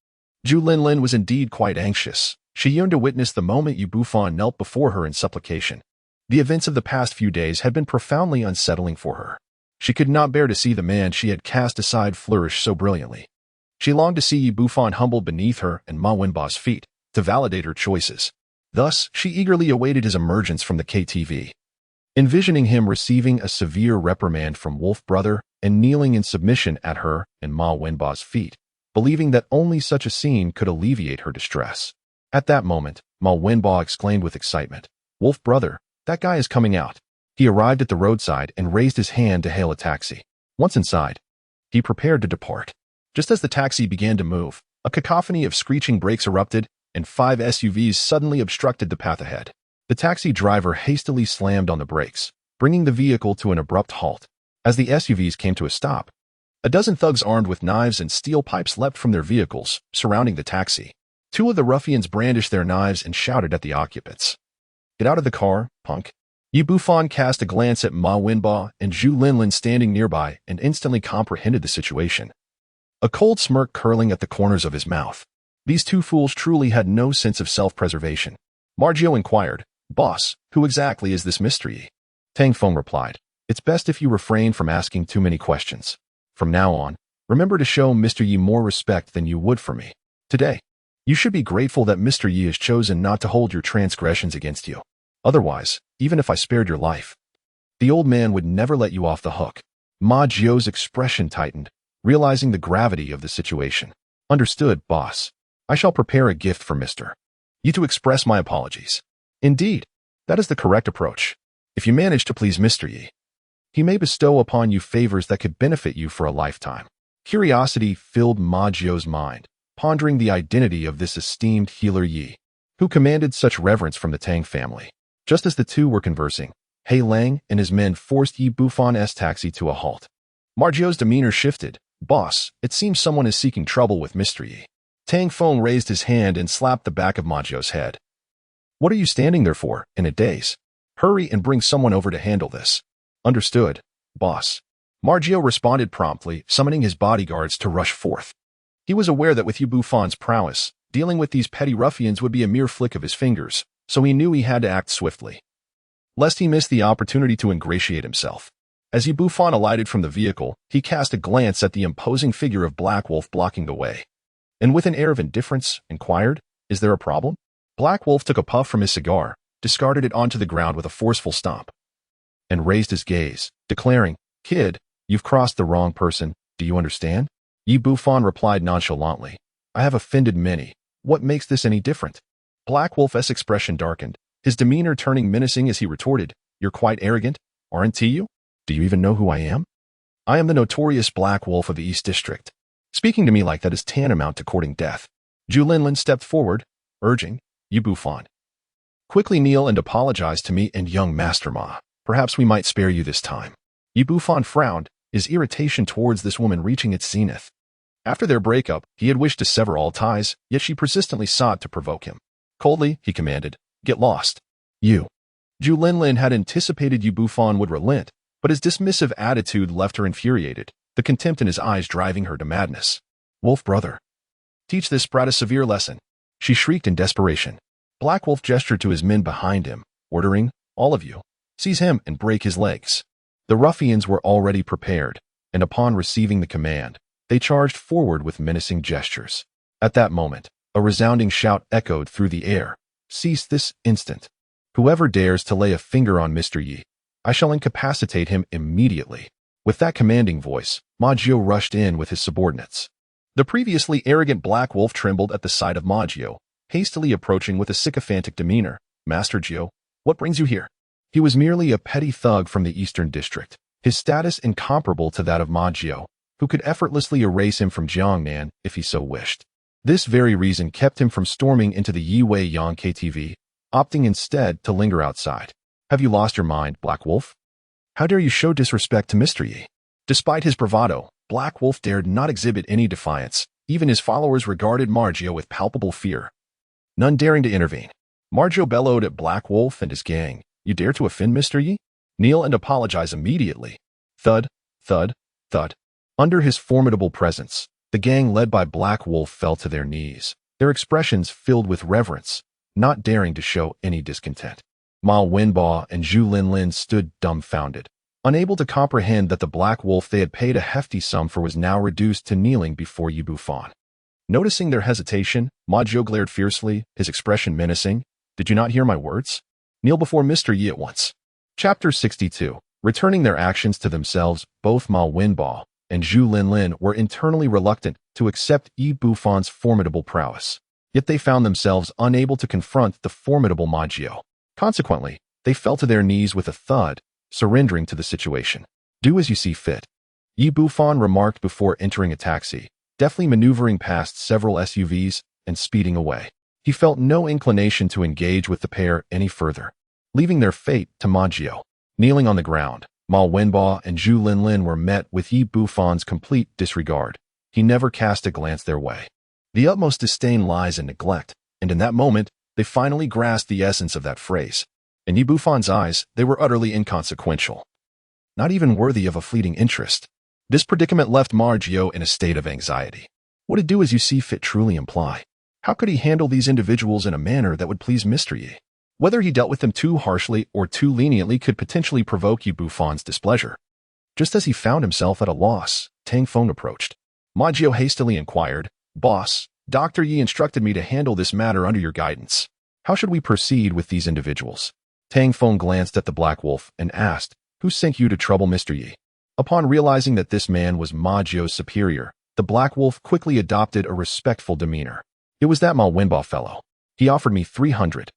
Zhu Linlin was indeed quite anxious. She yearned to witness the moment Yi Bufan knelt before her in supplication. The events of the past few days had been profoundly unsettling for her. She could not bear to see the man she had cast aside flourish so brilliantly. She longed to see Yi Bufan humbled beneath her and Ma Wenba's feet, to validate her choices. Thus, she eagerly awaited his emergence from the KTV. Envisioning him receiving a severe reprimand from Wolf Brother and kneeling in submission at her and Ma Wenba's feet, believing that only such a scene could alleviate her distress. At that moment, Ma Wenba exclaimed with excitement, "Wolf Brother, that guy is coming out." He arrived at the roadside and raised his hand to hail a taxi. Once inside, he prepared to depart. Just as the taxi began to move, a cacophony of screeching brakes erupted, and 5 SUVs suddenly obstructed the path ahead. The taxi driver hastily slammed on the brakes, bringing the vehicle to an abrupt halt. As the SUVs came to a stop, a dozen thugs armed with knives and steel pipes leapt from their vehicles, surrounding the taxi. 2 of the ruffians brandished their knives and shouted at the occupants, "Get out of the car, punk." Yi Bufan cast a glance at Ma Wenba and Zhu Linlin standing nearby and instantly comprehended the situation. A cold smirk curling at the corners of his mouth. These 2 fools truly had no sense of self-preservation. Margio inquired, "Boss, who exactly is this Mr. Yi?" Tang Feng replied, "It's best if you refrain from asking too many questions. From now on, remember to show Mr. Yi more respect than you would for me. Today, you should be grateful that Mr. Yi has chosen not to hold your transgressions against you. Otherwise, even if I spared your life, the old man would never let you off the hook." Ma Jio's expression tightened, realizing the gravity of the situation. "Understood, boss. I shall prepare a gift for Mr. Yi to express my apologies. Indeed, that is the correct approach. If you manage to please Mr. Yi, he may bestow upon you favors that could benefit you for a lifetime." Curiosity filled Ma Jio's mind, pondering the identity of this esteemed healer Yi, who commanded such reverence from the Tang family. Just as the 2 were conversing, He Lang and his men forced Yi Bufan's taxi to a halt. Margio's demeanor shifted. "Boss, it seems someone is seeking trouble with Mr. Yi." Tang Feng raised his hand and slapped the back of Margio's head. "What are you standing there for, in a daze? Hurry and bring someone over to handle this." "Understood, boss." Margio responded promptly, summoning his bodyguards to rush forth. He was aware that with Yi Bufan's prowess, dealing with these petty ruffians would be a mere flick of his fingers, so he knew he had to act swiftly, lest he miss the opportunity to ingratiate himself. As Yi Bufan alighted from the vehicle, he cast a glance at the imposing figure of Black Wolf blocking the way, and with an air of indifference, inquired, "Is there a problem?" Black Wolf took a puff from his cigar, discarded it onto the ground with a forceful stomp, and raised his gaze, declaring, "Kid, you've crossed the wrong person, do you understand?" Yi Bufan replied nonchalantly, "I have offended many. What makes this any different?" Black Wolf's expression darkened, his demeanor turning menacing as he retorted, "You're quite arrogant, aren't you? Do you even know who I am? I am the notorious Black Wolf of the East District. Speaking to me like that is tantamount to courting death." Zhu Linlin stepped forward, urging, "Yi Bufan, quickly kneel and apologize to me and young Master Ma. Perhaps we might spare you this time." Yi Bufan frowned, his irritation towards this woman reaching its zenith. After their breakup, he had wished to sever all ties, yet she persistently sought to provoke him. Coldly, he commanded, "Get lost." "You." Zhu Linlin had anticipated Yi Bufan would relent, but his dismissive attitude left her infuriated, the contempt in his eyes driving her to madness. "Wolf Brother, teach this brat a severe lesson," she shrieked in desperation. Black Wolf gestured to his men behind him, ordering, "All of you, seize him and break his legs." The ruffians were already prepared, and upon receiving the command, they charged forward with menacing gestures. At that moment, a resounding shout echoed through the air, "Cease this instant. Whoever dares to lay a finger on Mr. Yi, I shall incapacitate him immediately." With that commanding voice, Ma Jio rushed in with his subordinates. The previously arrogant Black Wolf trembled at the sight of Ma Jio, hastily approaching with a sycophantic demeanor. "Master Jio, what brings you here?" He was merely a petty thug from the Eastern District, his status incomparable to that of Ma Jio, who could effortlessly erase him from Jiangnan if he so wished. This very reason kept him from storming into the Yiwei Yang KTV, opting instead to linger outside. "Have you lost your mind, Black Wolf? How dare you show disrespect to Mr. Yi?" Despite his bravado, Black Wolf dared not exhibit any defiance. Even his followers regarded Margio with palpable fear, none daring to intervene. Margio bellowed at Black Wolf and his gang, "You dare to offend Mr. Yi? Kneel and apologize immediately." Thud, thud, thud. Under his formidable presence, the gang led by Black Wolf fell to their knees, their expressions filled with reverence, not daring to show any discontent. Ma Wenba and Zhu Linlin stood dumbfounded, unable to comprehend that the black wolf they had paid a hefty sum for was now reduced to kneeling before Yi Bufan. Noticing their hesitation, Ma Jiu glared fiercely, his expression menacing. "Did you not hear my words? Kneel before Mr. Yi at once." Chapter 62. Returning their actions to themselves, both Ma Wenbo and Zhu Linlin were internally reluctant to accept Yi Bufan's formidable prowess. Yet they found themselves unable to confront the formidable Ma Jiu. Consequently, they fell to their knees with a thud, surrendering to the situation. "Do as you see fit," Yi Bufan remarked before entering a taxi, deftly maneuvering past several SUVs and speeding away. He felt no inclination to engage with the pair any further, leaving their fate to Ma Jiu. Kneeling on the ground, Ma Wenbo and Zhu Linlin were met with Yi Bufan's complete disregard. He never cast a glance their way. The utmost disdain lies in neglect, and in that moment, they finally grasped the essence of that phrase. In Yi Bufan's eyes, they were utterly inconsequential, not even worthy of a fleeting interest. This predicament left Ma Jiu in a state of anxiety. What to do as you see fit truly imply. How could he handle these individuals in a manner that would please Mr. Yi? Whether he dealt with them too harshly or too leniently could potentially provoke Yi Bufan's displeasure. Just as he found himself at a loss, Tang Feng approached. Ma Jiu hastily inquired, "Boss, Dr. Yi instructed me to handle this matter under your guidance. How should we proceed with these individuals?" Tang Feng glanced at the Black Wolf and asked, "Who sent you to trouble Mr. Yi?" Upon realizing that this man was Ma Jiu's superior, the Black Wolf quickly adopted a respectful demeanor. "It was that Ma Wenbo fellow. He offered me 300,000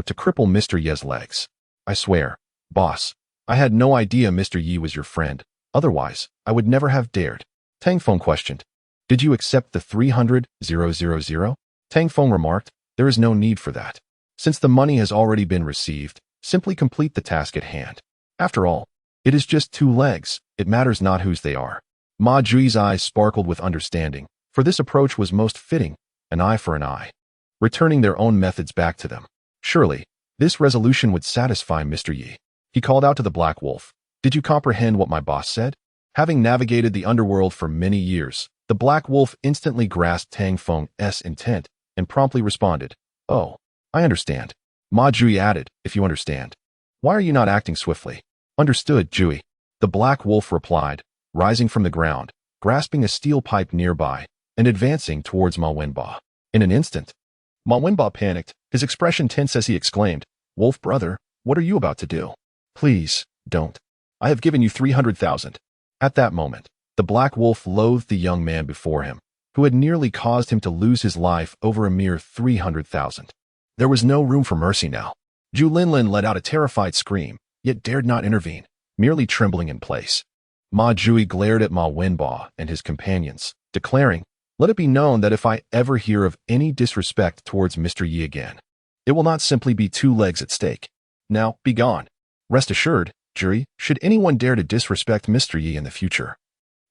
to cripple Mr. Yi's legs. I swear, boss, I had no idea Mr. Yi was your friend. Otherwise, I would never have dared." Tang Feng questioned, "Did you accept the 300,000? Tang Feng remarked, "There is no need for that. Since the money has already been received, simply complete the task at hand. After all, it is just 2 legs, it matters not whose they are." Ma Jiu's eyes sparkled with understanding, for this approach was most fitting, an eye for an eye, returning their own methods back to them. Surely, this resolution would satisfy Mr. Yi. He called out to the Black Wolf, "Did you comprehend what my boss said?" Having navigated the underworld for many years, the Black Wolf instantly grasped Tang Feng's intent and promptly responded, "Oh, I understand." Ma Jiu added, "If you understand, why are you not acting swiftly?" "Understood, Jiu." The Black Wolf replied, rising from the ground, grasping a steel pipe nearby, and advancing towards Ma Wenbo. In an instant, Ma Wenbo panicked, his expression tense as he exclaimed, "Wolf brother, what are you about to do? Please, don't. I have given you 300,000. At that moment, the Black Wolf loathed the young man before him, who had nearly caused him to lose his life over a mere 300,000. There was no room for mercy now. Zhu Linlin let out a terrified scream, yet dared not intervene, merely trembling in place. Ma Jiu glared at Ma Wenbo and his companions, declaring, "Let it be known that if I ever hear of any disrespect towards Mr. Yi again, it will not simply be 2 legs at stake. Now, be gone. Rest assured, jury, should anyone dare to disrespect Mr. Yi in the future,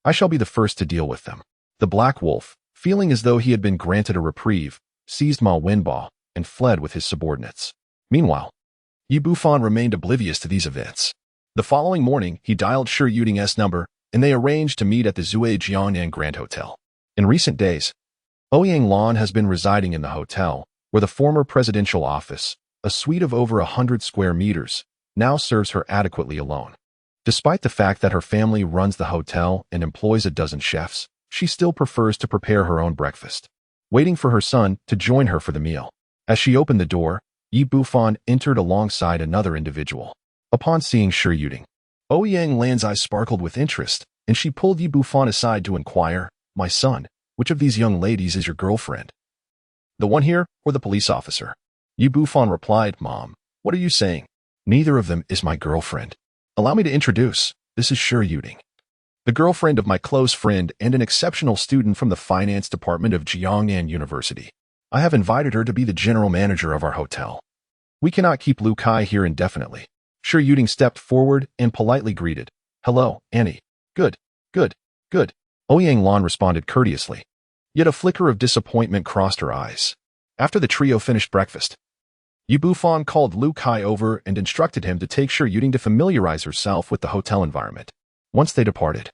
I shall be the first to deal with them." The Black Wolf, feeling as though he had been granted a reprieve, seized Ma Wenbo and fled with his subordinates. Meanwhile, Yi Bufan remained oblivious to these events. The following morning, he dialed Shi Yuding's number, and they arranged to meet at the Zui Jiangnan Grand Hotel. In recent days, Ouyang Lan has been residing in the hotel, where the former presidential office, a suite of over 100 square meters, now serves her adequately alone. Despite the fact that her family runs the hotel and employs a dozen chefs, she still prefers to prepare her own breakfast, waiting for her son to join her for the meal. As she opened the door, Yi Bufan entered alongside another individual. Upon seeing Shi Yuding, Ouyang Lan's eyes sparkled with interest, and she pulled Yi Bufan aside to inquire, "My son, which of these young ladies is your girlfriend? The one here or the police officer?" Yi Bufan replied, "Mom, what are you saying? Neither of them is my girlfriend. Allow me to introduce, this is Shi Yuding, the girlfriend of my close friend and an exceptional student from the finance department of Jiangnan University. I have invited her to be the general manager of our hotel. We cannot keep Lu Kai here indefinitely." Shi Yuding stepped forward and politely greeted, "Hello, Annie. Good, good, good." Ouyang Lan responded courteously. Yet a flicker of disappointment crossed her eyes. After the trio finished breakfast, Yi Bufan called Lu Kai over and instructed him to take Shi Yuding to familiarize herself with the hotel environment. Once they departed,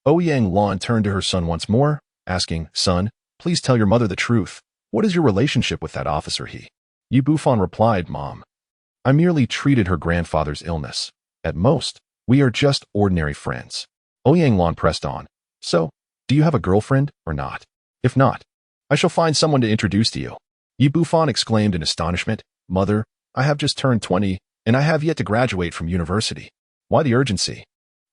Ouyang Lan turned to her son once more, asking, "Son, please tell your mother the truth. What is your relationship with that officer?" Yi Bufan replied, "Mom, I merely treated her grandfather's illness, At most, we are just ordinary friends. Ouyang Lan pressed on. So, do you have a girlfriend or not? If not, I shall find someone to introduce to you. Yi Bufan exclaimed in astonishment. Mother, I have just turned 20, and I have yet to graduate from university. Why the urgency?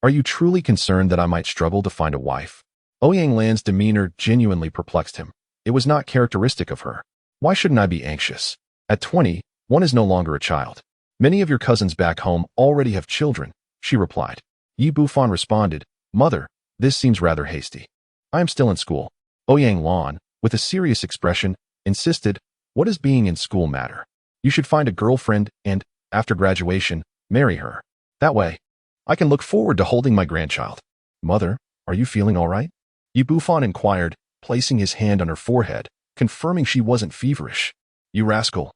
Are you truly concerned that I might struggle to find a wife? Ouyang Lan's demeanor genuinely perplexed him. It was not characteristic of her. Why shouldn't I be anxious? At 20, one is no longer a child. Many of your cousins back home already have children, she replied. Yi Bufan responded, Mother, this seems rather hasty. I am still in school. Ouyang Lan, with a serious expression, insisted, what does being in school matter? You should find a girlfriend and, after graduation, marry her. That way, I can look forward to holding my grandchild. Mother, are you feeling all right? Yi Bufan inquired, placing his hand on her forehead, confirming she wasn't feverish. You rascal.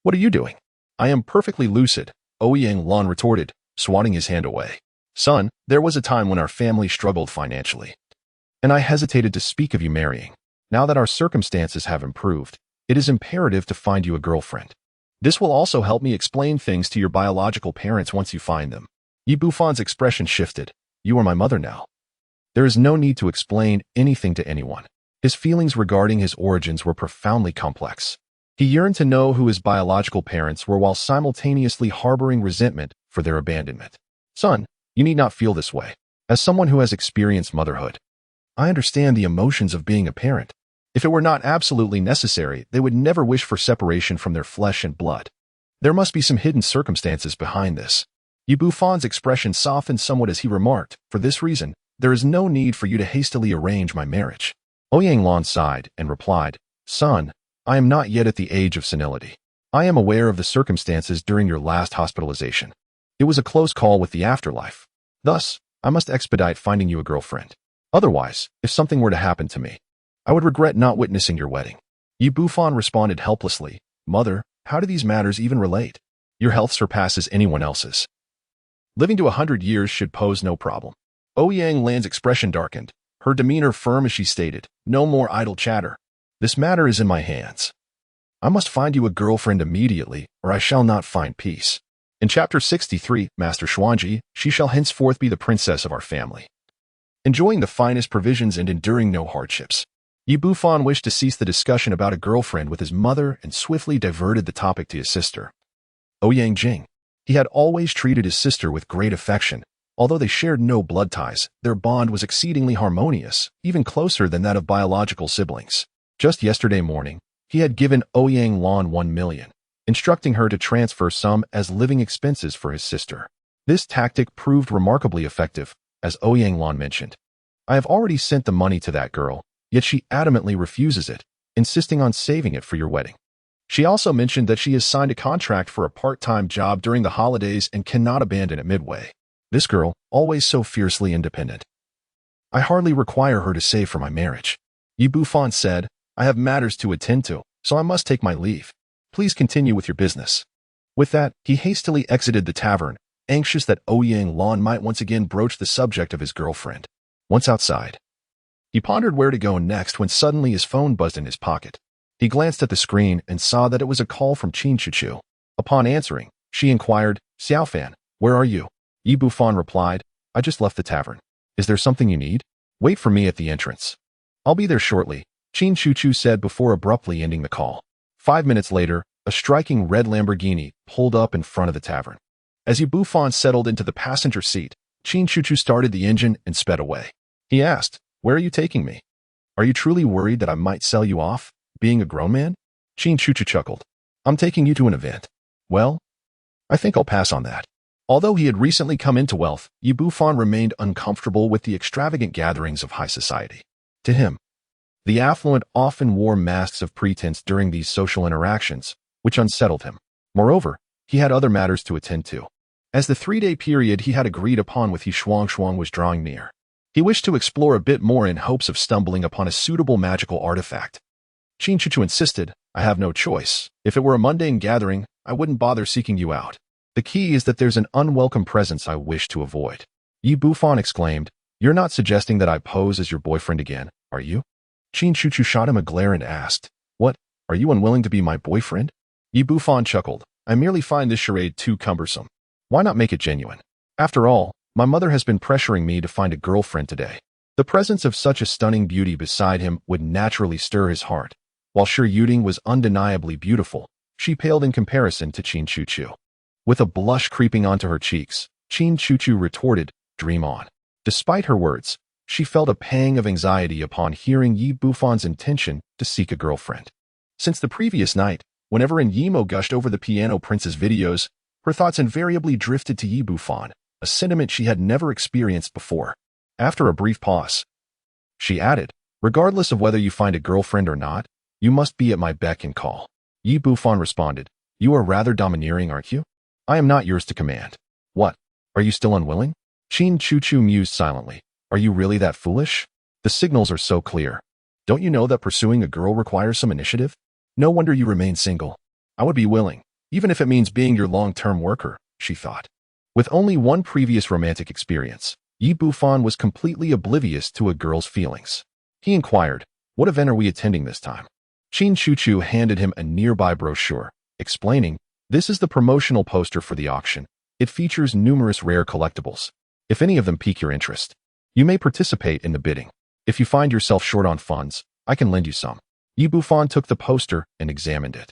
What are you doing? I am perfectly lucid, Ouyang Lan retorted, swatting his hand away. Son, there was a time when our family struggled financially, and I hesitated to speak of you marrying. Now that our circumstances have improved, it is imperative to find you a girlfriend. This will also help me explain things to your biological parents once you find them. Yi Bufan's expression shifted. You are my mother now. There is no need to explain anything to anyone. His feelings regarding his origins were profoundly complex. He yearned to know who his biological parents were while simultaneously harboring resentment for their abandonment. Son, you need not feel this way. As someone who has experienced motherhood, I understand the emotions of being a parent. If it were not absolutely necessary, they would never wish for separation from their flesh and blood. There must be some hidden circumstances behind this. Yi Bufan's expression softened somewhat as he remarked, for this reason, there is no need for you to hastily arrange my marriage. Ouyang Lan sighed and replied, Son, I am not yet at the age of senility. I am aware of the circumstances during your last hospitalization. It was a close call with the afterlife. Thus, I must expedite finding you a girlfriend. Otherwise, if something were to happen to me, I would regret not witnessing your wedding. Yi Bufan responded helplessly, Mother, how do these matters even relate? Your health surpasses anyone else's. Living to 100 years should pose no problem. Ouyang Lan's expression darkened, her demeanor firm as she stated, No more idle chatter. This matter is in my hands. I must find you a girlfriend immediately, or I shall not find peace. In Chapter 63, Master Xuanji, she shall henceforth be the princess of our family, enjoying the finest provisions and enduring no hardships. Yi Bufan wished to cease the discussion about a girlfriend with his mother and swiftly diverted the topic to his sister. Ouyang Jing. He had always treated his sister with great affection. Although they shared no blood ties, their bond was exceedingly harmonious, even closer than that of biological siblings. Just yesterday morning, he had given Ouyang Lan 1 million, instructing her to transfer some as living expenses for his sister. This tactic proved remarkably effective, as Ouyang Lan mentioned. I have already sent the money to that girl, yet she adamantly refuses it, insisting on saving it for your wedding. She also mentioned that she has signed a contract for a part-time job during the holidays and cannot abandon it midway. This girl, always so fiercely independent. I hardly require her to save for my marriage. Yi Bufan said, I have matters to attend to, so I must take my leave. Please continue with your business. With that, he hastily exited the tavern, anxious that Ouyang Lan might once again broach the subject of his girlfriend. Once outside, he pondered where to go next when suddenly his phone buzzed in his pocket. He glanced at the screen and saw that it was a call from Qin Chuchu. Upon answering, she inquired, Xiaofan, where are you? Yi Bufan replied, I just left the tavern. Is there something you need? Wait for me at the entrance. I'll be there shortly, Qin Chuchu said before abruptly ending the call. 5 minutes later, a striking red Lamborghini pulled up in front of the tavern. As Yi Bufan settled into the passenger seat, Qin Chuchu started the engine and sped away. He asked, Where are you taking me? Are you truly worried that I might sell you off, being a grown man? Qin Chuchu chuckled. I'm taking you to an event. Well, I think I'll pass on that. Although he had recently come into wealth, Yi Bufan remained uncomfortable with the extravagant gatherings of high society. To him, the affluent often wore masks of pretense during these social interactions, which unsettled him. Moreover, he had other matters to attend to. As the 3-day period he had agreed upon with He Shuang was drawing near, he wished to explore a bit more in hopes of stumbling upon a suitable magical artifact. Qin Chuchu insisted, I have no choice. If it were a mundane gathering, I wouldn't bother seeking you out. The key is that there's an unwelcome presence I wish to avoid. Yi Bufan exclaimed, You're not suggesting that I pose as your boyfriend again, are you? Qin Chuchu shot him a glare and asked, What, are you unwilling to be my boyfriend? Yi Bufan chuckled, I merely find this charade too cumbersome. Why not make it genuine? After all, my mother has been pressuring me to find a girlfriend today. The presence of such a stunning beauty beside him would naturally stir his heart. While Shi Yuding was undeniably beautiful, she paled in comparison to Qin Chuchu. With a blush creeping onto her cheeks, Qin Chuchu retorted, "Dream on." Despite her words, she felt a pang of anxiety upon hearing Yi Bufan's intention to seek a girlfriend. Since the previous night, whenever Yimo gushed over the Piano Prince's videos, her thoughts invariably drifted to Yi Bufan, a sentiment she had never experienced before. After a brief pause, she added, "Regardless of whether you find a girlfriend or not, you must be at my beck and call." Yi Bufan responded, "You are rather domineering, aren't you? I am not yours to command." "What? Are you still unwilling?" Qin Chuchu mused silently. "Are you really that foolish? The signals are so clear. Don't you know that pursuing a girl requires some initiative? No wonder you remain single." "I would be willing, even if it means being your long-term worker," she thought. With only one previous romantic experience, Yi Bufan was completely oblivious to a girl's feelings. He inquired, "What event are we attending this time?" Qin Chuchu handed him a nearby brochure, explaining, "This is the promotional poster for the auction. It features numerous rare collectibles. If any of them pique your interest, you may participate in the bidding. If you find yourself short on funds, I can lend you some." Yi Bufan took the poster and examined it.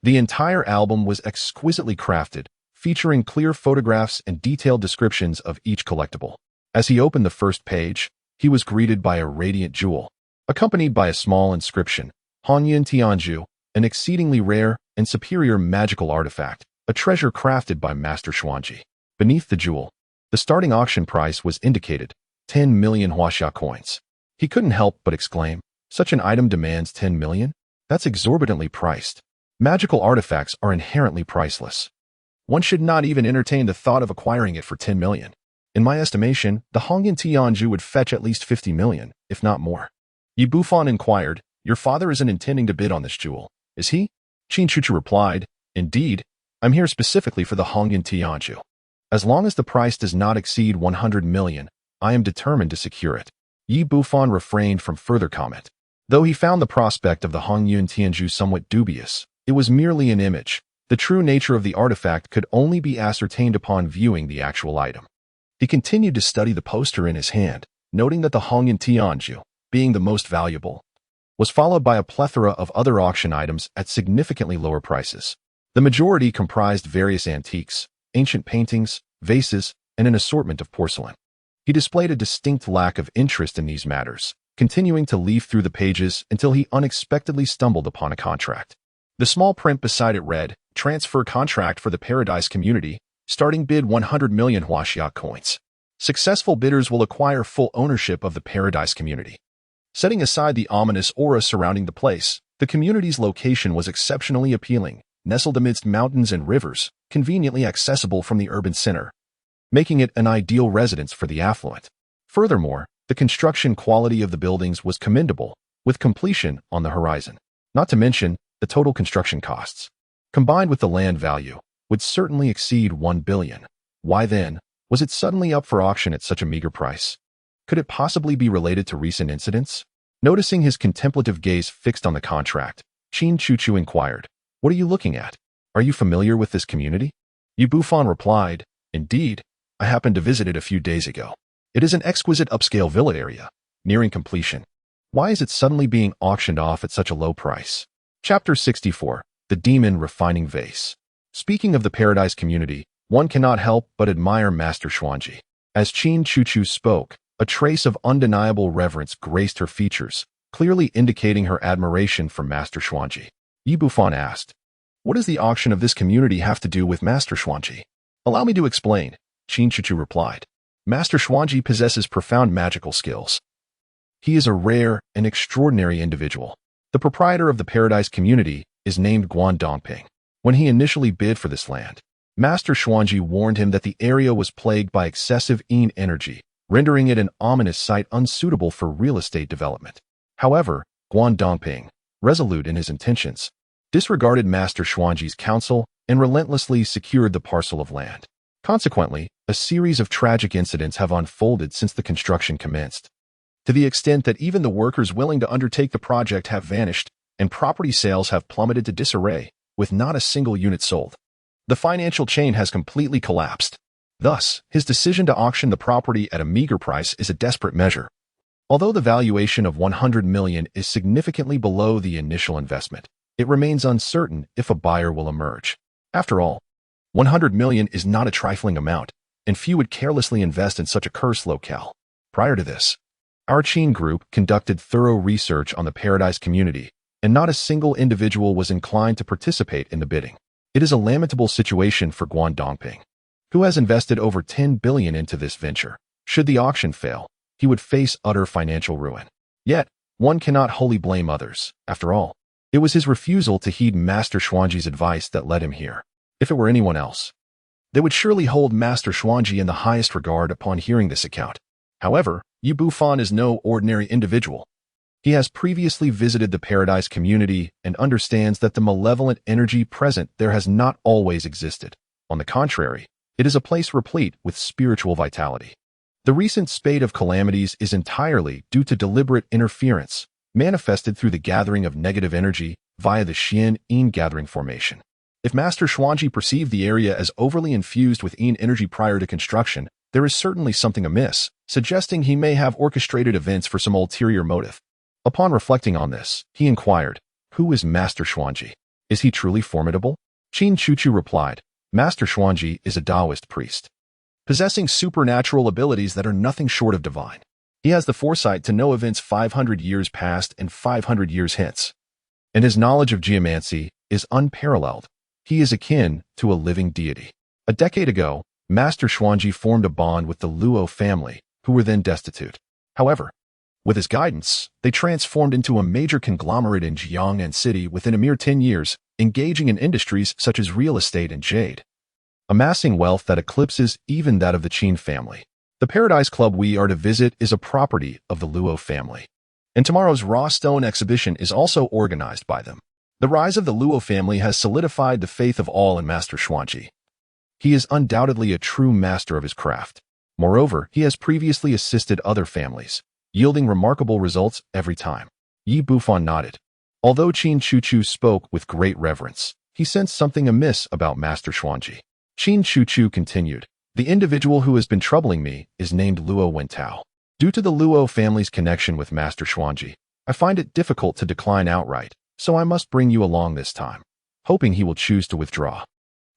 The entire album was exquisitely crafted, featuring clear photographs and detailed descriptions of each collectible. As he opened the first page, he was greeted by a radiant jewel, accompanied by a small inscription, Hongyan Tianju, an exceedingly rare and superior magical artifact, a treasure crafted by Master Xuanji. Beneath the jewel, the starting auction price was indicated, 10 million huaxia coins. He couldn't help but exclaim, "Such an item demands 10 million? That's exorbitantly priced. Magical artifacts are inherently priceless. One should not even entertain the thought of acquiring it for 10 million. In my estimation, the Hongyan Tianju would fetch at least 50 million, if not more." Yi Bufan inquired, "Your father isn't intending to bid on this jewel, is he?" Qin Chuchu replied, "Indeed, I'm here specifically for the Hongyan Tianju. As long as the price does not exceed 100 million, I am determined to secure it." Yi Bufan refrained from further comment. Though he found the prospect of the Hongyan Tianju somewhat dubious, it was merely an image. The true nature of the artifact could only be ascertained upon viewing the actual item. He continued to study the poster in his hand, noting that the Hongyan Tianju, being the most valuable, was followed by a plethora of other auction items at significantly lower prices. The majority comprised various antiques, ancient paintings, vases, and an assortment of porcelain. He displayed a distinct lack of interest in these matters, continuing to leaf through the pages until he unexpectedly stumbled upon a contract. The small print beside it read, "Transfer contract for the Paradise Community, starting bid 100 million huaxia coins. Successful bidders will acquire full ownership of the Paradise Community." Setting aside the ominous aura surrounding the place, the community's location was exceptionally appealing, nestled amidst mountains and rivers, conveniently accessible from the urban center, making it an ideal residence for the affluent. Furthermore, the construction quality of the buildings was commendable, with completion on the horizon. Not to mention, the total construction costs, combined with the land value, would certainly exceed 1 billion. Why then, was it suddenly up for auction at such a meager price? Could it possibly be related to recent incidents? Noticing his contemplative gaze fixed on the contract, Qin Chuchu inquired, "What are you looking at? Are you familiar with this community?" Yi Bufan replied, "Indeed, I happened to visit it a few days ago. It is an exquisite upscale villa area, nearing completion. Why is it suddenly being auctioned off at such a low price?" Chapter 64, The Demon Refining Vase. Speaking of the Paradise Community, one cannot help but admire Master Xuanji. As Qin Chuchu spoke, a trace of undeniable reverence graced her features, clearly indicating her admiration for Master Xuanji. Yi Bufan asked, "What does the auction of this community have to do with Master Xuanji?" "Allow me to explain," Qin Chuchu replied. "Master Xuanji possesses profound magical skills. He is a rare and extraordinary individual. The proprietor of the Paradise Community is named Guan Dongping. When he initially bid for this land, Master Xuanji warned him that the area was plagued by excessive yin energy, rendering it an ominous site unsuitable for real estate development. However, Guan Dongping, resolute in his intentions, disregarded Master Xuanji's counsel and relentlessly secured the parcel of land. Consequently, a series of tragic incidents have unfolded since the construction commenced, to the extent that even the workers willing to undertake the project have vanished, and property sales have plummeted to disarray, with not a single unit sold. The financial chain has completely collapsed. Thus, his decision to auction the property at a meager price is a desperate measure. Although the valuation of 100 million is significantly below the initial investment, it remains uncertain if a buyer will emerge. After all, 100 million is not a trifling amount, and few would carelessly invest in such a cursed locale. Prior to this, our Qin group conducted thorough research on the Paradise community, and not a single individual was inclined to participate in the bidding. It is a lamentable situation for Guangdongping, who has invested over 10 billion into this venture. Should the auction fail, he would face utter financial ruin. Yet, one cannot wholly blame others. After all, it was his refusal to heed Master Xuanji's advice that led him here. If it were anyone else, they would surely hold Master Xuanji in the highest regard upon hearing this account. However, Bufan is no ordinary individual. He has previously visited the Paradise community and understands that the malevolent energy present there has not always existed. On the contrary, it is a place replete with spiritual vitality. The recent spate of calamities is entirely due to deliberate interference, manifested through the gathering of negative energy via the Xian-Yin gathering formation. If Master Xuanji perceived the area as overly infused with Yin energy prior to construction, there is certainly something amiss, suggesting he may have orchestrated events for some ulterior motive. Upon reflecting on this, he inquired, "Who is Master Xuanji? Is he truly formidable?" Qin Chuchu replied, "Master Xuanji is a Taoist priest, possessing supernatural abilities that are nothing short of divine. He has the foresight to know events 500 years past and 500 years hence, and his knowledge of geomancy is unparalleled. He is akin to a living deity." A decade ago, Master Xuanji formed a bond with the Luo family, who were then destitute. However, with his guidance, they transformed into a major conglomerate in Jiangnan City within a mere 10 years, engaging in industries such as real estate and jade, amassing wealth that eclipses even that of the Qin family. The Paradise Club we are to visit is a property of the Luo family, and tomorrow's raw stone exhibition is also organized by them. The rise of the Luo family has solidified the faith of all in Master Xuanji. He is undoubtedly a true master of his craft. Moreover, he has previously assisted other families, yielding remarkable results every time. Bufan nodded. Although Qin Chuchu spoke with great reverence, he sensed something amiss about Master Xuanji. Qin Chuchu continued, "The individual who has been troubling me is named Luo Wentao. Due to the Luo family's connection with Master Xuanji, I find it difficult to decline outright, so I must bring you along this time, hoping he will choose to withdraw."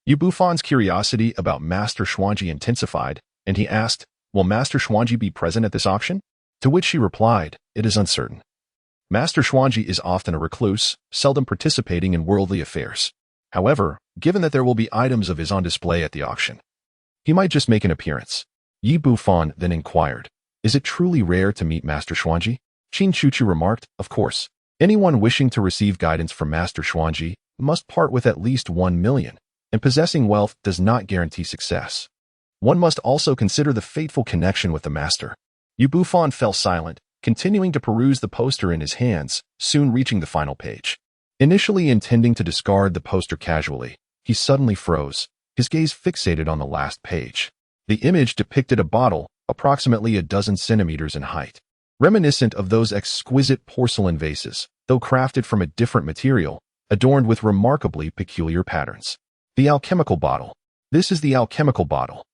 Bufan's curiosity about Master Xuanji intensified, and he asked, "Will Master Xuanji be present at this auction?" To which she replied, "It is uncertain. Master Xuanji is often a recluse, seldom participating in worldly affairs. However, given that there will be items of his on display at the auction, he might just make an appearance." Bufan then inquired, "Is it truly rare to meet Master Xuanji?" Qin Chuchu remarked, "Of course. Anyone wishing to receive guidance from Master Xuanji must part with at least 1 million, and possessing wealth does not guarantee success. One must also consider the fateful connection with the master." Bufan fell silent, continuing to peruse the poster in his hands, soon reaching the final page. Initially intending to discard the poster casually, he suddenly froze, his gaze fixated on the last page. The image depicted a bottle, approximately a dozen centimeters in height, reminiscent of those exquisite porcelain vases, though crafted from a different material, adorned with remarkably peculiar patterns. The alchemical bottle. This is the alchemical bottle.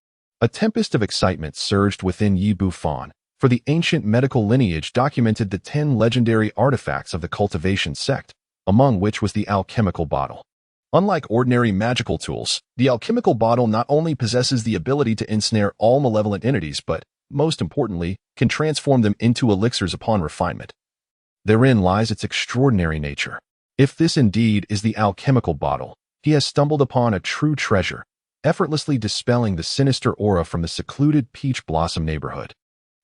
A tempest of excitement surged within Bufan, for the ancient medical lineage documented the 10 legendary artifacts of the Cultivation sect, among which was the alchemical bottle. Unlike ordinary magical tools, the alchemical bottle not only possesses the ability to ensnare all malevolent entities, but, most importantly, can transform them into elixirs upon refinement. Therein lies its extraordinary nature. If this indeed is the alchemical bottle, he has stumbled upon a true treasure, effortlessly dispelling the sinister aura from the secluded Peach Blossom neighborhood.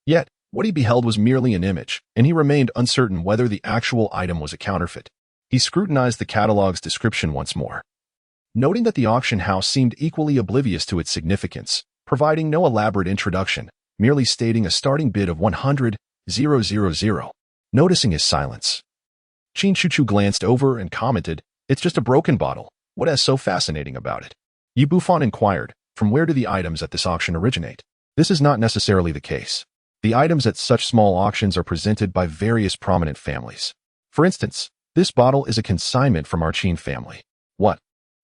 Yet, what he beheld was merely an image, and he remained uncertain whether the actual item was a counterfeit. He scrutinized the catalog's description once more, noting that the auction house seemed equally oblivious to its significance, providing no elaborate introduction, merely stating a starting bid of 100,000. Noticing his silence, Qin Chuchu glanced over and commented, "It's just a broken bottle. What is so fascinating about it?" Bufan inquired, "From where do the items at this auction originate?" This is not necessarily the case. The items at such small auctions are presented by various prominent families. For instance, this bottle is a consignment from our Qin family. What?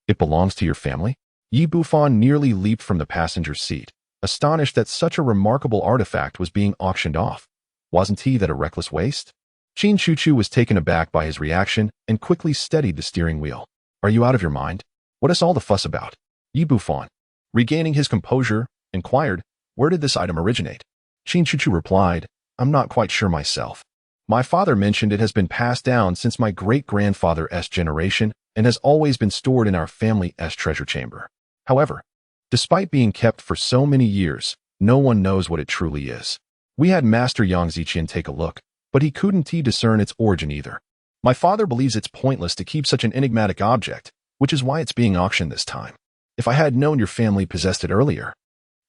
It belongs to your family? Bufan nearly leaped from the passenger's seat. astonished that such a remarkable artifact was being auctioned off. Wasn't he that a reckless waste? Qin Chuchu was taken aback by his reaction and quickly steadied the steering wheel. Are you out of your mind? What is all the fuss about? Yi Bufan, regaining his composure, inquired, where did this item originate? Qin Chuchu replied, I'm not quite sure myself. My father mentioned it has been passed down since my great-grandfather's generation and has always been stored in our family's treasure chamber. However, despite being kept for so many years, no one knows what it truly is. We had Master Yang Ziqian take a look, but he couldn't discern its origin either. My father believes it's pointless to keep such an enigmatic object, which is why it's being auctioned this time. If I had known your family possessed it earlier.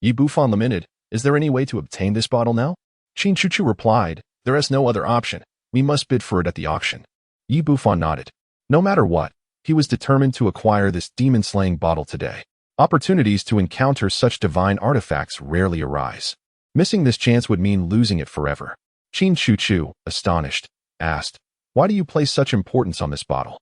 Yi Bufan lamented, is there any way to obtain this bottle now? Qin Chuchu replied, there is no other option. We must bid for it at the auction. Yi Bufan nodded. No matter what, he was determined to acquire this demon-slaying bottle today. Opportunities to encounter such divine artifacts rarely arise. Missing this chance would mean losing it forever. Qin Chuchu, astonished, asked, why do you place such importance on this bottle?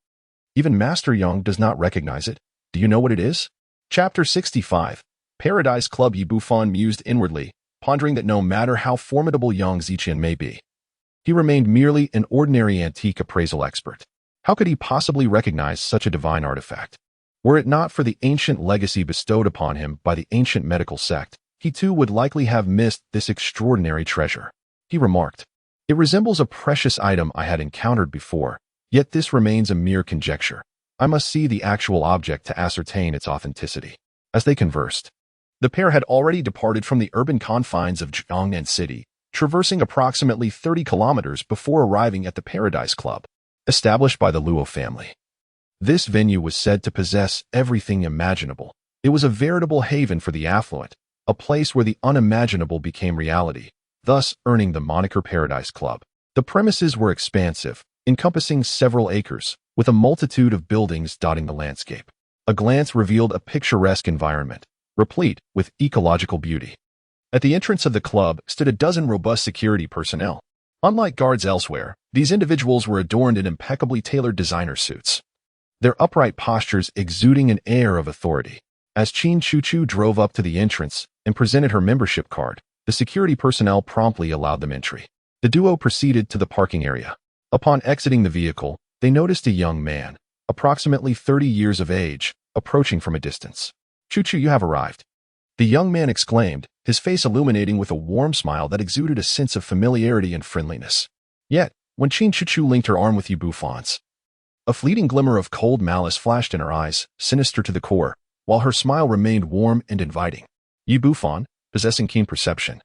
Even Master Yang does not recognize it. Do you know what it is? Chapter 65. Paradise Club. Yi Bufan mused inwardly, pondering that no matter how formidable Yang Ziqian may be, he remained merely an ordinary antique appraisal expert. How could he possibly recognize such a divine artifact? Were it not for the ancient legacy bestowed upon him by the Ancient Medical Sect, he too would likely have missed this extraordinary treasure. He remarked, it resembles a precious item I had encountered before, yet this remains a mere conjecture. I must see the actual object to ascertain its authenticity. As they conversed, the pair had already departed from the urban confines of Jiangnan City, traversing approximately 30 kilometers before arriving at the Paradise Club, established by the Luo family. This venue was said to possess everything imaginable. It was a veritable haven for the affluent, a place where the unimaginable became reality, thus earning the moniker Paradise Club. The premises were expansive, encompassing several acres, with a multitude of buildings dotting the landscape. A glance revealed a picturesque environment, replete with ecological beauty. At the entrance of the club stood a dozen robust security personnel. Unlike guards elsewhere, these individuals were adorned in impeccably tailored designer suits, their upright postures exuding an air of authority. As Qin Chuchu drove up to the entrance and presented her membership card, the security personnel promptly allowed them entry. The duo proceeded to the parking area. Upon exiting the vehicle, they noticed a young man, approximately 30 years of age, approaching from a distance. Chuchu, you have arrived. The young man exclaimed, his face illuminating with a warm smile that exuded a sense of familiarity and friendliness. Yet, when Qin Chuchu linked her arm with Yi Bufan's, a fleeting glimmer of cold malice flashed in her eyes, sinister to the core, while her smile remained warm and inviting. Yi Bufan, possessing keen perception,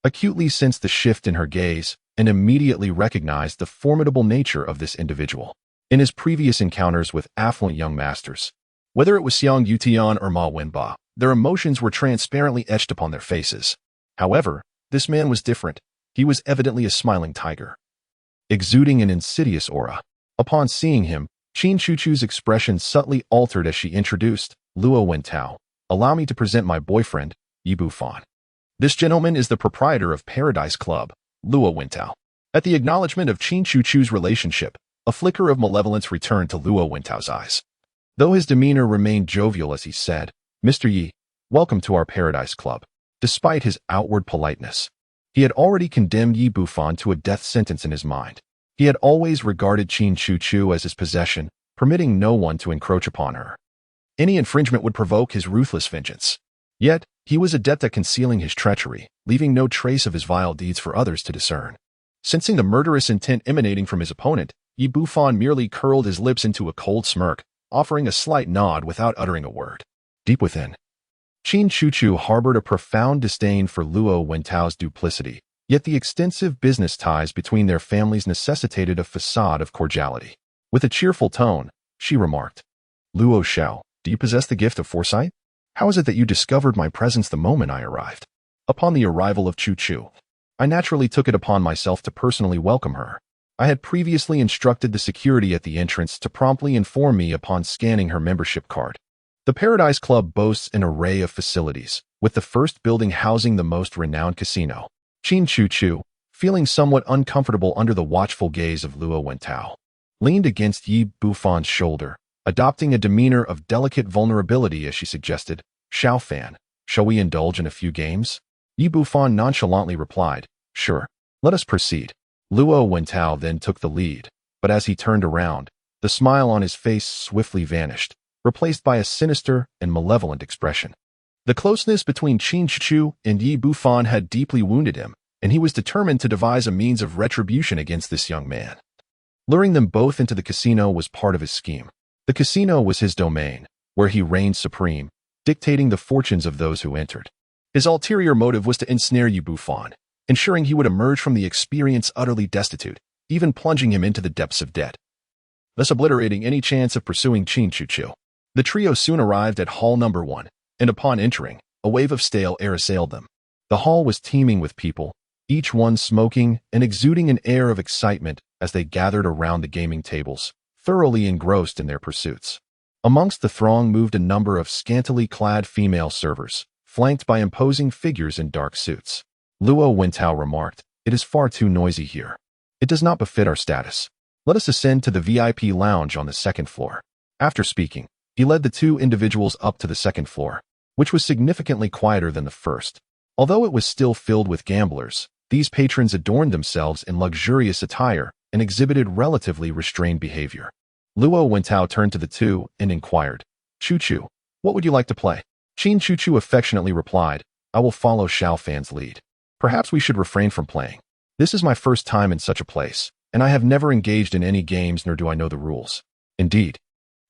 acutely sensed the shift in her gaze and immediately recognized the formidable nature of this individual. In his previous encounters with affluent young masters, whether it was Xiang Yutian or Ma Wenba, their emotions were transparently etched upon their faces. However, this man was different. He was evidently a smiling tiger, exuding an insidious aura. Upon seeing him, Qin Chuchu's expression subtly altered as she introduced, Luo Wentao, allow me to present my boyfriend, Yi Bufan. This gentleman is the proprietor of Paradise Club, Luo Wentao. At the acknowledgement of Qin Chuchu's relationship, a flicker of malevolence returned to Luo Wentao's eyes. Though his demeanor remained jovial as he said, Mr. Yi, welcome to our Paradise Club. Despite his outward politeness, he had already condemned Yi Bufan to a death sentence in his mind. He had always regarded Qin Chuchu as his possession, permitting no one to encroach upon her. Any infringement would provoke his ruthless vengeance. Yet, he was adept at concealing his treachery, leaving no trace of his vile deeds for others to discern. Sensing the murderous intent emanating from his opponent, Yi Bufan merely curled his lips into a cold smirk, offering a slight nod without uttering a word. Deep within, Qin Chuchu harbored a profound disdain for Luo Wentao's duplicity, yet the extensive business ties between their families necessitated a facade of cordiality. With a cheerful tone, she remarked, Luo Xiao, do you possess the gift of foresight? How is it that you discovered my presence the moment I arrived? Upon the arrival of Chuchu, I naturally took it upon myself to personally welcome her. I had previously instructed the security at the entrance to promptly inform me upon scanning her membership card. The Paradise Club boasts an array of facilities, with the first building housing the most renowned casino. Qin Chuchu, feeling somewhat uncomfortable under the watchful gaze of Luo Wentao, leaned against Yi Bufan's shoulder, adopting a demeanor of delicate vulnerability as she suggested, Xiao Fan, Shall we indulge in a few games? Yi Bufan nonchalantly replied, Sure, let us proceed. Luo Wentao then took the lead, but as he turned around, the smile on his face swiftly vanished, replaced by a sinister and malevolent expression. The closeness between Qin Chuchu and Yi Bufan had deeply wounded him, and he was determined to devise a means of retribution against this young man. Luring them both into the casino was part of his scheme. The casino was his domain, where he reigned supreme, dictating the fortunes of those who entered. His ulterior motive was to ensnare Yi Bufan, ensuring he would emerge from the experience utterly destitute, even plunging him into the depths of debt, thus obliterating any chance of pursuing Qin Chuchu. The trio soon arrived at Hall Number 1, and upon entering, a wave of stale air assailed them. The hall was teeming with people, each one smoking and exuding an air of excitement as they gathered around the gaming tables, thoroughly engrossed in their pursuits. Amongst the throng moved a number of scantily clad female servers, flanked by imposing figures in dark suits. Luo Wentao remarked, It is far too noisy here. It does not befit our status. Let us ascend to the VIP lounge on the second floor. After speaking, he led the two individuals up to the second floor, which was significantly quieter than the first. Although it was still filled with gamblers, these patrons adorned themselves in luxurious attire and exhibited relatively restrained behavior. Luo Wentao turned to the two and inquired, Chuchu, what would you like to play? Qin Chuchu affectionately replied, I will follow Xiao Fan's lead. Perhaps we should refrain from playing. This is my first time in such a place, and I have never engaged in any games nor do I know the rules. Indeed,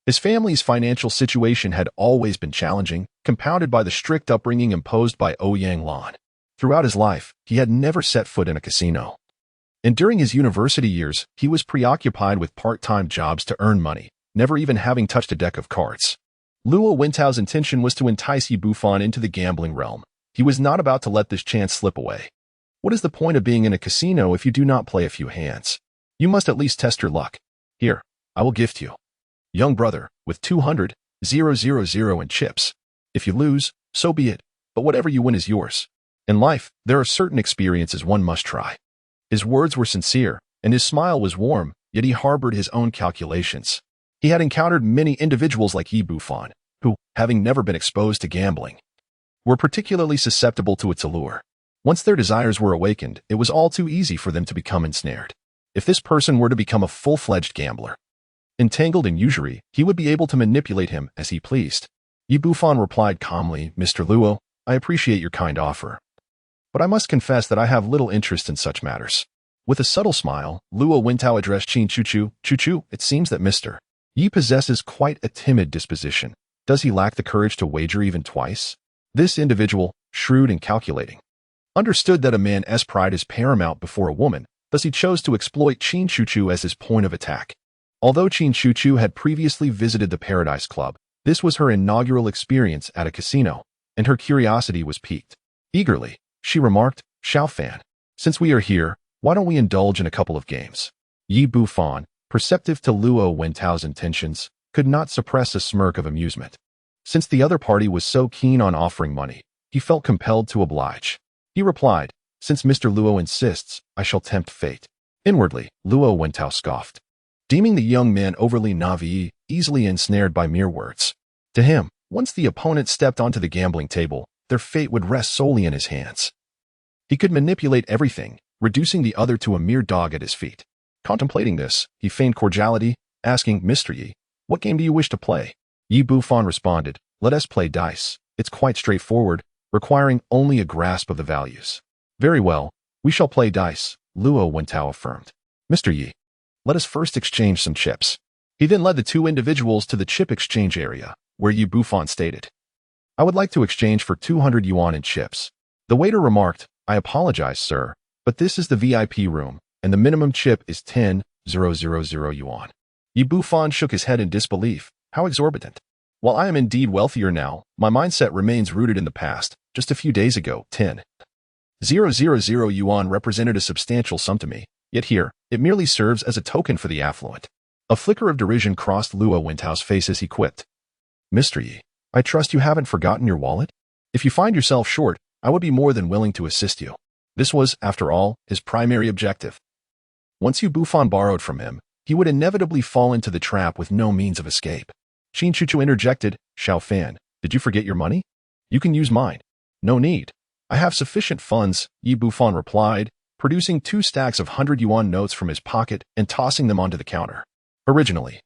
his family's financial situation had always been challenging, compounded by the strict upbringing imposed by Ouyang Lan. Throughout his life, he had never set foot in a casino. And during his university years, he was preoccupied with part-time jobs to earn money, never even having touched a deck of cards. Luo Wentao's intention was to entice Yi Bufan into the gambling realm. He was not about to let this chance slip away. What is the point of being in a casino if you do not play a few hands? You must at least test your luck. Here, I will gift you, young brother, with 200,000 in chips. If you lose, so be it, but whatever you win is yours. In life, there are certain experiences one must try. His words were sincere, and his smile was warm, yet he harbored his own calculations. He had encountered many individuals like Yi Bufan, who, having never been exposed to gambling, were particularly susceptible to its allure. Once their desires were awakened, it was all too easy for them to become ensnared. If this person were to become a full-fledged gambler, entangled in usury, he would be able to manipulate him as he pleased. Yi Bufan replied calmly, Mr. Luo, I appreciate your kind offer, but I must confess that I have little interest in such matters. With a subtle smile, Luo Wentao addressed Qin Chuchu. Chuchu, it seems that Mr. Yi possesses quite a timid disposition. Does he lack the courage to wager even twice? This individual, shrewd and calculating, understood that a man's pride is paramount before a woman, thus he chose to exploit Qin Chuchu as his point of attack. Although Qin Chuchu had previously visited the Paradise Club, this was her inaugural experience at a casino, and her curiosity was piqued. Eagerly, she remarked, Xiao Fan, since we are here, why don't we indulge in a couple of games? Yi Bufan, perceptive to Luo Wentao's intentions, could not suppress a smirk of amusement. Since the other party was so keen on offering money, he felt compelled to oblige. He replied, Since Mr. Luo insists, I shall tempt fate. Inwardly, Luo Wentao scoffed, deeming the young man overly naive, easily ensnared by mere words. To him, once the opponent stepped onto the gambling table, their fate would rest solely in his hands. He could manipulate everything, reducing the other to a mere dog at his feet. Contemplating this, he feigned cordiality, asking, Mr. Yi, what game do you wish to play? Yi Bufan responded, Let us play dice. It's quite straightforward, requiring only a grasp of the values. Very well, we shall play dice, Luo Wentao affirmed. Mr. Yi, let us first exchange some chips. He then led the two individuals to the chip exchange area, where Yi Bufan stated, I would like to exchange for 200 yuan in chips. The waiter remarked, I apologize, sir, but this is the VIP room, and the minimum chip is 10,000 yuan. Yi Bufan shook his head in disbelief. How exorbitant. While I am indeed wealthier now, my mindset remains rooted in the past. Just a few days ago, 10,000 yuan represented a substantial sum to me, yet here, it merely serves as a token for the affluent. A flicker of derision crossed Luo Wentao's face as he quipped, Mr. Yi, I trust you haven't forgotten your wallet? If you find yourself short, I would be more than willing to assist you. This was, after all, his primary objective. Once Yi Bufan borrowed from him, he would inevitably fall into the trap with no means of escape. Qin Chuchu interjected, Xiao Fan, did you forget your money? You can use mine. No need. I have sufficient funds, Yi Bufan replied, producing 2 stacks of 100 yuan notes from his pocket and tossing them onto the counter. Originally,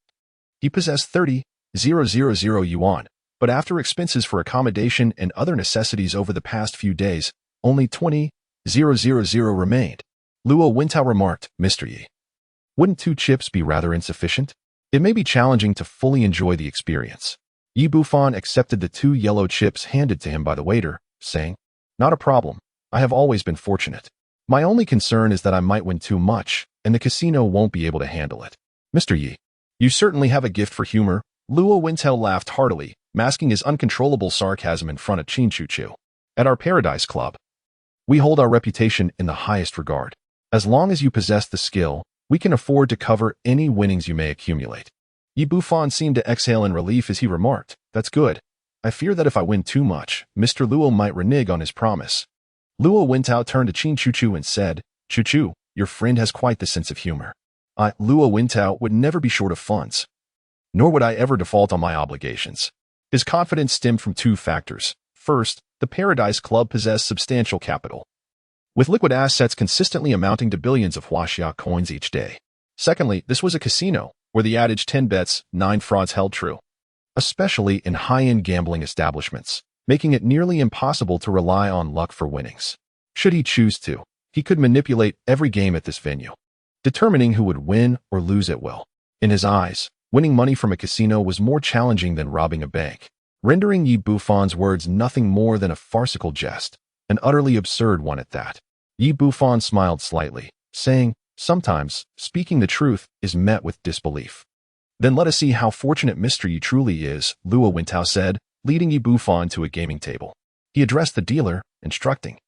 he possessed 30,000 yuan, but after expenses for accommodation and other necessities over the past few days, only 20,000 remained. Luo Wintao remarked, Mr. Yi, wouldn't 2 chips be rather insufficient? It may be challenging to fully enjoy the experience. Yi Bufan accepted the 2 yellow chips handed to him by the waiter, saying, not a problem. I have always been fortunate. My only concern is that I might win too much, and the casino won't be able to handle it. Mr. Yi, you certainly have a gift for humor. Luo Wintao laughed heartily, masking his uncontrollable sarcasm in front of Qin Chuchu. At our Paradise Club, we hold our reputation in the highest regard. As long as you possess the skill, we can afford to cover any winnings you may accumulate. Yi Bufan seemed to exhale in relief as he remarked, that's good. I fear that if I win too much, Mr. Luo might renege on his promise. Luo Wintao turned to Qin Chuchu and said, Chuchu, your friend has quite the sense of humor. Luo Wintao would never be short of funds. Nor would I ever default on my obligations. His confidence stemmed from 2 factors. First, the Paradise Club possessed substantial capital, with liquid assets consistently amounting to billions of Huaxia coins each day. Secondly, this was a casino, where the adage 10 bets, 9 frauds held true, especially in high-end gambling establishments, making it nearly impossible to rely on luck for winnings. Should he choose to, he could manipulate every game at this venue, determining who would win or lose at will. In his eyes, winning money from a casino was more challenging than robbing a bank, rendering Yi Bufan's words nothing more than a farcical jest, an utterly absurd one at that. Yi Bufan smiled slightly, saying, sometimes, speaking the truth is met with disbelief. Then let us see how fortunate Mr. Yi truly is, Luo Wintao said, leading Yi Bufan to a gaming table. He addressed the dealer, instructing,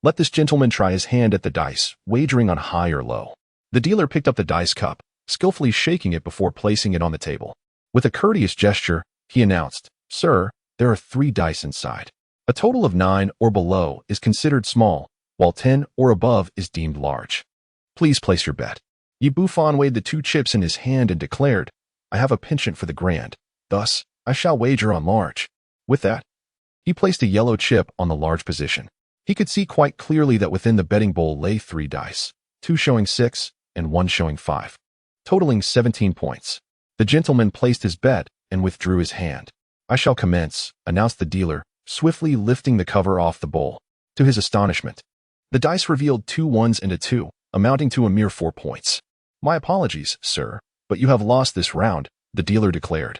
let this gentleman try his hand at the dice, wagering on high or low. The dealer picked up the dice cup, skillfully shaking it before placing it on the table. With a courteous gesture, he announced, sir, there are 3 dice inside. A total of 9 or below is considered small, while 10 or above is deemed large. Please place your bet. Yi Bufan weighed the 2 chips in his hand and declared, I have a penchant for the grand, thus, I shall wager on large. With that, he placed a yellow chip on the large position. He could see quite clearly that within the betting bowl lay 3 dice, 2 showing 6 and 1 showing 5, totaling 17 points. The gentleman placed his bet and withdrew his hand. I shall commence, announced the dealer, swiftly lifting the cover off the bowl. To his astonishment, the dice revealed 2 ones and a 2, amounting to a mere 4 points. My apologies, sir, but you have lost this round, the dealer declared.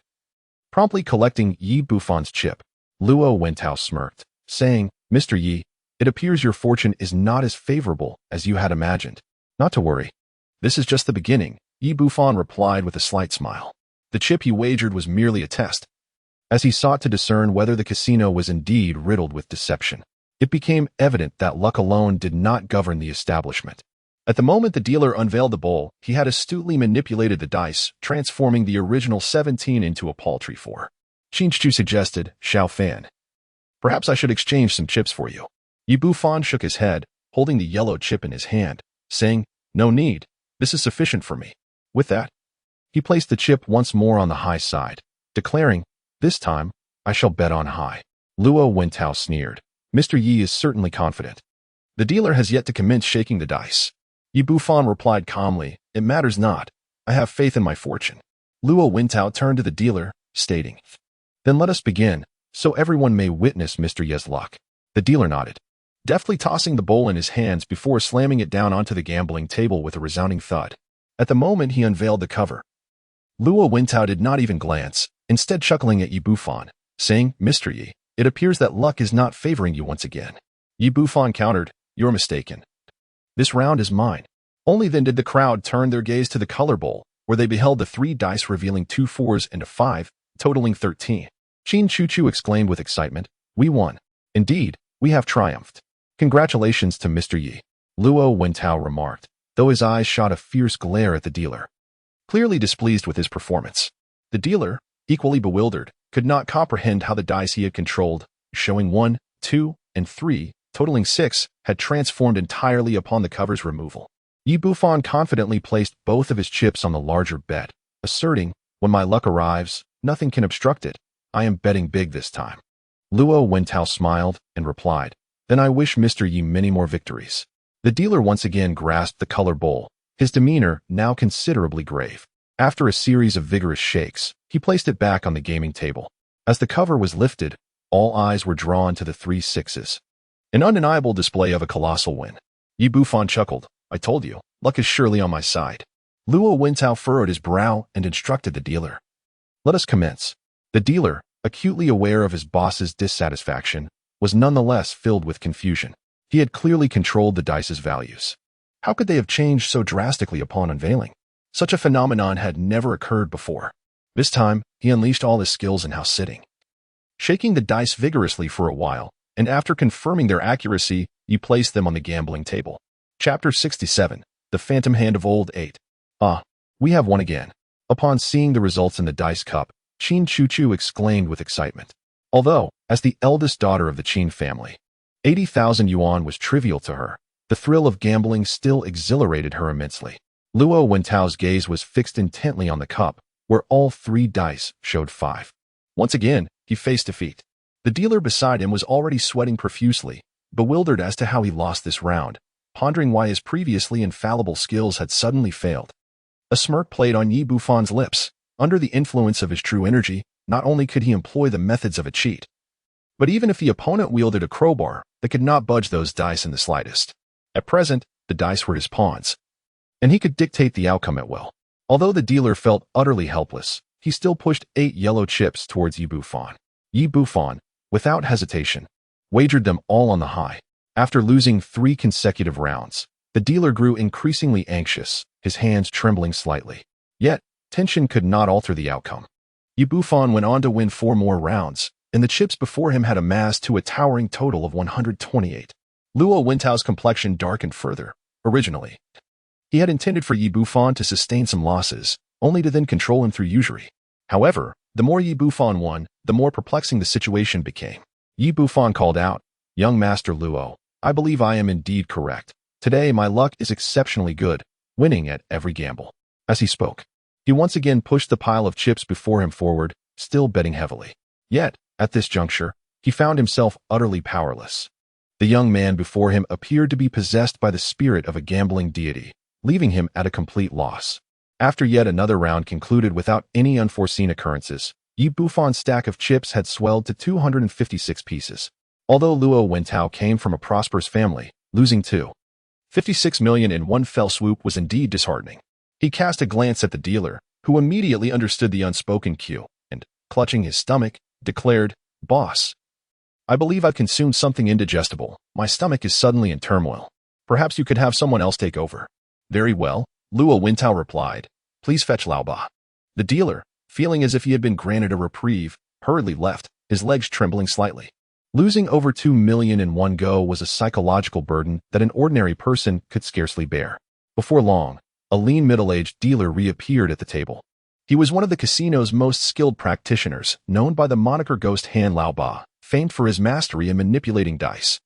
Promptly collecting Yi Bufan's chip, Luo Wintao smirked, saying, Mr. Yi, it appears your fortune is not as favorable as you had imagined. Not to worry. This is just the beginning, Yi Bufan replied with a slight smile. The chip he wagered was merely a test. As he sought to discern whether the casino was indeed riddled with deception, it became evident that luck alone did not govern the establishment. At the moment the dealer unveiled the bowl, he had astutely manipulated the dice, transforming the original 17 into a paltry 4. Qinchu suggested, Xiao Fan, perhaps I should exchange some chips for you. Yi Bufan shook his head, holding the yellow chip in his hand, saying, no need, this is sufficient for me. With that, he placed the chip once more on the high side, declaring, this time, I shall bet on high. Luo Wintao sneered. Mr. Yi is certainly confident. The dealer has yet to commence shaking the dice. Yi Bufan replied calmly, it matters not. I have faith in my fortune. Luo Wintao turned to the dealer, stating, then let us begin, so everyone may witness Mr. Yi's luck. The dealer nodded, deftly tossing the bowl in his hands before slamming it down onto the gambling table with a resounding thud. At the moment he unveiled the cover, Luo Wintao did not even glance, instead chuckling at Yi Bufan, saying, Mr. Yi, it appears that luck is not favoring you once again. Yi Bufan countered, you're mistaken. This round is mine. Only then did the crowd turn their gaze to the color bowl, where they beheld the 3 dice revealing 2 4s and a 5, totaling 13. Qin Chuchu exclaimed with excitement, we won. Indeed, we have triumphed. Congratulations to Mr. Yi. Luo Wintao remarked, though his eyes shot a fierce glare at the dealer, clearly displeased with his performance. The dealer, equally bewildered, could not comprehend how the dice he had controlled, showing 1, 2, and 3, totaling 6, had transformed entirely upon the cover's removal. Yi Bufan confidently placed both of his chips on the larger bet, asserting, when my luck arrives, nothing can obstruct it. I am betting big this time. Luo Wentao smiled and replied, "Then I wish Mr. Yi many more victories." The dealer once again grasped the color bowl, his demeanor now considerably grave. After a series of vigorous shakes, he placed it back on the gaming table. As the cover was lifted, all eyes were drawn to the 3 sixes. An undeniable display of a colossal win. Yi Bufan chuckled, "I told you, luck is surely on my side." Luo Wentao furrowed his brow and instructed the dealer, "Let us commence." The dealer, acutely aware of his boss's dissatisfaction, was nonetheless filled with confusion. He had clearly controlled the dice's values. How could they have changed so drastically upon unveiling? Such a phenomenon had never occurred before. This time, he unleashed all his skills in house sitting. Shaking the dice vigorously for a while, and after confirming their accuracy, he placed them on the gambling table. Chapter 67, The Phantom Hand of Old 8. "Ah, we have won again." Upon seeing the results in the dice cup, Qin Chuchu exclaimed with excitement. Although, as the eldest daughter of the Qin family, 80,000 yuan was trivial to her, the thrill of gambling still exhilarated her immensely. Luo Wentao's gaze was fixed intently on the cup, where all 3 dice showed 5. Once again, he faced defeat. The dealer beside him was already sweating profusely, bewildered as to how he lost this round, pondering why his previously infallible skills had suddenly failed. A smirk played on Yi Bufan's lips. Under the influence of his true energy, not only could he employ the methods of a cheat, but even if the opponent wielded a crowbar, they could not budge those dice in the slightest. At present, the dice were his pawns, and he could dictate the outcome at will. Although the dealer felt utterly helpless, he still pushed 8 yellow chips towards Yi Bufan. Yi Bufan, without hesitation, wagered them all on the high. After losing 3 consecutive rounds, the dealer grew increasingly anxious, his hands trembling slightly. Yet, tension could not alter the outcome. Yi Bufan went on to win 4 more rounds, and the chips before him had amassed to a towering total of 128. Luo Wentao's complexion darkened further. Originally, he had intended for Yi Bufan to sustain some losses, only to then control him through usury. However, the more Yi Bufan won, the more perplexing the situation became. Yi Bufan called out, "Young Master Luo, I believe I am indeed correct. Today my luck is exceptionally good, winning at every gamble." As he spoke, he once again pushed the pile of chips before him forward, still betting heavily. Yet, at this juncture, he found himself utterly powerless. The young man before him appeared to be possessed by the spirit of a gambling deity, leaving him at a complete loss. After yet another round concluded without any unforeseen occurrences, Yi Bufan's stack of chips had swelled to 256 pieces. Although Luo Wentao came from a prosperous family, losing 2.56 million in one fell swoop was indeed disheartening. He cast a glance at the dealer, who immediately understood the unspoken cue, and, clutching his stomach, declared, "Boss, I believe I've consumed something indigestible. My stomach is suddenly in turmoil. Perhaps you could have someone else take over." "Very well," Luo Wentao replied. "Please fetch Lao Ba." The dealer, feeling as if he had been granted a reprieve, hurriedly left, his legs trembling slightly. Losing over 2 million in one go was a psychological burden that an ordinary person could scarcely bear. Before long, a lean middle-aged dealer reappeared at the table. He was one of the casino's most skilled practitioners, known by the moniker Ghost Hand Lao Ba, famed for his mastery in manipulating dice.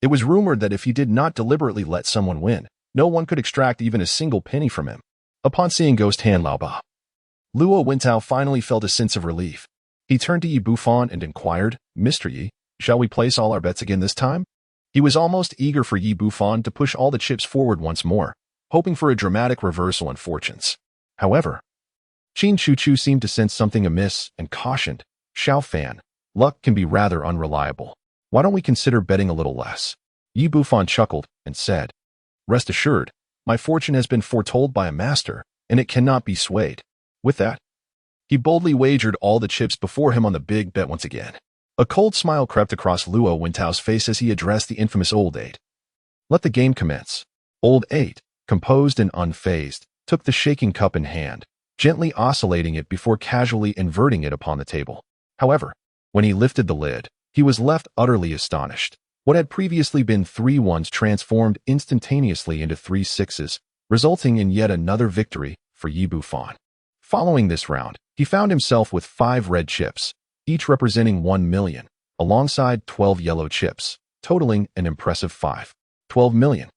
It was rumored that if he did not deliberately let someone win, no one could extract even a single penny from him. Upon seeing Ghost Hand Lao Ba, Luo Wentao finally felt a sense of relief. He turned to Yi Bufan and inquired, "Mr. Yi, shall we place all our bets again this time?" He was almost eager for Yi Bufan to push all the chips forward once more, hoping for a dramatic reversal in fortunes. However, Qin Chuchu seemed to sense something amiss and cautioned, "Xiao Fan, luck can be rather unreliable. Why don't we consider betting a little less?" Yi Bufan chuckled and said, "Rest assured, my fortune has been foretold by a master, and it cannot be swayed." With that, he boldly wagered all the chips before him on the big bet once again. A cold smile crept across Luo Wentao's face as he addressed the infamous Old 8. "Let the game commence." Old 8, composed and unfazed, took the shaking cup in hand, gently oscillating it before casually inverting it upon the table. However, when he lifted the lid, he was left utterly astonished. What had previously been 3 ones transformed instantaneously into 3 sixes, resulting in yet another victory for Yi Bufan. Following this round, he found himself with 5 red chips, each representing 1 million, alongside 12 yellow chips, totaling an impressive 5.12 million.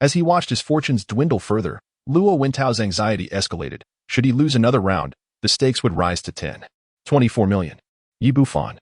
As he watched his fortunes dwindle further, Luo Wentao's anxiety escalated. Should he lose another round, the stakes would rise to 10.24 million. Yi Bufan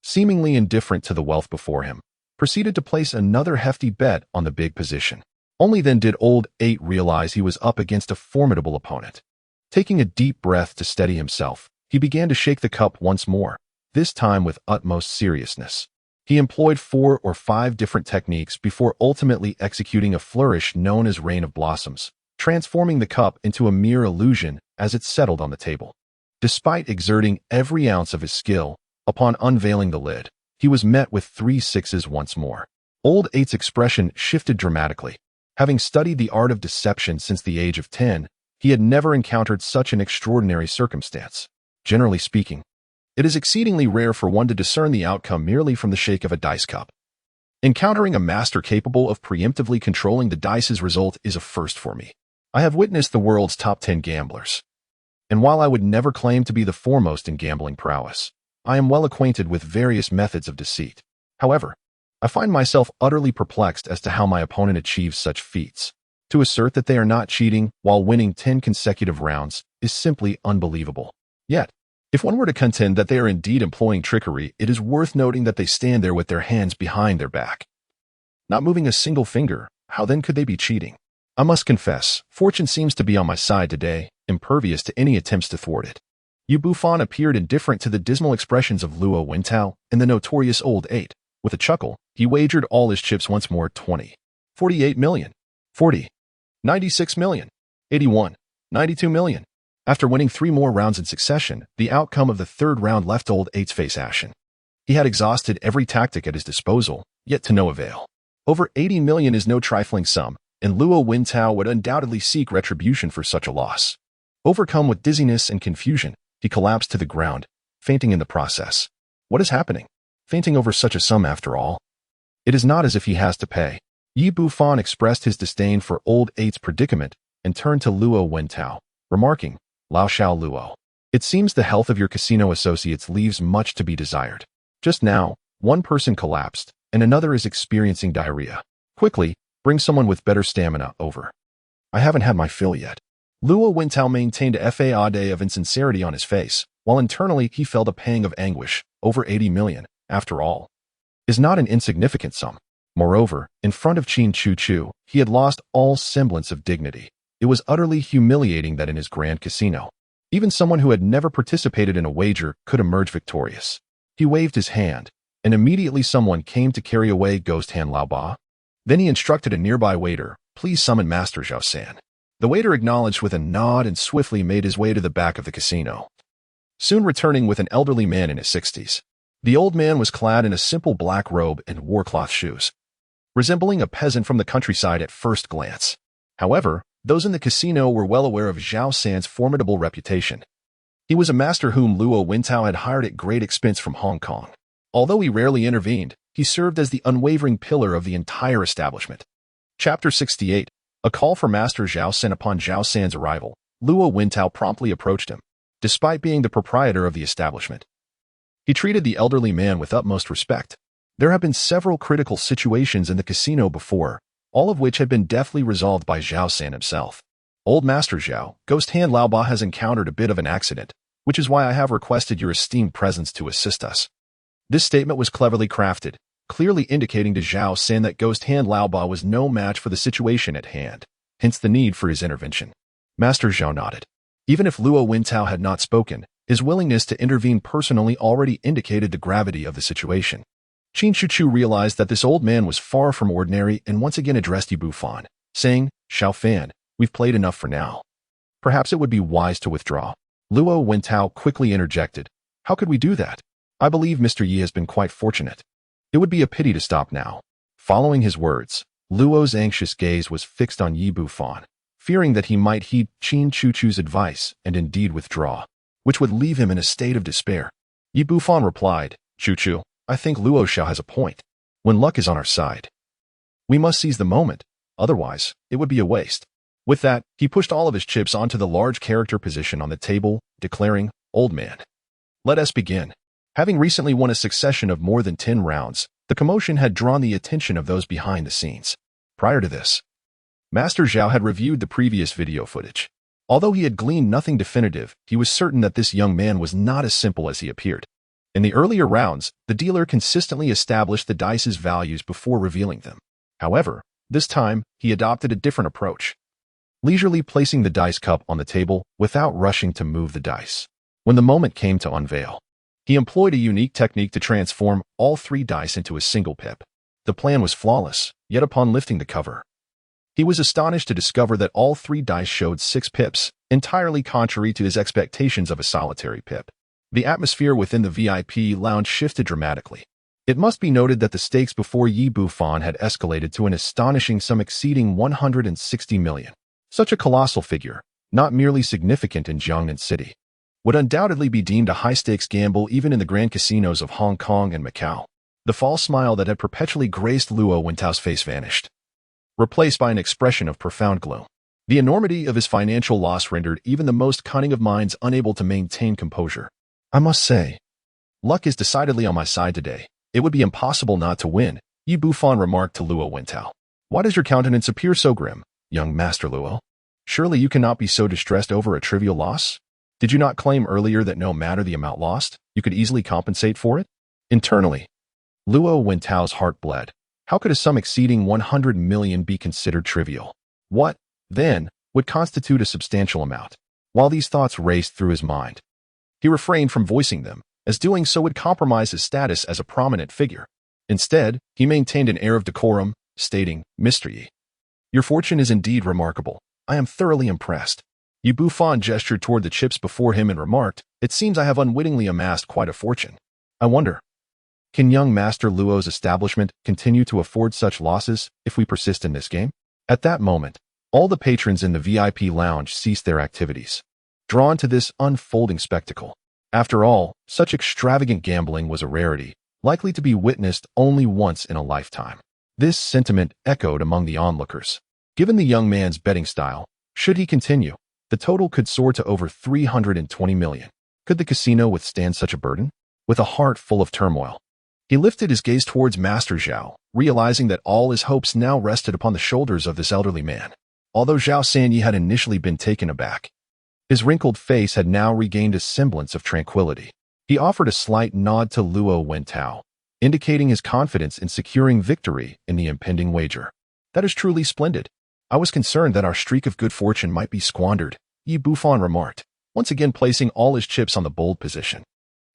seemingly indifferent to the wealth before him, proceeded to place another hefty bet on the big position. Only then did old 8 realize he was up against a formidable opponent. Taking a deep breath to steady himself, he began to shake the cup once more, this time with utmost seriousness. He employed 4 or 5 different techniques before ultimately executing a flourish known as Rain of Blossoms, transforming the cup into a mere illusion as it settled on the table. Despite exerting every ounce of his skill, upon unveiling the lid, he was met with 3 sixes once more. Old 8's expression shifted dramatically. Having studied the art of deception since the age of 10, he had never encountered such an extraordinary circumstance. Generally speaking, it is exceedingly rare for one to discern the outcome merely from the shake of a dice cup. Encountering a master capable of preemptively controlling the dice's result is a first for me. I have witnessed the world's top 10 gamblers. And while I would never claim to be the foremost in gambling prowess, I am well acquainted with various methods of deceit. However, I find myself utterly perplexed as to how my opponent achieves such feats. To assert that they are not cheating while winning 10 consecutive rounds is simply unbelievable. Yet, if one were to contend that they are indeed employing trickery, it is worth noting that they stand there with their hands behind their back, not moving a single finger. How then could they be cheating? I must confess, fortune seems to be on my side today, impervious to any attempts to thwart it. Bufan appeared indifferent to the dismal expressions of Luo Wintao and the notorious old 8. With a chuckle, he wagered all his chips once more. 20, 48 million, 40, 96 million, 81, 92 million. After winning 3 more rounds in succession, the outcome of the 3rd round left old 8's face ashen. He had exhausted every tactic at his disposal, yet to no avail. Over 80 million is no trifling sum, and Luo Wintao would undoubtedly seek retribution for such a loss. Overcome with dizziness and confusion, he collapsed to the ground, fainting in the process. What is happening? Fainting over such a sum after all? It is not as if he has to pay. Bufan expressed his disdain for old 8's predicament and turned to Luo Wintao, remarking, Lao Xiao Luo, it seems the health of your casino associates leaves much to be desired. Just now, one person collapsed, and another is experiencing diarrhea. Quickly, bring someone with better stamina over. I haven't had my fill yet. Luo Wintao maintained a facade of insincerity on his face, while internally he felt a pang of anguish. Over 80 million, after all, is not an insignificant sum. Moreover, in front of Qin Chu, he had lost all semblance of dignity. It was utterly humiliating that in his grand casino, even someone who had never participated in a wager could emerge victorious. He waved his hand, and immediately someone came to carry away Ghost Hand Lao Ba. Then he instructed a nearby waiter, please summon Master Zhao San. The waiter acknowledged with a nod and swiftly made his way to the back of the casino, soon returning with an elderly man in his 60s. The old man was clad in a simple black robe and wore cloth shoes, resembling a peasant from the countryside at first glance. However, those in the casino were well aware of Zhao San's formidable reputation. He was a master whom Luo Wintao had hired at great expense from Hong Kong. Although he rarely intervened, he served as the unwavering pillar of the entire establishment. Chapter 68. A call for Master Zhao San. Upon Zhao San's arrival, Luo Wintao promptly approached him. Despite being the proprietor of the establishment, he treated the elderly man with utmost respect. There have been several critical situations in the casino before, all of which had been deftly resolved by Zhao San himself. Old Master Zhao, Ghost Hand Lao Ba has encountered a bit of an accident, which is why I have requested your esteemed presence to assist us. This statement was cleverly crafted, clearly indicating to Zhao San that Ghost Hand Lao Ba was no match for the situation at hand, hence the need for his intervention. Master Zhao nodded. Even if Luo Wintao had not spoken, his willingness to intervene personally already indicated the gravity of the situation. Qin Chu realized that this old man was far from ordinary and once again addressed Bufan, saying, Xiao Fan, we've played enough for now. Perhaps it would be wise to withdraw. Luo Wintao quickly interjected, how could we do that? I believe Mr. Yi has been quite fortunate. It would be a pity to stop now. Following his words, Luo's anxious gaze was fixed on Bufan, fearing that he might heed Qin Chu's advice and indeed withdraw, which would leave him in a state of despair. Bufan replied, Chu, I think Luo Xiao has a point. When luck is on our side, we must seize the moment, otherwise, it would be a waste. With that, he pushed all of his chips onto the large character position on the table, declaring, Old man, let us begin. Having recently won a succession of more than 10 rounds, the commotion had drawn the attention of those behind the scenes. Prior to this, Master Zhao had reviewed the previous video footage. Although he had gleaned nothing definitive, he was certain that this young man was not as simple as he appeared. In the earlier rounds, the dealer consistently established the dice's values before revealing them. However, this time, he adopted a different approach, leisurely placing the dice cup on the table without rushing to move the dice. When the moment came to unveil, he employed a unique technique to transform all 3 dice into a single pip. The plan was flawless, yet upon lifting the cover, he was astonished to discover that all 3 dice showed 6 pips, entirely contrary to his expectations of a solitary pip. The atmosphere within the VIP lounge shifted dramatically. It must be noted that the stakes before Bufan had escalated to an astonishing sum exceeding 160 million. Such a colossal figure, not merely significant in Jiangnan City, would undoubtedly be deemed a high-stakes gamble even in the grand casinos of Hong Kong and Macau. The false smile that had perpetually graced Luo Wentao's face vanished, replaced by an expression of profound gloom. The enormity of his financial loss rendered even the most cunning of minds unable to maintain composure. I must say, luck is decidedly on my side today. It would be impossible not to win, Bufan remarked to Luo Wentao. Why does your countenance appear so grim, young Master Luo? Surely you cannot be so distressed over a trivial loss? Did you not claim earlier that no matter the amount lost, you could easily compensate for it? Internally, Luo Wentao's heart bled. How could a sum exceeding 100 million be considered trivial? What, then, would constitute a substantial amount? While these thoughts raced through his mind, he refrained from voicing them, as doing so would compromise his status as a prominent figure. Instead, he maintained an air of decorum, stating, "Mystery. Your fortune is indeed remarkable. I am thoroughly impressed." Bufan gestured toward the chips before him and remarked, "It seems I have unwittingly amassed quite a fortune. I wonder, can young Master Luo's establishment continue to afford such losses if we persist in this game?" At that moment, all the patrons in the VIP lounge ceased their activities, drawn to this unfolding spectacle. After all, such extravagant gambling was a rarity, likely to be witnessed only once in a lifetime. This sentiment echoed among the onlookers. Given the young man's betting style, should he continue, the total could soar to over 320 million. Could the casino withstand such a burden? With a heart full of turmoil, he lifted his gaze towards Master Zhao, realizing that all his hopes now rested upon the shoulders of this elderly man. Although Zhao Sanyi had initially been taken aback, his wrinkled face had now regained a semblance of tranquility. He offered a slight nod to Luo Wentao, indicating his confidence in securing victory in the impending wager. "That is truly splendid. I was concerned that our streak of good fortune might be squandered," Bufan remarked, once again placing all his chips on the bold position.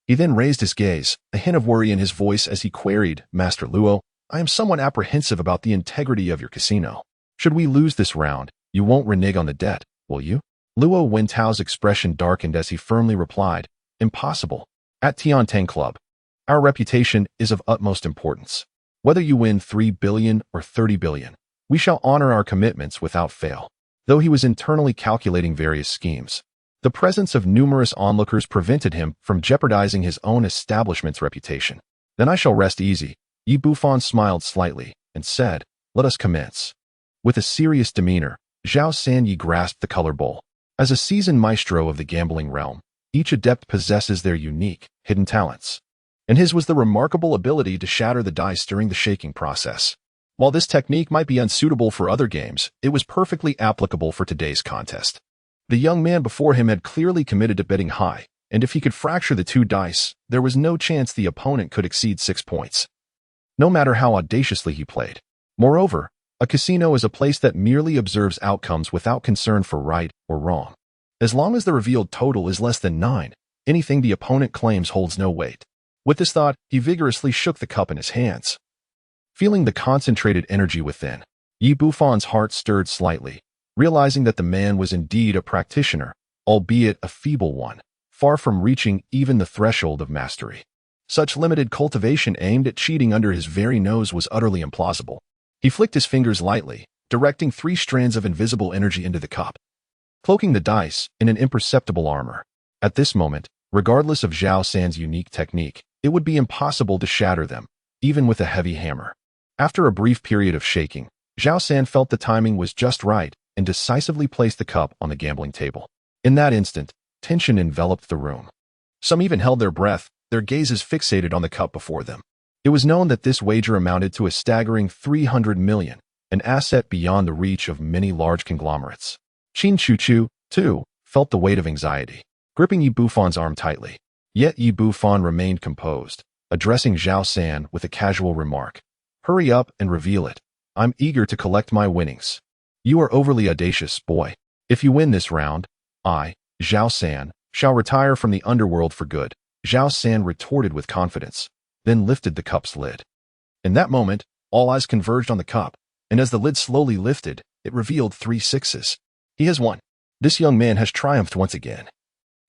He then raised his gaze, a hint of worry in his voice as he queried, "Master Luo, I am somewhat apprehensive about the integrity of your casino. Should we lose this round, you won't renege on the debt, will you?" Luo Wentao's expression darkened as he firmly replied, "Impossible. At Tiantang Club, our reputation is of utmost importance. Whether you win 3 billion or 30 billion, we shall honor our commitments without fail." Though he was internally calculating various schemes, the presence of numerous onlookers prevented him from jeopardizing his own establishment's reputation. "Then I shall rest easy." Bufan smiled slightly and said, "Let us commence." With a serious demeanor, Zhao Sanyi grasped the color bowl. As a seasoned maestro of the gambling realm, each adept possesses their unique, hidden talents, and his was the remarkable ability to shatter the dice during the shaking process. While this technique might be unsuitable for other games, it was perfectly applicable for today's contest. The young man before him had clearly committed to betting high, and if he could fracture the 2 dice, there was no chance the opponent could exceed 6 points, no matter how audaciously he played. Moreover, a casino is a place that merely observes outcomes without concern for right or wrong. As long as the revealed total is less than 9, anything the opponent claims holds no weight. With this thought, he vigorously shook the cup in his hands. Feeling the concentrated energy within, Bufan's heart stirred slightly, realizing that the man was indeed a practitioner, albeit a feeble one, far from reaching even the threshold of mastery. Such limited cultivation aimed at cheating under his very nose was utterly implausible. He flicked his fingers lightly, directing 3 strands of invisible energy into the cup, cloaking the dice in an imperceptible armor. At this moment, regardless of Zhao San's unique technique, it would be impossible to shatter them, even with a heavy hammer. After a brief period of shaking, Zhao San felt the timing was just right and decisively placed the cup on the gambling table. In that instant, tension enveloped the room. Some even held their breath, their gazes fixated on the cup before them. It was known that this wager amounted to a staggering 300 million, an asset beyond the reach of many large conglomerates. Qin Chuchu, too, felt the weight of anxiety, gripping Bufan's arm tightly. Yet Yi Bufan remained composed, addressing Zhao San with a casual remark. Hurry up and reveal it. I'm eager to collect my winnings. You are overly audacious, boy. If you win this round, I, Zhao San, shall retire from the underworld for good. Zhao San retorted with confidence, then lifted the cup's lid. In that moment, all eyes converged on the cup, and as the lid slowly lifted, it revealed 3 sixes. He has won. This young man has triumphed once again.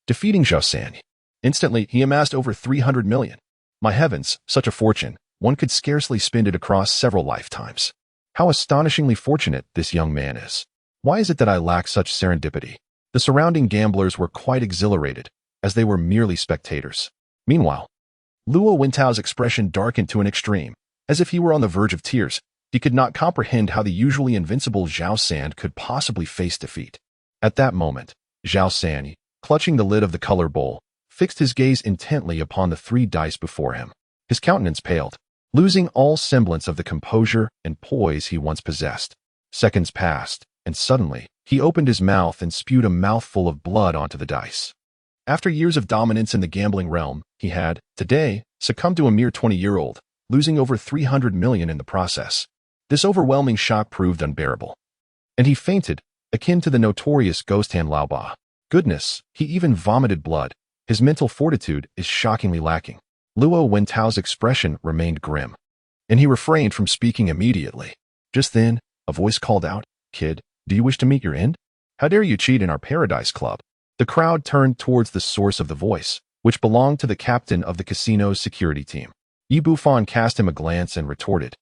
Defeating Zhao San. Instantly, he amassed over 300 million. My heavens, such a fortune, one could scarcely spend it across several lifetimes. How astonishingly fortunate this young man is. Why is it that I lack such serendipity? The surrounding gamblers were quite exhilarated, as they were merely spectators. Meanwhile, Luo Wintao's expression darkened to an extreme, as if he were on the verge of tears. He could not comprehend how the usually invincible Zhao San could possibly face defeat. At that moment, Zhao San, clutching the lid of the color bowl, fixed his gaze intently upon the 3 dice before him. His countenance paled, losing all semblance of the composure and poise he once possessed. Seconds passed, and suddenly, he opened his mouth and spewed a mouthful of blood onto the dice. After years of dominance in the gambling realm, he had, today, succumbed to a mere 20-year-old, losing over 300 million in the process. This overwhelming shock proved unbearable. And he fainted, akin to the notorious ghost hand Lao Ba. Goodness, he even vomited blood. His mental fortitude is shockingly lacking. Luo Wentao's expression remained grim, and he refrained from speaking immediately. Just then, a voice called out, "Kid, do you wish to meet your end? How dare you cheat in our Paradise Club?" The crowd turned towards the source of the voice, which belonged to the captain of the casino's security team. Yi Bufan cast him a glance and retorted,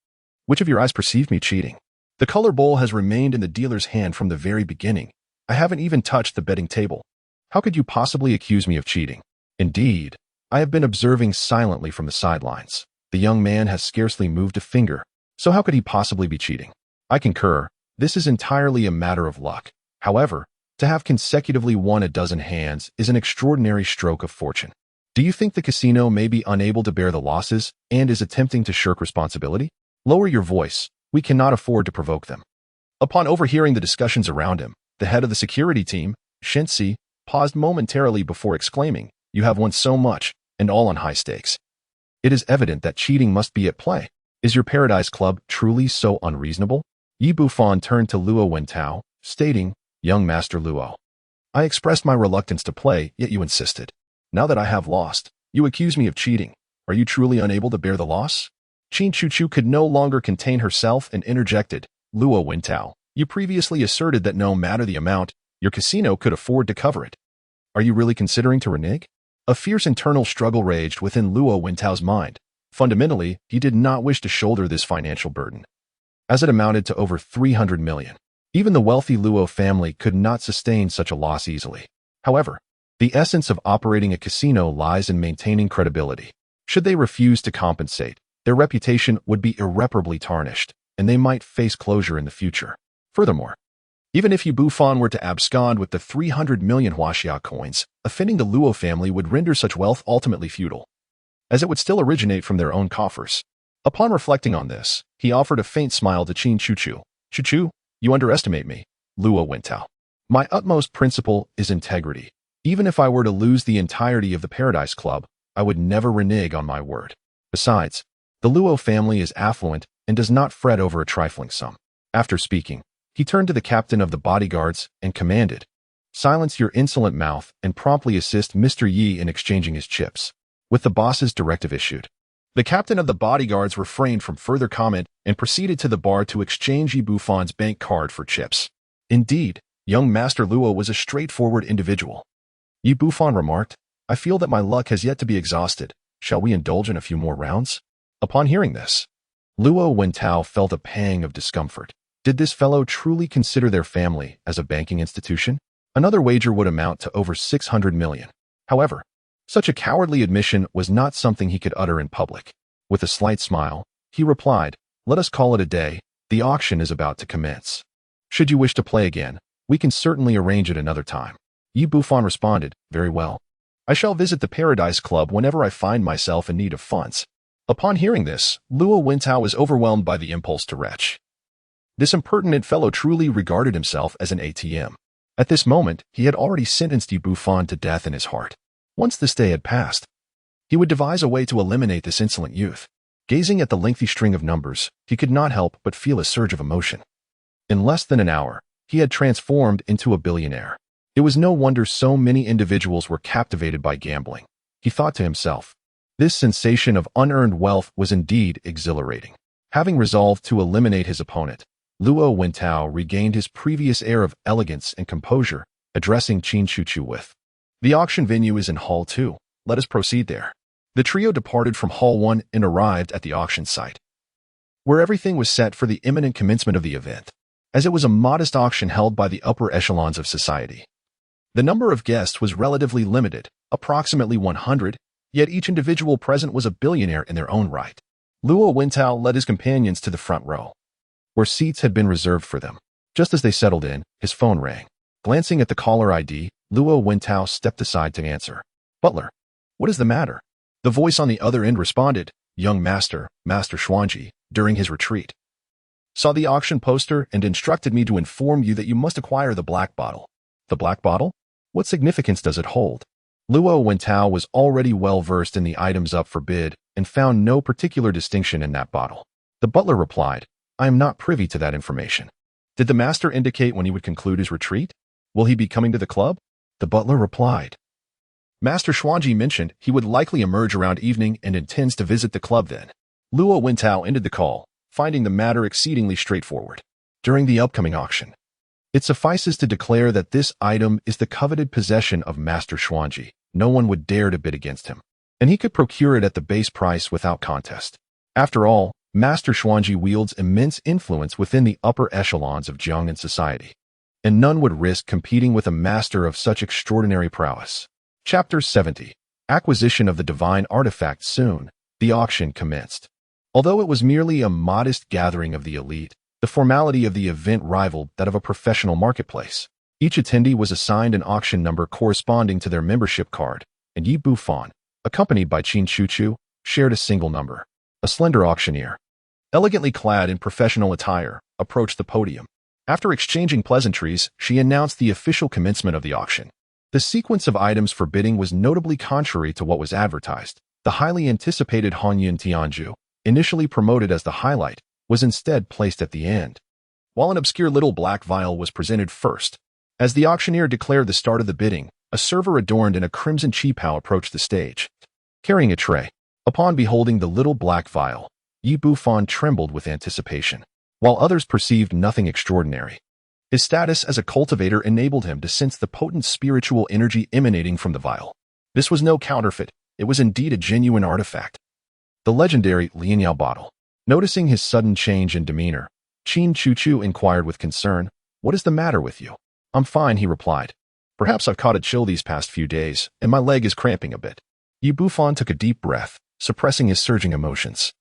"Which of your eyes perceived me cheating? The color bowl has remained in the dealer's hand from the very beginning. I haven't even touched the betting table. How could you possibly accuse me of cheating? Indeed, I have been observing silently from the sidelines. The young man has scarcely moved a finger, so how could he possibly be cheating? I concur, this is entirely a matter of luck. However, to have consecutively won a dozen hands is an extraordinary stroke of fortune. Do you think the casino may be unable to bear the losses and is attempting to shirk responsibility? Lower your voice. We cannot afford to provoke them." Upon overhearing the discussions around him, the head of the security team, Shensi, paused momentarily before exclaiming, "You have won so much, and all on high stakes. It is evident that cheating must be at play. Is your Paradise Club truly so unreasonable?" Yi Bufan turned to Luo Wentao, stating, "Young Master Luo, I expressed my reluctance to play, yet you insisted. Now that I have lost, you accuse me of cheating. Are you truly unable to bear the loss?" Qin Chuchu could no longer contain herself and interjected, "Luo Wentao, you previously asserted that no matter the amount, your casino could afford to cover it. Are you really considering to renege?" A fierce internal struggle raged within Luo Wentao's mind. Fundamentally, he did not wish to shoulder this financial burden, as it amounted to over 300 million. Even the wealthy Luo family could not sustain such a loss easily. However, the essence of operating a casino lies in maintaining credibility. Should they refuse to compensate, their reputation would be irreparably tarnished, and they might face closure in the future. Furthermore, even if Yi Bufan were to abscond with the 300 million Huaxia coins, offending the Luo family would render such wealth ultimately futile, as it would still originate from their own coffers. Upon reflecting on this, he offered a faint smile to Qin Chuchu. "Chuchu, you underestimate me, Luo Wentao. My utmost principle is integrity. Even if I were to lose the entirety of the Paradise Club, I would never renege on my word. Besides, the Luo family is affluent and does not fret over a trifling sum." After speaking, he turned to the captain of the bodyguards and commanded, "Silence your insolent mouth and promptly assist Mr. Yi in exchanging his chips." With the boss's directive issued, the captain of the bodyguards refrained from further comment and proceeded to the bar to exchange Yi Bufan's bank card for chips. Indeed, young Master Luo was a straightforward individual. Yi Bufan remarked, "I feel that my luck has yet to be exhausted. Shall we indulge in a few more rounds?" Upon hearing this, Luo Wentao felt a pang of discomfort. Did this fellow truly consider their family as a banking institution? Another wager would amount to over 600 million. However, such a cowardly admission was not something he could utter in public. With a slight smile, he replied, "Let us call it a day. The auction is about to commence. Should you wish to play again, we can certainly arrange it another time." Yi Bufan responded, "Very well. I shall visit the Paradise Club whenever I find myself in need of funds." Upon hearing this, Luo Wentao was overwhelmed by the impulse to retch. This impertinent fellow truly regarded himself as an ATM. At this moment, he had already sentenced Yi Bufan to death in his heart. Once this day had passed, He would devise a way to eliminate this insolent youth. Gazing at the lengthy string of numbers, he could not help but feel a surge of emotion. In less than an hour, he had transformed into a billionaire. It was no wonder so many individuals were captivated by gambling. He thought to himself, this sensation of unearned wealth was indeed exhilarating. Having resolved to eliminate his opponent, Luo Wentao regained his previous air of elegance and composure, addressing Qin Chuchu with, "The auction venue is in Hall 2. Let us proceed there." The trio departed from Hall 1 and arrived at the auction site, where everything was set for the imminent commencement of the event, as it was a modest auction held by the upper echelons of society. The number of guests was relatively limited, approximately 100, yet each individual present was a billionaire in their own right. Luo Wentao led his companions to the front row, where seats had been reserved for them. Just as they settled in, his phone rang. Glancing at the caller ID, Luo Wentao stepped aside to answer. "Butler, what is the matter?" The voice on the other end responded, "Young Master, Master Xuanji, during his retreat, saw the auction poster and instructed me to inform you that you must acquire the black bottle." "The black bottle? What significance does it hold?" Luo Wentao was already well versed in the items up for bid and found no particular distinction in that bottle. The butler replied, "I am not privy to that information." "Did the master indicate when he would conclude his retreat? Will he be coming to the club?" The butler replied, "Master Xuanji mentioned he would likely emerge around evening and intends to visit the club then." Luo Wentao ended the call, finding the matter exceedingly straightforward. During the upcoming auction, it suffices to declare that this item is the coveted possession of Master Xuanji. No one would dare to bid against him, and he could procure it at the base price without contest. After all, Master Xuanji wields immense influence within the upper echelons of Jiangnan society, and none would risk competing with a master of such extraordinary prowess. Chapter 70. Acquisition of the Divine Artifact. Soon, the auction commenced. Although it was merely a modest gathering of the elite, the formality of the event rivaled that of a professional marketplace. Each attendee was assigned an auction number corresponding to their membership card, and Yi Bufan, accompanied by Qin Chuchu, shared a single number. A slender auctioneer, elegantly clad in professional attire, approached the podium. After exchanging pleasantries, she announced the official commencement of the auction. The sequence of items for bidding was notably contrary to what was advertised. The highly anticipated Honyun Tianju, initially promoted as the highlight, was instead placed at the end, while an obscure little black vial was presented first. As the auctioneer declared the start of the bidding, a server adorned in a crimson qipao approached the stage, carrying a tray. Upon beholding the little black vial, Yi Bufan trembled with anticipation, while others perceived nothing extraordinary. His status as a cultivator enabled him to sense the potent spiritual energy emanating from the vial. This was no counterfeit, it was indeed a genuine artifact. The legendary Lianyao bottle. Noticing his sudden change in demeanor, Qin Chuchu inquired with concern, "What is the matter with you?" "I'm fine," he replied. "Perhaps I've caught a chill these past few days, and my leg is cramping a bit." Yi Bufan took a deep breath, suppressing his surging emotions.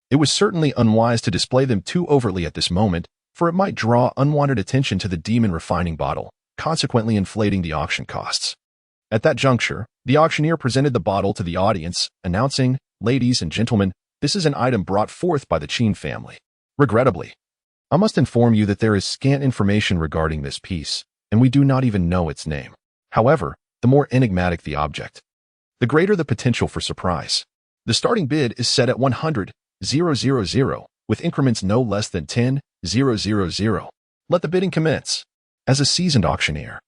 It was certainly unwise to display them too overtly at this moment, for it might draw unwanted attention to the demon refining bottle, consequently inflating the auction costs. At that juncture, the auctioneer presented the bottle to the audience, announcing, "Ladies and gentlemen, this is an item brought forth by the Qin family. Regrettably, I must inform you that there is scant information regarding this piece, and we do not even know its name. However, the more enigmatic the object, the greater the potential for surprise. The starting bid is set at 100,000, with increments no less than 10,000. Let the bidding commence." As a seasoned auctioneer,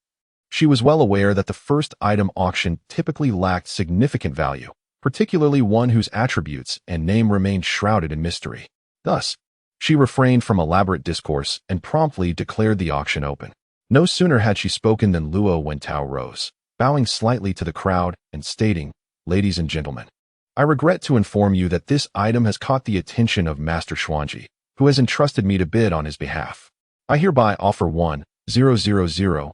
she was well aware that the first item auction typically lacked significant value, particularly one whose attributes and name remained shrouded in mystery. Thus, she refrained from elaborate discourse and promptly declared the auction open. No sooner had she spoken than Luo Wentao rose, bowing slightly to the crowd and stating, "Ladies and gentlemen, I regret to inform you that this item has caught the attention of Master Xuanji, who has entrusted me to bid on his behalf. I hereby offer 1,000,000.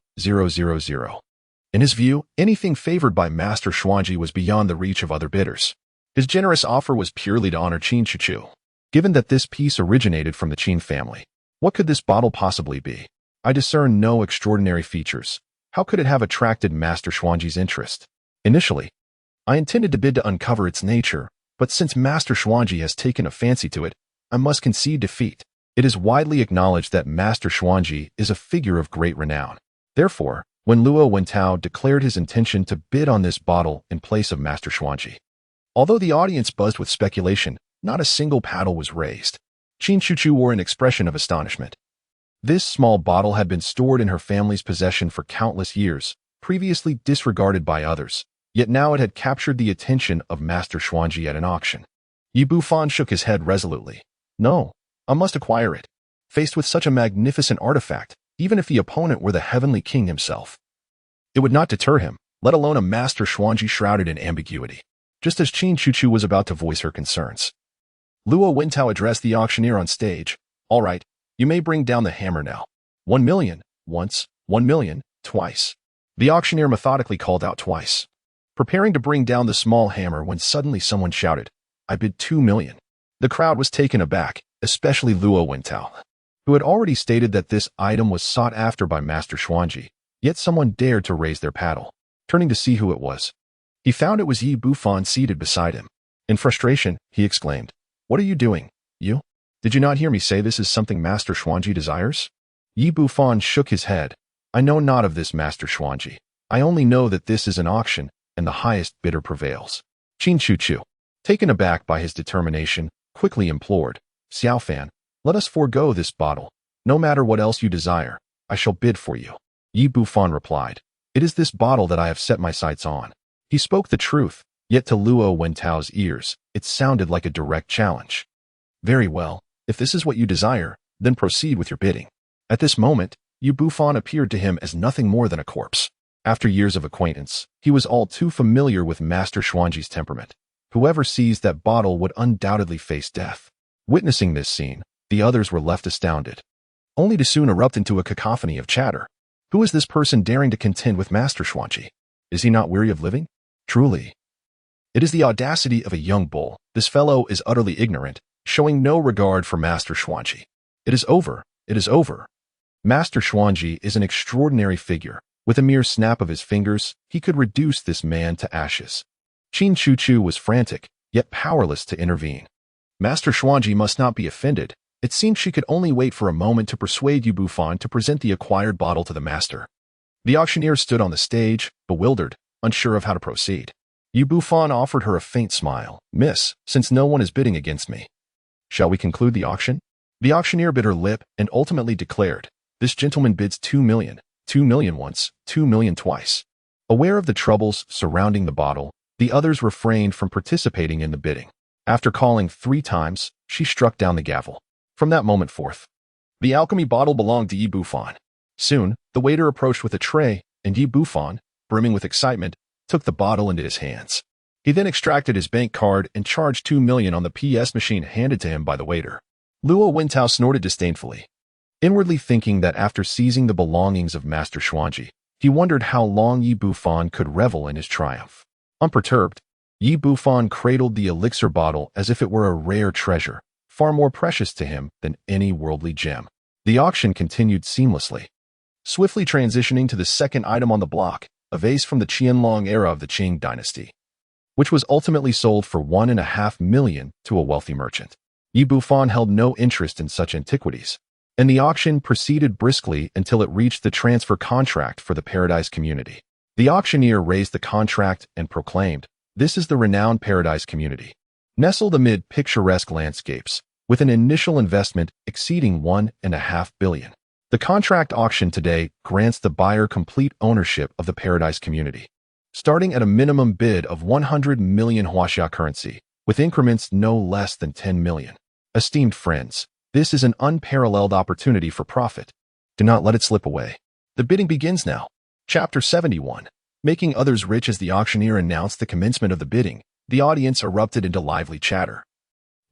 In his view, anything favored by Master Xuanji was beyond the reach of other bidders. His generous offer was purely to honor Qin Chuchu. Given that this piece originated from the Qin family, what could this bottle possibly be? I discern no extraordinary features. How could it have attracted Master Xuanji's interest? Initially, I intended to bid to uncover its nature, but since Master Xuanji has taken a fancy to it, I must concede defeat. It is widely acknowledged that Master Xuanji is a figure of great renown. Therefore, when Luo Wentao declared his intention to bid on this bottle in place of Master Xuanji, Although the audience buzzed with speculation, not a single paddle was raised. Qin Chuchu wore an expression of astonishment. This small bottle had been stored in her family's possession for countless years, previously disregarded by others, yet now it had captured the attention of Master Xuanji at an auction. Yi Bufan shook his head resolutely. No, I must acquire it. Faced with such a magnificent artifact, even if the opponent were the heavenly king himself, it would not deter him, let alone a Master Xuanji shrouded in ambiguity. Just as Qin Chuchu was about to voice her concerns, Luo Wintao addressed the auctioneer on stage. All right, you may bring down the hammer now. 1 million, once, 1 million, twice. The auctioneer methodically called out twice, preparing to bring down the small hammer when suddenly someone shouted, I bid 2 million. The crowd was taken aback, especially Luo Wintao, who had already stated that this item was sought after by Master Xuanji, yet someone dared to raise their paddle. Turning to see who it was, he found it was Yi Bufan seated beside him. In frustration, he exclaimed, What are you doing, you? Did you not hear me say this is something Master Xuanji desires? Yi Bufan shook his head. I know not of this, Master Xuanji. I only know that this is an auction, and the highest bidder prevails. Qin Chuchu, taken aback by his determination, quickly implored, Xiaofan, let us forego this bottle. No matter what else you desire, I shall bid for you. Yi Bufan replied, It is this bottle that I have set my sights on. He spoke the truth, yet to Luo Wentao's ears, it sounded like a direct challenge. Very well, if this is what you desire, then proceed with your bidding. At this moment, Yi Bufan appeared to him as nothing more than a corpse. After years of acquaintance, he was all too familiar with Master Xuanji's temperament. Whoever seized that bottle would undoubtedly face death. Witnessing this scene, the others were left astounded, only to soon erupt into a cacophony of chatter. Who is this person daring to contend with Master Xuanji? Is he not weary of living? Truly, it is the audacity of a young bull. This fellow is utterly ignorant, showing no regard for Master Xuanji. It is over. It is over. Master Xuanji is an extraordinary figure. With a mere snap of his fingers, he could reduce this man to ashes. Qin Chuchu was frantic, yet powerless to intervene. Master Xuanji must not be offended. It seemed she could only wait for a moment to persuade Yi Bufan to present the acquired bottle to the master. The auctioneer stood on the stage, bewildered, unsure of how to proceed. Yi Bufan offered her a faint smile. Miss, since no one is bidding against me, shall we conclude the auction? The auctioneer bit her lip and ultimately declared, This gentleman bids 2 million. 2 million once, 2 million twice. Aware of the troubles surrounding the bottle, the others refrained from participating in the bidding. After calling 3 times, she struck down the gavel. From that moment forth, the alchemy bottle belonged to Yi Bufan. Soon, the waiter approached with a tray, and Yi Bufan, brimming with excitement, took the bottle into his hands. He then extracted his bank card and charged 2 million on the PS machine handed to him by the waiter. Luo Wintao snorted disdainfully, inwardly thinking that after seizing the belongings of Master Xuanji, he wondered how long Yi Bufan could revel in his triumph. Unperturbed, Yi Bufan cradled the elixir bottle as if it were a rare treasure, far more precious to him than any worldly gem. The auction continued seamlessly, swiftly transitioning to the second item on the block, a vase from the Qianlong era of the Qing dynasty, which was ultimately sold for 1.5 million to a wealthy merchant. Yi Bufan held no interest in such antiquities, and the auction proceeded briskly until it reached the transfer contract for the Paradise Community. The auctioneer raised the contract and proclaimed, This is the renowned Paradise Community, nestled amid picturesque landscapes, with an initial investment exceeding 1.5 billion. The contract auction today grants the buyer complete ownership of the Paradise Community, starting at a minimum bid of 100 million Huaxia currency, with increments no less than 10 million. Esteemed friends, this is an unparalleled opportunity for profit. Do not let it slip away. The bidding begins now. Chapter 71. Making others rich. As the auctioneer announced the commencement of the bidding, the audience erupted into lively chatter,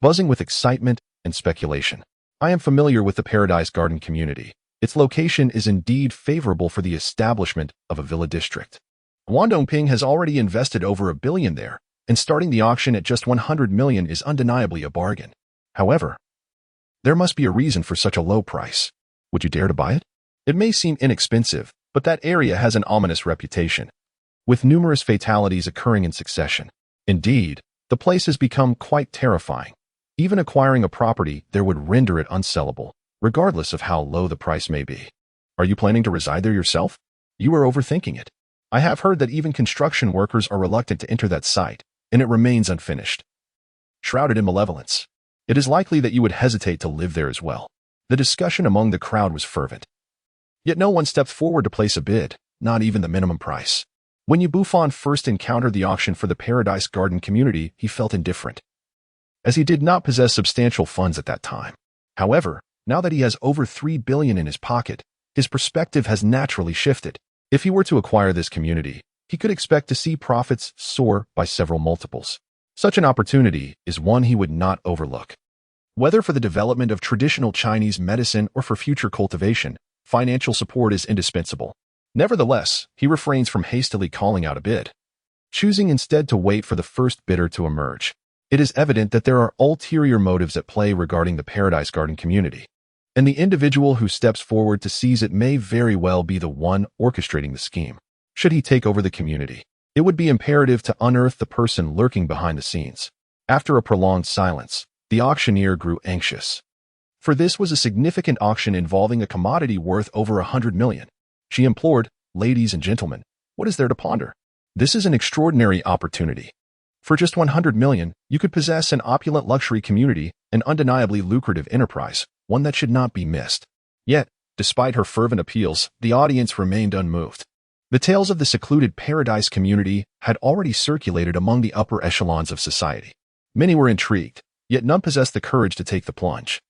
buzzing with excitement and speculation. I am familiar with the Paradise Garden community. Its location is indeed favorable for the establishment of a villa district. Guangdongping has already invested over 1 billion there, and starting the auction at just 100 million is undeniably a bargain. However, there must be a reason for such a low price. Would you dare to buy it? It may seem inexpensive, but that area has an ominous reputation, with numerous fatalities occurring in succession. Indeed, the place has become quite terrifying. Even acquiring a property there would render it unsellable, regardless of how low the price may be. Are you planning to reside there yourself? You are overthinking it. I have heard that even construction workers are reluctant to enter that site, and it remains unfinished, shrouded in malevolence. It is likely that you would hesitate to live there as well. The discussion among the crowd was fervent. Yet no one stepped forward to place a bid, not even the minimum price. When Bufan first encountered the auction for the Paradise Garden community, he felt indifferent, as he did not possess substantial funds at that time. However, now that he has over 3 billion in his pocket, his perspective has naturally shifted. If he were to acquire this community, he could expect to see profits soar by several multiples. Such an opportunity is one he would not overlook. Whether for the development of traditional Chinese medicine or for future cultivation, financial support is indispensable. Nevertheless, he refrains from hastily calling out a bid, choosing instead to wait for the first bidder to emerge. It is evident that there are ulterior motives at play regarding the Paradise Garden community, and the individual who steps forward to seize it may very well be the one orchestrating the scheme. Should he take over the community, it would be imperative to unearth the person lurking behind the scenes. After a prolonged silence, the auctioneer grew anxious, for this was a significant auction involving a commodity worth over 100 million. She implored, "Ladies and gentlemen, what is there to ponder? This is an extraordinary opportunity. For just 100 million, you could possess an opulent luxury community, an undeniably lucrative enterprise, one that should not be missed." Yet, despite her fervent appeals, the audience remained unmoved. The tales of the secluded Paradise community had already circulated among the upper echelons of society. Many were intrigued, yet none possessed the courage to take the plunge.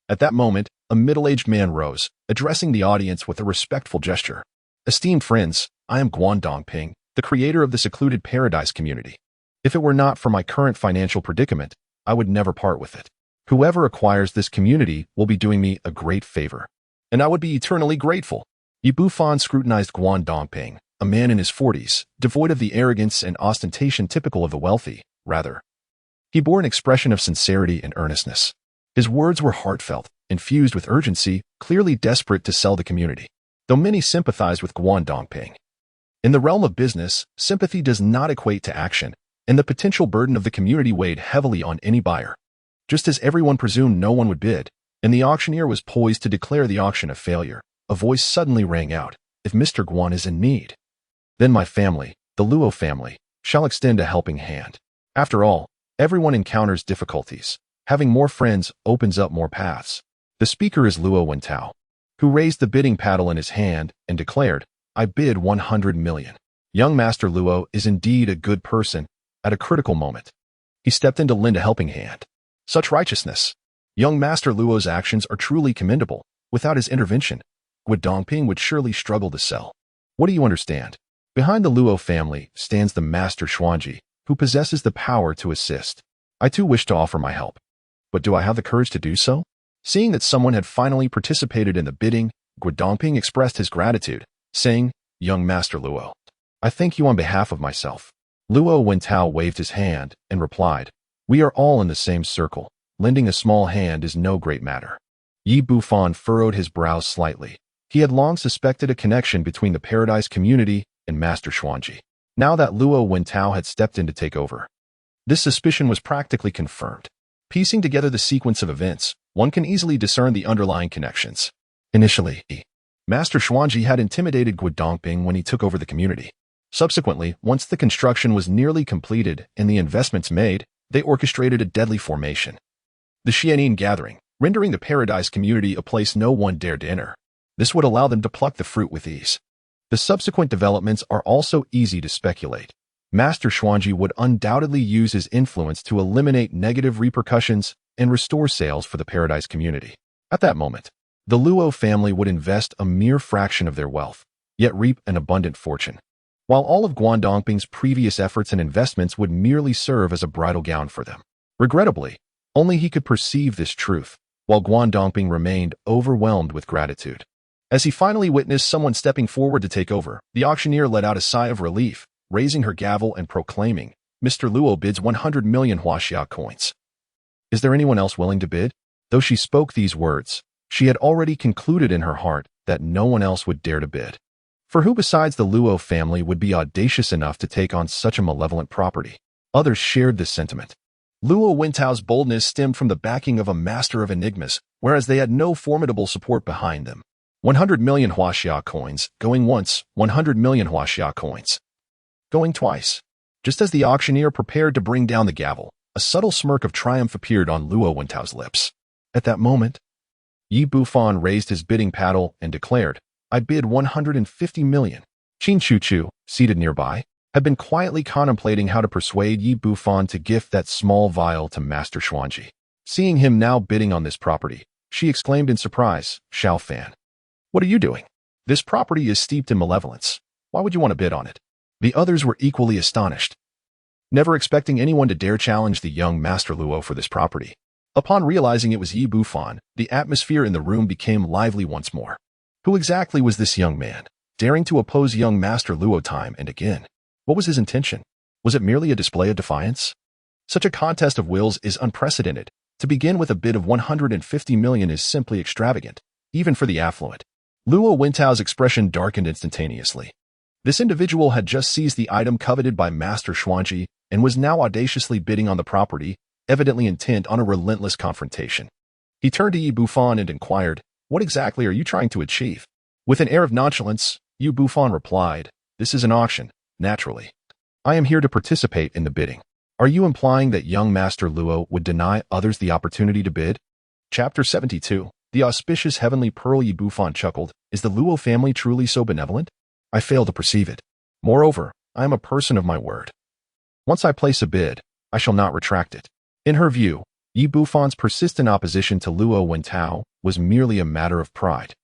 At that moment, a middle-aged man rose, addressing the audience with a respectful gesture. "Esteemed friends, I am Guangdongping, the creator of the secluded Paradise community. If it were not for my current financial predicament, I would never part with it. Whoever acquires this community will be doing me a great favor, and I would be eternally grateful." Bufan scrutinized Guangdongping, a man in his 40s, devoid of the arrogance and ostentation typical of the wealthy. Rather, he bore an expression of sincerity and earnestness. His words were heartfelt, infused with urgency, clearly desperate to sell the community. Though many sympathized with Guangdongping, in the realm of business, sympathy does not equate to action, and the potential burden of the community weighed heavily on any buyer. Just as everyone presumed no one would bid, and the auctioneer was poised to declare the auction a failure, a voice suddenly rang out, "If Mr. Guan is in need, then my family, the Luo family, shall extend a helping hand. After all, everyone encounters difficulties. Having more friends opens up more paths." The speaker is Luo Wentao, who raised the bidding paddle in his hand and declared, "I bid 100 million. Young Master Luo is indeed a good person at a critical moment. He stepped in to lend a helping hand. Such righteousness. Young Master Luo's actions are truly commendable. Without his intervention, Guangdongping would surely struggle to sell. What do you understand? Behind the Luo family stands the Master Xuanji, who possesses the power to assist. I too wish to offer my help. But do I have the courage to do so?" Seeing that someone had finally participated in the bidding, Guangdongping expressed his gratitude, saying, "Young Master Luo, I thank you on behalf of myself." Luo Wentao waved his hand and replied, "We are all in the same circle. Lending a small hand is no great matter." Bufan furrowed his brows slightly. He had long suspected a connection between the Paradise community and Master Xuanji. Now that Luo Wentao had stepped in to take over, this suspicion was practically confirmed. Piecing together the sequence of events, one can easily discern the underlying connections. Initially, Master Xuanji had intimidated Guangdongping when he took over the community. Subsequently, once the construction was nearly completed and the investments made, they orchestrated a deadly formation, the Xianin Gathering, rendering the Paradise community a place no one dared to enter. This would allow them to pluck the fruit with ease. The subsequent developments are also easy to speculate. Master Xuanji would undoubtedly use his influence to eliminate negative repercussions and restore sales for the Paradise community. At that moment, the Luo family would invest a mere fraction of their wealth, yet reap an abundant fortune, while all of Guangdongping's previous efforts and investments would merely serve as a bridal gown for them. Regrettably, only he could perceive this truth, while Guangdongping remained overwhelmed with gratitude. As he finally witnessed someone stepping forward to take over, the auctioneer let out a sigh of relief, raising her gavel and proclaiming, "Mr. Luo bids 100 million huaxia coins. Is there anyone else willing to bid?" Though she spoke these words, she had already concluded in her heart that no one else would dare to bid. For who besides the Luo family would be audacious enough to take on such a malevolent property? Others shared this sentiment. Luo Wentao's boldness stemmed from the backing of a master of enigmas, whereas they had no formidable support behind them. 100 million huaxia coins, going once, 100 million huaxia coins, going twice. Just as the auctioneer prepared to bring down the gavel, a subtle smirk of triumph appeared on Luo Wentao's lips. At that moment, Yi Bufan raised his bidding paddle and declared, "I bid 150 million. Qin Chuchu, seated nearby, had been quietly contemplating how to persuade Yi Bufan to gift that small vial to Master Xuanji. Seeing him now bidding on this property, she exclaimed in surprise, "Xiao Fan, what are you doing? This property is steeped in malevolence. Why would you want to bid on it?" The others were equally astonished, never expecting anyone to dare challenge the young Master Luo for this property. Upon realizing it was Yi Bufan, the atmosphere in the room became lively once more. Who exactly was this young man, daring to oppose young Master Luo time and again? What was his intention? Was it merely a display of defiance? Such a contest of wills is unprecedented. To begin with a bid of 150 million is simply extravagant, even for the affluent. Luo Wentao's expression darkened instantaneously. This individual had just seized the item coveted by Master Xuanji and was now audaciously bidding on the property, evidently intent on a relentless confrontation. He turned to Yi Bufan and inquired, "What exactly are you trying to achieve?" With an air of nonchalance, Yi Bufan replied, "This is an auction, naturally. I am here to participate in the bidding. Are you implying that young Master Luo would deny others the opportunity to bid?" Chapter 72. The auspicious heavenly pearl. Yi Bufan chuckled. "Is the Luo family truly so benevolent? I fail to perceive it. Moreover, I am a person of my word. Once I place a bid, I shall not retract it." In her view, Yi Bufan's persistent opposition to Luo Wentao was merely a matter of pride,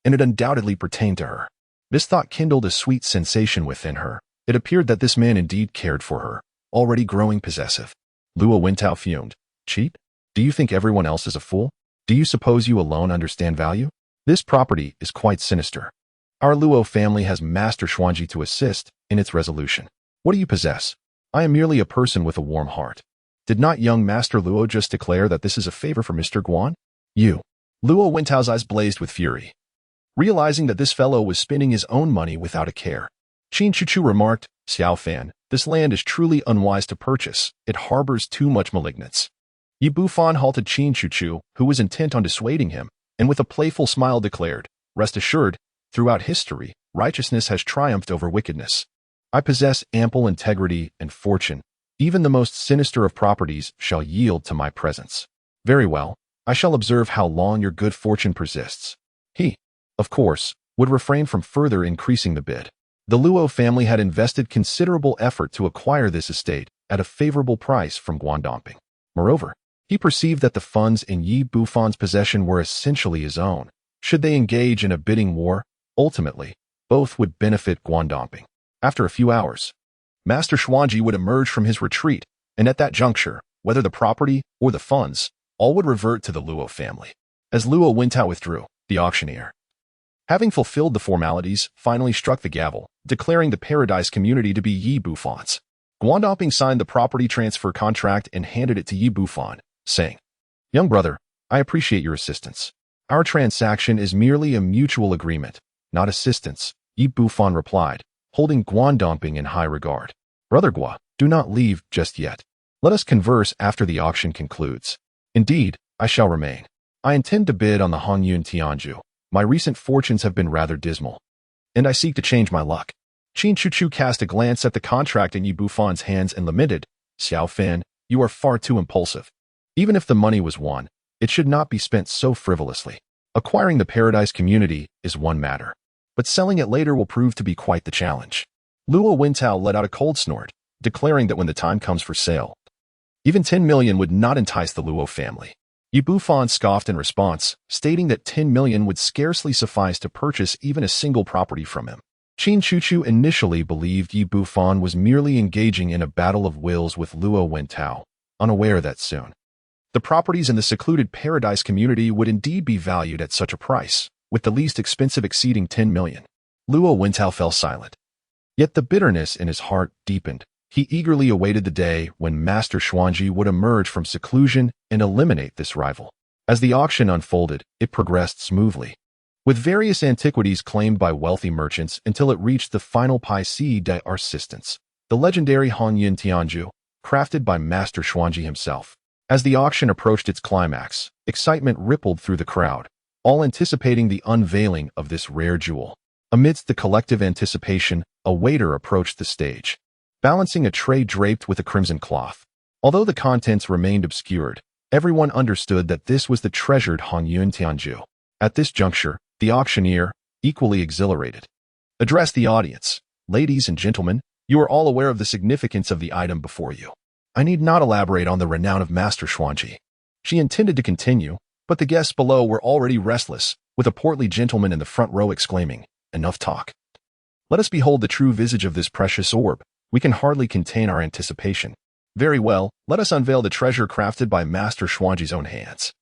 and it undoubtedly pertained to her. This thought kindled a sweet sensation within her. It appeared that this man indeed cared for her, already growing possessive. Luo Wentao fumed. "Cheat? Do you think everyone else is a fool? Do you suppose you alone understand value? This property is quite sinister. Our Luo family has Master Xuanji to assist in its resolution. What do you possess? I am merely a person with a warm heart. Did not young Master Luo just declare that this is a favor for Mr. Guan? You." Luo Wentao's eyes blazed with fury, realizing that this fellow was spending his own money without a care. Qin Chuchu remarked, "Xiao Fan, this land is truly unwise to purchase. It harbors too much malignance." Yi Bufan halted Qin Chuchu, who was intent on dissuading him, and with a playful smile declared, "Rest assured, throughout history, righteousness has triumphed over wickedness. I possess ample integrity and fortune. Even the most sinister of properties shall yield to my presence. Very well, I shall observe how long your good fortune persists." He, of course, would refrain from further increasing the bid. The Luo family had invested considerable effort to acquire this estate at a favorable price from Guandomping. Moreover, he perceived that the funds in Yi Bufan's possession were essentially his own. Should they engage in a bidding war, ultimately, both would benefit Guandomping. After a few hours, Master Xuanji would emerge from his retreat, and at that juncture, whether the property or the funds, all would revert to the Luo family. As Luo Wentao withdrew, the auctioneer, having fulfilled the formalities, finally struck the gavel, declaring the Paradise community to be Yi Bufan's. Guandomping signed the property transfer contract and handed it to Yi Bufan, saying, "Young brother, I appreciate your assistance. Our transaction is merely a mutual agreement, not assistance," Yi Bufan replied, holding Guandomping in high regard. "Brother Gua, do not leave just yet. Let us converse after the auction concludes. Indeed, I shall remain. I intend to bid on the Hongyun Tianju. My recent fortunes have been rather dismal, and I seek to change my luck." Qin Chuchu cast a glance at the contract in Yi Bufan's hands and lamented, "Xiao Fan, you are far too impulsive. Even if the money was won, it should not be spent so frivolously. Acquiring the Paradise community is one matter, but selling it later will prove to be quite the challenge." Luo Wentao let out a cold snort, declaring that when the time comes for sale, even 10 million would not entice the Luo family. Yi Bufan scoffed in response, stating that 10 million would scarcely suffice to purchase even a single property from him. Qin Chuchu initially believed Yi Bufan was merely engaging in a battle of wills with Luo Wentao, unaware that soon the properties in the secluded Paradise community would indeed be valued at such a price, with the least expensive exceeding 10 million. Luo Wentao fell silent. Yet the bitterness in his heart deepened. He eagerly awaited the day when Master Xuanji would emerge from seclusion and eliminate this rival. As the auction unfolded, it progressed smoothly, with various antiquities claimed by wealthy merchants until it reached the final piece de resistance, the legendary Hongyun Tianju, crafted by Master Xuanji himself. As the auction approached its climax, excitement rippled through the crowd, all anticipating the unveiling of this rare jewel. Amidst the collective anticipation, a waiter approached the stage. balancing a tray draped with a crimson cloth. Although the contents remained obscured, everyone understood that this was the treasured Hongyun Tianju. At this juncture, the auctioneer, equally exhilarated, addressed the audience. Ladies and gentlemen, you are all aware of the significance of the item before you. I need not elaborate on the renown of Master Xuanji. She intended to continue, but the guests below were already restless, with a portly gentleman in the front row exclaiming, "Enough talk. Let us behold the true visage of this precious orb. We can hardly contain our anticipation. Very well, let us unveil the treasure crafted by Master Xuanji's own hands."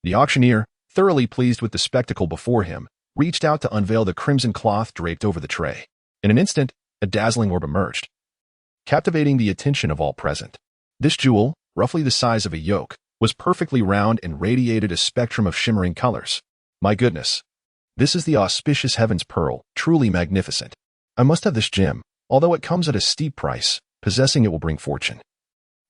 The auctioneer, thoroughly pleased with the spectacle before him, reached out to unveil the crimson cloth draped over the tray. In an instant, a dazzling orb emerged, captivating the attention of all present. This jewel, roughly the size of a yolk, was perfectly round and radiated a spectrum of shimmering colors. My goodness! This is the auspicious heaven's pearl, truly magnificent. I must have this gem, although it comes at a steep price. Possessing it will bring fortune.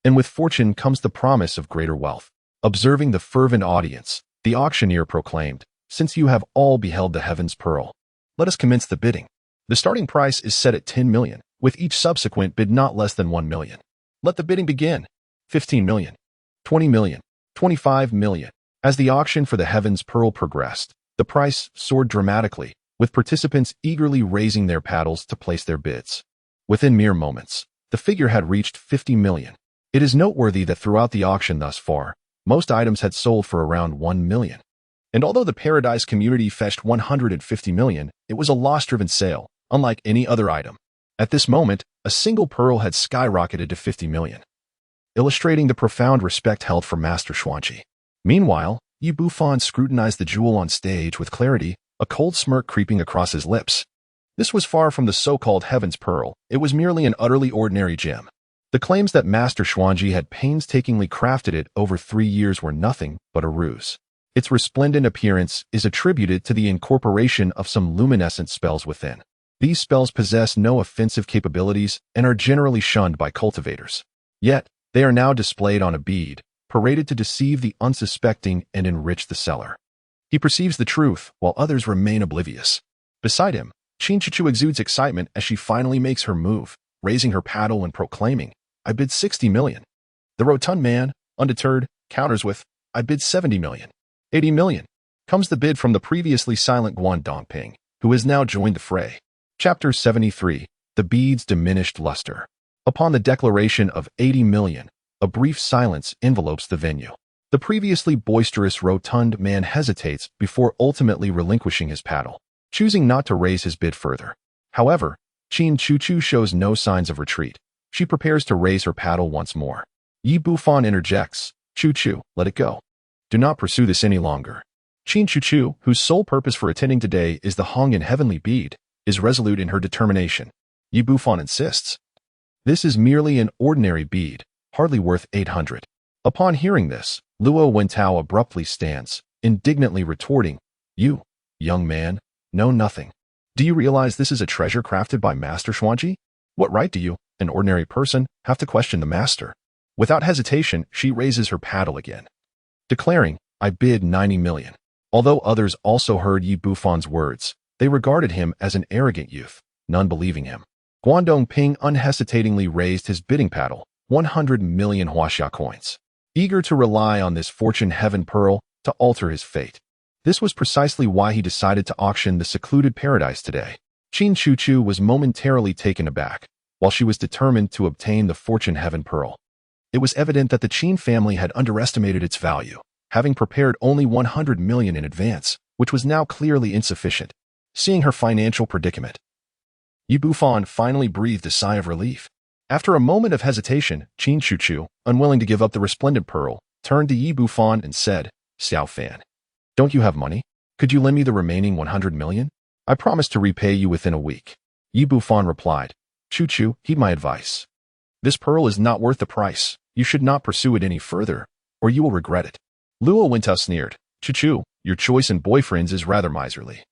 And with fortune comes the promise of greater wealth. Observing the fervent audience, the auctioneer proclaimed, "Since you have all beheld the heaven's pearl, let us commence the bidding. The starting price is set at 10 million, with each subsequent bid not less than 1 million. Let the bidding begin. 15 million, 20 million, 25 million. As the auction for the heaven's pearl progressed, the price soared dramatically, with participants eagerly raising their paddles to place their bids. Within mere moments, the figure had reached 50 million. It is noteworthy that throughout the auction thus far, most items had sold for around 1 million. And although the Paradise community fetched 150 million, it was a loss-driven sale, unlike any other item. At this moment, a single pearl had skyrocketed to 50 million, illustrating the profound respect held for Master Xuanji. Meanwhile, Bufan scrutinized the jewel on stage with clarity, a cold smirk creeping across his lips. This was far from the so-called heaven's pearl. It was merely an utterly ordinary gem. The claims that Master Xuanji had painstakingly crafted it over 3 years were nothing but a ruse. Its resplendent appearance is attributed to the incorporation of some luminescent spells within. These spells possess no offensive capabilities and are generally shunned by cultivators. Yet, they are now displayed on a bead, paraded to deceive the unsuspecting and enrich the seller. He perceives the truth, while others remain oblivious. Beside him, Qin Chuchu exudes excitement as she finally makes her move, raising her paddle and proclaiming, "I bid 60 million. The rotund man, undeterred, counters with, "I bid 70 million. 80 million. Comes the bid from the previously silent Guan Dongping, who has now joined the fray. Chapter 73, The Bead's Diminished Luster. Upon the declaration of 80 million, a brief silence envelopes the venue. The previously boisterous rotund man hesitates before ultimately relinquishing his paddle, choosing not to raise his bid further. However, Qin Chuchu shows no signs of retreat. She prepares to raise her paddle once more. Bufan interjects, "Chuchu, let it go. Do not pursue this any longer." Qin Chuchu, whose sole purpose for attending today is the Hongyun heavenly bead, is resolute in her determination. Bufan insists, "This is merely an ordinary bead, hardly worth 800. Upon hearing this, Luo Wentao abruptly stands, indignantly retorting, "You, young man, know nothing. Do you realize this is a treasure crafted by Master Xuanji? What right do you, an ordinary person, have to question the master?" Without hesitation, she raises her paddle again, declaring, "I bid 90 million. Although others also heard Bufan's words, they regarded him as an arrogant youth, none believing him. Guangdong Ping unhesitatingly raised his bidding paddle, 100 million huaxia coins, eager to rely on this fortune heaven pearl to alter his fate. This was precisely why he decided to auction the secluded paradise today. Qin Chuchu was momentarily taken aback, while she was determined to obtain the fortune heaven pearl. It was evident that the Qin family had underestimated its value, having prepared only 100 million in advance, which was now clearly insufficient. Seeing her financial predicament, Bufan finally breathed a sigh of relief. After a moment of hesitation, Qin Chuchu, unwilling to give up the resplendent pearl, turned to Bufan and said, "Xiao Fan, don't you have money? Could you lend me the remaining 100 million? I promise to repay you within a week." Bufan replied, "Chuchu, heed my advice. This pearl is not worth the price. You should not pursue it any further, or you will regret it." Luo Wentao sneered, "Chuchu, your choice in boyfriends is rather miserly.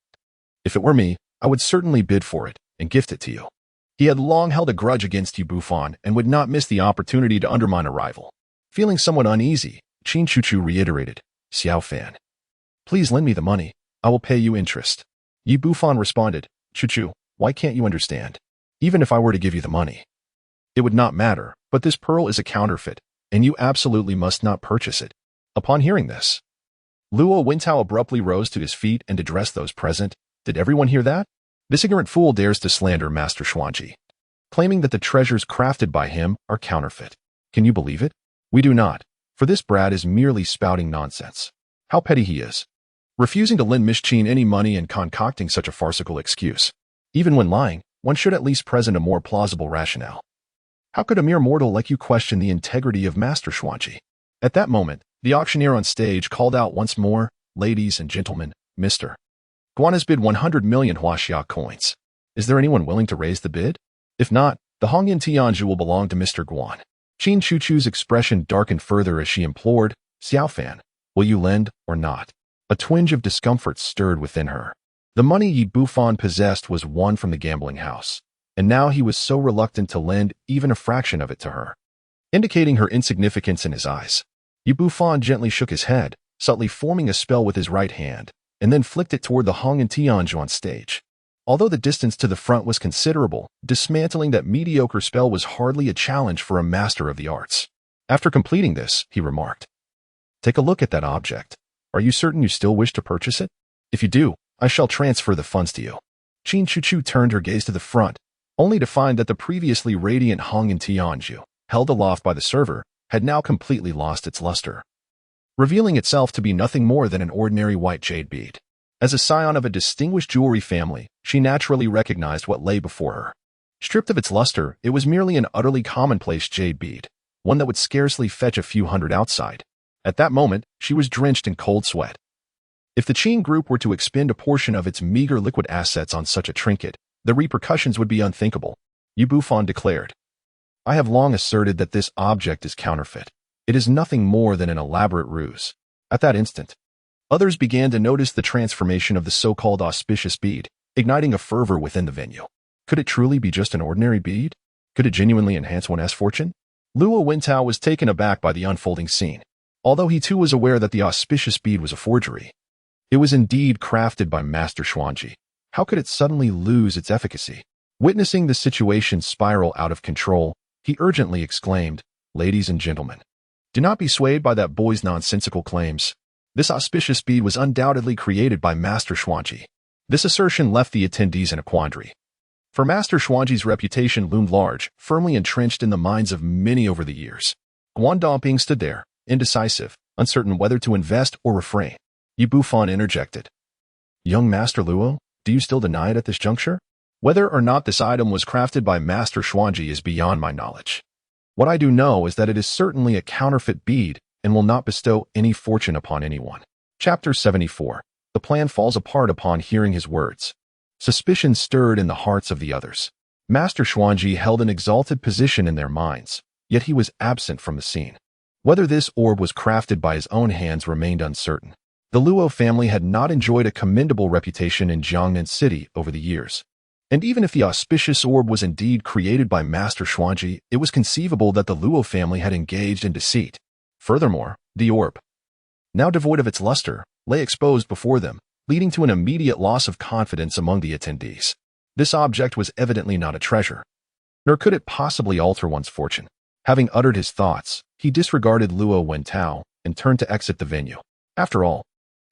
If it were me, I would certainly bid for it and gift it to you." He had long held a grudge against Bufan and would not miss the opportunity to undermine a rival. Feeling somewhat uneasy, Qin Chuchu reiterated, "Xiao Fan, please lend me the money. I will pay you interest." Bufan responded, "Chuchu, why can't you understand? Even if I were to give you the money, It would not matter, but this pearl is a counterfeit, and you absolutely must not purchase it. Upon hearing this, Luo Wintao abruptly rose to his feet and addressed those present. Did everyone hear that? This ignorant fool dares to slander Master Xuanji, claiming that the treasures crafted by him are counterfeit. Can you believe it? We do not, for this brat is merely spouting nonsense. How petty he is, refusing to lend Miss Qin any money and concocting such a farcical excuse. Even when lying, one should at least present a more plausible rationale. How could a mere mortal like you question the integrity of Master Xuanji? At that moment, the auctioneer on stage called out once more, "Ladies and gentlemen, Mr. Guan has bid 100 million Huaxia coins. Is there anyone willing to raise the bid? If not, the Hongyan Tianzhu will belong to Mr. Guan." Qin Chuchu's expression darkened further as she implored, "Xiaofan, will you lend or not?" A twinge of discomfort stirred within her. The money Yi Bufan possessed was won from the gambling house, and now he was so reluctant to lend even a fraction of it to her, indicating her insignificance in his eyes. Yi Bufan gently shook his head, subtly forming a spell with his right hand, and then flicked it toward the Hongyan Tianzhu on stage. Although the distance to the front was considerable, dismantling that mediocre spell was hardly a challenge for a master of the arts. After completing this, he remarked, "Take a look at that object. Are you certain you still wish to purchase it? If you do, I shall transfer the funds to you." Qin Chuchu turned her gaze to the front, only to find that the previously radiant Hongyan Tianzhu, held aloft by the server, had now completely lost its luster, revealing itself to be nothing more than an ordinary white jade bead. As a scion of a distinguished jewelry family, she naturally recognized what lay before her. Stripped of its luster, it was merely an utterly commonplace jade bead, one that would scarcely fetch a few hundred outside. At that moment, she was drenched in cold sweat. If the Qin group were to expend a portion of its meager liquid assets on such a trinket, the repercussions would be unthinkable. Yi Bufan declared, "I have long asserted that this object is counterfeit. It is nothing more than an elaborate ruse." At that instant, others began to notice the transformation of the so-called auspicious bead, igniting a fervor within the venue. Could it truly be just an ordinary bead? Could it genuinely enhance one's fortune? Luo Wintao was taken aback by the unfolding scene. Although he too was aware that the auspicious bead was a forgery, it was indeed crafted by Master Xuanji. How could it suddenly lose its efficacy? Witnessing the situation spiral out of control, he urgently exclaimed, "Ladies and gentlemen, do not be swayed by that boy's nonsensical claims. This auspicious bead was undoubtedly created by Master Xuanji." This assertion left the attendees in a quandary. For Master Xuanji's reputation loomed large, firmly entrenched in the minds of many over the years. Guan Dongping stood there, indecisive, uncertain whether to invest or refrain. Yi Bufan interjected, "Young Master Luo, do you still deny it at this juncture? Whether or not this item was crafted by Master Xuanji is beyond my knowledge. What I do know is that it is certainly a counterfeit bead and will not bestow any fortune upon anyone." Chapter 74. The plan falls apart upon hearing his words. Suspicion stirred in the hearts of the others. Master Xuanji held an exalted position in their minds, yet he was absent from the scene. Whether this orb was crafted by his own hands remained uncertain. The Luo family had not enjoyed a commendable reputation in Jiangnan City over the years. And even if the auspicious orb was indeed created by Master Xuanji, it was conceivable that the Luo family had engaged in deceit. Furthermore, the orb, now devoid of its luster, lay exposed before them, leading to an immediate loss of confidence among the attendees. This object was evidently not a treasure, nor could it possibly alter one's fortune. Having uttered his thoughts, he disregarded Luo Wentao and turned to exit the venue. After all,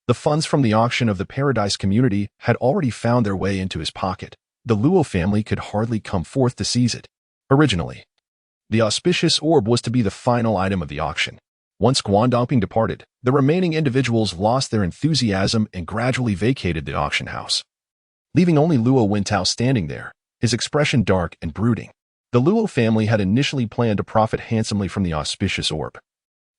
the funds from the auction of the Paradise community had already found their way into his pocket. The Luo family could hardly come forth to seize it. Originally, the auspicious orb was to be the final item of the auction. Once Guan Dongping departed, the remaining individuals lost their enthusiasm and gradually vacated the auction house, leaving only Luo Wintao standing there, his expression dark and brooding. The Luo family had initially planned to profit handsomely from the auspicious orb,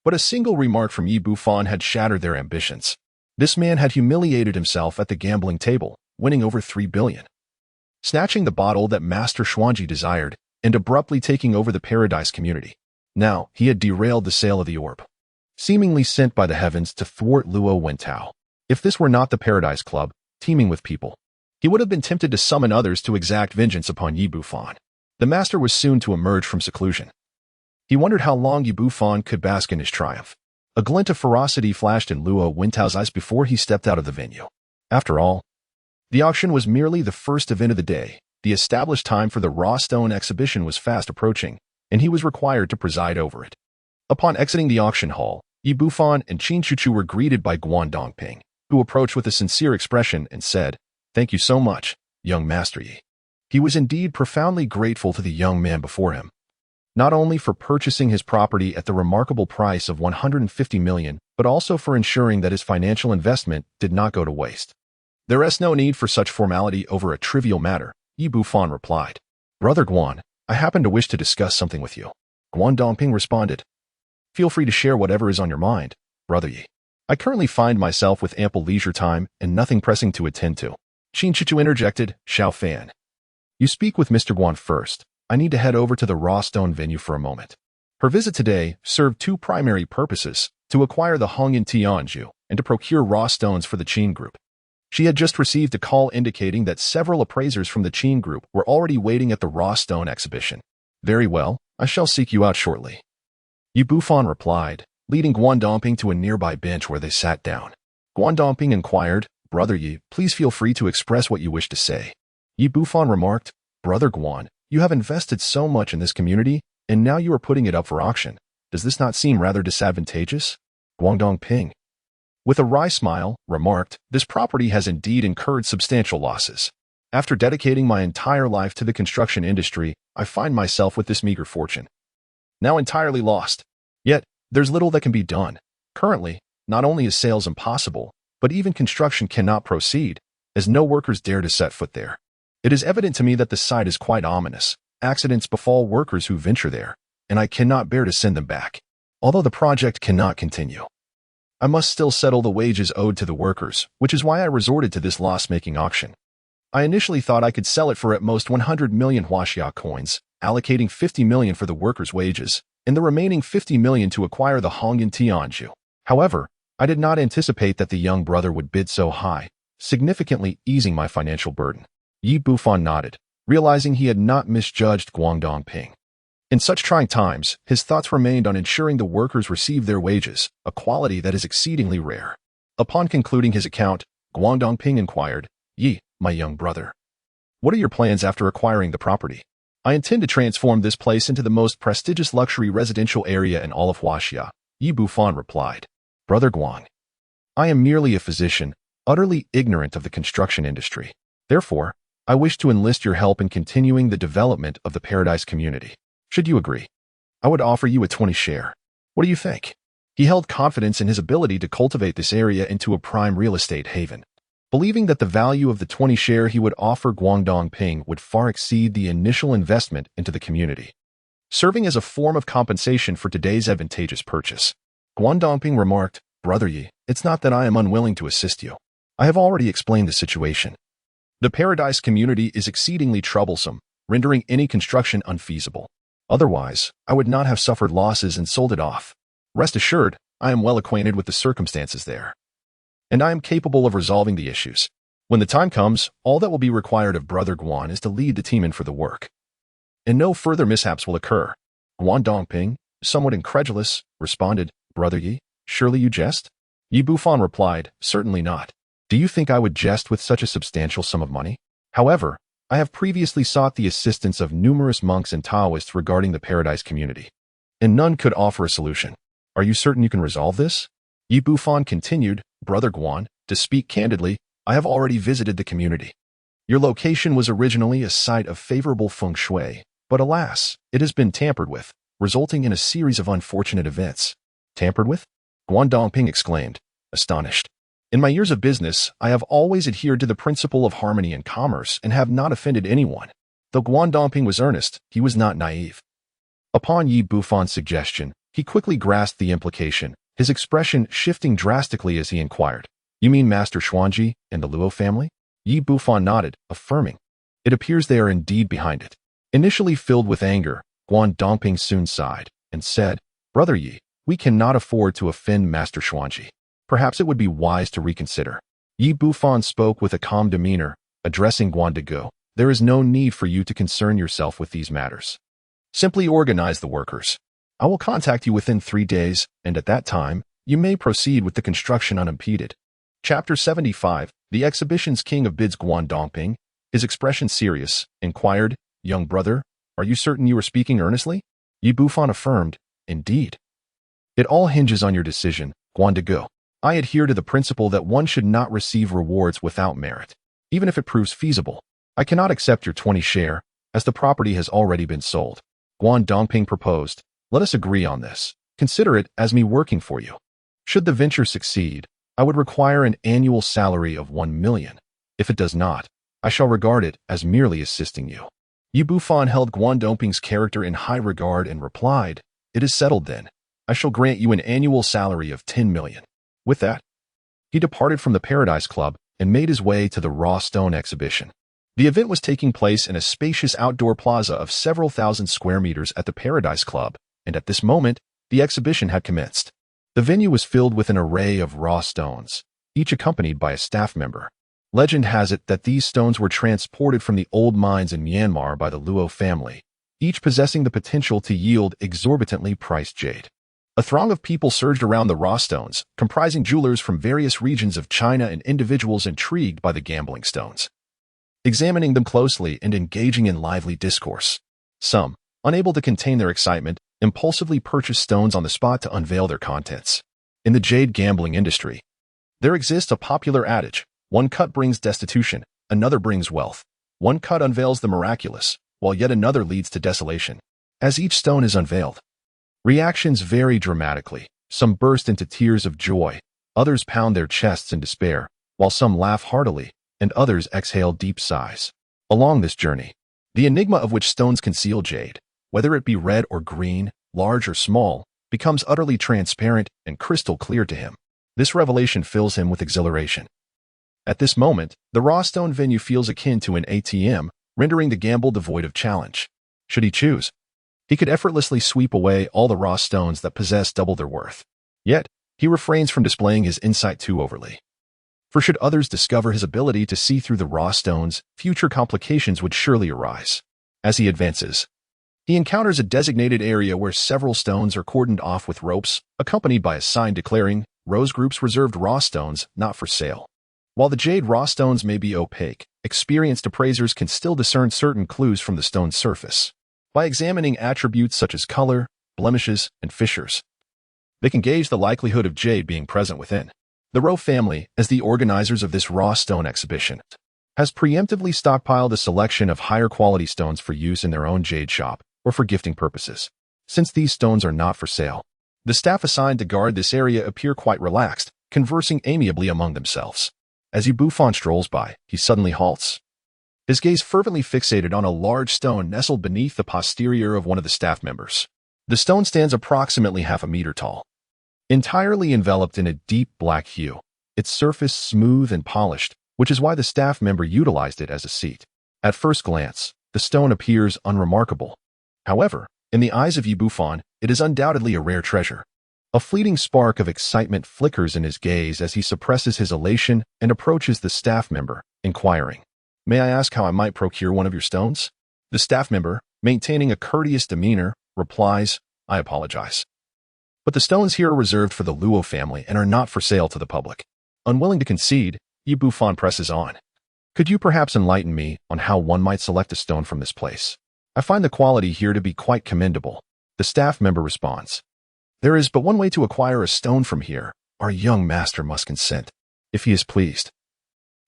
but a single remark from Yi Bufan had shattered their ambitions. This man had humiliated himself at the gambling table, winning over 3 billion, snatching the bottle that Master Xuanji desired, and abruptly taking over the Paradise community. Now, he had derailed the sale of the orb, seemingly sent by the heavens to thwart Luo Wentao. If this were not the Paradise Club, teeming with people, he would have been tempted to summon others to exact vengeance upon Yi Bufan. The master was soon to emerge from seclusion. He wondered how long Yi Bufan could bask in his triumph. A glint of ferocity flashed in Luo Wentao's eyes before he stepped out of the venue. After all, the auction was merely the first event of the day. The established time for the raw stone exhibition was fast approaching, and he was required to preside over it. Upon exiting the auction hall, Yi Bufan and Qin Chuchu were greeted by Guan Dongping, who approached with a sincere expression and said, "Thank you so much, young Master Yi." He was indeed profoundly grateful to the young man before him, not only for purchasing his property at the remarkable price of 150 million, but also for ensuring that his financial investment did not go to waste. "There is no need for such formality over a trivial matter," Yi Bufan replied. "Brother Guan, I happen to wish to discuss something with you." Guan Dongping responded, "Feel free to share whatever is on your mind, Brother Yi. I currently find myself with ample leisure time and nothing pressing to attend to." Qin Chichu interjected, "Xiao Fan, you speak with Mr. Guan first. I need to head over to the raw stone venue for a moment." Her visit today served two primary purposes: to acquire the Hong in Tianju and to procure raw stones for the Qin Group. She had just received a call indicating that several appraisers from the Qin Group were already waiting at the raw stone exhibition. "Very well, I shall seek you out shortly," Yi Bufan replied, leading Guan Dongping to a nearby bench where they sat down. Guan Dongping inquired, "Brother Yi, please feel free to express what you wish to say." Yi Bufan remarked, "Brother Guan, you have invested so much in this community, and now you are putting it up for auction. Does this not seem rather disadvantageous?" Guan Dongping, with a wry smile, remarked, "This property has indeed incurred substantial losses. After dedicating my entire life to the construction industry, I find myself with this meager fortune, now entirely lost. Yet, there's little that can be done. Currently, not only is sales impossible, but even construction cannot proceed, as no workers dare to set foot there. It is evident to me that the site is quite ominous. Accidents befall workers who venture there, and I cannot bear to send them back. Although the project cannot continue, I must still settle the wages owed to the workers, which is why I resorted to this loss-making auction. I initially thought I could sell it for at most 100 million Huaxia coins, allocating 50 million for the workers' wages, and the remaining 50 million to acquire the Hong in Tianju. However, I did not anticipate that the young brother would bid so high, significantly easing my financial burden." Yi Bufan nodded, realizing he had not misjudged Guan Dongping. In such trying times, his thoughts remained on ensuring the workers receive their wages, a quality that is exceedingly rare. Upon concluding his account, Guan Dongping inquired, "Yi, my young brother, what are your plans after acquiring the property?" "I intend to transform this place into the most prestigious luxury residential area in all of Huaxia," Yi Bufan replied. "Brother Guan, I am merely a physician, utterly ignorant of the construction industry. Therefore, I wish to enlist your help in continuing the development of the Paradise community. Should you agree, I would offer you a 20 share. What do you think?" He held confidence in his ability to cultivate this area into a prime real estate haven. Believing that the value of the 20 share he would offer Guan Dongping would far exceed the initial investment into the community, serving as a form of compensation for today's advantageous purchase, Guan Dongping remarked, "Brother Yi, it's not that I am unwilling to assist you. I have already explained the situation. The Paradise community is exceedingly troublesome, rendering any construction unfeasible. Otherwise, I would not have suffered losses and sold it off. Rest assured, I am well acquainted with the circumstances there, and I am capable of resolving the issues. When the time comes, all that will be required of Brother Guan is to lead the team in for the work, and no further mishaps will occur." Guan Dongping, somewhat incredulous, responded, "Brother Yi, surely you jest?" Yi Bufan replied, "Certainly not. Do you think I would jest with such a substantial sum of money? However, I have previously sought the assistance of numerous monks and Taoists regarding the Paradise community, and none could offer a solution. Are you certain you can resolve this?" Yi Bufan continued, "Brother Guan, to speak candidly, I have already visited the community. Your location was originally a site of favorable feng shui, but alas, it has been tampered with, resulting in a series of unfortunate events." "Tampered with?" Guan Dongping exclaimed, astonished. "In my years of business, I have always adhered to the principle of harmony and commerce and have not offended anyone." Though Guan Dongping was earnest, he was not naive. Upon Yi Bufan's suggestion, he quickly grasped the implication, his expression shifting drastically as he inquired, "You mean Master Xuanji and the Luo family?" Yi Bufan nodded, affirming, "It appears they are indeed behind it." Initially filled with anger, Guan Dongping soon sighed and said, "Brother Yi, we cannot afford to offend Master Xuanji. Perhaps it would be wise to reconsider." Yi Bufan spoke with a calm demeanor, addressing Guan Dego, "There is no need for you to concern yourself with these matters. Simply organize the workers. I will contact you within 3 days, and at that time, you may proceed with the construction unimpeded." Chapter 75, The Exhibition's King of Bids. Guan Dongping, his expression serious, inquired, "Young brother, are you certain you are speaking earnestly?" Yi Bufan affirmed, indeed. It all hinges on your decision, Guan de Gu. I adhere to the principle that one should not receive rewards without merit, even if it proves feasible. I cannot accept your 20 share, as the property has already been sold. Guan Dongping proposed, let us agree on this. Consider it as me working for you. Should the venture succeed, I would require an annual salary of 1 million. If it does not, I shall regard it as merely assisting you. Yi Bufan held Guan Dongping's character in high regard and replied, it is settled then. I shall grant you an annual salary of 10 million. With that, he departed from the Paradise Club and made his way to the raw stone exhibition. The event was taking place in a spacious outdoor plaza of several thousand square meters at the Paradise Club, and at this moment, the exhibition had commenced. The venue was filled with an array of raw stones, each accompanied by a staff member. Legend has it that these stones were transported from the old mines in Myanmar by the Luo family, each possessing the potential to yield exorbitantly priced jade. A throng of people surged around the raw stones, comprising jewelers from various regions of China and individuals intrigued by the gambling stones, examining them closely and engaging in lively discourse. Some, unable to contain their excitement, impulsively purchased stones on the spot to unveil their contents. In the jade gambling industry, there exists a popular adage, one cut brings destitution, another brings wealth. One cut unveils the miraculous, while yet another leads to desolation. As each stone is unveiled, reactions vary dramatically. Some burst into tears of joy, others pound their chests in despair, while some laugh heartily, and others exhale deep sighs. Along this journey, the enigma of which stones conceal jade, whether it be red or green, large or small, becomes utterly transparent and crystal clear to him. This revelation fills him with exhilaration. At this moment, the raw stone venue feels akin to an ATM, rendering the gamble devoid of challenge. Should he choose, he could effortlessly sweep away all the raw stones that possess double their worth. Yet, he refrains from displaying his insight too overly. For should others discover his ability to see through the raw stones, future complications would surely arise. As he advances, he encounters a designated area where several stones are cordoned off with ropes, accompanied by a sign declaring, Rose Group's reserved raw stones, not for sale. While the jade raw stones may be opaque, experienced appraisers can still discern certain clues from the stone's surface. By examining attributes such as color, blemishes, and fissures, they can gauge the likelihood of jade being present within. The Rowe family, as the organizers of this raw stone exhibition, has preemptively stockpiled a selection of higher quality stones for use in their own jade shop or for gifting purposes. Since these stones are not for sale, the staff assigned to guard this area appear quite relaxed, conversing amiably among themselves. As Yi Bufan strolls by, he suddenly halts, his gaze fervently fixated on a large stone nestled beneath the posterior of one of the staff members. The stone stands approximately half a meter tall, entirely enveloped in a deep black hue, its surface smooth and polished, which is why the staff member utilized it as a seat. At first glance, the stone appears unremarkable. However, in the eyes of Yi Bufan, it is undoubtedly a rare treasure. A fleeting spark of excitement flickers in his gaze as he suppresses his elation and approaches the staff member, inquiring, "May I ask how I might procure one of your stones?" The staff member, maintaining a courteous demeanor, replies, "I apologize, but the stones here are reserved for the Luo family and are not for sale to the public." Unwilling to concede, Yi Bufan presses on. "Could you perhaps enlighten me on how one might select a stone from this place? I find the quality here to be quite commendable." The staff member responds, "There is but one way to acquire a stone from here. Our young master must consent, if he is pleased.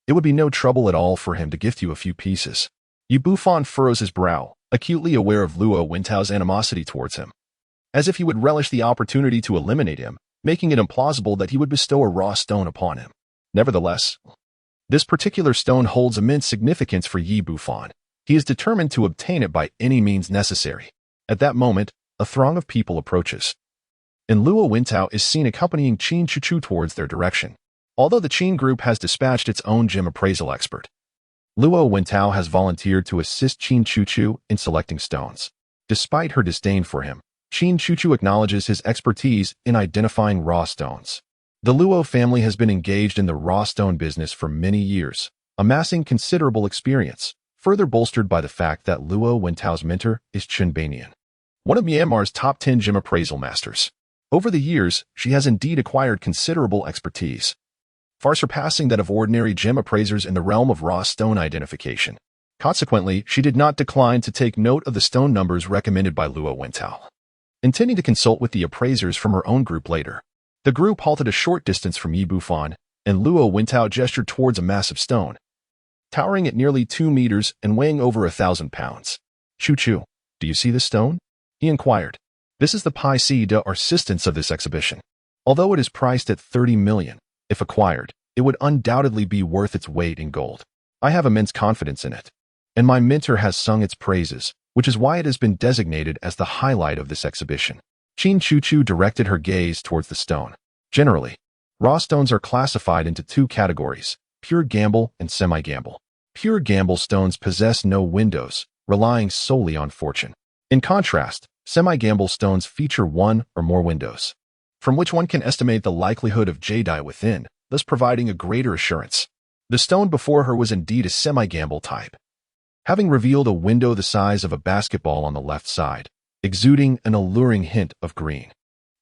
It would be no trouble at all for him to gift you a few pieces." Yi Bufan furrows his brow, acutely aware of Luo Wintao's animosity towards him, as if he would relish the opportunity to eliminate him, making it implausible that he would bestow a raw stone upon him. Nevertheless, this particular stone holds immense significance for Yi Bufan. He is determined to obtain it by any means necessary. At that moment, a throng of people approaches, and Luo Wintao is seen accompanying Qin Chuchu towards their direction. Although the Qin group has dispatched its own gem appraisal expert, Luo Wintao has volunteered to assist Qin Chuchu in selecting stones. Despite her disdain for him, Qin Chuchu acknowledges his expertise in identifying raw stones. The Luo family has been engaged in the raw stone business for many years, amassing considerable experience, further bolstered by the fact that Luo Wintao's mentor is Chen Banian, one of Myanmar's top 10 gem appraisal masters. Over the years, she has indeed acquired considerable expertise, far surpassing that of ordinary gem appraisers in the realm of raw stone identification. Consequently, she did not decline to take note of the stone numbers recommended by Luo Wintao. intending to consult with the appraisers from her own group later. The group halted a short distance from Yi Bufan, and Luo Wentao gestured towards a massive stone, towering at nearly 2 meters and weighing over 1,000 pounds. Chu, do you see this stone? He inquired. This is the piece d'argent of this exhibition. Although it is priced at 30 million, if acquired, it would undoubtedly be worth its weight in gold. I have immense confidence in it, and my mentor has sung its praises, which is why it has been designated as the highlight of this exhibition. Qin Chu directed her gaze towards the stone. Generally, raw stones are classified into 2 categories, pure gamble and semi-gamble. Pure gamble stones possess no windows, relying solely on fortune. In contrast, semi-gamble stones feature 1 or more windows, from which one can estimate the likelihood of jadeite within, thus providing a greater assurance. The stone before her was indeed a semi-gamble type, having revealed a window the size of a basketball on the left side, exuding an alluring hint of green.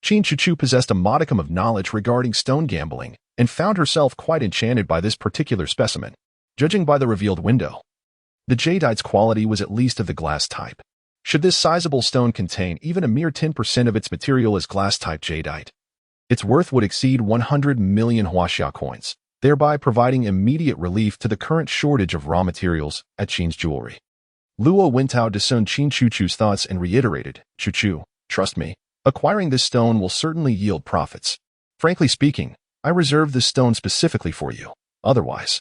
Qin Chu possessed a modicum of knowledge regarding stone gambling and found herself quite enchanted by this particular specimen. Judging by the revealed window, the jadeite's quality was at least of the glass type. Should this sizable stone contain even a mere 10% of its material as glass-type jadeite, its worth would exceed 100 million huaxia coins, thereby providing immediate relief to the current shortage of raw materials at Qin's jewelry. Luo Wentao discerned Qin Chu's thoughts and reiterated, Chu, trust me, acquiring this stone will certainly yield profits. Frankly speaking, I reserved this stone specifically for you. Otherwise,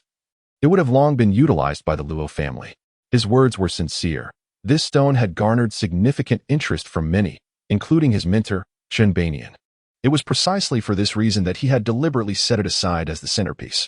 it would have long been utilized by the Luo family. His words were sincere. This stone had garnered significant interest from many, including his mentor, Shen Banian. It was precisely for this reason that he had deliberately set it aside as the centerpiece,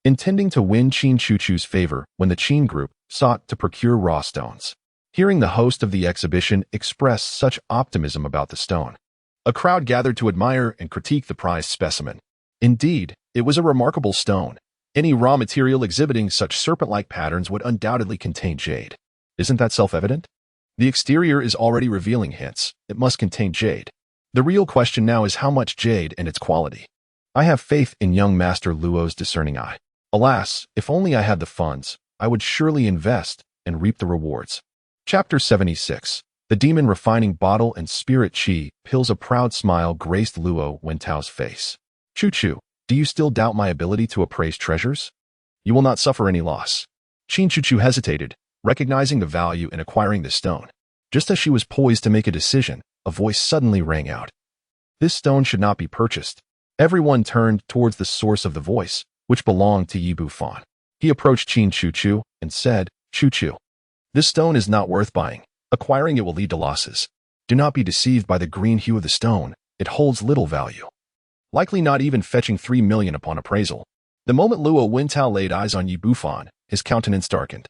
intending to win Qin Chu's favor when the Qin group sought to procure raw stones. Hearing the host of the exhibition express such optimism about the stone, a crowd gathered to admire and critique the prized specimen. Indeed, it was a remarkable stone. Any raw material exhibiting such serpent-like patterns would undoubtedly contain jade. Isn't that self-evident? The exterior is already revealing hints. It must contain jade. The real question now is how much jade and its quality. I have faith in young Master Luo's discerning eye. Alas, if only I had the funds, I would surely invest and reap the rewards. Chapter 76. The demon refining bottle and spirit chi pills. A proud smile graced Luo Wentao's face. Chu, do you still doubt my ability to appraise treasures? You will not suffer any loss. Qin Chu hesitated, recognizing the value in acquiring the stone. Just as she was poised to make a decision, a voice suddenly rang out. This stone should not be purchased. Everyone turned towards the source of the voice, which belonged to Yi Bufan. He approached Qin Chu and said, Chu, this stone is not worth buying. Acquiring it will lead to losses. Do not be deceived by the green hue of the stone. It holds little value, likely not even fetching 3 million upon appraisal. The moment Luo Wentao laid eyes on Yi Bufan, his countenance darkened.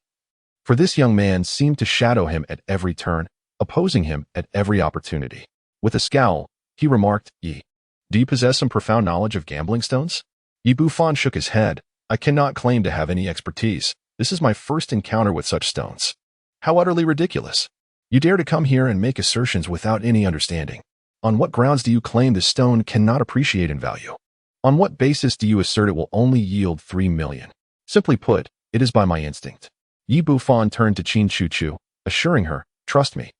For this young man seemed to shadow him at every turn, opposing him at every opportunity. With a scowl, he remarked, Yi, do you possess some profound knowledge of gambling stones? Yi Bufan shook his head. I cannot claim to have any expertise. This is my first encounter with such stones. How utterly ridiculous. You dare to come here and make assertions without any understanding. On what grounds do you claim this stone cannot appreciate in value? On what basis do you assert it will only yield 3 million? Simply put, it is by my instinct. Yi Bufan turned to Qin Chu, assuring her, trust me,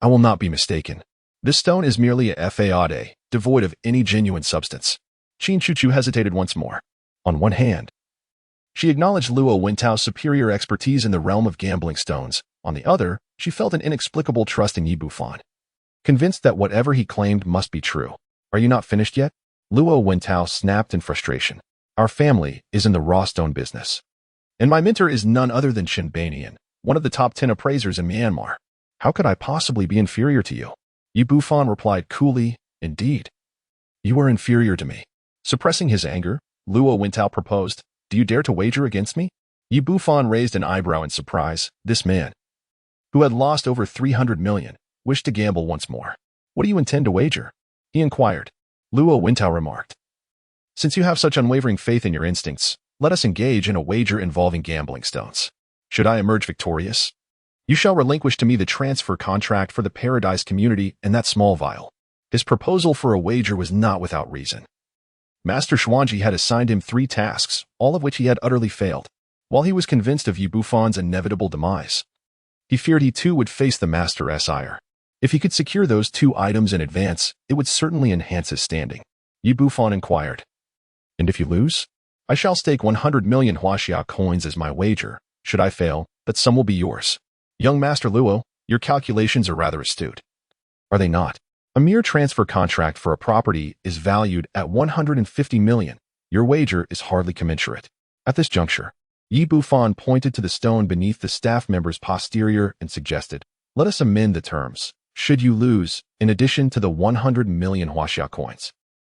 I will not be mistaken. This stone is merely a fade, devoid of any genuine substance. Qin Chu hesitated once more. On one hand, she acknowledged Luo Wentao's superior expertise in the realm of gambling stones. On the other, she felt an inexplicable trust in Yi Bufan, convinced that whatever he claimed must be true. Are you not finished yet? Luo Wentao snapped in frustration. Our family is in the raw stone business, and my mentor is none other than Shen Banian, one of the top 10 appraisers in Myanmar. How could I possibly be inferior to you? Yi Bufan replied coolly, indeed. You are inferior to me. Suppressing his anger, Luo Wentao proposed, do you dare to wager against me? Yi Bufan raised an eyebrow in surprise. This man, who had lost over 300 million, wished to gamble once more. What do you intend to wager? He inquired. Luo Wentao remarked. Since you have such unwavering faith in your instincts, let us engage in a wager involving gambling stones. Should I emerge victorious, you shall relinquish to me the transfer contract for the Paradise community and that small vial. His proposal for a wager was not without reason. Master Xuanji had assigned him 3 tasks, all of which he had utterly failed. While he was convinced of Yi Bufan's inevitable demise, he feared he too would face the Master's ire. If he could secure those 2 items in advance, it would certainly enhance his standing. Yi Bufan inquired. And if you lose? I shall stake 100 million Huaxia coins as my wager. Should I fail, that sum will be yours. Young Master Luo, your calculations are rather astute. Are they not? A mere transfer contract for a property is valued at 150 million. Your wager is hardly commensurate. At this juncture, Yi Bufan pointed to the stone beneath the staff member's posterior and suggested, let us amend the terms. Should you lose, in addition to the 100 million Huaxia coins,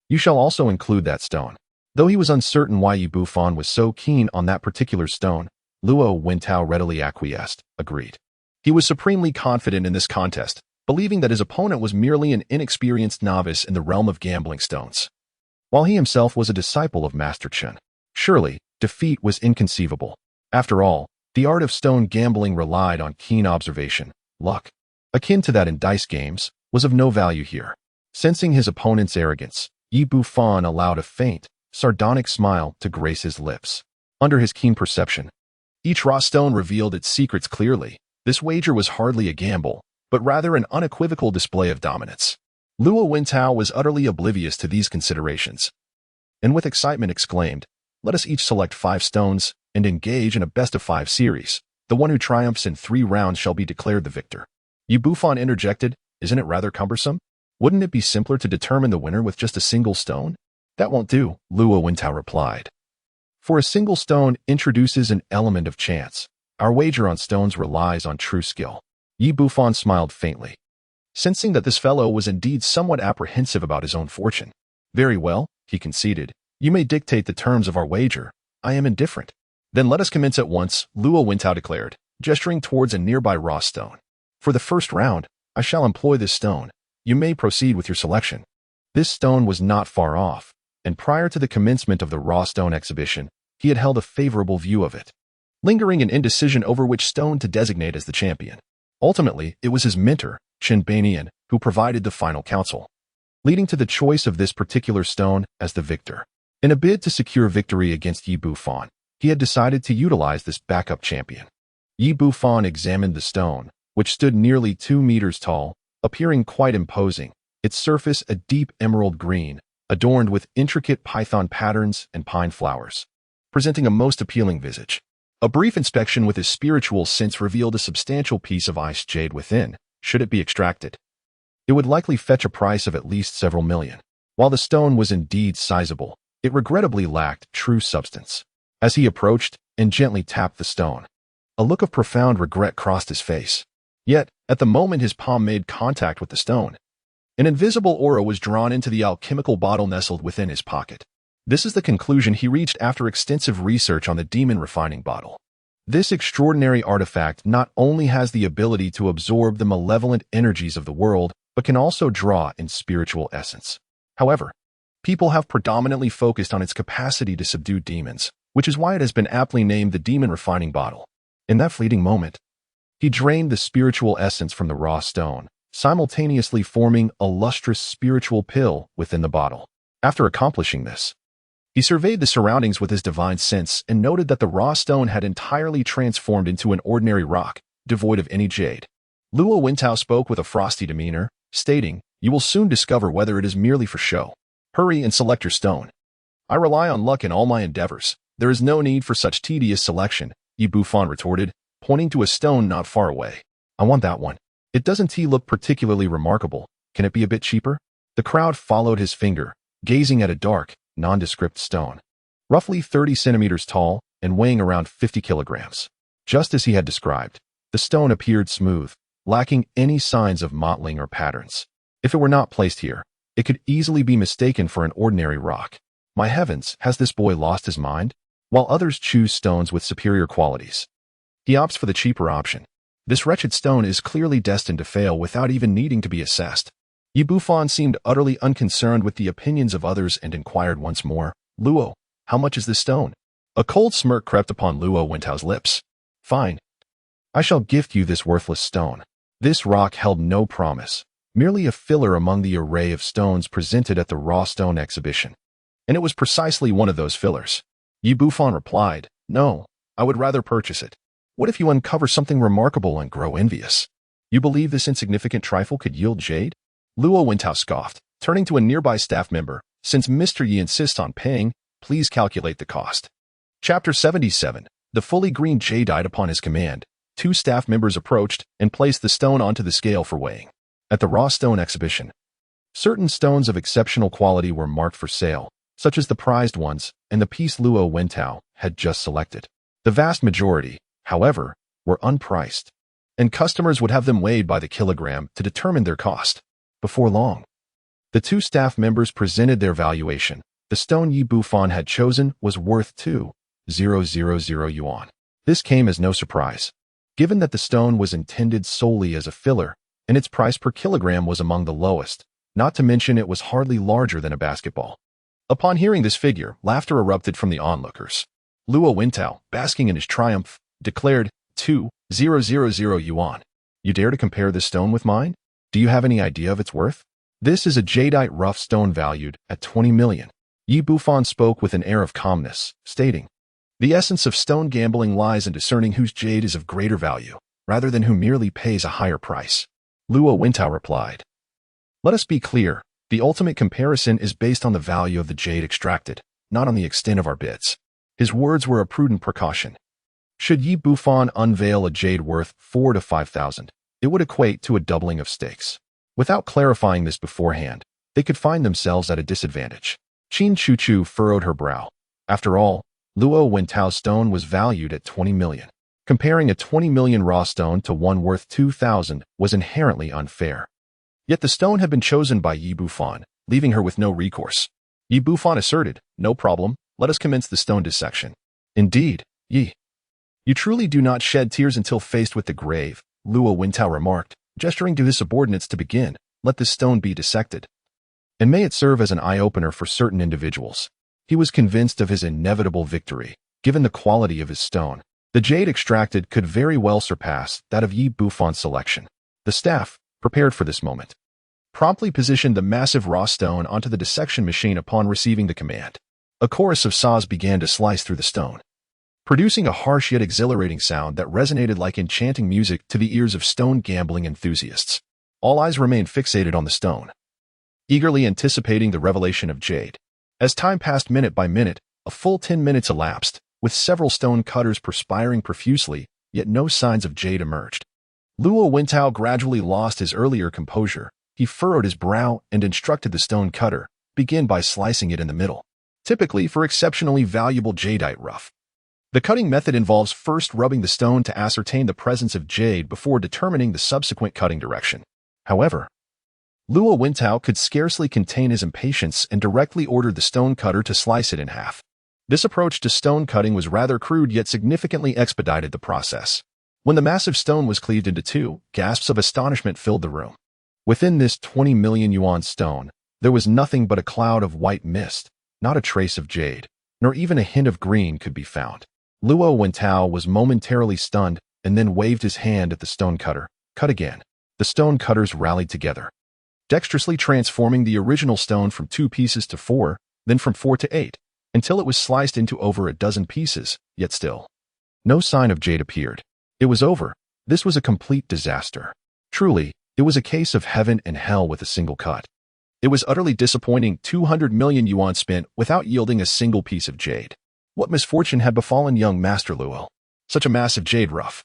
you shall also include that stone. Though he was uncertain why Yi Bufan was so keen on that particular stone, Luo Wentao readily acquiesced, agreed. He was supremely confident in this contest, believing that his opponent was merely an inexperienced novice in the realm of gambling stones, while he himself was a disciple of Master Chen. Surely, defeat was inconceivable. After all, the art of stone gambling relied on keen observation. Luck, akin to that in dice games, was of no value here. Sensing his opponent's arrogance, Yi Bufan allowed a faint, sardonic smile to grace his lips. Under his keen perception, each raw stone revealed its secrets clearly. This wager was hardly a gamble, but rather an unequivocal display of dominance. Luo Wentao was utterly oblivious to these considerations, and with excitement exclaimed, let us each select 5 stones and engage in a best-of-5 series. The one who triumphs in 3 rounds shall be declared the victor. Yi Bufan interjected, isn't it rather cumbersome? Wouldn't it be simpler to determine the winner with just a single stone? That won't do, Luo Wentao replied. For a single stone introduces an element of chance. Our wager on stones relies on true skill. Yi Bufan smiled faintly, sensing that this fellow was indeed somewhat apprehensive about his own fortune. Very well, he conceded. You may dictate the terms of our wager. I am indifferent. Then let us commence at once, Luo Wentao declared, gesturing towards a nearby raw stone. For the first round, I shall employ this stone. You may proceed with your selection. This stone was not far off, and prior to the commencement of the raw stone exhibition, he had held a favorable view of it, lingering in indecision over which stone to designate as the champion. Ultimately, it was his mentor, Chen Banian, who provided the final counsel, leading to the choice of this particular stone as the victor. In a bid to secure victory against Yi Bufan, he had decided to utilize this backup champion. Yi Bufan examined the stone, which stood nearly 2 meters tall, appearing quite imposing, its surface a deep emerald green, adorned with intricate python patterns and pine flowers, presenting a most appealing visage. A brief inspection with his spiritual sense revealed a substantial piece of ice jade within. Should it be extracted, it would likely fetch a price of at least several million. While the stone was indeed sizable, it regrettably lacked true substance. As he approached and gently tapped the stone, a look of profound regret crossed his face. Yet, at the moment his palm made contact with the stone, an invisible aura was drawn into the alchemical bottle nestled within his pocket. This is the conclusion he reached after extensive research on the demon refining bottle. This extraordinary artifact not only has the ability to absorb the malevolent energies of the world, but can also draw in spiritual essence. However, people have predominantly focused on its capacity to subdue demons, which is why it has been aptly named the demon refining bottle. In that fleeting moment, he drained the spiritual essence from the raw stone, simultaneously forming a lustrous spiritual pill within the bottle. After accomplishing this, he surveyed the surroundings with his divine sense and noted that the raw stone had entirely transformed into an ordinary rock, devoid of any jade. Luo Wentao spoke with a frosty demeanor, stating, you will soon discover whether it is merely for show. Hurry and select your stone. I rely on luck in all my endeavors. There is no need for such tedious selection, Yi Bufan retorted, pointing to a stone not far away. I want that one. It doesn't look particularly remarkable. Can it be a bit cheaper? The crowd followed his finger, gazing at a dark, nondescript stone, roughly 30 centimeters tall and weighing around 50 kilograms. Just as he had described, the stone appeared smooth, lacking any signs of mottling or patterns. If it were not placed here, it could easily be mistaken for an ordinary rock. My heavens, has this boy lost his mind? While others choose stones with superior qualities, he opts for the cheaper option. This wretched stone is clearly destined to fail without even needing to be assessed. Yi Bufan seemed utterly unconcerned with the opinions of others and inquired once more, Luo, how much is this stone? A cold smirk crept upon Luo Wentao's lips. Fine. I shall gift you this worthless stone. This rock held no promise, merely a filler among the array of stones presented at the raw stone exhibition. And it was precisely one of those fillers. Yi Bufan replied, no, I would rather purchase it. What if you uncover something remarkable and grow envious? You believe this insignificant trifle could yield jade? Luo Wentao scoffed, turning to a nearby staff member. Since Mr. Yi insists on paying, please calculate the cost. Chapter 77. The fully green jadeite upon his command. Two staff members approached and placed the stone onto the scale for weighing. At the raw stone exhibition, certain stones of exceptional quality were marked for sale, such as the prized ones and the piece Luo Wentao had just selected. The vast majority, however, were unpriced, and customers would have them weighed by the kilogram to determine their cost. Before long, the two staff members presented their valuation. The stone Yi Bufan had chosen was worth 2,000 yuan. This came as no surprise, given that the stone was intended solely as a filler, and its price per kilogram was among the lowest, not to mention it was hardly larger than a basketball. Upon hearing this figure, laughter erupted from the onlookers. Luo Wentao, basking in his triumph, declared, 2,000 yuan. You dare to compare this stone with mine? Do you have any idea of its worth? This is a jadeite rough stone valued at 20 million. Yi Bufan spoke with an air of calmness, stating, the essence of stone gambling lies in discerning whose jade is of greater value, rather than who merely pays a higher price. Luo Wentao replied, let us be clear, the ultimate comparison is based on the value of the jade extracted, not on the extent of our bids. His words were a prudent precaution. Should Yi Bufan unveil a jade worth 4,000 to 5,000, it would equate to a doubling of stakes. Without clarifying this beforehand, they could find themselves at a disadvantage. Qin Chuchu furrowed her brow. After all, Luo Wentao's stone was valued at 20 million. Comparing a 20 million raw stone to one worth 2,000 was inherently unfair. Yet the stone had been chosen by Yi Bufan, leaving her with no recourse. Yi Bufan asserted, no problem, let us commence the stone dissection. Indeed, Yi, you truly do not shed tears until faced with the grave, Luo Wentao remarked, gesturing to his subordinates to begin. Let this stone be dissected, and may it serve as an eye-opener for certain individuals. He was convinced of his inevitable victory, given the quality of his stone. The jade extracted could very well surpass that of Yi Bufan's selection. The staff, prepared for this moment, promptly positioned the massive raw stone onto the dissection machine upon receiving the command. A chorus of saws began to slice through the stone, producing a harsh yet exhilarating sound that resonated like enchanting music to the ears of stone gambling enthusiasts. All eyes remained fixated on the stone, eagerly anticipating the revelation of jade. As time passed minute by minute, a full 10 minutes elapsed, with several stone cutters perspiring profusely, yet no signs of jade emerged. Luo Wentao gradually lost his earlier composure. He furrowed his brow and instructed the stone cutter, begin by slicing it in the middle. Typically for exceptionally valuable jadeite rough, the cutting method involves first rubbing the stone to ascertain the presence of jade before determining the subsequent cutting direction. However, Luo Wentao could scarcely contain his impatience and directly ordered the stone cutter to slice it in half. This approach to stone cutting was rather crude yet significantly expedited the process. When the massive stone was cleaved into two, gasps of astonishment filled the room. Within this 20 million yuan stone, there was nothing but a cloud of white mist. Not a trace of jade, nor even a hint of green could be found. Luo Wentao was momentarily stunned and then waved his hand at the stone cutter. Cut again. The stone cutters rallied together, dexterously transforming the original stone from 2 pieces to 4, then from 4 to 8, until it was sliced into over a dozen pieces, yet still no sign of jade appeared. It was over. This was a complete disaster. Truly, it was a case of heaven and hell with a single cut. It was utterly disappointing. 200 million yuan spent without yielding a single piece of jade. What misfortune had befallen young Master Luo? Such a massive jade rough,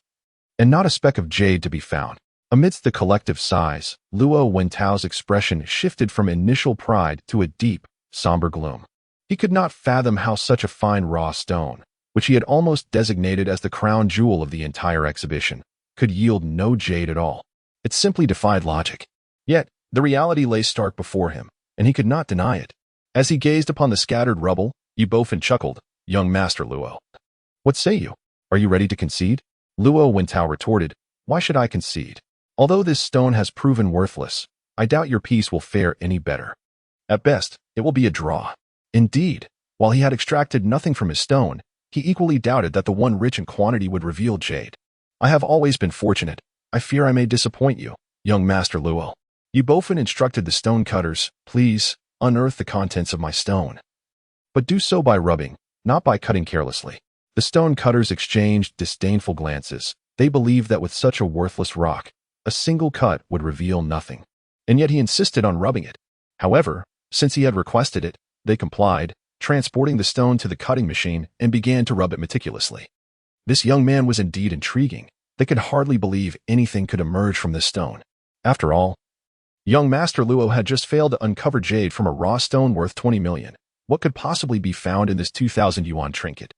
and not a speck of jade to be found. Amidst the collective sighs, Luo Wentao's expression shifted from initial pride to a deep, somber gloom. He could not fathom how such a fine raw stone, which he had almost designated as the crown jewel of the entire exhibition, could yield no jade at all. It simply defied logic. Yet, the reality lay stark before him, and he could not deny it. As he gazed upon the scattered rubble, Yi Bufan chuckled, young Master Luo, what say you? Are you ready to concede? Luo Wentao retorted, why should I concede? Although this stone has proven worthless, I doubt your piece will fare any better. At best, it will be a draw. Indeed, while he had extracted nothing from his stone, he equally doubted that the one rich in quantity would reveal jade. I have always been fortunate. I fear I may disappoint you, young Master Luo. Yi Bufan instructed the stone cutters, please, unearth the contents of my stone. But do so by rubbing, not by cutting carelessly. The stone cutters exchanged disdainful glances. They believed that with such a worthless rock, A single cut would reveal nothing. And yet he insisted on rubbing it. However, since he had requested it, they complied, transporting the stone to the cutting machine and began to rub it meticulously. This young man was indeed intriguing. They could hardly believe anything could emerge from this stone. After all, young Master Luo had just failed to uncover jade from a raw stone worth 20 million. What could possibly be found in this 2,000 yuan trinket?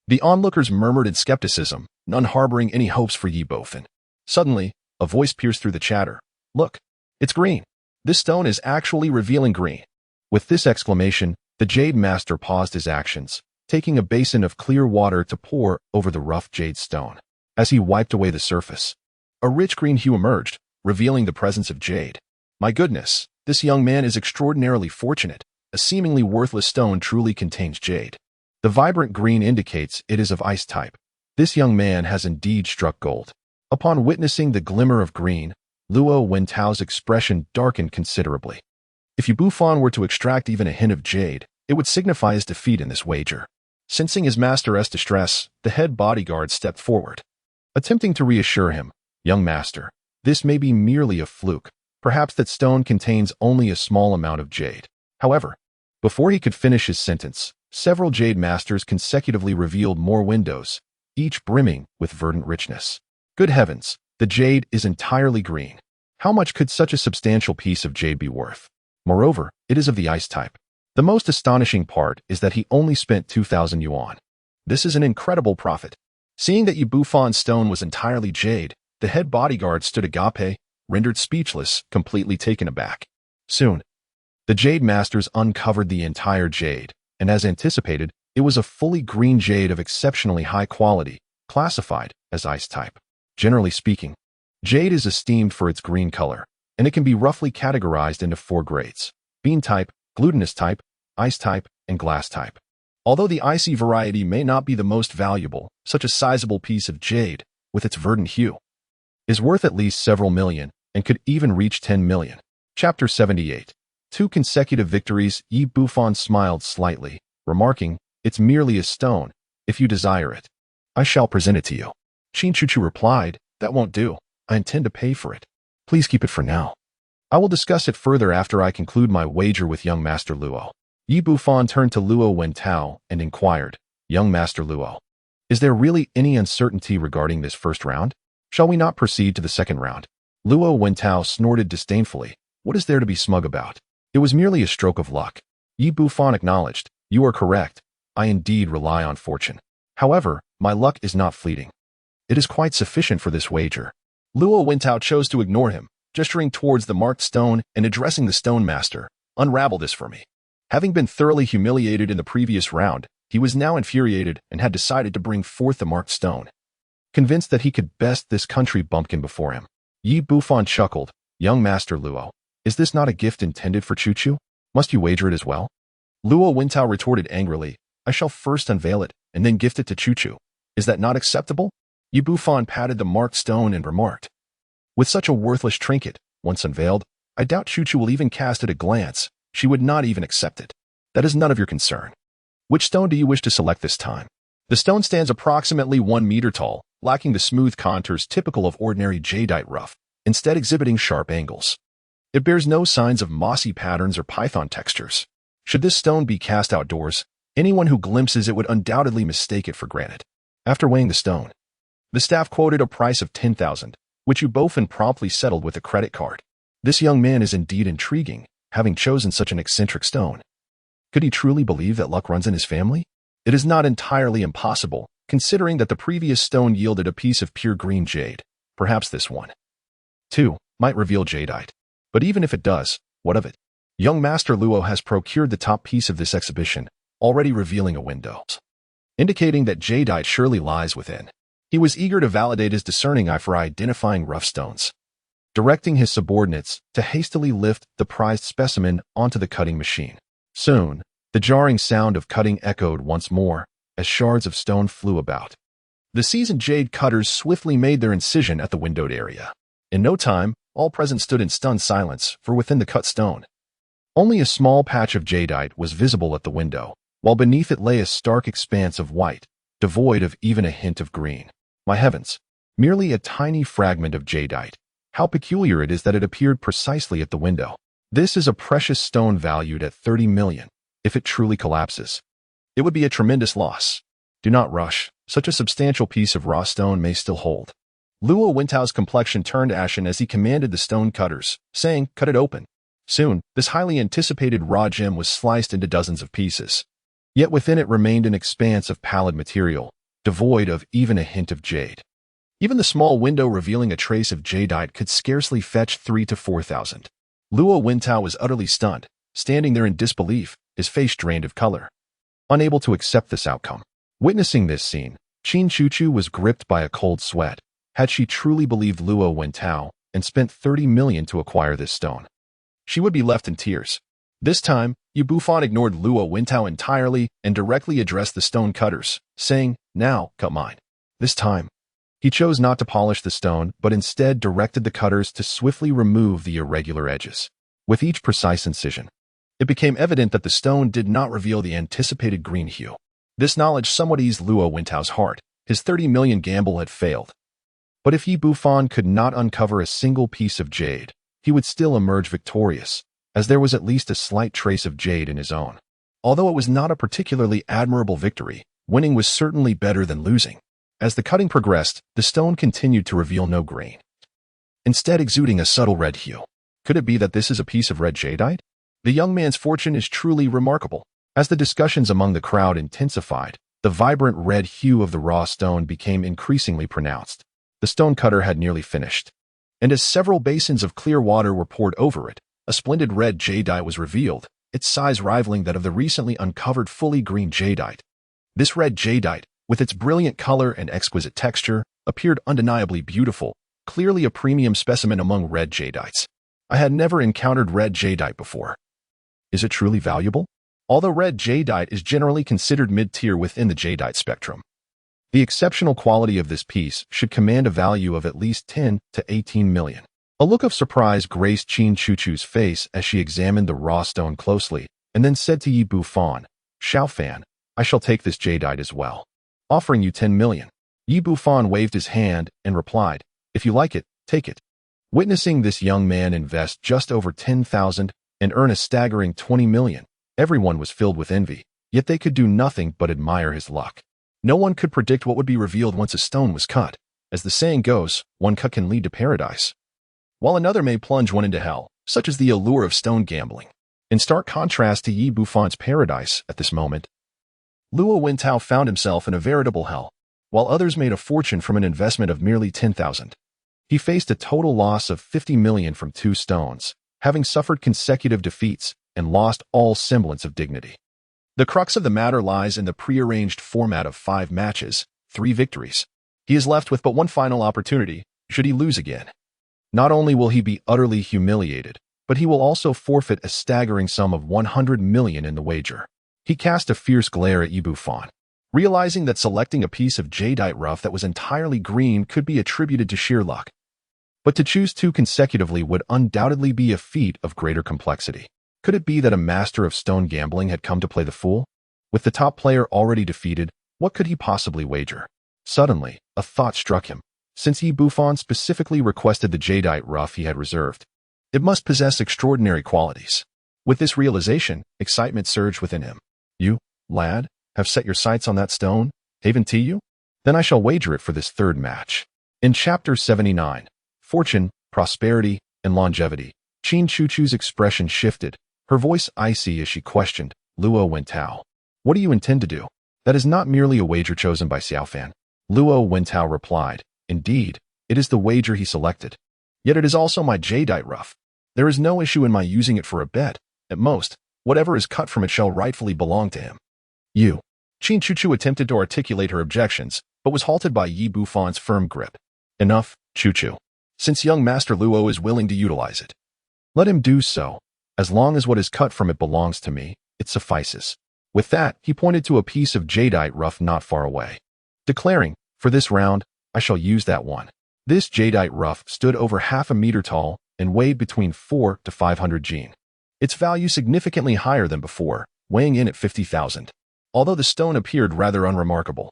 The onlookers murmured in skepticism, none harboring any hopes for Yi Bufan. Suddenly, a voice pierced through the chatter. Look, it's green. This stone is actually revealing green. With this exclamation, the Jade Master paused his actions, taking a basin of clear water to pour over the rough jade stone. As he wiped away the surface, a rich green hue emerged, revealing the presence of jade. My goodness, this young man is extraordinarily fortunate. A seemingly worthless stone truly contains jade. The vibrant green indicates it is of ice type. This young man has indeed struck gold. Upon witnessing the glimmer of green, Luo Wentao's expression darkened considerably. If Yi Bufan were to extract even a hint of jade, it would signify his defeat in this wager. Sensing his master's distress, the head bodyguard stepped forward. Attempting to reassure him, young master, this may be merely a fluke. Perhaps that stone contains only a small amount of jade. However, before he could finish his sentence, several jade masters consecutively revealed more windows, each brimming with verdant richness. Good heavens, the jade is entirely green. How much could such a substantial piece of jade be worth? Moreover, it is of the ice type. The most astonishing part is that he only spent 2,000 yuan. This is an incredible profit. Seeing that Yi Bufan's stone was entirely jade, the head bodyguard stood agape, rendered speechless, completely taken aback. Soon, the Jade Masters uncovered the entire jade, and as anticipated, it was a fully green jade of exceptionally high quality, classified as ice type. Generally speaking, jade is esteemed for its green color, and it can be roughly categorized into 4 grades: bean type, glutinous type, ice type, and glass type. Although the icy variety may not be the most valuable, such a sizable piece of jade, with its verdant hue, is worth at least several million, and could even reach 10 million. Chapter 78. 2 consecutive victories. Yi Bufan smiled slightly, remarking, "It's merely a stone. If you desire it, I shall present it to you." Qin Chuchu replied, "That won't do. I intend to pay for it. Please keep it for now. I will discuss it further after I conclude my wager with young Master Luo." Yi Bufan turned to Luo Wentao and inquired, "Young Master Luo, is there really any uncertainty regarding this first round? Shall we not proceed to the second round?" Luo Wentao snorted disdainfully. "What is there to be smug about? It was merely a stroke of luck." Yi Bufan acknowledged, "You are correct. I indeed rely on fortune. However, my luck is not fleeting. It is quite sufficient for this wager." Luo Wentao chose to ignore him, gesturing towards the marked stone and addressing the stone master. "Unravel this for me." Having been thoroughly humiliated in the previous round, he was now infuriated and had decided to bring forth the marked stone. Convinced that he could best this country bumpkin before him, Yi Bufan chuckled, "Young Master Luo, is this not a gift intended for Chuchu? Must you wager it as well?" Luo Wentao retorted angrily, "I shall first unveil it and then gift it to Chuchu. Is that not acceptable?" Yi Bufan patted the marked stone and remarked, "With such a worthless trinket, once unveiled, I doubt Chuchu will even cast it a glance. She would not even accept it. That is none of your concern. Which stone do you wish to select this time?" The stone stands approximately 1 meter tall, lacking the smooth contours typical of ordinary jadeite rough, instead exhibiting sharp angles. It bears no signs of mossy patterns or python textures. Should this stone be cast outdoors, anyone who glimpses it would undoubtedly mistake it for granite. After weighing the stone, the staff quoted a price of 10,000, which Yi Bufan promptly settled with a credit card. This young man is indeed intriguing, having chosen such an eccentric stone. Could he truly believe that luck runs in his family? It is not entirely impossible, considering that the previous stone yielded a piece of pure green jade. Perhaps this one, too, might reveal jadeite. But even if it does, what of it? Young Master Luo has procured the top piece of this exhibition, already revealing a window, indicating that jadeite surely lies within. He was eager to validate his discerning eye for identifying rough stones, directing his subordinates to hastily lift the prized specimen onto the cutting machine. Soon, the jarring sound of cutting echoed once more as shards of stone flew about. The seasoned jade cutters swiftly made their incision at the windowed area. In no time, all present stood in stunned silence, for within the cut stone, only a small patch of jadeite was visible at the window, while beneath it lay a stark expanse of white, devoid of even a hint of green. My heavens, merely a tiny fragment of jadeite. How peculiar it is that it appeared precisely at the window. This is a precious stone valued at 30 million. If it truly collapses, it would be a tremendous loss. Do not rush. Such a substantial piece of raw stone may still hold. Luo Wintao's complexion turned ashen as he commanded the stone cutters, saying, "Cut it open." Soon, this highly anticipated raw gem was sliced into dozens of pieces. Yet within it remained an expanse of pallid material, devoid of even a hint of jade. Even the small window revealing a trace of jadeite could scarcely fetch 3,000 to 4,000. Luo Wintao was utterly stunned, standing there in disbelief, his face drained of color. Unable to accept this outcome. Witnessing this scene, Qin Chuchu was gripped by a cold sweat. Had she truly believed Luo Wintao and spent 30 million to acquire this stone, she would be left in tears. This time, Bufan ignored Luo Wintao entirely and directly addressed the stone cutters, saying, "Now, cut mine." This time, he chose not to polish the stone, but instead directed the cutters to swiftly remove the irregular edges. With each precise incision, it became evident that the stone did not reveal the anticipated green hue. This knowledge somewhat eased Luo Wintao's heart. His 30 million gamble had failed. But if Bufan could not uncover a single piece of jade, he would still emerge victorious, as there was at least a slight trace of jade in his own. Although it was not a particularly admirable victory, winning was certainly better than losing. As the cutting progressed, the stone continued to reveal no grain, instead exuding a subtle red hue. Could it be that this is a piece of red jadeite? The young man's fortune is truly remarkable. As the discussions among the crowd intensified, the vibrant red hue of the raw stone became increasingly pronounced. The stone cutter had nearly finished, and as several basins of clear water were poured over it, a splendid red jadeite was revealed, its size rivaling that of the recently uncovered fully green jadeite. This red jadeite, with its brilliant color and exquisite texture, appeared undeniably beautiful, clearly a premium specimen among red jadeites. I had never encountered red jadeite before. Is it truly valuable? Although red jadeite is generally considered mid-tier within the jadeite spectrum, the exceptional quality of this piece should command a value of at least 10 to 18 million. A look of surprise graced Qin Chuchu's face as she examined the raw stone closely, and then said to Bufan, "Xiaofan, I shall take this jadeite as well, offering you 10 million. Bufan waved his hand and replied, "If you like it, take it." Witnessing this young man invest just over 10,000 and earn a staggering 20 million, everyone was filled with envy, yet they could do nothing but admire his luck. No one could predict what would be revealed once a stone was cut. As the saying goes, one cut can lead to paradise, while another may plunge one into hell. Such is the allure of stone gambling. In stark contrast to Bufan's paradise at this moment, Luo Wintao found himself in a veritable hell. While others made a fortune from an investment of merely 10,000, he faced a total loss of 50 million from 2 stones, having suffered consecutive defeats and lost all semblance of dignity. The crux of the matter lies in the prearranged format of 5 matches, 3 victories. He is left with but one final opportunity, should he lose again. Not only will he be utterly humiliated, but he will also forfeit a staggering sum of 100 million in the wager. He cast a fierce glare at Bufan, realizing that selecting a piece of jadeite rough that was entirely green could be attributed to sheer luck. But to choose 2 consecutively would undoubtedly be a feat of greater complexity. Could it be that a master of stone gambling had come to play the fool? With the top player already defeated, what could he possibly wager? Suddenly, a thought struck him. Since Bufan specifically requested the jadeite rough he had reserved, it must possess extraordinary qualities. With this realization, excitement surged within him. "You, lad, have set your sights on that stone? Haven to you? Then I shall wager it for this 3rd match." In Chapter 79, Fortune, Prosperity, and Longevity, Qin Chuchu's expression shifted, her voice icy as she questioned, "Luo Wintao, what do you intend to do?" "That is not merely a wager chosen by Xiaofan," Luo Wintao replied. "Indeed, it is the wager he selected. Yet it is also my jadeite rough. There is no issue in my using it for a bet. At most, whatever is cut from it shall rightfully belong to him." "You." Qin Chuchu attempted to articulate her objections, but was halted by Bufan's firm grip. "Enough, Chuchu. Since young Master Luo is willing to utilize it, let him do so. As long as what is cut from it belongs to me, it suffices." With that, he pointed to a piece of jadeite rough not far away, declaring, "For this round, I shall use that one." This jadeite rough stood over half a meter tall and weighed between 4 to 500 jin. Its value significantly higher than before, weighing in at 50,000. Although the stone appeared rather unremarkable,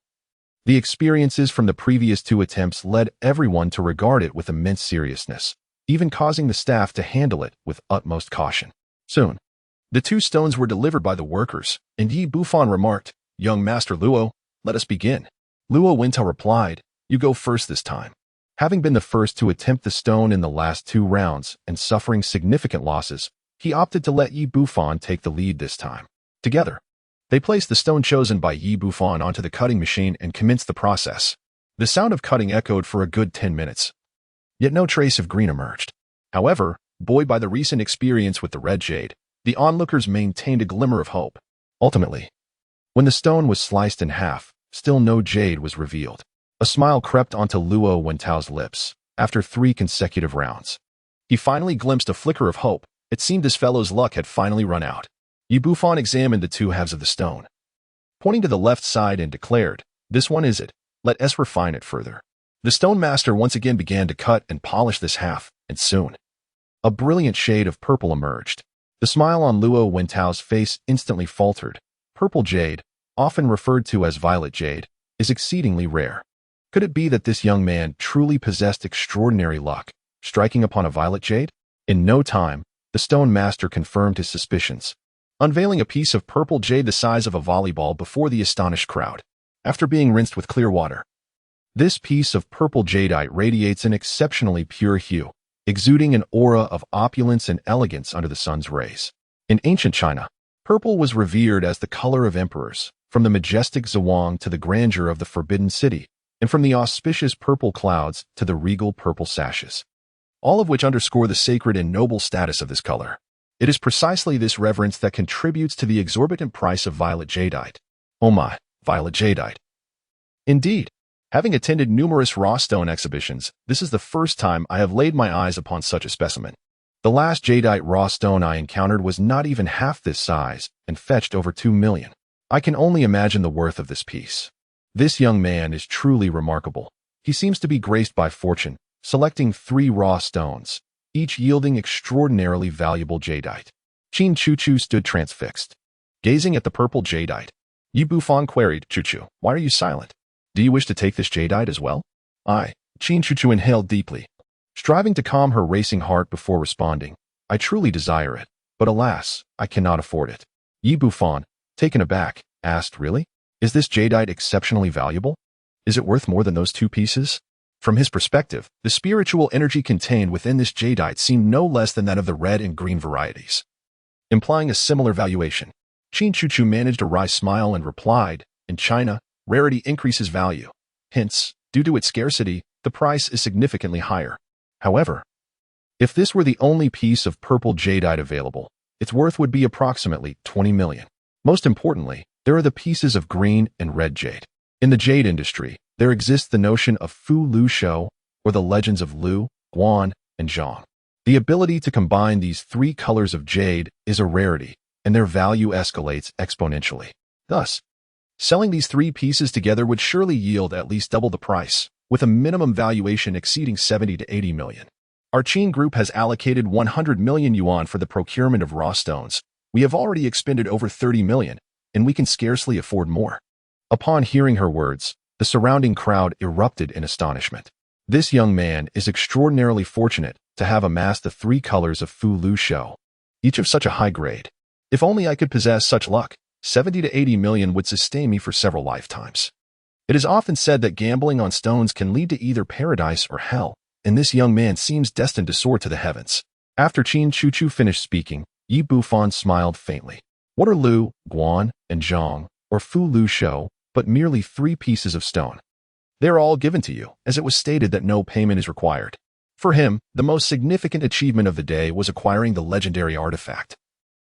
the experiences from the previous 2 attempts led everyone to regard it with immense seriousness. even causing the staff to handle it with utmost caution. Soon, the two stones were delivered by the workers, and Yi Bufan remarked, "Young Master Luo, let us begin." Luo Wintao replied, "You go first this time." Having been the first to attempt the stone in the last 2 rounds and suffering significant losses, he opted to let Yi Bufan take the lead this time. Together, they placed the stone chosen by Yi Bufan onto the cutting machine and commenced the process. The sound of cutting echoed for a good 10 minutes. Yet no trace of green emerged. However, buoyed by the recent experience with the red jade, the onlookers maintained a glimmer of hope. Ultimately, when the stone was sliced in half, still no jade was revealed. A smile crept onto Luo Wentao's lips. After 3 consecutive rounds, he finally glimpsed a flicker of hope. It seemed his fellow's luck had finally run out. Yi Bufan examined the 2 halves of the stone, pointing to the left side, and declared, "This one is it. Let us refine it further." The stone master once again began to cut and polish this half, and soon, a brilliant shade of purple emerged. The smile on Luo Wentao's face instantly faltered. Purple jade, often referred to as violet jade, is exceedingly rare. Could it be that this young man truly possessed extraordinary luck, striking upon a violet jade? In no time, the stone master confirmed his suspicions, unveiling a piece of purple jade the size of a volleyball before the astonished crowd. After being rinsed with clear water, this piece of purple jadeite radiates an exceptionally pure hue, exuding an aura of opulence and elegance under the sun's rays. In ancient China, purple was revered as the color of emperors, from the majestic Zhuang to the grandeur of the Forbidden City, and from the auspicious purple clouds to the regal purple sashes, all of which underscore the sacred and noble status of this color. It is precisely this reverence that contributes to the exorbitant price of violet jadeite. Oh my, violet jadeite. Indeed, having attended numerous raw stone exhibitions, this is the first time I have laid my eyes upon such a specimen. The last jadeite raw stone I encountered was not even half this size and fetched over 2 million. I can only imagine the worth of this piece. This young man is truly remarkable. He seems to be graced by fortune, selecting 3 raw stones, each yielding extraordinarily valuable jadeite. Qin Chuchu stood transfixed, gazing at the purple jadeite. Yi Bufan queried, "Chuchu, why are you silent? Do you wish to take this jadeite as well?" Qin Chuchu inhaled deeply, striving to calm her racing heart before responding. "I truly desire it, but alas, I cannot afford it." Yi Bufan, taken aback, asked, "Really? Is this jadeite exceptionally valuable? Is it worth more than those 2 pieces?" From his perspective, the spiritual energy contained within this jadeite seemed no less than that of the red and green varieties, implying a similar valuation. Qin Chuchu managed a wry smile and replied, "In China, rarity increases value. Hence, due to its scarcity, the price is significantly higher. However, if this were the only piece of purple jadeite available, its worth would be approximately 20 million. Most importantly, there are the pieces of green and red jade. In the jade industry, there exists the notion of Fu Lu Shou, or the legends of Lu, Guan, and Zhang. The ability to combine these 3 colors of jade is a rarity, and their value escalates exponentially. Thus, selling these 3 pieces together would surely yield at least double the price, with a minimum valuation exceeding 70 to 80 million. Our Qin group has allocated 100 million yuan for the procurement of raw stones. We have already expended over 30 million, and we can scarcely afford more." Upon hearing her words, the surrounding crowd erupted in astonishment. This young man is extraordinarily fortunate to have amassed the 3 colors of Fu Lu Shou, each of such a high grade. If only I could possess such luck, 70 to 80 million would sustain me for several lifetimes. It is often said that gambling on stones can lead to either paradise or hell, and this young man seems destined to soar to the heavens. After Qin Chuchu finished speaking, Yi Bufan smiled faintly. What are Lu, Guan, and Zhang, or Fu Lu Shou, but merely 3 pieces of stone? They are all given to you, as it was stated that no payment is required. For him, the most significant achievement of the day was acquiring the legendary artifact,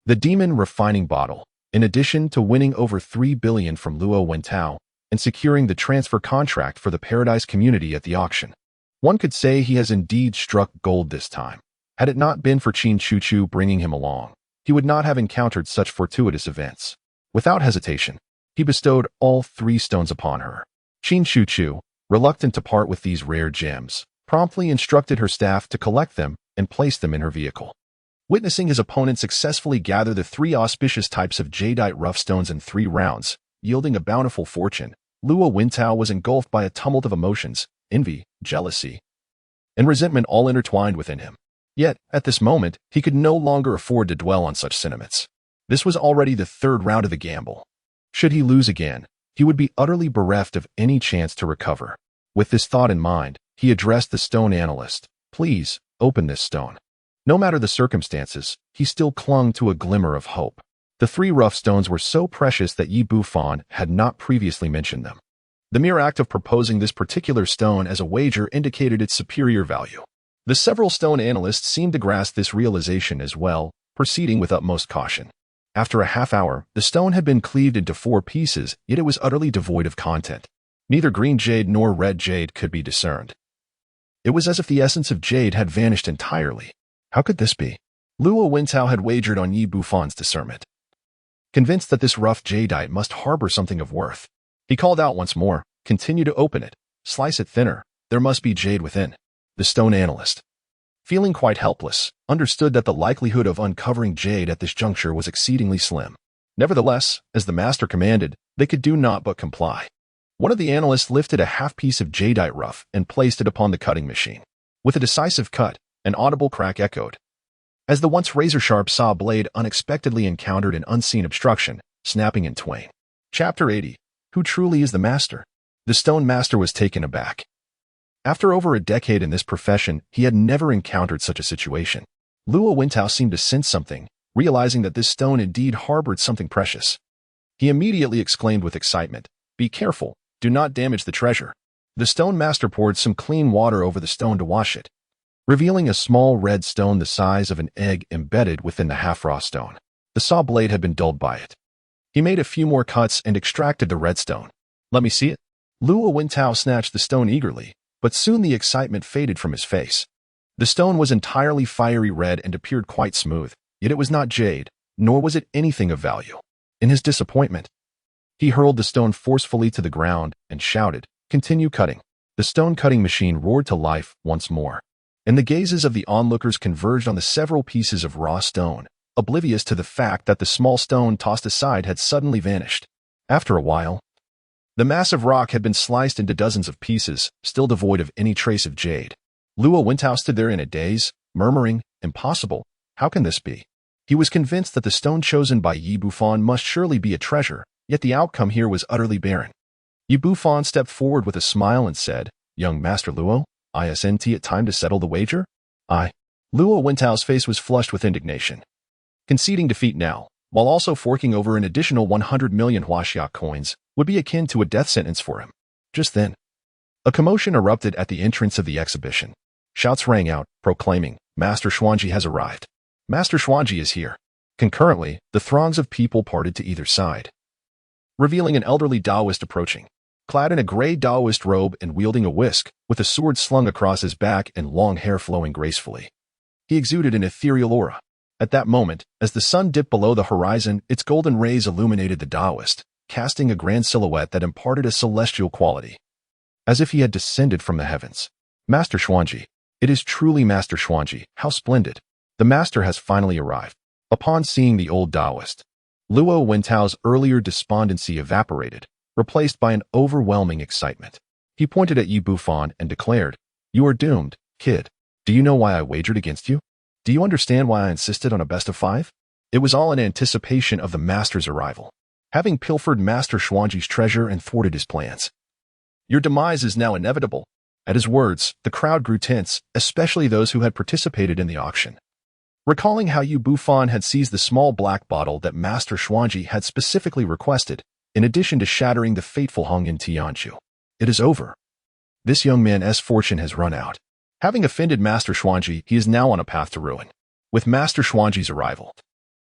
the Demon Refining Bottle, in addition to winning over 3 billion from Luo Wentao and securing the transfer contract for the Paradise community at the auction. One could say he has indeed struck gold this time. Had it not been for Qin Chuchu bringing him along, he would not have encountered such fortuitous events. Without hesitation, he bestowed all 3 stones upon her. Qin Chuchu, reluctant to part with these rare gems, promptly instructed her staff to collect them and place them in her vehicle. Witnessing his opponent successfully gather the 3 auspicious types of jadeite rough stones in 3 rounds, yielding a bountiful fortune, Luo Wintao was engulfed by a tumult of emotions, envy, jealousy, and resentment all intertwined within him. Yet, at this moment, he could no longer afford to dwell on such sentiments. This was already the third round of the gamble. Should he lose again, he would be utterly bereft of any chance to recover. With this thought in mind, he addressed the stone analyst. Please, open this stone. No matter the circumstances, he still clung to a glimmer of hope. The three rough stones were so precious that Bufan had not previously mentioned them. The mere act of proposing this particular stone as a wager indicated its superior value. The several stone analysts seemed to grasp this realization as well, proceeding with utmost caution. After a half hour, the stone had been cleaved into 4 pieces, yet it was utterly devoid of content. Neither green jade nor red jade could be discerned. It was as if the essence of jade had vanished entirely. How could this be? Luo Wintao had wagered on Bufan's discernment. Convinced that this rough jadeite must harbor something of worth, he called out once more, "Continue to open it. Slice it thinner. There must be jade within." The stone analyst, feeling quite helpless, understood that the likelihood of uncovering jade at this juncture was exceedingly slim. Nevertheless, as the master commanded, they could do naught but comply. One of the analysts lifted a half piece of jadeite rough and placed it upon the cutting machine. With a decisive cut, an audible crack echoed, as the once razor-sharp saw blade unexpectedly encountered an unseen obstruction, snapping in twain. Chapter 80. Who truly is the master? The stone master was taken aback. After over a decade in this profession, he had never encountered such a situation. Luo Wintao seemed to sense something, realizing that this stone indeed harbored something precious. He immediately exclaimed with excitement, "Be careful, do not damage the treasure." The stone master poured some clean water over the stone to wash it, revealing a small red stone the size of an egg embedded within the half-raw stone. The saw blade had been dulled by it. He made a few more cuts and extracted the red stone. "Let me see it." Luo Wintao snatched the stone eagerly, but soon the excitement faded from his face. The stone was entirely fiery red and appeared quite smooth, yet it was not jade, nor was it anything of value. In his disappointment, he hurled the stone forcefully to the ground and shouted, "Continue cutting." The stone-cutting machine roared to life once more, and the gazes of the onlookers converged on the several pieces of raw stone, oblivious to the fact that the small stone tossed aside had suddenly vanished. After a while, the massive rock had been sliced into dozens of pieces, still devoid of any trace of jade. Luo Wintao stood there in a daze, murmuring, "Impossible. How can this be?" He was convinced that the stone chosen by Bufan must surely be a treasure, yet the outcome here was utterly barren. Bufan stepped forward with a smile and said, "Young Master Luo, isn't it time to settle the wager?" Luo Wintao's face was flushed with indignation. Conceding defeat now, while also forking over an additional 100 million Huaxia coins, would be akin to a death sentence for him. Just then, a commotion erupted at the entrance of the exhibition. Shouts rang out, proclaiming, "Master Xuanji has arrived. Master Xuanji is here." Concurrently, the throngs of people parted to either side, revealing an elderly Taoist approaching, clad in a gray Taoist robe and wielding a whisk, with a sword slung across his back and long hair flowing gracefully. He exuded an ethereal aura. At that moment, as the sun dipped below the horizon, its golden rays illuminated the Taoist, casting a grand silhouette that imparted a celestial quality, as if he had descended from the heavens. "Master Xuanji. It is truly Master Xuanji. How splendid. The master has finally arrived." Upon seeing the old Taoist, Luo Wintao's earlier despondency evaporated, replaced by an overwhelming excitement. He pointed at Bufan and declared, "You are doomed, kid. Do you know why I wagered against you? Do you understand why I insisted on a best of 5? It was all in anticipation of the master's arrival, having pilfered Master Xuanji's treasure and thwarted his plans. Your demise is now inevitable." At his words, the crowd grew tense, especially those who had participated in the auction. Recalling how Bufan had seized the small black bottle that Master Xuanji had specifically requested, in addition to shattering the fateful Hong in Tianqiu. It is over. This young man's fortune has run out. Having offended Master Xuanji, he is now on a path to ruin. With Master Xuanji's arrival,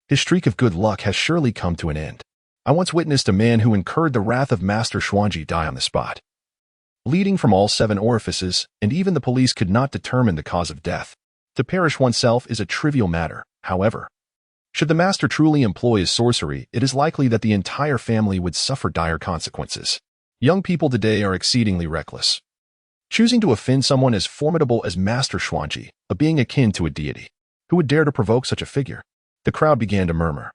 his streak of good luck has surely come to an end. I once witnessed a man who incurred the wrath of Master Xuanji die on the spot, bleeding from all 7 orifices, and even the police could not determine the cause of death. To perish oneself is a trivial matter, however. Should the master truly employ his sorcery, it is likely that the entire family would suffer dire consequences. Young people today are exceedingly reckless, choosing to offend someone as formidable as Master Xuanji, a being akin to a deity. Who would dare to provoke such a figure? The crowd began to murmur,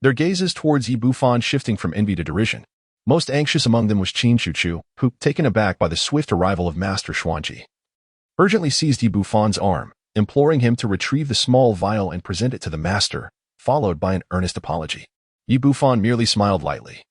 their gazes towards Bufan shifting from envy to derision. Most anxious among them was Qin Chuchu, who, taken aback by the swift arrival of Master Xuanji, urgently seized Bufan's arm, imploring him to retrieve the small vial and present it to the master, followed by an earnest apology. Yi Bufan merely smiled lightly,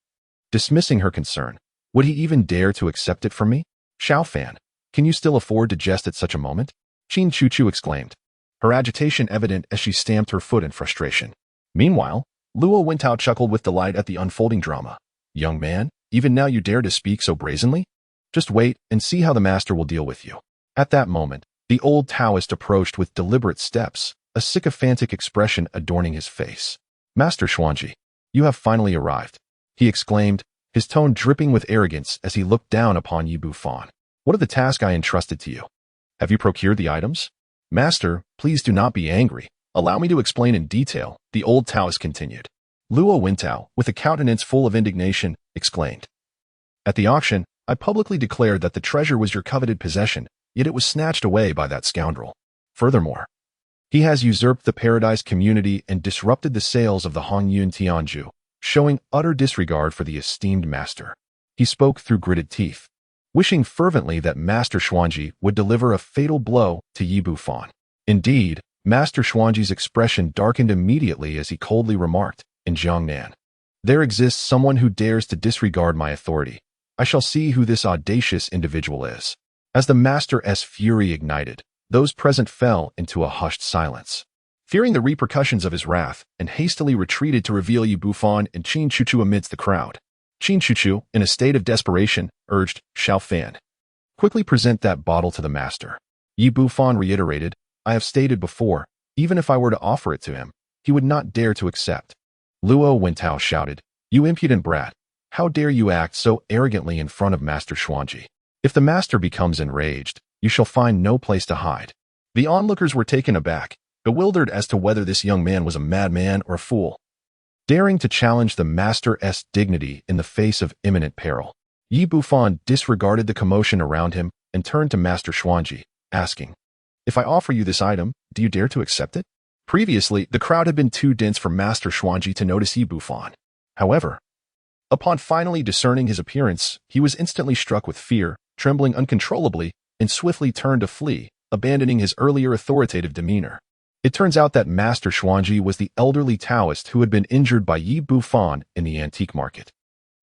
dismissing her concern. Would he even dare to accept it from me? Xiao Fan, can you still afford to jest at such a moment? Qin Chuchu exclaimed, her agitation evident as she stamped her foot in frustration. Meanwhile, Luo Wentao chuckled with delight at the unfolding drama. Young man, even now you dare to speak so brazenly? Just wait and see how the master will deal with you. At that moment, the old Taoist approached with deliberate steps, a sycophantic expression adorning his face. Master Xuanji, you have finally arrived, he exclaimed, his tone dripping with arrogance as he looked down upon Yi Bufan. What of the task I entrusted to you? Have you procured the items? Master, please do not be angry. Allow me to explain in detail, the old Taoist continued. Luo Wentao, with a countenance full of indignation, exclaimed. At the auction, I publicly declared that the treasure was your coveted possession, yet it was snatched away by that scoundrel. Furthermore, he has usurped the paradise community and disrupted the sales of the Hongyun Tianju, showing utter disregard for the esteemed master. He spoke through gritted teeth, wishing fervently that Master Xuanji would deliver a fatal blow to Yi Bufan. Indeed, Master Xuanji's expression darkened immediately as he coldly remarked, in Jiangnan, there exists someone who dares to disregard my authority. I shall see who this audacious individual is. As the master's fury ignited, those present fell into a hushed silence, fearing the repercussions of his wrath, and hastily retreated to reveal Yi Bufan and Qin Chuchu amidst the crowd. Qin Chuchu, in a state of desperation, urged, Xiao Fan, quickly present that bottle to the master. Yi Bufan reiterated, I have stated before, even if I were to offer it to him, he would not dare to accept. Luo Wentao shouted, you impudent brat, how dare you act so arrogantly in front of Master Xuanji? If the master becomes enraged, you shall find no place to hide. The onlookers were taken aback, bewildered as to whether this young man was a madman or a fool, daring to challenge the master's dignity in the face of imminent peril. Yi Bufan disregarded the commotion around him and turned to Master Xuanji, asking, if I offer you this item, do you dare to accept it? Previously, the crowd had been too dense for Master Xuanji to notice Yi Bufan. However, upon finally discerning his appearance, he was instantly struck with fear, trembling uncontrollably, and swiftly turned to flee, abandoning his earlier authoritative demeanor. It turns out that Master Xuanji was the elderly Taoist who had been injured by Yi Bufan in the antique market.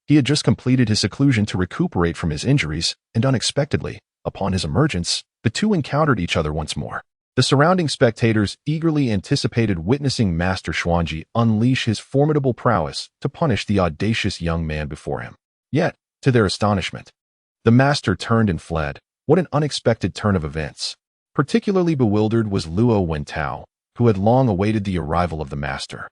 He had just completed his seclusion to recuperate from his injuries, and unexpectedly, upon his emergence, the two encountered each other once more. The surrounding spectators eagerly anticipated witnessing Master Xuanji unleash his formidable prowess to punish the audacious young man before him. Yet, to their astonishment, the master turned and fled. What an unexpected turn of events! Particularly bewildered was Luo Wentao, who had long awaited the arrival of the master,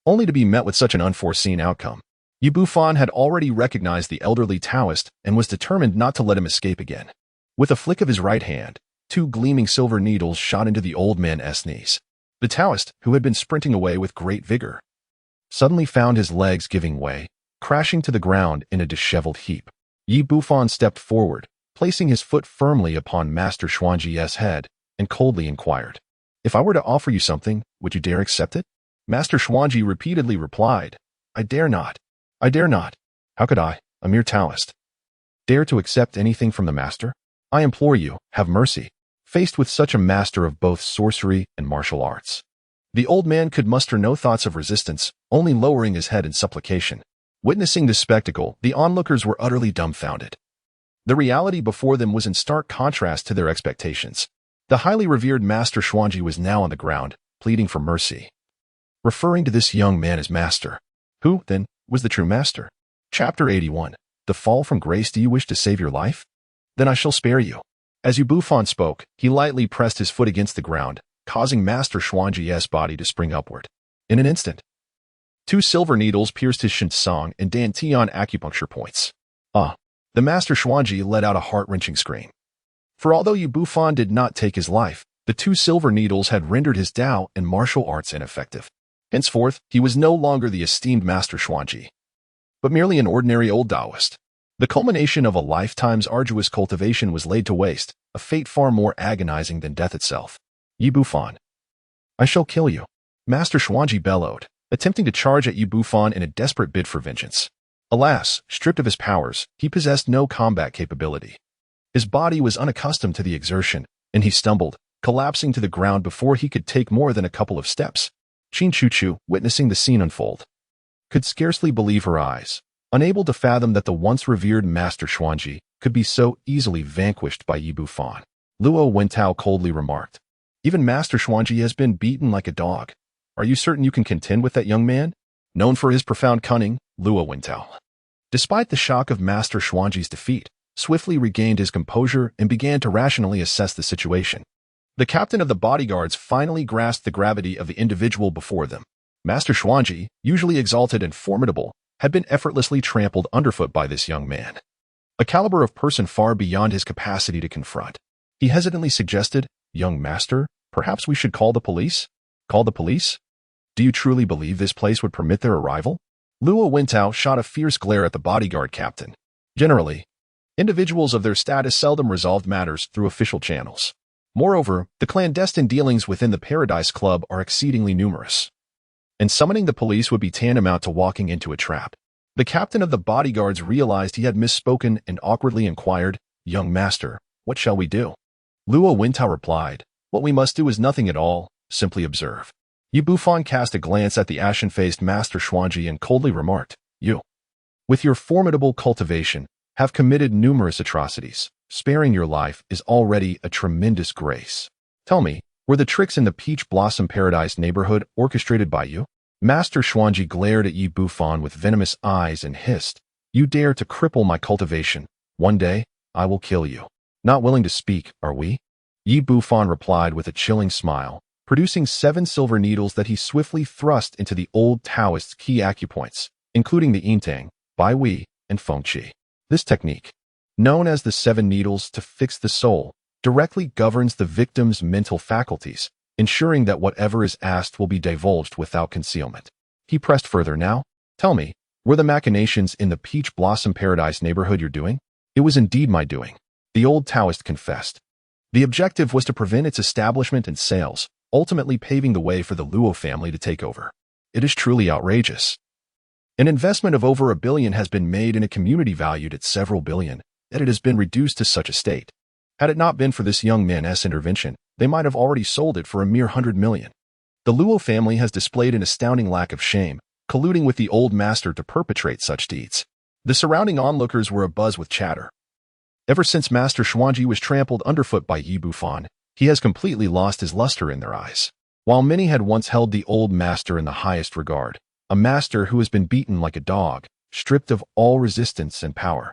only to be met with such an unforeseen outcome. Yi Bufan had already recognized the elderly Taoist and was determined not to let him escape again. With a flick of his right hand, two gleaming silver needles shot into the old man's knees. The Taoist, who had been sprinting away with great vigor, suddenly found his legs giving way, crashing to the ground in a disheveled heap. Yi Bufan stepped forward, placing his foot firmly upon Master Xuanji's head, and coldly inquired, if I were to offer you something, would you dare accept it? Master Xuanji repeatedly replied, I dare not. I dare not. How could I, a mere Taoist, dare to accept anything from the master? I implore you, have mercy. Faced with such a master of both sorcery and martial arts, the old man could muster no thoughts of resistance, only lowering his head in supplication. Witnessing this spectacle, the onlookers were utterly dumbfounded. The reality before them was in stark contrast to their expectations. The highly revered Master Xuanji was now on the ground, pleading for mercy, referring to this young man as master. Who, then, was the true master? Chapter 81. The Fall from Grace. Do you wish to save your life? Then I shall spare you. As Yi Bufan spoke, he lightly pressed his foot against the ground, causing Master Xuanji's body to spring upward. In an instant, two silver needles pierced his shinsong and dantian acupuncture points. The Master Xuanji let out a heart-wrenching scream. For although Yi Bufan did not take his life, the two silver needles had rendered his Tao and martial arts ineffective. Henceforth, he was no longer the esteemed Master Xuanji, but merely an ordinary old Taoist. The culmination of a lifetime's arduous cultivation was laid to waste, a fate far more agonizing than death itself. Yi Bufan, I shall kill you, Master Xuanji bellowed, attempting to charge at Yi Bufan in a desperate bid for vengeance. Alas, stripped of his powers, he possessed no combat capability. His body was unaccustomed to the exertion, and he stumbled, collapsing to the ground before he could take more than a couple of steps. Qin Chuchu, witnessing the scene unfold, could scarcely believe her eyes, unable to fathom that the once revered Master Xuanji could be so easily vanquished by Yi Bufan. Luo Wentao coldly remarked, "Even Master Xuanji has been beaten like a dog. Are you certain you can contend with that young man?" Known for his profound cunning, Luo Wentao, despite the shock of Master Xuanji's defeat, swiftly regained his composure and began to rationally assess the situation. The captain of the bodyguards finally grasped the gravity of the individual before them. Master Xuanji, usually exalted and formidable, had been effortlessly trampled underfoot by this young man, a caliber of person far beyond his capacity to confront. He hesitantly suggested, "Young master, perhaps we should call the police?" "Call the police? Do you truly believe this place would permit their arrival?" Luo Wentao shot a fierce glare at the bodyguard captain. Generally, individuals of their status seldom resolved matters through official channels. Moreover, the clandestine dealings within the Paradise Club are exceedingly numerous, and summoning the police would be tantamount to walking into a trap. The captain of the bodyguards realized he had misspoken and awkwardly inquired, "Young master, what shall we do?" Luo Wentao replied, "What we must do is nothing at all, simply observe." Yi Bufan cast a glance at the ashen-faced Master Xuanji and coldly remarked, "You, with your formidable cultivation, have committed numerous atrocities. Sparing your life is already a tremendous grace. Tell me, were the tricks in the Peach Blossom Paradise neighborhood orchestrated by you?" Master Xuanji glared at Yi Bufan with venomous eyes and hissed, "You dare to cripple my cultivation. One day, I will kill you. Not willing to speak, are we?" Yi Bufan replied with a chilling smile, producing 7 silver needles that he swiftly thrust into the old Taoist's key acupoints, including the Yintang, Bai Wei, and Feng Qi. This technique, known as the 7 needles to fix the soul, directly governs the victim's mental faculties, ensuring that whatever is asked will be divulged without concealment. He pressed further now. "Tell me, were the machinations in the Peach Blossom Paradise neighborhood your doing?" "It was indeed my doing," the old Taoist confessed. The objective was to prevent its establishment and sales, ultimately paving the way for the Luo family to take over. It is truly outrageous. An investment of over $1 billion has been made in a community valued at several billion, yet it has been reduced to such a state. Had it not been for this young man's intervention, they might have already sold it for a mere 100 million. The Luo family has displayed an astounding lack of shame, colluding with the old master to perpetrate such deeds. The surrounding onlookers were abuzz with chatter. Ever since Master Xuanji was trampled underfoot by Yi Bufan, he has completely lost his luster in their eyes. While many had once held the old master in the highest regard, a master who has been beaten like a dog, stripped of all resistance and power,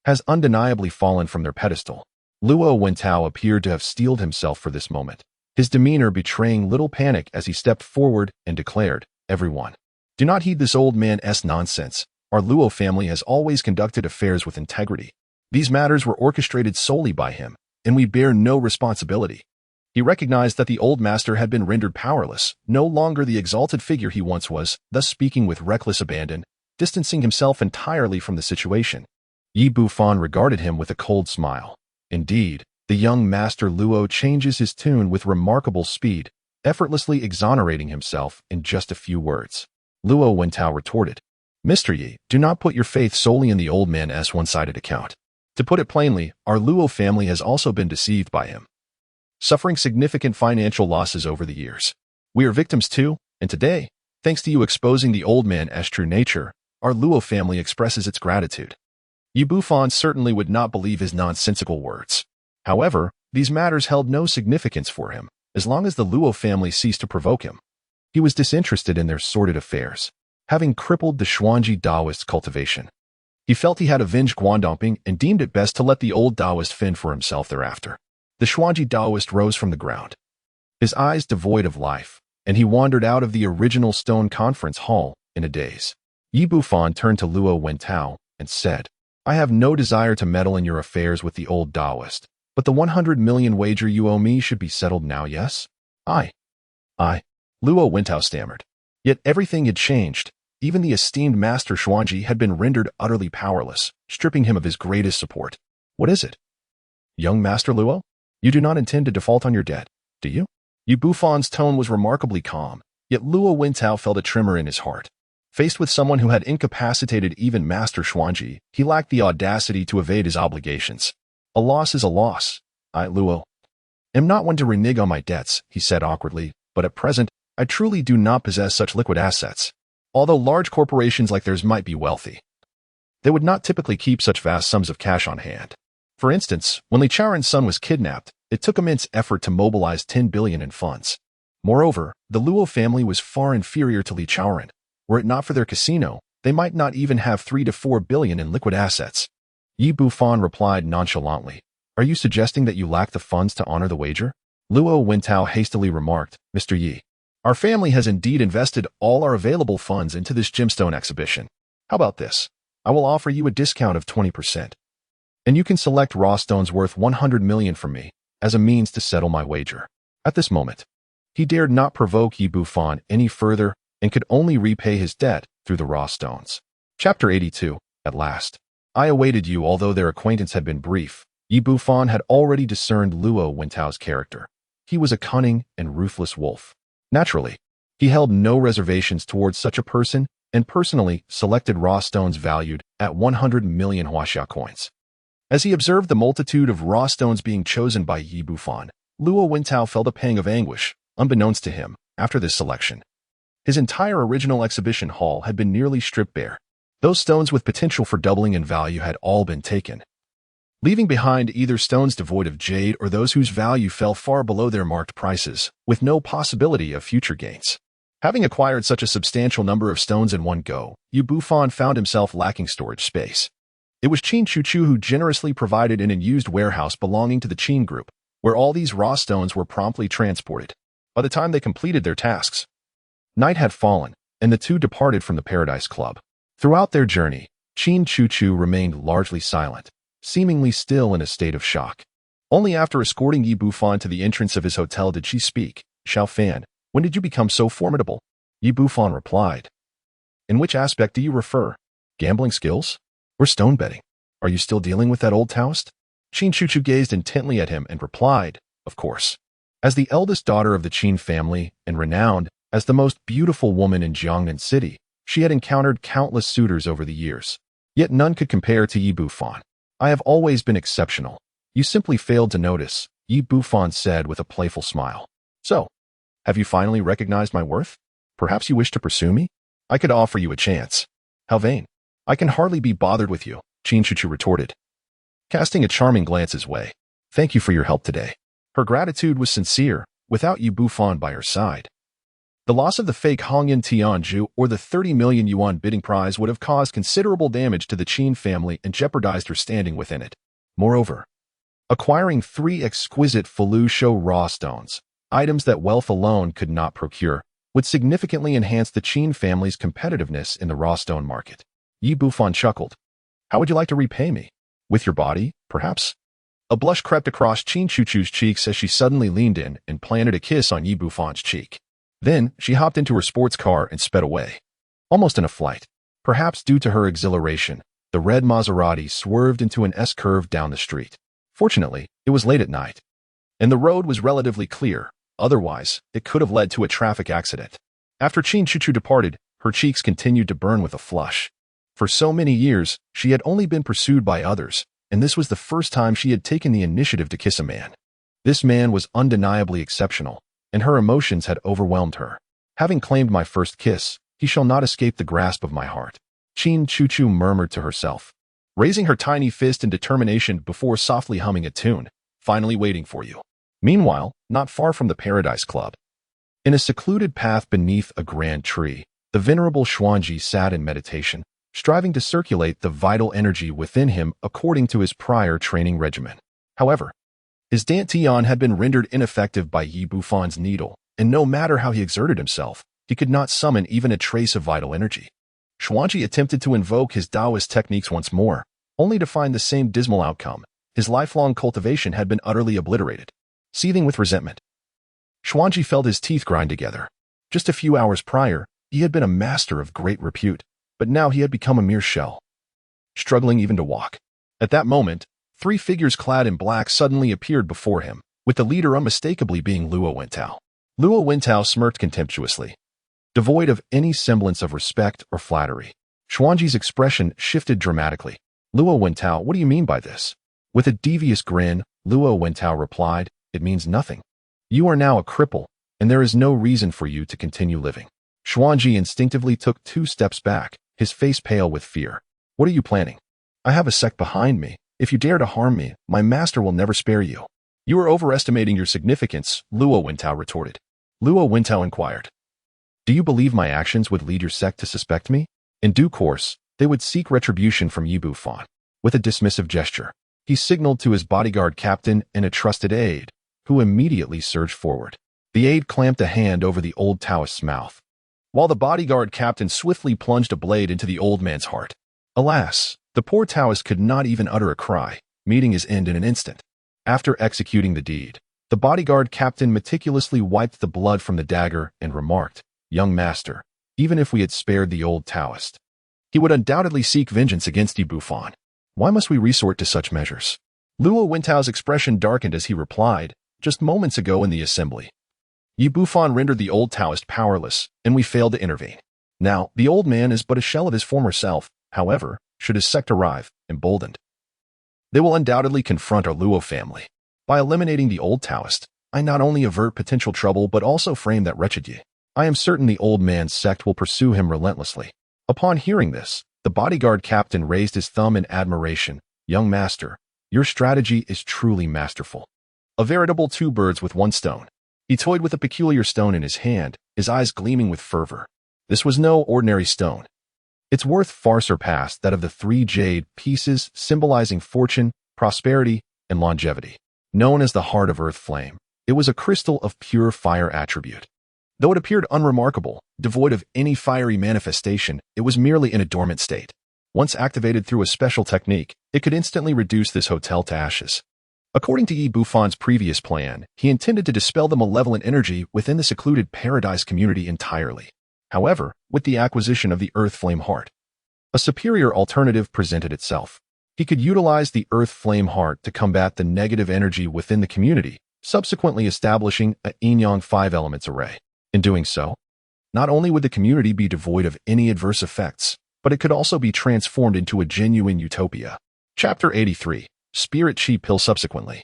has undeniably fallen from their pedestal. Luo Wentao appeared to have steeled himself for this moment, his demeanor betraying little panic as he stepped forward and declared, "Everyone, do not heed this old man's nonsense. Our Luo family has always conducted affairs with integrity. These matters were orchestrated solely by him, and we bear no responsibility." He recognized that the old master had been rendered powerless, no longer the exalted figure he once was, thus speaking with reckless abandon, distancing himself entirely from the situation. Yi Bufan regarded him with a cold smile. Indeed, the young Master Luo changes his tune with remarkable speed, effortlessly exonerating himself in just a few words. Luo Wentao retorted, "Mr. Yi, do not put your faith solely in the old man's one-sided account. To put it plainly, our Luo family has also been deceived by him, suffering significant financial losses over the years. We are victims too, and today, thanks to you exposing the old man's true nature, our Luo family expresses its gratitude." Yi Bufan certainly would not believe his nonsensical words. However, these matters held no significance for him, as long as the Luo family ceased to provoke him. He was disinterested in their sordid affairs, having crippled the Xuanji Taoist's cultivation. He felt he had avenged Guangdongping and deemed it best to let the old Taoist fend for himself thereafter. The Xuanji Taoist rose from the ground, his eyes devoid of life, and he wandered out of the original stone conference hall in a daze. Yi Bufan turned to Luo Wentao and said, "I have no desire to meddle in your affairs with the old Taoist, but the 100 million wager you owe me should be settled now, yes?" I, Luo Wentao stammered. Yet everything had changed. Even the esteemed Master Xuanji had been rendered utterly powerless, stripping him of his greatest support. "What is it?" "Young Master Luo? You do not intend to default on your debt, do you?" Yi Bufan's tone was remarkably calm, yet Luo Wentao felt a tremor in his heart. Faced with someone who had incapacitated even Master Xuanji, he lacked the audacity to evade his obligations. A loss is a loss. Luo. am not one to renege on my debts, he said awkwardly, but at present, I truly do not possess such liquid assets. Although large corporations like theirs might be wealthy, they would not typically keep such vast sums of cash on hand. For instance, when Li Chaoran's son was kidnapped, it took immense effort to mobilize 10 billion in funds. Moreover, the Luo family was far inferior to Li Chaoran. Were it not for their casino, they might not even have 3 to 4 billion in liquid assets. Yi Bufan replied nonchalantly, "Are you suggesting that you lack the funds to honor the wager?" Luo Wentao hastily remarked, "Mr. Yi, our family has indeed invested all our available funds into this gemstone exhibition. How about this? I will offer you a discount of 20%. And you can select raw stones worth 100 million from me as a means to settle my wager." At this moment, he dared not provoke Yi Bufan any further and could only repay his debt through the raw stones. Chapter 82. At last. I awaited you, although their acquaintance had been brief. Yi Bufan had already discerned Luo Wentao's character. He was a cunning and ruthless wolf. Naturally, he held no reservations towards such a person and personally selected raw stones valued at 100 million huaxia coins. As he observed the multitude of raw stones being chosen by Yi Bufan, Luo Wentao felt a pang of anguish, unbeknownst to him, after this selection. His entire original exhibition hall had been nearly stripped bare. Those stones with potential for doubling in value had all been taken, leaving behind either stones devoid of jade or those whose value fell far below their marked prices, with no possibility of future gains. Having acquired such a substantial number of stones in one go, Yi Bufan found himself lacking storage space. It was Qin Chuchu who generously provided an unused warehouse belonging to the Qin Group, where all these raw stones were promptly transported. By the time they completed their tasks, night had fallen, and the two departed from the Paradise Club. Throughout their journey, Qin Chuchu remained largely silent, seemingly still in a state of shock. Only after escorting Yi Bufan to the entrance of his hotel did she speak. "Xiao Fan, when did you become so formidable?" Yi Bufan replied. "In which aspect do you refer? Gambling skills? Or stone betting? Are you still dealing with that old Taoist?" Qin Chuchu gazed intently at him and replied, "Of course." As the eldest daughter of the Qin family and renowned as the most beautiful woman in Jiangnan City, she had encountered countless suitors over the years. Yet none could compare to Yi Bufan. "I have always been exceptional. You simply failed to notice," Yi Bufan said with a playful smile. "So, have you finally recognized my worth? Perhaps you wish to pursue me? I could offer you a chance." "How vain. I can hardly be bothered with you," Qin Chuchu retorted, casting a charming glance his way. "Thank you for your help today." Her gratitude was sincere, without Yi Bufan by her side. The loss of the fake Hongyan Tianju or the 30 million yuan bidding prize would have caused considerable damage to the Qin family and jeopardized her standing within it. Moreover, acquiring 3 exquisite Falu Shou raw stones, items that wealth alone could not procure, would significantly enhance the Qin family's competitiveness in the raw stone market. Yi Bufan chuckled. "How would you like to repay me? With your body, perhaps?" A blush crept across Qin Chuchu's cheeks as she suddenly leaned in and planted a kiss on Yi Bufan's cheek. Then, she hopped into her sports car and sped away. Almost in a flight. Perhaps due to her exhilaration, the red Maserati swerved into an S-curve down the street. Fortunately, it was late at night, and the road was relatively clear. Otherwise, it could have led to a traffic accident. After Qin Chuchu departed, her cheeks continued to burn with a flush. For so many years, she had only been pursued by others, and this was the first time she had taken the initiative to kiss a man. This man was undeniably exceptional, and her emotions had overwhelmed her. "Having claimed my first kiss, he shall not escape the grasp of my heart," Qin Chuchu murmured to herself, raising her tiny fist in determination before softly humming a tune, "Finally waiting for you." Meanwhile, not far from the Paradise Club, in a secluded path beneath a grand tree, the venerable Xuanji sat in meditation, striving to circulate the vital energy within him according to his prior training regimen. However, his dantian had been rendered ineffective by Yi Bufan's needle, and no matter how he exerted himself, he could not summon even a trace of vital energy. Xuanji attempted to invoke his Taoist techniques once more, only to find the same dismal outcome. His lifelong cultivation had been utterly obliterated. Seething with resentment, Xuanji felt his teeth grind together. Just a few hours prior, he had been a master of great repute, but now he had become a mere shell, struggling even to walk. At that moment, 3 figures clad in black suddenly appeared before him, with the leader unmistakably being Luo Wentao. Luo Wentao smirked contemptuously, devoid of any semblance of respect or flattery. Xuanji's expression shifted dramatically. "Luo Wentao, what do you mean by this?" With a devious grin, Luo Wentao replied, it means nothing. You are now a cripple, and there is no reason for you to continue living. Xuanji instinctively took 2 steps back, his face pale with fear. What are you planning? I have a sect behind me. If you dare to harm me, my master will never spare you. You are overestimating your significance, Luo Wintao retorted. Luo Wintao inquired. Do you believe my actions would lead your sect to suspect me? In due course, they would seek retribution from Yi Bufan. With a dismissive gesture, he signaled to his bodyguard captain and a trusted aide, who immediately surged forward. The aide clamped a hand over the old Taoist's mouth, while the bodyguard captain swiftly plunged a blade into the old man's heart. Alas, the poor Taoist could not even utter a cry, meeting his end in an instant. After executing the deed, the bodyguard captain meticulously wiped the blood from the dagger and remarked, Young master, even if we had spared the old Taoist, he would undoubtedly seek vengeance against Yi Bufan. Why must we resort to such measures? Luo Wintao's expression darkened as he replied, just moments ago in the assembly, Yi Bufan rendered the old Taoist powerless, and we failed to intervene. Now, the old man is but a shell of his former self. However, should his sect arrive, emboldened, they will undoubtedly confront our Luo family. By eliminating the old Taoist, I not only avert potential trouble but also frame that wretched Yi. I am certain the old man's sect will pursue him relentlessly. Upon hearing this, the bodyguard captain raised his thumb in admiration. Young master, your strategy is truly masterful. A veritable 2 birds with 1 stone. He toyed with a peculiar stone in his hand, his eyes gleaming with fervor. This was no ordinary stone. Its worth far surpassed that of the 3 jade pieces symbolizing fortune, prosperity, and longevity. Known as the Heart of Earth Flame, it was a crystal of pure fire attribute. Though it appeared unremarkable, devoid of any fiery manifestation, it was merely in a dormant state. Once activated through a special technique, it could instantly reduce this hotel to ashes. According to Yi Bufan's previous plan, he intended to dispel the malevolent energy within the secluded paradise community entirely. However, with the acquisition of the Earth Flame Heart, a superior alternative presented itself. He could utilize the Earth Flame Heart to combat the negative energy within the community, subsequently establishing a Yin-Yang 5 elements array. In doing so, not only would the community be devoid of any adverse effects, but it could also be transformed into a genuine utopia. Chapter 83. Spirit Chi Pill. Subsequently,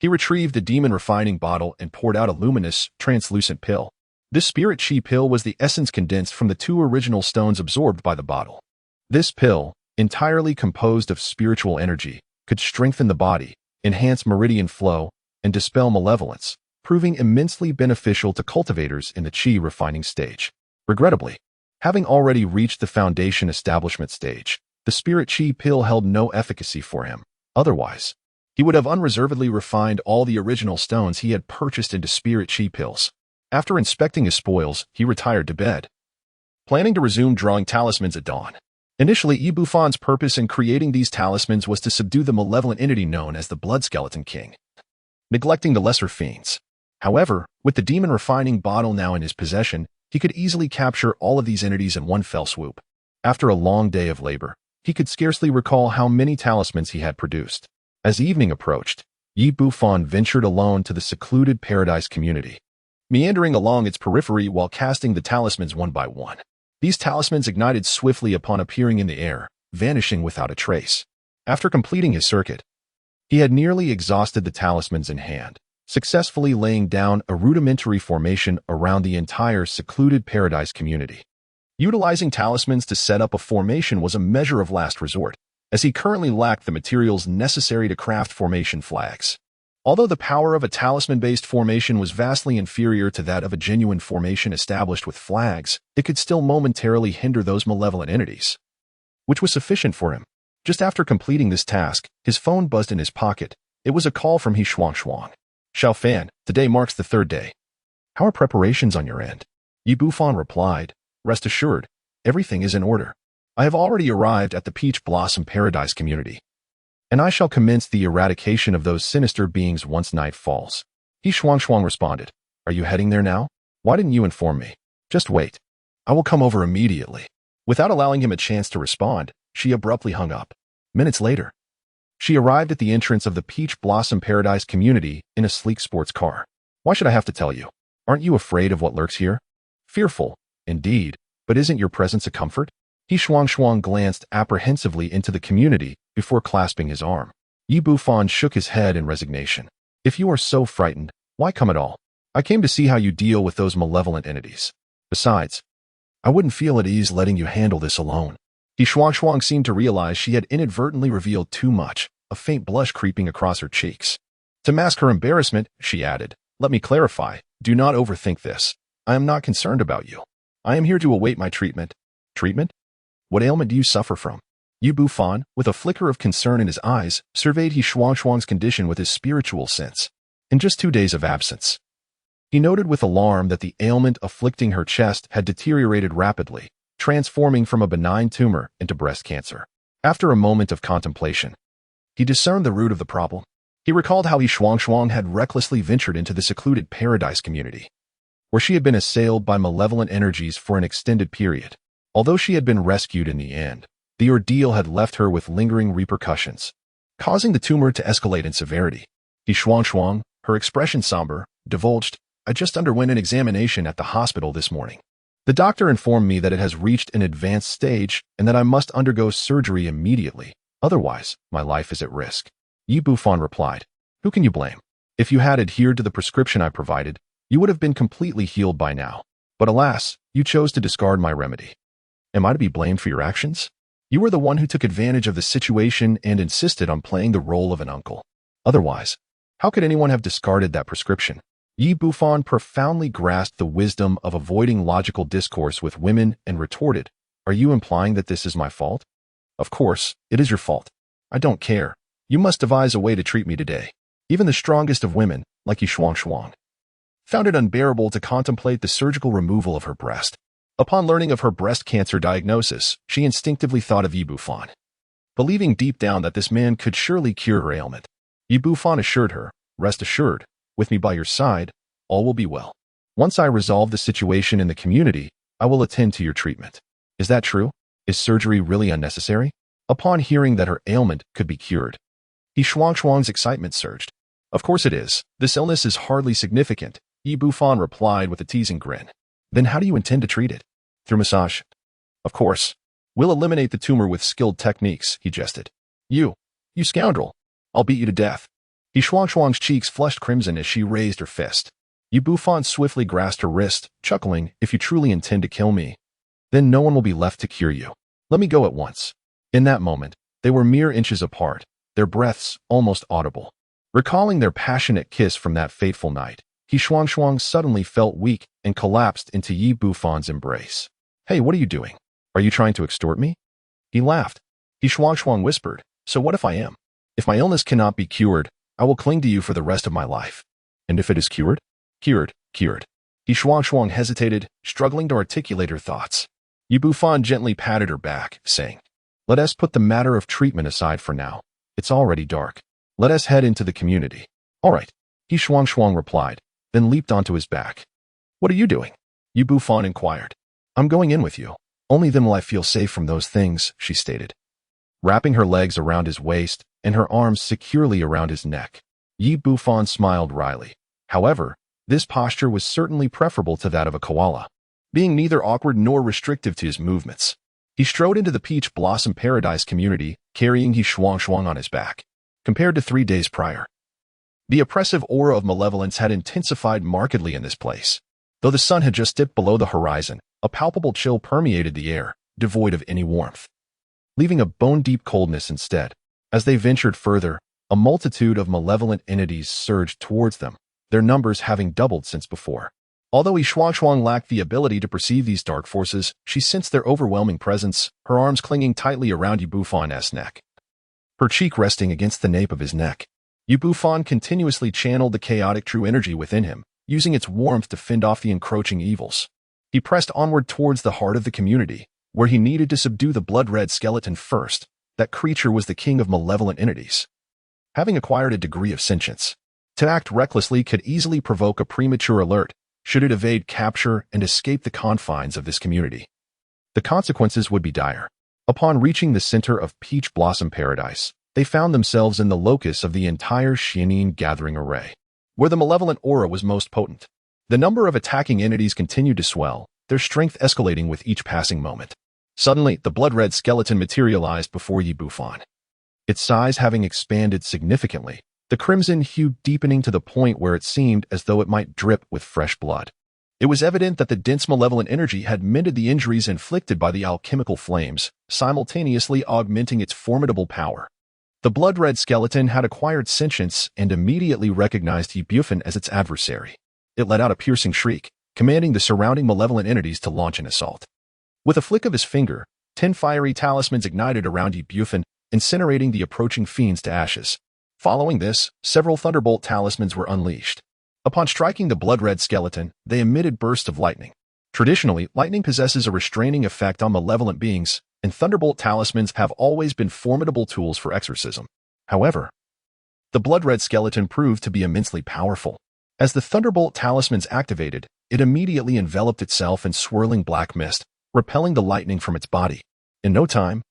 he retrieved the demon refining bottle and poured out a luminous, translucent pill. This Spirit Chi Pill was the essence condensed from the 2 original stones absorbed by the bottle. This pill, entirely composed of spiritual energy, could strengthen the body, enhance meridian flow, and dispel malevolence, proving immensely beneficial to cultivators in the Qi refining stage. Regrettably, having already reached the foundation establishment stage, the Spirit Chi Pill held no efficacy for him. Otherwise, he would have unreservedly refined all the original stones he had purchased into Spirit Chi Pills. After inspecting his spoils, he retired to bed, planning to resume drawing talismans at dawn. Initially, Yi Bufan's purpose in creating these talismans was to subdue the malevolent entity known as the Blood Skeleton King, neglecting the lesser fiends. However, with the demon refining bottle now in his possession, he could easily capture all of these entities in one fell swoop. After a long day of labor, he could scarcely recall how many talismans he had produced. As evening approached, Yi Bufan ventured alone to the secluded paradise community, meandering along its periphery while casting the talismans one by one. These talismans ignited swiftly upon appearing in the air, vanishing without a trace. After completing his circuit, he had nearly exhausted the talismans in hand, successfully laying down a rudimentary formation around the entire secluded paradise community. Utilizing talismans to set up a formation was a measure of last resort, as he currently lacked the materials necessary to craft formation flags. Although the power of a talisman-based formation was vastly inferior to that of a genuine formation established with flags, it could still momentarily hinder those malevolent entities, which was sufficient for him. Just after completing this task, his phone buzzed in his pocket. It was a call from He Shuang. Xiao Fan, today marks the 3rd day. How are preparations on your end? Yi Bufan replied, Rest assured, everything is in order. I have already arrived at the Peach Blossom Paradise community, and I shall commence the eradication of those sinister beings once night falls. He Shuang responded, Are you heading there now? Why didn't you inform me? Just wait. I will come over immediately. Without allowing him a chance to respond, she abruptly hung up. Minutes later, she arrived at the entrance of the Peach Blossom Paradise community in a sleek sports car. Why should I have to tell you? Aren't you afraid of what lurks here? Fearful, indeed, but isn't your presence a comfort? He Shuang glanced apprehensively into the community before clasping his arm. Yi Bufan shook his head in resignation. If you are so frightened, why come at all? I came to see how you deal with those malevolent entities. Besides, I wouldn't feel at ease letting you handle this alone. Shuang seemed to realize she had inadvertently revealed too much, a faint blush creeping across her cheeks. To mask her embarrassment, she added, "Let me clarify. Do not overthink this. I am not concerned about you. I am here to await my treatment." Treatment? What ailment do you suffer from? Bufan, with a flicker of concern in his eyes, surveyed Shuang's condition with his spiritual sense. In just 2 days of absence, he noted with alarm that the ailment afflicting her chest had deteriorated rapidly, transforming from a benign tumor into breast cancer. After a moment of contemplation, he discerned the root of the problem. He recalled how Shuang had recklessly ventured into the secluded paradise community, where she had been assailed by malevolent energies for an extended period. Although she had been rescued in the end, the ordeal had left her with lingering repercussions, causing the tumor to escalate in severity. Shuang, her expression somber, divulged, "I just underwent an examination at the hospital this morning. The doctor informed me that it has reached an advanced stage and that I must undergo surgery immediately. Otherwise, my life is at risk." Bufan replied, "Who can you blame? If you had adhered to the prescription I provided, you would have been completely healed by now. But alas, you chose to discard my remedy. Am I to be blamed for your actions? You were the one who took advantage of the situation and insisted on playing the role of an uncle. Otherwise, how could anyone have discarded that prescription?" Bufan profoundly grasped the wisdom of avoiding logical discourse with women and retorted, "Are you implying that this is my fault?" "Of course, it is your fault. I don't care. You must devise a way to treat me today." Even the strongest of women, like Shuang, found it unbearable to contemplate the surgical removal of her breast. Upon learning of her breast cancer diagnosis, she instinctively thought of Bufan, believing deep down that this man could surely cure her ailment. Bufan assured her, "Rest assured, with me by your side, all will be well. Once I resolve the situation in the community, I will attend to your treatment." "Is that true? Is surgery really unnecessary?" Upon hearing that her ailment could be cured, Shuang's excitement surged. "Of course it is. This illness is hardly significant," Bufan replied with a teasing grin. "Then how do you intend to treat it?" "Through massage." "Of course. We'll eliminate the tumor with skilled techniques," he jested. You scoundrel. I'll beat you to death." Shuang's cheeks flushed crimson as she raised her fist. Bufan swiftly grasped her wrist, chuckling, "If you truly intend to kill me, then no one will be left to cure you. Let me go at once." In that moment, they were mere inches apart, their breaths almost audible. Recalling their passionate kiss from that fateful night, Shuang suddenly felt weak and collapsed into Bufan's embrace. "Hey, what are you doing? Are you trying to extort me?" He laughed. Shuang whispered, "So what if I am? If my illness cannot be cured, I will cling to you for the rest of my life." "And if it is cured?" Cured. Shuang hesitated, struggling to articulate her thoughts. Bufan gently patted her back, saying, "Let us put the matter of treatment aside for now. It's already dark. Let us head into the community." "All right," Shuang replied, then leaped onto his back. "What are you doing?" Bufan inquired. "I'm going in with you. Only then will I feel safe from those things," she stated, wrapping her legs around his waist and her arms securely around his neck. Bufan smiled wryly. However, this posture was certainly preferable to that of a koala, being neither awkward nor restrictive to his movements. He strode into the Peach Blossom Paradise community, carrying Shuang on his back. Compared to 3 days prior, the oppressive aura of malevolence had intensified markedly in this place. Though the sun had just dipped below the horizon, a palpable chill permeated the air, devoid of any warmth, leaving a bone-deep coldness instead. As they ventured further, a multitude of malevolent entities surged towards them, their numbers having doubled since before. Although Shuang lacked the ability to perceive these dark forces, she sensed their overwhelming presence, her arms clinging tightly around Bufan's neck, her cheek resting against the nape of his neck. Bufan continuously channeled the chaotic true energy within him, using its warmth to fend off the encroaching evils. He pressed onward towards the heart of the community, where he needed to subdue the blood-red skeleton first. That creature was the king of malevolent entities, having acquired a degree of sentience. To act recklessly could easily provoke a premature alert, should it evade capture and escape the confines of this community. The consequences would be dire. Upon reaching the center of Peach Blossom Paradise, they found themselves in the locus of the entire Xianin gathering array, where the malevolent aura was most potent. The number of attacking entities continued to swell, their strength escalating with each passing moment. Suddenly, the blood-red skeleton materialized before Bufan. Its size having expanded significantly, the crimson hue deepening to the point where it seemed as though it might drip with fresh blood. It was evident that the dense malevolent energy had mended the injuries inflicted by the alchemical flames, simultaneously augmenting its formidable power. The blood-red skeleton had acquired sentience and immediately recognized Bufan as its adversary. It let out a piercing shriek, commanding the surrounding malevolent entities to launch an assault. With a flick of his finger, 10 fiery talismans ignited around Bufan, incinerating the approaching fiends to ashes. Following this, several thunderbolt talismans were unleashed. Upon striking the blood-red skeleton, they emitted bursts of lightning. Traditionally, lightning possesses a restraining effect on malevolent beings, and thunderbolt talismans have always been formidable tools for exorcism. However, the blood-red skeleton proved to be immensely powerful. As the thunderbolt talismans activated, it immediately enveloped itself in swirling black mist, repelling the lightning from its body. In no time,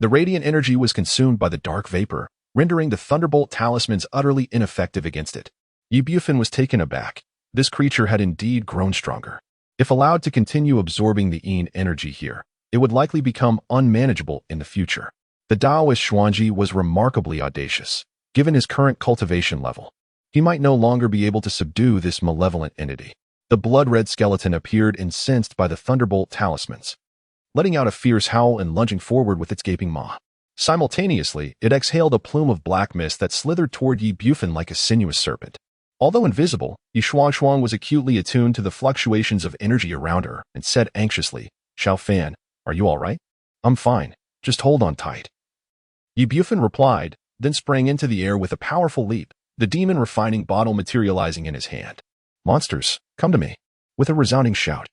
the radiant energy was consumed by the dark vapor, rendering the thunderbolt talismans utterly ineffective against it. Bufan was taken aback. This creature had indeed grown stronger. If allowed to continue absorbing the Yin energy here, it would likely become unmanageable in the future. The Taoist Xuanji was remarkably audacious. Given his current cultivation level, he might no longer be able to subdue this malevolent entity. The blood-red skeleton appeared incensed by the thunderbolt talismans, letting out a fierce howl and lunging forward with its gaping maw. Simultaneously, it exhaled a plume of black mist that slithered toward Bufan like a sinuous serpent. Although invisible, Shuang was acutely attuned to the fluctuations of energy around her and said anxiously, "Xiao Fan, are you all right?" "I'm fine. Just hold on tight." Bufan replied, then sprang into the air with a powerful leap, the demon refining bottle materializing in his hand. "Monsters, come to me!" With a resounding shout,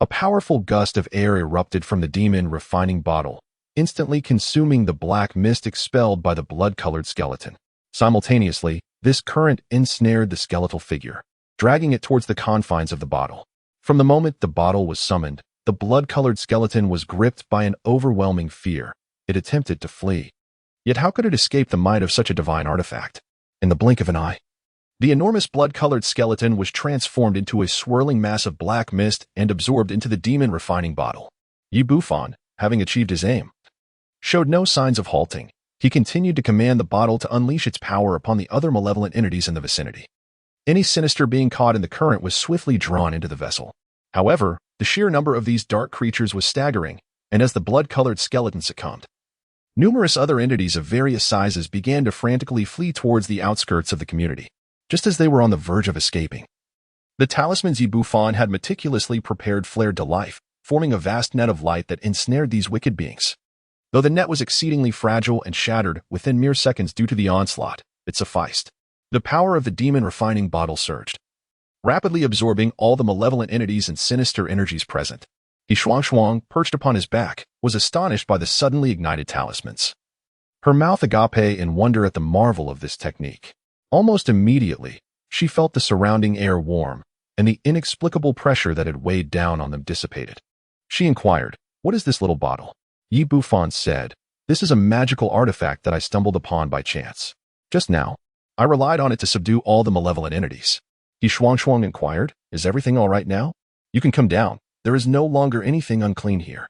a powerful gust of air erupted from the demon refining bottle, instantly consuming the black mist expelled by the blood-colored skeleton. Simultaneously, this current ensnared the skeletal figure, dragging it towards the confines of the bottle. From the moment the bottle was summoned, the blood-colored skeleton was gripped by an overwhelming fear. It attempted to flee. Yet how could it escape the might of such a divine artifact? In the blink of an eye, the enormous blood-colored skeleton was transformed into a swirling mass of black mist and absorbed into the demon refining bottle. Bufan, having achieved his aim, showed no signs of halting. He continued to command the bottle to unleash its power upon the other malevolent entities in the vicinity. Any sinister being caught in the current was swiftly drawn into the vessel. However, the sheer number of these dark creatures was staggering, and as the blood-colored skeleton succumbed, numerous other entities of various sizes began to frantically flee towards the outskirts of the community, just as they were on the verge of escaping. The talismans Bufan had meticulously prepared flared to life, forming a vast net of light that ensnared these wicked beings. Though the net was exceedingly fragile and shattered within mere seconds due to the onslaught, it sufficed. The power of the demon refining bottle surged, rapidly absorbing all the malevolent entities and sinister energies present. Shuang, perched upon his back, was astonished by the suddenly ignited talismans. Her mouth agape in wonder at the marvel of this technique. Almost immediately, she felt the surrounding air warm, and the inexplicable pressure that had weighed down on them dissipated. She inquired, "What is this little bottle?" Bufan said, "This is a magical artifact that I stumbled upon by chance. Just now, I relied on it to subdue all the malevolent entities." Shuang inquired, "Is everything all right now? You can come down. There is no longer anything unclean here."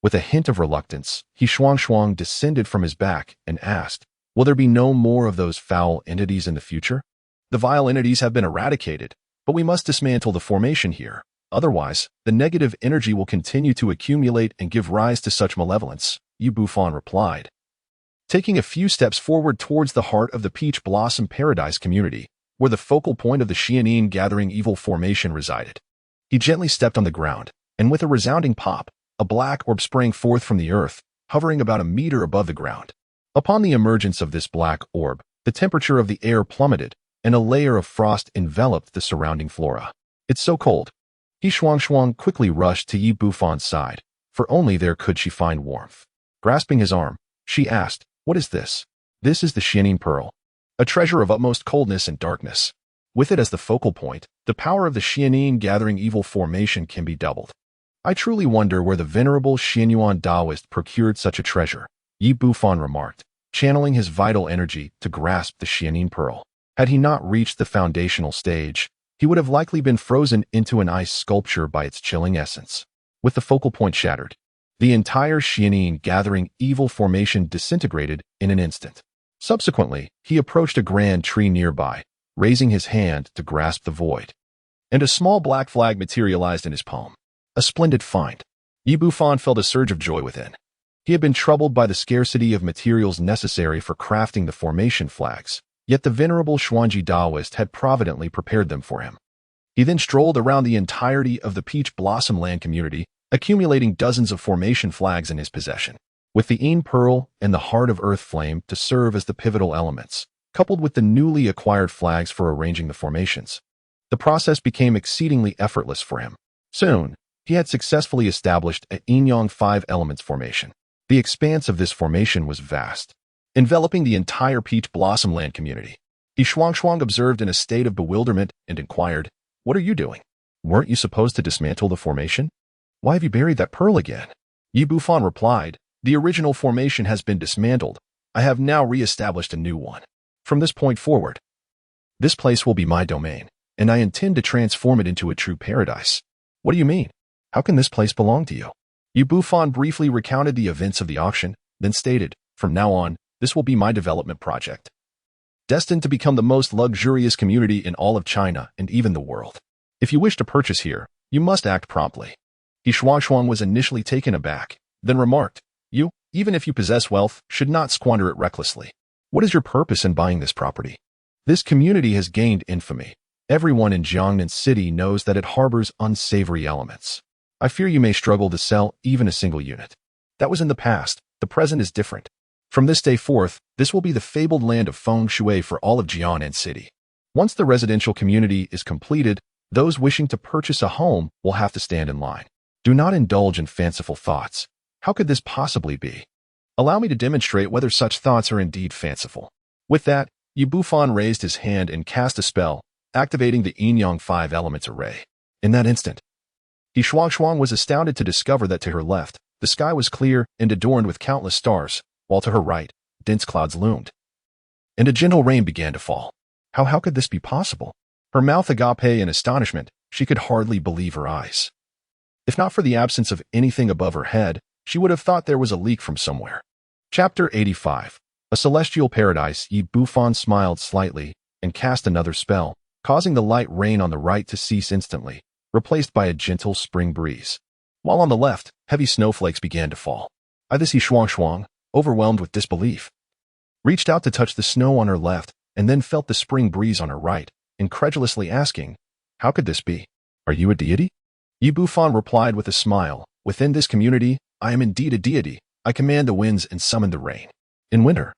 With a hint of reluctance, Shuang descended from his back and asked, "Will there be no more of those foul entities in the future?" "The vile entities have been eradicated, but we must dismantle the formation here. Otherwise, the negative energy will continue to accumulate and give rise to such malevolence," Bufan replied. Taking a few steps forward towards the heart of the Peach Blossom Paradise community, where the focal point of the Xianin gathering evil formation resided, he gently stepped on the ground, and with a resounding pop, a black orb sprang forth from the earth, hovering about a meter above the ground. Upon the emergence of this black orb, the temperature of the air plummeted, and a layer of frost enveloped the surrounding flora. "It's so cold." Shuang quickly rushed to Bufan's side, for only there could she find warmth. Grasping his arm, she asked, "What is this?" "This is the Xianin Pearl, a treasure of utmost coldness and darkness. With it as the focal point, the power of the Xianin gathering evil formation can be doubled. I truly wonder where the venerable Xianyuan Taoist procured such a treasure," Bufan remarked, channeling his vital energy to grasp the Xianin Pearl. Had he not reached the foundational stage, he would have likely been frozen into an ice sculpture by its chilling essence. With the focal point shattered, the entire Xianin gathering evil formation disintegrated in an instant. Subsequently, he approached a grand tree nearby, raising his hand to grasp the void. And a small black flag materialized in his palm. A splendid find. Bufan felt a surge of joy within. He had been troubled by the scarcity of materials necessary for crafting the formation flags, yet the venerable Xuanji Taoist had providently prepared them for him. He then strolled around the entirety of the Peach Blossom Land community, accumulating dozens of formation flags in his possession, with the Een Pearl and the Heart of Earth Flame to serve as the pivotal elements, coupled with the newly acquired flags for arranging the formations. The process became exceedingly effortless for him. Soon, he had successfully established a Yin-Yang 5 elements formation. The expanse of this formation was vast, enveloping the entire Peach Blossom Land community. He Shuang observed in a state of bewilderment and inquired, "What are you doing? Weren't you supposed to dismantle the formation? Why have you buried that pearl again?" Bufan replied, "The original formation has been dismantled. I have now re-established a new one. From this point forward, this place will be my domain, and I intend to transform it into a true paradise." "What do you mean? How can this place belong to you?" Bufan briefly recounted the events of the auction, then stated, "From now on, this will be my development project, destined to become the most luxurious community in all of China and even the world. If you wish to purchase here, you must act promptly." He Shuang was initially taken aback, then remarked, "You, even if you possess wealth, should not squander it recklessly. What is your purpose in buying this property? This community has gained infamy. Everyone in Jiangnan City knows that it harbors unsavory elements. I fear you may struggle to sell even a single unit. That was in the past. The present is different. From this day forth, this will be the fabled land of feng shui for all of Jiangnan City. Once the residential community is completed, those wishing to purchase a home will have to stand in line. Do not indulge in fanciful thoughts. How could this possibly be? Allow me to demonstrate whether such thoughts are indeed fanciful." With that, Bufan raised his hand and cast a spell, activating the Yin-Yang 5 elements array. In that instant, He Shuang was astounded to discover that to her left, the sky was clear and adorned with countless stars, while to her right, dense clouds loomed. And a gentle rain began to fall. How could this be possible? Her mouth agape in astonishment, she could hardly believe her eyes. If not for the absence of anything above her head, she would have thought there was a leak from somewhere. Chapter 85. A Celestial Paradise. Bufan smiled slightly and cast another spell, causing the light rain on the right to cease instantly, replaced by a gentle spring breeze. While on the left, heavy snowflakes began to fall. He Shuang, overwhelmed with disbelief, reached out to touch the snow on her left and then felt the spring breeze on her right, incredulously asking, "How could this be? Are you a deity?" Bufan replied with a smile, "Within this community, I am indeed a deity. I command the winds and summon the rain. In winter,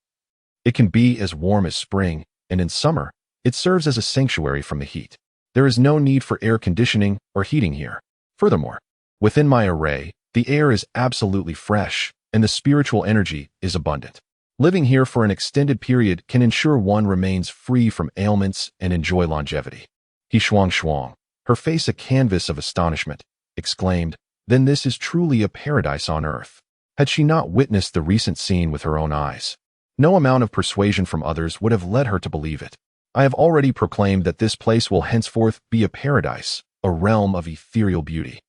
it can be as warm as spring, and in summer, it serves as a sanctuary from the heat. There is no need for air conditioning or heating here. Furthermore, within my array, the air is absolutely fresh, and the spiritual energy is abundant. Living here for an extended period can ensure one remains free from ailments and enjoy longevity." He Shuang, her face a canvas of astonishment, exclaimed, "Then this is truly a paradise on earth." Had she not witnessed the recent scene with her own eyes, no amount of persuasion from others would have led her to believe it. "I have already proclaimed that this place will henceforth be a paradise, a realm of ethereal beauty.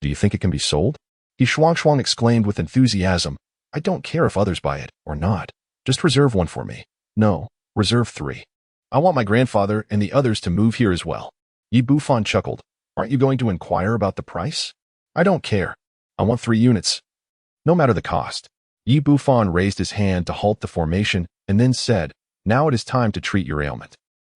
Do you think it can be sold?" He Shuang exclaimed with enthusiasm, "I don't care if others buy it or not. Just reserve one for me. No, reserve 3. I want my grandfather and the others to move here as well." Bufan chuckled, "Aren't you going to inquire about the price?" "I don't care. I want 3 units. No matter the cost." Bufan raised his hand to halt the formation and then said, "Now it is time to treat your ailment."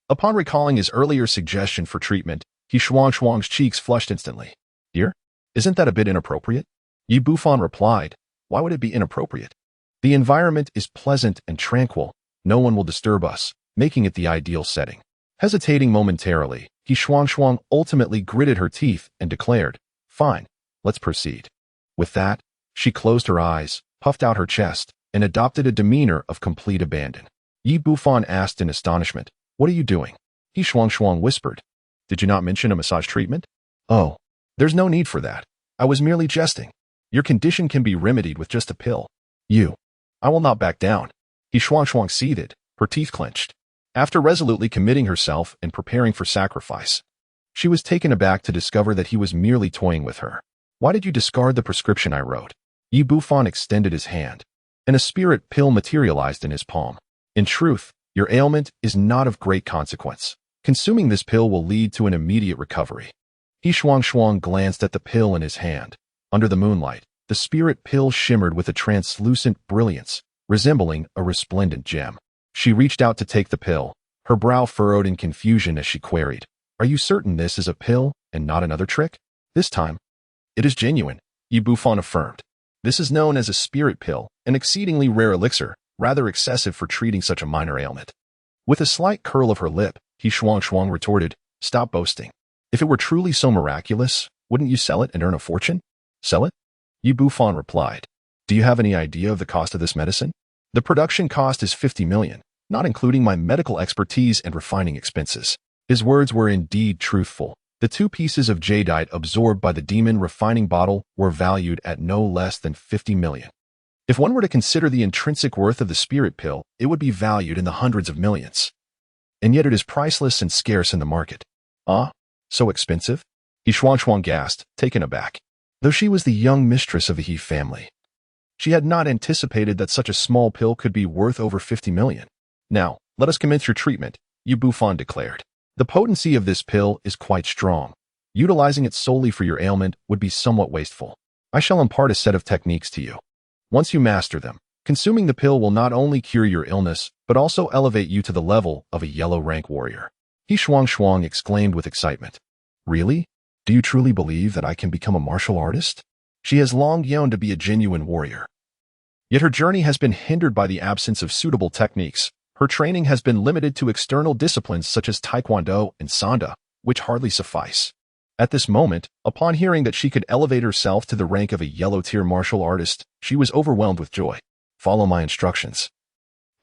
Upon recalling his earlier suggestion for treatment, He Shuang's cheeks flushed instantly. "Dear, isn't that a bit inappropriate?" Bufan replied, "Why would it be inappropriate? The environment is pleasant and tranquil. No one will disturb us, making it the ideal setting." Hesitating momentarily, He Shuang ultimately gritted her teeth and declared, "Fine, let's proceed." With that, she closed her eyes, puffed out her chest, and adopted a demeanor of complete abandon. Bufan asked in astonishment, "What are you doing?" He Shuang whispered, "Did you not mention a massage treatment?" "Oh, there's no need for that. I was merely jesting. Your condition can be remedied with just a pill." I will not back down." He Shuang seethed, her teeth clenched. After resolutely committing herself and preparing for sacrifice, she was taken aback to discover that he was merely toying with her. "Why did you discard the prescription I wrote?" Bufan extended his hand, and a spirit pill materialized in his palm. In truth, your ailment is not of great consequence. Consuming this pill will lead to an immediate recovery. He Shuang glanced at the pill in his hand. Under the moonlight, the spirit pill shimmered with a translucent brilliance, resembling a resplendent gem. She reached out to take the pill, her brow furrowed in confusion as she queried, "Are you certain this is a pill and not another trick?" "This time, it is genuine," Bufan affirmed. "This is known as a spirit pill, an exceedingly rare elixir, rather excessive for treating such a minor ailment." With a slight curl of her lip, He Shuang retorted, "Stop boasting. If it were truly so miraculous, wouldn't you sell it and earn a fortune?" "Sell it?" Bufan replied. "Do you have any idea of the cost of this medicine? The production cost is 50 million, not including my medical expertise and refining expenses." His words were indeed truthful. The 2 pieces of jadeite absorbed by the demon refining bottle were valued at no less than 50 million. If one were to consider the intrinsic worth of the spirit pill, it would be valued in the hundreds of millions. And yet it is priceless and scarce in the market. "Ah, so expensive?" He Shuang gasped, taken aback. Though she was the young mistress of the He family, she had not anticipated that such a small pill could be worth over 50 million. "Now, let us commence your treatment," Bufan declared. "The potency of this pill is quite strong. Utilizing it solely for your ailment would be somewhat wasteful. I shall impart a set of techniques to you. Once you master them, consuming the pill will not only cure your illness, but also elevate you to the level of a yellow rank warrior." He Shuang exclaimed with excitement. "Really? Do you truly believe that I can become a martial artist?" She has long yearned to be a genuine warrior. Yet her journey has been hindered by the absence of suitable techniques. Her training has been limited to external disciplines such as Taekwondo and Sanda, which hardly suffice. At this moment, upon hearing that she could elevate herself to the rank of a yellow-tier martial artist, she was overwhelmed with joy. "Follow my instructions,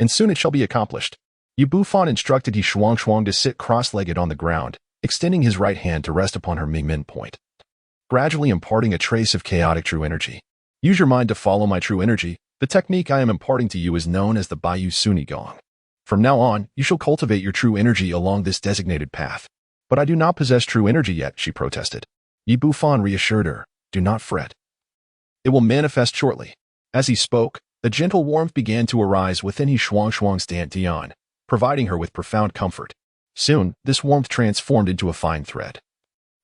and soon it shall be accomplished." Bufan instructed He Shuang to sit cross-legged on the ground, extending his right hand to rest upon her Mingmen point, gradually imparting a trace of chaotic true energy. "Use your mind to follow my true energy. The technique I am imparting to you is known as the Baiyu Suni Gong. From now on, you shall cultivate your true energy along this designated path." "But I do not possess true energy yet," she protested. Bufan reassured her, "Do not fret. It will manifest shortly." As he spoke, a gentle warmth began to arise within He Shuang's dantian, providing her with profound comfort. Soon, this warmth transformed into a fine thread,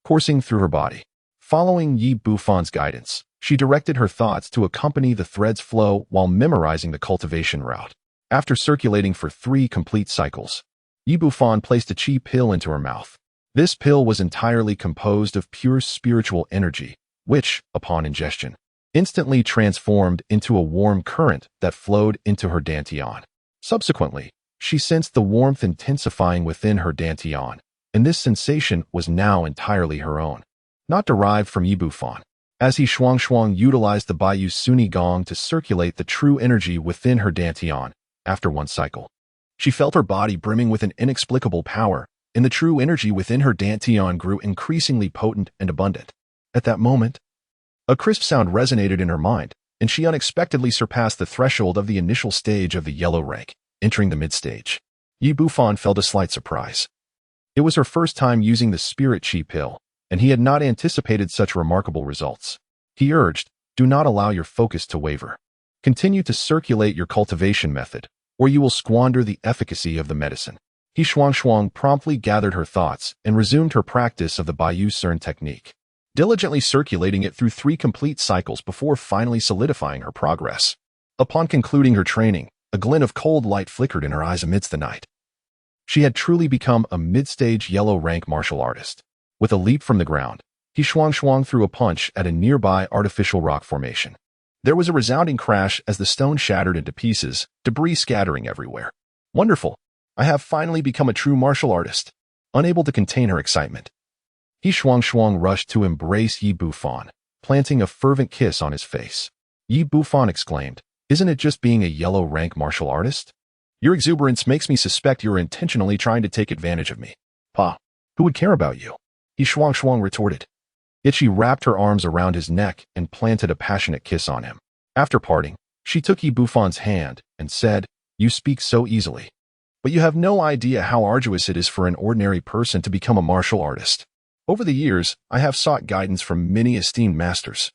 coursing through her body. Following Bufan's guidance, she directed her thoughts to accompany the thread's flow while memorizing the cultivation route. After circulating for 3 complete cycles, Bufan placed a chi pill into her mouth. This pill was entirely composed of pure spiritual energy, which, upon ingestion, instantly transformed into a warm current that flowed into her dantian. Subsequently, she sensed the warmth intensifying within her dantian, and this sensation was now entirely her own, not derived from Bufan. As He Shuang utilized the Baiyu Suni Gong to circulate the true energy within her dantian, after 1 cycle, she felt her body brimming with an inexplicable power, and the true energy within her dantian grew increasingly potent and abundant. At that moment, a crisp sound resonated in her mind, and she unexpectedly surpassed the threshold of the initial stage of the yellow rank, entering the mid-stage. Bufan felt a slight surprise. It was her first time using the spirit chi pill, and he had not anticipated such remarkable results. He urged, "Do not allow your focus to waver. Continue to circulate your cultivation method, or you will squander the efficacy of the medicine." He Shuang promptly gathered her thoughts and resumed her practice of the Baiyu Cern technique, diligently circulating it through 3 complete cycles before finally solidifying her progress. Upon concluding her training, a glint of cold light flickered in her eyes amidst the night. She had truly become a mid-stage yellow rank martial artist. With a leap from the ground, He Shuang threw a punch at a nearby artificial rock formation. There was a resounding crash as the stone shattered into pieces, debris scattering everywhere. "Wonderful! I have finally become a true martial artist." Unable to contain her excitement, He Shuang rushed to embrace Bufan, planting a fervent kiss on his face. Bufan exclaimed, "Isn't it just being a yellow rank martial artist? Your exuberance makes me suspect you're intentionally trying to take advantage of me." "Pa, who would care about you?" He Shuang retorted. Yet she wrapped her arms around his neck and planted a passionate kiss on him. After parting, she took Bufan's hand and said, "You speak so easily, but you have no idea how arduous it is for an ordinary person to become a martial artist. Over the years, I have sought guidance from many esteemed masters.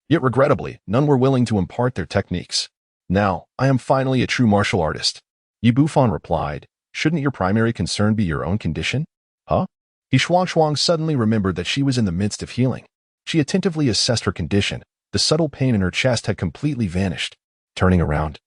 Yet regrettably, none were willing to impart their techniques. Now, I am finally a true martial artist. Yi Bufan replied, shouldn't your primary concern be your own condition? Huh? He Shuang suddenly remembered that she was in the midst of healing. She attentively assessed her condition. The subtle pain in her chest had completely vanished. Turning around,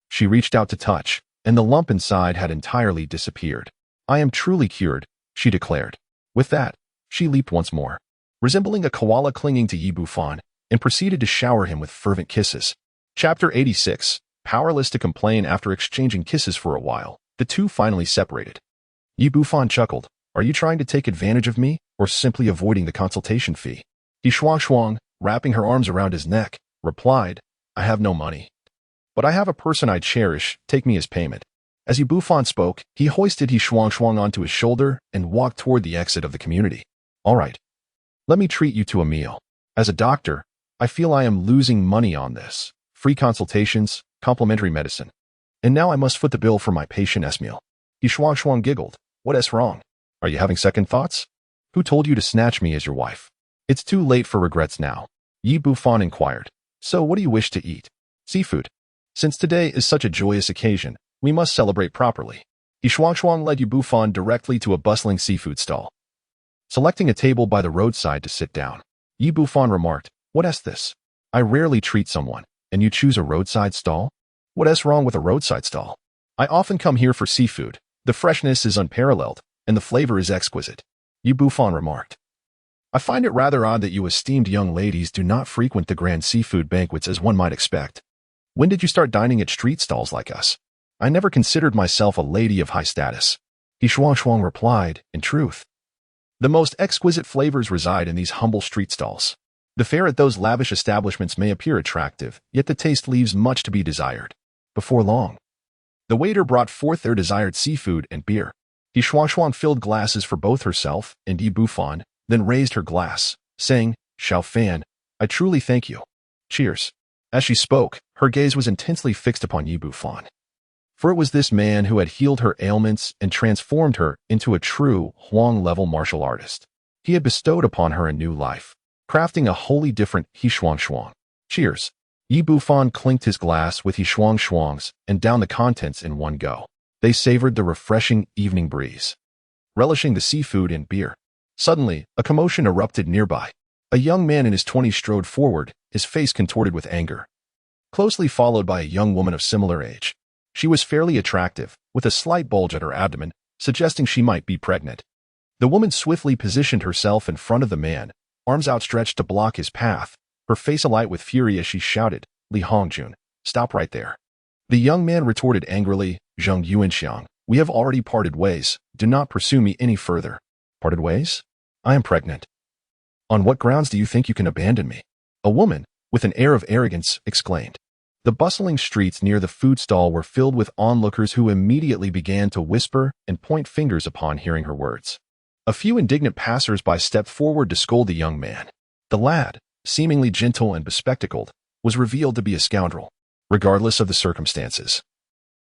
she reached out to touch, and the lump inside had entirely disappeared. I am truly cured, she declared. With that, she leaped once more, resembling a koala clinging to Yi Bufan, and proceeded to shower him with fervent kisses. Chapter 86. Powerless to complain after exchanging kisses for a while, the two finally separated. Yi Bufan chuckled. Are you trying to take advantage of me, or simply avoiding the consultation fee? He Shuang, wrapping her arms around his neck, replied, I have no money. But I have a person I cherish, take me as payment. As Yi Bufan spoke, he hoisted He Shuang onto his shoulder and walked toward the exit of the community. All right. Let me treat you to a meal. As a doctor, I feel I am losing money on this. Free consultations, complimentary medicine. And now I must foot the bill for my patient meal. He Shuang giggled. What's wrong? Are you having second thoughts? Who told you to snatch me as your wife? It's too late for regrets now. Yi Bufan inquired. So what do you wish to eat? Seafood. Since today is such a joyous occasion, we must celebrate properly. He Shuang led Yi Bufan directly to a bustling seafood stall. Selecting a table by the roadside to sit down, Yi Bufan remarked, What's this? I rarely treat someone, and you choose a roadside stall? What's wrong with a roadside stall? I often come here for seafood. The freshness is unparalleled, and the flavor is exquisite. Yi Bufan remarked. I find it rather odd that you esteemed young ladies do not frequent the grand seafood banquets as one might expect. When did you start dining at street stalls like us? I never considered myself a lady of high status. He Shuang replied, in truth. The most exquisite flavors reside in these humble street stalls. The fare at those lavish establishments may appear attractive, yet the taste leaves much to be desired. Before long, the waiter brought forth their desired seafood and beer. He Shuang filled glasses for both herself and Yi Bufan, then raised her glass, saying, Xiao Fan, I truly thank you. Cheers. As she spoke, her gaze was intensely fixed upon Yi Bufan. For it was this man who had healed her ailments and transformed her into a true Huang-level martial artist. He had bestowed upon her a new life, crafting a wholly different He Shuang. Cheers. Yi Bufan clinked his glass with He Shuang's and downed the contents in one go. They savored the refreshing evening breeze, relishing the seafood and beer. Suddenly, a commotion erupted nearby. A young man in his 20s strode forward, his face contorted with anger, closely followed by a young woman of similar age. She was fairly attractive, with a slight bulge at her abdomen, suggesting she might be pregnant. The woman swiftly positioned herself in front of the man, arms outstretched to block his path, her face alight with fury as she shouted, Li Hongjun, stop right there. The young man retorted angrily, Zheng Yuanxiang, we have already parted ways, do not pursue me any further. Parted ways? I am pregnant. On what grounds do you think you can abandon me? A woman, with an air of arrogance, exclaimed. The bustling streets near the food stall were filled with onlookers who immediately began to whisper and point fingers upon hearing her words. A few indignant passers-by stepped forward to scold the young man. The lad, seemingly gentle and bespectacled, was revealed to be a scoundrel, regardless of the circumstances.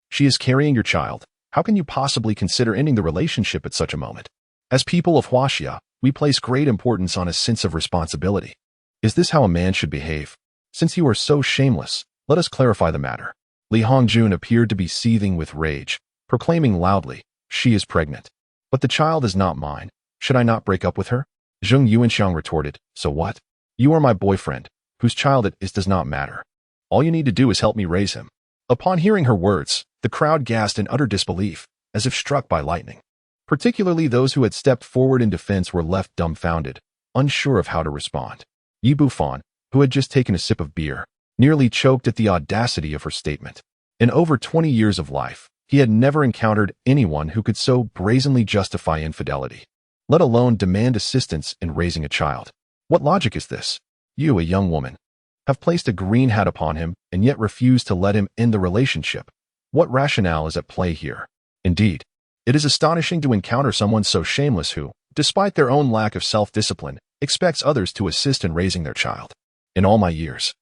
She is carrying your child. How can you possibly consider ending the relationship at such a moment? As people of Huaxia, we place great importance on a sense of responsibility. Is this how a man should behave? Since you are so shameless, let us clarify the matter. Li Hongjun appeared to be seething with rage, proclaiming loudly, she is pregnant. But the child is not mine. Should I not break up with her? Zheng Yuanxiang retorted, so what? You are my boyfriend. Whose child it is does not matter. All you need to do is help me raise him. Upon hearing her words, the crowd gasped in utter disbelief, as if struck by lightning. Particularly those who had stepped forward in defense were left dumbfounded, unsure of how to respond. Yi Bufan, who had just taken a sip of beer, nearly choked at the audacity of her statement. In over 20 years of life, he had never encountered anyone who could so brazenly justify infidelity, let alone demand assistance in raising a child. What logic is this? You, a young woman, have placed a green hat upon him and yet refuse to let him end the relationship. What rationale is at play here? Indeed, it is astonishing to encounter someone so shameless who, despite their own lack of self-discipline, expects others to assist in raising their child. In all my years,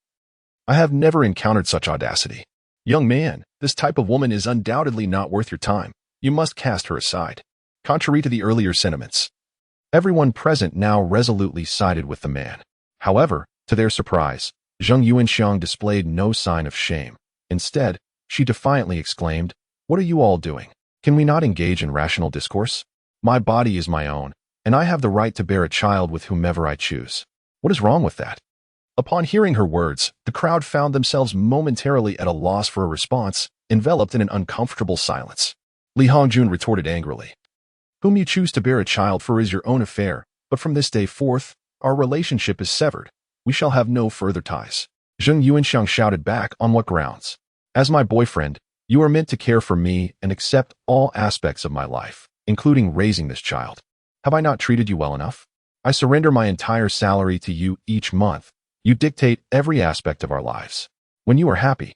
I have never encountered such audacity. Young man, this type of woman is undoubtedly not worth your time. You must cast her aside. Contrary to the earlier sentiments, everyone present now resolutely sided with the man. However, to their surprise, Zheng Yuanxiang displayed no sign of shame. Instead, she defiantly exclaimed, What are you all doing? Can we not engage in rational discourse? My body is my own, and I have the right to bear a child with whomever I choose. What is wrong with that? Upon hearing her words, the crowd found themselves momentarily at a loss for a response, enveloped in an uncomfortable silence. Li Hongjun retorted angrily. Whom you choose to bear a child for is your own affair, but from this day forth, our relationship is severed. We shall have no further ties. Zheng Yuanxiang shouted back. On what grounds? As my boyfriend, you are meant to care for me and accept all aspects of my life, including raising this child. Have I not treated you well enough? I surrender my entire salary to you each month. You dictate every aspect of our lives. When you are happy,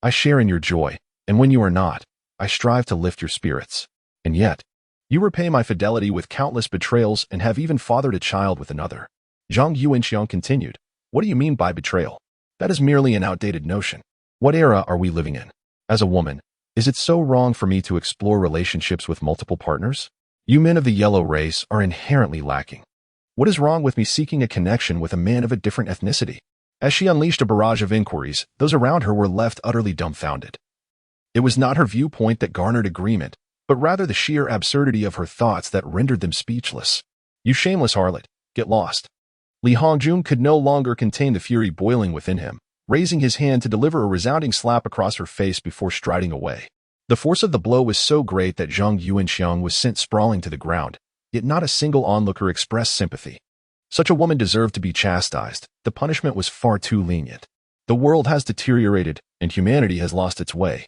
I share in your joy, and when you are not, I strive to lift your spirits. And yet, you repay my fidelity with countless betrayals and have even fathered a child with another. Zhang Yuanxiang continued. What do you mean by betrayal? That is merely an outdated notion. What era are we living in? As a woman, is it so wrong for me to explore relationships with multiple partners? You men of the yellow race are inherently lacking. What is wrong with me seeking a connection with a man of a different ethnicity? As she unleashed a barrage of inquiries, those around her were left utterly dumbfounded. It was not her viewpoint that garnered agreement, but rather the sheer absurdity of her thoughts that rendered them speechless. You shameless harlot, get lost. Li Hongjun could no longer contain the fury boiling within him, raising his hand to deliver a resounding slap across her face before striding away. The force of the blow was so great that Zhang Yuanxiang was sent sprawling to the ground, yet not a single onlooker expressed sympathy. Such a woman deserved to be chastised. The punishment was far too lenient. The world has deteriorated, and humanity has lost its way.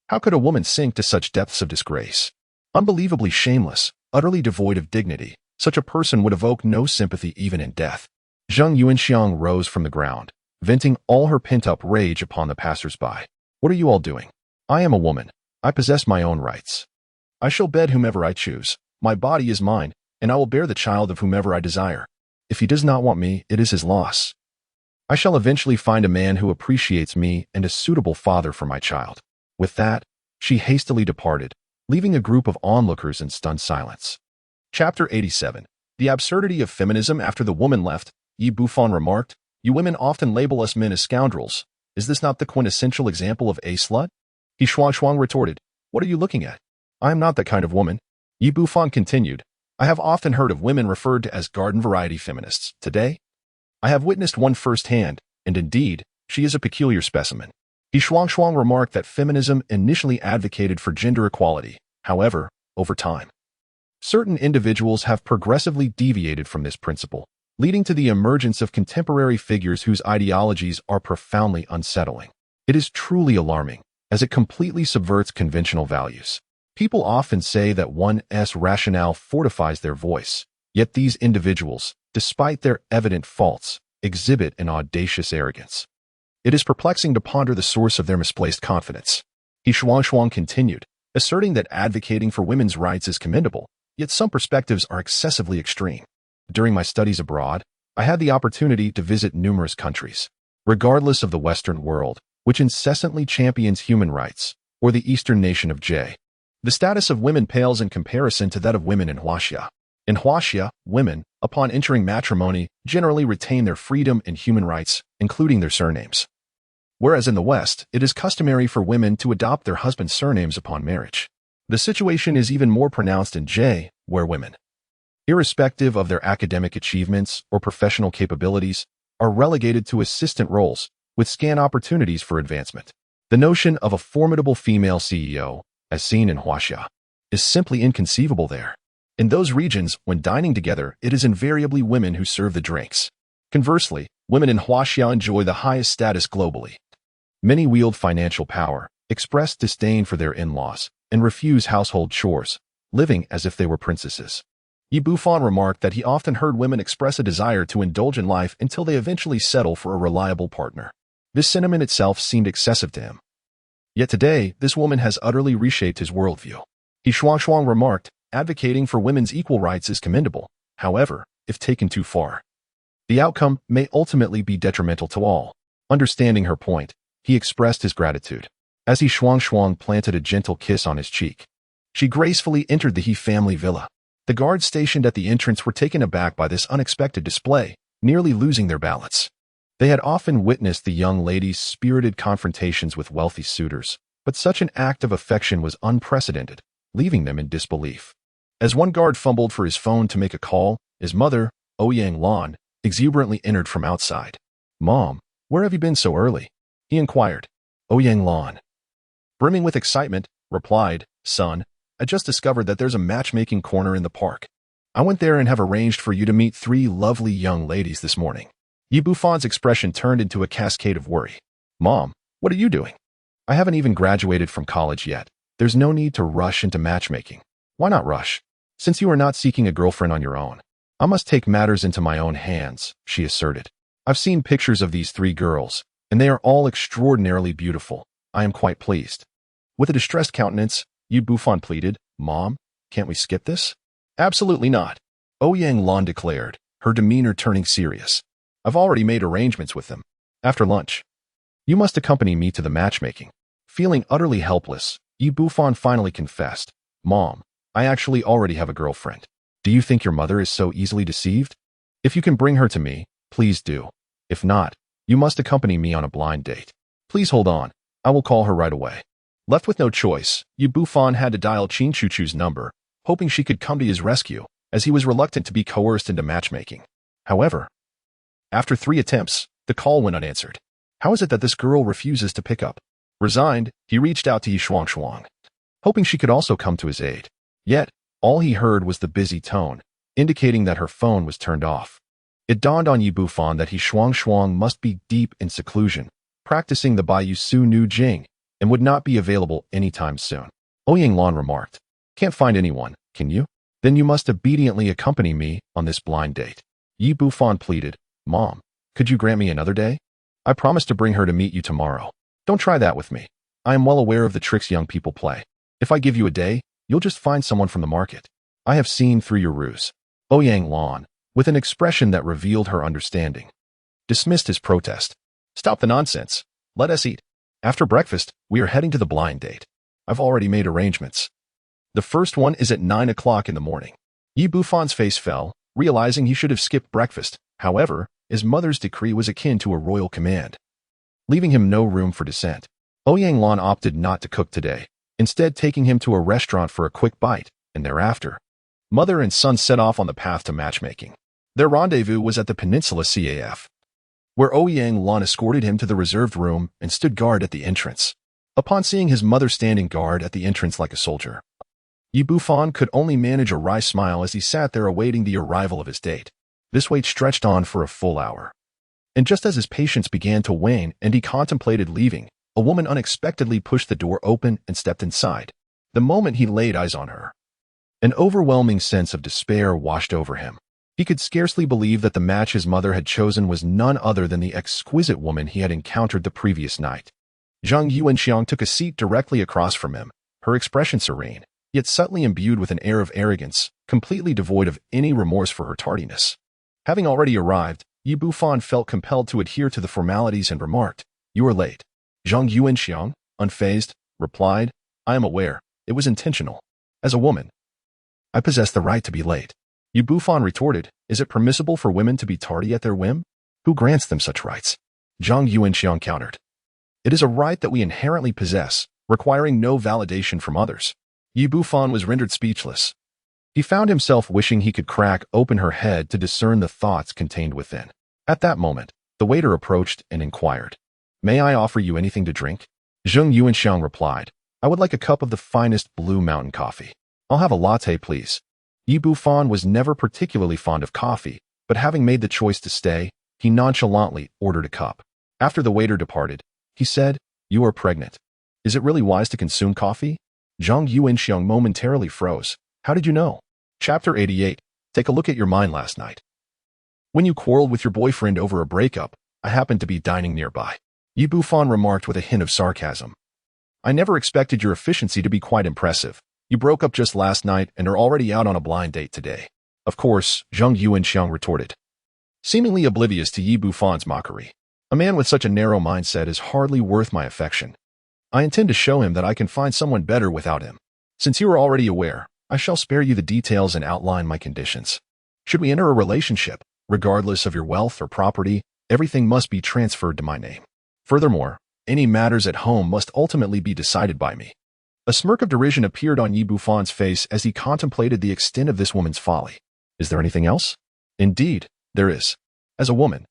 How could a woman sink to such depths of disgrace? Unbelievably shameless, utterly devoid of dignity, such a person would evoke no sympathy even in death. Zhang Yuanxiang rose from the ground, venting all her pent-up rage upon the passers-by. What are you all doing? I am a woman. I possess my own rights. I shall bed whomever I choose. My body is mine, and I will bear the child of whomever I desire. If he does not want me, it is his loss. I shall eventually find a man who appreciates me and a suitable father for my child. With that, she hastily departed, leaving a group of onlookers in stunned silence. Chapter 87. The absurdity of feminism. After the woman left, Yi Bufan remarked, You women often label us men as scoundrels. Is this not the quintessential example of a slut? He Shuang retorted, What are you looking at? I am not that kind of woman. Yi Bufan continued, I have often heard of women referred to as garden-variety feminists. Today, I have witnessed one firsthand, and indeed, she is a peculiar specimen. He Shuang remarked that feminism initially advocated for gender equality. However, over time, certain individuals have progressively deviated from this principle, leading to the emergence of contemporary figures whose ideologies are profoundly unsettling. It is truly alarming, as it completely subverts conventional values. People often say that one's rationale fortifies their voice, yet these individuals, despite their evident faults, exhibit an audacious arrogance. It is perplexing to ponder the source of their misplaced confidence. He Shuang continued, asserting that advocating for women's rights is commendable, yet some perspectives are excessively extreme. During my studies abroad, I had the opportunity to visit numerous countries. Regardless of the Western world, which incessantly champions human rights, or the Eastern nation of Jade, the status of women pales in comparison to that of women in Huaxia. In Huaxia, women, upon entering matrimony, generally retain their freedom and human rights, including their surnames. Whereas in the West, it is customary for women to adopt their husband's surnames upon marriage. The situation is even more pronounced in Jade, where women, irrespective of their academic achievements or professional capabilities, are relegated to assistant roles, with scant opportunities for advancement. The notion of a formidable female CEO, as seen in Huaxia, is simply inconceivable there. In those regions, when dining together, it is invariably women who serve the drinks. Conversely, women in Huaxia enjoy the highest status globally. Many wield financial power, express disdain for their in-laws, and refuse household chores, living as if they were princesses. Yi Bufan remarked that he often heard women express a desire to indulge in life until they eventually settle for a reliable partner. This sentiment itself seemed excessive to him. Yet today, this woman has utterly reshaped his worldview. He Shuang remarked, advocating for women's equal rights is commendable. However, if taken too far, the outcome may ultimately be detrimental to all. Understanding her point, he expressed his gratitude. As he Shuang planted a gentle kiss on his cheek, she gracefully entered the He family villa. The guards stationed at the entrance were taken aback by this unexpected display, nearly losing their balance. They had often witnessed the young lady's spirited confrontations with wealthy suitors, But such an act of affection was unprecedented, leaving them in disbelief. As one guard fumbled for his phone to make a call, his mother, Ouyang Lan, exuberantly entered from outside. "Mom, where have you been so early?" he inquired. Ouyang Lan, brimming with excitement, replied, "Son, I just discovered that there's a matchmaking corner in the park. I went there and have arranged for you to meet 3 lovely young ladies this morning." Yi Bufan's expression turned into a cascade of worry. "Mom, what are you doing? I haven't even graduated from college yet. There's no need to rush into matchmaking." "Why not rush? Since you are not seeking a girlfriend on your own, I must take matters into my own hands," she asserted. "I've seen pictures of these 3 girls, and they are all extraordinarily beautiful. I am quite pleased." With a distressed countenance, Yi Bufan pleaded, "Mom, can't we skip this?" "Absolutely not," Ouyang Lan declared, her demeanor turning serious. "I've already made arrangements with them. After lunch, you must accompany me to the matchmaking." Feeling utterly helpless, Yi Bufan finally confessed, "Mom, I actually already have a girlfriend. Do you think your mother is so easily deceived? If you can bring her to me, please do. If not, you must accompany me on a blind date. Please hold on, I will call her right away." Left with no choice, Yi Bufan had to dial Qin Chuchu's number, hoping she could come to his rescue, as he was reluctant to be coerced into matchmaking. However, after 3 attempts, the call went unanswered. How is it that this girl refuses to pick up? Resigned, he reached out to Yi Shuang, hoping she could also come to his aid. Yet, all he heard was the busy tone, indicating that her phone was turned off. It dawned on Yi Bufan that Yi Shuang must be deep in seclusion, practicing the Baiyu Su Nu Jing, and would not be available anytime soon. Ouyang Lan remarked, "Can't find anyone, can you? Then you must obediently accompany me on this blind date." Yi Bufan pleaded, "Mom, could you grant me another day? I promise to bring her to meet you tomorrow. Don't try that with me. I am well aware of the tricks young people play. If I give you a day, you'll just find someone from the market. I have seen through your ruse." Ouyang Lan, with an expression that revealed her understanding, dismissed his protest. "Stop the nonsense. Let us eat. After breakfast, we are heading to the blind date. I've already made arrangements. The first one is at 9 o'clock in the morning." Yi Bufan's face fell, realizing he should have skipped breakfast. However, his mother's decree was akin to a royal command, leaving him no room for dissent. Ouyang Lan opted not to cook today, instead taking him to a restaurant for a quick bite, and thereafter, mother and son set off on the path to matchmaking. Their rendezvous was at the Peninsula CAF, where Ouyang Lan escorted him to the reserved room and stood guard at the entrance. Upon seeing his mother standing guard at the entrance like a soldier, Yi Bufan could only manage a wry smile as he sat there awaiting the arrival of his date. This wait stretched on for a full hour. And just as his patience began to wane and he contemplated leaving, a woman unexpectedly pushed the door open and stepped inside. The moment he laid eyes on her, an overwhelming sense of despair washed over him. He could scarcely believe that the match his mother had chosen was none other than the exquisite woman he had encountered the previous night. Zhang Yuanxiang took a seat directly across from him, her expression serene, yet subtly imbued with an air of arrogance, completely devoid of any remorse for her tardiness. Having already arrived, Yi Bufan felt compelled to adhere to the formalities and remarked, "You are late." Zhang Yuanxiang, unfazed, replied, "I am aware. It was intentional. As a woman, I possess the right to be late." Yi Bufan retorted, "Is it permissible for women to be tardy at their whim? Who grants them such rights?" Zhang Yuanxiang countered, "It is a right that we inherently possess, requiring no validation from others." Yi Bufan was rendered speechless. He found himself wishing he could crack open her head to discern the thoughts contained within. At that moment, the waiter approached and inquired, "May I offer you anything to drink?" Zhang Yuanxiang replied, "I would like a cup of the finest Blue Mountain coffee. I'll have a latte, please." Yi Bufan was never particularly fond of coffee, but having made the choice to stay, he nonchalantly ordered a cup. After the waiter departed, he said, "You are pregnant. Is it really wise to consume coffee?" Zhang Yuanxiang momentarily froze. "How did you know?" Chapter 88. Take a look at your mind last night. When you quarreled with your boyfriend over a breakup, I happened to be dining nearby. Yi Bufan remarked with a hint of sarcasm. "I never expected your efficiency to be quite impressive. You broke up just last night and are already out on a blind date today." "Of course," Zhang Yuanxiang retorted, seemingly oblivious to Yi Bufan's mockery. "A man with such a narrow mindset is hardly worth my affection. I intend to show him that I can find someone better without him. Since you are already aware, I shall spare you the details and outline my conditions. Should we enter a relationship, regardless of your wealth or property, everything must be transferred to my name. Furthermore, Any matters at home must ultimately be decided by me. A smirk of derision appeared on Yi Bufan's face as he contemplated the extent of this woman's folly. Is there anything else? Indeed, there is. As a woman,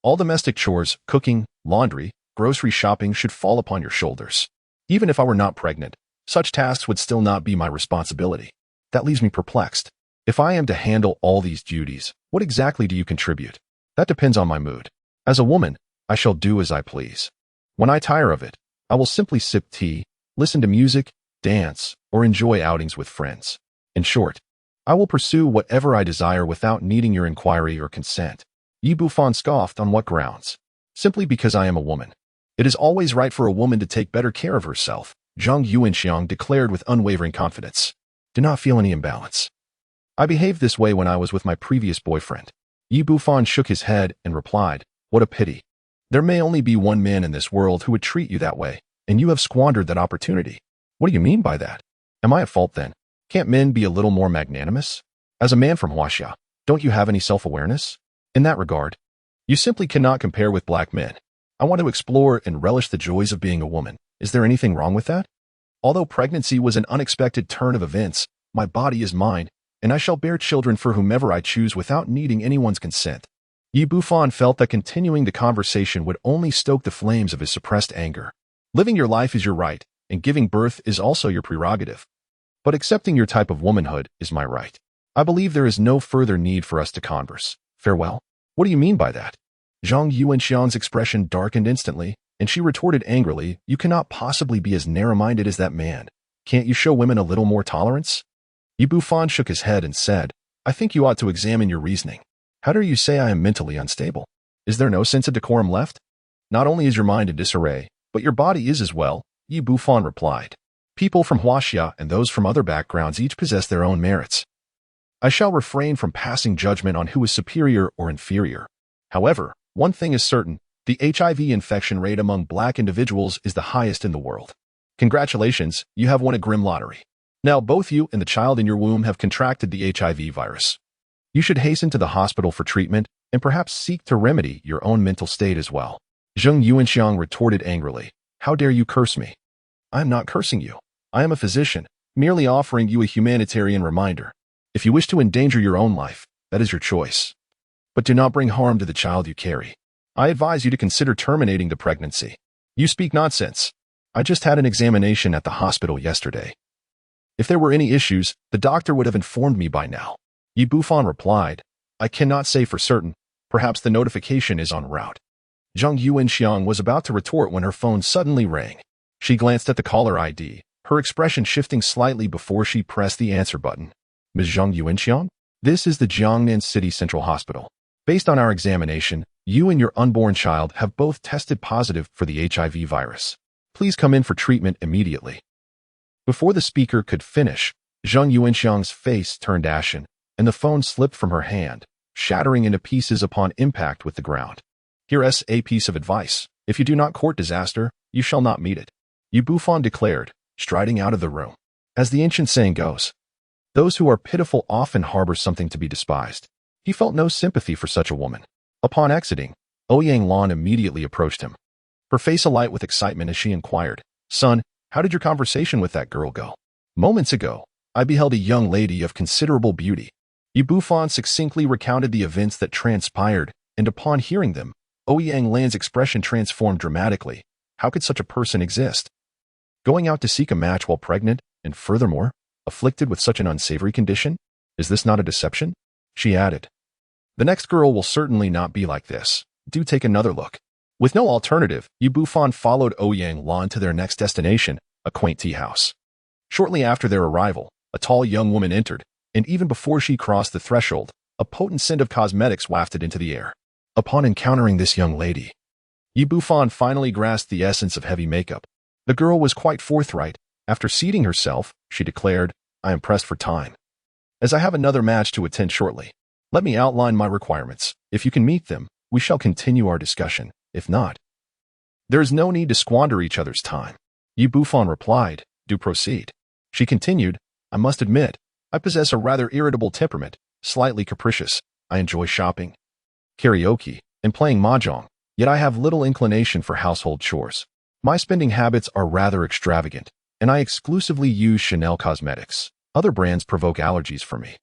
all domestic chores, cooking, laundry, grocery shopping should fall upon your shoulders. Even if I were not pregnant, such tasks would still not be my responsibility. That leaves me perplexed. If I am to handle all these duties, what exactly do you contribute? That depends on my mood. As a woman, I shall do as I please. When I tire of it, I will simply sip tea, listen to music, dance, or enjoy outings with friends. In short, I will pursue whatever I desire without needing your inquiry or consent. Yi Bufan scoffed. On what grounds? Simply because I am a woman. It is always right for a woman to take better care of herself, Zhang Yuanxiang declared with unwavering confidence. Do not feel any imbalance. I behaved this way when I was with my previous boyfriend. Yi Bufan shook his head and replied, what a pity. There may only be one man in this world who would treat you that way, and you have squandered that opportunity. What do you mean by that? Am I at fault then? Can't men be a little more magnanimous? As a man from Huaxia, don't you have any self-awareness? In that regard, you simply cannot compare with black men. I want to explore and relish the joys of being a woman. Is there anything wrong with that? Although pregnancy was an unexpected turn of events, my body is mine, and I shall bear children for whomever I choose without needing anyone's consent. Yi Bufan felt that continuing the conversation would only stoke the flames of his suppressed anger. Living your life is your right, and giving birth is also your prerogative. But accepting your type of womanhood is my right. I believe there is no further need for us to converse. Farewell. What do you mean by that? Zhang Yuanxiang's expression darkened instantly, and she retorted angrily, you cannot possibly be as narrow-minded as that man. Can't you show women a little more tolerance? Yi Bufan shook his head and said, I think you ought to examine your reasoning. How dare you say I am mentally unstable? Is there no sense of decorum left? Not only is your mind in disarray, but your body is as well, Yi Bufan replied. People from Huaxia and those from other backgrounds each possess their own merits. I shall refrain from passing judgment on who is superior or inferior. However, one thing is certain, the HIV infection rate among black individuals is the highest in the world. Congratulations, you have won a grim lottery. Now both you and the child in your womb have contracted the HIV virus. You should hasten to the hospital for treatment and perhaps seek to remedy your own mental state as well. Zhang Yuanxiang retorted angrily, how dare you curse me? I am not cursing you. I am a physician, merely offering you a humanitarian reminder. If you wish to endanger your own life, that is your choice. But do not bring harm to the child you carry. I advise you to consider terminating the pregnancy. You speak nonsense. I just had an examination at the hospital yesterday. If there were any issues, the doctor would have informed me by now. Yi Bufan replied, I cannot say for certain. Perhaps the notification is en route. Zhang Yuanxiang was about to retort when her phone suddenly rang. She glanced at the caller ID, her expression shifting slightly before she pressed the answer button. Ms. Zhang Yuanxiang? This is the Jiangnan City Central Hospital. Based on our examination, you and your unborn child have both tested positive for the HIV virus. Please come in for treatment immediately. Before the speaker could finish, Zhang Yuanxiang's face turned ashen, and the phone slipped from her hand, shattering into pieces upon impact with the ground. Here's a piece of advice. If you do not court disaster, you shall not meet it. Yi Bufan declared, striding out of the room. As the ancient saying goes, those who are pitiful often harbor something to be despised. He felt no sympathy for such a woman. Upon exiting, Ouyang Lan immediately approached him. Her face alight with excitement as she inquired, Son, how did your conversation with that girl go? Moments ago, I beheld a young lady of considerable beauty. Yi Bufan succinctly recounted the events that transpired, and upon hearing them, Ouyang Lan's expression transformed dramatically. How could such a person exist? Going out to seek a match while pregnant, and furthermore, afflicted with such an unsavory condition? Is this not a deception? She added. The next girl will certainly not be like this. Do take another look. With no alternative, Yi Bufan followed Ouyang Lan to their next destination, a quaint tea house. Shortly after their arrival, a tall young woman entered, and even before she crossed the threshold, a potent scent of cosmetics wafted into the air. Upon encountering this young lady, Yi Bufan finally grasped the essence of heavy makeup. The girl was quite forthright. After seating herself, she declared, I am pressed for time, as I have another match to attend shortly. Let me outline my requirements. If you can meet them, we shall continue our discussion. If not, there is no need to squander each other's time. Yi Bufan replied, do proceed. She continued, I must admit, I possess a rather irritable temperament, slightly capricious. I enjoy shopping, karaoke, and playing mahjong. Yet I have little inclination for household chores. My spending habits are rather extravagant, and I exclusively use Chanel cosmetics. Other brands provoke allergies for me.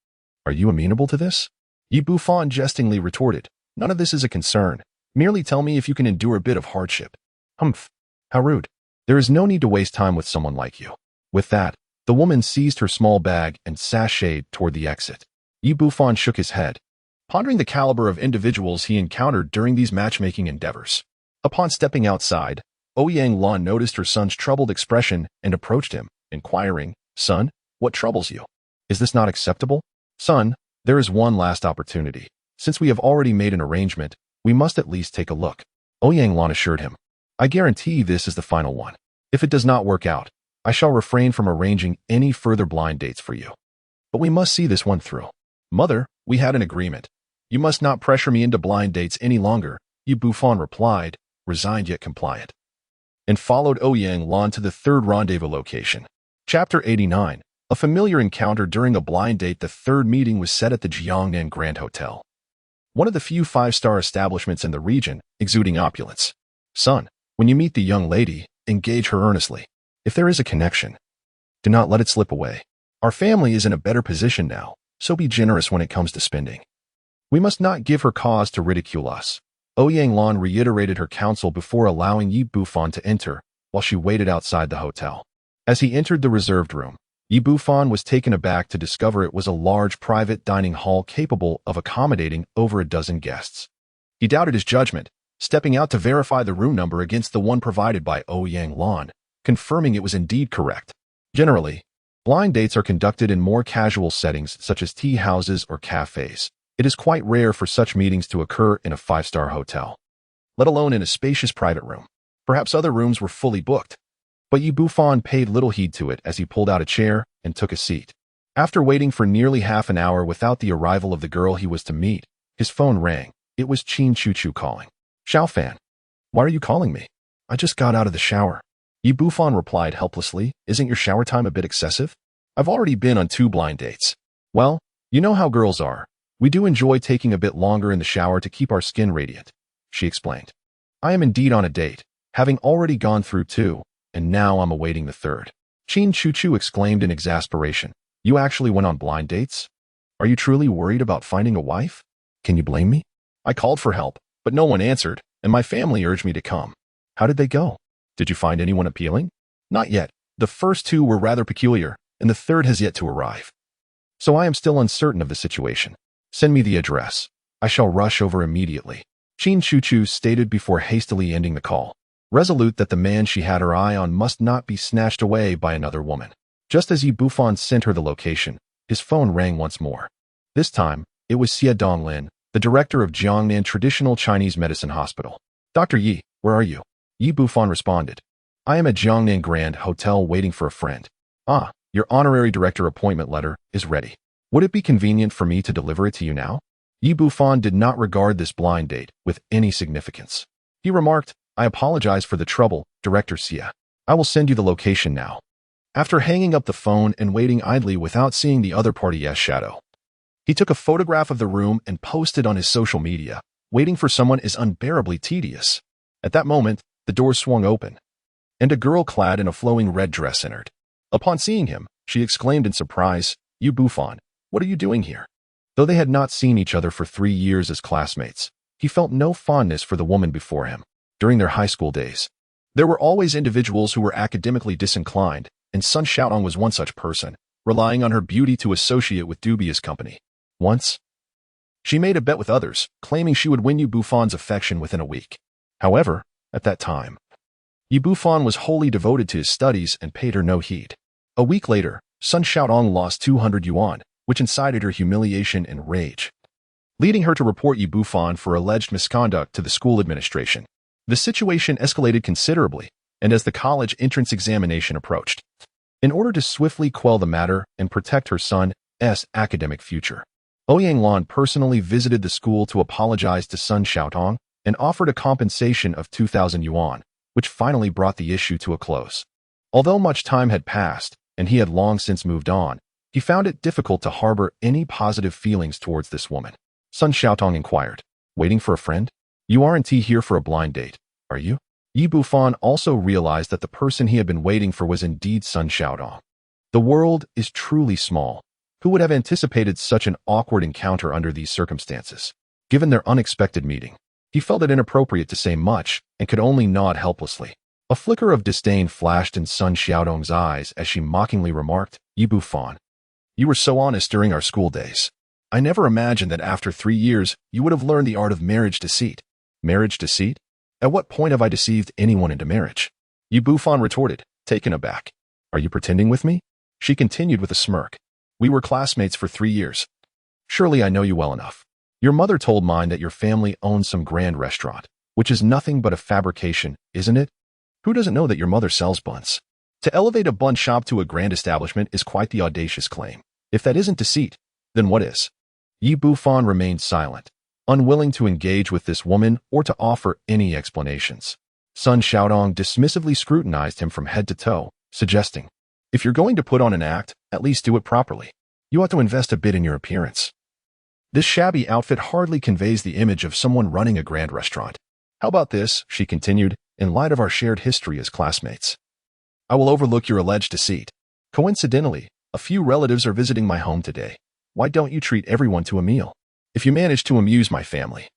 Are you amenable to this? Yi Bufan jestingly retorted. None of this is a concern. Merely tell me if you can endure a bit of hardship. Humph. How rude. There is no need to waste time with someone like you. With that, the woman seized her small bag and sashayed toward the exit. Yi Bufan shook his head, pondering the caliber of individuals he encountered during these matchmaking endeavors. Upon stepping outside, Ouyang Lan noticed her son's troubled expression and approached him, inquiring, "Son, what troubles you? Is this not acceptable?" "Son, there is one last opportunity. Since we have already made an arrangement, we must at least take a look," Ouyang Lan assured him. "I guarantee this is the final one. If it does not work out, I shall refrain from arranging any further blind dates for you. But we must see this one through." "Mother, we had an agreement. You must not pressure me into blind dates any longer," Yi Bufan replied, resigned yet compliant, and followed Ouyang Lan to the third rendezvous location. Chapter 89. A familiar encounter during a blind date. The third meeting was set at the Jiangnan Grand Hotel, one of the few five-star establishments in the region, exuding opulence. "Son, when you meet the young lady, engage her earnestly. If there is a connection, do not let it slip away. Our family is in a better position now, so be generous when it comes to spending. We must not give her cause to ridicule us." Ouyang Lan reiterated her counsel before allowing Yi Bufan to enter, while she waited outside the hotel. As he entered the reserved room, Yi Bufan was taken aback to discover it was a large private dining hall capable of accommodating over a dozen guests. He doubted his judgment, stepping out to verify the room number against the one provided by Ouyang Lan, confirming it was indeed correct. Generally, blind dates are conducted in more casual settings such as tea houses or cafes. It is quite rare for such meetings to occur in a five-star hotel, let alone in a spacious private room. Perhaps other rooms were fully booked, but Yi Bufan paid little heed to it as he pulled out a chair and took a seat. After waiting for nearly half an hour without the arrival of the girl he was to meet, his phone rang. It was Qin Chuchu calling. "Xiaofan, why are you calling me?" "I just got out of the shower." Yi Bufan replied helplessly. "Isn't your shower time a bit excessive? I've already been on 2 blind dates." "Well, you know how girls are. We do enjoy taking a bit longer in the shower to keep our skin radiant," she explained. "I am indeed on a date, having already gone through 2, and now I'm awaiting the third." Qin Chuchu exclaimed in exasperation. "You actually went on blind dates? Are you truly worried about finding a wife? Can you blame me? I called for help, but no one answered, and my family urged me to come." "How did they go? Did you find anyone appealing?" "Not yet. The first 2 were rather peculiar, and the third has yet to arrive. So I am still uncertain of the situation. Send me the address. I shall rush over immediately," Qin Chuchu stated before hastily ending the call, resolute that the man she had her eye on must not be snatched away by another woman. Just as Yi Bufan sent her the location, his phone rang once more. This time, it was Xie Donglin, the director of Jiangnan Traditional Chinese Medicine Hospital. "Dr. Yi, where are you?" Yi Bufan responded. "I am at Jiangnan Grand Hotel waiting for a friend." "Ah, your honorary director appointment letter is ready. Would it be convenient for me to deliver it to you now?" Yi Bufan did not regard this blind date with any significance. He remarked, "I apologize for the trouble, Director Xie. I will send you the location now." After hanging up the phone and waiting idly without seeing the other party's shadow, he took a photograph of the room and posted on his social media. Waiting for someone is unbearably tedious. At that moment, the door swung open, and a girl clad in a flowing red dress entered. Upon seeing him, she exclaimed in surprise, "Yi Bufan, what are you doing here?" Though they had not seen each other for 3 years as classmates, he felt no fondness for the woman before him. During their high school days, there were always individuals who were academically disinclined, and Sun Xiaotong was one such person, relying on her beauty to associate with dubious company. Once, she made a bet with others, claiming she would win Yi Bufan's affection within a week. However, at that time, Yi Bufan was wholly devoted to his studies and paid her no heed. A week later, Sun Xiaotong lost 200 yuan, which incited her humiliation and rage, leading her to report Yi Bufan for alleged misconduct to the school administration. The situation escalated considerably, and as the college entrance examination approached, in order to swiftly quell the matter and protect her son's academic future, Ouyang Lan personally visited the school to apologize to Sun Xiaotong and offered a compensation of 2,000 yuan, which finally brought the issue to a close. Although much time had passed, and he had long since moved on, he found it difficult to harbor any positive feelings towards this woman. Sun Xiaotong inquired, "Waiting for a friend?" You aren't here for a blind date, are you? Yi Bufan also realized that the person he had been waiting for was indeed Sun Xiaodong. The world is truly small. Who would have anticipated such an awkward encounter under these circumstances? Given their unexpected meeting, he felt it inappropriate to say much and could only nod helplessly. A flicker of disdain flashed in Sun Xiaodong's eyes as she mockingly remarked, Yi Bufan, you were so honest during our school days. I never imagined that after 3 years you would have learned the art of marriage deceit. Marriage deceit? At what point have I deceived anyone into marriage? Yi Bufan retorted, taken aback. Are you pretending with me? She continued with a smirk. We were classmates for 3 years. Surely I know you well enough. Your mother told mine that your family owns some grand restaurant, which is nothing but a fabrication, isn't it? Who doesn't know that your mother sells buns? To elevate a bun shop to a grand establishment is quite the audacious claim. If that isn't deceit, then what is? Yi Bufan remained silent, unwilling to engage with this woman or to offer any explanations. Sun Xiaodong dismissively scrutinized him from head to toe, suggesting, if you're going to put on an act, at least do it properly. You ought to invest a bit in your appearance. This shabby outfit hardly conveys the image of someone running a grand restaurant. How about this, she continued, in light of our shared history as classmates? I will overlook your alleged deceit. Coincidentally, a few relatives are visiting my home today. Why don't you treat everyone to a meal? If you manage to amuse my family,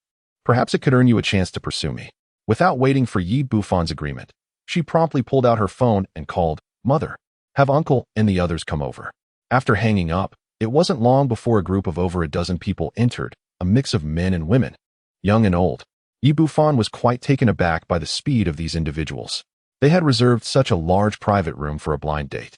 perhaps it could earn you a chance to pursue me. Without waiting for Yi Bufan's agreement, she promptly pulled out her phone and called, Mother, have uncle and the others come over. After hanging up, it wasn't long before a group of over a dozen people entered, a mix of men and women, young and old. Yi Bufan was quite taken aback by the speed of these individuals. They had reserved such a large private room for a blind date,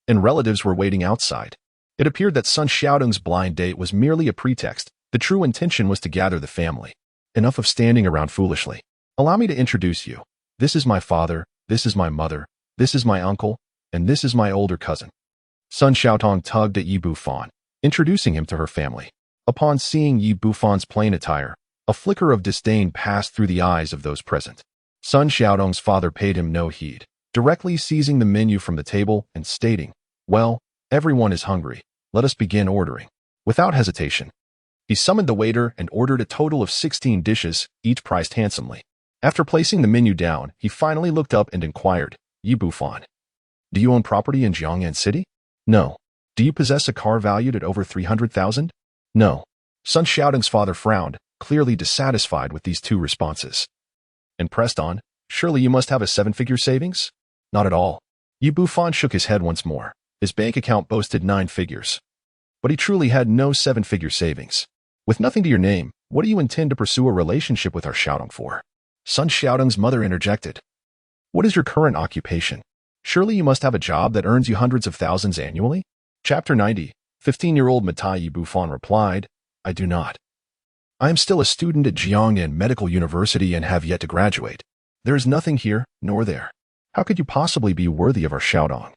and relatives were waiting outside. It appeared that Sun Xiaodong's blind date was merely a pretext. The true intention was to gather the family. Enough of standing around foolishly. Allow me to introduce you. This is my father, this is my mother, this is my uncle, and this is my older cousin. Sun Xiaodong tugged at Yi Bufan, introducing him to her family. Upon seeing Yi Bufan's plain attire, a flicker of disdain passed through the eyes of those present. Sun Xiaodong's father paid him no heed, directly seizing the menu from the table and stating, well, everyone is hungry. Let us begin ordering. Without hesitation, he summoned the waiter and ordered a total of 16 dishes, each priced handsomely. After placing the menu down, he finally looked up and inquired, Yi Bufan, do you own property in Jiangnan City? No. Do you possess a car valued at over 300,000? No. Sun Xiaodong's father frowned, clearly dissatisfied with these two responses, and pressed on, surely you must have a 7-figure savings? Not at all. Yi Bufan shook his head once more. His bank account boasted 9 figures. But he truly had no 7-figure savings. With nothing to your name, what do you intend to pursue a relationship with our Xiaodong for? Sun Xiaodong's mother interjected. What is your current occupation? Surely you must have a job that earns you hundreds of thousands annually? Chapter 90. 15-year-old Yi Bufan replied, I do not. I am still a student at Ancient Medical University and have yet to graduate. There is nothing here, nor there. How could you possibly be worthy of our Xiaodong?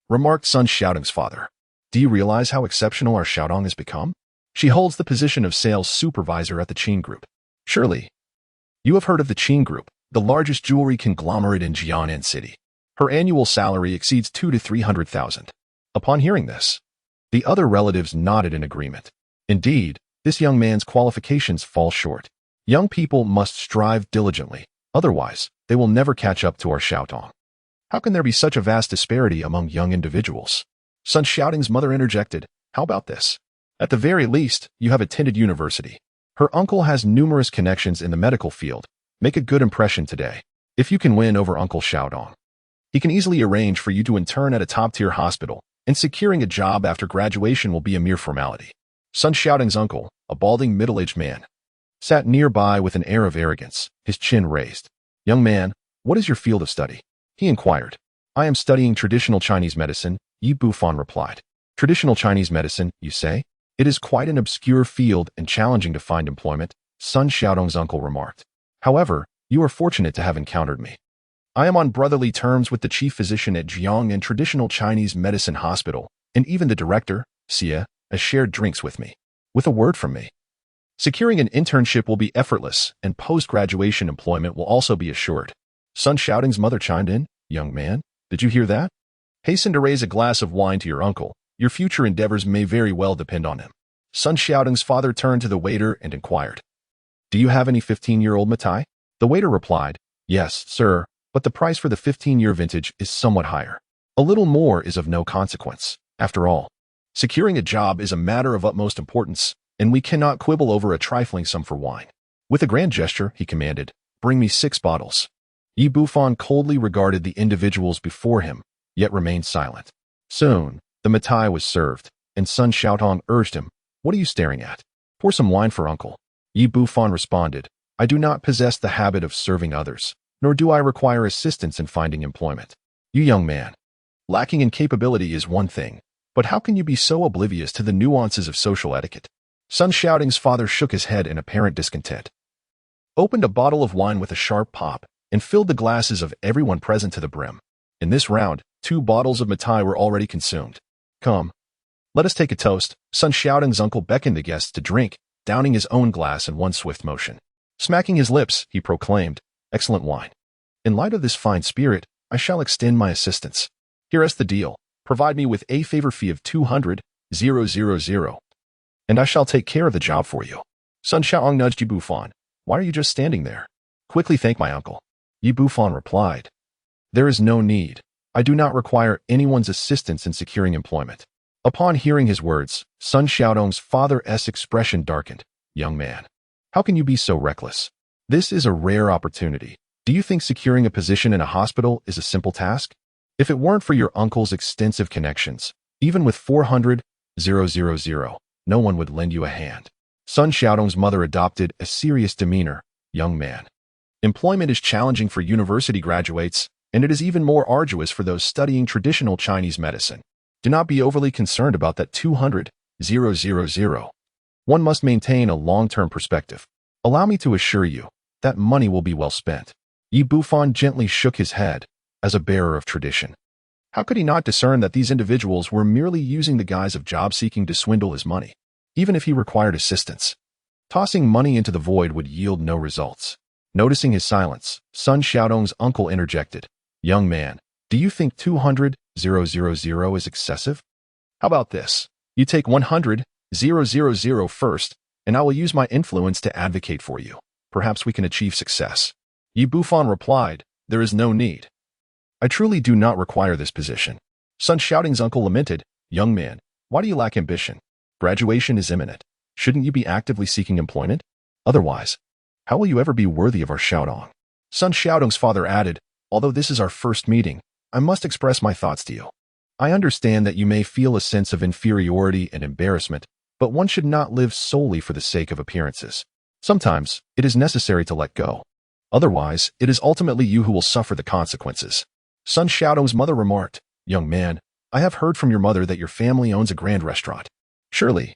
Remarked Sun Xiaodong's father. Do you realize how exceptional our Xiaodong has become? She holds the position of sales supervisor at the Qin Group. Surely, you have heard of the Qin Group, the largest jewelry conglomerate in Jiangnan City. Her annual salary exceeds 200,000 to 300,000. Upon hearing this, the other relatives nodded in agreement. Indeed, this young man's qualifications fall short. Young people must strive diligently, otherwise, they will never catch up to our Xiaodong. How can there be such a vast disparity among young individuals? Sun Xiaodong's mother interjected, how about this? At the very least, you have attended university. Her uncle has numerous connections in the medical field. Make a good impression today. If you can win over Uncle Xiaodong, he can easily arrange for you to intern at a top-tier hospital, and securing a job after graduation will be a mere formality. Sun Xiaodong's uncle, a balding middle-aged man, sat nearby with an air of arrogance, his chin raised. Young man, what is your field of study? He inquired. I am studying traditional Chinese medicine, Yi Bufan replied. Traditional Chinese medicine, you say? It is quite an obscure field and challenging to find employment, Sun Xiaodong's uncle remarked. However, you are fortunate to have encountered me. I am on brotherly terms with the chief physician at Jiangnan Traditional Chinese Medicine Hospital, and even the director, Xie, has shared drinks with me. With a word from me, securing an internship will be effortless, and post-graduation employment will also be assured. Sun Xiaodong's mother chimed in, young man, did you hear that? Hasten to raise a glass of wine to your uncle. Your future endeavors may very well depend on him. Sun Xiaodong's father turned to the waiter and inquired, Do you have any 15-year-old Matai? The waiter replied, yes, sir, but the price for the 15-year vintage is somewhat higher. A little more is of no consequence. After all, securing a job is a matter of utmost importance, and we cannot quibble over a trifling sum for wine. With a grand gesture, he commanded, bring me 6 bottles. Yi Bufan coldly regarded the individuals before him, yet remained silent. Soon, the Matai was served, and Sun Xiaotong urged him, what are you staring at? Pour some wine for uncle. Yi Bufan responded, I do not possess the habit of serving others, nor do I require assistance in finding employment. You young man, lacking in capability is one thing, but how can you be so oblivious to the nuances of social etiquette? Sun Xiaotong's father shook his head in apparent discontent, opened a bottle of wine with a sharp pop, and filled the glasses of everyone present to the brim. In this round, 2 bottles of Matai were already consumed. Come, let us take a toast. Sun Xiaotong's uncle beckoned the guests to drink, downing his own glass in one swift motion. Smacking his lips, he proclaimed, excellent wine. In light of this fine spirit, I shall extend my assistance. Here is the deal. Provide me with a favor fee of 200,000, and I shall take care of the job for you. Sun Xiaotong nudged Yi Bufan. Why are you just standing there? Quickly thank my uncle. Yi Bufan replied, there is no need. I do not require anyone's assistance in securing employment. Upon hearing his words, Sun Xiaotong's father's expression darkened. Young man, how can you be so reckless? This is a rare opportunity. Do you think securing a position in a hospital is a simple task? If it weren't for your uncle's extensive connections, even with 400,000, no one would lend you a hand. Sun Xiaotong's mother adopted a serious demeanor. Young man, employment is challenging for university graduates, and it is even more arduous for those studying traditional Chinese medicine. Do not be overly concerned about that 200,000. One must maintain a long-term perspective. Allow me to assure you that money will be well spent. Yi Bufan gently shook his head as a bearer of tradition. How could he not discern that these individuals were merely using the guise of job-seeking to swindle his money, even if he required assistance? Tossing money into the void would yield no results. Noticing his silence, Sun Xiaotong's uncle interjected. Young man, do you think 200,000 is excessive? How about this? You take 100,000 first, and I will use my influence to advocate for you. Perhaps we can achieve success. Yi Bufan replied, there is no need. I truly do not require this position. Sun Xiaotong's uncle lamented, young man, why do you lack ambition? Graduation is imminent. Shouldn't you be actively seeking employment? Otherwise, how will you ever be worthy of our Xiaotong? Sun Xiaotong's father added, although this is our first meeting, I must express my thoughts to you. I understand that you may feel a sense of inferiority and embarrassment, but one should not live solely for the sake of appearances. Sometimes, it is necessary to let go. Otherwise, it is ultimately you who will suffer the consequences. Sun Xiaotong's mother remarked, young man, I have heard from your mother that your family owns a grand restaurant. Surely,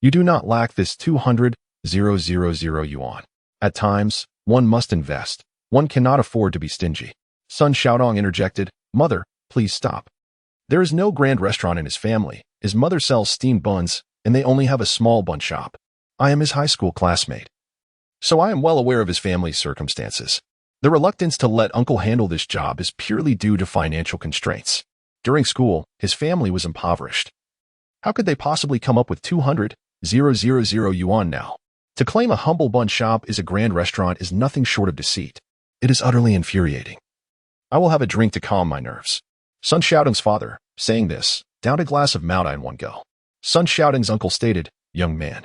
you do not lack this 200,000 yuan. At times, one must invest. One cannot afford to be stingy. Sun Xiaotong interjected, mother, please stop. There is no grand restaurant in his family. His mother sells steamed buns, and they only have a small bun shop. I am his high school classmate, so I am well aware of his family's circumstances. The reluctance to let uncle handle this job is purely due to financial constraints. During school, his family was impoverished. How could they possibly come up with 200,000 yuan now? To claim a humble bun shop is a grand restaurant is nothing short of deceit. It is utterly infuriating. I will have a drink to calm my nerves. Sun Xiaotong's father, saying this, downed a glass of Maodai in one go. Sun Xiaotong's uncle stated, young man,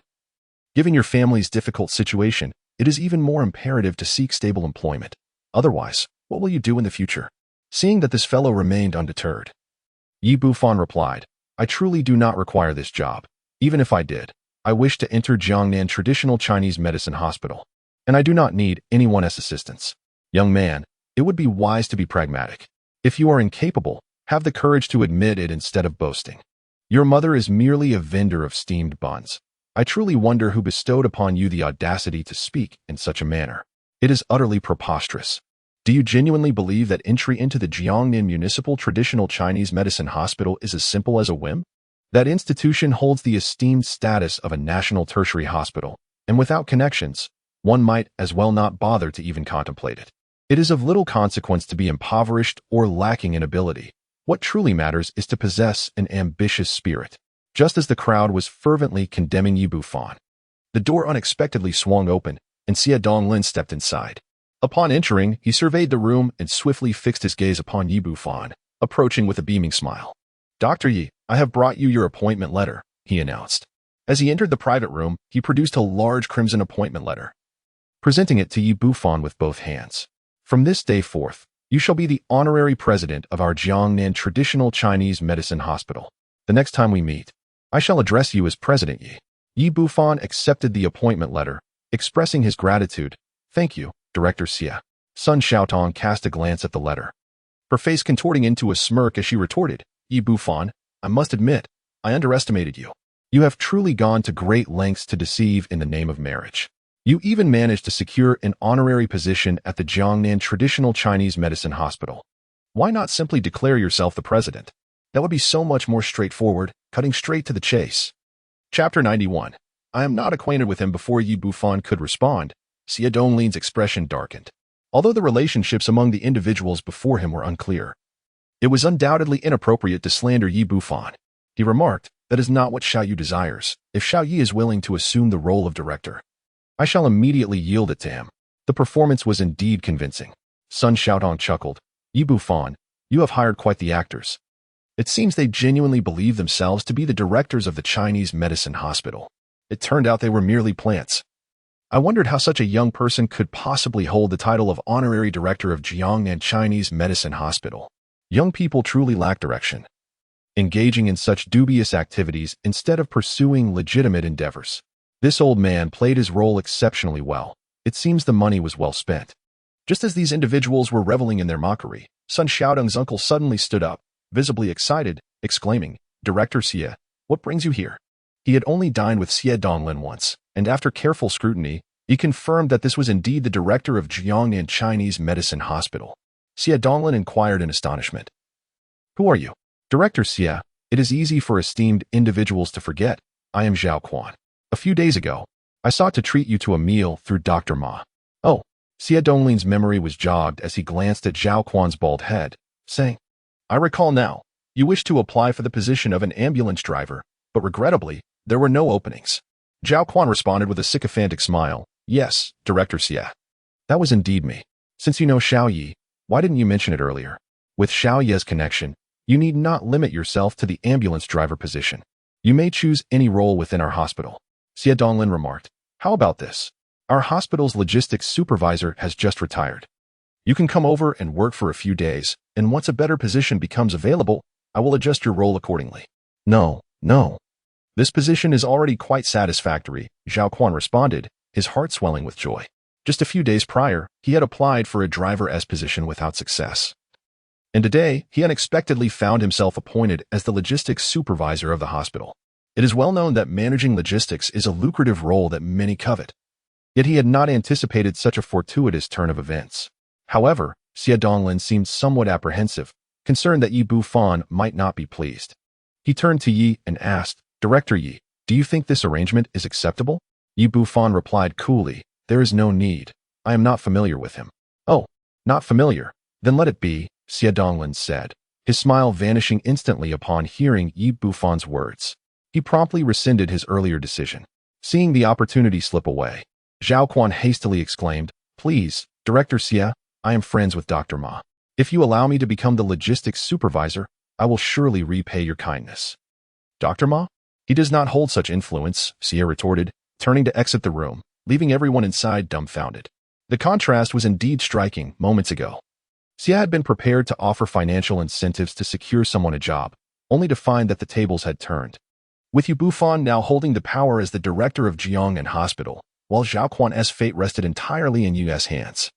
given your family's difficult situation, it is even more imperative to seek stable employment. Otherwise, what will you do in the future? Seeing that this fellow remained undeterred, Yi Bufan replied, I truly do not require this job. Even if I did, I wish to enter Jiangnan Traditional Chinese Medicine Hospital, and I do not need anyone's assistance. Young man, it would be wise to be pragmatic. If you are incapable, have the courage to admit it instead of boasting. Your mother is merely a vendor of steamed buns. I truly wonder who bestowed upon you the audacity to speak in such a manner. It is utterly preposterous. Do you genuinely believe that entry into the Jiangnan Municipal Traditional Chinese Medicine Hospital is as simple as a whim? That institution holds the esteemed status of a national tertiary hospital, and without connections, one might as well not bother to even contemplate it. It is of little consequence to be impoverished or lacking in ability. What truly matters is to possess an ambitious spirit. Just as the crowd was fervently condemning Yi Bufan, the door unexpectedly swung open, and Xie Donglin stepped inside. Upon entering, he surveyed the room and swiftly fixed his gaze upon Yi Bufan, approaching with a beaming smile. "Dr. Yi, I have brought you your appointment letter," he announced. As he entered the private room, he produced a large crimson appointment letter, presenting it to Yi Bufan with both hands. "From this day forth, you shall be the honorary president of our Jiangnan Traditional Chinese Medicine Hospital. The next time we meet, I shall address you as President Yi." Yi Bufan accepted the appointment letter, expressing his gratitude. "Thank you, Director Xie." Sun Xiaotong cast a glance at the letter, her face contorting into a smirk as she retorted, "Yi Bufan, I must admit, I underestimated you. You have truly gone to great lengths to deceive in the name of marriage. You even managed to secure an honorary position at the Jiangnan Traditional Chinese Medicine Hospital. Why not simply declare yourself the president? That would be so much more straightforward, cutting straight to the chase." Chapter 91. I am not acquainted with him. Before Yi Bufan could respond, Xie Donglin's expression darkened. Although the relationships among the individuals before him were unclear, it was undoubtedly inappropriate to slander Yi Bufan. He remarked, "That is not what Xiao Yu desires. If Xiao Yi is willing to assume the role of director, I shall immediately yield it to him." The performance was indeed convincing. Sun Xiaotong chuckled. "Yi Bufan, you have hired quite the actors. It seems they genuinely believe themselves to be the directors of the Chinese Medicine Hospital. It turned out they were merely plants. I wondered how such a young person could possibly hold the title of honorary director of Jiangnan Chinese Medicine Hospital. Young people truly lack direction, engaging in such dubious activities instead of pursuing legitimate endeavors." This old man played his role exceptionally well. It seems the money was well spent. Just as these individuals were reveling in their mockery, Sun Xiaotong's uncle suddenly stood up, visibly excited, exclaiming, "Director Xie, what brings you here?" He had only dined with Xie Donglin once, and after careful scrutiny, he confirmed that this was indeed the director of Jiangnan Chinese Medicine Hospital. Xie Donglin inquired in astonishment. "Who are you?" "Director Xie, it is easy for esteemed individuals to forget. I am Zhao Quan. A few days ago, I sought to treat you to a meal through Dr. Ma." "Oh." Xie Donglin's memory was jogged as he glanced at Zhao Quan's bald head, saying, "I recall now. You wished to apply for the position of an ambulance driver, but regrettably, there were no openings." Zhao Quan responded with a sycophantic smile, "Yes, Director Xie. That was indeed me. Since you know Xiao Yi, why didn't you mention it earlier? With Xiao Ye's connection, you need not limit yourself to the ambulance driver position. You may choose any role within our hospital." Xie Donglin remarked, "How about this? Our hospital's logistics supervisor has just retired. You can come over and work for a few days, and once a better position becomes available, I will adjust your role accordingly." No. This position is already quite satisfactory," Zhao Quan responded, his heart swelling with joy. Just a few days prior, he had applied for a driver-s position without success. And today, he unexpectedly found himself appointed as the logistics supervisor of the hospital. It is well known that managing logistics is a lucrative role that many covet. Yet he had not anticipated such a fortuitous turn of events. However, Xie Donglin seemed somewhat apprehensive, concerned that Yi Bufan might not be pleased. He turned to Yi and asked, "Director Yi, do you think this arrangement is acceptable?" Yi Bufan replied coolly, "There is no need. I am not familiar with him." "Oh, not familiar? Then let it be," Xie Donglin said, his smile vanishing instantly upon hearing Yi Bufan's words. He promptly rescinded his earlier decision. Seeing the opportunity slip away, Zhao Quan hastily exclaimed, "Please, Director Xie, I am friends with Dr. Ma. If you allow me to become the logistics supervisor, I will surely repay your kindness." "Dr. Ma? He does not hold such influence," Xie retorted, turning to exit the room, leaving everyone inside dumbfounded. The contrast was indeed striking moments ago. Xie had been prepared to offer financial incentives to secure someone a job, only to find that the tables had turned. With Yi Bufan now holding the power as the director of Jiangnan Hospital, while Zhao Quan's fate rested entirely in Yu's hands.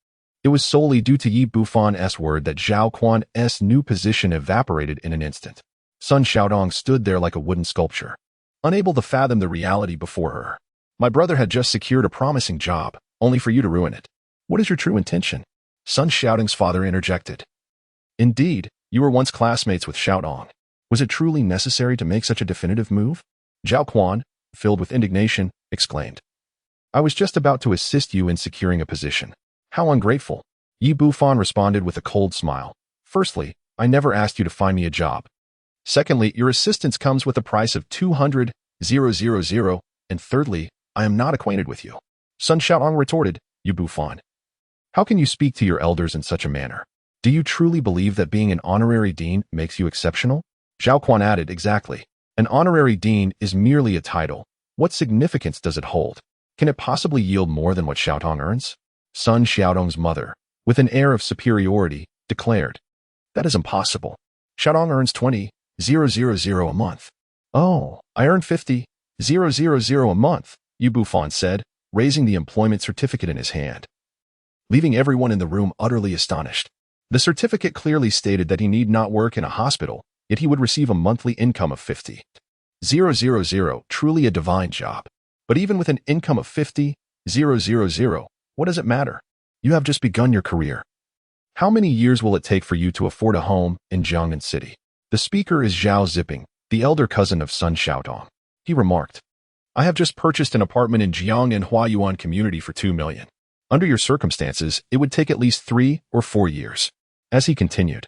It was solely due to Yi Bufan's word that Zhao Quan's new position evaporated in an instant. Sun Xiaotong stood there like a wooden sculpture, unable to fathom the reality before her. "My brother had just secured a promising job, only for you to ruin it. What is your true intention?" Sun Xiaotong's father interjected. "Indeed, you were once classmates with Xiaotong. Was it truly necessary to make such a definitive move?" Zhao Quan, filled with indignation, exclaimed. "I was just about to assist you in securing a position. How ungrateful." Yi Bufan responded with a cold smile. "Firstly, I never asked you to find me a job. Secondly, your assistance comes with a price of 200,000, and thirdly, I am not acquainted with you." Sun Xiaotong retorted, "You Bufan. How can you speak to your elders in such a manner? Do you truly believe that being an honorary dean makes you exceptional?" Zhao Quan added, "Exactly. An honorary dean is merely a title. What significance does it hold? Can it possibly yield more than what Xiaotong earns?" Sun Xiaotong's mother, with an air of superiority, declared, "That is impossible. Xiaotong earns 20,000 a month." "Oh, I earn 50,000 a month," Yu Bufan said, raising the employment certificate in his hand, leaving everyone in the room utterly astonished. The certificate clearly stated that he need not work in a hospital, yet he would receive a monthly income of 50,000, truly a divine job. But even with an income of 50,000, what does it matter? You have just begun your career. How many years will it take for you to afford a home in Jiangnan City? The speaker is Zhao Ziping, the elder cousin of Sun Xiaotong. He remarked, "I have just purchased an apartment in Jiangnan Huayuan community for 2 million. Under your circumstances, it would take at least 3 or 4 years. As he continued,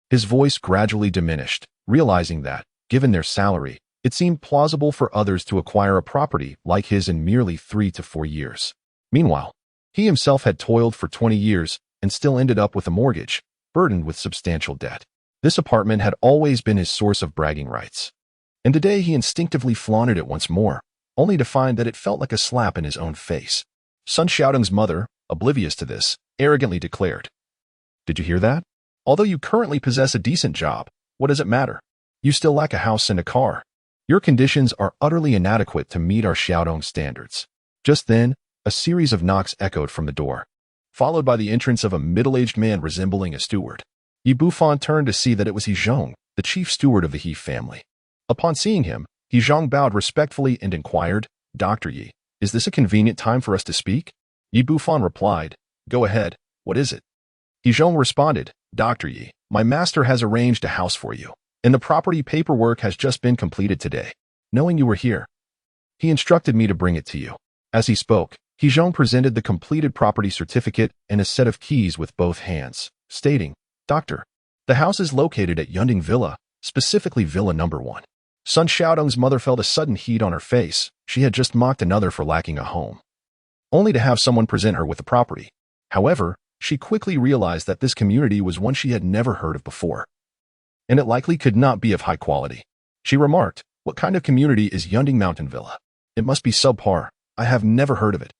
his voice gradually diminished, realizing that, given their salary, it seemed plausible for others to acquire a property like his in merely 3 to 4 years. Meanwhile, he himself had toiled for 20 years and still ended up with a mortgage, burdened with substantial debt. This apartment had always been his source of bragging rights. And today he instinctively flaunted it once more, only to find that it felt like a slap in his own face. Sun Xiaotong's mother, oblivious to this, arrogantly declared, "Did you hear that? Although you currently possess a decent job, what does it matter? You still lack a house and a car. Your conditions are utterly inadequate to meet our Xiaotong standards." Just then, a series of knocks echoed from the door, followed by the entrance of a middle-aged man resembling a steward. Yi Bufan turned to see that it was He Zhong, the chief steward of the He family. Upon seeing him, He Zhong bowed respectfully and inquired, "Dr. Yi, is this a convenient time for us to speak?" Yi Bufan replied, "Go ahead, what is it?" He Zhong responded, "Dr. Yi, my master has arranged a house for you, and the property paperwork has just been completed today. Knowing you were here, he instructed me to bring it to you." As he spoke, He Zhong presented the completed property certificate and a set of keys with both hands, stating, "Doctor, the house is located at Yunding Villa, specifically Villa number 1. Sun Xiaotong's mother felt a sudden heat on her face. She had just mocked another for lacking a home, only to have someone present her with the property. However, she quickly realized that this community was one she had never heard of before, and it likely could not be of high quality. She remarked, "What kind of community is Yunding Mountain Villa? It must be subpar. I have never heard of it.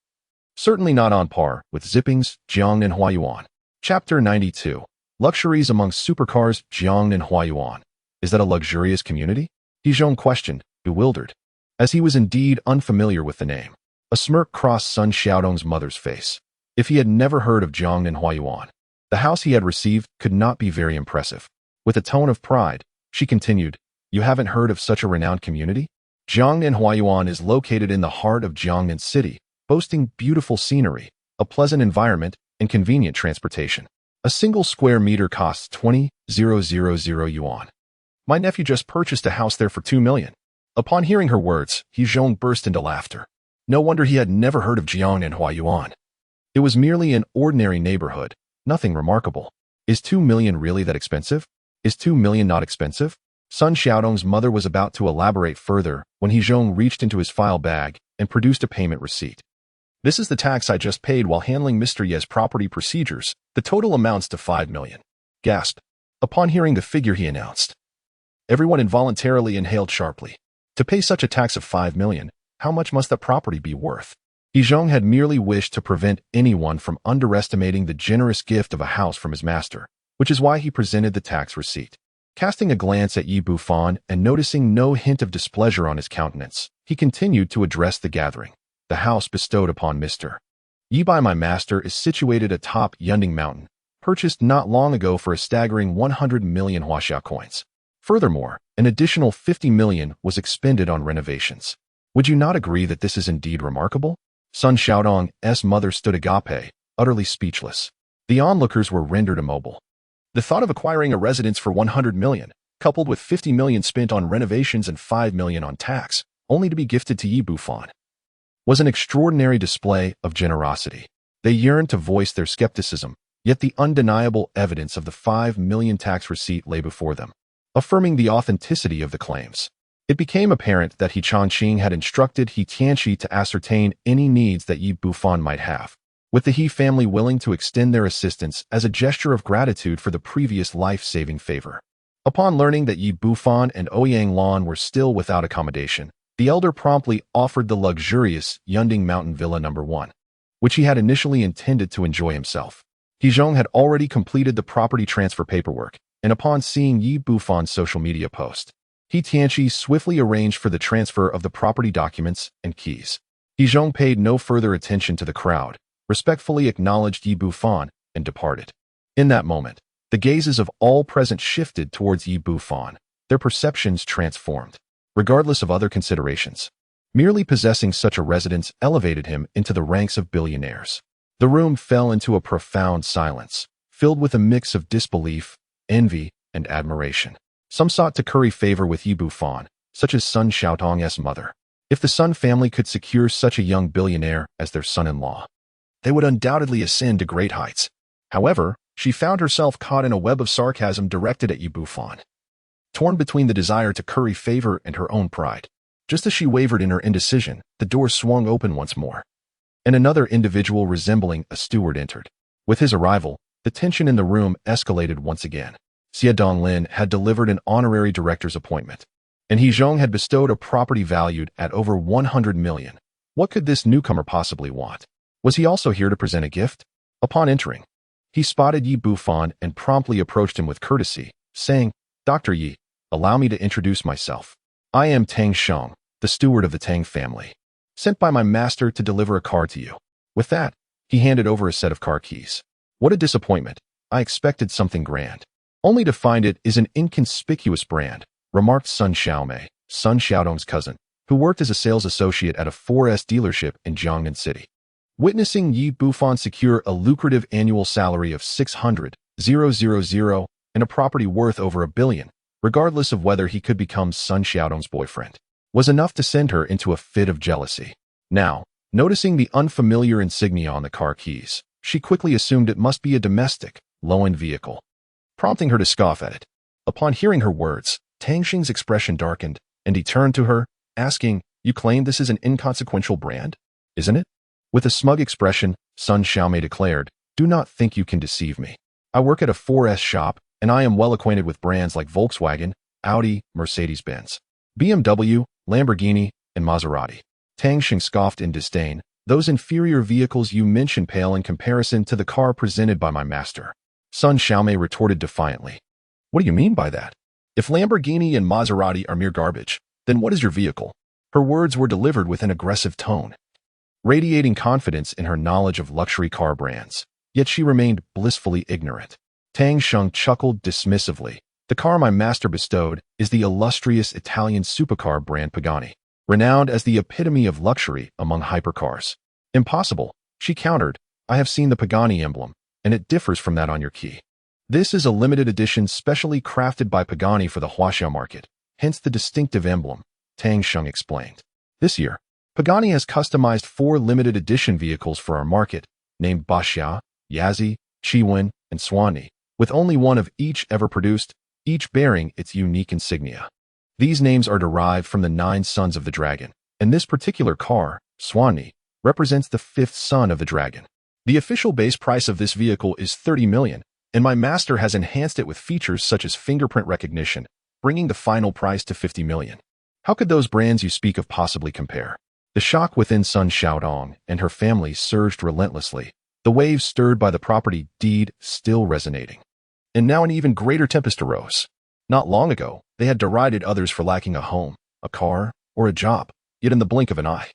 Certainly not on par with Ziping's Jiangnan Huayuan." Chapter 92. Luxuries among supercars. Jiangnan Huayuan. Is that a luxurious community? He Zhong questioned, bewildered, as he was indeed unfamiliar with the name. A smirk crossed Sun Xiaotong's mother's face. If he had never heard of Jiangnan Huayuan, the house he had received could not be very impressive. With a tone of pride, she continued, "You haven't heard of such a renowned community? Jiangnan Huayuan is located in the heart of Jiangnan City, boasting beautiful scenery, a pleasant environment, and convenient transportation. A single square meter costs 20,000 yuan. My nephew just purchased a house there for 2 million. Upon hearing her words, He Zhong burst into laughter. No wonder he had never heard of Jiangnan Huayuan. It was merely an ordinary neighborhood, nothing remarkable. Is 2 million really that expensive? Is 2 million not expensive? Sun Xiaotong's mother was about to elaborate further when He Zhong reached into his file bag and produced a payment receipt. "This is the tax I just paid while handling Mr. Ye's property procedures. The total amounts to 5 million. Gasped. Upon hearing the figure he announced, everyone involuntarily inhaled sharply. To pay such a tax of 5 million, how much must that property be worth? He Zhong had merely wished to prevent anyone from underestimating the generous gift of a house from his master, which is why he presented the tax receipt. Casting a glance at Yi Bufan and noticing no hint of displeasure on his countenance, he continued to address the gathering. "The house bestowed upon Mr. Yi by my master is situated atop Yunding Mountain, purchased not long ago for a staggering 100 million huaxia coins. Furthermore, an additional 50 million was expended on renovations. Would you not agree that this is indeed remarkable?" Sun Xiaotong's mother stood agape, utterly speechless. The onlookers were rendered immobile. The thought of acquiring a residence for 100 million, coupled with 50 million spent on renovations and 5 million on tax, only to be gifted to Yi Bufan, was an extraordinary display of generosity. They yearned to voice their skepticism, yet the undeniable evidence of the 5 million tax receipt lay before them, affirming the authenticity of the claims. It became apparent that He Changqing had instructed He Tianqi to ascertain any needs that Yi Bufan might have, with the He family willing to extend their assistance as a gesture of gratitude for the previous life-saving favor. Upon learning that Yi Bufan and Ouyang Lan were still without accommodation, the elder promptly offered the luxurious Yunding Mountain Villa No. 1, which he had initially intended to enjoy himself. He Zhong had already completed the property transfer paperwork, and upon seeing Yi Bufan's social media post, He Tianqi swiftly arranged for the transfer of the property documents and keys. He Zhong paid no further attention to the crowd, respectfully acknowledged Yi Bufan, and departed. In that moment, the gazes of all present shifted towards Yi Bufan, their perceptions transformed. Regardless of other considerations, merely possessing such a residence elevated him into the ranks of billionaires. The room fell into a profound silence, filled with a mix of disbelief, envy, and admiration. Some sought to curry favor with Yi Bufan, such as Sun Xiaotong's mother. If the Sun family could secure such a young billionaire as their son-in-law, they would undoubtedly ascend to great heights. However, she found herself caught in a web of sarcasm directed at Yi Bufan. Torn between the desire to curry favor and her own pride. Just as she wavered in her indecision, the door swung open once more, and another individual resembling a steward entered. With his arrival, the tension in the room escalated once again. Xie Donglin had delivered an honorary director's appointment, and He Zhong had bestowed a property valued at over 100 million. What could this newcomer possibly want? Was he also here to present a gift? Upon entering, he spotted Yi Bufan and promptly approached him with courtesy, saying, "Dr. Yi, allow me to introduce myself. I am Tang Sheng, the steward of the Tang family, sent by my master to deliver a car to you." With that, he handed over a set of car keys. What a disappointment. I expected something grand, only to find it is an inconspicuous brand, remarked Sun Xiaomei, Sun Xiaodong's cousin, who worked as a sales associate at a 4S dealership in Jiangnan City. Witnessing Yi Bufan secure a lucrative annual salary of 600,000 and a property worth over $1 billion, regardless of whether he could become Sun Xiaodong's boyfriend, was enough to send her into a fit of jealousy. Now, noticing the unfamiliar insignia on the car keys, she quickly assumed it must be a domestic, low-end vehicle, prompting her to scoff at it. Upon hearing her words, Tang Xing's expression darkened, and he turned to her, asking, "You claim this is an inconsequential brand, isn't it?" With a smug expression, Sun Xiaomei declared, "Do not think you can deceive me. I work at a 4S shop, and I am well acquainted with brands like Volkswagen, Audi, Mercedes-Benz, BMW, Lamborghini, and Maserati." Tang Xing scoffed in disdain. "Those inferior vehicles you mention pale in comparison to the car presented by my master." Sun Xiaomei retorted defiantly, "What do you mean by that? If Lamborghini and Maserati are mere garbage, then what is your vehicle?" Her words were delivered with an aggressive tone, radiating confidence in her knowledge of luxury car brands, yet she remained blissfully ignorant. Tang Sheng chuckled dismissively. "The car my master bestowed is the illustrious Italian supercar brand Pagani, renowned as the epitome of luxury among hypercars." "Impossible," she countered. "I have seen the Pagani emblem, and it differs from that on your key. This is a limited edition specially crafted by Pagani for the Huaxia market, hence the distinctive emblem," Tang Sheng explained. "This year, Pagani has customized 4 limited edition vehicles for our market, named Baxia, Yazzi, Chiwen, and Swanee, with only one of each ever produced, each bearing its unique insignia. These names are derived from the 9 sons of the dragon, and this particular car, Swanee, represents the 5th son of the dragon. The official base price of this vehicle is 30 million, and my master has enhanced it with features such as fingerprint recognition, bringing the final price to 50 million. How could those brands you speak of possibly compare?" The shock within Sun Xiaodong and her family surged relentlessly, the waves stirred by the property deed still resonating. And now an even greater tempest arose. Not long ago, they had derided others for lacking a home, a car, or a job, yet in the blink of an eye,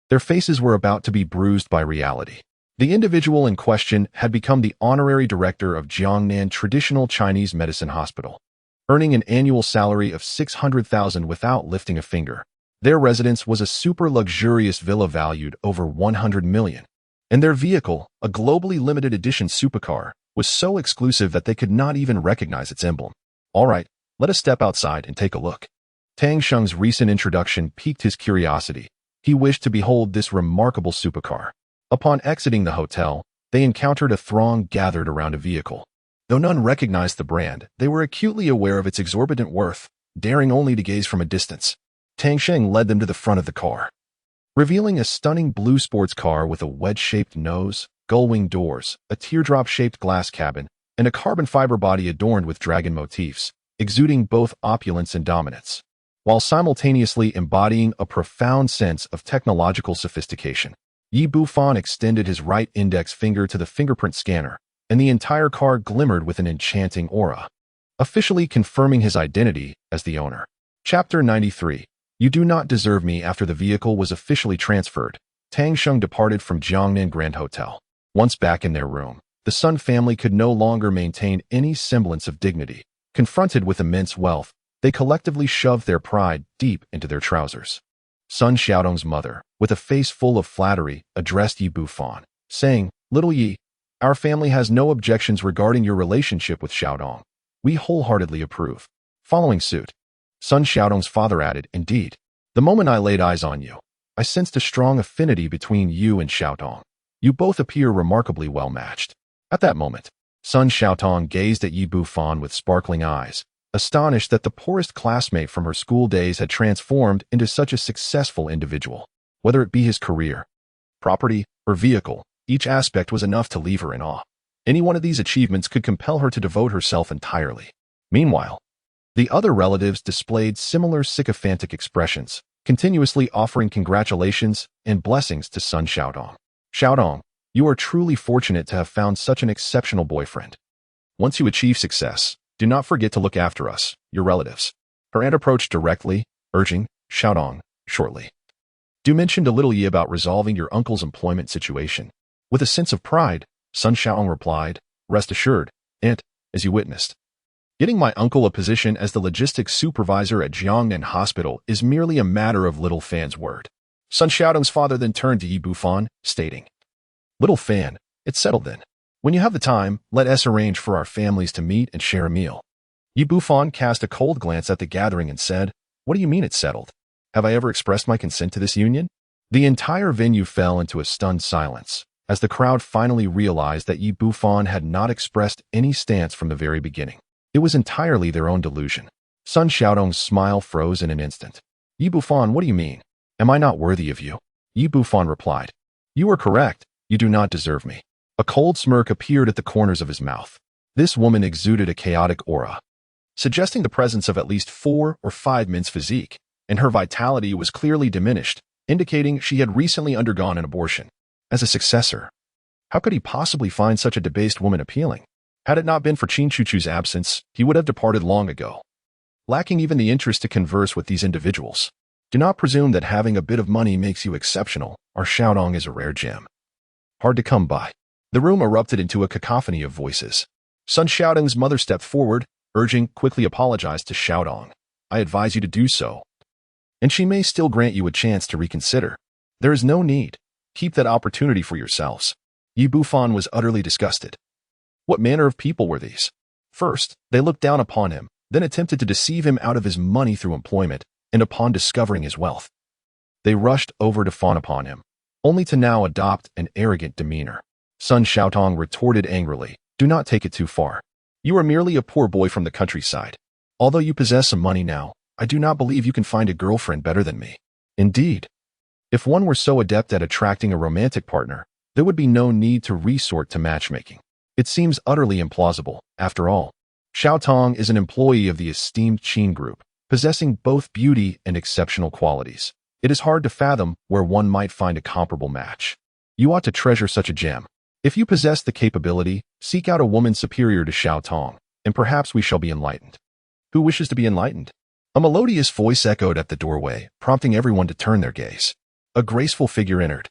their faces were about to be bruised by reality. The individual in question had become the honorary director of Jiangnan Traditional Chinese Medicine Hospital, earning an annual salary of 600,000 without lifting a finger. Their residence was a super luxurious villa valued over 100 million, and their vehicle, a globally limited edition supercar, was so exclusive that they could not even recognize its emblem. "All right, let us step outside and take a look." Tang Sheng's recent introduction piqued his curiosity. He wished to behold this remarkable supercar. Upon exiting the hotel, they encountered a throng gathered around a vehicle. Though none recognized the brand, they were acutely aware of its exorbitant worth, daring only to gaze from a distance. Tang Sheng led them to the front of the car, revealing a stunning blue sports car with a wedge-shaped nose, gull-wing doors, a teardrop-shaped glass cabin, and a carbon fiber body adorned with dragon motifs, exuding both opulence and dominance, while simultaneously embodying a profound sense of technological sophistication. Yi Bufan extended his right index finger to the fingerprint scanner, and the entire car glimmered with an enchanting aura, officially confirming his identity as the owner. Chapter 93. You do not deserve me. After the vehicle was officially transferred, Tang Sheng departed from Jiangnan Grand Hotel. Once back in their room, the Sun family could no longer maintain any semblance of dignity. Confronted with immense wealth, they collectively shoved their pride deep into their trousers. Sun Xiaodong's mother, with a face full of flattery, addressed Yi Bufan, saying, "Little Yi, our family has no objections regarding your relationship with Xiaodong. We wholeheartedly approve." Following suit, Sun Xiaodong's father added, "Indeed, the moment I laid eyes on you, I sensed a strong affinity between you and Xiaodong. You both appear remarkably well matched." At that moment, Sun Xiaodong gazed at Yi Bufan with sparkling eyes, astonished that the poorest classmate from her school days had transformed into such a successful individual. Whether it be his career, property, or vehicle, each aspect was enough to leave her in awe. Any one of these achievements could compel her to devote herself entirely. Meanwhile, the other relatives displayed similar sycophantic expressions, continuously offering congratulations and blessings to Sun Xiaodong. "Xiaodong, you are truly fortunate to have found such an exceptional boyfriend. Once you achieve success, do not forget to look after us, your relatives." Her aunt approached directly, urging, "Xiaodong, shortly. Do mention to little Yi about resolving your uncle's employment situation." With a sense of pride, Sun Xiaodong replied, "Rest assured, aunt, as you witnessed, getting my uncle a position as the logistics supervisor at Jiangnan Hospital is merely a matter of little Fan's word." Sun Xiaodong's father then turned to Yi Bufan, stating, "Little Fan, it's settled then. When you have the time, let us arrange for our families to meet and share a meal." Yi Bufan cast a cold glance at the gathering and said, "What do you mean it's settled? Have I ever expressed my consent to this union?" The entire venue fell into a stunned silence, as the crowd finally realized that Yi Bufan had not expressed any stance from the very beginning. It was entirely their own delusion. Sun Xiaodong's smile froze in an instant. "Yi Bufan, what do you mean? Am I not worthy of you?" Yi Bufan replied, "You are correct. You do not deserve me." A cold smirk appeared at the corners of his mouth. This woman exuded a chaotic aura, suggesting the presence of at least 4 or 5 men's physique, and her vitality was clearly diminished, indicating she had recently undergone an abortion. As a successor, how could he possibly find such a debased woman appealing? Had it not been for Qin Chuchu's absence, he would have departed long ago, lacking even the interest to converse with these individuals. Do not presume that having a bit of money makes you exceptional. Our Xiaodong is a rare gem, hard to come by. The room erupted into a cacophony of voices. Sun Xiaodong's mother stepped forward, urging, "Quickly apologize to Xiaodong. I advise you to do so, and she may still grant you a chance to reconsider. There is no need. Keep that opportunity for yourselves." Yi Bufan was utterly disgusted. What manner of people were these? First, they looked down upon him, then attempted to deceive him out of his money through employment, and upon discovering his wealth, they rushed over to fawn upon him, only to now adopt an arrogant demeanor. Sun Xiaodong retorted angrily, "Do not take it too far. You are merely a poor boy from the countryside. Although you possess some money now, I do not believe you can find a girlfriend better than me. Indeed, if one were so adept at attracting a romantic partner, there would be no need to resort to matchmaking. It seems utterly implausible. After all, Xiaotong is an employee of the esteemed Qin Group, possessing both beauty and exceptional qualities. It is hard to fathom where one might find a comparable match. You ought to treasure such a gem. If you possess the capability, seek out a woman superior to Xiaotong, and perhaps we shall be enlightened." Who wishes to be enlightened? A melodious voice echoed at the doorway, prompting everyone to turn their gaze. A graceful figure entered,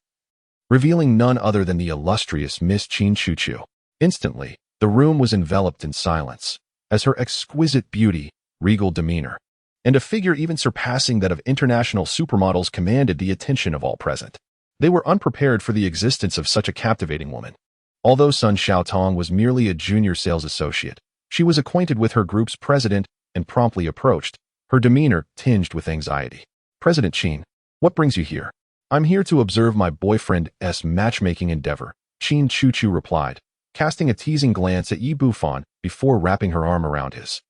revealing none other than the illustrious Miss Qin Chuchu. Instantly, the room was enveloped in silence, as her exquisite beauty, regal demeanor, and a figure even surpassing that of international supermodels commanded the attention of all present. They were unprepared for the existence of such a captivating woman. Although Sun Xiaotong was merely a junior sales associate, she was acquainted with her group's president and promptly approached, her demeanor tinged with anxiety. "President Qin, what brings you here?" "I'm here to observe my boyfriend's matchmaking endeavor," Qin Chuchu replied, casting a teasing glance at Yi Bufan before wrapping her arm around his,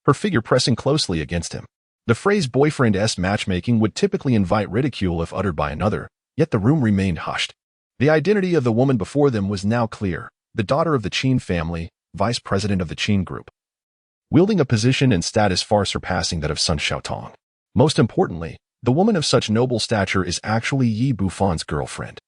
her figure pressing closely against him. The phrase boyfriend-esque matchmaking would typically invite ridicule if uttered by another, yet the room remained hushed. The identity of the woman before them was now clear, the daughter of the Qin family, vice president of the Qin group, wielding a position and status far surpassing that of Sun Xiaotong. Most importantly, the woman of such noble stature is actually Yi Bufan's girlfriend.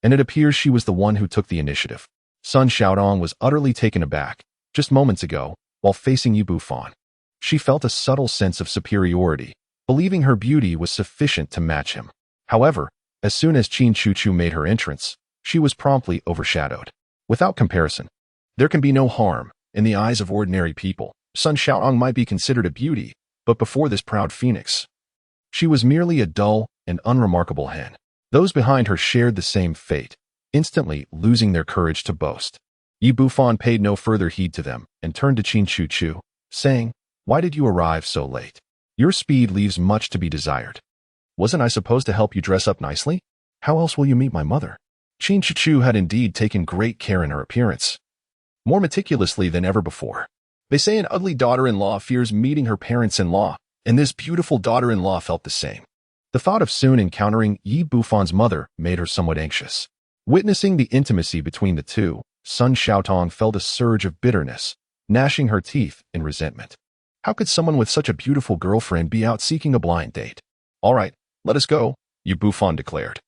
And it appears she was the one who took the initiative. Sun Xiaotong was utterly taken aback. Just moments ago, while facing Yi Bufan, she felt a subtle sense of superiority, believing her beauty was sufficient to match him. However, as soon as Qin Chuchu made her entrance, she was promptly overshadowed. Without comparison, there can be no harm. In the eyes of ordinary people, Sun Xiaotong might be considered a beauty, but before this proud phoenix, she was merely a dull and unremarkable hen. Those behind her shared the same fate, instantly losing their courage to boast. Yi Bufan paid no further heed to them and turned to Qin Chuchu, saying, "Why did you arrive so late? Your speed leaves much to be desired. Wasn't I supposed to help you dress up nicely? How else will you meet my mother?" Qin Chuchu had indeed taken great care in her appearance, more meticulously than ever before. They say an ugly daughter-in-law fears meeting her parents-in-law, and this beautiful daughter-in-law felt the same. The thought of soon encountering Yi Bufan's mother made her somewhat anxious. Witnessing the intimacy between the two, Sun Xiaotong felt a surge of bitterness, gnashing her teeth in resentment. How could someone with such a beautiful girlfriend be out seeking a blind date? "All right, let us go," Yi Bufan declared,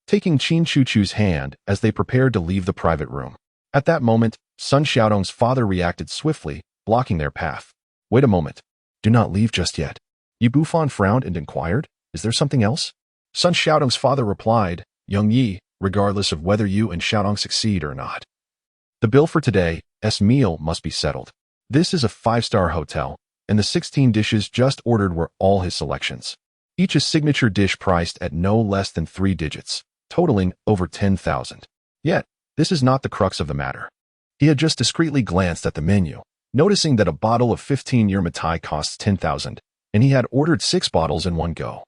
taking Qin Chuchu's hand as they prepared to leave the private room. At that moment, Sun Xiaotong's father reacted swiftly, blocking their path. "Wait a moment. Do not leave just yet." Yi Bufan frowned and inquired, "Is there something else?" Sun Xiaotong's father replied, "Young Yi, regardless of whether you and Xiaotong succeed or not, the bill for today's meal must be settled. This is a 5-star hotel, and the 16 dishes just ordered were all his selections. Each a signature dish priced at no less than 3 digits, totaling over 10,000. Yet, this is not the crux of the matter." He had just discreetly glanced at the menu, noticing that a bottle of 15-year Matai costs 10,000, and he had ordered 6 bottles in one go,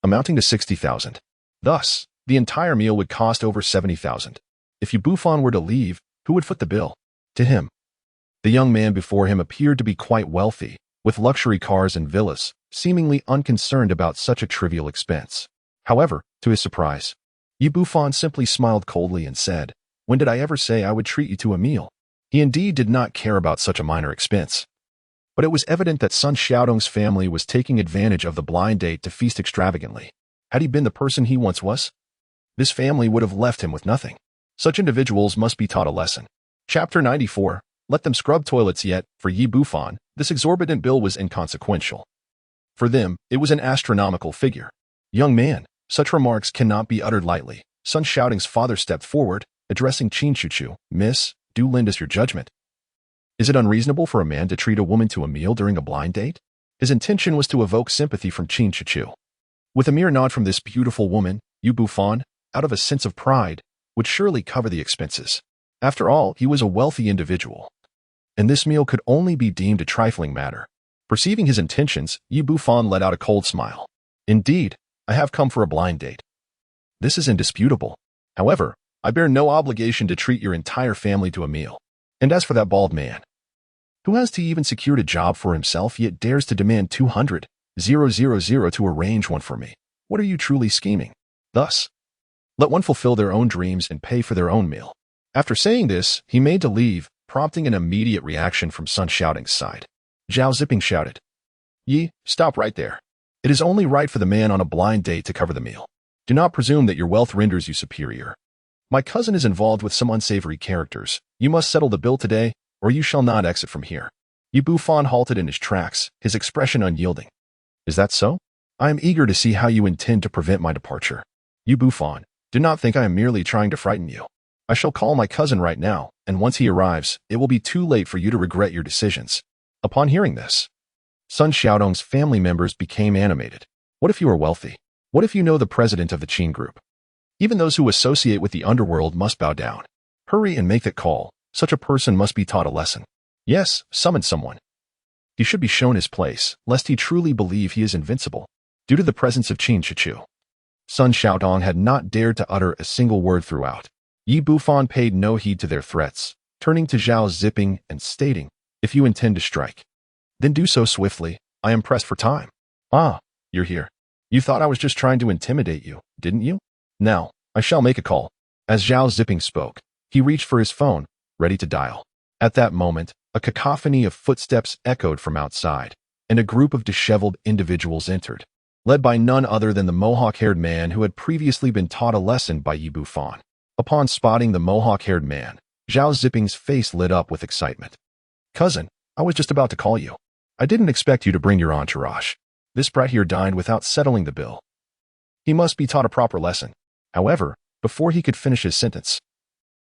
amounting to 60,000. Thus, the entire meal would cost over 70,000. If Yi Bufan were to leave, who would foot the bill? To him. The young man before him appeared to be quite wealthy, with luxury cars and villas, seemingly unconcerned about such a trivial expense. However, to his surprise, Yi Bufan simply smiled coldly and said, "When did I ever say I would treat you to a meal?" He indeed did not care about such a minor expense. But it was evident that Sun Xiaotong's family was taking advantage of the blind date to feast extravagantly. Had he been the person he once was, this family would have left him with nothing. Such individuals must be taught a lesson. Chapter 94. Let them scrub toilets. Yet, for Yi Bufan, this exorbitant bill was inconsequential. For them, it was an astronomical figure. "Young man, such remarks cannot be uttered lightly." Sun Xiaotong's father stepped forward, addressing Qin Chuchu. "Miss, do lend us your judgment. Is it unreasonable for a man to treat a woman to a meal during a blind date?" His intention was to evoke sympathy from Qin Chuchu. With a mere nod from this beautiful woman, Yi Bufan, out of a sense of pride, would surely cover the expenses. After all, he was a wealthy individual, and this meal could only be deemed a trifling matter. Perceiving his intentions, Yi Bufan let out a cold smile. "Indeed, I have come for a blind date. This is indisputable. However, I bear no obligation to treat your entire family to a meal. And as for that bald man, who has to even secured a job for himself yet dares to demand 200,000 to arrange one for me, what are you truly scheming? Thus, let one fulfill their own dreams and pay for their own meal." After saying this, he made to leave, prompting an immediate reaction from Sun Xiaotong's side. Zhao Zipping shouted, "Yi, stop right there. It is only right for the man on a blind date to cover the meal. Do not presume that your wealth renders you superior. My cousin is involved with some unsavory characters. You must settle the bill today, or you shall not exit from here." Yi Bufan halted in his tracks, his expression unyielding. "Is that so? I am eager to see how you intend to prevent my departure. Yi Bufan, do not think I am merely trying to frighten you. I shall call my cousin right now, and once he arrives, it will be too late for you to regret your decisions." Upon hearing this, Sun Xiaotong's family members became animated. What if you are wealthy? What if you know the president of the Qin group? Even those who associate with the underworld must bow down. Hurry and make that call. Such a person must be taught a lesson. Yes, summon someone. He should be shown his place, lest he truly believe he is invincible. Due to the presence of Qin Chuchu, Sun Xiaotong had not dared to utter a single word throughout. Yi Bufan paid no heed to their threats, turning to Zhao Zipping and stating, "If you intend to strike, then do so swiftly. I am pressed for time." Ah, you're here. You thought I was just trying to intimidate you, didn't you? Now, I shall make a call. As Zhao Zipping spoke, he reached for his phone, ready to dial. At that moment, a cacophony of footsteps echoed from outside, and a group of disheveled individuals entered, led by none other than the mohawk-haired man who had previously been taught a lesson by Bufan. Upon spotting the mohawk-haired man, Zhao Zipping's face lit up with excitement. Cousin, I was just about to call you. I didn't expect you to bring your entourage. This brat here dined without settling the bill. He must be taught a proper lesson. However, before he could finish his sentence,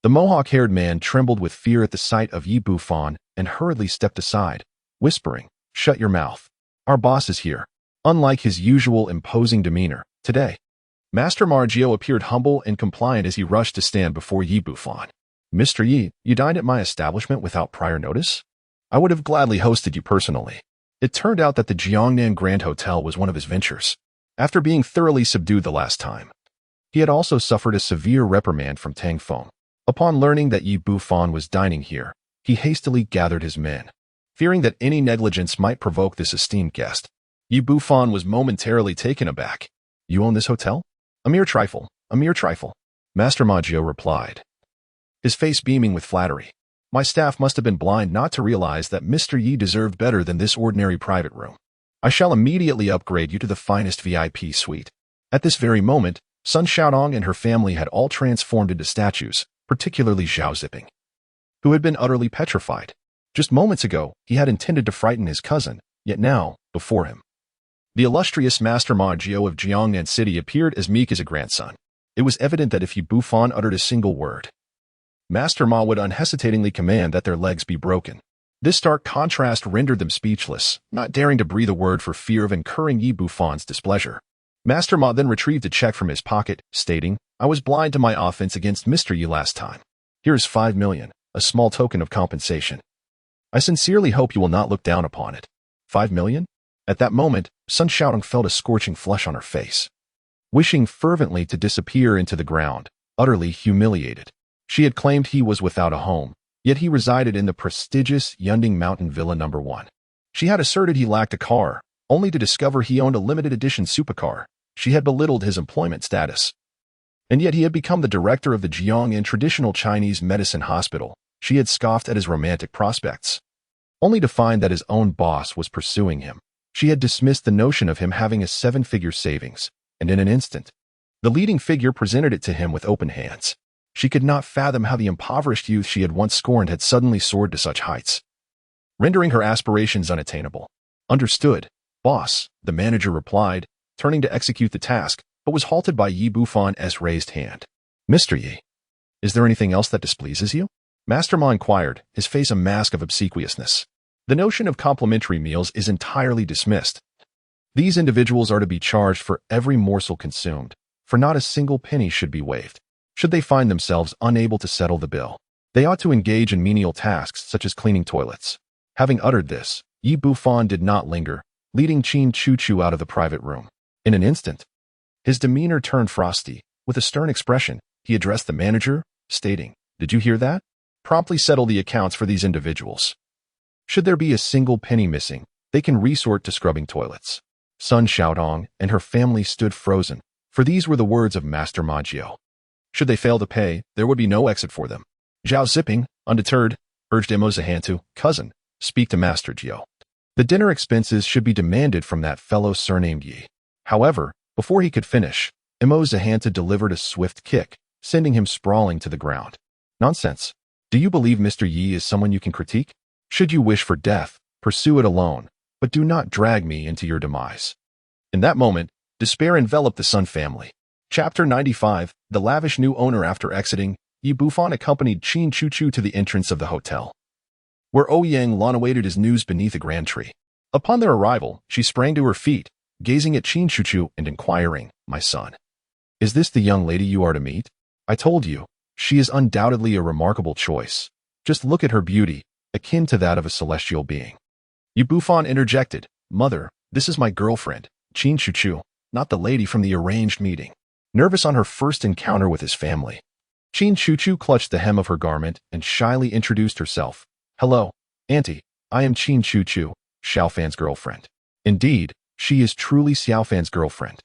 the mohawk-haired man trembled with fear at the sight of Yi Bufan and hurriedly stepped aside, whispering, "Shut your mouth. Our boss is here." Unlike his usual imposing demeanor, today, Master Margio appeared humble and compliant as he rushed to stand before Yi Bufan. "Mr. Yi, you dined at my establishment without prior notice? I would have gladly hosted you personally." It turned out that the Jiangnan Grand Hotel was one of his ventures. After being thoroughly subdued the last time, he had also suffered a severe reprimand from Tang Feng. Upon learning that Yi Bufan was dining here, he hastily gathered his men. Fearing that any negligence might provoke this esteemed guest, Yi Bufan was momentarily taken aback. "You own this hotel?" "A mere trifle, a mere trifle," Master Maggio replied, his face beaming with flattery. "My staff must have been blind not to realize that Mr. Yi deserved better than this ordinary private room. I shall immediately upgrade you to the finest VIP suite." At this very moment, Sun Xiaodong and her family had all transformed into statues, particularly Zhao Zipping, who had been utterly petrified. Just moments ago, he had intended to frighten his cousin, yet now, before him, the illustrious Master Maggio of Jiangnan City appeared as meek as a grandson. It was evident that if Yi Bufan uttered a single word, Master Ma would unhesitatingly command that their legs be broken. This stark contrast rendered them speechless, not daring to breathe a word for fear of incurring Yi Bufan's displeasure. Master Ma then retrieved a check from his pocket, stating, "I was blind to my offense against Mr. Yi last time. Here is 5 million, a small token of compensation. I sincerely hope you will not look down upon it." 5 million? At that moment, Sun Xiaodong felt a scorching flush on her face, wishing fervently to disappear into the ground, utterly humiliated. She had claimed he was without a home, yet he resided in the prestigious Yunding Mountain Villa No. 1. She had asserted he lacked a car, only to discover he owned a limited-edition supercar. She had belittled his employment status. And yet he had become the director of the Jiangnan Traditional Chinese Medicine Hospital. She had scoffed at his romantic prospects, only to find that his own boss was pursuing him. She had dismissed the notion of him having a 7-figure savings, and in an instant, the leading figure presented it to him with open hands. She could not fathom how the impoverished youth she had once scorned had suddenly soared to such heights, rendering her aspirations unattainable. "Understood, boss," the manager replied, turning to execute the task, but was halted by Yi Bufan's raised hand. "Mr. Yi, is there anything else that displeases you?" Master Ma inquired, his face a mask of obsequiousness. The notion of complimentary meals is entirely dismissed. These individuals are to be charged for every morsel consumed, for not a single penny should be waived. Should they find themselves unable to settle the bill, they ought to engage in menial tasks such as cleaning toilets. Having uttered this, Yi Bufan did not linger, leading Qin Chu out of the private room. In an instant, his demeanor turned frosty. With a stern expression, he addressed the manager, stating, "Did you hear that? Promptly settle the accounts for these individuals. Should there be a single penny missing, they can resort to scrubbing toilets." Sun Xiaodong and her family stood frozen, for these were the words of Master Maggio. Should they fail to pay, there would be no exit for them. Zhao Zipping, undeterred, urged Imo Zahantu, "Cousin, speak to Master Gio. The dinner expenses should be demanded from that fellow surnamed Yi." However, before he could finish, Imo Zahantu delivered a swift kick, sending him sprawling to the ground. "Nonsense. Do you believe Mr. Yi is someone you can critique? Should you wish for death, pursue it alone, but do not drag me into your demise." In that moment, despair enveloped the Sun family. Chapter 95, The Lavish New Owner. After exiting, Yi Bufan accompanied Qin Chu to the entrance of the hotel, where Ouyang Lan awaited his news beneath a grand tree. Upon their arrival, she sprang to her feet, gazing at Qin Chu and inquiring, "My son, is this the young lady you are to meet? I told you, she is undoubtedly a remarkable choice. Just look at her beauty, akin to that of a celestial being." Yi Bufan interjected, "Mother, this is my girlfriend, Qin Chu, not the lady from the arranged meeting." Nervous on her first encounter with his family, Qin Chu clutched the hem of her garment and shyly introduced herself. "Hello, Auntie, I am Qin Chu, Xiao Fan's girlfriend." Indeed, She is truly Xiaofan's girlfriend.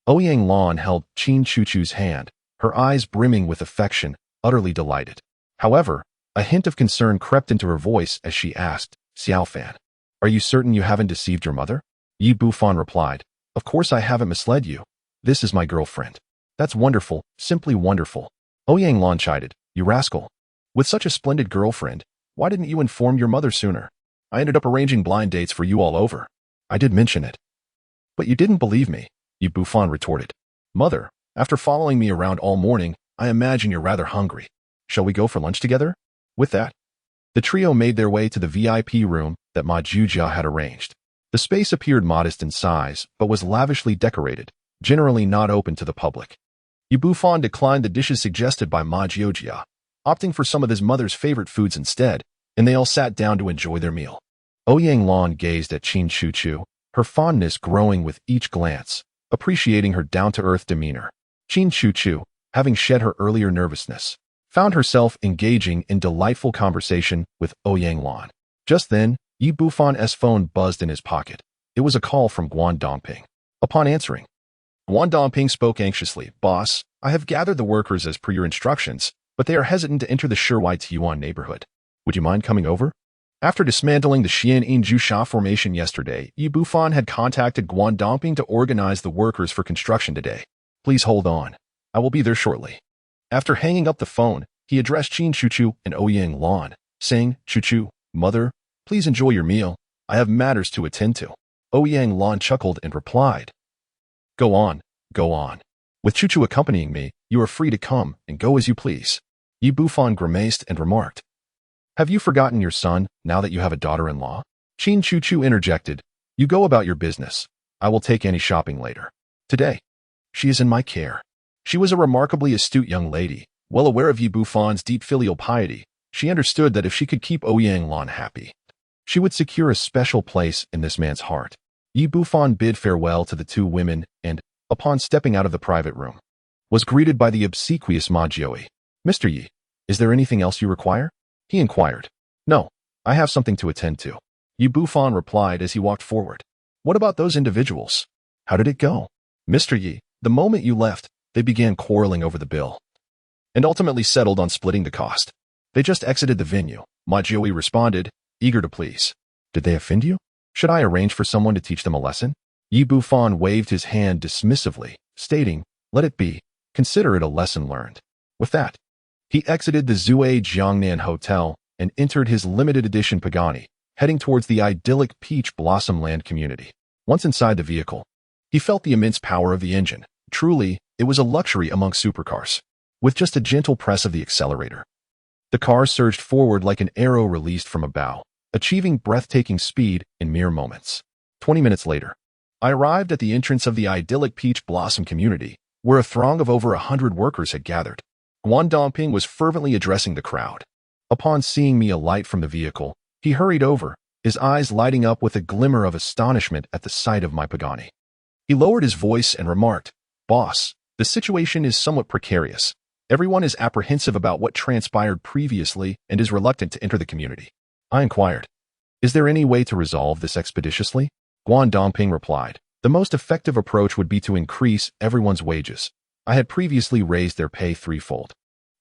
Ouyang Lan held Qin Chuchu's hand, her eyes brimming with affection, utterly delighted. However, a hint of concern crept into her voice as she asked, Xiaofan, are you certain you haven't deceived your mother? Yi Bufan replied, of course I haven't misled you. This is my girlfriend. That's wonderful, simply wonderful. Ouyang Lan chided, you rascal. With such a splendid girlfriend, why didn't you inform your mother sooner? I ended up arranging blind dates for you all over. I did mention it. But you didn't believe me, Yi Bufan retorted. Mother, after following me around all morning, I imagine you're rather hungry. Shall we go for lunch together? With that, the trio made their way to the VIP room that Ma Jujia had arranged. The space appeared modest in size, but was lavishly decorated, generally not open to the public. Yi Bufan declined the dishes suggested by Ma Jujia, opting for some of his mother's favorite foods instead, and they all sat down to enjoy their meal. Ouyang Lan gazed at Qin Chuchu, her fondness growing with each glance, appreciating her down-to-earth demeanor. Qin Chuchu, having shed her earlier nervousness, found herself engaging in delightful conversation with Ouyang Lan. Just then, Yi Bufan's phone buzzed in his pocket. It was a call from Guan Dongping. Upon answering, Guan Dongping spoke anxiously, Boss, I have gathered the workers as per your instructions, but they are hesitant to enter the Shiwai Tiyuan neighborhood. Would you mind coming over? After dismantling the Xian Jusha formation yesterday, Yi Bufan had contacted Guan Dongping to organize the workers for construction today. Please hold on. I will be there shortly. After hanging up the phone, he addressed Qin Chuchu and Ouyang Lan, saying, Chuchu, mother, please enjoy your meal. I have matters to attend to. Ouyang Lan chuckled and replied, Go on, go on. With Chuchu accompanying me, you are free to come and go as you please. Yi Bufan grimaced and remarked, Have you forgotten your son now that you have a daughter-in-law? Qin Chuchu interjected, You go about your business. I will take any shopping later. Today, she is in my care. She was a remarkably astute young lady. Well aware of Yi Bufan's deep filial piety, she understood that if she could keep Ouyang Lan happy, she would secure a special place in this man's heart. Yi Bufan bid farewell to the two women and, upon stepping out of the private room, was greeted by the obsequious Ma Jioi. Mr. Yi, is there anything else you require? He inquired. No, I have something to attend to. Yi Bufan replied as he walked forward. What about those individuals? How did it go? Mr. Yi, the moment you left, they began quarreling over the bill, and ultimately settled on splitting the cost. They just exited the venue. Ma Jioi responded, eager to please. Did they offend you? Should I arrange for someone to teach them a lesson? Yi Bufan waved his hand dismissively, stating, Let it be. Consider it a lesson learned. With that, he exited the Zue Jiangnan Hotel and entered his limited edition Pagani, heading towards the idyllic Peach Blossom Land community. Once inside the vehicle, he felt the immense power of the engine. Truly, it was a luxury among supercars. With just a gentle press of the accelerator, the car surged forward like an arrow released from a bow, achieving breathtaking speed in mere moments. 20 minutes later, I arrived at the entrance of the idyllic Peach Blossom community, where a throng of over 100 workers had gathered. Guan Dongping was fervently addressing the crowd. Upon seeing me alight from the vehicle, he hurried over, his eyes lighting up with a glimmer of astonishment at the sight of my Pagani. He lowered his voice and remarked, Boss, the situation is somewhat precarious. Everyone is apprehensive about what transpired previously and is reluctant to enter the community. I inquired, Is there any way to resolve this expeditiously? Guan Dongping replied, The most effective approach would be to increase everyone's wages. I had previously raised their pay threefold.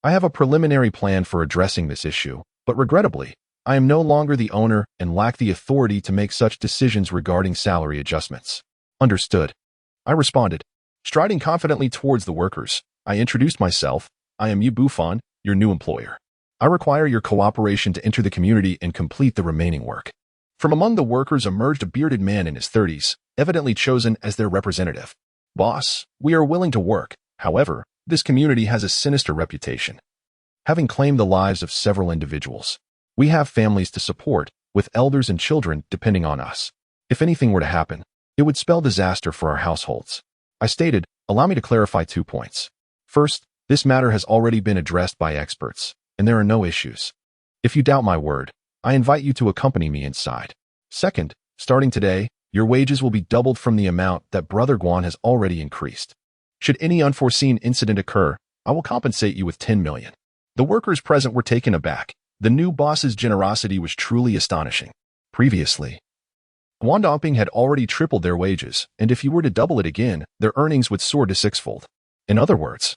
I have a preliminary plan for addressing this issue, but regrettably, I am no longer the owner and lack the authority to make such decisions regarding salary adjustments. Understood. I responded. Striding confidently towards the workers, I introduced myself. I am Yi Bufan, your new employer. I require your cooperation to enter the community and complete the remaining work. From among the workers emerged a bearded man in his 30s, evidently chosen as their representative. Boss, we are willing to work. However, this community has a sinister reputation, having claimed the lives of several individuals. We have families to support, with elders and children depending on us. If anything were to happen, it would spell disaster for our households. I stated, Allow me to clarify 2 points. First, this matter has already been addressed by experts, and there are no issues. If you doubt my word, I invite you to accompany me inside. Second, starting today, your wages will be doubled from the amount that Brother Guan has already increased. Should any unforeseen incident occur, I will compensate you with 10 million. The workers present were taken aback. The new boss's generosity was truly astonishing. Previously, Guangdongping had already tripled their wages, and if you were to double it again, their earnings would soar to sixfold. In other words,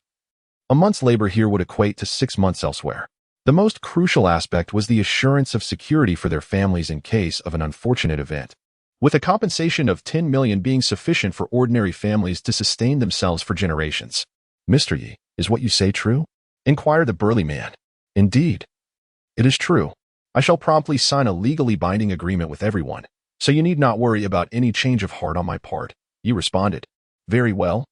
a month's labor here would equate to 6 months elsewhere. The most crucial aspect was the assurance of security for their families in case of an unfortunate event, with a compensation of 10 million being sufficient for ordinary families to sustain themselves for generations. Mr. Yi, is what you say true? Inquired the burly man. Indeed. It is true. I shall promptly sign a legally binding agreement with everyone, so you need not worry about any change of heart on my part, Yi responded. Very well.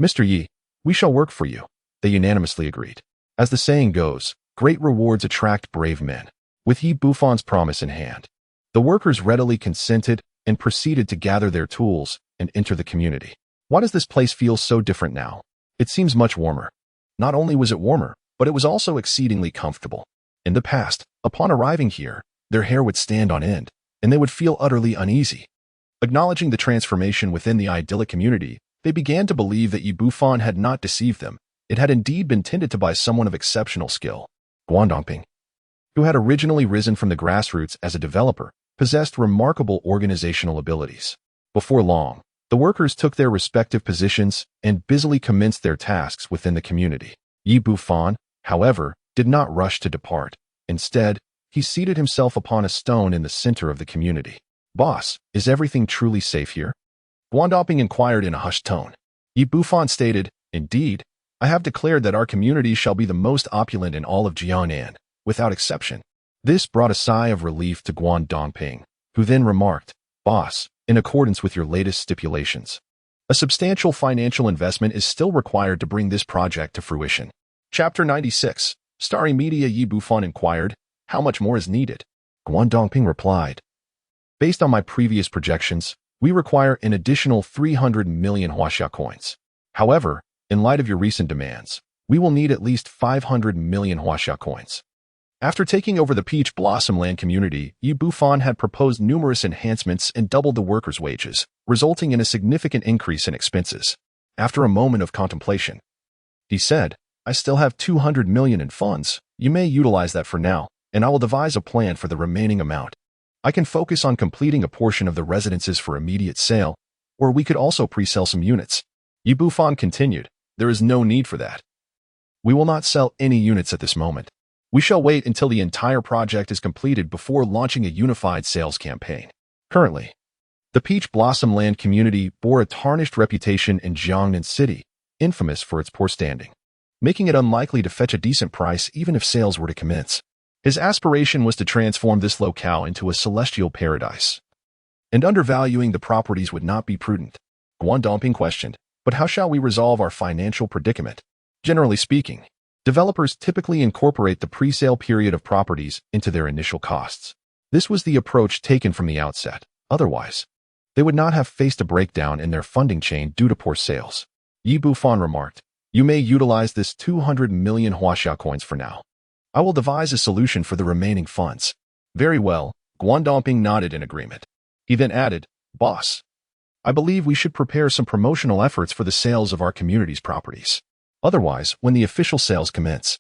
Mr. Yi, we shall work for you, they unanimously agreed. As the saying goes, great rewards attract brave men. With Yi Bufan's promise in hand, the workers readily consented and proceeded to gather their tools and enter the community. Why does this place feel so different now? It seems much warmer. Not only was it warmer, but it was also exceedingly comfortable. In the past, upon arriving here, their hair would stand on end, and they would feel utterly uneasy. Acknowledging the transformation within the idyllic community, they began to believe that Yi Bufan had not deceived them. It had indeed been tended to by someone of exceptional skill. Guangdongping, who had originally risen from the grassroots as a developer, possessed remarkable organizational abilities. Before long, the workers took their respective positions and busily commenced their tasks within the community. Yi Bufan, however, did not rush to depart. Instead, he seated himself upon a stone in the center of the community. Boss, is everything truly safe here? Guangdongping inquired in a hushed tone. Yi Bufan stated, Indeed, I have declared that our community shall be the most opulent in all of Jiangnan, without exception. This brought a sigh of relief to Guangdongping, who then remarked, Boss, in accordance with your latest stipulations, a substantial financial investment is still required to bring this project to fruition. Chapter 96, starring media. Yi Bufan inquired, How much more is needed? Guangdongping replied, Based on my previous projections, we require an additional 300 million huaxia coins. However, in light of your recent demands, we will need at least 500 million huaxia coins. After taking over the Peach Blossom Land community, Yi Bufan had proposed numerous enhancements and doubled the workers' wages, resulting in a significant increase in expenses. After a moment of contemplation, he said, I still have 200 million in funds. You may utilize that for now, and I will devise a plan for the remaining amount. I can focus on completing a portion of the residences for immediate sale, or we could also pre-sell some units. Yi Bufan continued, There is no need for that. We will not sell any units at this moment. We shall wait until the entire project is completed before launching a unified sales campaign. Currently, the Peach Blossom Land community bore a tarnished reputation in Jiangnan City, infamous for its poor standing, making it unlikely to fetch a decent price even if sales were to commence. His aspiration was to transform this locale into a celestial paradise, and undervaluing the properties would not be prudent. Guangdongping questioned, But how shall we resolve our financial predicament? Generally speaking, developers typically incorporate the pre-sale period of properties into their initial costs. This was the approach taken from the outset. Otherwise, they would not have faced a breakdown in their funding chain due to poor sales. Yi Bufan remarked, You may utilize this 200 million huaxia coins for now. I will devise a solution for the remaining funds. Very well, Guangdongping nodded in agreement. He then added, Boss, I believe we should prepare some promotional efforts for the sales of our community's properties. Otherwise, when the official sales commence,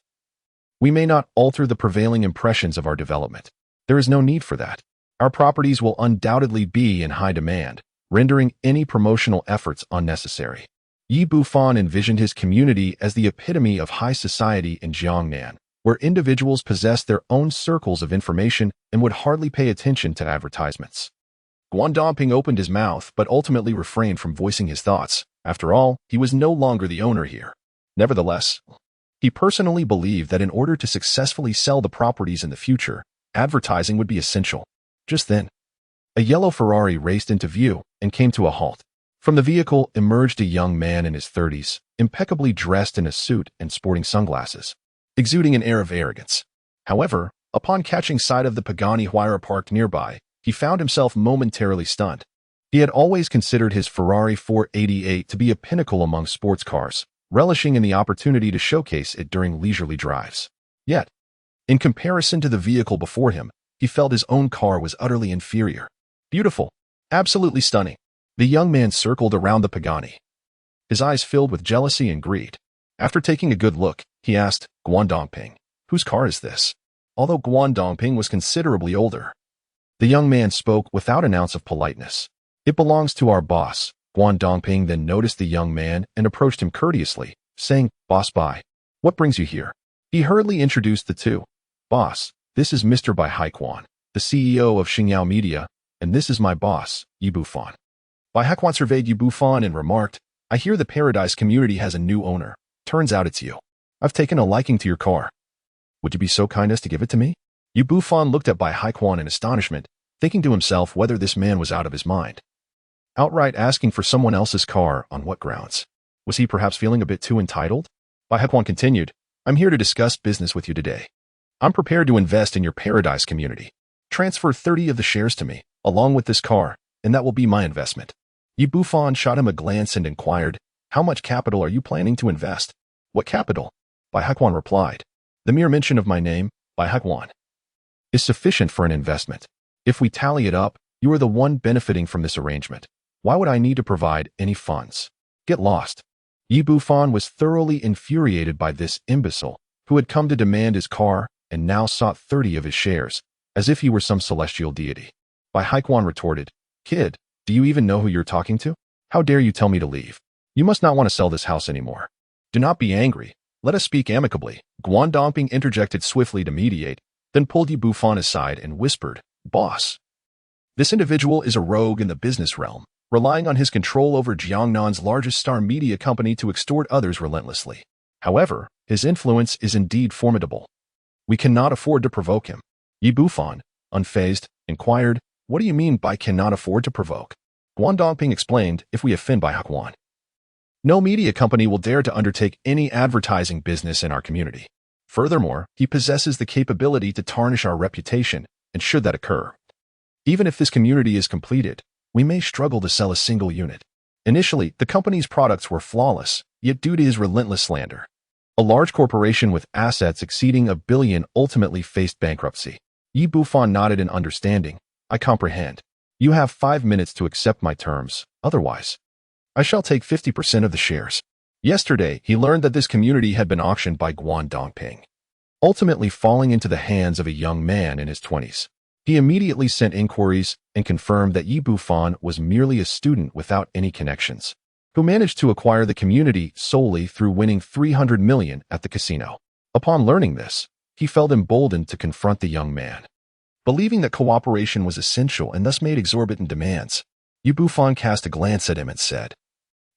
we may not alter the prevailing impressions of our development. There is no need for that. Our properties will undoubtedly be in high demand, rendering any promotional efforts unnecessary. Yi Bufan envisioned his community as the epitome of high society in Jiangnan, where individuals possess their own circles of information and would hardly pay attention to advertisements. Guangdongping opened his mouth but ultimately refrained from voicing his thoughts. After all, he was no longer the owner here. Nevertheless, he personally believed that in order to successfully sell the properties in the future, advertising would be essential. Just then, a yellow Ferrari raced into view and came to a halt. From the vehicle emerged a young man in his 30s, impeccably dressed in a suit and sporting sunglasses, exuding an air of arrogance. However, upon catching sight of the Pagani Huayra parked nearby, he found himself momentarily stunned. He had always considered his Ferrari 488 to be a pinnacle among sports cars, relishing in the opportunity to showcase it during leisurely drives. Yet, in comparison to the vehicle before him, he felt his own car was utterly inferior. Beautiful, absolutely stunning. The young man circled around the Pagani, his eyes filled with jealousy and greed. After taking a good look, he asked, Guangdongping, whose car is this? Although Guangdongping was considerably older, The young man spoke without an ounce of politeness. It belongs to our boss. Guan Dongping then noticed the young man and approached him courteously, saying, Boss Bai, what brings you here? He hurriedly introduced the two. Boss, this is Mr. Bai Haikuan, the CEO of Xingyao Media, and this is my boss, Yi Bufan. Bai Haikuan surveyed Yi Bufan and remarked, I hear the Paradise community has a new owner. Turns out it's you. I've taken a liking to your car. Would you be so kind as to give it to me? Yi Bufan looked at Bai Haikuan in astonishment, thinking to himself whether this man was out of his mind. Outright asking for someone else's car on what grounds? Was he perhaps feeling a bit too entitled? Bai Haikuan continued, I'm here to discuss business with you today. I'm prepared to invest in your Paradise community. Transfer 30 of the shares to me, along with this car, and that will be my investment. Yi Bufan shot him a glance and inquired, how much capital are you planning to invest? What capital? Bai Haikuan replied, the mere mention of my name, Bai Haikuan, is sufficient for an investment. If we tally it up, you are the one benefiting from this arrangement. Why would I need to provide any funds? Get lost. Yi Bufan was thoroughly infuriated by this imbecile, who had come to demand his car and now sought 30 of his shares, as if he were some celestial deity. Bai Haikuan retorted, Kid, do you even know who you're talking to? How dare you tell me to leave? You must not want to sell this house anymore. Do not be angry. Let us speak amicably. Guan Dongping interjected swiftly to mediate, then pulled Yi Bufan aside and whispered, Boss. This individual is a rogue in the business realm, relying on his control over Jiangnan's largest star media company to extort others relentlessly. However, his influence is indeed formidable. We cannot afford to provoke him. Yi Bufan, unfazed, inquired, What do you mean by cannot afford to provoke? Guan Dongping explained, if we offend Bai Haikuan, no media company will dare to undertake any advertising business in our community. Furthermore, he possesses the capability to tarnish our reputation, and should that occur, even if this community is completed, we may struggle to sell a single unit. Initially, the company's products were flawless, yet due to his relentless slander, a large corporation with assets exceeding $1 billion ultimately faced bankruptcy. Yi Bufan nodded in understanding. I comprehend. You have 5 minutes to accept my terms, otherwise, I shall take 50% of the shares. Yesterday, he learned that this community had been auctioned by Guan Dongping, ultimately falling into the hands of a young man in his 20s. He immediately sent inquiries and confirmed that Yi Bufan was merely a student without any connections, who managed to acquire the community solely through winning 300 million at the casino. Upon learning this, he felt emboldened to confront the young man. Believing that cooperation was essential and thus made exorbitant demands, Yi Bufan cast a glance at him and said,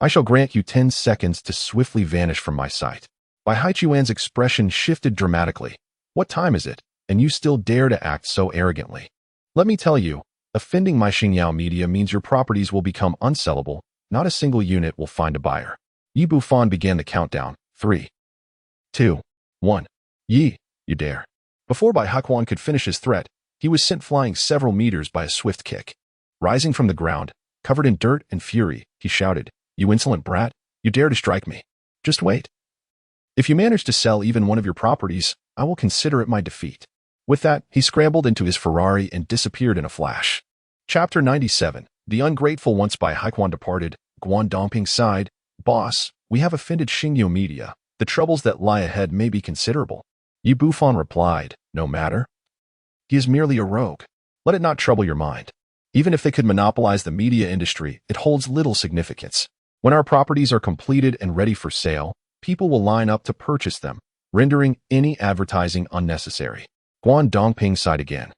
I shall grant you 10 seconds to swiftly vanish from my sight. Bai Haichuan's expression shifted dramatically. What time is it? And you still dare to act so arrogantly? Let me tell you, offending my Xingyao Media means your properties will become unsellable. Not a single unit will find a buyer. Yi Bufan began the countdown. 3, 2, 1. Yi, you dare. Before Bai Haikuan could finish his threat, he was sent flying several meters by a swift kick. Rising from the ground, covered in dirt and fury, he shouted, You insolent brat, you dare to strike me. Just wait. If you manage to sell even one of your properties, I will consider it my defeat. With that, he scrambled into his Ferrari and disappeared in a flash. Chapter 97. The ungrateful. Once Bai Haikuan departed, Guan Dongping sighed, Boss, we have offended Xingyao Media. The troubles that lie ahead may be considerable. Yi Bufan replied, No matter. He is merely a rogue. Let it not trouble your mind. Even if they could monopolize the media industry, it holds little significance. When our properties are completed and ready for sale, people will line up to purchase them, rendering any advertising unnecessary. Guan Dongping sighed again,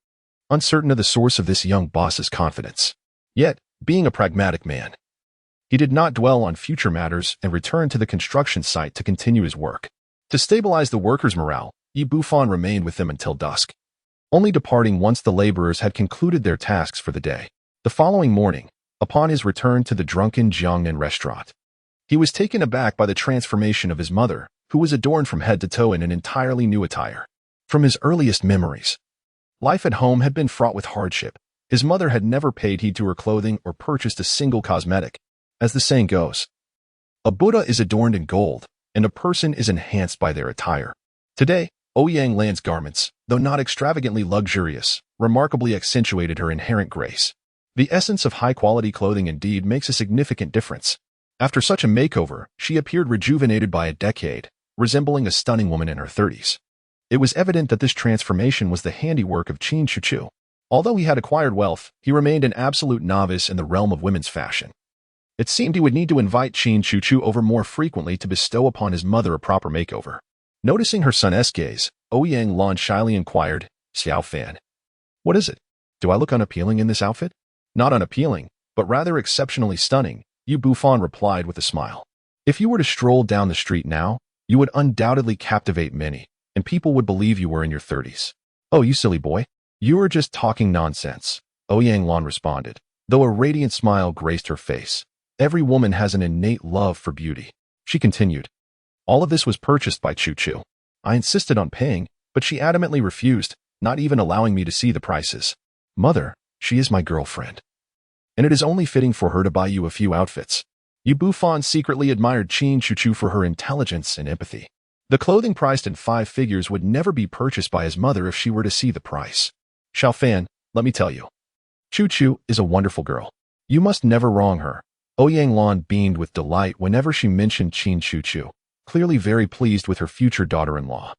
uncertain of the source of this young boss's confidence. Yet, being a pragmatic man, he did not dwell on future matters and returned to the construction site to continue his work. To stabilize the workers' morale, Yi Bufan remained with them until dusk, only departing once the laborers had concluded their tasks for the day. The following morning, upon his return to the drunken Jiangnan restaurant, he was taken aback by the transformation of his mother, who was adorned from head to toe in an entirely new attire. From his earliest memories, life at home had been fraught with hardship. His mother had never paid heed to her clothing or purchased a single cosmetic. As the saying goes, a Buddha is adorned in gold, and a person is enhanced by their attire. Today, Ouyang Lan's garments, though not extravagantly luxurious, remarkably accentuated her inherent grace. The essence of high-quality clothing indeed makes a significant difference. After such a makeover, she appeared rejuvenated by a decade, resembling a stunning woman in her 30s. It was evident that this transformation was the handiwork of Qin Chuchu. Although he had acquired wealth, he remained an absolute novice in the realm of women's fashion. It seemed he would need to invite Qin Chuchu over more frequently to bestow upon his mother a proper makeover. Noticing her son's gaze, Ouyang Lan shyly inquired, Xiao Fan, what is it? Do I look unappealing in this outfit? Not unappealing, but rather exceptionally stunning, Yu Bufan replied with a smile. If you were to stroll down the street now, you would undoubtedly captivate many, and people would believe you were in your 30s. Oh, you silly boy. You are just talking nonsense, Ouyang Lan responded, though a radiant smile graced her face. Every woman has an innate love for beauty. She continued. All of this was purchased by Chuchu. I insisted on paying, but she adamantly refused, not even allowing me to see the prices. Mother, she is my girlfriend. And it is only fitting for her to buy you a few outfits. Yu Bufan secretly admired Qin Chuchu for her intelligence and empathy. The clothing priced in 5 figures would never be purchased by his mother if she were to see the price. Xiao Fan, let me tell you. Chuchu is a wonderful girl. You must never wrong her. Ouyang Lan beamed with delight whenever she mentioned Qin Chuchu, clearly very pleased with her future daughter-in-law.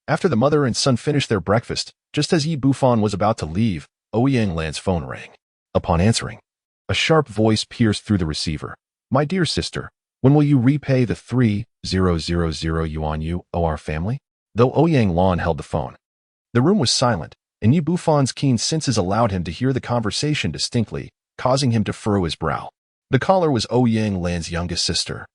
After the mother and son finished their breakfast, just as Yi Bufan was about to leave, Ouyang Lan's phone rang. Upon answering, a sharp voice pierced through the receiver. My dear sister, when will you repay the 3,000 yuan you owe our family? Though Ouyang Lan held the phone, the room was silent, and Yi Bufan's keen senses allowed him to hear the conversation distinctly, causing him to furrow his brow. The caller was Ouyang Lan's youngest sister,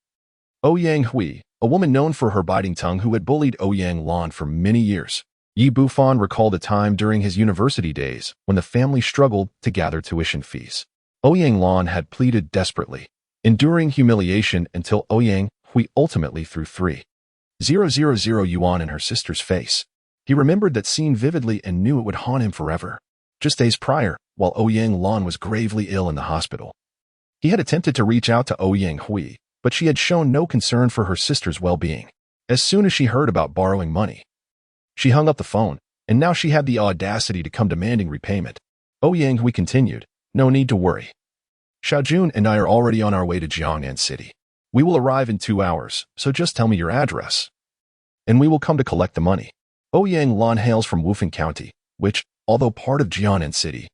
Ouyang Hui, a woman known for her biting tongue who had bullied Ouyang Lan for many years. Yi Bufan recalled a time during his university days when the family struggled to gather tuition fees. Ouyang Lan had pleaded desperately, enduring humiliation until Ouyang Hui ultimately threw 3,000 yuan in her sister's face. He remembered that scene vividly and knew it would haunt him forever. Just days prior, while Ouyang Lan was gravely ill in the hospital, he had attempted to reach out to Ouyang Hui, but she had shown no concern for her sister's well-being. As soon as she heard about borrowing money, she hung up the phone, and now she had the audacity to come demanding repayment. Ouyang Hui continued, no need to worry. Xiaojun and I are already on our way to Jiangnan City. We will arrive in 2 hours, so just tell me your address, and we will come to collect the money. Ouyang Lan hails from Bufan County, which, although part of Jiangnan City,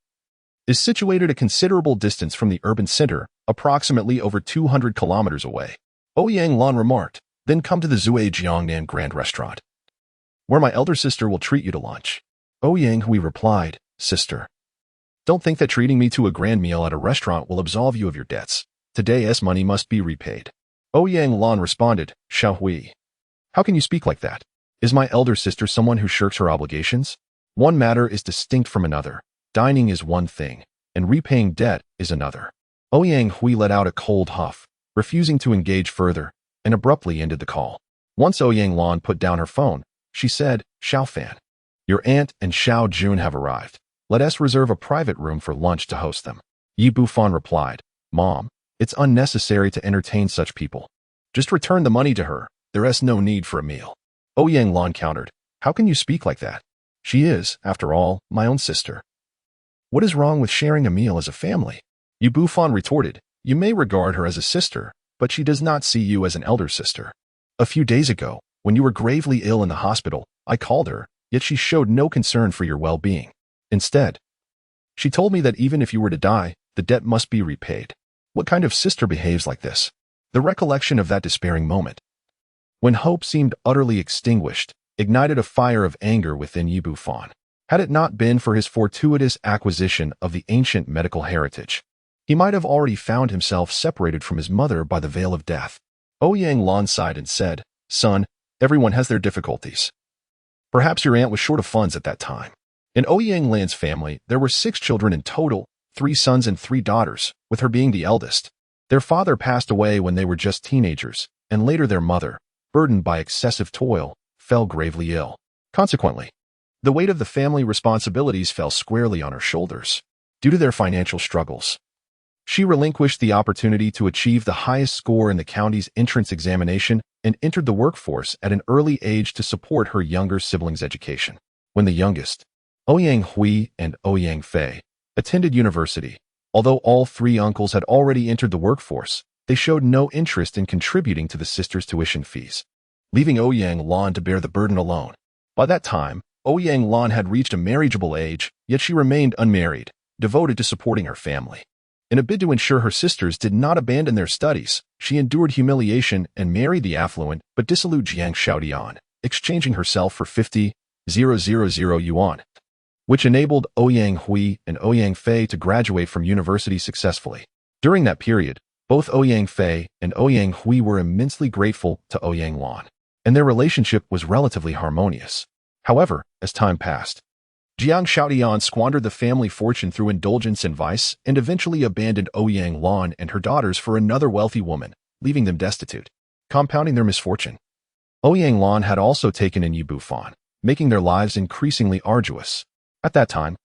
is situated a considerable distance from the urban center, approximately over 200 kilometers away. Ouyang Lan remarked, then come to the Zui Jiangnan Grand Restaurant, where my elder sister will treat you to lunch. Ouyang Hui replied, sister, don't think that treating me to a grand meal at a restaurant will absolve you of your debts. Today's money must be repaid. Ouyang Lan responded, Xiao Hui, how can you speak like that? Is my elder sister someone who shirks her obligations? One matter is distinct from another. Dining is one thing, and repaying debt is another. Ouyang Hui let out a cold huff, refusing to engage further, and abruptly ended the call. Once Ouyang Lan put down her phone, she said, Xiao Fan, your aunt and Xiao Jun have arrived. Let us reserve a private room for lunch to host them. Yi Bufan replied, Mom, it's unnecessary to entertain such people. Just return the money to her. There is no need for a meal. Ouyang Lan countered, how can you speak like that? She is, after all, my own sister. What is wrong with sharing a meal as a family? Yu Bufan retorted, you may regard her as a sister, but she does not see you as an elder sister. A few days ago, when you were gravely ill in the hospital, I called her, yet she showed no concern for your well-being. Instead, she told me that even if you were to die, the debt must be repaid. What kind of sister behaves like this? The recollection of that despairing moment, when hope seemed utterly extinguished, ignited a fire of anger within Yi Bufan. Had it not been for his fortuitous acquisition of the ancient medical heritage, he might have already found himself separated from his mother by the veil of death. Ouyang Lan sighed and said, Son, everyone has their difficulties. Perhaps your aunt was short of funds at that time. In Ouyang Lan's family, there were 6 children in total, 3 sons and 3 daughters, with her being the eldest. Their father passed away when they were just teenagers, and later their mother, burdened by excessive toil, fell gravely ill. Consequently, the weight of the family responsibilities fell squarely on her shoulders. Due to their financial struggles, she relinquished the opportunity to achieve the highest score in the county's entrance examination and entered the workforce at an early age to support her younger siblings' education. When the youngest, Ouyang Hui and Ouyang Fei, attended university, although all 3 uncles had already entered the workforce, they showed no interest in contributing to the sisters' tuition fees, leaving Ouyang Lan to bear the burden alone. By that time, Ouyang Lan had reached a marriageable age, yet she remained unmarried, devoted to supporting her family. In a bid to ensure her sisters did not abandon their studies, she endured humiliation and married the affluent but dissolute Jiang Xiaodian, exchanging herself for 50,000 yuan, which enabled Ouyang Hui and Ouyang Fei to graduate from university successfully. During that period, both Ouyang Fei and Ouyang Hui were immensely grateful to Ouyang Lan, and their relationship was relatively harmonious. However, as time passed, Jiang Xiaodian squandered the family fortune through indulgence and vice and eventually abandoned Ouyang Lan and her daughters for another wealthy woman, leaving them destitute, compounding their misfortune. Ouyang Lan had also taken in Yi Bufan, making their lives increasingly arduous. At that time,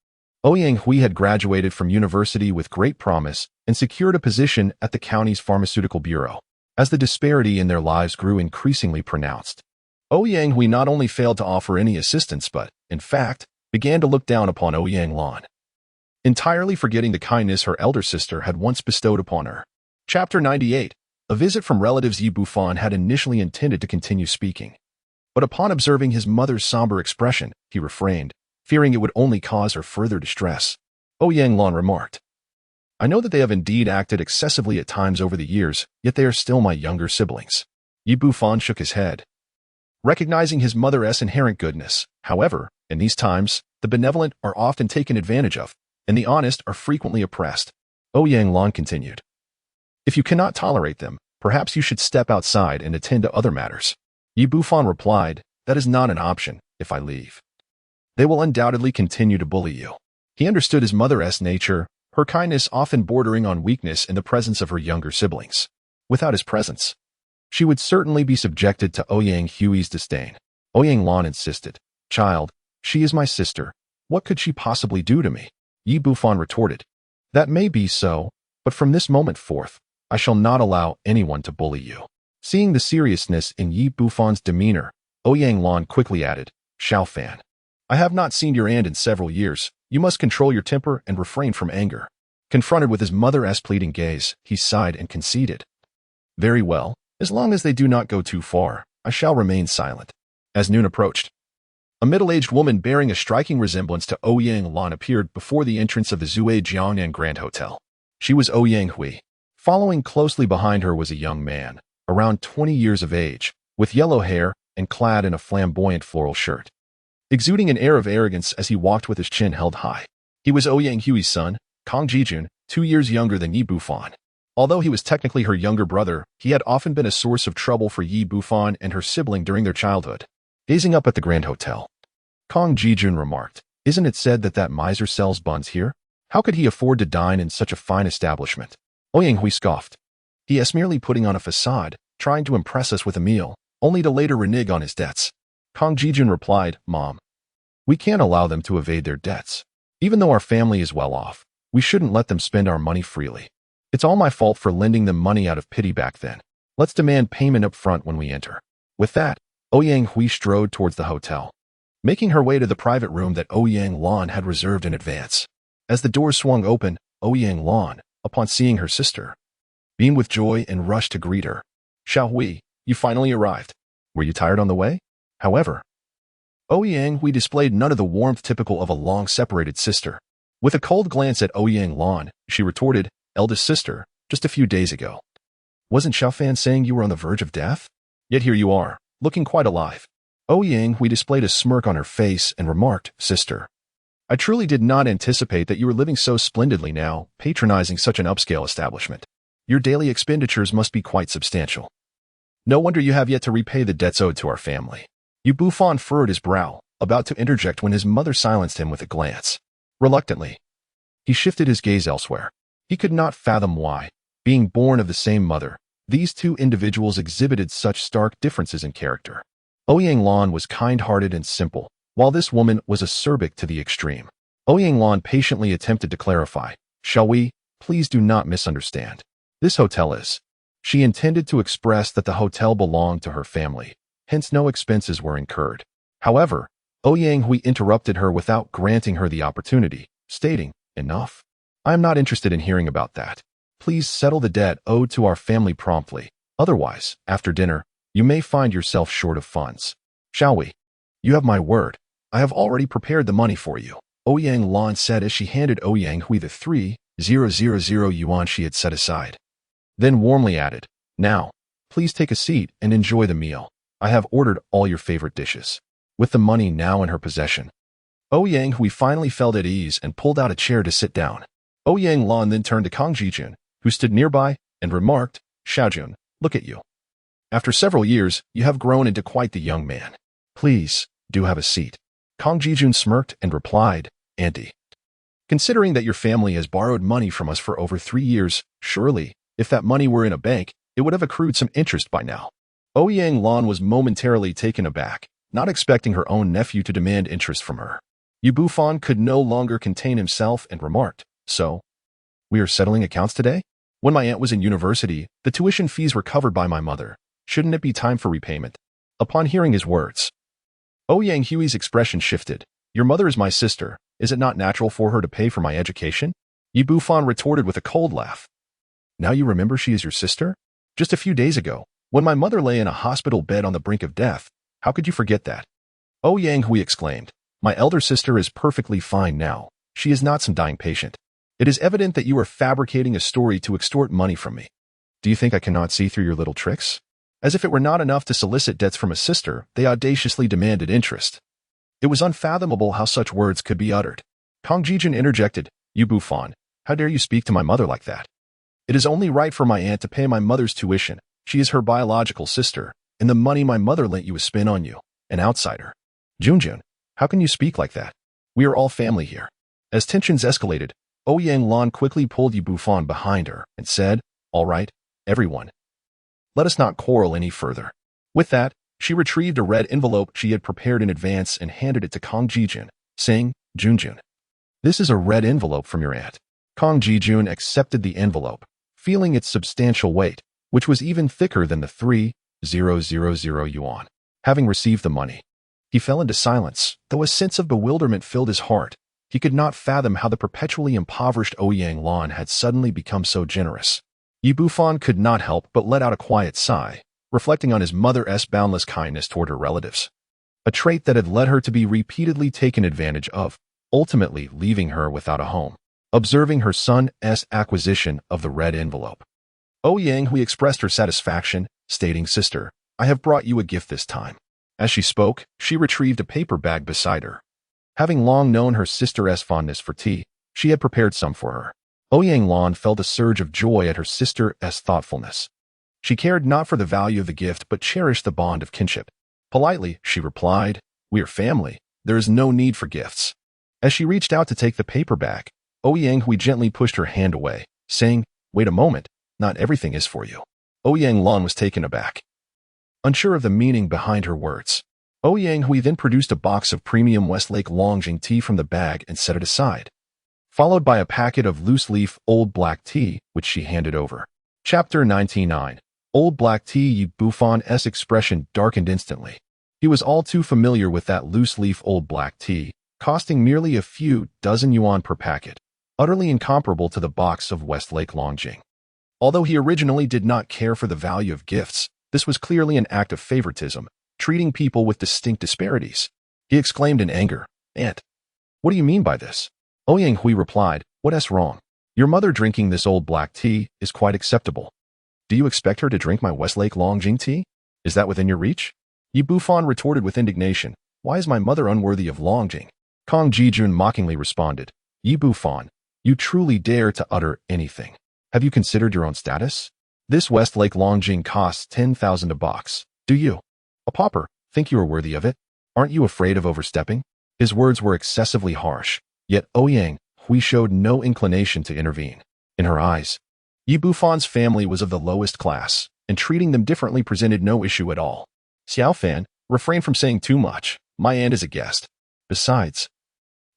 Ouyang Hui had graduated from university with great promise and secured a position at the county's pharmaceutical bureau. As the disparity in their lives grew increasingly pronounced, Ouyang Hui not only failed to offer any assistance but, in fact, began to look down upon Ouyang Lan, entirely forgetting the kindness her elder sister had once bestowed upon her. Chapter 98. A visit from relatives. Yi Bufan had initially intended to continue speaking, but upon observing his mother's somber expression, he refrained, fearing it would only cause her further distress. Ouyang Lan remarked, "I know that they have indeed acted excessively at times over the years, yet they are still my younger siblings." Yi Bufan shook his head, recognizing his mother's inherent goodness. However, in these times, the benevolent are often taken advantage of, and the honest are frequently oppressed. Ouyang Lan continued, "If you cannot tolerate them, perhaps you should step outside and attend to other matters." Yi Bufan replied, "That is not an option. If I leave, they will undoubtedly continue to bully you." He understood his mother's nature, her kindness often bordering on weakness in the presence of her younger siblings. Without his presence, she would certainly be subjected to Ouyang Hui's disdain. Ouyang Lan insisted, "Child, she is my sister. What could she possibly do to me?" Yi Bufan retorted, "That may be so, but from this moment forth, I shall not allow anyone to bully you." Seeing the seriousness in Yi Bufan's demeanor, Ouyang Lan quickly added, "Xiao Fan, I have not seen your aunt in several years. You must control your temper and refrain from anger." Confronted with his mother's pleading gaze, he sighed and conceded, "Very well, as long as they do not go too far, I shall remain silent." As noon approached, a middle-aged woman bearing a striking resemblance to Ouyang Lan appeared before the entrance of the Zui Jiangnan Grand Hotel. She was Ouyang Hui. Following closely behind her was a young man, around 20 years of age, with yellow hair and clad in a flamboyant floral shirt, exuding an air of arrogance as he walked with his chin held high. He was Ouyang Hui's son, Kang Jijun, 2 years younger than Yi Bufan. Although he was technically her younger brother, he had often been a source of trouble for Yi Bufan and her sibling during their childhood. Gazing up at the Grand Hotel, Kang Jijun remarked, "Isn't it said that that miser sells buns here? How could he afford to dine in such a fine establishment?" Ouyang Hui scoffed. "He is merely putting on a facade, trying to impress us with a meal, only to later renege on his debts." Kang Jijun replied, "Mom, we can't allow them to evade their debts. Even though our family is well off, we shouldn't let them spend our money freely. It's all my fault for lending them money out of pity back then. Let's demand payment up front when we enter." With that, Ouyang Hui strode towards the hotel, making her way to the private room that Ouyang Lan had reserved in advance. As the doors swung open, Ouyang Lan, upon seeing her sister, beamed with joy and rushed to greet her. "Xiao Hui, you finally arrived. Were you tired on the way?" However, Ouyang Hui displayed none of the warmth typical of a long-separated sister. With a cold glance at Ouyang Lan, she retorted, "Eldest sister, just a few days ago, wasn't Xiaofan saying you were on the verge of death? Yet here you are, looking quite alive." Ouyang Hui displayed a smirk on her face and remarked, "Sister, I truly did not anticipate that you were living so splendidly now, patronizing such an upscale establishment. Your daily expenditures must be quite substantial. No wonder you have yet to repay the debts owed to our family." Yi Bufan furrowed his brow, about to interject when his mother silenced him with a glance. Reluctantly, he shifted his gaze elsewhere. He could not fathom why, being born of the same mother, these two individuals exhibited such stark differences in character. Ouyang Lan was kind-hearted and simple, while this woman was acerbic to the extreme. Ouyang Lan patiently attempted to clarify, "Shall we, please do not misunderstand. This hotel is." She intended to express that the hotel belonged to her family, hence no expenses were incurred. However, Ouyang Hui interrupted her without granting her the opportunity, stating, "Enough. I am not interested in hearing about that. Please settle the debt owed to our family promptly. Otherwise, after dinner, you may find yourself short of funds. Shall we? You have my word." I have already prepared the money for you, Ouyang Lan said as she handed Ouyang Hui the 3,000 yuan she had set aside. Then warmly added, "Now, please take a seat and enjoy the meal. I have ordered all your favorite dishes." With the money now in her possession, Ouyang Hui finally felt at ease and pulled out a chair to sit down. Ouyang Lan then turned to Kang Jijun, who stood nearby, and remarked, "Xiaojun, look at you. After several years, you have grown into quite the young man. Please, do have a seat." Kang Jijun smirked and replied, "Auntie, considering that your family has borrowed money from us for over 3 years, surely, if that money were in a bank, it would have accrued some interest by now." Ouyang Lan was momentarily taken aback, not expecting her own nephew to demand interest from her. Bufan could no longer contain himself and remarked, "So, we are settling accounts today? When my aunt was in university, the tuition fees were covered by my mother. Shouldn't it be time for repayment?" Upon hearing his words, Ouyang Hui's expression shifted. "Your mother is my sister. Is it not natural for her to pay for my education?" Bufan retorted with a cold laugh. "Now you remember she is your sister? Just a few days ago, when my mother lay in a hospital bed on the brink of death, how could you forget that?" Ouyang Hui exclaimed, "My elder sister is perfectly fine now. She is not some dying patient. It is evident that you are fabricating a story to extort money from me. Do you think I cannot see through your little tricks?" As if it were not enough to solicit debts from a sister, they audaciously demanded interest. It was unfathomable how such words could be uttered. Kang Jijun interjected, "Bufan, how dare you speak to my mother like that? It is only right for my aunt to pay my mother's tuition. She is her biological sister, and the money my mother lent you is spent on you, an outsider." "Junjun, how can you speak like that? We are all family here." As tensions escalated, Ouyang Lan quickly pulled Bufan behind her and said, "All right, everyone. Let us not quarrel any further." With that, she retrieved a red envelope she had prepared in advance and handed it to Kang Jijun, saying, "Junjun, this is a red envelope from your aunt." Kang Jijun accepted the envelope, feeling its substantial weight, which was even thicker than the 3,000 yuan. Having received the money, he fell into silence, though a sense of bewilderment filled his heart. He could not fathom how the perpetually impoverished Ouyang Lan had suddenly become so generous. Bufan could not help but let out a quiet sigh, reflecting on his mother's boundless kindness toward her relatives, a trait that had led her to be repeatedly taken advantage of, ultimately leaving her without a home. Observing her son's acquisition of the red envelope, Ouyang Hui expressed her satisfaction, stating, "Sister, I have brought you a gift this time." As she spoke, she retrieved a paper bag beside her. Having long known her sister's fondness for tea, she had prepared some for her. Ouyang Lan felt a surge of joy at her sister's thoughtfulness. She cared not for the value of the gift but cherished the bond of kinship. Politely, she replied, "We are family. There is no need for gifts." As she reached out to take the paper bag, Ouyang Hui gently pushed her hand away, saying, "Wait a moment, not everything is for you." Ouyang Lan was taken aback, unsure of the meaning behind her words. Ouyang Hui then produced a box of premium Westlake Longjing tea from the bag and set it aside, followed by a packet of loose-leaf Old Black Tea, which she handed over. Chapter 99. Old Black Tea. Bufan's expression darkened instantly. He was all too familiar with that loose-leaf Old Black Tea, costing merely a few dozen yuan per packet, utterly incomparable to the box of Westlake Longjing. Although he originally did not care for the value of gifts, this was clearly an act of favoritism, treating people with distinct disparities. He exclaimed in anger, "Aunt, what do you mean by this?" Ouyang Hui replied, "What's wrong? Your mother drinking this old black tea is quite acceptable. Do you expect her to drink my Westlake Longjing tea? Is that within your reach?" Bufan retorted with indignation, "Why is my mother unworthy of Longjing?" Kang Jijun mockingly responded, "Bufan, you truly dare to utter anything. Have you considered your own status? This Westlake Longjing costs 10,000 a box. Do you, a pauper, think you are worthy of it? Aren't you afraid of overstepping?" His words were excessively harsh, yet Ouyang Hui showed no inclination to intervene. In her eyes, Bufan's family was of the lowest class, and treating them differently presented no issue at all. "Xiaofan, refrain from saying too much. My aunt is a guest. Besides,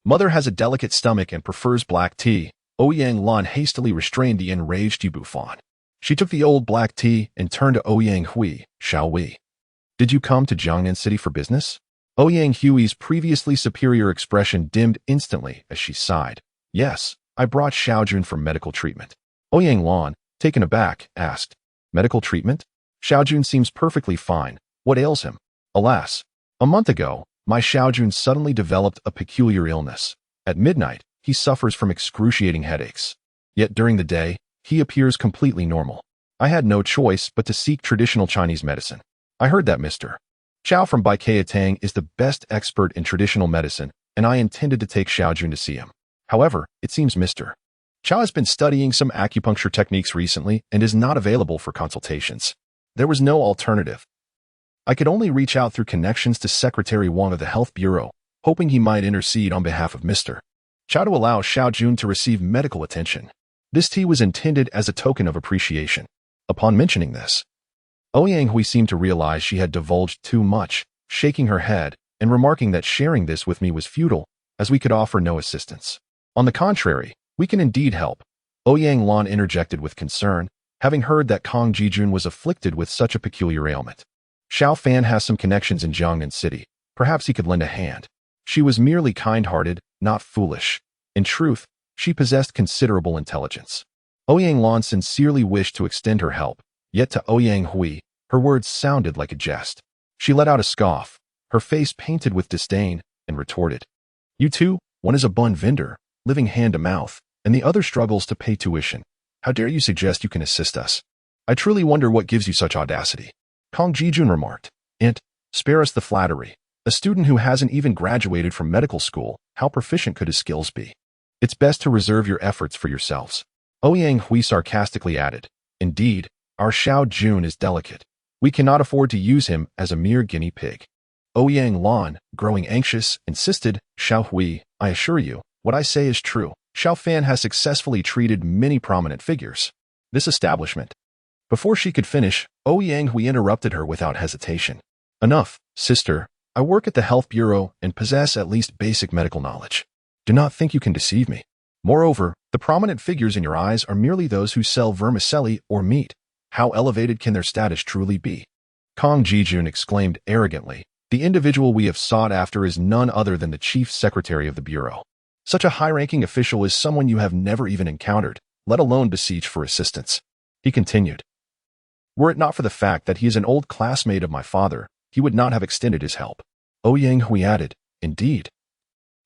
mother has a delicate stomach and prefers black tea." Ouyang Lan hastily restrained the enraged Bufan. She took the old black tea and turned to Ouyang Hui, "Shall we? Did you come to Jiangnan City for business?" Ouyang Hui's previously superior expression dimmed instantly as she sighed. "Yes, I brought Xiaojun for medical treatment." Ouyang Lan, taken aback, asked, "Medical treatment? Xiaojun seems perfectly fine. What ails him?" "Alas, a month ago, My Xiaojun suddenly developed a peculiar illness. At midnight, he suffers from excruciating headaches. Yet during the day, he appears completely normal. I had no choice but to seek traditional Chinese medicine. I heard that Mr. Xiao from Baikaya is the best expert in traditional medicine, and I intended to take Xiaojun to see him. However, it seems Mr. Xiao has been studying some acupuncture techniques recently and is not available for consultations. There was no alternative. I could only reach out through connections to Secretary Wang of the Health Bureau, hoping he might intercede on behalf of Mr. Xiao to allow Xiaojun to receive medical attention. This tea was intended as a token of appreciation. Upon mentioning this, Ouyang Hui seemed to realize she had divulged too much, shaking her head and remarking that sharing this with me was futile, as we could offer no assistance. On the contrary, we can indeed help. Ouyang Lan interjected with concern, having heard that Kong Jijun was afflicted with such a peculiar ailment. Xiao Fan has some connections in Jiangnan City. Perhaps he could lend a hand. She was merely kind-hearted, not foolish. In truth, she possessed considerable intelligence. Ouyang Lan sincerely wished to extend her help, yet to Ouyang Hui, her words sounded like a jest. She let out a scoff, her face painted with disdain, and retorted, "You two, one is a bun vendor, living hand-to-mouth, and the other struggles to pay tuition. How dare you suggest you can assist us? I truly wonder what gives you such audacity." Kong Jijun remarked, "Aunt, spare us the flattery. A student who hasn't even graduated from medical school, how proficient could his skills be? It's best to reserve your efforts for yourselves." Ouyang Hui sarcastically added, "Indeed, our Xiaojun is delicate. We cannot afford to use him as a mere guinea pig." Ouyang Lan, growing anxious, insisted, "Xiao Hui, I assure you, what I say is true. Xiao Fan has successfully treated many prominent figures. This establishment." Before she could finish, Ouyang Hui interrupted her without hesitation. "Enough, sister. I work at the Health Bureau and possess at least basic medical knowledge. Do not think you can deceive me. Moreover, the prominent figures in your eyes are merely those who sell vermicelli or meat. How elevated can their status truly be?" Kong Jijun exclaimed arrogantly, "The individual we have sought after is none other than the chief secretary of the bureau. Such a high-ranking official is someone you have never even encountered, let alone beseech for assistance." He continued, "Were it not for the fact that he is an old classmate of my father, he would not have extended his help." Ouyang Hui added, "Indeed.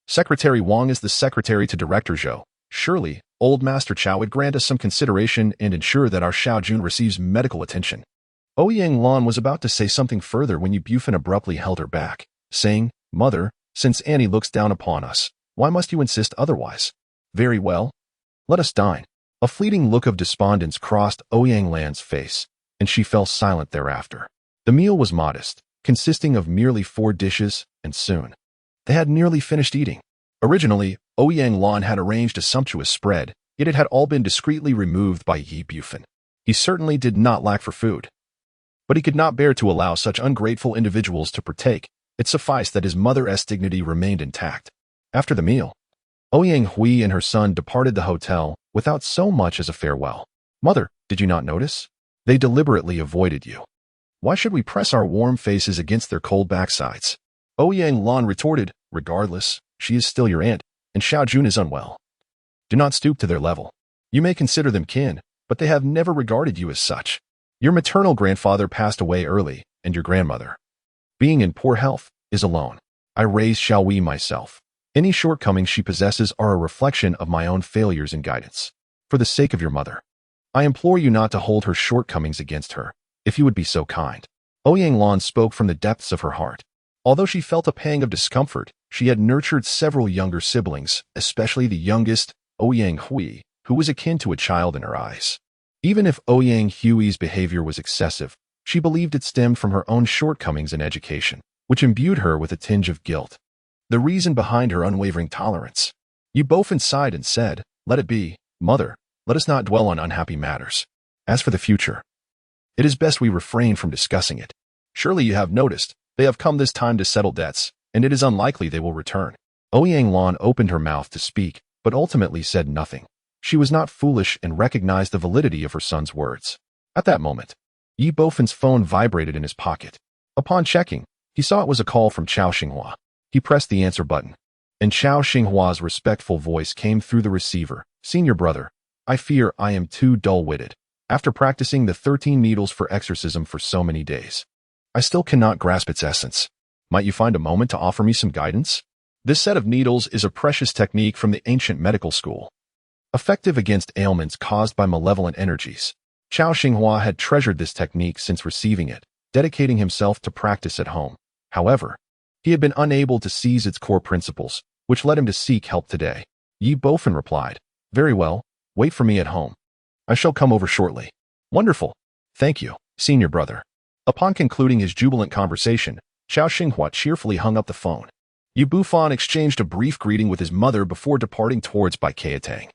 Secretary Wang is the secretary to Director Zhou. Surely, old Master Chow would grant us some consideration and ensure that our Xiaojun receives medical attention." Ouyang Lan was about to say something further when Bufan abruptly held her back, saying, "Mother, since Annie looks down upon us, why must you insist otherwise? Very well. Let us dine." A fleeting look of despondence crossed Ouyang Lan's face, and she fell silent thereafter. The meal was modest, consisting of merely 4 dishes, and soon they had nearly finished eating. Originally, Ouyang Lan had arranged a sumptuous spread, yet it had all been discreetly removed by Yi Bufan. He certainly did not lack for food. But he could not bear to allow such ungrateful individuals to partake. It sufficed that his mother's dignity remained intact. After the meal, Ouyang Hui and her son departed the hotel without so much as a farewell. "Mother, did you not notice? They deliberately avoided you. Why should we press our warm faces against their cold backsides?" Ouyang Lan retorted, "Regardless, she is still your aunt, and Xiaojun is unwell. Do not stoop to their level. You may consider them kin, but they have never regarded you as such. Your maternal grandfather passed away early, and your grandmother, being in poor health, is alone. I raised Xiaowei myself. Any shortcomings she possesses are a reflection of my own failures in guidance. For the sake of your mother, I implore you not to hold her shortcomings against her, if you would be so kind." Ouyang Lan spoke from the depths of her heart. Although she felt a pang of discomfort, she had nurtured several younger siblings, especially the youngest, Ouyang Hui, who was akin to a child in her eyes. Even if Ouyang Hui's behavior was excessive, she believed it stemmed from her own shortcomings in education, which imbued her with a tinge of guilt. The reason behind her unwavering tolerance. Yi Bufan sighed and said, "Let it be, mother. Let us not dwell on unhappy matters. As for the future, it is best we refrain from discussing it. Surely you have noticed, they have come this time to settle debts, and it is unlikely they will return." Ouyang Lan opened her mouth to speak, but ultimately said nothing. She was not foolish and recognized the validity of her son's words. At that moment, Yi Bufan's phone vibrated in his pocket. Upon checking, he saw it was a call from Chao Xinghua. He pressed the answer button, and Chao Xinghua's respectful voice came through the receiver. "Senior brother, I fear I am too dull-witted. After practicing the 13 needles for exorcism for so many days, I still cannot grasp its essence. Might you find a moment to offer me some guidance? This set of needles is a precious technique from the ancient medical school, effective against ailments caused by malevolent energies. Chao Xinghua had treasured this technique since receiving it, dedicating himself to practice at home. However, he had been unable to seize its core principles, which led him to seek help today. Yi Bufan replied, "Very well, wait for me at home. I shall come over shortly." "Wonderful. Thank you, senior brother." Upon concluding his jubilant conversation, Chao Xinghua cheerfully hung up the phone. Yi Bufan exchanged a brief greeting with his mother before departing towards Baikatang.